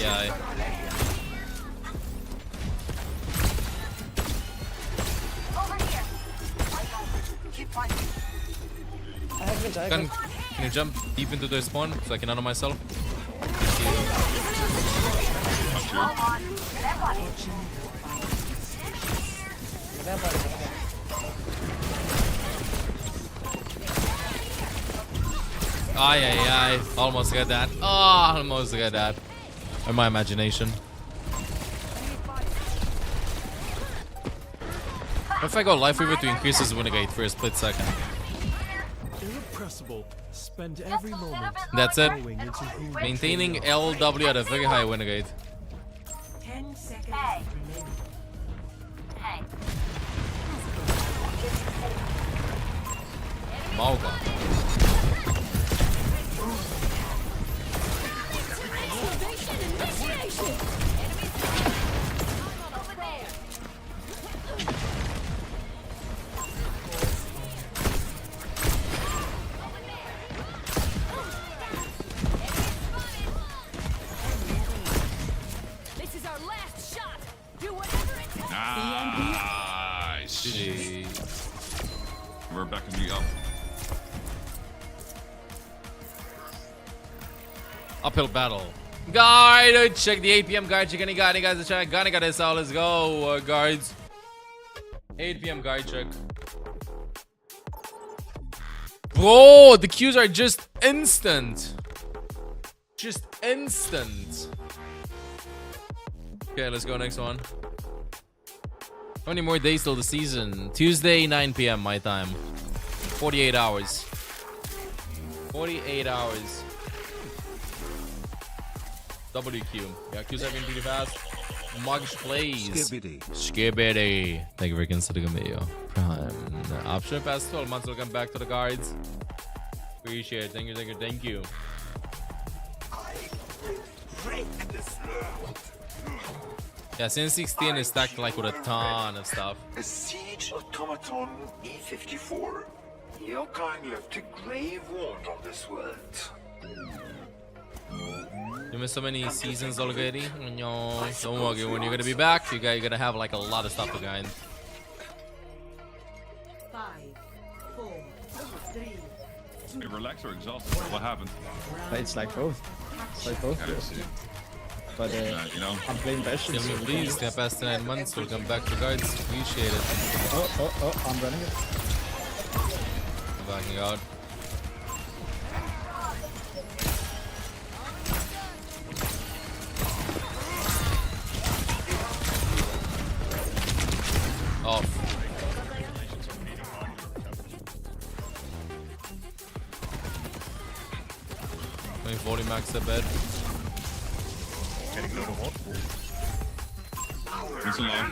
Aye. Can you jump deep into the spawn so I can auto myself? Aye. Almost got that. Oh, almost got that. In my imagination. If I go life weaver to increase his win rate for a split second. Irrepressible. Spend every moment. That's it. growing into who we Maintaining truly are. LW at a very high win rate. 10 seconds remaining. Mauga. Nice. GG. We're backing you up. Uphill battle. Guide, check the 8 p.m. guide check. Any guys in chat? Gonna got this out. Let's go, guards. 8 p.m. guide check. Bro, the queues are just instant. Just instant. Okay, let's go next one. How many more days till the season? Tuesday, 9 p.m. my time. 48 hours. 48 hours. WQ. Yeah, Q's have been pretty fast. Mugs plays. Skibbity. Skibbity. Thank you for considering me. Prime. Option past 12 months. Welcome back to the guards. Appreciate it. Thank you, thank you, thank you. Yeah, since 16 is stacked like with a ton of stuff. A siege automaton E54. Your kind left a grave wound on this world. You missed so many seasons already. No, don't worry. When you're gonna be back, you're gonna have like a lot of stuff to grind. 5, 4, 3. Hey, relaxed or exhausted? What happened? It's like both. It's like both. I see. But you know, I'm playing Bastion. Tell me please, the past 9 months will come back to guards. Appreciate it. Oh, I'm running it. I'm backing out. Off. Going 40 max a bed. Getting go to what? It's alone.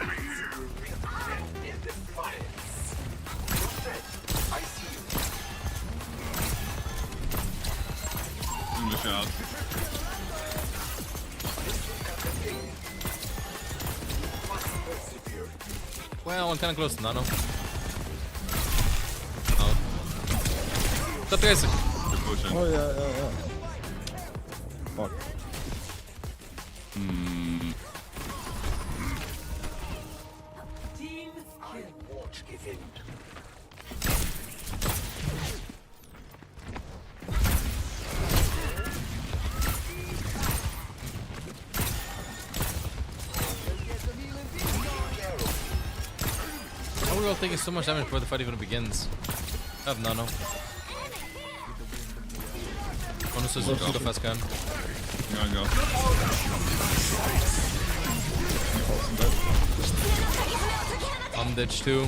In the shot. Well, I'm kind of close to Nano. Oh. Top guys. Oh, yeah. Fuck. Team kill. How are we all taking so much damage before the fight even begins? I have Nano. Bonus is go fast can. Go. I'm ditch too.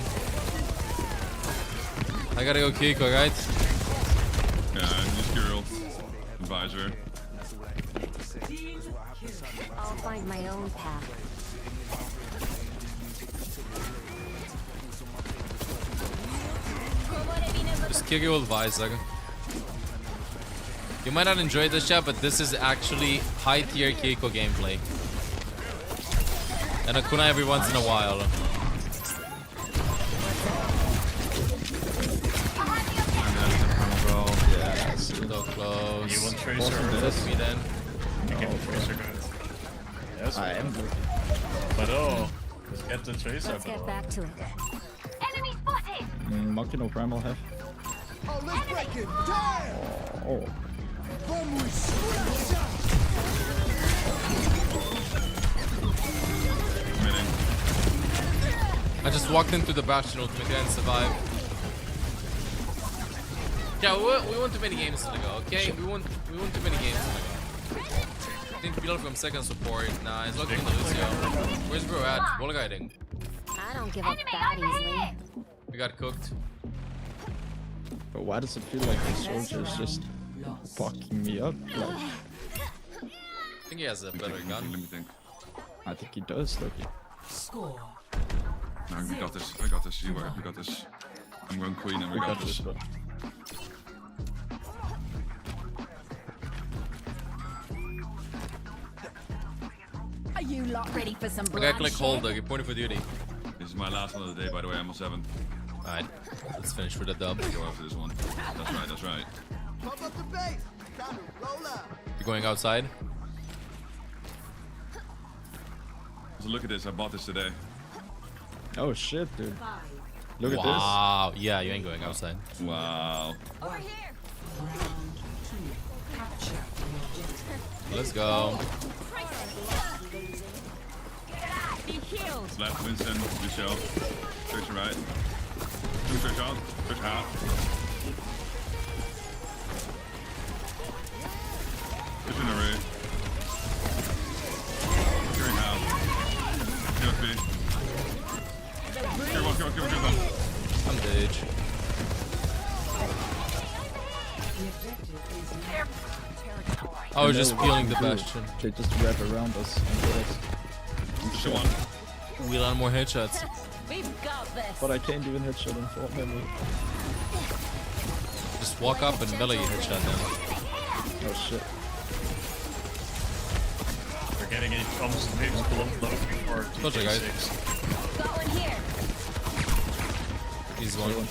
I gotta go Kiko, right? Yeah, just girl. Advisor. I'll find my own path. Just kick it with Visor. You might not enjoy this chat, but this is actually high tier Keiko gameplay. And a kunai every once in a while. Yeah, so close. You want Tracer? That's me then. You get Tracer, guys. Yes, I am good. But oh, let's get the Tracer. Let's get back to it. Enemy spotted! Monkey no primal have. Oh, let's break it! Damn! Oh. I just walked into the Bastion ultimate and survived. Yeah, we want too many games to go, okay? We want too many games to go. I think Payload from second support. Nah, he's looking at Lucio. Where's bro at? Wall guiding. I don't give up that easily. We got cooked. But why does it feel like the soldier is just fucking me up? Like, I think he has a better gun. Let me think. I think he does, Loki. Score. No, we got this. I got this. You were. We got this. I'm going queen and we got this. Are you lot ready for some I gotta click hold though, get pointed for duty. This is my last one of the day, by the way. I'm on 7. Alright, let's finish with a dub. Go after this one. That's right. Pump up the base! Time to roll up! You're going outside? So look at this. I bought this today. Oh shit, dude. 5, Look at this. Wow. Yeah, you ain't going outside. Wow. Over here. Let's go. Be healed. Left Winston, Michelle. Switch right. Switch out. Switch half. Switch in the rear. Green half. Kill speed. Kill one. I'm dead. I was just peeling the bastion. They just wrap around us and get us. Switch one. We'll land more headshots. We've got this. But I can't even headshot him for memory. Just walk up and melee headshot them. Oh shit. We're getting any problems maybe below before Gotcha, guys. 6. Got one here. He's one.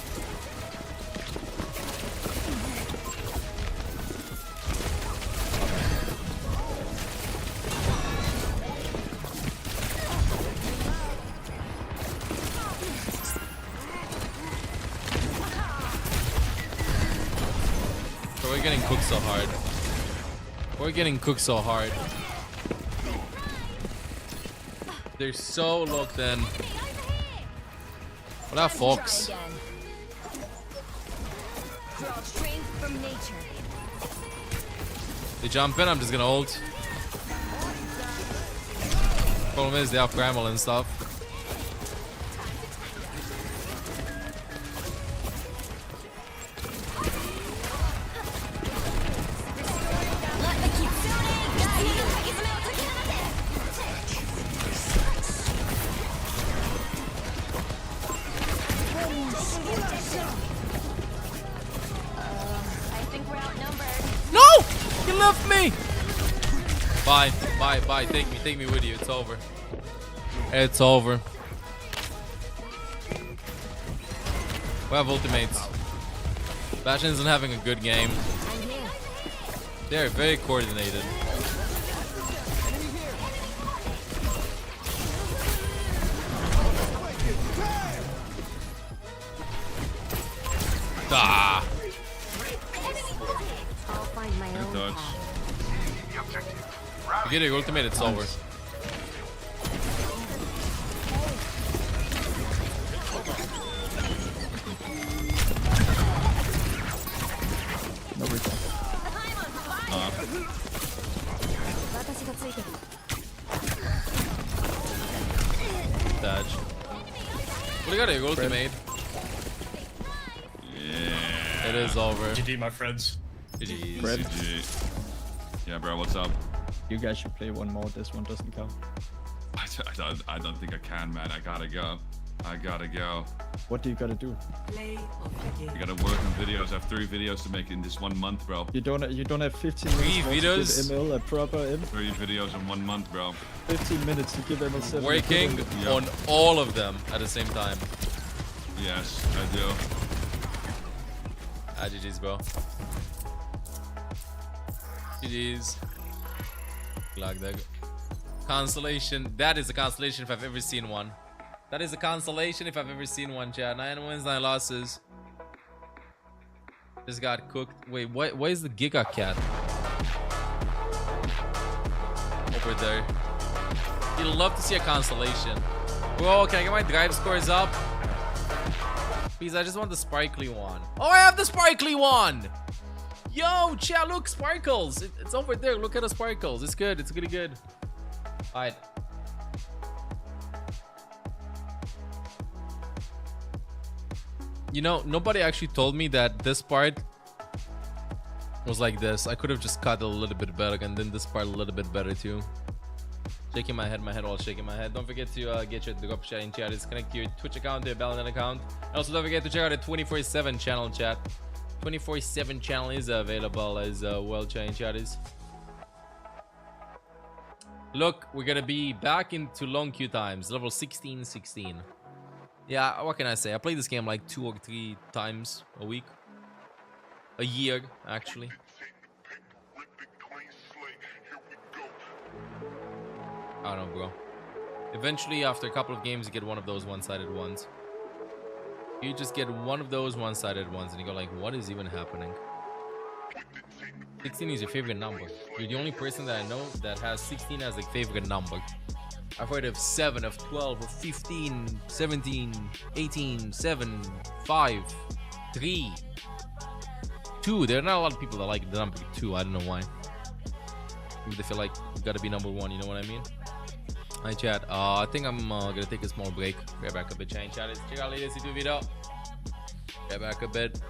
We're getting cooked so hard. We're getting cooked so hard. They're so locked in. What up, Fox? Draw strength from nature. They jump in, I'm just gonna ult. Problem is, they have Grammel and stuff. I think we're outnumbered. No! You left me! Bye, bye, bye. Take me with you. It's over. It's over. We have ultimates. Bastion isn't having a good game. They're very coordinated. Ah! I'll find my own Dodge. You get your ultimate, it's over. No recall. Dodge. What do you got your ultimate? Yeah. It is over. GG, my friends. GG. Fred. GG. Yeah, bro, what's up? You guys should play one more. This one doesn't count. I don't think I can, man. I gotta go. I gotta go. What do you gotta do? I gotta work on videos. I have 3 videos to make in this 1 month, bro. You don't have 15 3 minutes more to videos? give ML a proper M. 3 videos in 1 month, bro. 15 minutes to give ML 7. Working Yep. on all of them at the same time. Yes, I do. Ah, GG's, bro. GG's. Lag that. Consolation. That is a consolation if I've ever seen one. That is a consolation if I've ever seen one, chat. 9 wins, 9 losses. Just got cooked. Wait, why is the Giga Cat over there? You'd love to see a consolation. Whoa, can I get my drive scores up? Please, I just want the sparkly one. Oh, I have the sparkly one! Yo, chat, look, sparkles. It's over there. Look at the sparkles. It's good. It's really good. All right. You know, nobody actually told me that this part was like this. I could have just cut it a little bit better, and then this part a little bit better too. Shaking my head while shaking my head. Don't forget to get your drop share in chat. Connect to your Twitch account, to your Balance account. And also don't forget to check out the 24/7 channel, chat. 24/7 channel is available as well, chat in chat is. Look, we're gonna be back into long queue times, level 16. Yeah, what can I say? I play this game like 2 or 3 times a week. A year, actually. I don't know, bro. Eventually, after a couple of games, you get one of those one-sided ones. You just get one of those one-sided ones and you go like, what is even happening? 16 is your favorite number. You're the only person that I know that has 16 as a favorite number. I've heard of 7, of 12, of 15, 17, 18, 7, 5, 3, 2. There are not a lot of people that like the number 2. I don't know why. Maybe they feel like you gotta be number 1, you know what I mean? Hi chat, I think I'm gonna take a small break. Get back a bit, chat. Check out latest YouTube video. Get back a bit.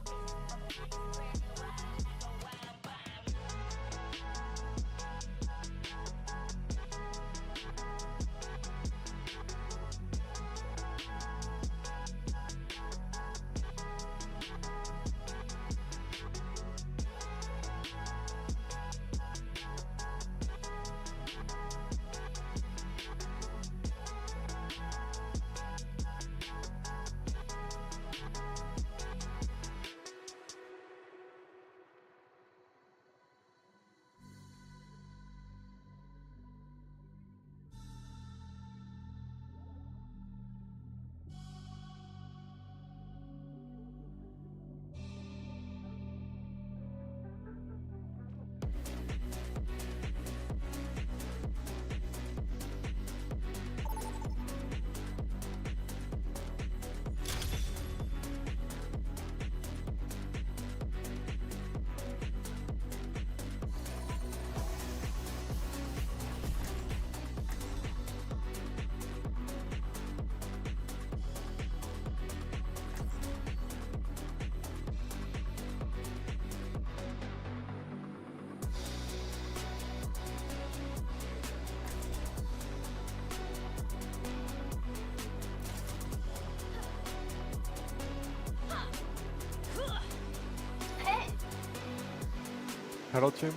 Hello team.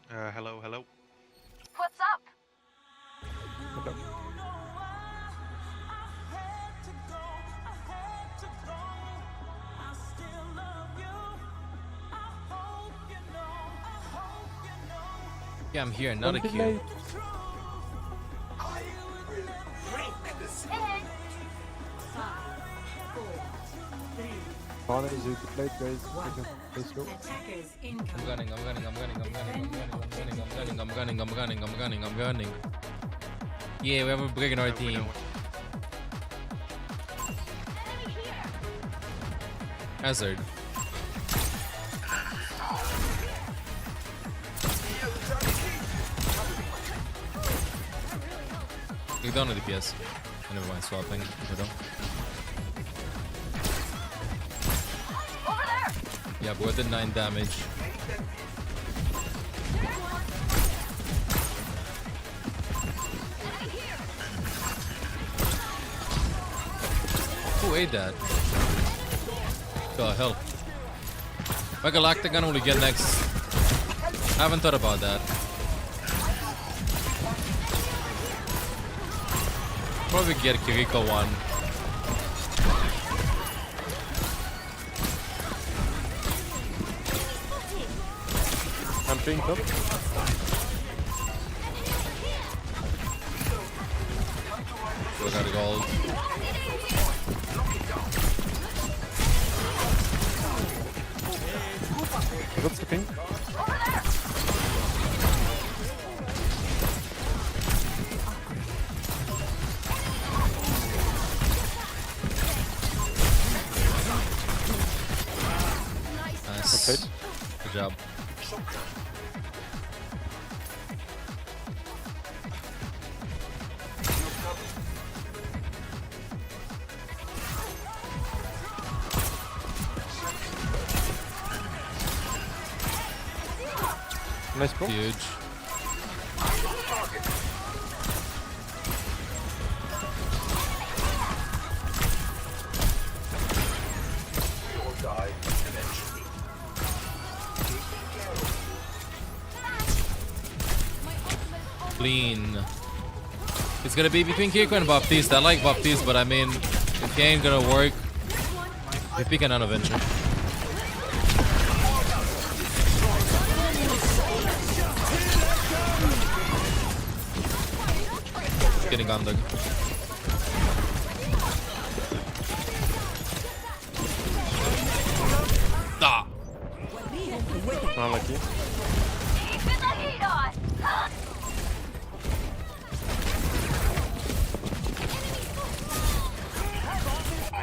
Hello, hello. What's up? Hello. Yeah, I'm here, not a Q. Corner is it played, guys? Let's go. I'm gunning. Yeah, we have a brick in our team. Hazard. You're done with DPS. Oh, never mind, swapping. Yeah, but with 9 damage. Who ate that? The hell? My Galactic gun will we get next? I haven't thought about that. Probably get Kiriko one. I'm pinged up. We got a gold. What's the ping? Nice. Okay. Good job. Nice bro. Huge. Clean. It's gonna be between Kiriko and Baptiste. I like Baptiste, but I mean, if he ain't gonna work, we pick an Unavenged. getting under. Ah! Unlucky.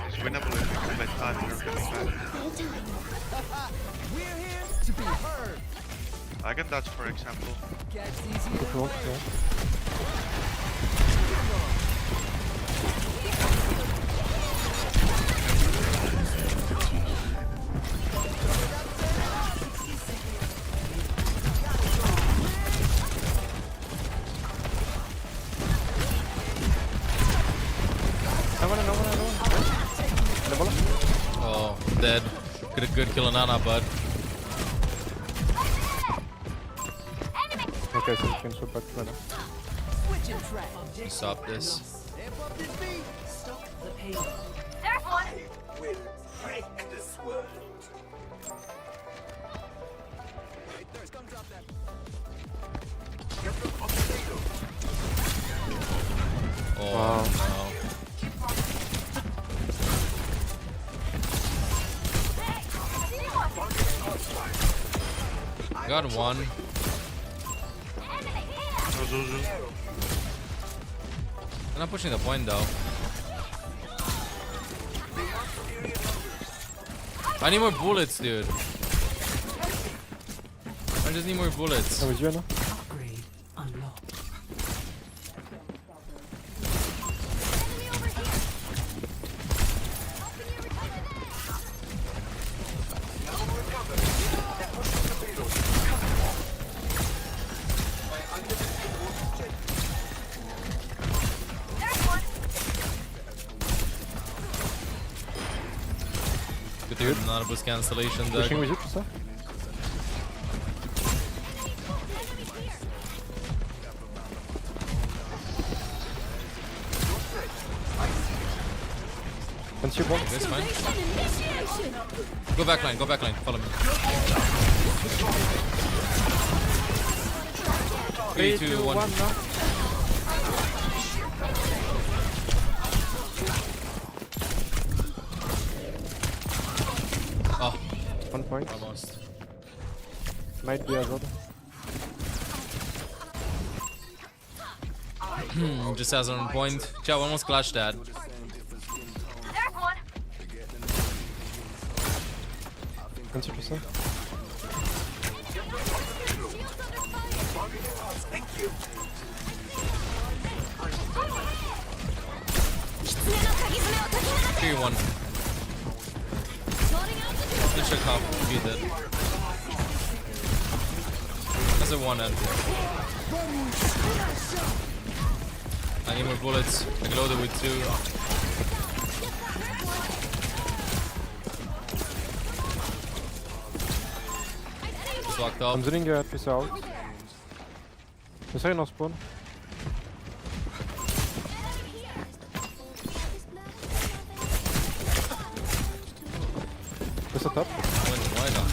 It's winnable if we can play time and we're coming back. We're here to be heard. I can dodge, for example. Gets easier. If you want, yeah. Oh, dead. Get a good kill on Ana, bud. Okay, so you can swap back to Switching track. Stop this. Amp up this beat. Stop the payload. There's one. Will break this world. Come drop that. Oh, wow. no. Got one. I'm not pushing the point though. I need more bullets, dude. I just need more bullets. That was you, no? Upgrade unlocked. Good dude, not a boost cancellation there. Pushing with you, sir. Once you block. That's fine. Go back line, follow me. 3, 2, 1. now. Oh, 1 point. almost. Might be as well. Just has 1 point. Chow almost clutched that. Once you percent. Three, 1. This should come. Beat it. That's a 1 end. I need more bullets. I can load it with 2. It's locked up. I'm zooming you at peace out. You say no spawn. Just a top. Why not?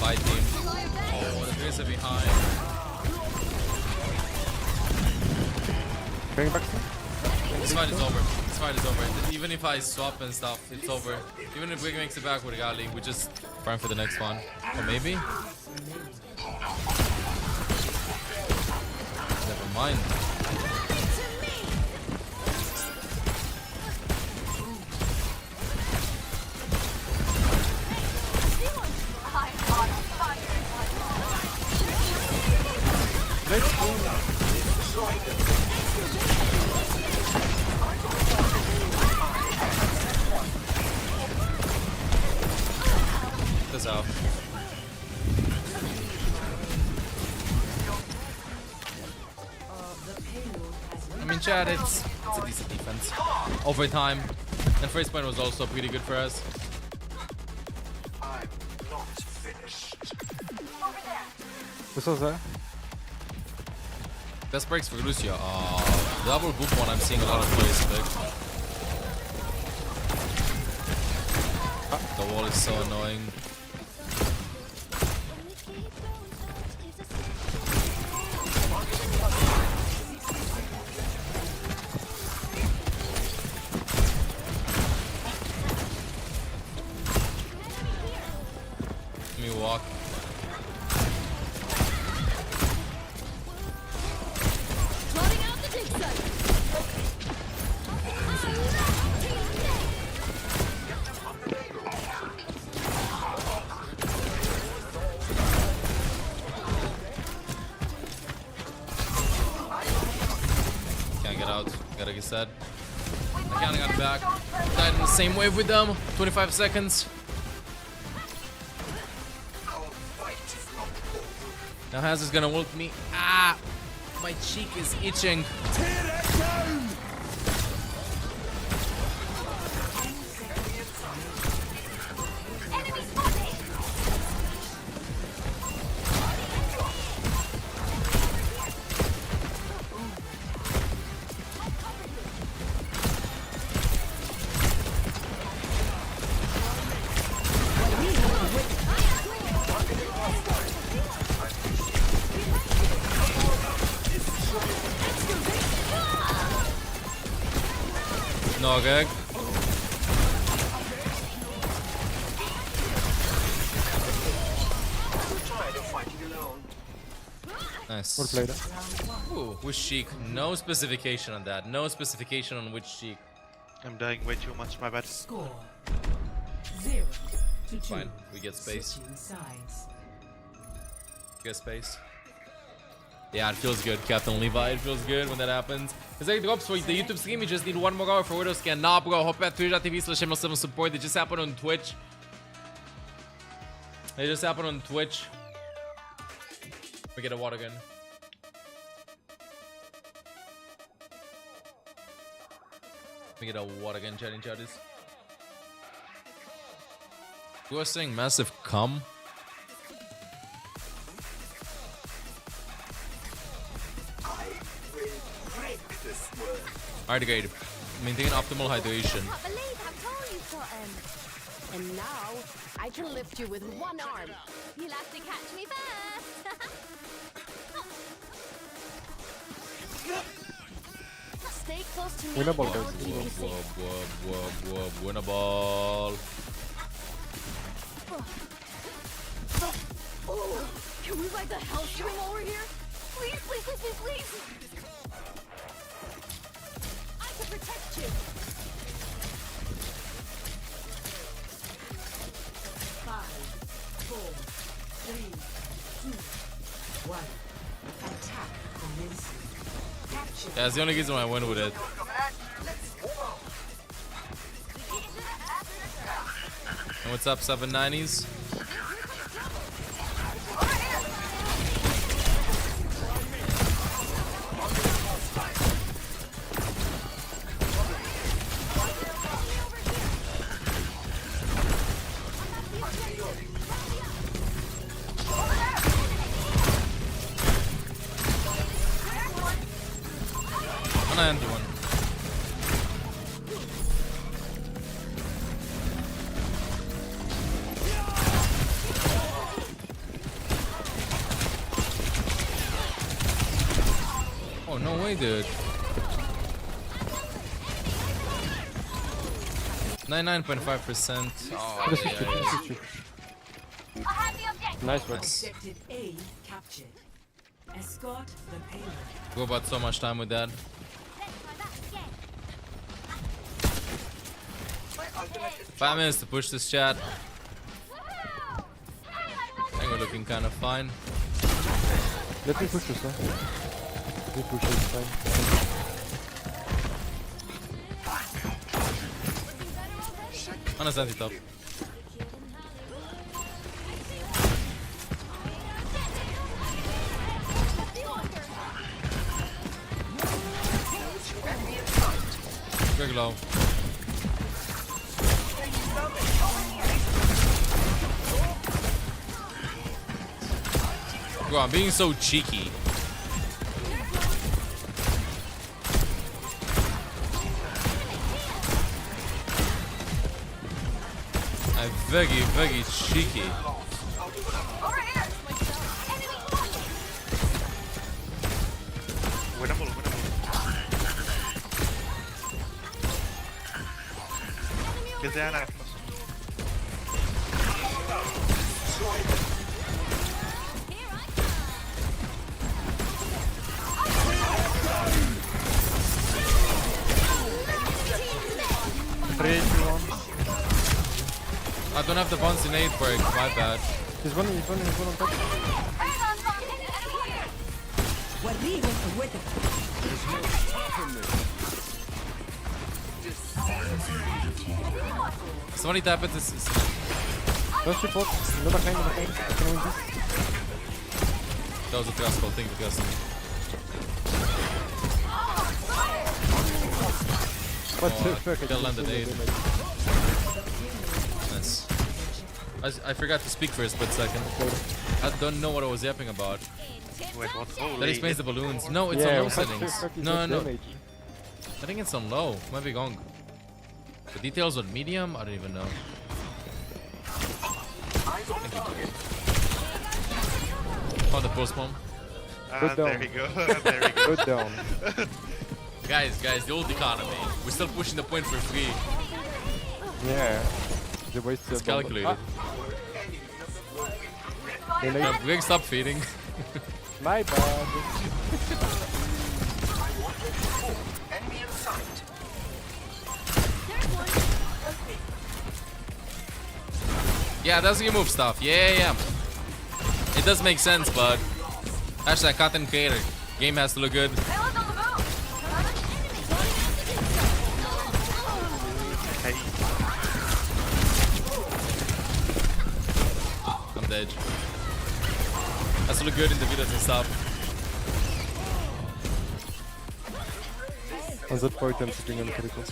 Fight team. Oh, the Tracer behind. Going back. This fight is over. This fight is over. Even if I swap and stuff, it's over. Even if Wig makes it back with a Gali, we just farm for the next one. Or maybe? Never mind. This out. I mean, Chad, it's a decent defense. Overtime. And first point was also pretty good for us. I'm not finished. This was there. Best breaks for Lucio. Oh, double boop one I'm seeing a lot of players pick. The wall is so annoying. me walk. Flooding out the dig site. Can't get out. Gotta get sad. I kinda got back. Died in the same wave with them. 25 seconds. Now Haz is gonna ult me. Ah! My cheek is itching. No gag. Nice. Well played. Ooh, which cheek? No specification on that. No specification on which cheek. I'm dying way too much, my bad. Score 0 to 2. Fine, we get space. Switching sides. Get space. Yeah, it feels good, Captain Levi. It feels good when that happens. It's like drops for the YouTube stream. You just need 1 more hour for Widow Scan. Nah, bro. Hop at twitch.tv/7 support. It just happened on Twitch. It just happened on Twitch. We get a water gun. We get a water gun, chatting chatties. You are saying massive cum? Alright, great. Maintain optimal hydration. I can't believe how tall you've gotten. And now I can lift you with one arm. You'll have to catch me first. Stay close to me. Winnable, and I'll guys. keep you safe. Winnable. Oh, can we ride the Hellstream over here? Please, please, please, please, please. I can protect you. 5, 4, 3, 2, 1. Attack commencing. Capture. Yeah, that's the only reason why I went with it. And what's up, 790s? One. Oh, no way, dude. 99.5%. Oh, Nice work. Objective A captured. Escort the payload. Go about so much time with that. Five minutes to push this chat. I think we're looking kind of fine. Let me push this, huh? Let me push this time. Honest anti-top. Very low. Bro, I'm being so cheeky. I'm very, very cheeky. Winnable. Get the knife. I don't have the bounce in 8 break, my bad. He's running on top. Somebody tap it. This is... Don't support. No behind. Can win this? That was a fiasco. Thank you, Gaston. What the fuck? They landed 8. Nice. I forgot to speak for a split second. I don't know what I was yapping about. Wait, what? That explains the balloons. No, it's on low settings. No. I think it's on low. Might be wrong. The details on medium? I don't even know. Oh, the post bomb. There you go. There you go. Good down. Guys, the old economy. We're still pushing the point for free. Yeah. The waste It's calculated. Greg, stop feeding. My bad. Yeah, that's your move stuff. Yeah. It does make sense, but hashtag content creator. Game has to look good. I'm dead. Has to look good in the videos and stuff. On that point, I'm sitting on the critical.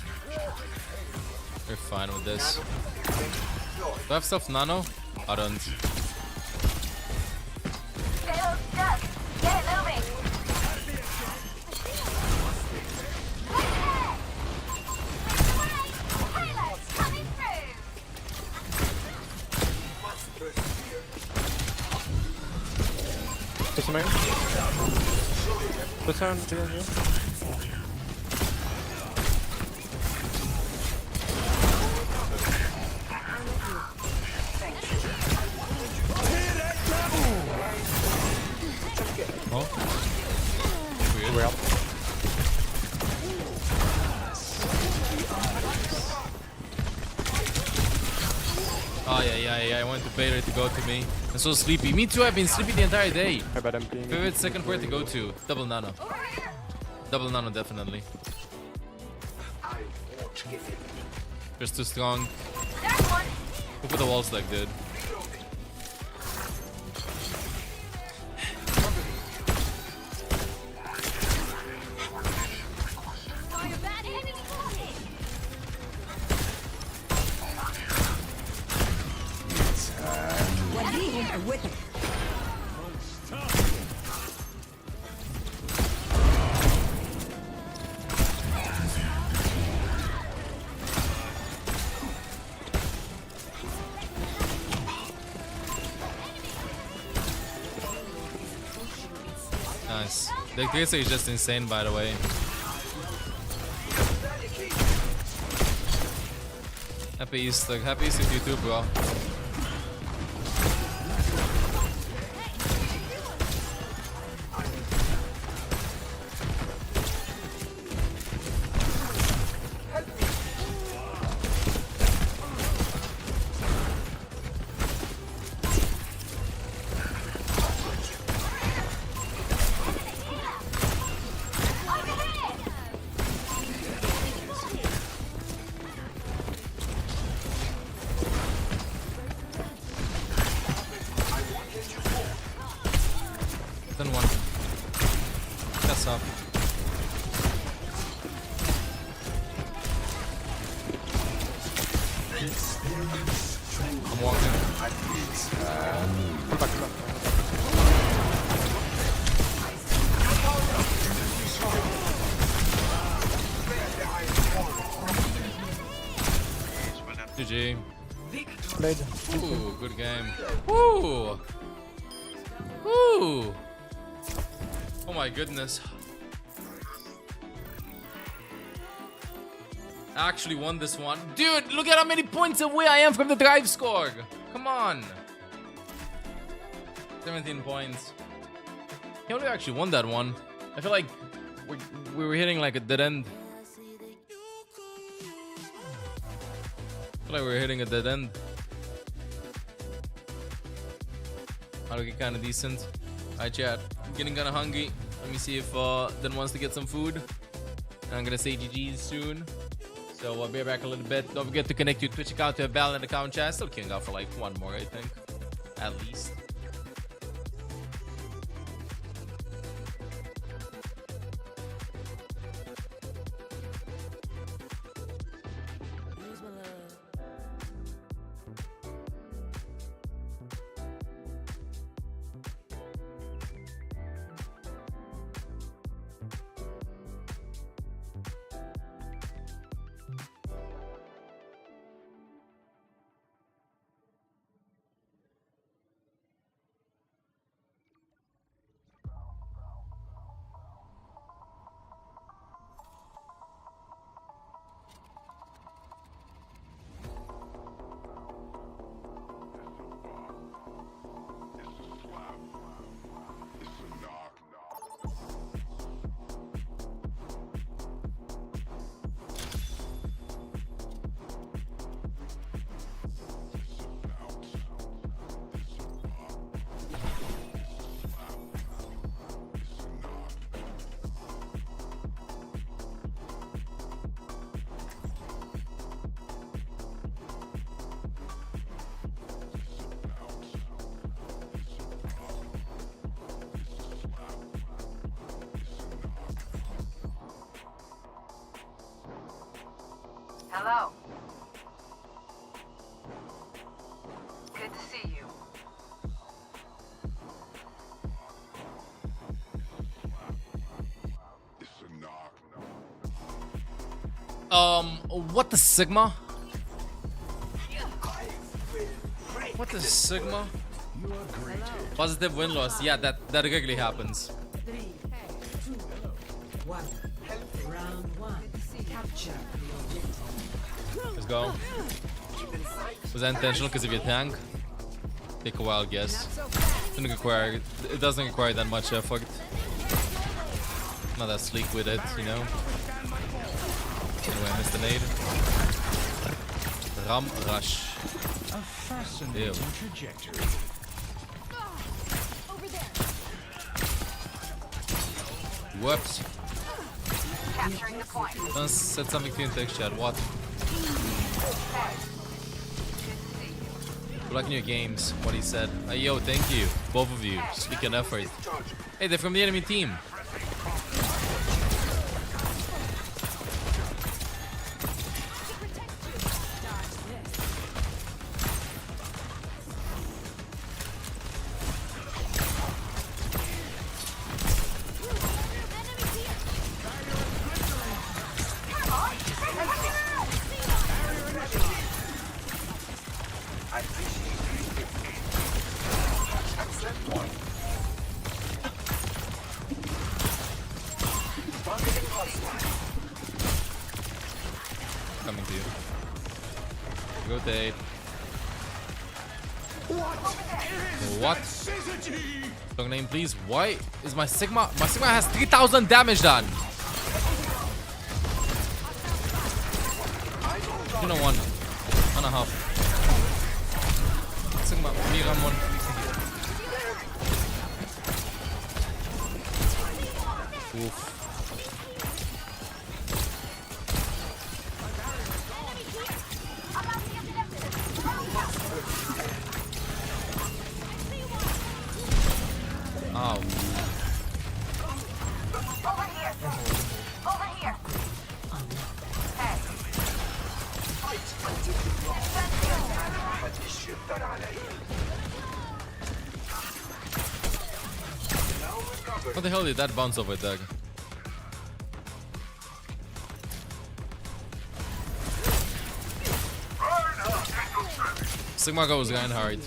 We're fine with this. Do I have stuff nano? I don't. Push him in. Push on behind you. Oh. Weird. We're up. Oh yeah. I wanted to Payload to go to me. I'm so sleepy. Me too. I've been sleepy the entire day. How about I'm being Favorite second word to go to? Double nano. Double nano definitely. Just too strong. Who put the wall stack, dude? Nice. The Gracer is just insane, by the way. Happy Easter. Happy Easter to you too, bro. Then one. That's up. I'm walking. Come back. GG. Played. Ooh, good game. Ooh. Ooh. Oh my goodness. I actually won this one. Dude, look at how many points away I am from the drive score. Come on. 17 points. Can't believe we actually won that one. I feel like we were hitting like a dead end. I feel like we were hitting a dead end. I look kind of decent. Alright, chat. I'm getting kind of hungry. Let me see if Den wants to get some food. And I'm gonna say GG's soon. So we'll be back a little bit. Don't forget to connect your Twitch account to a bell in the account chat. Still queuing out for like one more, I think. At least. Hello. Good to see you. What the Sigma? What the Sigma? Positive win-loss. Yeah, that regularly happens. 3, 2, 1. Round 1. Capture the objective. Let's go. Was that intentional because of your tank? Take a wild guess. It doesn't require that much effort. Not that sleek with it, you know. Anyway, I missed the nade. Ram rush. A fascinating trajectory. Whoops. Capturing the point. Don't said something to you in text chat. What? Good luck in your games. What he said. Yo, thank you. Both of you. Speaking effort. Hey, they're from the enemy team. Coming to you. Rotate. What? Strong name, please. Why is my Sigma? My Sigma has 3,000 damage done. You know, 1.5. Sigma, me run 1. Oof. Ow. Over here. Over here. Hey. What the hell did that bounce over, Doug? Sigma goes Reinhardt.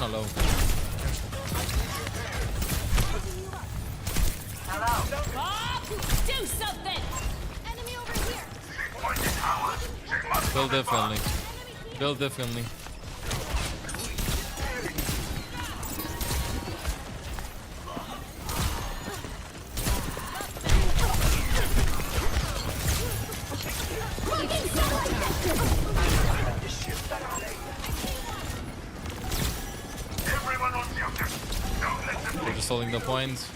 low. Do something! Enemy over here! Build differently. Build differently. We're just holding the points.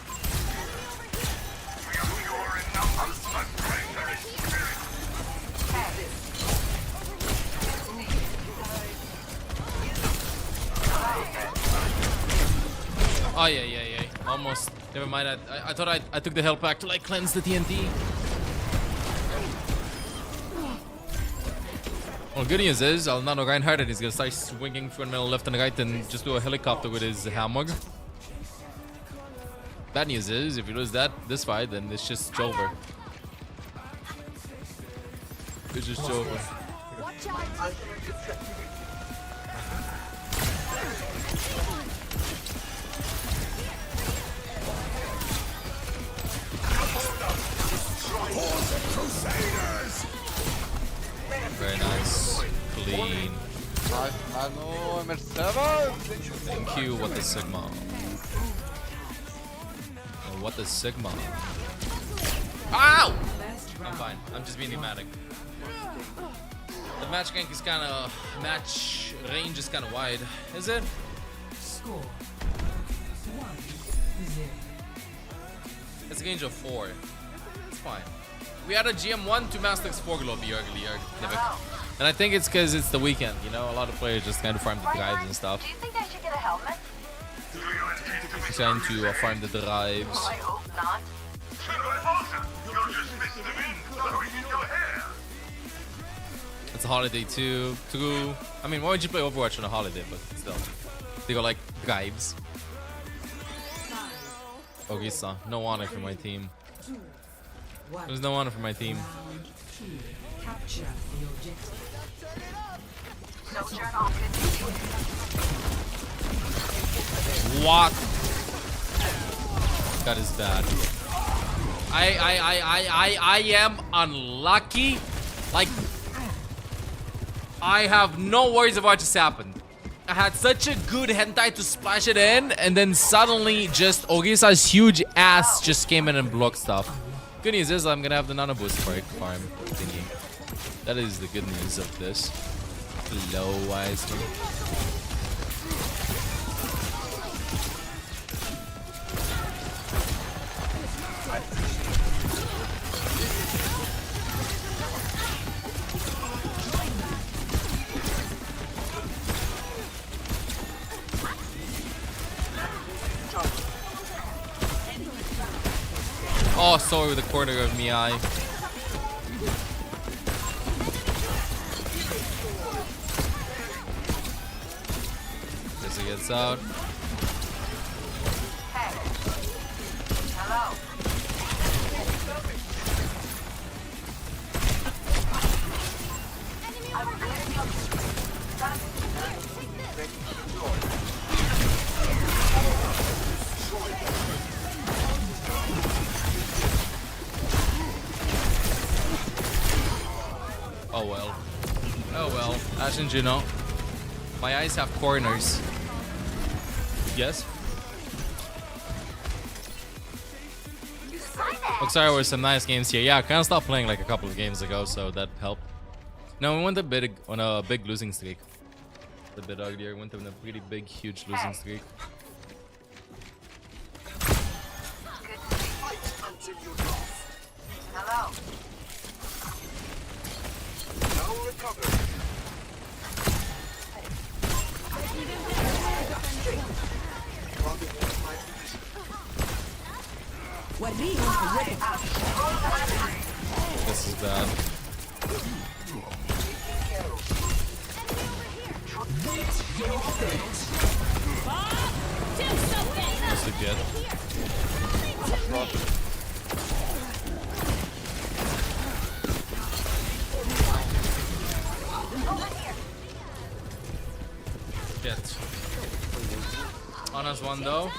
Oh yeah. Almost. Never mind. I thought I took the health back to like cleanse the TNT. Well, good news is I'll not know Reinhardt and he's gonna start swinging through the middle left and right and just do a helicopter with his hammer. Bad news is if you lose this fight, then it's just over. It's just over. Very nice. Clean. Thank you. What the Sigma? What the Sigma? Ow! I'm fine. I'm just being thematic. The match gank is kind of... Match range is kind of wide. Is it? Score 1-0. It's a range of 4. It's fine. We had a GM1 to Master X4 lobby earlier. And I think it's because it's the weekend, you know? A lot of players just kind of farm the drives and stuff. Do you think I should get a helmet? Trying to farm the drives. I hope not. It's a holiday too. True. I mean, why would you play Overwatch on a holiday? But still, they go like drives. Orisa, no honor for my team. There's no honor for my team. Capture the objective. What? That is bad. I am unlucky. Like, I have no worries of what just happened. I had such a good hentai to splash it in, and then suddenly just Orisa's huge ass just came in and blocked stuff. Good news is I'm gonna have the nano boost break farm thingy. That is the good news of this. Hello, wisely. Oh, sorry with the corner of me eye. Guess he gets out. Hello. Oh well. Oh well. Ashton, you know, my eyes have corners. Yes? Looks like there were some nice games here. Yeah, I kind of stopped playing like a couple of games ago, so that helped. No, we went on a big losing streak. A bit uglier. Went on a pretty big, huge losing streak. Hello. This is bad. That's a good. Get. last one though.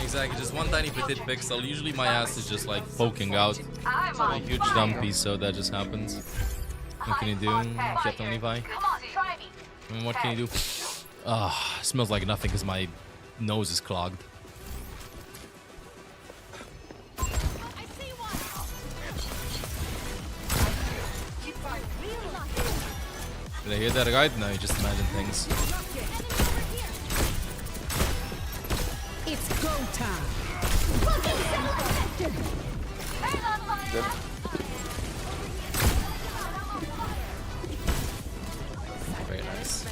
Exactly, just one tiny petite pixel. Usually my ass is just like poking out. It's a huge dumpy, so that just happens. What can you do, Captain Levi? What can you do? Ah, smells like nothing because my nose is clogged. Did I hear that right? No, you just imagine things. It's go time. Very nice.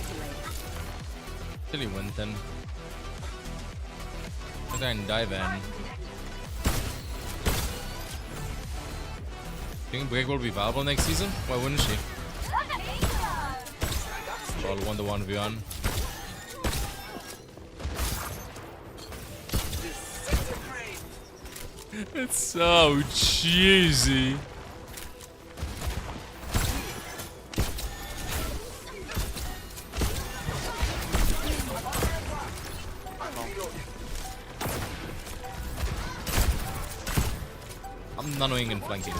Till he went then. Let's try and dive in. Think Break will be viable next season? Why wouldn't she? All 1-1v1. It's so cheesy. I'm nanoing and flanking.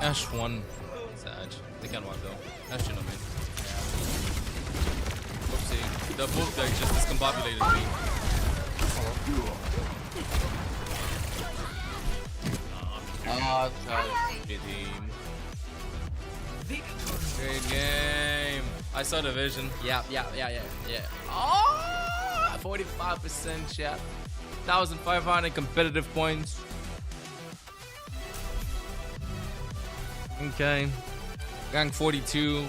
Ash won. Sad. They can't walk though. Ash shouldn't have been. Oopsie. The both deck just discombobulated me. Good team. Great game. I saw the vision. Yeah. Oh, 45% chat. 1,500 competitive points. Okay. Rank 42.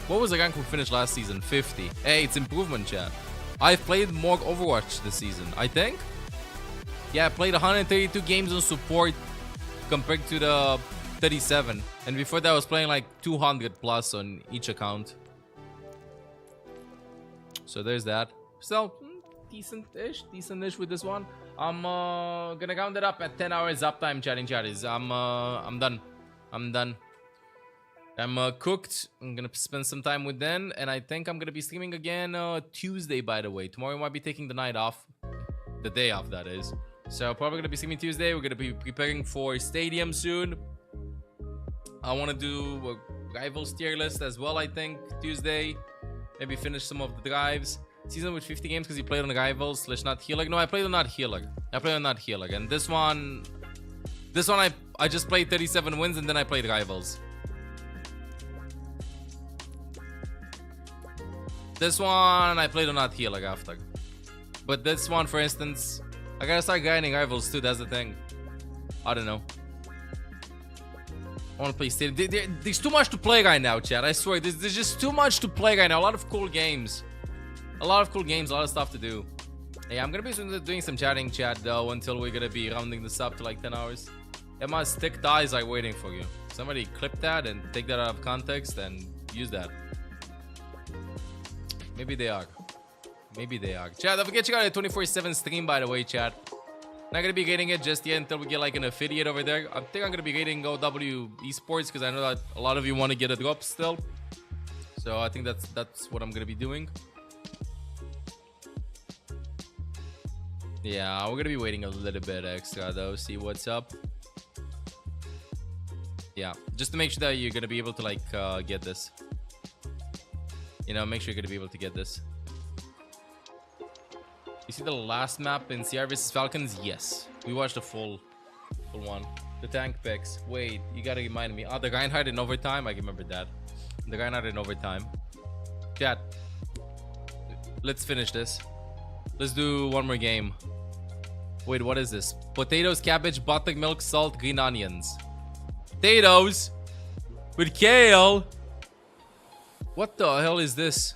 What was the rank we finished last season? 50. Hey, it's improvement, chat. I've played more Overwatch this season, I think. Yeah, I played 132 games on support compared to the 37. And before that, I was playing like 200 plus on each account. So there's that. Still, decent-ish with this one. I'm gonna round it up at 10 hours uptime, chatting chatties. I'm done. I'm cooked. I'm gonna spend some time with them, and I think I'm gonna be streaming again Tuesday, by the way. Tomorrow I might be taking the night off. The day off, that is. So probably gonna be streaming Tuesday. We're gonna be preparing for Stadium soon. I want to do a Rivals tier list as well, I think, Tuesday. Maybe finish some of the drives. Season with 50 games because you played on Rivals / not Healer. No, I played on not Healer. And this one I just played 37 wins and then I played Rivals. This one I played on not Healer after. But this one, for instance, I gotta start grinding Rivals too. That's the thing. I don't know. I want to play Stadium. There's too much to play right now, chat. I swear, there's just too much to play right now. A lot of cool games. A lot of stuff to do. Hey, I'm gonna be doing some chatting chat though until we're gonna be rounding this up to like 10 hours. And my stick ties are waiting for you. Somebody clip that and take that out of context and use that. Maybe they are. Chat, don't forget to check out a 24/7 stream, by the way, chat. Not gonna be getting it just yet until we get like an affiliate over there. I think I'm gonna be getting OW Esports because I know that a lot of you want to get a drop still. So I think that's what I'm gonna be doing. Yeah, we're gonna be waiting a little bit extra though. See what's up. Yeah, just to make sure that you're gonna be able to like get this. You know, make sure you're gonna be able to get this. You see the last map in CR vs Falcons? Yes. We watched the full one. The tank picks. Wait, you gotta remind me. Oh, the Reinhardt in overtime? I remember that. The Reinhardt in overtime. Chat. Let's finish this. Let's do one more game. Wait, what is this? Potatoes, cabbage, buttermilk, salt, green onions. Potatoes! With kale! What the hell is this?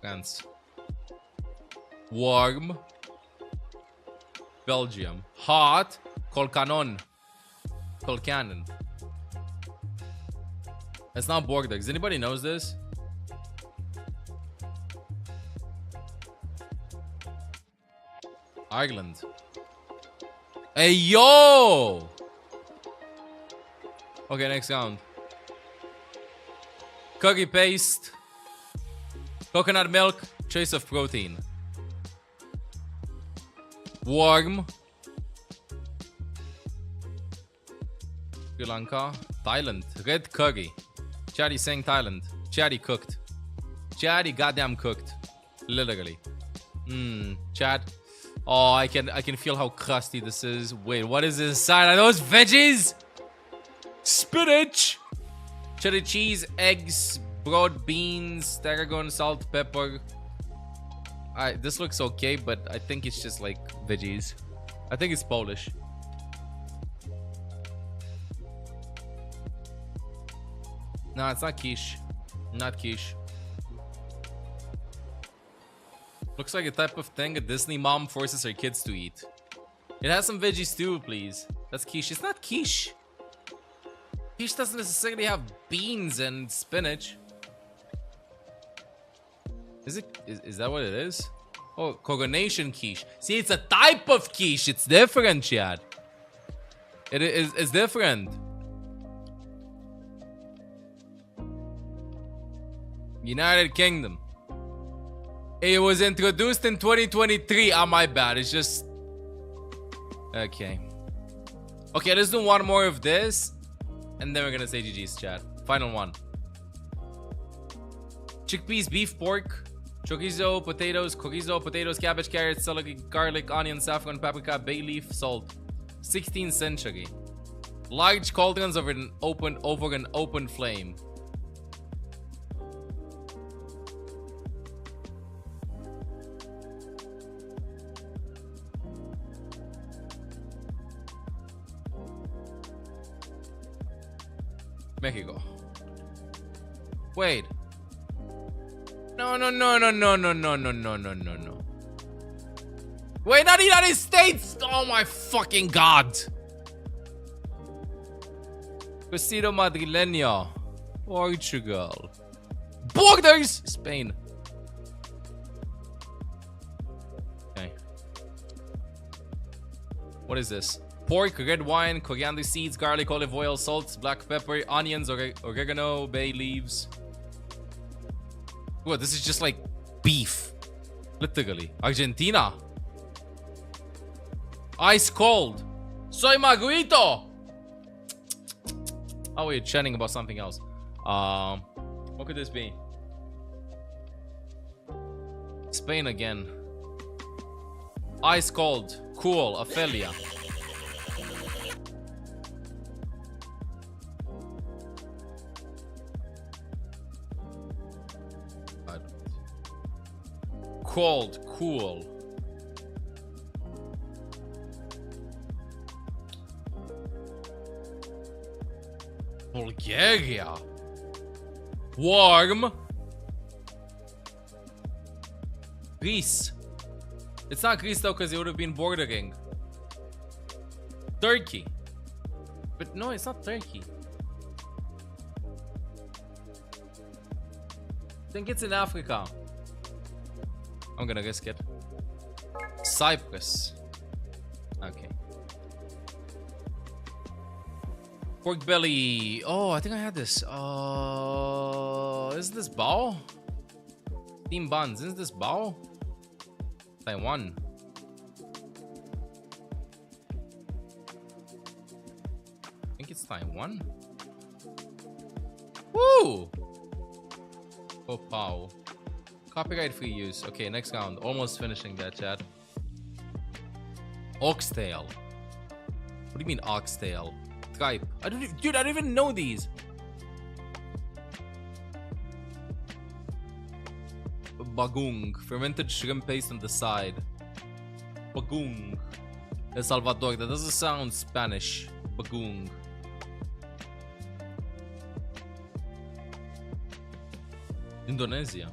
France. Warm. Belgium. Hot. Colcanon. It's not Bordeaux. Does anybody knows this? Ireland. Hey, yo! Okay, next round. Curry paste. Coconut milk. Trace of protein. Warm. Sri Lanka. Thailand. Red curry. Chatty saying Thailand. Chatty cooked. Chatty goddamn cooked. Literally. Chat. Oh, I can feel how crusty this is. Wait, what is inside? Are those veggies? Spinach. Cheddar cheese, eggs, broad beans, tarragon, salt, pepper. This looks okay, but I think it's just like veggies. I think it's Polish. No, it's not quiche. Not quiche. Looks like a type of thing a Disney mom forces her kids to eat. It has some veggies too, please. That's quiche. It's not quiche. Quiche doesn't necessarily have beans and spinach. Is that what it is? Oh, coronation quiche. See, it's a type of quiche. It's different, Chad. It's different. United Kingdom. It was introduced in 2023. Oh, my bad. It's just... Okay. Okay, let's do one more of this. And then we're gonna say GG's, chat. Final one. Chickpeas, beef, pork, chorizo, potatoes, cabbage, carrots, celery, garlic, onion, saffron, paprika, bay leaf, salt. 16th century. Large cauldrons over an open flame. Mexico. Wait. No. Wait, not the United States! Oh my fucking god. Cocido Madrileño. Portugal. Borders! Spain. Okay. What is this? Pork, red wine, coriander seeds, garlic, olive oil, salt, black pepper, onions, oregano, bay leaves. What? This is just like beef. Literally. Argentina. Ice cold. Soy Maguito. Oh, we're chatting about something else. What could this be? Spain again. Ice cold. Cool. Ophelia. Cold, cool. Bulgaria. Warm. Greece. It's not Greece though, because it would have been bordering. Turkey. But no, it's not Turkey. I think it's in Africa. I'm gonna risk it. Cyprus. Okay. Pork belly. Oh, I think I had this. Isn't this bao? Team buns. Isn't this bao? Taiwan. I think it's Taiwan. Woo! Oh, pow. Copyright free use. Okay, next round. Almost finishing that, chat. Oxtail. What do you mean oxtail? Tripe. Dude, I don't even know these. Bagung. Fermented shrimp paste on the side. Bagung. El Salvador. That doesn't sound Spanish. Bagung. Indonesia.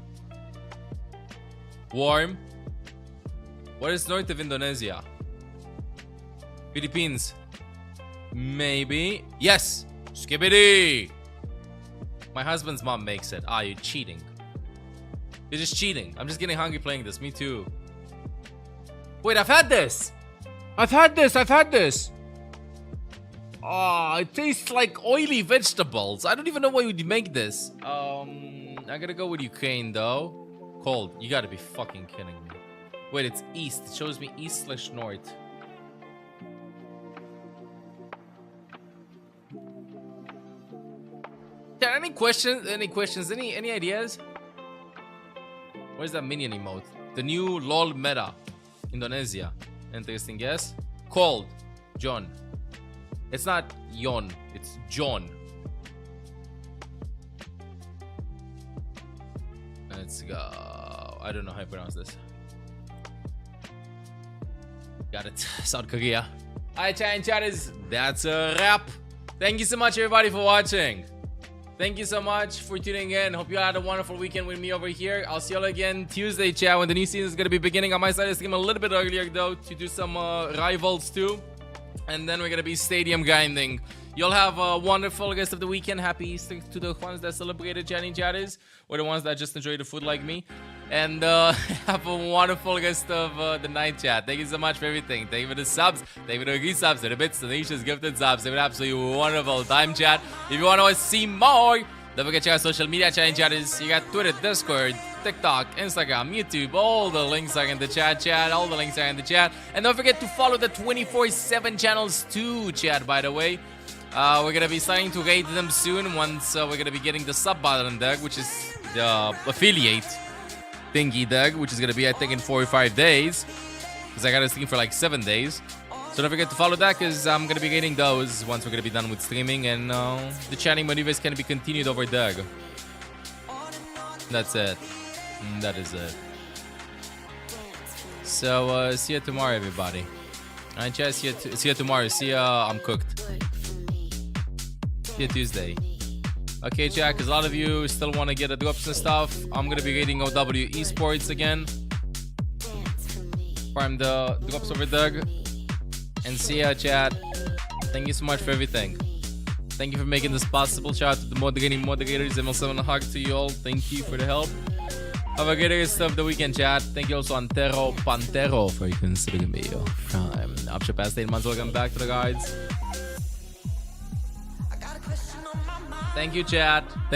Warm. What is north of Indonesia? Philippines. Maybe. Yes. Skibbity. My husband's mom makes it. Ah, you're cheating. You're just cheating. I'm just getting hungry playing this. Me too. Wait, I've had this. I've had this. Oh, it tastes like oily vegetables. I don't even know why you would make this. I gotta go with Ukraine though. Cold. You gotta be fucking kidding me. Wait, it's east. It shows me east/north. Yeah, any questions? Any questions? Any ideas? Where's that minion emote? The new LOL meta. Indonesia. Interesting guess. Cold. John. It's not Yon. It's John. Let's go. I don't know how to pronounce this. Got it. South Korea. Alright, chat and chatters. That's a wrap. Thank you so much, everybody, for watching. Thank you so much for tuning in. Hope you had a wonderful weekend with me over here. I'll see you all again Tuesday, chat, when the new season is going to be beginning. I might start this game a little bit earlier, though, to do some rivals, too. And then we're going to be stadium grinding. You'll have a wonderful rest of the weekend. Happy Easter to the ones that celebrated, chatting chatters, or the ones that just enjoy the food like me. And have a wonderful rest of the night, chat. Thank you so much for everything. Thank you for the subs. Thank you for the resubs, the bits, the niches, gifted subs. Have an absolutely wonderful time, chat. If you want to see more, don't forget to check out social media, chatting chatters. You got Twitter, Discord, TikTok, Instagram, YouTube. All the links are in the chat. All the links are in the chat. And don't forget to follow the 24/7 channels too, chat, by the way. We're going to be starting to raid them soon once we're going to be getting the sub button, Doug, which is the affiliate thingy, Doug, which is going to be, I think, in 4 or 5 days. Because I got this thing for like 7 days. So don't forget to follow that, because I'm going to be getting those once we're going to be done with streaming. And the chatting maneuvers can be continued over Doug. That's it. That is it. So, see you tomorrow, everybody. Alright, chat, see you tomorrow. See ya, I'm cooked. See you Tuesday. Okay, chat, because a lot of you still want to get the drops and stuff. I'm going to be raiding OW Esports again. Farm the drops over Doug. And see ya, chat. Thank you so much for everything. Thank you for making this possible. Shout out to the moderators. ML7 hug to you all. Thank you for the help. Have a great rest of the weekend, chat. Thank you also, Antero Pantero, for considering me your prime. After past 8 months, welcome back to the guides. Thank you, chat.